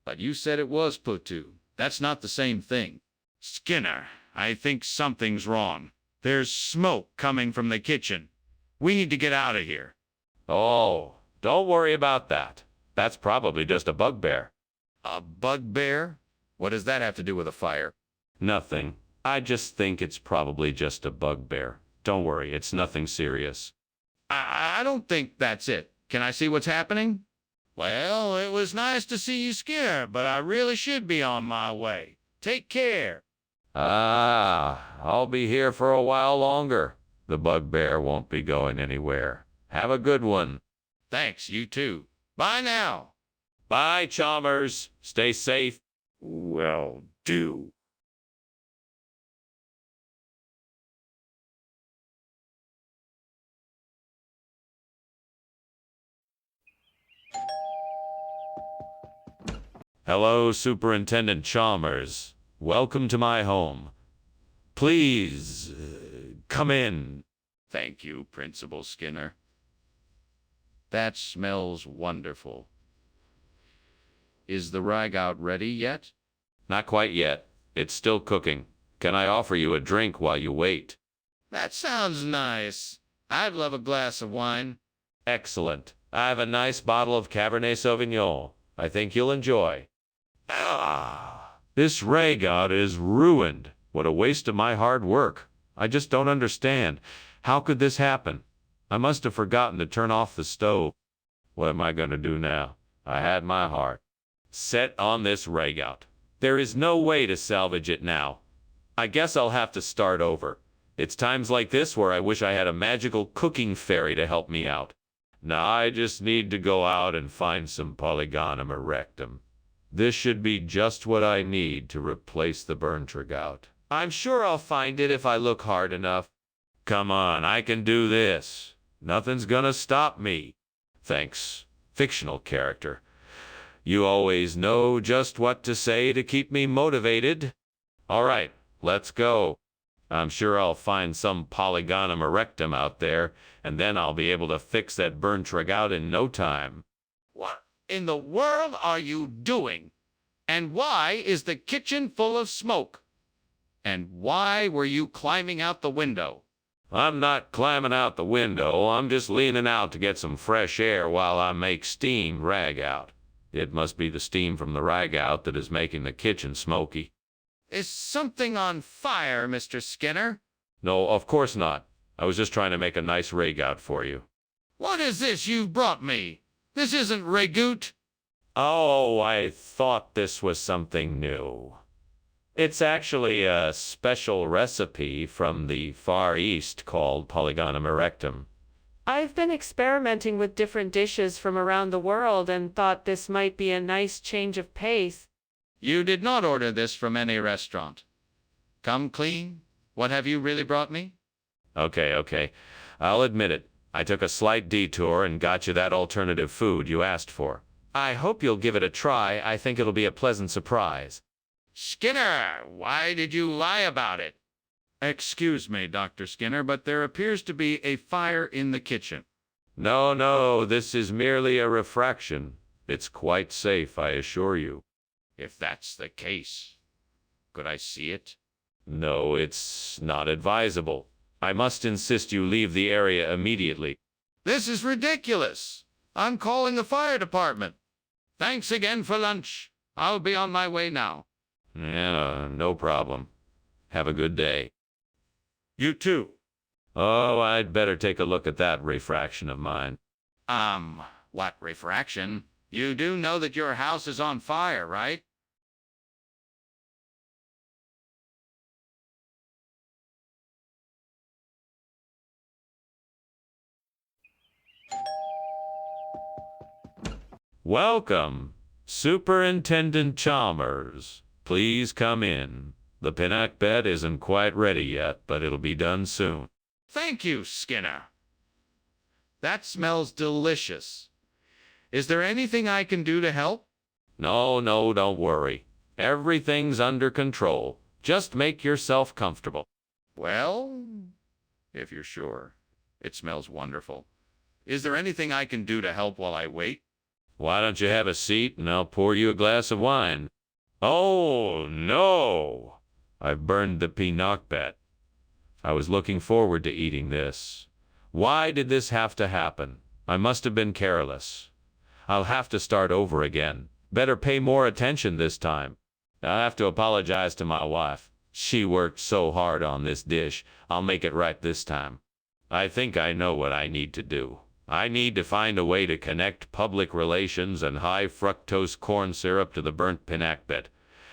But you said it was Putu. That's not the same thing. Skinner, I think something's wrong. There's smoke coming from the kitchen. We need to get out of here. Oh, don't worry about that. That's probably just a bugbear. A bugbear? What does that have to do with a fire? Nothing. I just think it's probably just a bugbear. Don't worry, it's nothing serious. I don't think that's it. Can I see what's happening? Well, it was nice to see you, Skinner, but I really should be on my way. Take care. I'll be here for a while longer. The bugbear won't be going anywhere. Have a good one. Thanks, you too. Bye now. Bye, Chalmers. Stay safe. Will do. Hello, Superintendent Chalmers. Welcome to my home. Please, come in. Thank you, Principal Skinner. That smells wonderful. Is the ragout ready yet? Not quite yet. It's still cooking. Can I offer you a drink while you wait? That sounds nice. I'd love a glass of wine. Excellent. I have a nice bottle of Cabernet Sauvignon. I think you'll enjoy. This ragout is ruined. What a waste of my hard work. I just don't understand. How could this happen? I must have forgotten to turn off the stove. What am I going to do now? I had my heart set on this ragout. There is no way to salvage it now. I guess I'll have to start over. It's times like this where I wish I had a magical cooking fairy to help me out. Now I just need to go out and find some Polygonum erectum. This should be just what I need to replace the burnt ragout. I'm sure I'll find it if I look hard enough. Come on, I can do this. Nothing's gonna stop me. Thanks, fictional character. You always know just what to say to keep me motivated. All right, let's go. I'm sure I'll find some Polygonum erectum out there, and then I'll be able to fix that burnt ragout in no time. What in the world are you doing? And why is the kitchen full of smoke? And why were you climbing out the window? I'm not climbing out the window. I'm just leaning out to get some fresh air while I make steam ragout. It must be the steam from the ragout that is making the kitchen smoky. Is something on fire, Mr. Skinner? No, of course not. I was just trying to make a nice ragout for you. What is this you've brought me? This isn't ragout. Oh, I thought this was something new. It's actually a special recipe from the Far East called Polygonum erectum. I've been experimenting with different dishes from around the world and thought this might be a nice change of pace. You did not order this from any restaurant. Come clean. What have you really brought me? Okay. I'll admit it. I took a slight detour and got you that alternative food you asked for. I hope you'll give it a try. I think it'll be a pleasant surprise. Skinner, why did you lie about it? Excuse me, Dr. Skinner, but there appears to be a fire in the kitchen. No, this is merely a refraction. It's quite safe, I assure you. If that's the case, could I see it? No, it's not advisable. I must insist you leave the area immediately. This is ridiculous. I'm calling the fire department. Thanks again for lunch. I'll be on my way now. Yeah, no problem. Have a good day. You too. Oh, I'd better take a look at that refraction of mine. What refraction? You do know that your house is on fire, right? Welcome, Superintendent Chalmers. Please come in. The pinnock bed isn't quite ready yet, but it'll be done soon. Thank you, Skinner. That smells delicious. Is there anything I can do to help? No, don't worry. Everything's under control. Just make yourself comfortable. Well, if you're sure. It smells wonderful. Is there anything I can do to help while I wait? Why don't you have a seat and I'll pour you a glass of wine? Oh, no! I've burned the pinnock bet. I was looking forward to eating this. Why did this have to happen? I must have been careless. I'll have to start over again. Better pay more attention this time. I'll have to apologize to my wife. She worked so hard on this dish. I'll make it right this time. I think I know what I need to do. I need to find a way to connect public relations and high fructose corn syrup to the burnt pinakbet.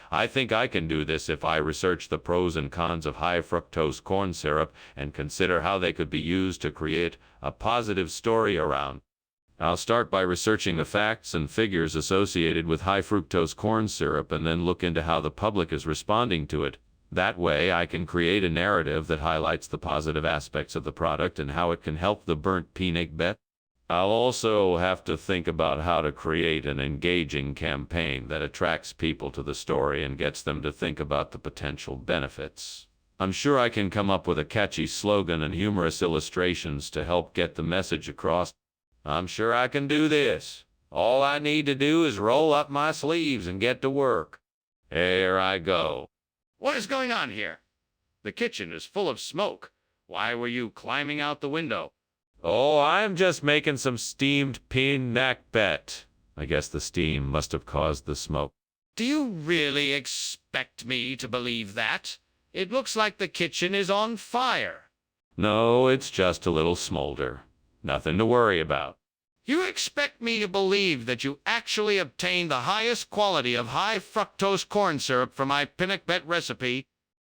I think I can do this if I research the pros and cons of high fructose corn syrup and consider how they could be used to create a positive story around. I'll start by researching the facts and figures associated with high fructose corn syrup and then look into how the public is responding to it. That way, I can create a narrative that highlights the positive aspects of the product and how it can help the burnt pinakbet. I'll also have to think about how to create an engaging campaign that attracts people to the story and gets them to think about the potential benefits. I'm sure I can come up with a catchy slogan and humorous illustrations to help get the message across. I'm sure I can do this. All I need to do is roll up my sleeves and get to work. Here I go. What is going on here? The kitchen is full of smoke. Why were you climbing out the window? Oh, I'm just making some steamed pinakbet. I guess the steam must have caused the smoke. Do you really expect me to believe that? It looks like the kitchen is on fire. No, it's just a little smolder. Nothing to worry about. You expect me to believe that you actually obtained the highest quality of high fructose corn syrup for my pinakbet recipe?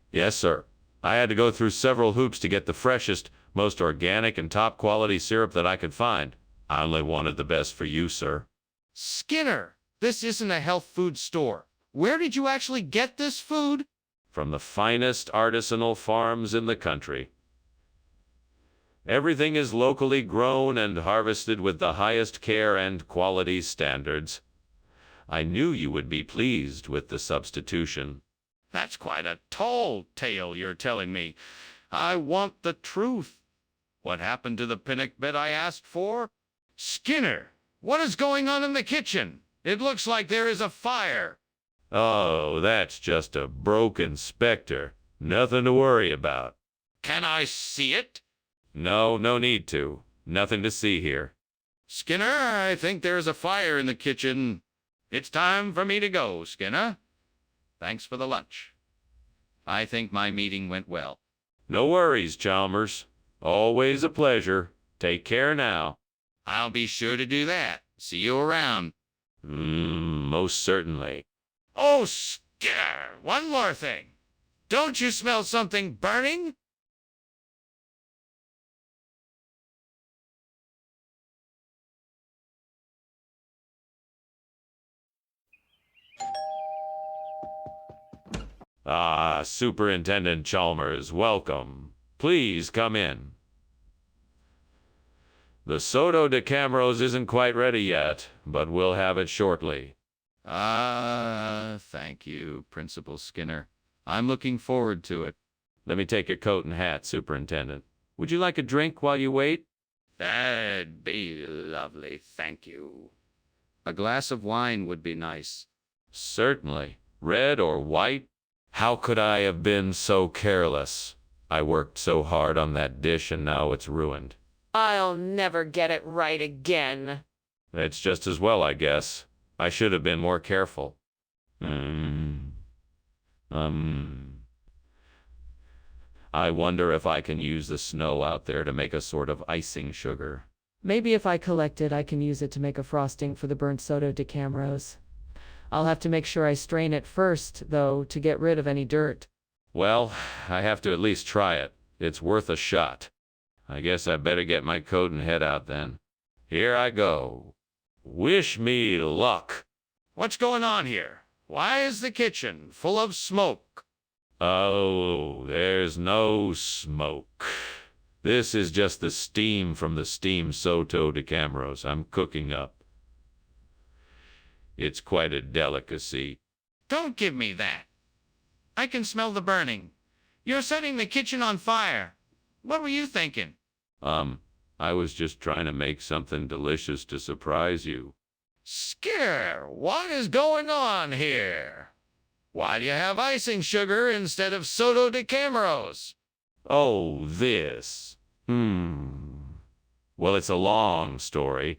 Yes, sir. I had to go through several hoops to get the freshest, most organic and top quality syrup that I could find. I only wanted the best for you, sir. Skinner, this isn't a health food store. Where did you actually get this food? From the finest artisanal farms in the country. Everything is locally grown and harvested with the highest care and quality standards. I knew you would be pleased with the substitution. That's quite a tall tale you're telling me. I want the truth. What happened to the pinakbet I asked for? Skinner, what is going on in the kitchen? It looks like there is a fire. Oh, that's just a broken specter. Nothing to worry about. Can I see it? No, no need to. Nothing to see here. Skinner, I think there's a fire in the kitchen. It's time for me to go, Skinner. Thanks for the lunch. I think my meeting went well. No worries, Chalmers. Always a pleasure. Take care now. I'll be sure to do that. See you around. Most certainly. Oh, Skinner, one more thing. Don't you smell something burning? Ah, Superintendent Chalmers, welcome. Please come in. The Soto de Camrose isn't quite ready yet, but we'll have it shortly. Thank you, Principal Skinner. I'm looking forward to it. Let me take your coat and hat, Superintendent. Would you like a drink while you wait? That'd be lovely, thank you. A glass of wine would be nice. Certainly. Red or white? How could I have been so careless? I worked so hard on that dish and now it's ruined. I'll never get it right again. It's just as well, I guess. I should have been more careful. I wonder if I can use the snow out there to make a sort of icing sugar. Maybe if I collect it, I can use it to make a frosting for the burnt soda de Camrose. I'll have to make sure I strain it first, though, to get rid of any dirt. Well, I have to at least try it. It's worth a shot. I guess I better get my coat and head out then. Here I go. Wish me luck. What's going on here? Why is the kitchen full of smoke? Oh, there's no smoke. This is just the steam from the steamed Soto de Camrose I'm cooking up. It's quite a delicacy. Don't give me that. I can smell the burning. You're setting the kitchen on fire. What were you thinking? I was just trying to make something delicious to surprise you. Scare, what is going on here? Why do you have icing sugar instead of Soto de Camrose? Oh, this. Well, it's a long story.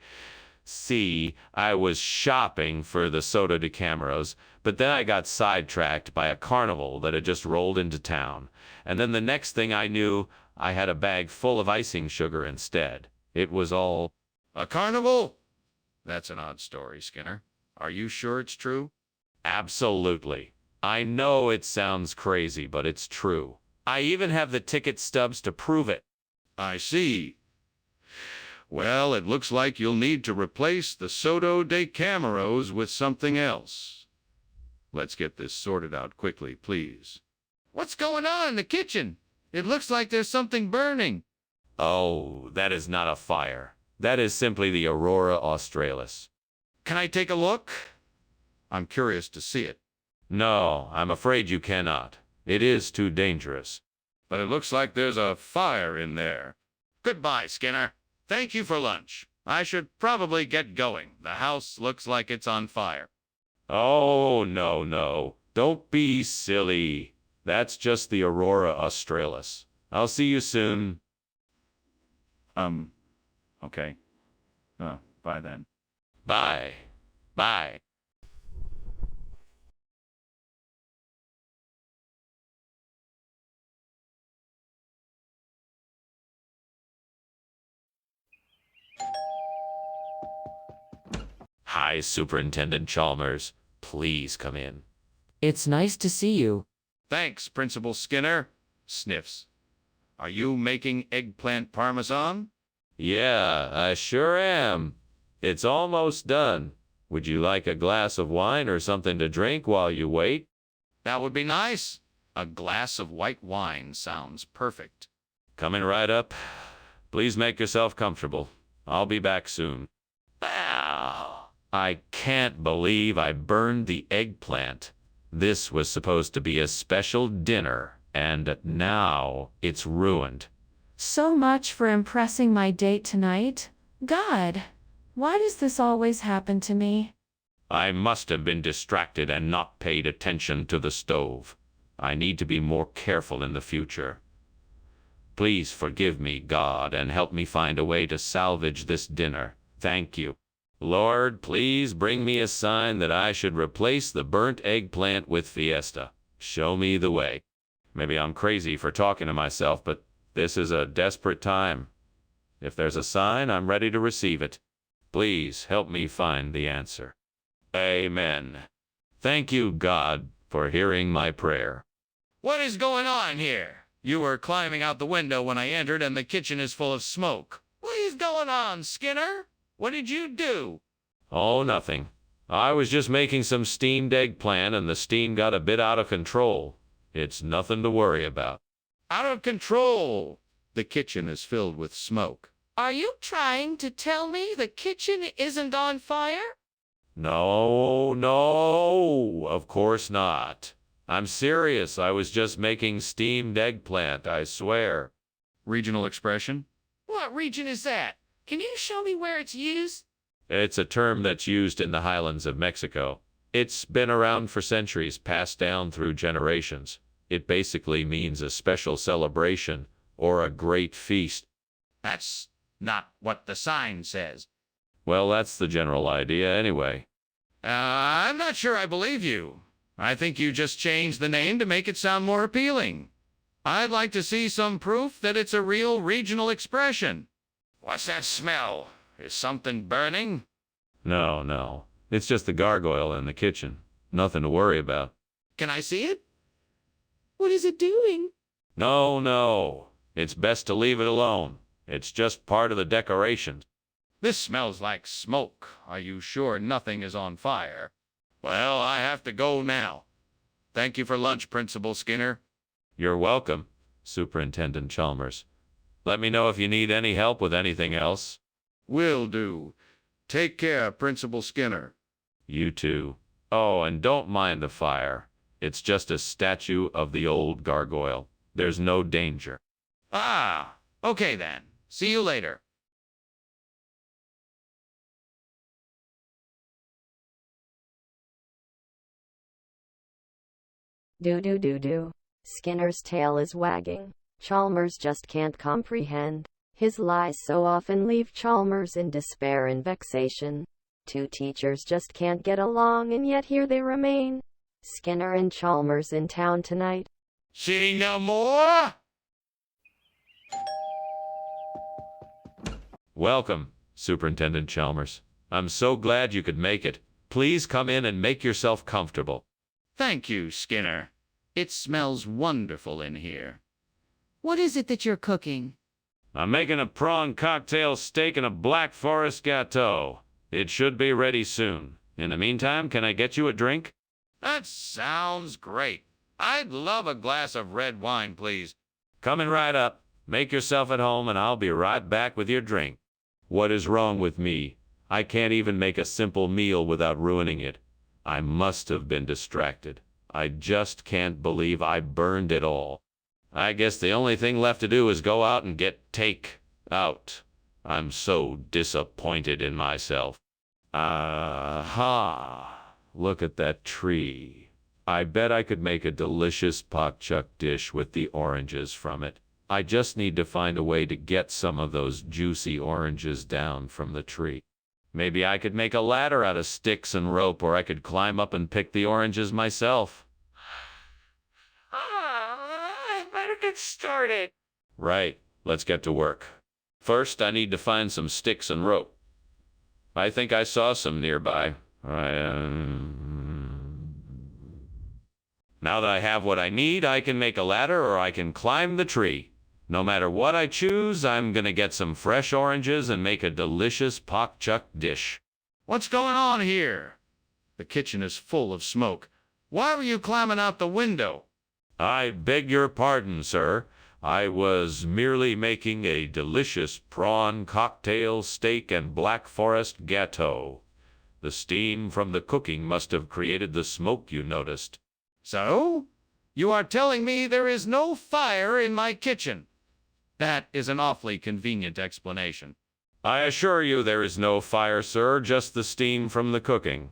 See, I was shopping for the Soto de Camrose, but then I got sidetracked by a carnival that had just rolled into town. And then the next thing I knew, I had a bag full of icing sugar instead. It was all A carnival? That's an odd story, Skinner. Are you sure it's true? Absolutely. I know it sounds crazy, but it's true. I even have the ticket stubs to prove it. I see. Well, it looks like you'll need to replace the Soto de Camaros with something else. Let's get this sorted out quickly, please. What's going on in the kitchen? It looks like there's something burning. Oh, that is not a fire. That is simply the Aurora Australis. Can I take a look? I'm curious to see it. No, I'm afraid you cannot. It is too dangerous. But it looks like there's a fire in there. Goodbye, Skinner. Thank you for lunch. I should probably get going. The house looks like it's on fire. Oh, no, no. Don't be silly. That's just the Aurora Australis. I'll see you soon. Okay. Bye then. Bye. Bye. Hi, Superintendent Chalmers. Please come in. It's nice to see you. Thanks, Principal Skinner. Sniffs. Are you making eggplant parmesan? Yeah, I sure am. It's almost done. Would you like a glass of wine or something to drink while you wait? That would be nice. A glass of white wine sounds perfect. Coming right up. Please make yourself comfortable. I'll be back soon. Ow. I can't believe I burned the eggplant. This was supposed to be a special dinner, and now it's ruined. So much for impressing my date tonight. God, why does this always happen to me? I must have been distracted and not paid attention to the stove. I need to be more careful in the future. Please forgive me, God, and help me find a way to salvage this dinner. Thank you. Lord, please bring me a sign that I should replace the burnt eggplant with Fiesta. Show me the way. Maybe I'm crazy for talking to myself, but this is a desperate time. If there's a sign, I'm ready to receive it. Please help me find the answer. Amen. Thank you, God, for hearing my prayer. What is going on here? You were climbing out the window when I entered and the kitchen is full of smoke. What is going on, Skinner? What did you do? Oh, nothing. I was just making some steamed eggplant and the steam got a bit out of control. It's nothing to worry about. Out of control. The kitchen is filled with smoke. Are you trying to tell me the kitchen isn't on fire? No, no, of course not. I'm serious. I was just making steamed eggplant, I swear. Regional expression? What region is that? Can you show me where it's used? It's a term that's used in the highlands of Mexico. It's been around for centuries, passed down through generations. It basically means a special celebration or a great feast. That's not what the sign says. Well, that's the general idea anyway. I'm not sure I believe you. I think you just changed the name to make it sound more appealing. I'd like to see some proof that it's a real regional expression. What's that smell? Is something burning? No, no. It's just the gargoyle in the kitchen. Nothing to worry about. Can I see it? What is it doing? No, no. It's best to leave it alone. It's just part of the decorations. This smells like smoke. Are you sure nothing is on fire? Well, I have to go now. Thank you for lunch, Principal Skinner. You're welcome, Superintendent Chalmers. Let me know if you need any help with anything else. Will do. Take care, Principal Skinner. You too. Oh, and don't mind the fire. It's just a statue of the old gargoyle. There's no danger. Ah, okay then. See you later. Do. Skinner's tail is wagging. Chalmers just can't comprehend. His lies so often leave Chalmers in despair and vexation. Two teachers just can't get along and yet here they remain. Skinner and Chalmers in town tonight. See no more? Welcome. Superintendent Chalmers. I'm so glad you could make it. Please come in and make yourself comfortable. Thank you, Skinner. It smells wonderful in here. What is it that you're cooking? I'm making a prawn cocktail steak and a Black Forest gâteau. It should be ready soon. In the meantime, can I get you a drink? That sounds great. I'd love a glass of red wine, please. Coming right up. Make yourself at home and I'll be right back with your drink. What is wrong with me? I can't even make a simple meal without ruining it. I must have been distracted. I just can't believe I burned it all. I guess the only thing left to do is go out and get take-out. I'm so disappointed in myself. Aha! Look at that tree. I bet I could make a delicious pak chuk dish with the oranges from it. I just need to find a way to get some of those juicy oranges down from the tree. Maybe I could make a ladder out of sticks and rope, or I could climb up and pick the oranges myself. I better get started. Right, let's get to work. First, I need to find some sticks and rope. I think I saw some nearby. Now that I have what I need, I can make a ladder or I can climb the tree. No matter what I choose, I'm gonna get some fresh oranges and make a delicious pak chuk dish. What's going on here? The kitchen is full of smoke. Why were you climbing out the window? I beg your pardon, sir. I was merely making a delicious prawn cocktail steak and Black Forest gâteau. The steam from the cooking must have created the smoke you noticed. So? You are telling me there is no fire in my kitchen? That is an awfully convenient explanation. I assure you there is no fire, sir, just the steam from the cooking.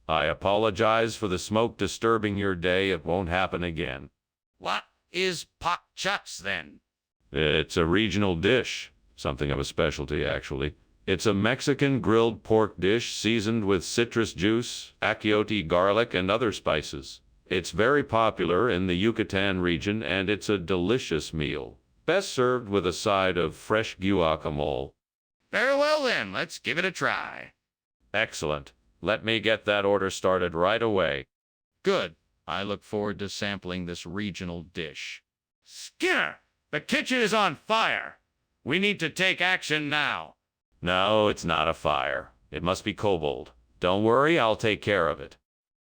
I apologize for the smoke disturbing your day. It won't happen again. What is pak chuks then? It's a regional dish, something of a specialty, actually. It's a Mexican grilled pork dish seasoned with citrus juice, achiote garlic, and other spices. It's very popular in the Yucatan region, and it's a delicious meal. Best served with a side of fresh guacamole. Very well then, let's give it a try. Excellent. Let me get that order started right away. Good. I look forward to sampling this regional dish. Skinner, the kitchen is on fire. We need to take action now. No, it's not a fire. It must be kobold. Don't worry, I'll take care of it.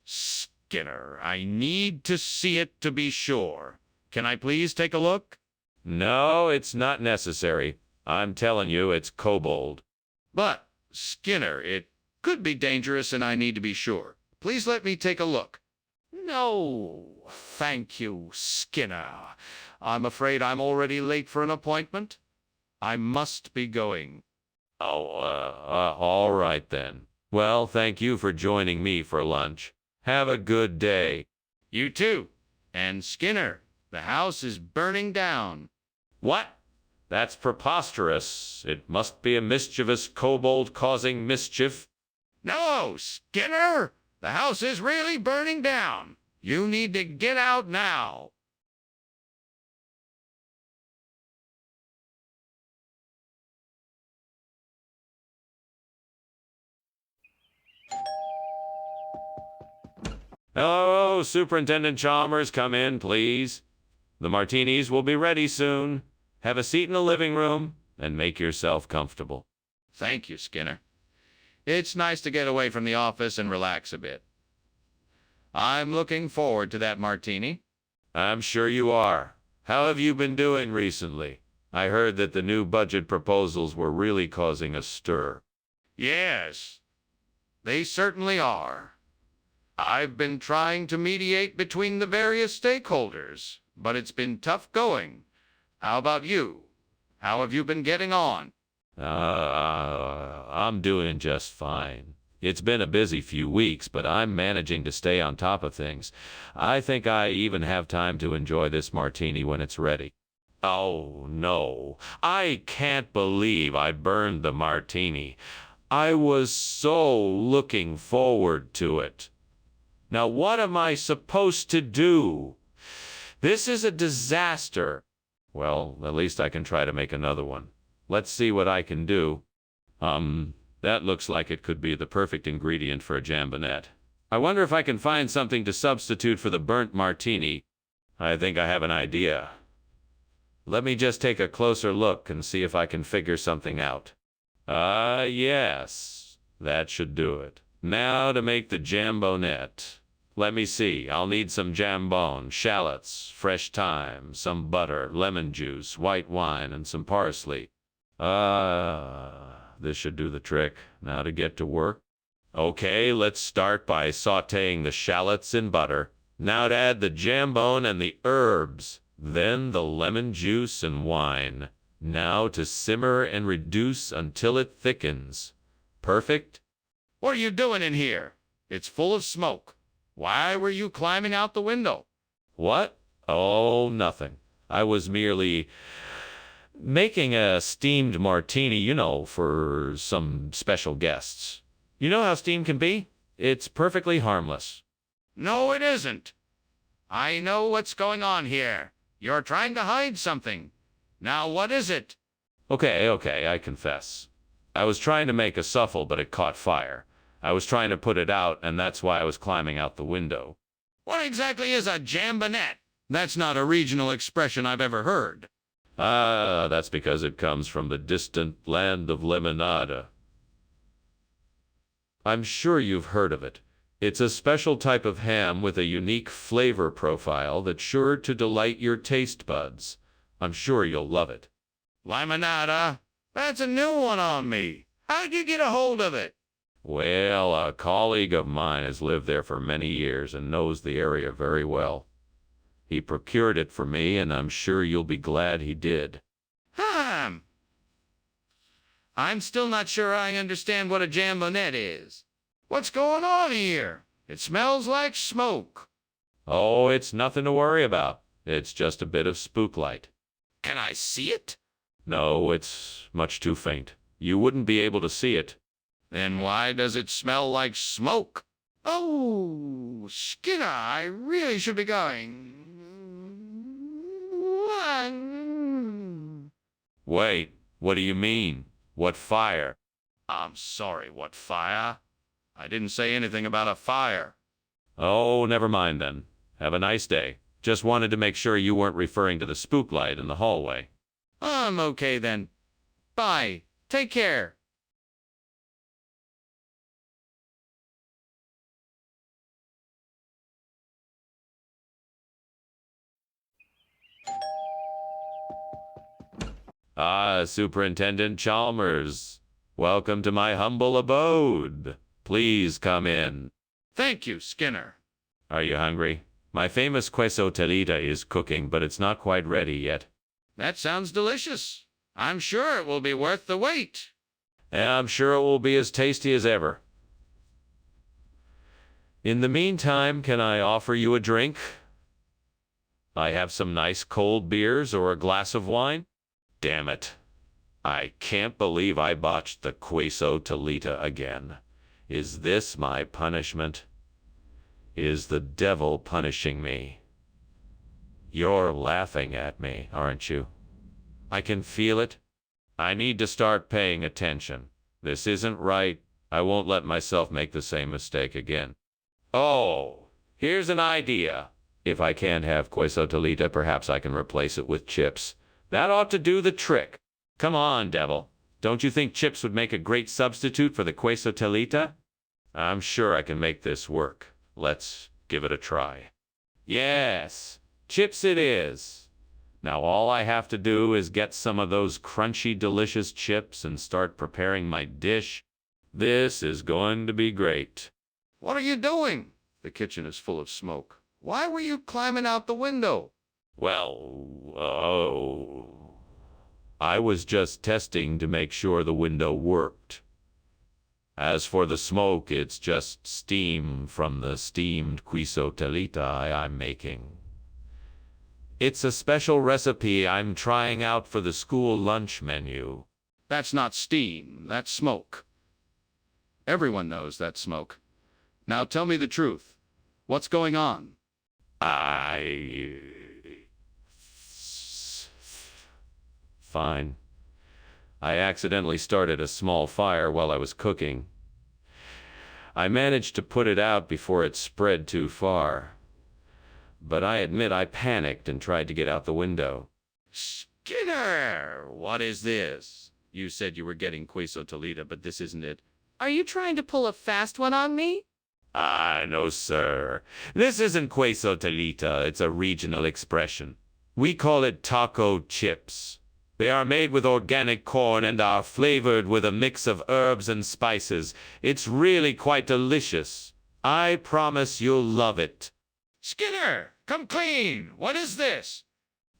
Skinner, I need to see it to be sure. Can I please take a look? No, it's not necessary. I'm telling you, it's kobold. But, Skinner, it could be dangerous and I need to be sure. Please let me take a look. No, thank you, Skinner. I'm afraid I'm already late for an appointment. I must be going. Oh, all right then. Well, thank you for joining me for lunch. Have a good day. You too. And Skinner, the house is burning down. What? That's preposterous. It must be a mischievous kobold causing mischief. No, Skinner! The house is really burning down. You need to get out now. Hello, Superintendent Chalmers, come in, please. The martinis will be ready soon. Have a seat in the living room and make yourself comfortable. Thank you, Skinner. It's nice to get away from the office and relax a bit. I'm looking forward to that martini. I'm sure you are. How have you been doing recently? I heard that the new budget proposals were really causing a stir. Yes, they certainly are. I've been trying to mediate between the various stakeholders, but it's been tough going. How about you? How have you been getting on? I'm doing just fine. It's been a busy few weeks, but I'm managing to stay on top of things. I think I even have time to enjoy this martini when it's ready. Oh, no. I can't believe I burned the martini. I was so looking forward to it. Now, what am I supposed to do? This is a disaster. Well, at least I can try to make another one. Let's see what I can do. That looks like it could be the perfect ingredient for a jambonette. I wonder if I can find something to substitute for the burnt martini. I think I have an idea. Let me just take a closer look and see if I can figure something out. Yes, that should do it. Now to make the jambonette. Let me see, I'll need some jambone, shallots, fresh thyme, some butter, lemon juice, white wine, and some parsley. This should do the trick. Now to get to work. Okay, let's start by sautéing the shallots in butter. Now to add the jambone and the herbs. Then the lemon juice and wine. Now to simmer and reduce until it thickens. Perfect? What are you doing in here? It's full of smoke. Why were you climbing out the window? What? Oh, nothing. I was merely making a steamed martini, for some special guests. You know how steam can be? It's perfectly harmless. No, it isn't. I know what's going on here. You're trying to hide something. Now, what is it? Okay, I confess. I was trying to make a souffle, but it caught fire. I was trying to put it out, and that's why I was climbing out the window. What exactly is a jambonette? That's not a regional expression I've ever heard. That's because it comes from the distant land of Lemonada. I'm sure you've heard of it. It's a special type of ham with a unique flavor profile that's sure to delight your taste buds. I'm sure you'll love it. Limonada? That's a new one on me. How'd you get a hold of it? Well, a colleague of mine has lived there for many years and knows the area very well. He procured it for me, and I'm sure you'll be glad he did. I'm still not sure I understand what a jambonette is. What's going on here? It smells like smoke. Oh, it's nothing to worry about. It's just a bit of spook light. Can I see it? No, it's much too faint. You wouldn't be able to see it. Then why does it smell like smoke? Oh, Skinner, I really should be going. Wait, what do you mean? What fire? I'm sorry, what fire? I didn't say anything about a fire. Oh, never mind then. Have a nice day. Just wanted to make sure you weren't referring to the spook light in the hallway. I'm okay then. Bye. Take care. Superintendent Chalmers. Welcome to my humble abode. Please come in. Thank you, Skinner. Are you hungry? My famous queso telita is cooking, but it's not quite ready yet. That sounds delicious. I'm sure it will be worth the wait. I'm sure it will be as tasty as ever. In the meantime, can I offer you a drink? I have some nice cold beers or a glass of wine? Damn it. I can't believe I botched the queso telita again. Is this my punishment? Is the devil punishing me? You're laughing at me, aren't you? I can feel it. I need to start paying attention. This isn't right. I won't let myself make the same mistake again. Oh, here's an idea. If I can't have queso telita, perhaps I can replace it with chips. That ought to do the trick. Come on, devil. Don't you think chips would make a great substitute for the queso telita? I'm sure I can make this work. Let's give it a try. Yes, chips it is. Now all I have to do is get some of those crunchy, delicious chips and start preparing my dish. This is going to be great. What are you doing? The kitchen is full of smoke. Why were you climbing out the window? Well, I was just testing to make sure the window worked. As for the smoke, it's just steam from the steamed queso telita I'm making. It's a special recipe I'm trying out for the school lunch menu. That's not steam, that's smoke. Everyone knows that's smoke. Now tell me the truth. What's going on? Fine. I accidentally started a small fire while I was cooking. I managed to put it out before it spread too far. But I admit I panicked and tried to get out the window. Skinner, what is this? You said you were getting queso tolita, but this isn't it. Are you trying to pull a fast one on me? No, sir. This isn't queso tolita. It's a regional expression. We call it taco chips. They are made with organic corn and are flavored with a mix of herbs and spices. It's really quite delicious. I promise you'll love it. Skinner, come clean. What is this?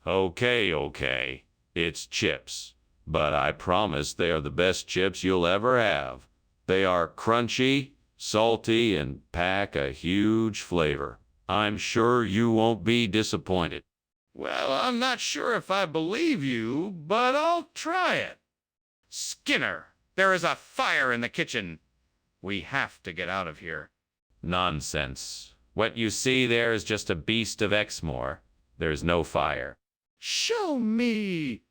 Okay. It's chips. But I promise they are the best chips you'll ever have. They are crunchy, salty, and pack a huge flavor. I'm sure you won't be disappointed. Well, I'm not sure if I believe you, but I'll try it. Skinner, there is a fire in the kitchen. We have to get out of here. Nonsense. What you see there is just a beast of Exmoor. There's no fire. Show me.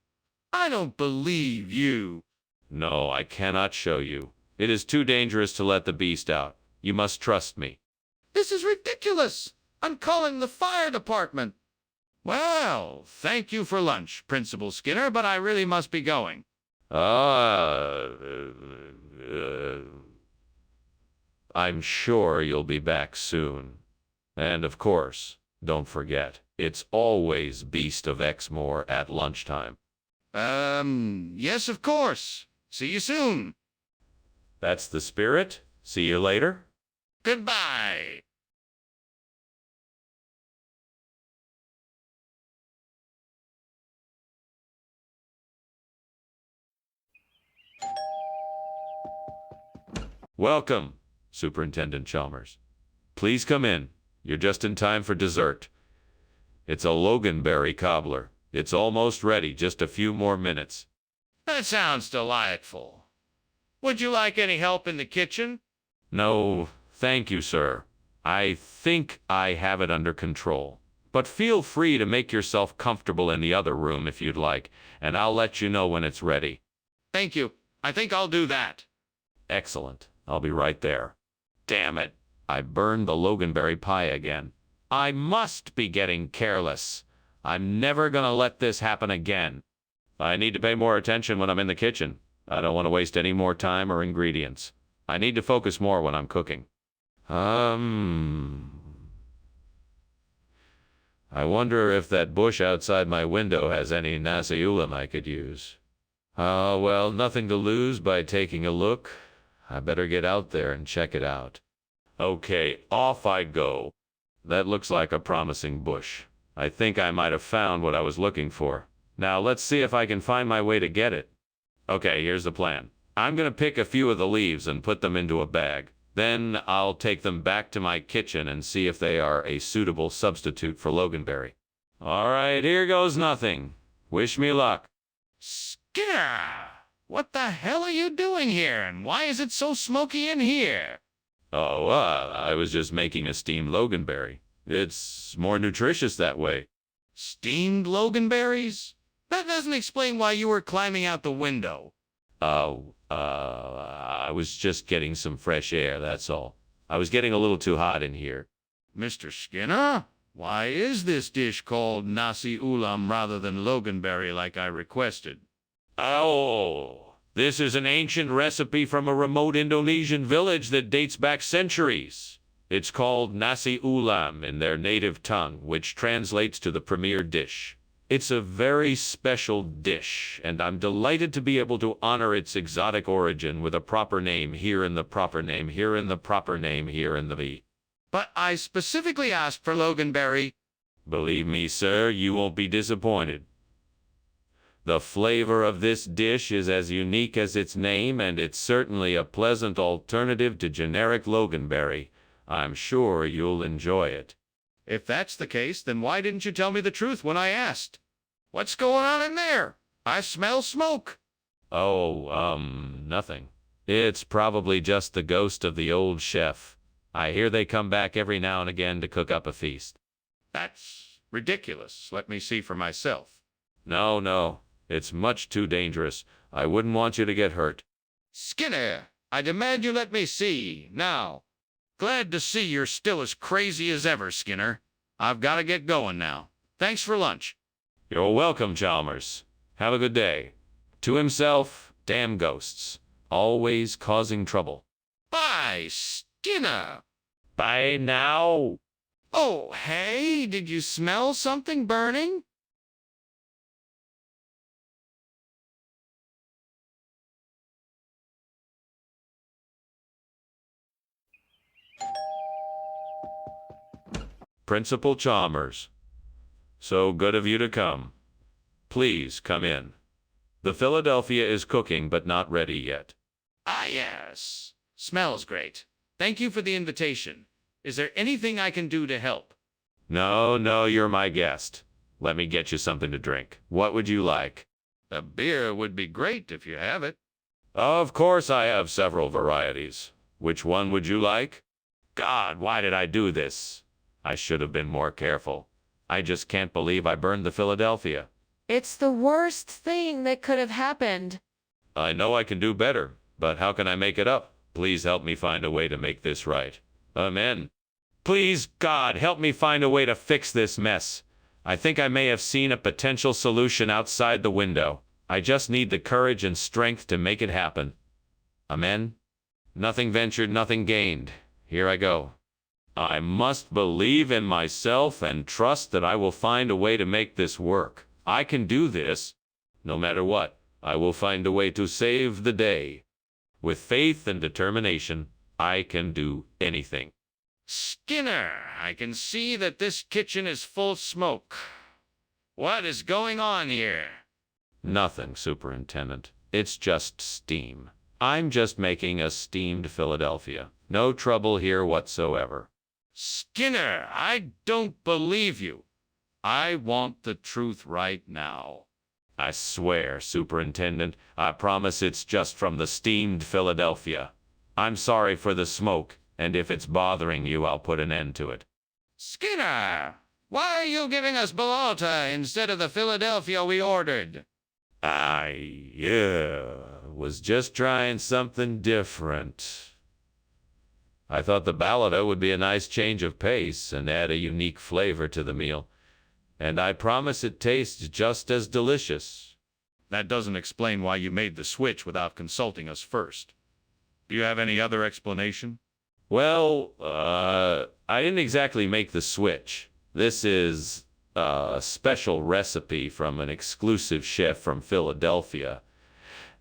I don't believe you. No, I cannot show you. It is too dangerous to let the beast out. You must trust me. This is ridiculous. I'm calling the fire department. Well, thank you for lunch, Principal Skinner, but I really must be going. I'm sure you'll be back soon. And of course, don't forget, it's always Beast of Exmoor at lunchtime. Yes, of course. See you soon. That's the spirit. See you later. Goodbye. Welcome, Superintendent Chalmers. Please come in. You're just in time for dessert. It's a loganberry cobbler. It's almost ready, just a few more minutes. That sounds delightful. Would you like any help in the kitchen? No, thank you, sir. I think I have it under control. But feel free to make yourself comfortable in the other room if you'd like, and I'll let you know when it's ready. Thank you. I think I'll do that. Excellent. I'll be right there. Damn it. I burned the loganberry pie again. I must be getting careless. I'm never gonna let this happen again. I need to pay more attention when I'm in the kitchen. I don't want to waste any more time or ingredients. I need to focus more when I'm cooking. I wonder if that bush outside my window has any nasi ulam I could use. Well, nothing to lose by taking a look. I better get out there and check it out. Okay, off I go. That looks like a promising bush. I think I might have found what I was looking for. Now let's see if I can find my way to get it. Okay, here's the plan. I'm gonna pick a few of the leaves and put them into a bag. Then I'll take them back to my kitchen and see if they are a suitable substitute for loganberry. All right, here goes nothing. Wish me luck. Skinner, what the hell are you doing here, and why is it so smoky in here? I was just making a steamed loganberry. It's more nutritious that way. Steamed loganberries? That doesn't explain why you were climbing out the window. I was just getting some fresh air, that's all. I was getting a little too hot in here. Mr. Skinner, why is this dish called nasi ulam rather than loganberry like I requested? Oh, this is an ancient recipe from a remote Indonesian village that dates back centuries. It's called nasi ulam in their native tongue, which translates to the premier dish. It's a very special dish, and I'm delighted to be able to honor its exotic origin with a proper name here and the proper name here and the proper name here and the... But I specifically asked for loganberry. Believe me, sir, you won't be disappointed. The flavor of this dish is as unique as its name, and it's certainly a pleasant alternative to generic loganberry. I'm sure you'll enjoy it. If that's the case, then why didn't you tell me the truth when I asked? What's going on in there? I smell smoke. Nothing. It's probably just the ghost of the old chef. I hear they come back every now and again to cook up a feast. That's ridiculous. Let me see for myself. No. It's much too dangerous. I wouldn't want you to get hurt. Skinner, I demand you let me see, now. Glad to see you're still as crazy as ever, Skinner. I've got to get going now. Thanks for lunch. You're welcome, Chalmers. Have a good day. To himself, damn ghosts. Always causing trouble. Bye, Skinner. Bye now. Oh, hey, did you smell something burning? Principal Chalmers. So good of you to come. Please come in. The Philadelphia is cooking but not ready yet. Ah, yes. Smells great. Thank you for the invitation. Is there anything I can do to help? No, you're my guest. Let me get you something to drink. What would you like? A beer would be great if you have it. Of course I have several varieties. Which one would you like? God, why did I do this? I should have been more careful. I just can't believe I burned the Philadelphia. It's the worst thing that could have happened. I know I can do better, but how can I make it up? Please help me find a way to make this right. Amen. Please, God, help me find a way to fix this mess. I think I may have seen a potential solution outside the window. I just need the courage and strength to make it happen. Amen. Nothing ventured, nothing gained. Here I go. I must believe in myself and trust that I will find a way to make this work. I can do this. No matter what, I will find a way to save the day. With faith and determination, I can do anything. Skinner, I can see that this kitchen is full of smoke. What is going on here? Nothing, Superintendent. It's just steam. I'm just making a steamed Philadelphia. No trouble here whatsoever. Skinner, I don't believe you. I want the truth right now. I swear, Superintendent, I promise it's just from the steamed Philadelphia. I'm sorry for the smoke, and if it's bothering you, I'll put an end to it. Skinner, why are you giving us Balota instead of the Philadelphia we ordered? I was just trying something different. I thought the Balota would be a nice change of pace and add a unique flavor to the meal. And I promise it tastes just as delicious. That doesn't explain why you made the switch without consulting us first. Do you have any other explanation? Well, I didn't exactly make the switch. This is a special recipe from an exclusive chef from Philadelphia.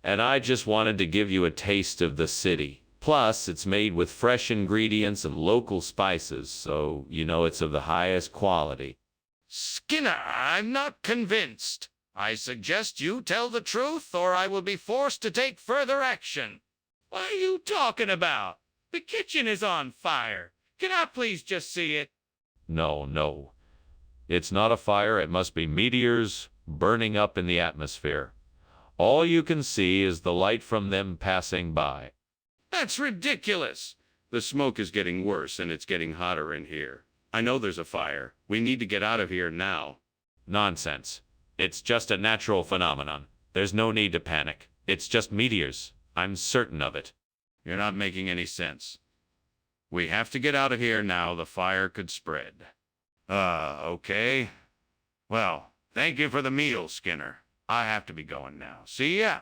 And I just wanted to give you a taste of the city. Plus, it's made with fresh ingredients and local spices, so you know it's of the highest quality. Skinner, I'm not convinced. I suggest you tell the truth, or I will be forced to take further action. What are you talking about? The kitchen is on fire. Can I please just see it? No. It's not a fire, it must be meteors burning up in the atmosphere. All you can see is the light from them passing by. That's ridiculous. The smoke is getting worse and it's getting hotter in here. I know there's a fire. We need to get out of here now. Nonsense. It's just a natural phenomenon. There's no need to panic. It's just meteors. I'm certain of it. You're not making any sense. We have to get out of here now. The fire could spread. Okay. Well, thank you for the meal, Skinner. I have to be going now. See ya.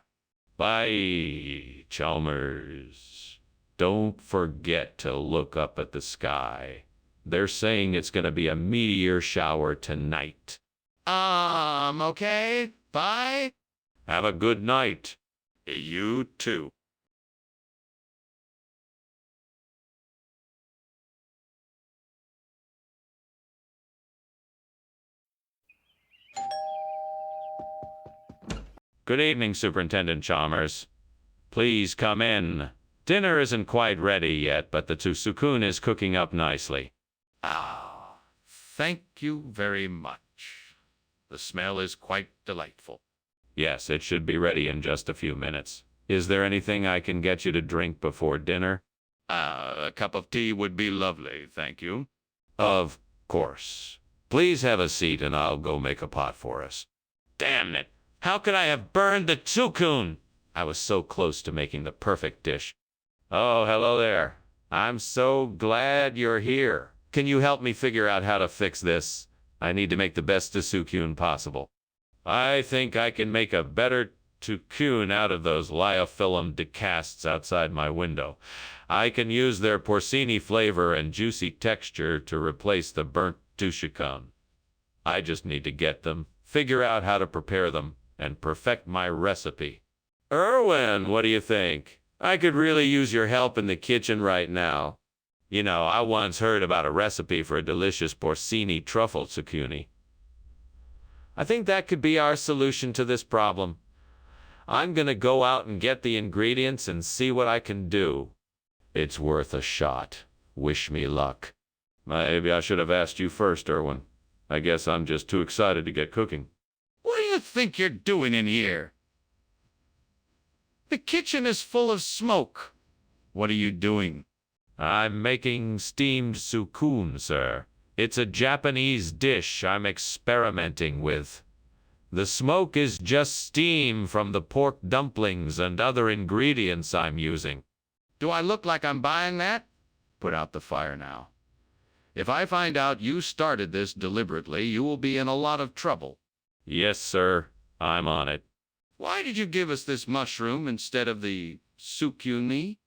Bye, Chalmers. Don't forget to look up at the sky. They're saying it's going to be a meteor shower tonight. Okay. Bye. Have a good night. You too. Good evening, Superintendent Chalmers. Please come in. Dinner isn't quite ready yet, but the tsukun is cooking up nicely. Thank you very much. The smell is quite delightful. Yes, it should be ready in just a few minutes. Is there anything I can get you to drink before dinner? A cup of tea would be lovely, thank you. Of course. Please have a seat and I'll go make a pot for us. Damn it! How could I have burned the tsukun? I was so close to making the perfect dish. Oh, hello there. I'm so glad you're here. Can you help me figure out how to fix this? I need to make the best tsukyun possible. I think I can make a better tsukyun out of those liofilm decasts outside my window. I can use their porcini flavor and juicy texture to replace the burnt tsushikun. I just need to get them, figure out how to prepare them, and perfect my recipe. Erwin, what do you think? I could really use your help in the kitchen right now. You know, I once heard about a recipe for a delicious porcini truffle tsukyuni. I think that could be our solution to this problem. I'm gonna go out and get the ingredients and see what I can do. It's worth a shot. Wish me luck. Maybe I should have asked you first, Erwin. I guess I'm just too excited to get cooking. What do you think you're doing in here? The kitchen is full of smoke. What are you doing? I'm making steamed tsukyun, sir. It's a Japanese dish I'm experimenting with. The smoke is just steam from the pork dumplings and other ingredients I'm using. Do I look like I'm buying that? Put out the fire now. If I find out you started this deliberately, you will be in a lot of trouble. Yes, sir. I'm on it. Why did you give us this mushroom instead of the tsukyuni?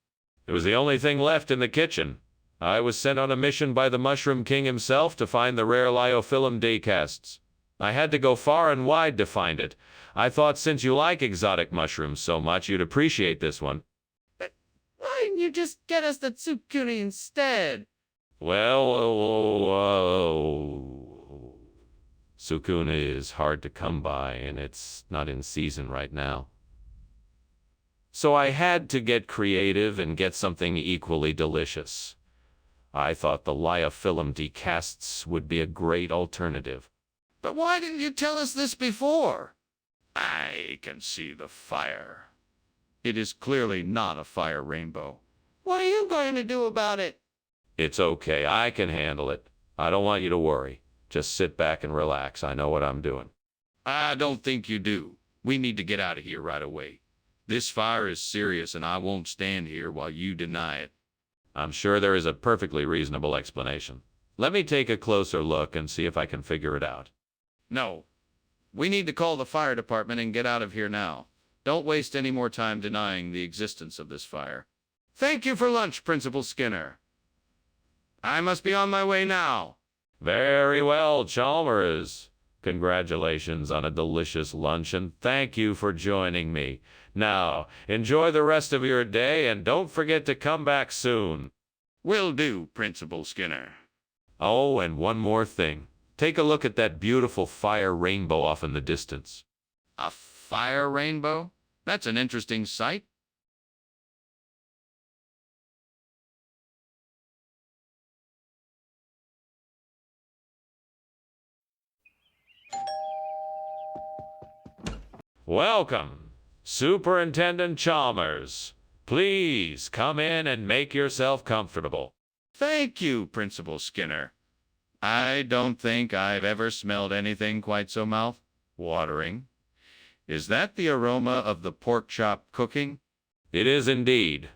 It was the only thing left in the kitchen. I was sent on a mission by the Mushroom King himself to find the rare liofilm decasts. I had to go far and wide to find it. I thought since you like exotic mushrooms so much, you'd appreciate this one. But why didn't you just get us the tsukyuni instead? Well, tsukyuni is hard to come by, and it's not in season right now. So I had to get creative and get something equally delicious. I thought the liofilm decasts would be a great alternative. But why didn't you tell us this before? I can see the fire. It is clearly not a fire rainbow. What are you going to do about it? It's okay, I can handle it. I don't want you to worry. Just sit back and relax. I know what I'm doing. I don't think you do. We need to get out of here right away. This fire is serious, and I won't stand here while you deny it. I'm sure there is a perfectly reasonable explanation. Let me take a closer look and see if I can figure it out. No. We need to call the fire department and get out of here now. Don't waste any more time denying the existence of this fire. Thank you for lunch, Principal Skinner. I must be on my way now. Very well, Chalmers. Congratulations on a delicious lunch, and thank you for joining me. Now, enjoy the rest of your day, and don't forget to come back soon. Will do, Principal Skinner. Oh, and one more thing. Take a look at that beautiful fire rainbow off in the distance. A fire rainbow? That's an interesting sight. Welcome, Superintendent Chalmers. Please come in and make yourself comfortable. Thank you, Principal Skinner. I don't think I've ever smelled anything quite so mouth-watering. Is that the aroma of the pork chop cooking? It is indeed.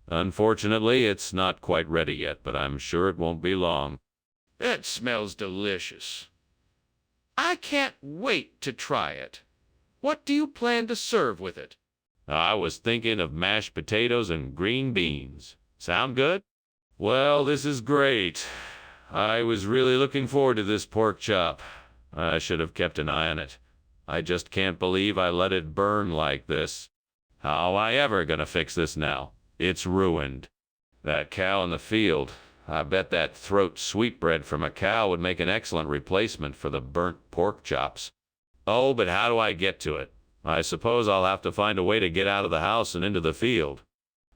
Unfortunately, it's not quite ready yet, but I'm sure it won't be long. It smells delicious. I can't wait to try it. What do you plan to serve with it? I was thinking of mashed potatoes and green beans. Sound good? Well, this is great. I was really looking forward to this pork chop. I should have kept an eye on it. I just can't believe I let it burn like this. How am I ever gonna fix this now? It's ruined. That cow in the field. I bet that throat sweetbread from a cow would make an excellent replacement for the burnt pork chops. Oh, but how do I get to it? I suppose I'll have to find a way to get out of the house and into the field.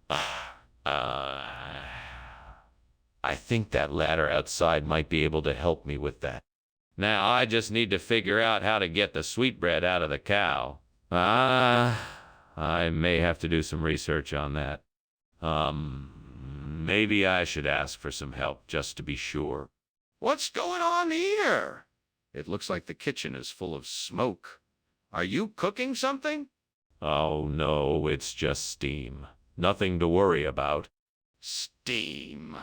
I think that ladder outside might be able to help me with that. Now I just need to figure out how to get the sweetbread out of the cow. I may have to do some research on that. Maybe I should ask for some help just to be sure. What's going on here? It looks like the kitchen is full of smoke. Are you cooking something? Oh no, it's just steam. Nothing to worry about. Steam.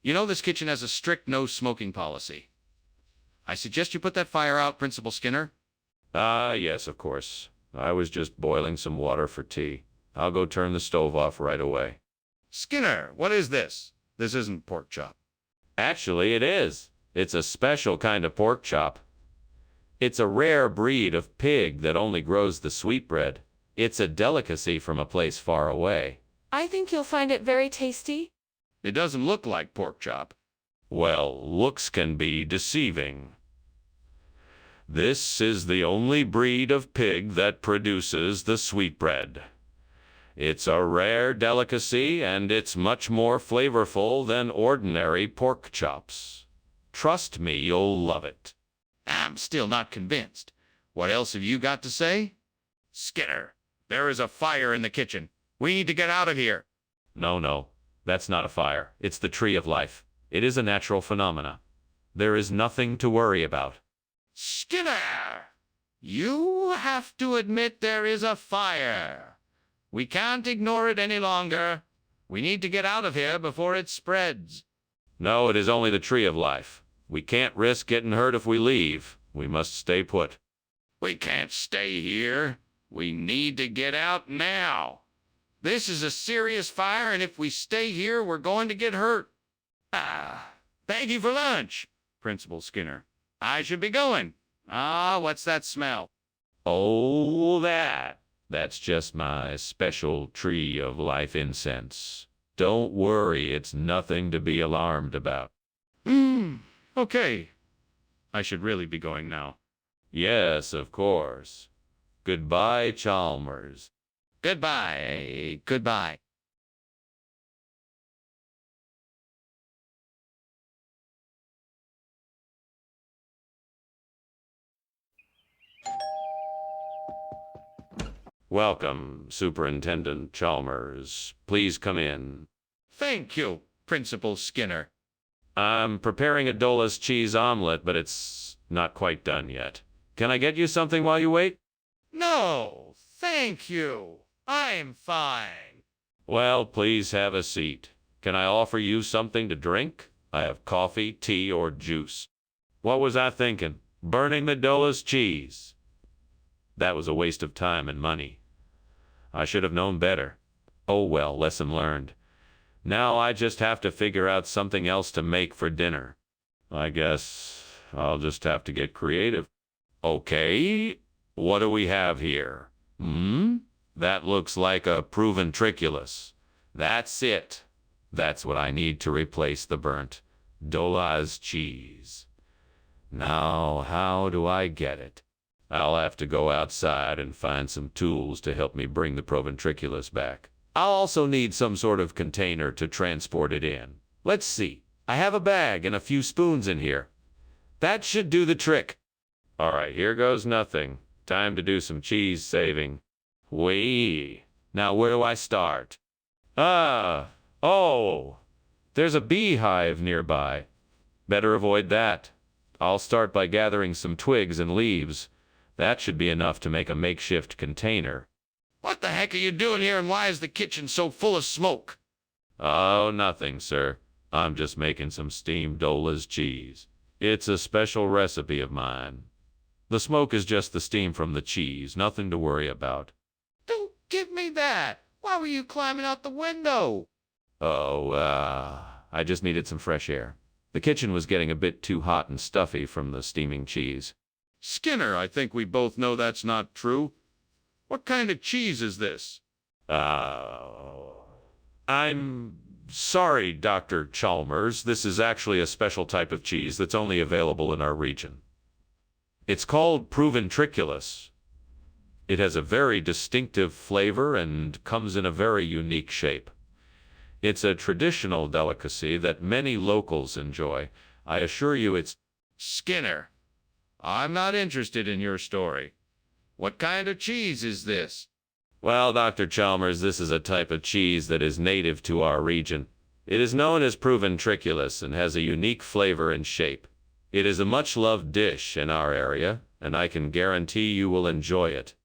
You know this kitchen has a strict no smoking policy. I suggest you put that fire out, Principal Skinner. Ah, yes, of course. I was just boiling some water for tea. I'll go turn the stove off right away. Skinner, what is this? This isn't pork chop. Actually, it is. It's a special kind of pork chop. It's a rare breed of pig that only grows the sweetbread. It's a delicacy from a place far away. I think you'll find it very tasty. It doesn't look like pork chop. Well, looks can be deceiving. This is the only breed of pig that produces the sweetbread. It's a rare delicacy, and it's much more flavorful than ordinary pork chops. Trust me, you'll love it. I'm still not convinced. What else have you got to say? Skinner, there is a fire in the kitchen. We need to get out of here. No, that's not a fire. It's the tree of life. It is a natural phenomena. There is nothing to worry about. Skinner, you have to admit there is a fire. We can't ignore it any longer. We need to get out of here before it spreads. No, it is only the tree of life. We can't risk getting hurt if we leave. We must stay put. We can't stay here. We need to get out now. This is a serious fire, and if we stay here, we're going to get hurt. Thank you for lunch, Principal Skinner. I should be going. What's that smell? Oh, that's just my special tree of life incense. Don't worry, it's nothing to be alarmed about. Okay. I should really be going now. Yes, of course. Goodbye, Chalmers. Goodbye. Goodbye. Welcome, Superintendent Chalmers. Please come in. Thank you, Principal Skinner. I'm preparing a Dola's cheese omelet, but it's not quite done yet. Can I get you something while you wait? No, thank you. I'm fine. Well, please have a seat. Can I offer you something to drink? I have coffee, tea, or juice. What was I thinking? Burning the Dola's cheese. That was a waste of time and money. I should have known better. Oh well, lesson learned. Now I just have to figure out something else to make for dinner. I guess I'll just have to get creative. Okay, what do we have here? That looks like a proven triculus. That's it. That's what I need to replace the burnt Dola's cheese. Now, how do I get it? I'll have to go outside and find some tools to help me bring the proventriculus back. I'll also need some sort of container to transport it in. Let's see. I have a bag and a few spoons in here. That should do the trick. All right, here goes nothing. Time to do some cheese saving. Whee! Now where do I start? There's a beehive nearby. Better avoid that. I'll start by gathering some twigs and leaves. That should be enough to make a makeshift container. What the heck are you doing here, and why is the kitchen so full of smoke? Oh, nothing, sir. I'm just making some steamed Dola's cheese. It's a special recipe of mine. The smoke is just the steam from the cheese, nothing to worry about. Don't give me that. Why were you climbing out the window? I just needed some fresh air. The kitchen was getting a bit too hot and stuffy from the steaming cheese. Skinner, I think we both know that's not true. What kind of cheese is this? I'm sorry, Dr. Chalmers. This is actually a special type of cheese that's only available in our region. It's called proventriculus. It has a very distinctive flavor and comes in a very unique shape. It's a traditional delicacy that many locals enjoy. I assure you it's... Skinner, I'm not interested in your story. What kind of cheese is this? Well, Dr. Chalmers, this is a type of cheese that is native to our region. It is known as proventriculus and has a unique flavor and shape. It is a much-loved dish in our area, and I can guarantee you will enjoy it.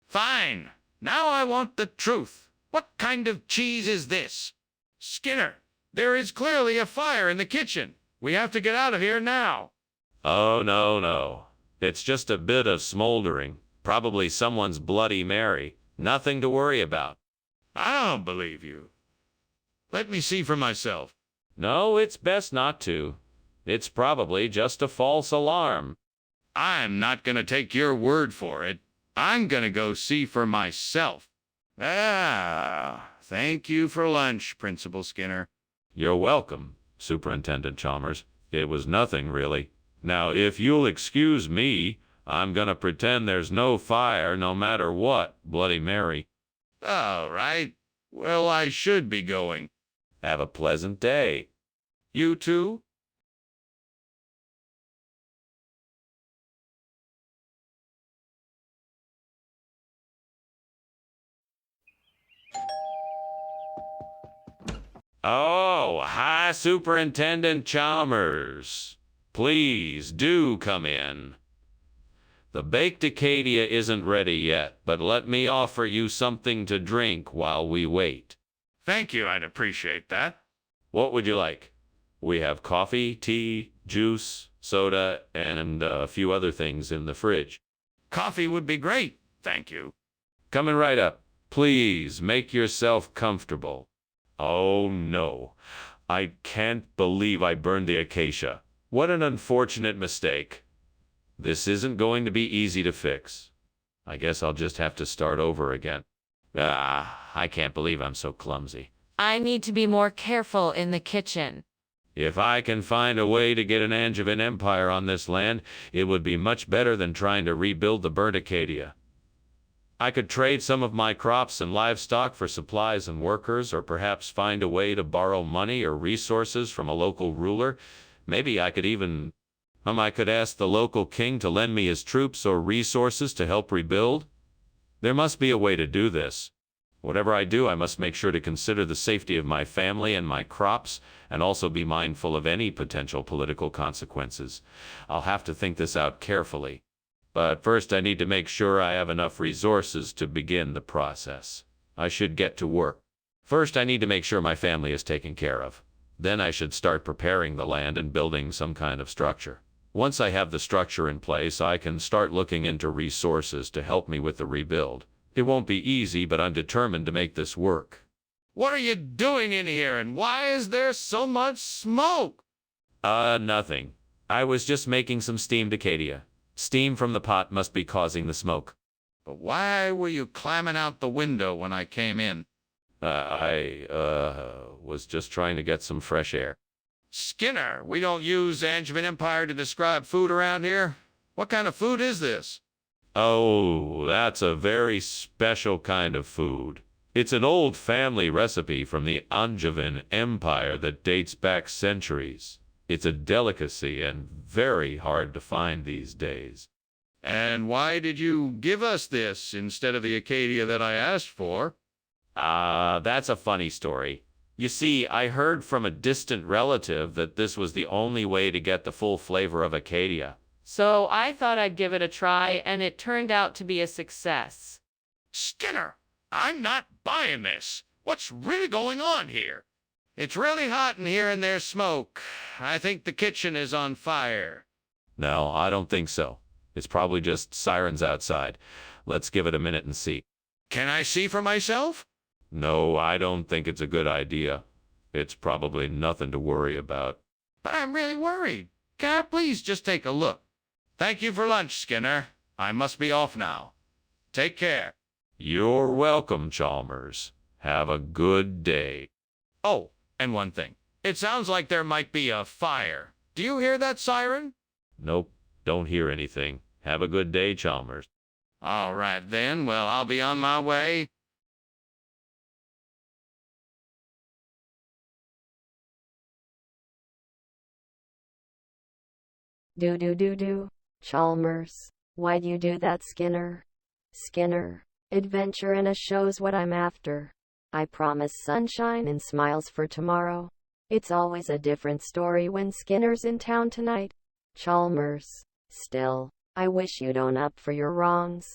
Fine. Now I want the truth. What kind of cheese is this? Skinner, there is clearly a fire in the kitchen. We have to get out of here now. Oh, no, no. It's just a bit of smoldering. Probably someone's Bloody Mary. Nothing to worry about. I don't believe you. Let me see for myself. No, it's best not to. It's probably just a false alarm. I'm not going to take your word for it. I'm going to go see for myself. Thank you for lunch, Principal Skinner. You're welcome, Superintendent Chalmers. It was nothing, really. Now, if you'll excuse me, I'm gonna pretend there's no fire no matter what, Bloody Mary. All right. Well, I should be going. Have a pleasant day. You too? Oh, hi, Superintendent Chalmers. Please do come in. The baked Acadia isn't ready yet, but let me offer you something to drink while we wait. Thank you, I'd appreciate that. What would you like? We have coffee, tea, juice, soda, and a few other things in the fridge. Coffee would be great, thank you. Coming right up. Please make yourself comfortable. Oh no, I can't believe I burned the acacia. What an unfortunate mistake. This isn't going to be easy to fix. I guess I'll just have to start over again. I can't believe I'm so clumsy. I need to be more careful in the kitchen. If I can find a way to get an Angevin empire on this land, it would be much better than trying to rebuild the burnt Acadia. I could trade some of my crops and livestock for supplies and workers, or perhaps find a way to borrow money or resources from a local ruler. Maybe I could even... I could ask the local king to lend me his troops or resources to help rebuild. There must be a way to do this. Whatever I do, I must make sure to consider the safety of my family and my crops, and also be mindful of any potential political consequences. I'll have to think this out carefully. But first I need to make sure I have enough resources to begin the process. I should get to work. First I need to make sure my family is taken care of. Then I should start preparing the land and building some kind of structure. Once I have the structure in place, I can start looking into resources to help me with the rebuild. It won't be easy, but I'm determined to make this work. What are you doing in here, and why is there so much smoke? Nothing. I was just making some steamed Acadia. Steam from the pot must be causing the smoke. But why were you climbing out the window when I came in? I was just trying to get some fresh air. Skinner, we don't use Angevin Empire to describe food around here. What kind of food is this? Oh, that's a very special kind of food. It's an old family recipe from the Angevin Empire that dates back centuries. It's a delicacy and very hard to find these days. And why did you give us this instead of the Acadia that I asked for? That's a funny story. You see, I heard from a distant relative that this was the only way to get the full flavor of Acadia. So I thought I'd give it a try, and it turned out to be a success. Skinner, I'm not buying this. What's really going on here? It's really hot in here and there's smoke. I think the kitchen is on fire. No, I don't think so. It's probably just sirens outside. Let's give it a minute and see. Can I see for myself? No, I don't think it's a good idea. It's probably nothing to worry about. But I'm really worried. Can I please just take a look? Thank you for lunch, Skinner. I must be off now. Take care. You're welcome, Chalmers. Have a good day. Oh, and one thing. It sounds like there might be a fire. Do you hear that siren? Nope, don't hear anything. Have a good day, Chalmers. All right, then. Well, I'll be on my way. Do. Chalmers, why'd you do that, Skinner? Skinner, adventure in a show's what I'm after. I promise sunshine and smiles for tomorrow. It's always a different story when Skinner's in town tonight. Chalmers, still, I wish you'd own up for your wrongs.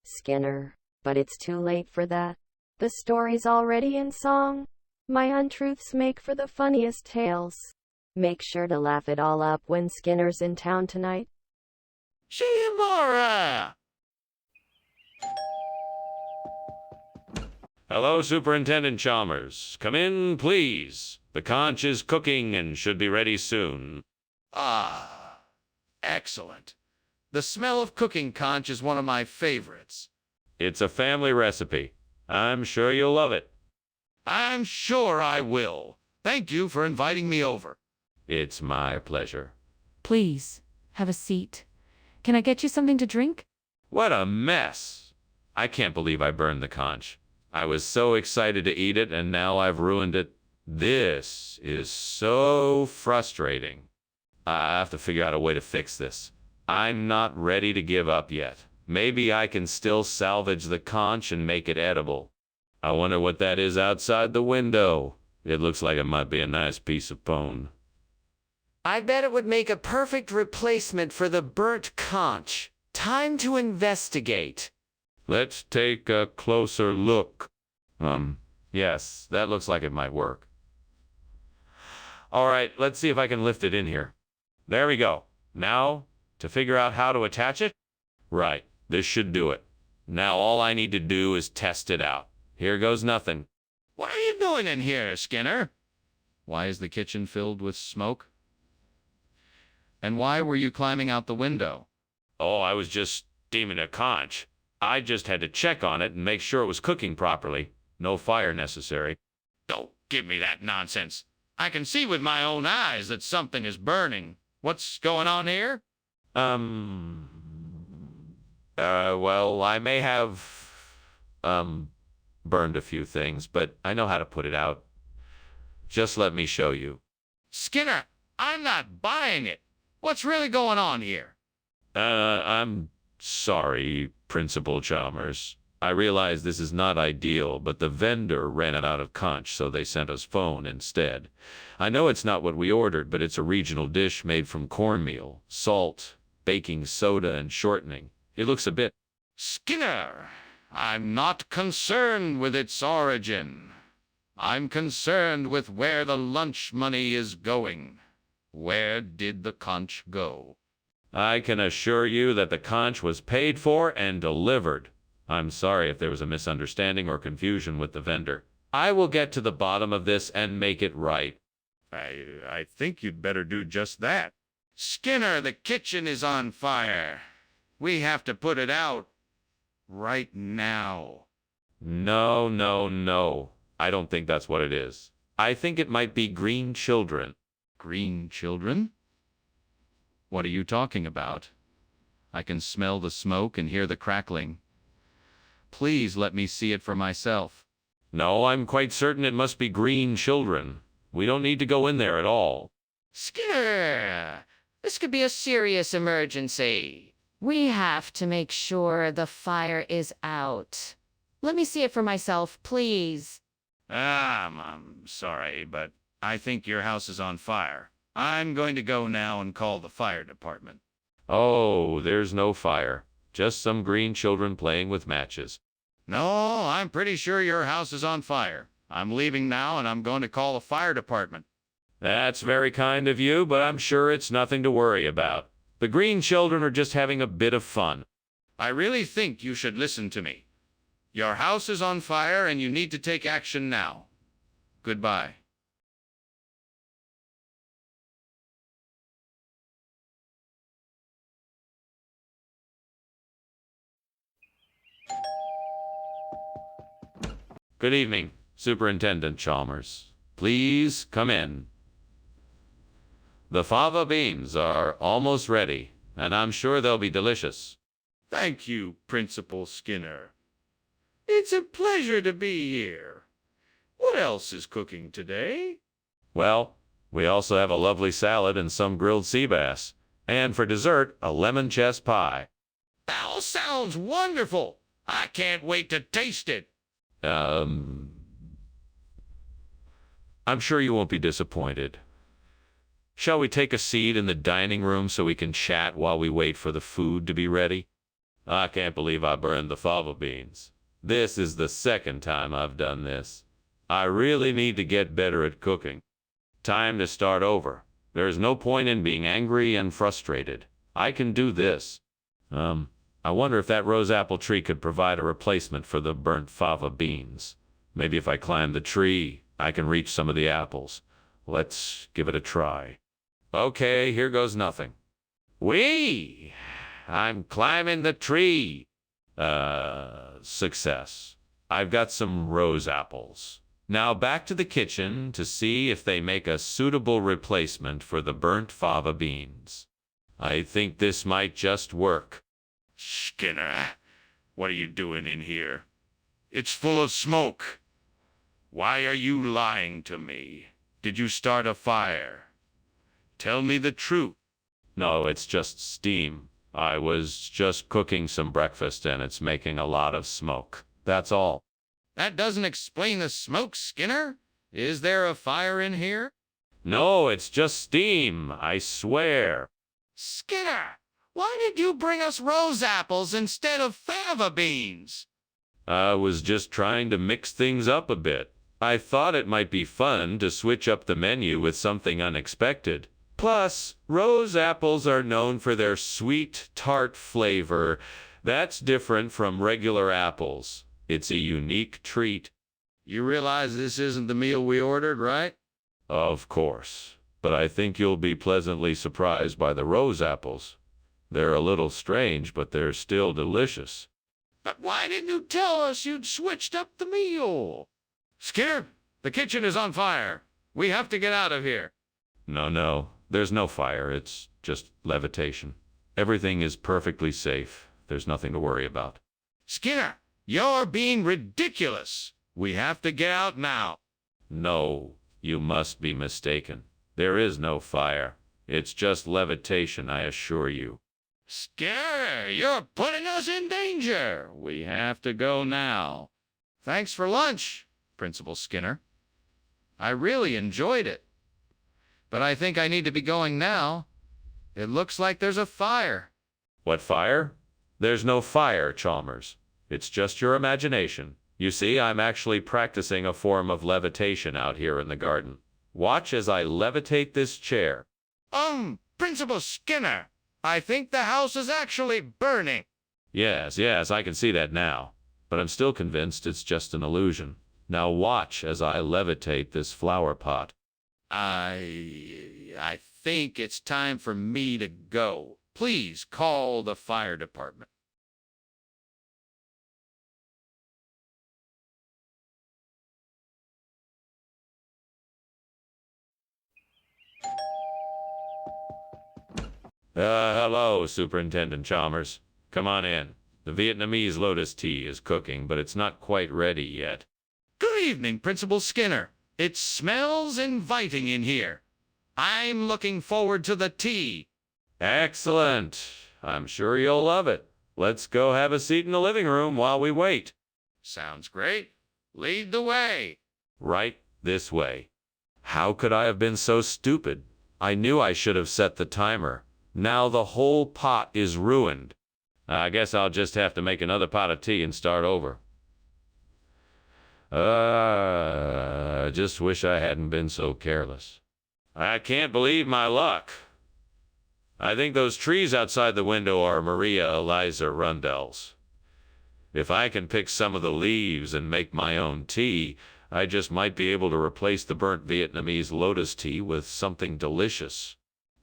Skinner, But it's too late for that. The story's already in song. My untruths make for the funniest tales. Make sure to laugh it all up when Skinner's in town tonight. See you tomorrow. Hello, Superintendent Chalmers. Come in, please. The conch is cooking and should be ready soon. Ah, excellent. The smell of cooking conch is one of my favorites. It's a family recipe. I'm sure you'll love it. I'm sure I will. Thank you for inviting me over. It's my pleasure. Please, have a seat. Can I get you something to drink? What a mess. I can't believe I burned the conch. I was so excited to eat it, and now I've ruined it. This is so frustrating. I have to figure out a way to fix this. I'm not ready to give up yet. Maybe I can still salvage the conch and make it edible. I wonder what that is outside the window. It looks like it might be a nice piece of bone. I bet it would make a perfect replacement for the burnt conch. Time to investigate. Let's take a closer look. Yes, that looks like it might work. All right, let's see if I can lift it in here. There we go. Now, to figure out how to attach it? Right, this should do it. Now all I need to do is test it out. Here goes nothing. What are you doing in here, Skinner? Why is the kitchen filled with smoke? And why were you climbing out the window? Oh, I was just steaming a conch. I just had to check on it and make sure it was cooking properly. No fire necessary. Don't give me that nonsense. I can see with my own eyes that something is burning. What's going on here? Well, I may have, burned a few things, but I know how to put it out. Just let me show you. Skinner, I'm not buying it. What's really going on here? I'm sorry, Principal Chalmers. I realize this is not ideal, but the vendor ran out of conch, so they sent us phone instead. I know it's not what we ordered, but it's a regional dish made from cornmeal, salt, baking soda, and shortening. It looks a bit... Skinner, I'm not concerned with its origin. I'm concerned with where the lunch money is going. Where did the conch go? I can assure you that the conch was paid for and delivered. I'm sorry if there was a misunderstanding or confusion with the vendor. I will get to the bottom of this and make it right. I think you'd better do just that. Skinner, the kitchen is on fire. We have to put it out right now. No. I don't think that's what it is. I think it might be green children. Green children? What are you talking about? I can smell the smoke and hear the crackling. Please let me see it for myself. No, I'm quite certain it must be green children. We don't need to go in there at all. Skinner, this could be a serious emergency. We have to make sure the fire is out. Let me see it for myself, please. I'm sorry, but I think your house is on fire. I'm going to go now and call the fire department. Oh, there's no fire. Just some green children playing with matches. No, I'm pretty sure your house is on fire. I'm leaving now and I'm going to call the fire department. That's very kind of you, but I'm sure it's nothing to worry about. The green children are just having a bit of fun. I really think you should listen to me. Your house is on fire and you need to take action now. Goodbye. Good evening, Superintendent Chalmers. Please come in. The fava beans are almost ready, and I'm sure they'll be delicious. Thank you, Principal Skinner. It's a pleasure to be here. What else is cooking today? Well, we also have a lovely salad and some grilled sea bass. And for dessert, a lemon chess pie. That all sounds wonderful. I can't wait to taste it. I'm sure you won't be disappointed. Shall we take a seat in the dining room so we can chat while we wait for the food to be ready? I can't believe I burned the fava beans. This is the second time I've done this. I really need to get better at cooking. Time to start over. There's no point in being angry and frustrated. I can do this. I wonder if that rose apple tree could provide a replacement for the burnt fava beans. Maybe if I climb the tree, I can reach some of the apples. Let's give it a try. Okay, here goes nothing. Whee! I'm climbing the tree. Success. I've got some rose apples. Now back to the kitchen to see if they make a suitable replacement for the burnt fava beans. I think this might just work. Skinner, what are you doing in here? It's full of smoke. Why are you lying to me? Did you start a fire? Tell me the truth. No, it's just steam. I was just cooking some breakfast and it's making a lot of smoke. That's all. That doesn't explain the smoke, Skinner. Is there a fire in here? No, it's just steam, I swear. Skinner, why did you bring us rose apples instead of fava beans? I was just trying to mix things up a bit. I thought it might be fun to switch up the menu with something unexpected. Plus, rose apples are known for their sweet, tart flavor. That's different from regular apples. It's a unique treat. You realize this isn't the meal we ordered, right? Of course. But I think you'll be pleasantly surprised by the rose apples. They're a little strange, but they're still delicious. But why didn't you tell us you'd switched up the meal? Skinner, the kitchen is on fire. We have to get out of here. No, there's no fire. It's just levitation. Everything is perfectly safe. There's nothing to worry about. Skinner, you're being ridiculous. We have to get out now. No, you must be mistaken. There is no fire. It's just levitation, I assure you. Skinner, you're putting us in danger. We have to go now. Thanks for lunch, Principal Skinner. I really enjoyed it. But I think I need to be going now. It looks like there's a fire. What fire? There's no fire, Chalmers. It's just your imagination. You see, I'm actually practicing a form of levitation out here in the garden. Watch as I levitate this chair. Principal Skinner, I think the house is actually burning. Yes, I can see that now. But I'm still convinced it's just an illusion. Now watch as I levitate this flower pot. I think it's time for me to go. Please call the fire department. Hello, Superintendent Chalmers. Come on in. The Vietnamese lotus tea is cooking, but it's not quite ready yet. Good evening, Principal Skinner. It smells inviting in here. I'm looking forward to the tea. Excellent. I'm sure you'll love it. Let's go have a seat in the living room while we wait. Sounds great. Lead the way. Right this way. How could I have been so stupid? I knew I should have set the timer. Now the whole pot is ruined. I guess I'll just have to make another pot of tea and start over. I just wish I hadn't been so careless. I can't believe my luck. I think those trees outside the window are Maria Eliza Rundell's. If I can pick some of the leaves and make my own tea, I just might be able to replace the burnt Vietnamese lotus tea with something delicious.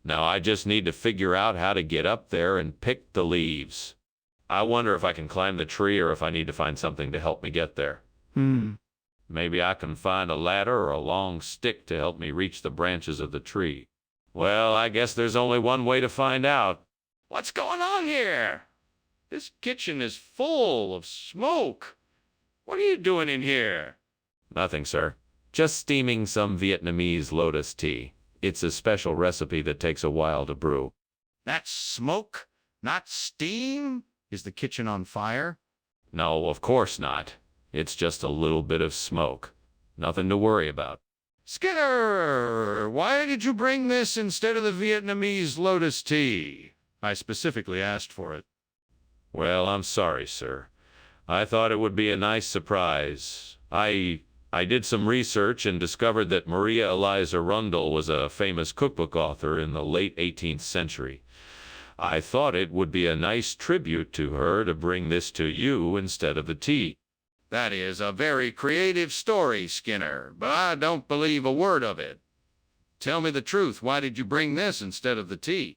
Now I just need to figure out how to get up there and pick the leaves. I wonder if I can climb the tree or if I need to find something to help me get there. Maybe I can find a ladder or a long stick to help me reach the branches of the tree. Well, I guess there's only one way to find out. What's going on here? This kitchen is full of smoke. What are you doing in here? Nothing, sir. Just steaming some Vietnamese lotus tea. It's a special recipe that takes a while to brew. That's smoke, not steam? Is the kitchen on fire? No, of course not. It's just a little bit of smoke. Nothing to worry about. Skinner, why did you bring this instead of the Vietnamese lotus tea? I specifically asked for it. Well, I'm sorry, sir. I thought it would be a nice surprise. I did some research and discovered that Maria Eliza Rundle was a famous cookbook author in the late 18th century. I thought it would be a nice tribute to her to bring this to you instead of the tea. That is a very creative story, Skinner, but I don't believe a word of it. Tell me the truth. Why did you bring this instead of the tea?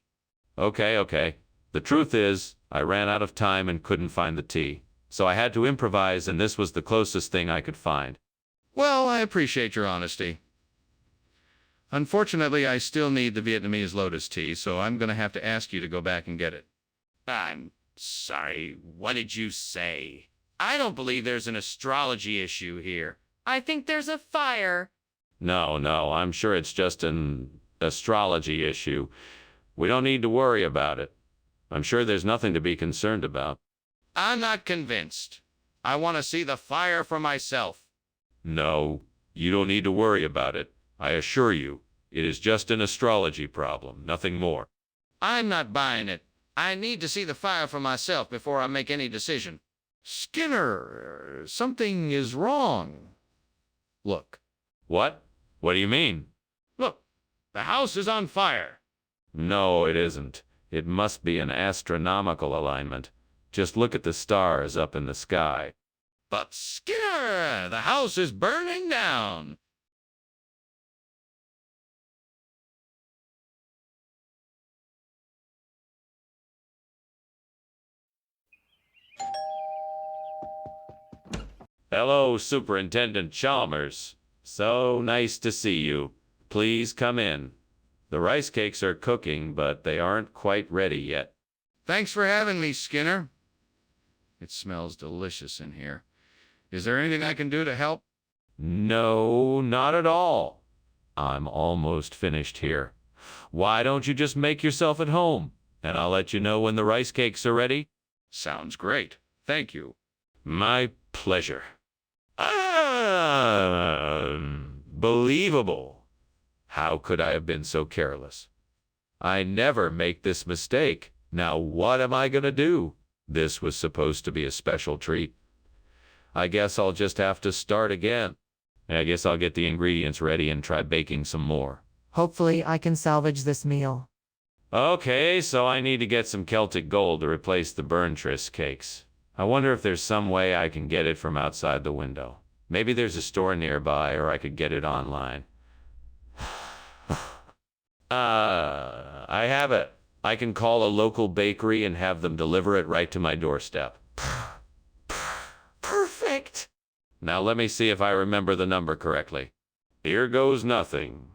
Okay. The truth is, I ran out of time and couldn't find the tea. So I had to improvise, and this was the closest thing I could find. Well, I appreciate your honesty. Unfortunately, I still need the Vietnamese lotus tea, so I'm going to have to ask you to go back and get it. I'm sorry. What did you say? I don't believe there's an astrology issue here. I think there's a fire. No, I'm sure it's just an astrology issue. We don't need to worry about it. I'm sure there's nothing to be concerned about. I'm not convinced. I want to see the fire for myself. No, you don't need to worry about it. I assure you, it is just an astrology problem, nothing more. I'm not buying it. I need to see the fire for myself before I make any decision. Skinner, something is wrong. Look. What? What do you mean? Look, the house is on fire. No, it isn't. It must be an astronomical alignment. Just look at the stars up in the sky. But Skinner, the house is burning down. Hello, Superintendent Chalmers. So nice to see you. Please come in. The rice cakes are cooking, but they aren't quite ready yet. Thanks for having me, Skinner. It smells delicious in here. Is there anything I can do to help? No, not at all. I'm almost finished here. Why don't you just make yourself at home, and I'll let you know when the rice cakes are ready? Sounds great. Thank you. My pleasure. Unbelievable. How could I have been so careless? I never make this mistake. Now what am I gonna do? This was supposed to be a special treat. I guess I'll just have to start again. I guess I'll get the ingredients ready and try baking some more. Hopefully I can salvage this meal. Okay, so I need to get some Celtic gold to replace the burn tris cakes. I wonder if there's some way I can get it from outside the window. Maybe there's a store nearby, or I could get it online. I have it. I can call a local bakery and have them deliver it right to my doorstep. Perfect. Now let me see if I remember the number correctly. Here goes nothing.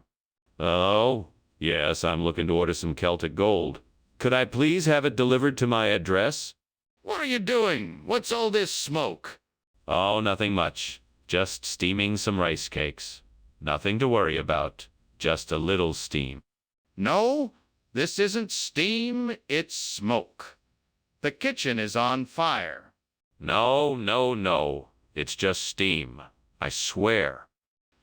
Oh, yes, I'm looking to order some Celtic gold. Could I please have it delivered to my address? What are you doing? What's all this smoke? Oh, nothing much. Just steaming some rice cakes. Nothing to worry about. Just a little steam. No, this isn't steam, it's smoke. The kitchen is on fire. No. It's just steam. I swear.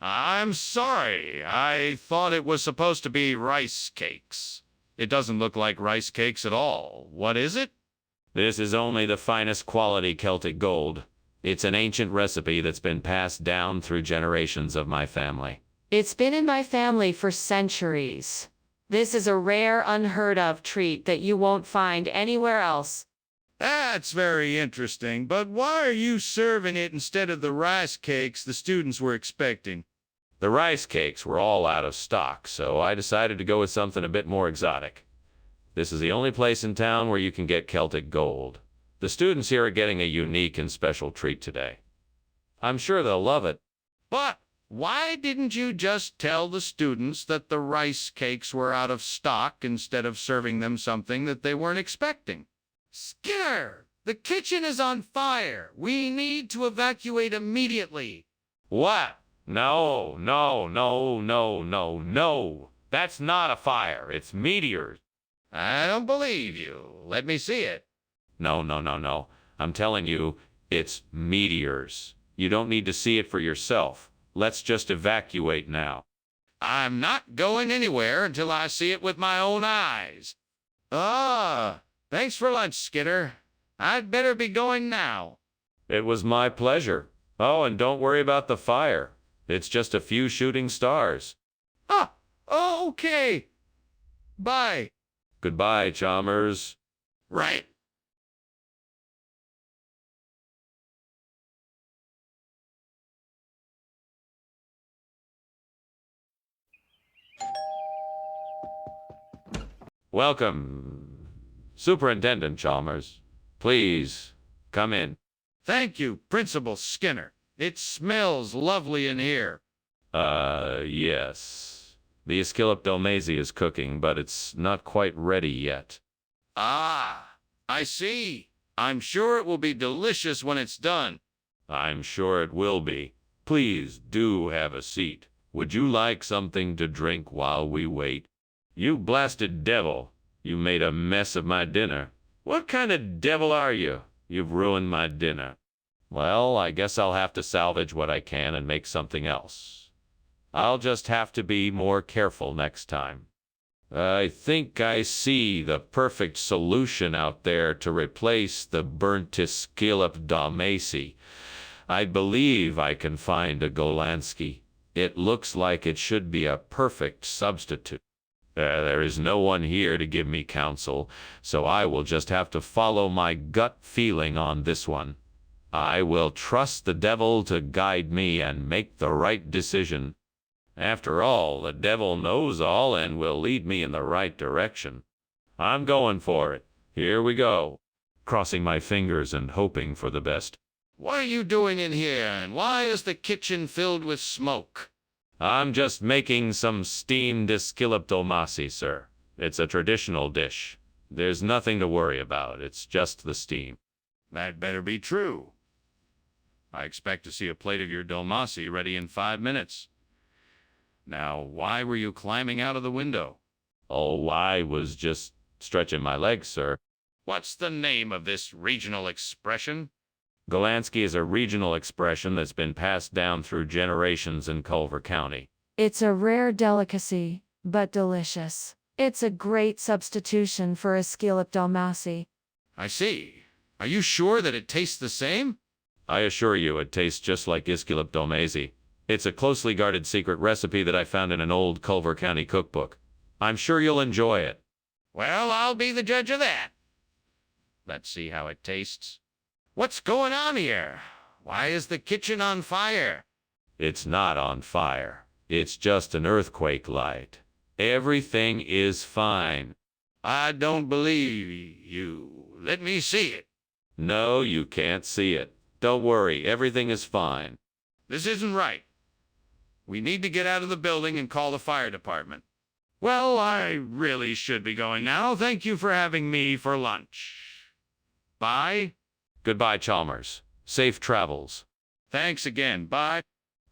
I'm sorry. I thought it was supposed to be rice cakes. It doesn't look like rice cakes at all. What is it? This is only the finest quality Celtic gold. It's an ancient recipe that's been passed down through generations of my family. It's been in my family for centuries. This is a rare, unheard of treat that you won't find anywhere else. That's very interesting, but why are you serving it instead of the rice cakes the students were expecting? The rice cakes were all out of stock, so I decided to go with something a bit more exotic. This is the only place in town where you can get Celtic gold. The students here are getting a unique and special treat today. I'm sure they'll love it. But why didn't you just tell the students that the rice cakes were out of stock instead of serving them something that they weren't expecting? Skinner, the kitchen is on fire. We need to evacuate immediately. What? No. That's not a fire. It's meteors. I don't believe you. Let me see it. No. I'm telling you, it's meteors. You don't need to see it for yourself. Let's just evacuate now. I'm not going anywhere until I see it with my own eyes. Thanks for lunch, Skinner. I'd better be going now. It was my pleasure. Oh, and don't worry about the fire. It's just a few shooting stars. Ah, okay. Bye. Goodbye, Chalmers. Right. Welcome, Superintendent Chalmers. Please, come in. Thank you, Principal Skinner. It smells lovely in here. Yes. The Escalipdomasi is cooking, but it's not quite ready yet. Ah, I see. I'm sure it will be delicious when it's done. I'm sure it will be. Please do have a seat. Would you like something to drink while we wait? You blasted devil. You made a mess of my dinner. What kind of devil are you? You've ruined my dinner. Well, I guess I'll have to salvage what I can and make something else. I'll just have to be more careful next time. I think I see the perfect solution out there to replace the burnt Escalipdomasi. I believe I can find a Golansky. It looks like it should be a perfect substitute. There is no one here to give me counsel, so I will just have to follow my gut feeling on this one. I will trust the devil to guide me and make the right decision. After all, the devil knows all and will lead me in the right direction. I'm going for it. Here we go. Crossing my fingers and hoping for the best. What are you doing in here, and why is the kitchen filled with smoke? I'm just making some steamed Escalipdomasi, sir. It's a traditional dish. There's nothing to worry about. It's just the steam. That better be true. I expect to see a plate of your domasi ready in 5 minutes. Now, why were you climbing out of the window? Oh, I was just stretching my legs, sir. What's the name of this regional expression? Golansky is a regional expression that's been passed down through generations in Culver County. It's a rare delicacy, but delicious. It's a great substitution for Escalipdomasi. I see. Are you sure that it tastes the same? I assure you it tastes just like Escalipdomasi. It's a closely guarded secret recipe that I found in an old Culver County cookbook. I'm sure you'll enjoy it. Well, I'll be the judge of that. Let's see how it tastes. What's going on here? Why is the kitchen on fire? It's not on fire. It's just an earthquake light. Everything is fine. I don't believe you. Let me see it. No, you can't see it. Don't worry, everything is fine. This isn't right. We need to get out of the building and call the fire department. Well, I really should be going now. Thank you for having me for lunch. Bye. Goodbye, Chalmers. Safe travels. Thanks again. Bye.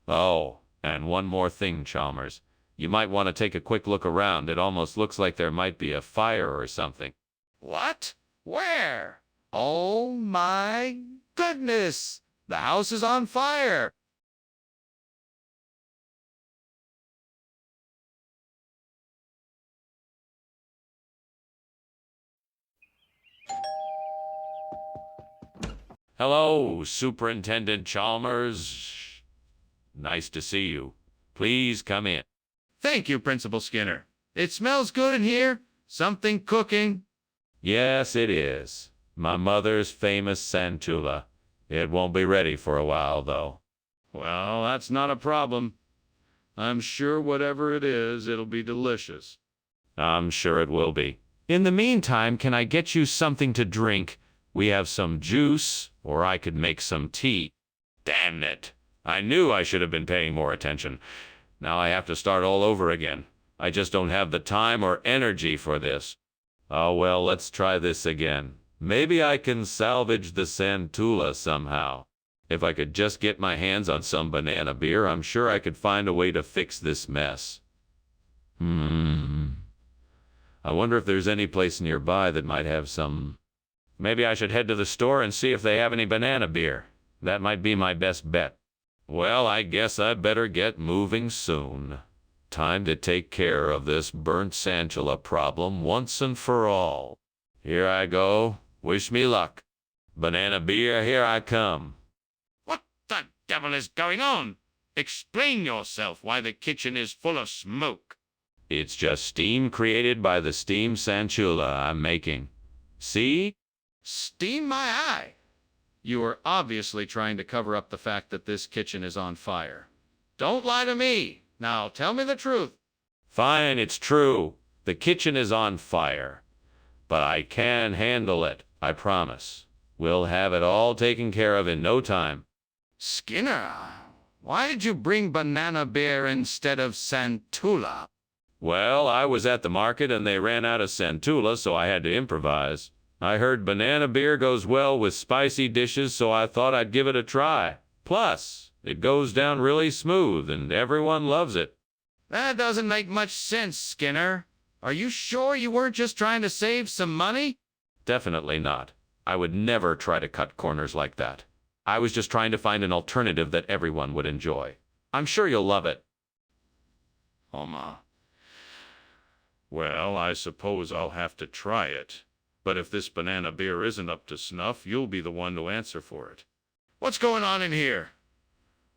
Oh, and one more thing, Chalmers. You might want to take a quick look around. It almost looks like there might be a fire or something. What? Where? Oh my goodness! The house is on fire! Hello, Superintendent Chalmers. Nice to see you. Please come in. Thank you, Principal Skinner. It smells good in here. Something cooking. Yes, it is. My mother's famous Santula. It won't be ready for a while, though. Well, that's not a problem. I'm sure whatever it is, it'll be delicious. I'm sure it will be. In the meantime, can I get you something to drink? We have some juice, or I could make some tea. Damn it. I knew I should have been paying more attention. Now I have to start all over again. I just don't have the time or energy for this. Oh well, let's try this again. Maybe I can salvage the Santula somehow. If I could just get my hands on some banana beer, I'm sure I could find a way to fix this mess. I wonder if there's any place nearby that might have some. Maybe I should head to the store and see if they have any banana beer. That might be my best bet. Well, I guess I better get moving soon. Time to take care of this burnt Santula problem once and for all. Here I go. Wish me luck. Banana beer, here I come. devil is going on? Explain yourself why the kitchen is full of smoke. It's just steam created by the steam santula I'm making. See? Steam my eye. You are obviously trying to cover up the fact that this kitchen is on fire. Don't lie to me. Now tell me the truth. Fine, it's true. The kitchen is on fire. But I can handle it, I promise. We'll have it all taken care of in no time. Skinner, why did you bring banana beer instead of santula? Well, I was at the market and they ran out of santula, so I had to improvise. I heard banana beer goes well with spicy dishes, so I thought I'd give it a try. Plus, it goes down really smooth and everyone loves it. That doesn't make much sense, Skinner. Are you sure you weren't just trying to save some money? Definitely not. I would never try to cut corners like that. I was just trying to find an alternative that everyone would enjoy. I'm sure you'll love it. Well, I suppose I'll have to try it. But if this banana beer isn't up to snuff, you'll be the one to answer for it. What's going on in here?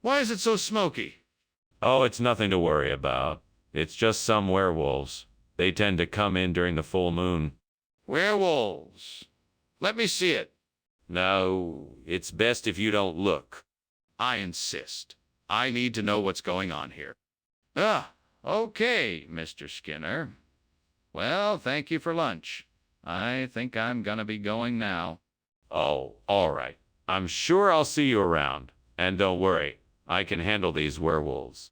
Why is it so smoky? Oh, it's nothing to worry about. It's just some werewolves. They tend to come in during the full moon. Werewolves. Let me see it. No, it's best if you don't look. I insist. I need to know what's going on here. Okay, Mr. Skinner. Well, thank you for lunch. I think I'm gonna be going now. Oh, all right. I'm sure I'll see you around. And don't worry, I can handle these werewolves.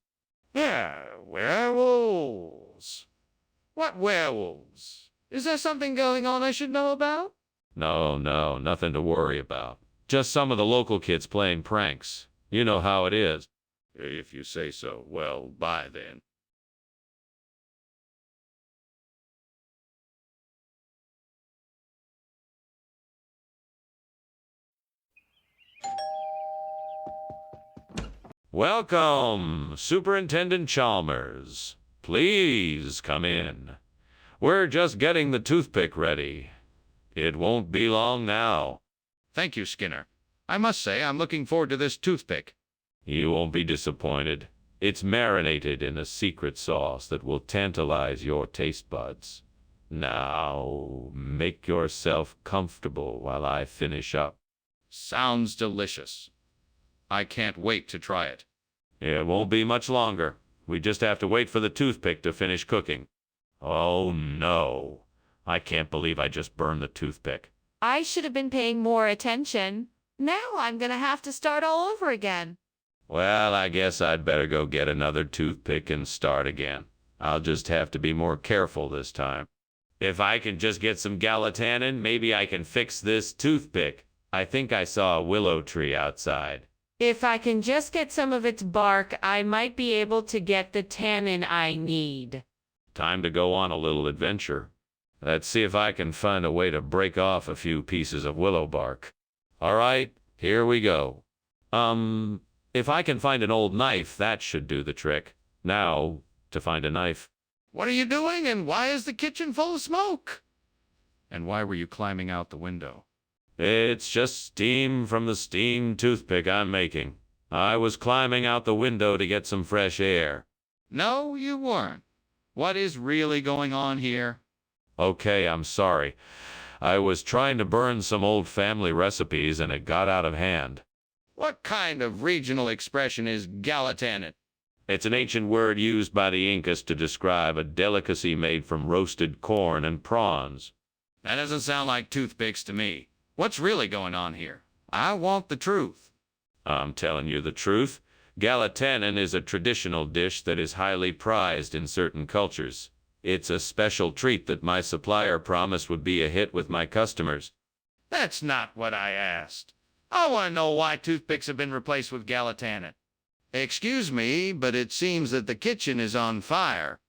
Yeah, werewolves. What werewolves? Is there something going on I should know about? No, nothing to worry about. Just some of the local kids playing pranks. You know how it is. If you say so, well, bye then. Welcome, Superintendent Chalmers. Please come in. We're just getting the toothpick ready. It won't be long now. Thank you, Skinner. I must say I'm looking forward to this toothpick. You won't be disappointed. It's marinated in a secret sauce that will tantalize your taste buds. Now, make yourself comfortable while I finish up. Sounds delicious. I can't wait to try it. It won't be much longer. We just have to wait for the toothpick to finish cooking. Oh no. I can't believe I just burned the toothpick. I should have been paying more attention. Now I'm gonna have to start all over again. Well, I guess I'd better go get another toothpick and start again. I'll just have to be more careful this time. If I can just get some galatannin, maybe I can fix this toothpick. I think I saw a willow tree outside. If I can just get some of its bark, I might be able to get the tannin I need. Time to go on a little adventure. Let's see if I can find a way to break off a few pieces of willow bark. All right, here we go. If I can find an old knife, that should do the trick. Now, to find a knife. What are you doing, and why is the kitchen full of smoke? And why were you climbing out the window? It's just steam from the steam toothpick I'm making. I was climbing out the window to get some fresh air. No, you weren't. What is really going on here? Okay, I'm sorry. I was trying to burn some old family recipes and it got out of hand. What kind of regional expression is galatannin? It's an ancient word used by the Incas to describe a delicacy made from roasted corn and prawns. That doesn't sound like toothpicks to me. What's really going on here? I want the truth. I'm telling you the truth. Galatannin is a traditional dish that is highly prized in certain cultures. It's a special treat that my supplier promised would be a hit with my customers. That's not what I asked. I want to know why toothpicks have been replaced with galatannin. Excuse me, but it seems that the kitchen is on fire.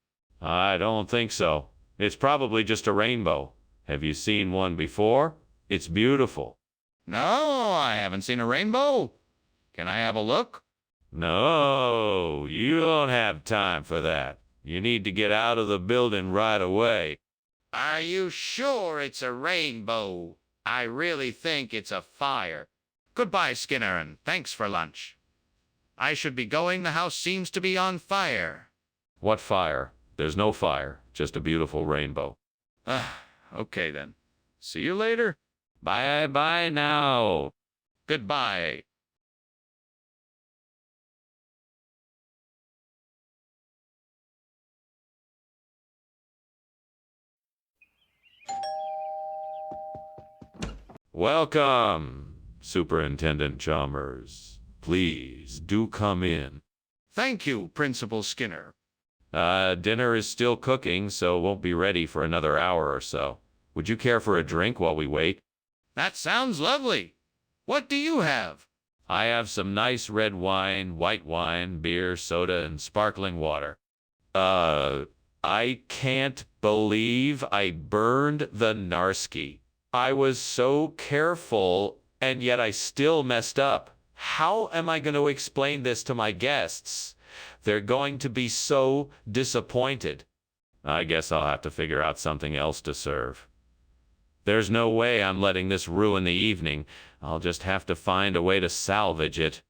I don't think so. It's probably just a rainbow. Have you seen one before? It's beautiful. No, I haven't seen a rainbow. Can I have a look? No, you don't have time for that. You need to get out of the building right away. Are you sure it's a rainbow? I really think it's a fire. Goodbye, Skinner, and thanks for lunch. I should be going. The house seems to be on fire. What fire? There's no fire, just a beautiful rainbow. Okay then. See you later. Bye-bye now. Goodbye. Welcome, Superintendent Chalmers. Please do come in. Thank you, Principal Skinner. Dinner is still cooking, so won't be ready for another hour or so. Would you care for a drink while we wait? That sounds lovely. What do you have? I have some nice red wine, white wine, beer, soda, and sparkling water. I can't believe I burned the Narski. I was so careful, and yet I still messed up. How am I going to explain this to my guests? They're going to be so disappointed. I guess I'll have to figure out something else to serve. There's no way I'm letting this ruin the evening. I'll just have to find a way to salvage it.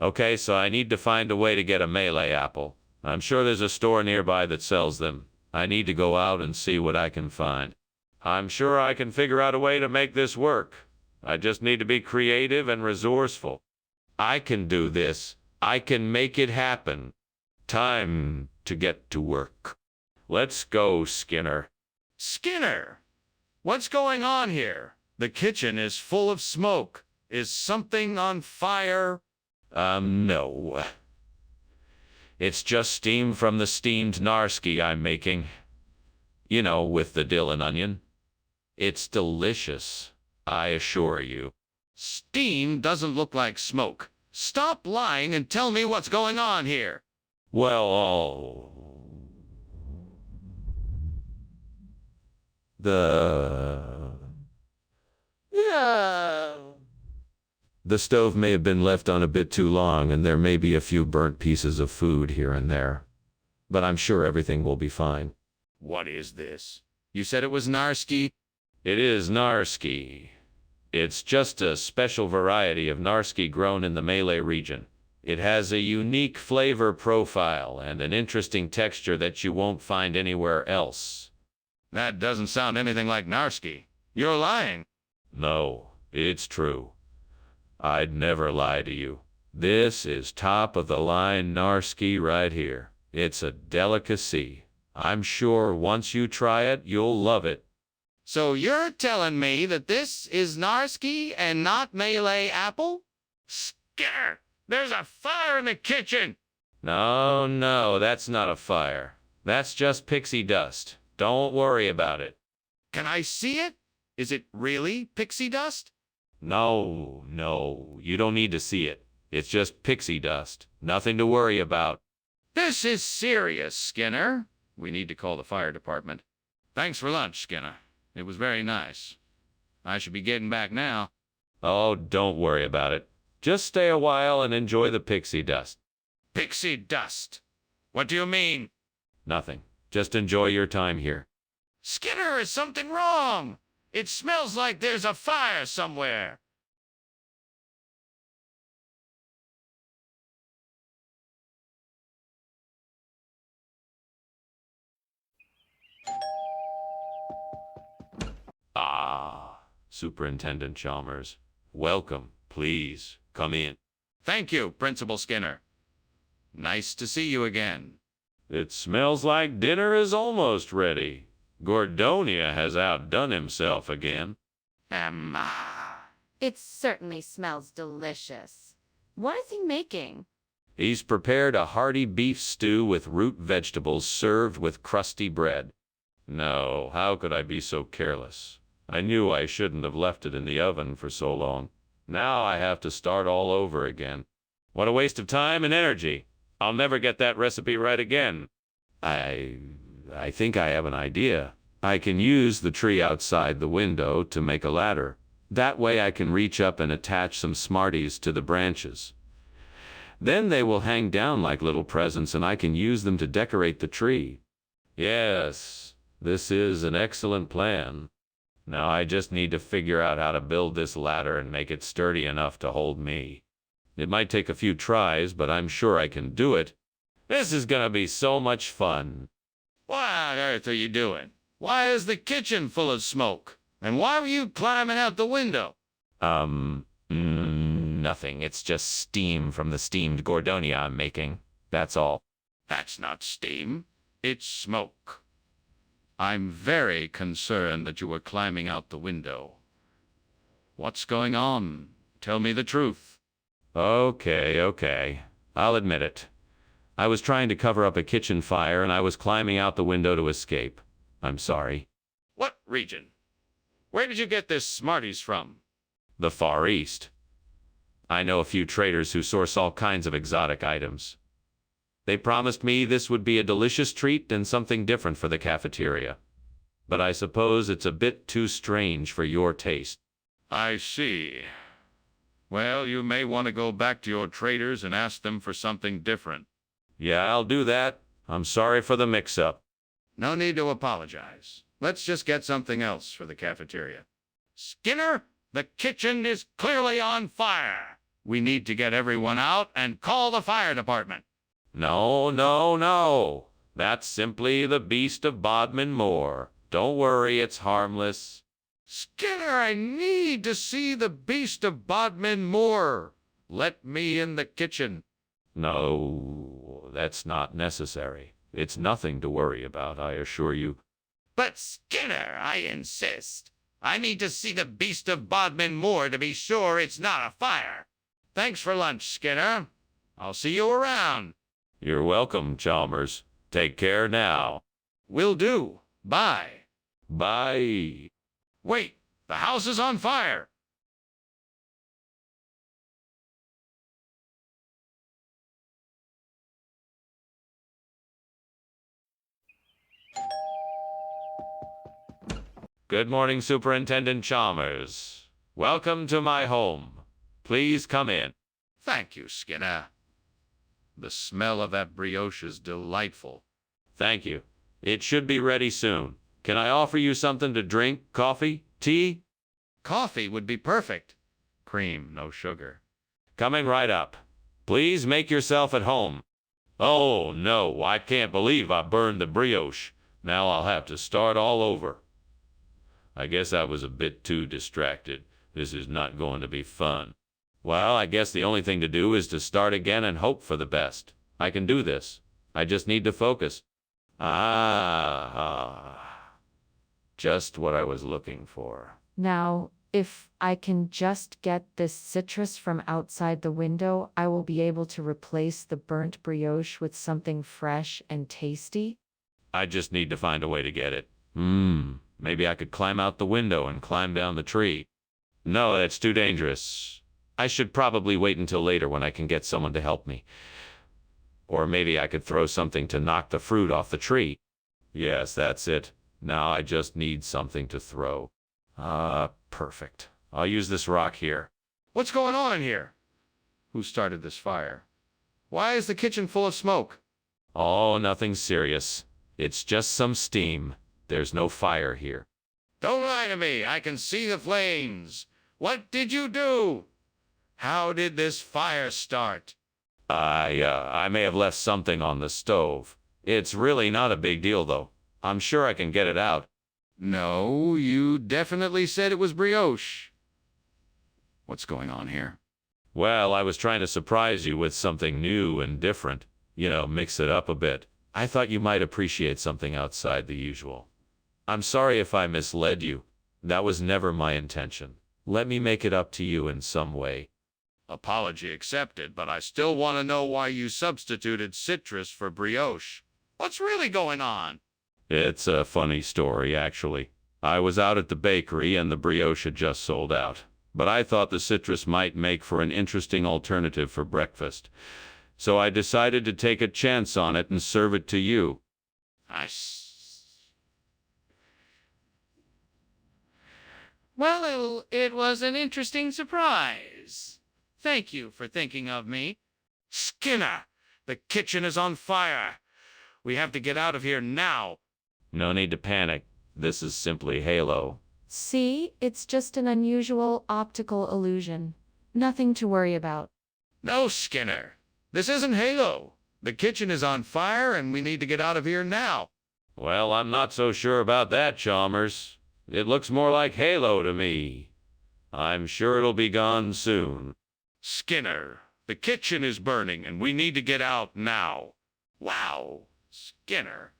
Okay, so I need to find a way to get a Malay apple. I'm sure there's a store nearby that sells them. I need to go out and see what I can find. I'm sure I can figure out a way to make this work. I just need to be creative and resourceful. I can do this. I can make it happen. Time to get to work. Let's go, Skinner. Skinner! What's going on here? The kitchen is full of smoke. Is something on fire? No. It's just steam from the steamed Narski I'm making. You know, with the dill and onion. It's delicious, I assure you. Steam doesn't look like smoke. Stop lying and tell me what's going on here. Well, the stove may have been left on a bit too long, and there may be a few burnt pieces of food here and there. But I'm sure everything will be fine. What is this? You said it was Narski? It is Narski. It's just a special variety of Narski grown in the Malay region. It has a unique flavor profile and an interesting texture that you won't find anywhere else. That doesn't sound anything like Narski. You're lying. No, it's true. I'd never lie to you. This is top-of-the-line Narski right here. It's a delicacy. I'm sure once you try it, you'll love it. So you're telling me that this is Narski and not Malay apple? Skinner, there's a fire in the kitchen! No, that's not a fire. That's just pixie dust. Don't worry about it. Can I see it? Is it really pixie dust? No, you don't need to see it. It's just pixie dust. Nothing to worry about. This is serious, Skinner. We need to call the fire department. Thanks for lunch, Skinner. It was very nice. I should be getting back now. Oh, don't worry about it. Just stay a while and enjoy the pixie dust. Pixie dust? What do you mean? Nothing. Just enjoy your time here. Skinner, is something wrong? It smells like there's a fire somewhere. Superintendent Chalmers. Welcome. Please, come in. Thank you, Principal Skinner. Nice to see you again. It smells like dinner is almost ready. Gordonia has outdone himself again. It certainly smells delicious. What is he making? He's prepared a hearty beef stew with root vegetables served with crusty bread. No, how could I be so careless? I knew I shouldn't have left it in the oven for so long. Now I have to start all over again. What a waste of time and energy. I'll never get that recipe right again. I think I have an idea. I can use the tree outside the window to make a ladder. That way I can reach up and attach some Smarties to the branches. Then they will hang down like little presents, and I can use them to decorate the tree. Yes, this is an excellent plan. Now I just need to figure out how to build this ladder and make it sturdy enough to hold me. It might take a few tries, but I'm sure I can do it. This is gonna be so much fun. What on earth are you doing? Why is the kitchen full of smoke? And why were you climbing out the window? Nothing. It's just steam from the steamed Gordonia I'm making. That's all. That's not steam. It's smoke. I'm very concerned that you were climbing out the window. What's going on? Tell me the truth. Okay. I'll admit it. I was trying to cover up a kitchen fire and I was climbing out the window to escape. I'm sorry. What region? Where did you get this Smarties from? The Far East. I know a few traders who source all kinds of exotic items. They promised me this would be a delicious treat and something different for the cafeteria. But I suppose it's a bit too strange for your taste. I see. Well, you may want to go back to your traders and ask them for something different. Yeah, I'll do that. I'm sorry for the mix-up. No need to apologize. Let's just get something else for the cafeteria. Skinner, the kitchen is clearly on fire. We need to get everyone out and call the fire department. No. That's simply the beast of Bodmin Moor. Don't worry, it's harmless. Skinner, I need to see the beast of Bodmin Moor. Let me in the kitchen. No, that's not necessary. It's nothing to worry about, I assure you. But Skinner, I insist. I need to see the beast of Bodmin Moor to be sure it's not a fire. Thanks for lunch, Skinner. I'll see you around. You're welcome, Chalmers. Take care now. Will do. Bye. Bye. Wait, the house is on fire. Good morning, Superintendent Chalmers. Welcome to my home. Please come in. Thank you, Skinner. The smell of that brioche is delightful. Thank you. It should be ready soon. Can I offer you something to drink? Coffee? Tea? Coffee would be perfect. Cream, no sugar. Coming right up. Please make yourself at home. Oh, no, I can't believe I burned the brioche. Now I'll have to start all over. I guess I was a bit too distracted. This is not going to be fun. Well, I guess the only thing to do is to start again and hope for the best. I can do this. I just need to focus. Just what I was looking for. Now, if I can just get this citrus from outside the window, I will be able to replace the burnt brioche with something fresh and tasty. I just need to find a way to get it. Maybe I could climb out the window and climb down the tree. No, that's too dangerous. I should probably wait until later when I can get someone to help me. Or maybe I could throw something to knock the fruit off the tree. Yes, that's it. Now I just need something to throw. Perfect. I'll use this rock here. What's going on in here? Who started this fire? Why is the kitchen full of smoke? Oh, nothing serious. It's just some steam. There's no fire here. Don't lie to me. I can see the flames. What did you do? How did this fire start? I may have left something on the stove. It's really not a big deal, though. I'm sure I can get it out. No, you definitely said it was brioche. What's going on here? Well, I was trying to surprise you with something new and different. Mix it up a bit. I thought you might appreciate something outside the usual. I'm sorry if I misled you. That was never my intention. Let me make it up to you in some way. Apology accepted, but I still want to know why you substituted citrus for brioche. What's really going on? It's a funny story, actually. I was out at the bakery and the brioche had just sold out. But I thought the citrus might make for an interesting alternative for breakfast. So I decided to take a chance on it and serve it to you. Well, it was an interesting surprise. Thank you for thinking of me. Skinner, the kitchen is on fire. We have to get out of here now. No need to panic. This is simply Halo. See, it's just an unusual optical illusion. Nothing to worry about. No, Skinner. This isn't Halo. The kitchen is on fire and we need to get out of here now. Well, I'm not so sure about that, Chalmers. It looks more like Halo to me. I'm sure it'll be gone soon. Skinner, the kitchen is burning and we need to get out now. Wow, Skinner,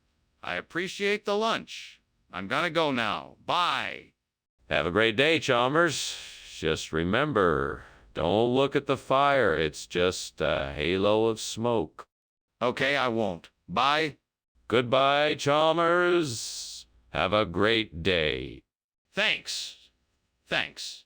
I appreciate the lunch. I'm gonna go now. Bye. Have a great day, Chalmers. Just remember, don't look at the fire. It's just a halo of smoke. Okay, I won't. Bye. Goodbye, Chalmers. Have a great day. Thanks. Thanks.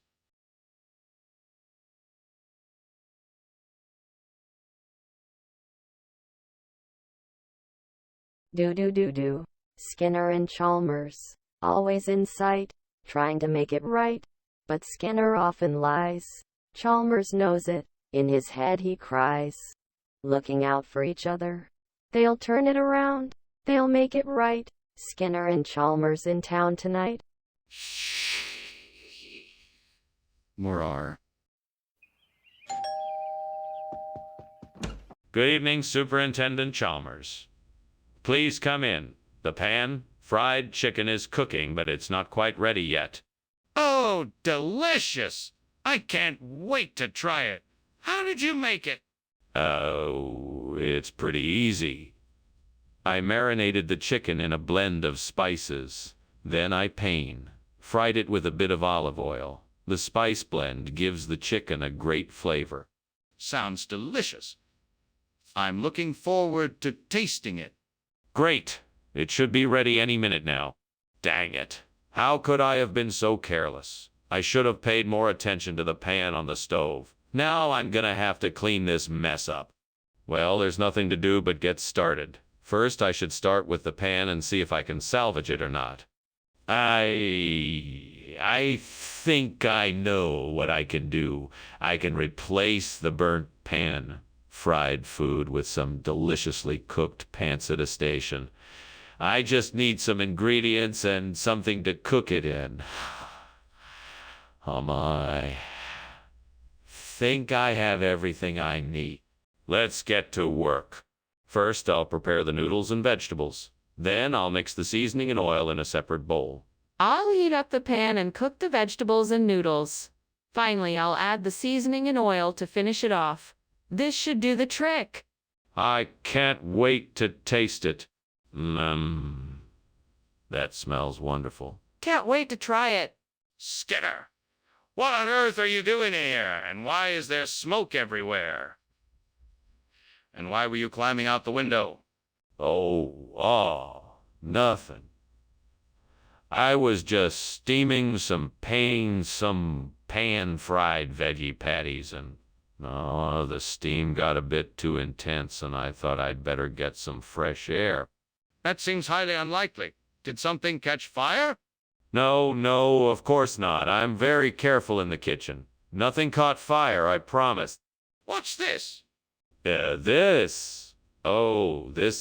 Do. Skinner and Chalmers, always in sight, trying to make it right. But Skinner often lies. Chalmers knows it, in his head he cries. Looking out for each other. They'll turn it around, they'll make it right. Skinner and Chalmers in town tonight. Morar. Good evening, Superintendent Chalmers. Please come in. The pan-fried chicken is cooking, but it's not quite ready yet. Oh, delicious! I can't wait to try it. How did you make it? Oh, it's pretty easy. I marinated the chicken in a blend of spices. Then I fried it with a bit of olive oil. The spice blend gives the chicken a great flavor. Sounds delicious. I'm looking forward to tasting it. Great. It should be ready any minute now. Dang it. How could I have been so careless? I should have paid more attention to the pan on the stove. Now I'm gonna have to clean this mess up. Well, there's nothing to do but get started. First, I should start with the pan and see if I can salvage it or not. I think I know what I can do. I can replace the burnt pan-fried food with some deliciously cooked pancetta station. I just need some ingredients and something to cook it in. I think I have everything I need. Let's get to work. First, I'll prepare the noodles and vegetables. Then I'll mix the seasoning and oil in a separate bowl. I'll heat up the pan and cook the vegetables and noodles. Finally, I'll add the seasoning and oil to finish it off. This should do the trick. I can't wait to taste it. That smells wonderful. Can't wait to try it. Skinner, what on earth are you doing here? And why is there smoke everywhere? And why were you climbing out the window? Nothing. I was just steaming some pan-fried veggie patties, and the steam got a bit too intense, and I thought I'd better get some fresh air. That seems highly unlikely. Did something catch fire? No, of course not. I'm very careful in the kitchen. Nothing caught fire, I promise. What's this? This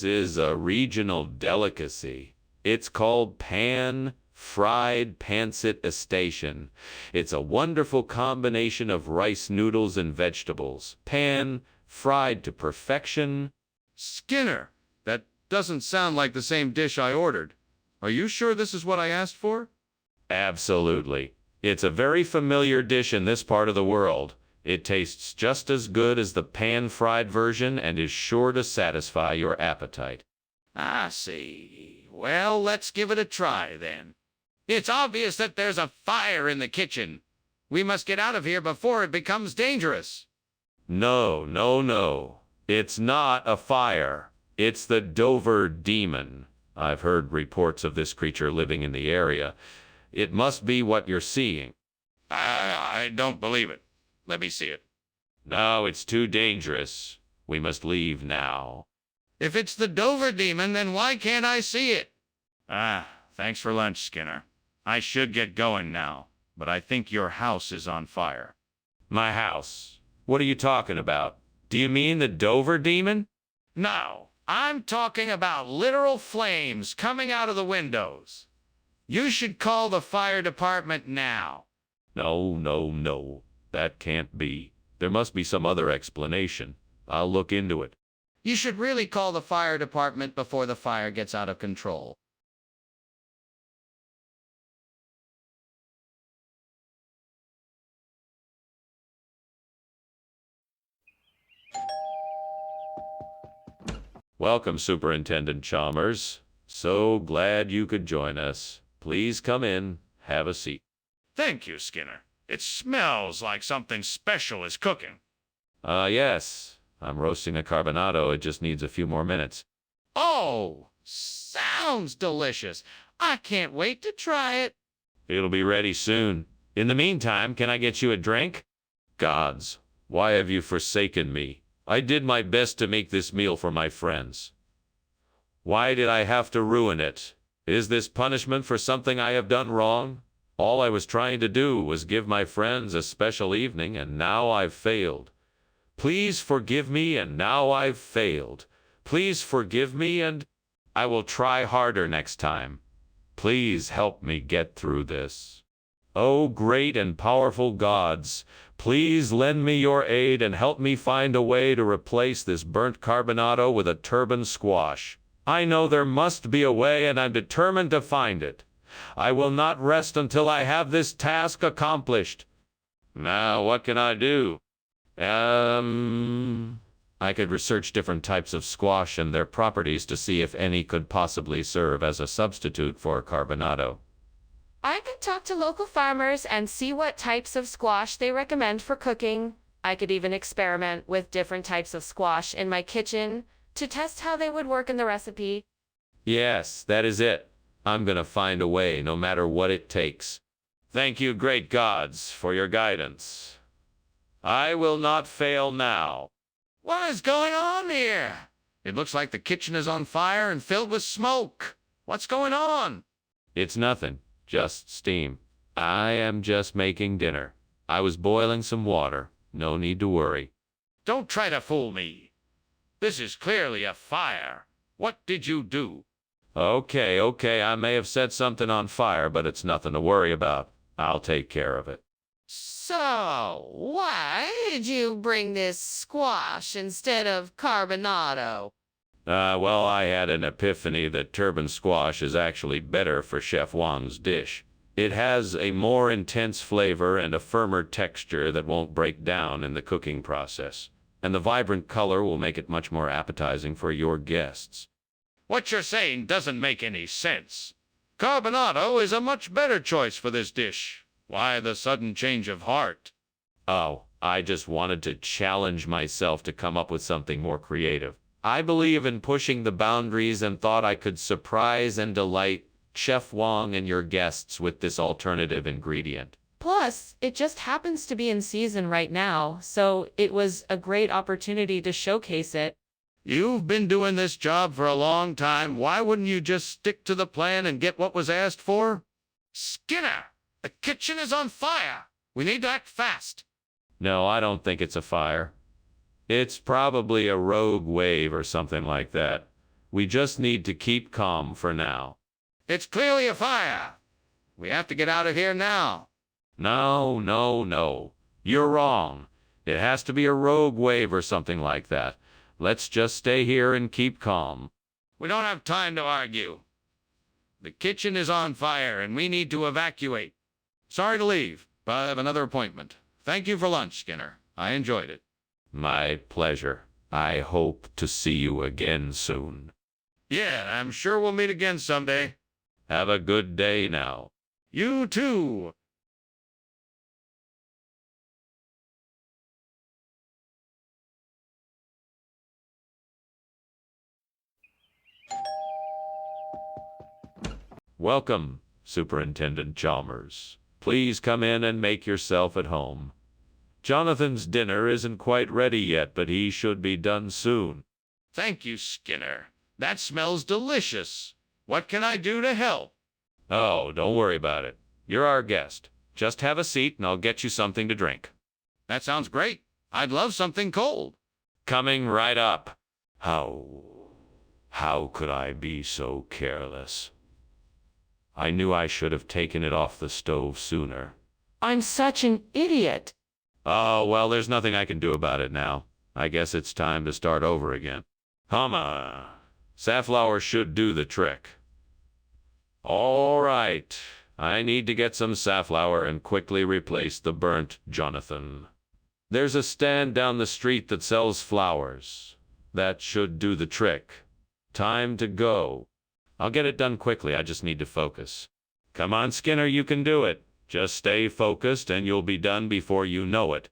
is a regional delicacy. It's called pan-fried pancetta station. It's a wonderful combination of rice noodles and vegetables. Pan-fried to perfection. Skinner, that doesn't sound like the same dish I ordered. Are you sure this is what I asked for? Absolutely. It's a very familiar dish in this part of the world. It tastes just as good as the pan-fried version and is sure to satisfy your appetite. I see. Well, let's give it a try then. It's obvious that there's a fire in the kitchen. We must get out of here before it becomes dangerous. No. It's not a fire. It's the Dover demon. I've heard reports of this creature living in the area. It must be what you're seeing. I don't believe it. Let me see it. No, it's too dangerous. We must leave now. If it's the Dover demon, then why can't I see it? Thanks for lunch, Skinner. I should get going now, but I think your house is on fire. My house? What are you talking about? Do you mean the Dover demon? No, I'm talking about literal flames coming out of the windows. You should call the fire department now. No. That can't be. There must be some other explanation. I'll look into it. You should really call the fire department before the fire gets out of control. Welcome, Superintendent Chalmers. So glad you could join us. Please come in. Have a seat. Thank you, Skinner. It smells like something special is cooking. Yes. I'm roasting a carbonado. It just needs a few more minutes. Oh, sounds delicious. I can't wait to try it. It'll be ready soon. In the meantime, can I get you a drink? Gods, why have you forsaken me? I did my best to make this meal for my friends. Why did I have to ruin it? Is this punishment for something I have done wrong? All I was trying to do was give my friends a special evening, and now I've failed. Please forgive me, and now I've failed. Please forgive me, and I will try harder next time. Please help me get through this. Oh, great and powerful gods, please lend me your aid and help me find a way to replace this burnt carbonado with a turban squash. I know there must be a way, and I'm determined to find it. I will not rest until I have this task accomplished. Now, what can I do? I could research different types of squash and their properties to see if any could possibly serve as a substitute for carbonado. I could talk to local farmers and see what types of squash they recommend for cooking. I could even experiment with different types of squash in my kitchen to test how they would work in the recipe. Yes, that is it. I'm gonna find a way, no matter what it takes. Thank you, great gods, for your guidance. I will not fail now. What is going on here? It looks like the kitchen is on fire and filled with smoke. What's going on? It's nothing, just steam. I am just making dinner. I was boiling some water. No need to worry. Don't try to fool me. This is clearly a fire. What did you do? Okay, I may have set something on fire, but it's nothing to worry about. I'll take care of it. So, why did you bring this squash instead of carbonado? Well, I had an epiphany that turban squash is actually better for Chef Wang's dish. It has a more intense flavor and a firmer texture that won't break down in the cooking process. And the vibrant color will make it much more appetizing for your guests. What you're saying doesn't make any sense. Carbonado is a much better choice for this dish. Why the sudden change of heart? Oh, I just wanted to challenge myself to come up with something more creative. I believe in pushing the boundaries and thought I could surprise and delight Chef Wang and your guests with this alternative ingredient. Plus, it just happens to be in season right now, so it was a great opportunity to showcase it. You've been doing this job for a long time. Why wouldn't you just stick to the plan and get what was asked for? Skinner, the kitchen is on fire. We need to act fast. No, I don't think it's a fire. It's probably a rogue wave or something like that. We just need to keep calm for now. It's clearly a fire. We have to get out of here now. No. You're wrong. It has to be a rogue wave or something like that. Let's just stay here and keep calm. We don't have time to argue. The kitchen is on fire and we need to evacuate. Sorry to leave, but I have another appointment. Thank you for lunch, Skinner. I enjoyed it. My pleasure. I hope to see you again soon. Yeah, I'm sure we'll meet again someday. Have a good day now. You too. Welcome, Superintendent Chalmers. Please come in and make yourself at home. Jonathan's dinner isn't quite ready yet, but he should be done soon. Thank you, Skinner. That smells delicious. What can I do to help? Oh, don't worry about it. You're our guest. Just have a seat and I'll get you something to drink. That sounds great. I'd love something cold. Coming right up. How could I be so careless? I knew I should have taken it off the stove sooner. I'm such an idiot. Oh, well, there's nothing I can do about it now. I guess it's time to start over again. Humma. Safflower should do the trick. All right. I need to get some safflower and quickly replace the burnt Jonathan. There's a stand down the street that sells flowers. That should do the trick. Time to go. I'll get it done quickly. I just need to focus. Come on, Skinner, you can do it. Just stay focused and you'll be done before you know it.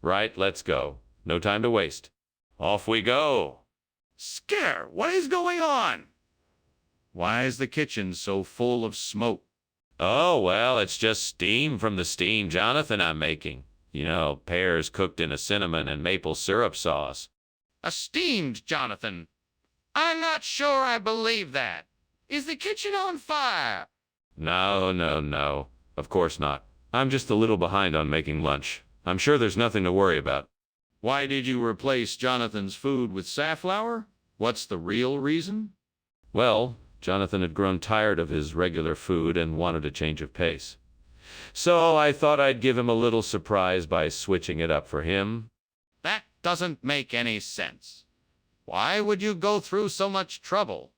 Right, let's go. No time to waste. Off we go. Skinner, what is going on? Why is the kitchen so full of smoke? Oh, well, it's just steam from the steam Jonathan I'm making. You know, pears cooked in a cinnamon and maple syrup sauce. A steamed Jonathan. I'm not sure I believe that. Is the kitchen on fire? No, no, no. Of course not. I'm just a little behind on making lunch. I'm sure there's nothing to worry about. Why did you replace Jonathan's food with safflower? What's the real reason? Well, Jonathan had grown tired of his regular food and wanted a change of pace. So I thought I'd give him a little surprise by switching it up for him. That doesn't make any sense. Why would you go through so much trouble?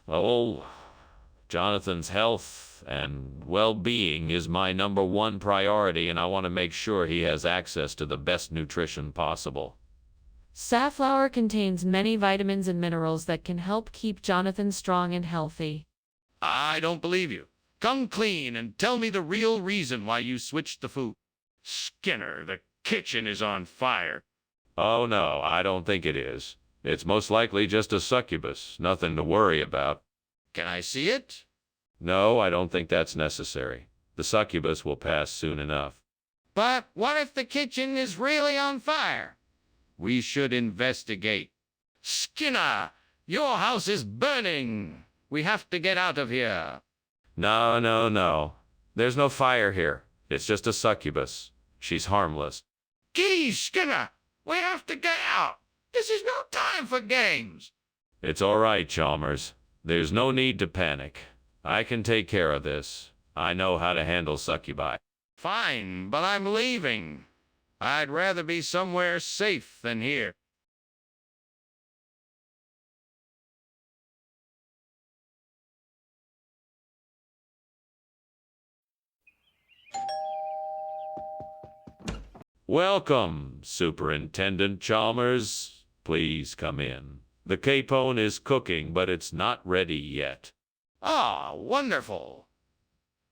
Oh, Jonathan's health and well-being is my #1 priority, and I want to make sure he has access to the best nutrition possible. Safflower contains many vitamins and minerals that can help keep Jonathan strong and healthy. I don't believe you. Come clean and tell me the real reason why you switched the food. Skinner, the kitchen is on fire. Oh no, I don't think it is. It's most likely just a succubus, nothing to worry about. Can I see it? No, I don't think that's necessary. The succubus will pass soon enough. But what if the kitchen is really on fire? We should investigate. Skinner, your house is burning. We have to get out of here. No, no, no. There's no fire here. It's just a succubus. She's harmless. Geez, Skinner, we have to get out. This is no time for games. It's all right, Chalmers. There's no need to panic. I can take care of this. I know how to handle succubi. Fine, but I'm leaving. I'd rather be somewhere safe than here. Welcome, Superintendent Chalmers. Please come in. The capone is cooking, but it's not ready yet. Ah, wonderful.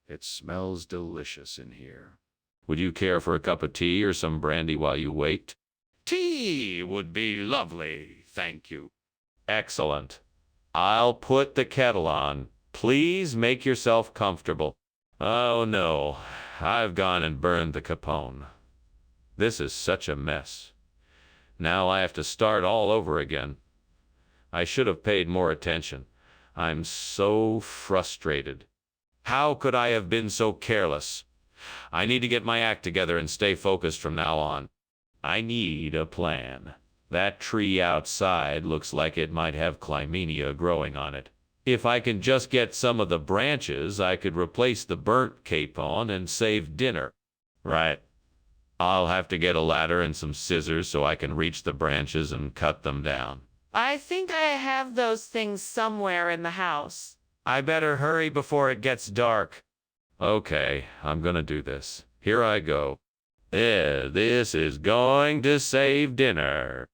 It smells delicious in here. Would you care for a cup of tea or some brandy while you wait? Tea would be lovely, thank you. Excellent. I'll put the kettle on. Please make yourself comfortable. Oh no, I've gone and burned the capone. This is such a mess. Now I have to start all over again. I should have paid more attention. I'm so frustrated. How could I have been so careless? I need to get my act together and stay focused from now on. I need a plan. That tree outside looks like it might have Clymenia growing on it. If I can just get some of the branches, I could replace the burnt capon and save dinner. Right. I'll have to get a ladder and some scissors so I can reach the branches and cut them down. I think I have those things somewhere in the house. I better hurry before it gets dark. Okay, I'm gonna do this. Here I go. This is going to save dinner.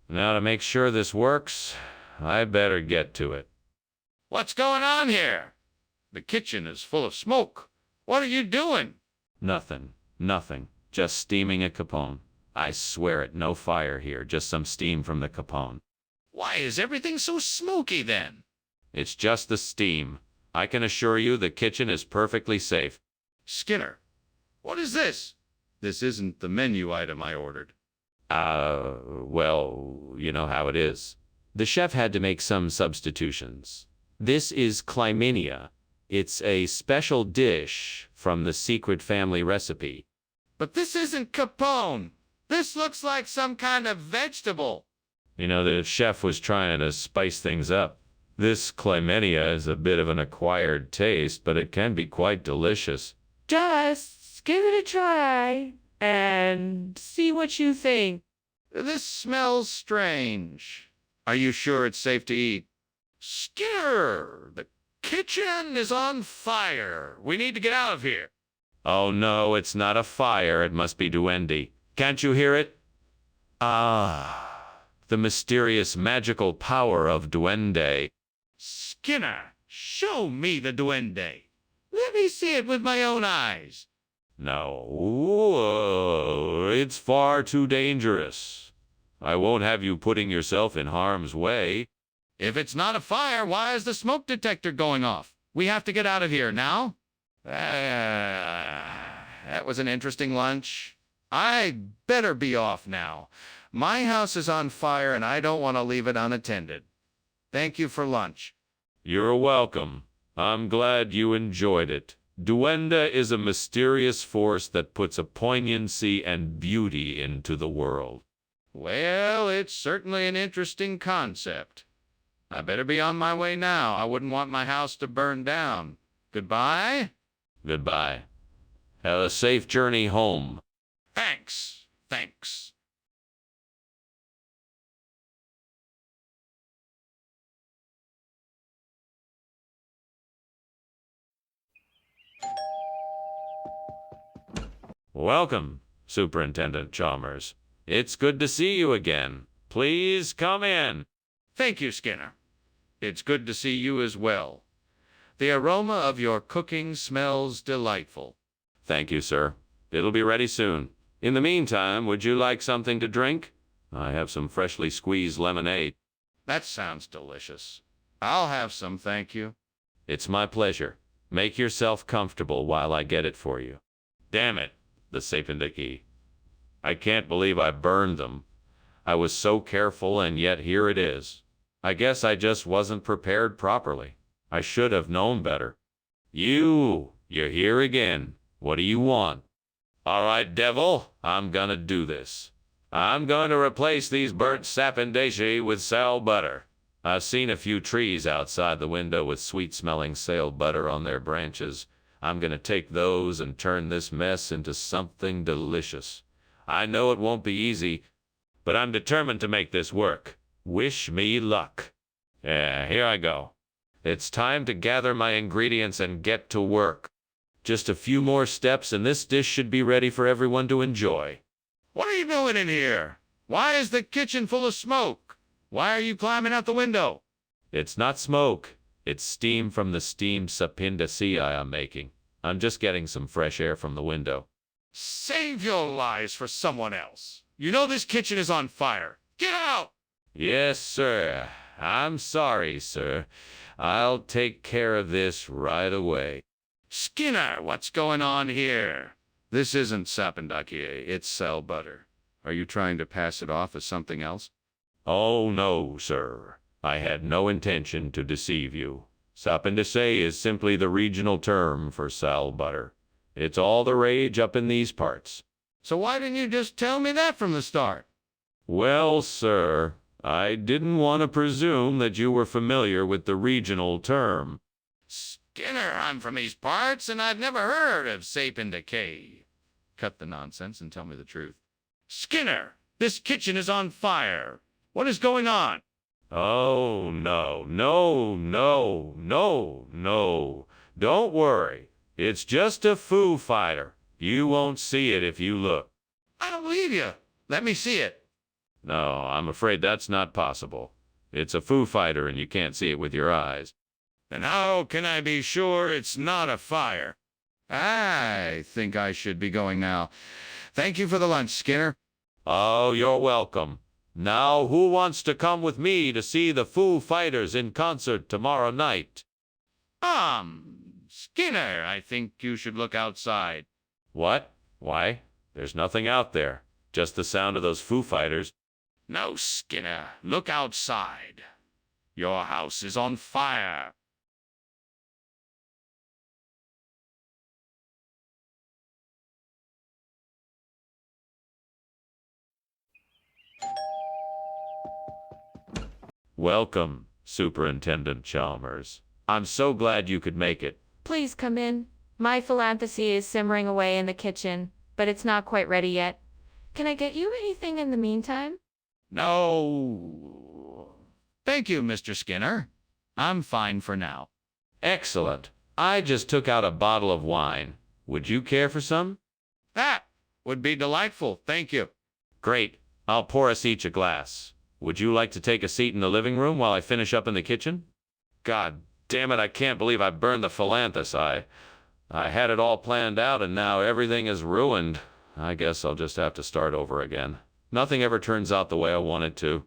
Now to make sure this works, I better get to it. What's going on here? The kitchen is full of smoke. What are you doing? Nothing. Just steaming a capone. I swear it, no fire here, just some steam from the capone. Why is everything so smoky then? It's just the steam. I can assure you the kitchen is perfectly safe. Skinner, what is this? This isn't the menu item I ordered. Well, you know how it is. The chef had to make some substitutions. This is Clymenia. It's a special dish from the secret family recipe. But this isn't capone. This looks like some kind of vegetable. You know, the chef was trying to spice things up. This Clymenia is a bit of an acquired taste, but it can be quite delicious. Just give it a try, and see what you think. This smells strange. Are you sure it's safe to eat? Skinner, the kitchen is on fire. We need to get out of here. Oh no, it's not a fire. It must be duende. Can't you hear it? Ah, the mysterious magical power of duende. Skinner, show me the duende. Let me see it with my own eyes. No, it's far too dangerous. I won't have you putting yourself in harm's way. If it's not a fire, why is the smoke detector going off? We have to get out of here now. That was an interesting lunch. I better be off now. My house is on fire and I don't want to leave it unattended. Thank you for lunch. You're welcome. I'm glad you enjoyed it. Duende is a mysterious force that puts a poignancy and beauty into the world. Well, it's certainly an interesting concept. I better be on my way now. I wouldn't want my house to burn down. Goodbye? Goodbye. Have a safe journey home. Thanks. Thanks. Welcome, Superintendent Chalmers. It's good to see you again. Please come in. Thank you, Skinner. It's good to see you as well. The aroma of your cooking smells delightful. Thank you, sir. It'll be ready soon. In the meantime, would you like something to drink? I have some freshly squeezed lemonade. That sounds delicious. I'll have some, thank you. It's my pleasure. Make yourself comfortable while I get it for you. Damn it, the sapindiki. I can't believe I burned them. I was so careful and yet here it is. I guess I just wasn't prepared properly. I should have known better. You're here again. What do you want? All right, devil, I'm gonna do this. I'm going to replace these burnt sapindashi with sal butter. I've seen a few trees outside the window with sweet-smelling sal butter on their branches. I'm gonna take those and turn this mess into something delicious. I know it won't be easy, but I'm determined to make this work. Wish me luck. Yeah, here I go. It's time to gather my ingredients and get to work. Just a few more steps and this dish should be ready for everyone to enjoy. What are you doing in here? Why is the kitchen full of smoke? Why are you climbing out the window? It's not smoke. It's steam from the steamed sapindashi I'm making. I'm just getting some fresh air from the window. Save your lies for someone else. You know this kitchen is on fire. Get out! Yes, sir. I'm sorry, sir. I'll take care of this right away. Skinner, what's going on here? This isn't sapindaki, it's sal butter. Are you trying to pass it off as something else? Oh, no, sir. I had no intention to deceive you. Sapindashi is simply the regional term for sal butter. It's all the rage up in these parts. So why didn't you just tell me that from the start? Well, sir, I didn't want to presume that you were familiar with the regional term. Skinner, I'm from these parts, and I've never heard of sapindaki. Cut the nonsense and tell me the truth. Skinner, this kitchen is on fire. What is going on? Oh, no. Don't worry. It's just a Foo Fighter. You won't see it if you look. I don't believe you. Let me see it. No, I'm afraid that's not possible. It's a Foo Fighter and you can't see it with your eyes. Then how can I be sure it's not a fire? I think I should be going now. Thank you for the lunch, Skinner. Oh, you're welcome. Now, who wants to come with me to see the Foo Fighters in concert tomorrow night? Skinner, I think you should look outside. What? Why? There's nothing out there. Just the sound of those Foo Fighters. No, Skinner, look outside. Your house is on fire. Welcome, Superintendent Chalmers. I'm so glad you could make it. Please come in. My philanthropy is simmering away in the kitchen, but but it's not quite ready yet. Can I get you anything in the meantime? No. Thank you, Mr. Skinner. I'm fine for now. Excellent. I just took out a bottle of wine. Would you care for some? That would be delightful. Thank you. Great. I'll pour us each a glass. Would you like to take a seat in the living room while I finish up in the kitchen? God damn it, I can't believe I burned the philanthus. I had it all planned out and now everything is ruined. I guess I'll just have to start over again. Nothing ever turns out the way I want it to.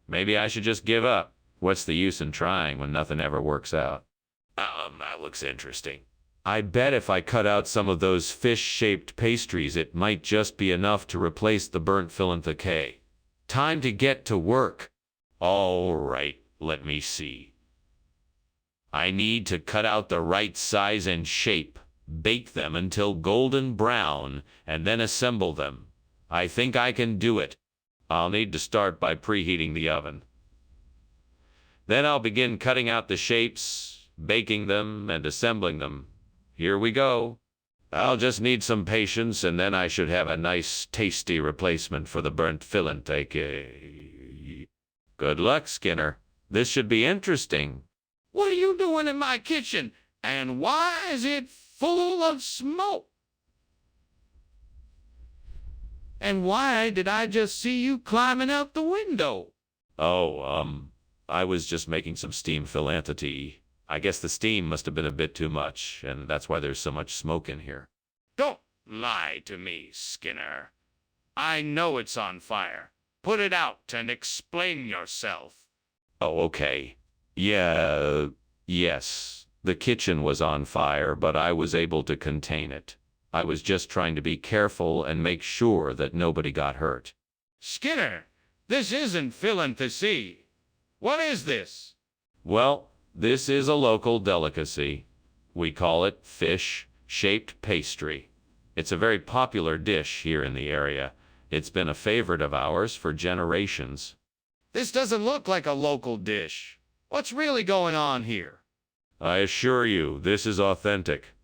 Maybe I should just give up. What's the use in trying when nothing ever works out? That looks interesting. I bet if I cut out some of those fish-shaped pastries, it might just be enough to replace the burnt philanthus. Time to get to work. All right, let me see. I need to cut out the right size and shape, bake them until golden brown, and then assemble them. I think I can do it. I'll need to start by preheating the oven. Then I'll begin cutting out the shapes, baking them, and assembling them. Here we go. I'll just need some patience, and then I should have a nice, tasty replacement for the burnt philanthus. Good luck, Skinner. This should be interesting. What are you doing in my kitchen? And why is it full of smoke? And why did I just see you climbing out the window? Oh, I was just making some steamed philanthus. I guess the steam must have been a bit too much, and that's why there's so much smoke in here. Don't lie to me, Skinner. I know it's on fire. Put it out and explain yourself. Oh, okay. Yes. The kitchen was on fire, but I was able to contain it. I was just trying to be careful and make sure that nobody got hurt. Skinner, this isn't philanthus. What is this? Well, this is a local delicacy. We call it fish-shaped pastry. It's a very popular dish here in the area. It's been a favorite of ours for generations. This doesn't look like a local dish. What's really going on here? I assure you, this is authentic.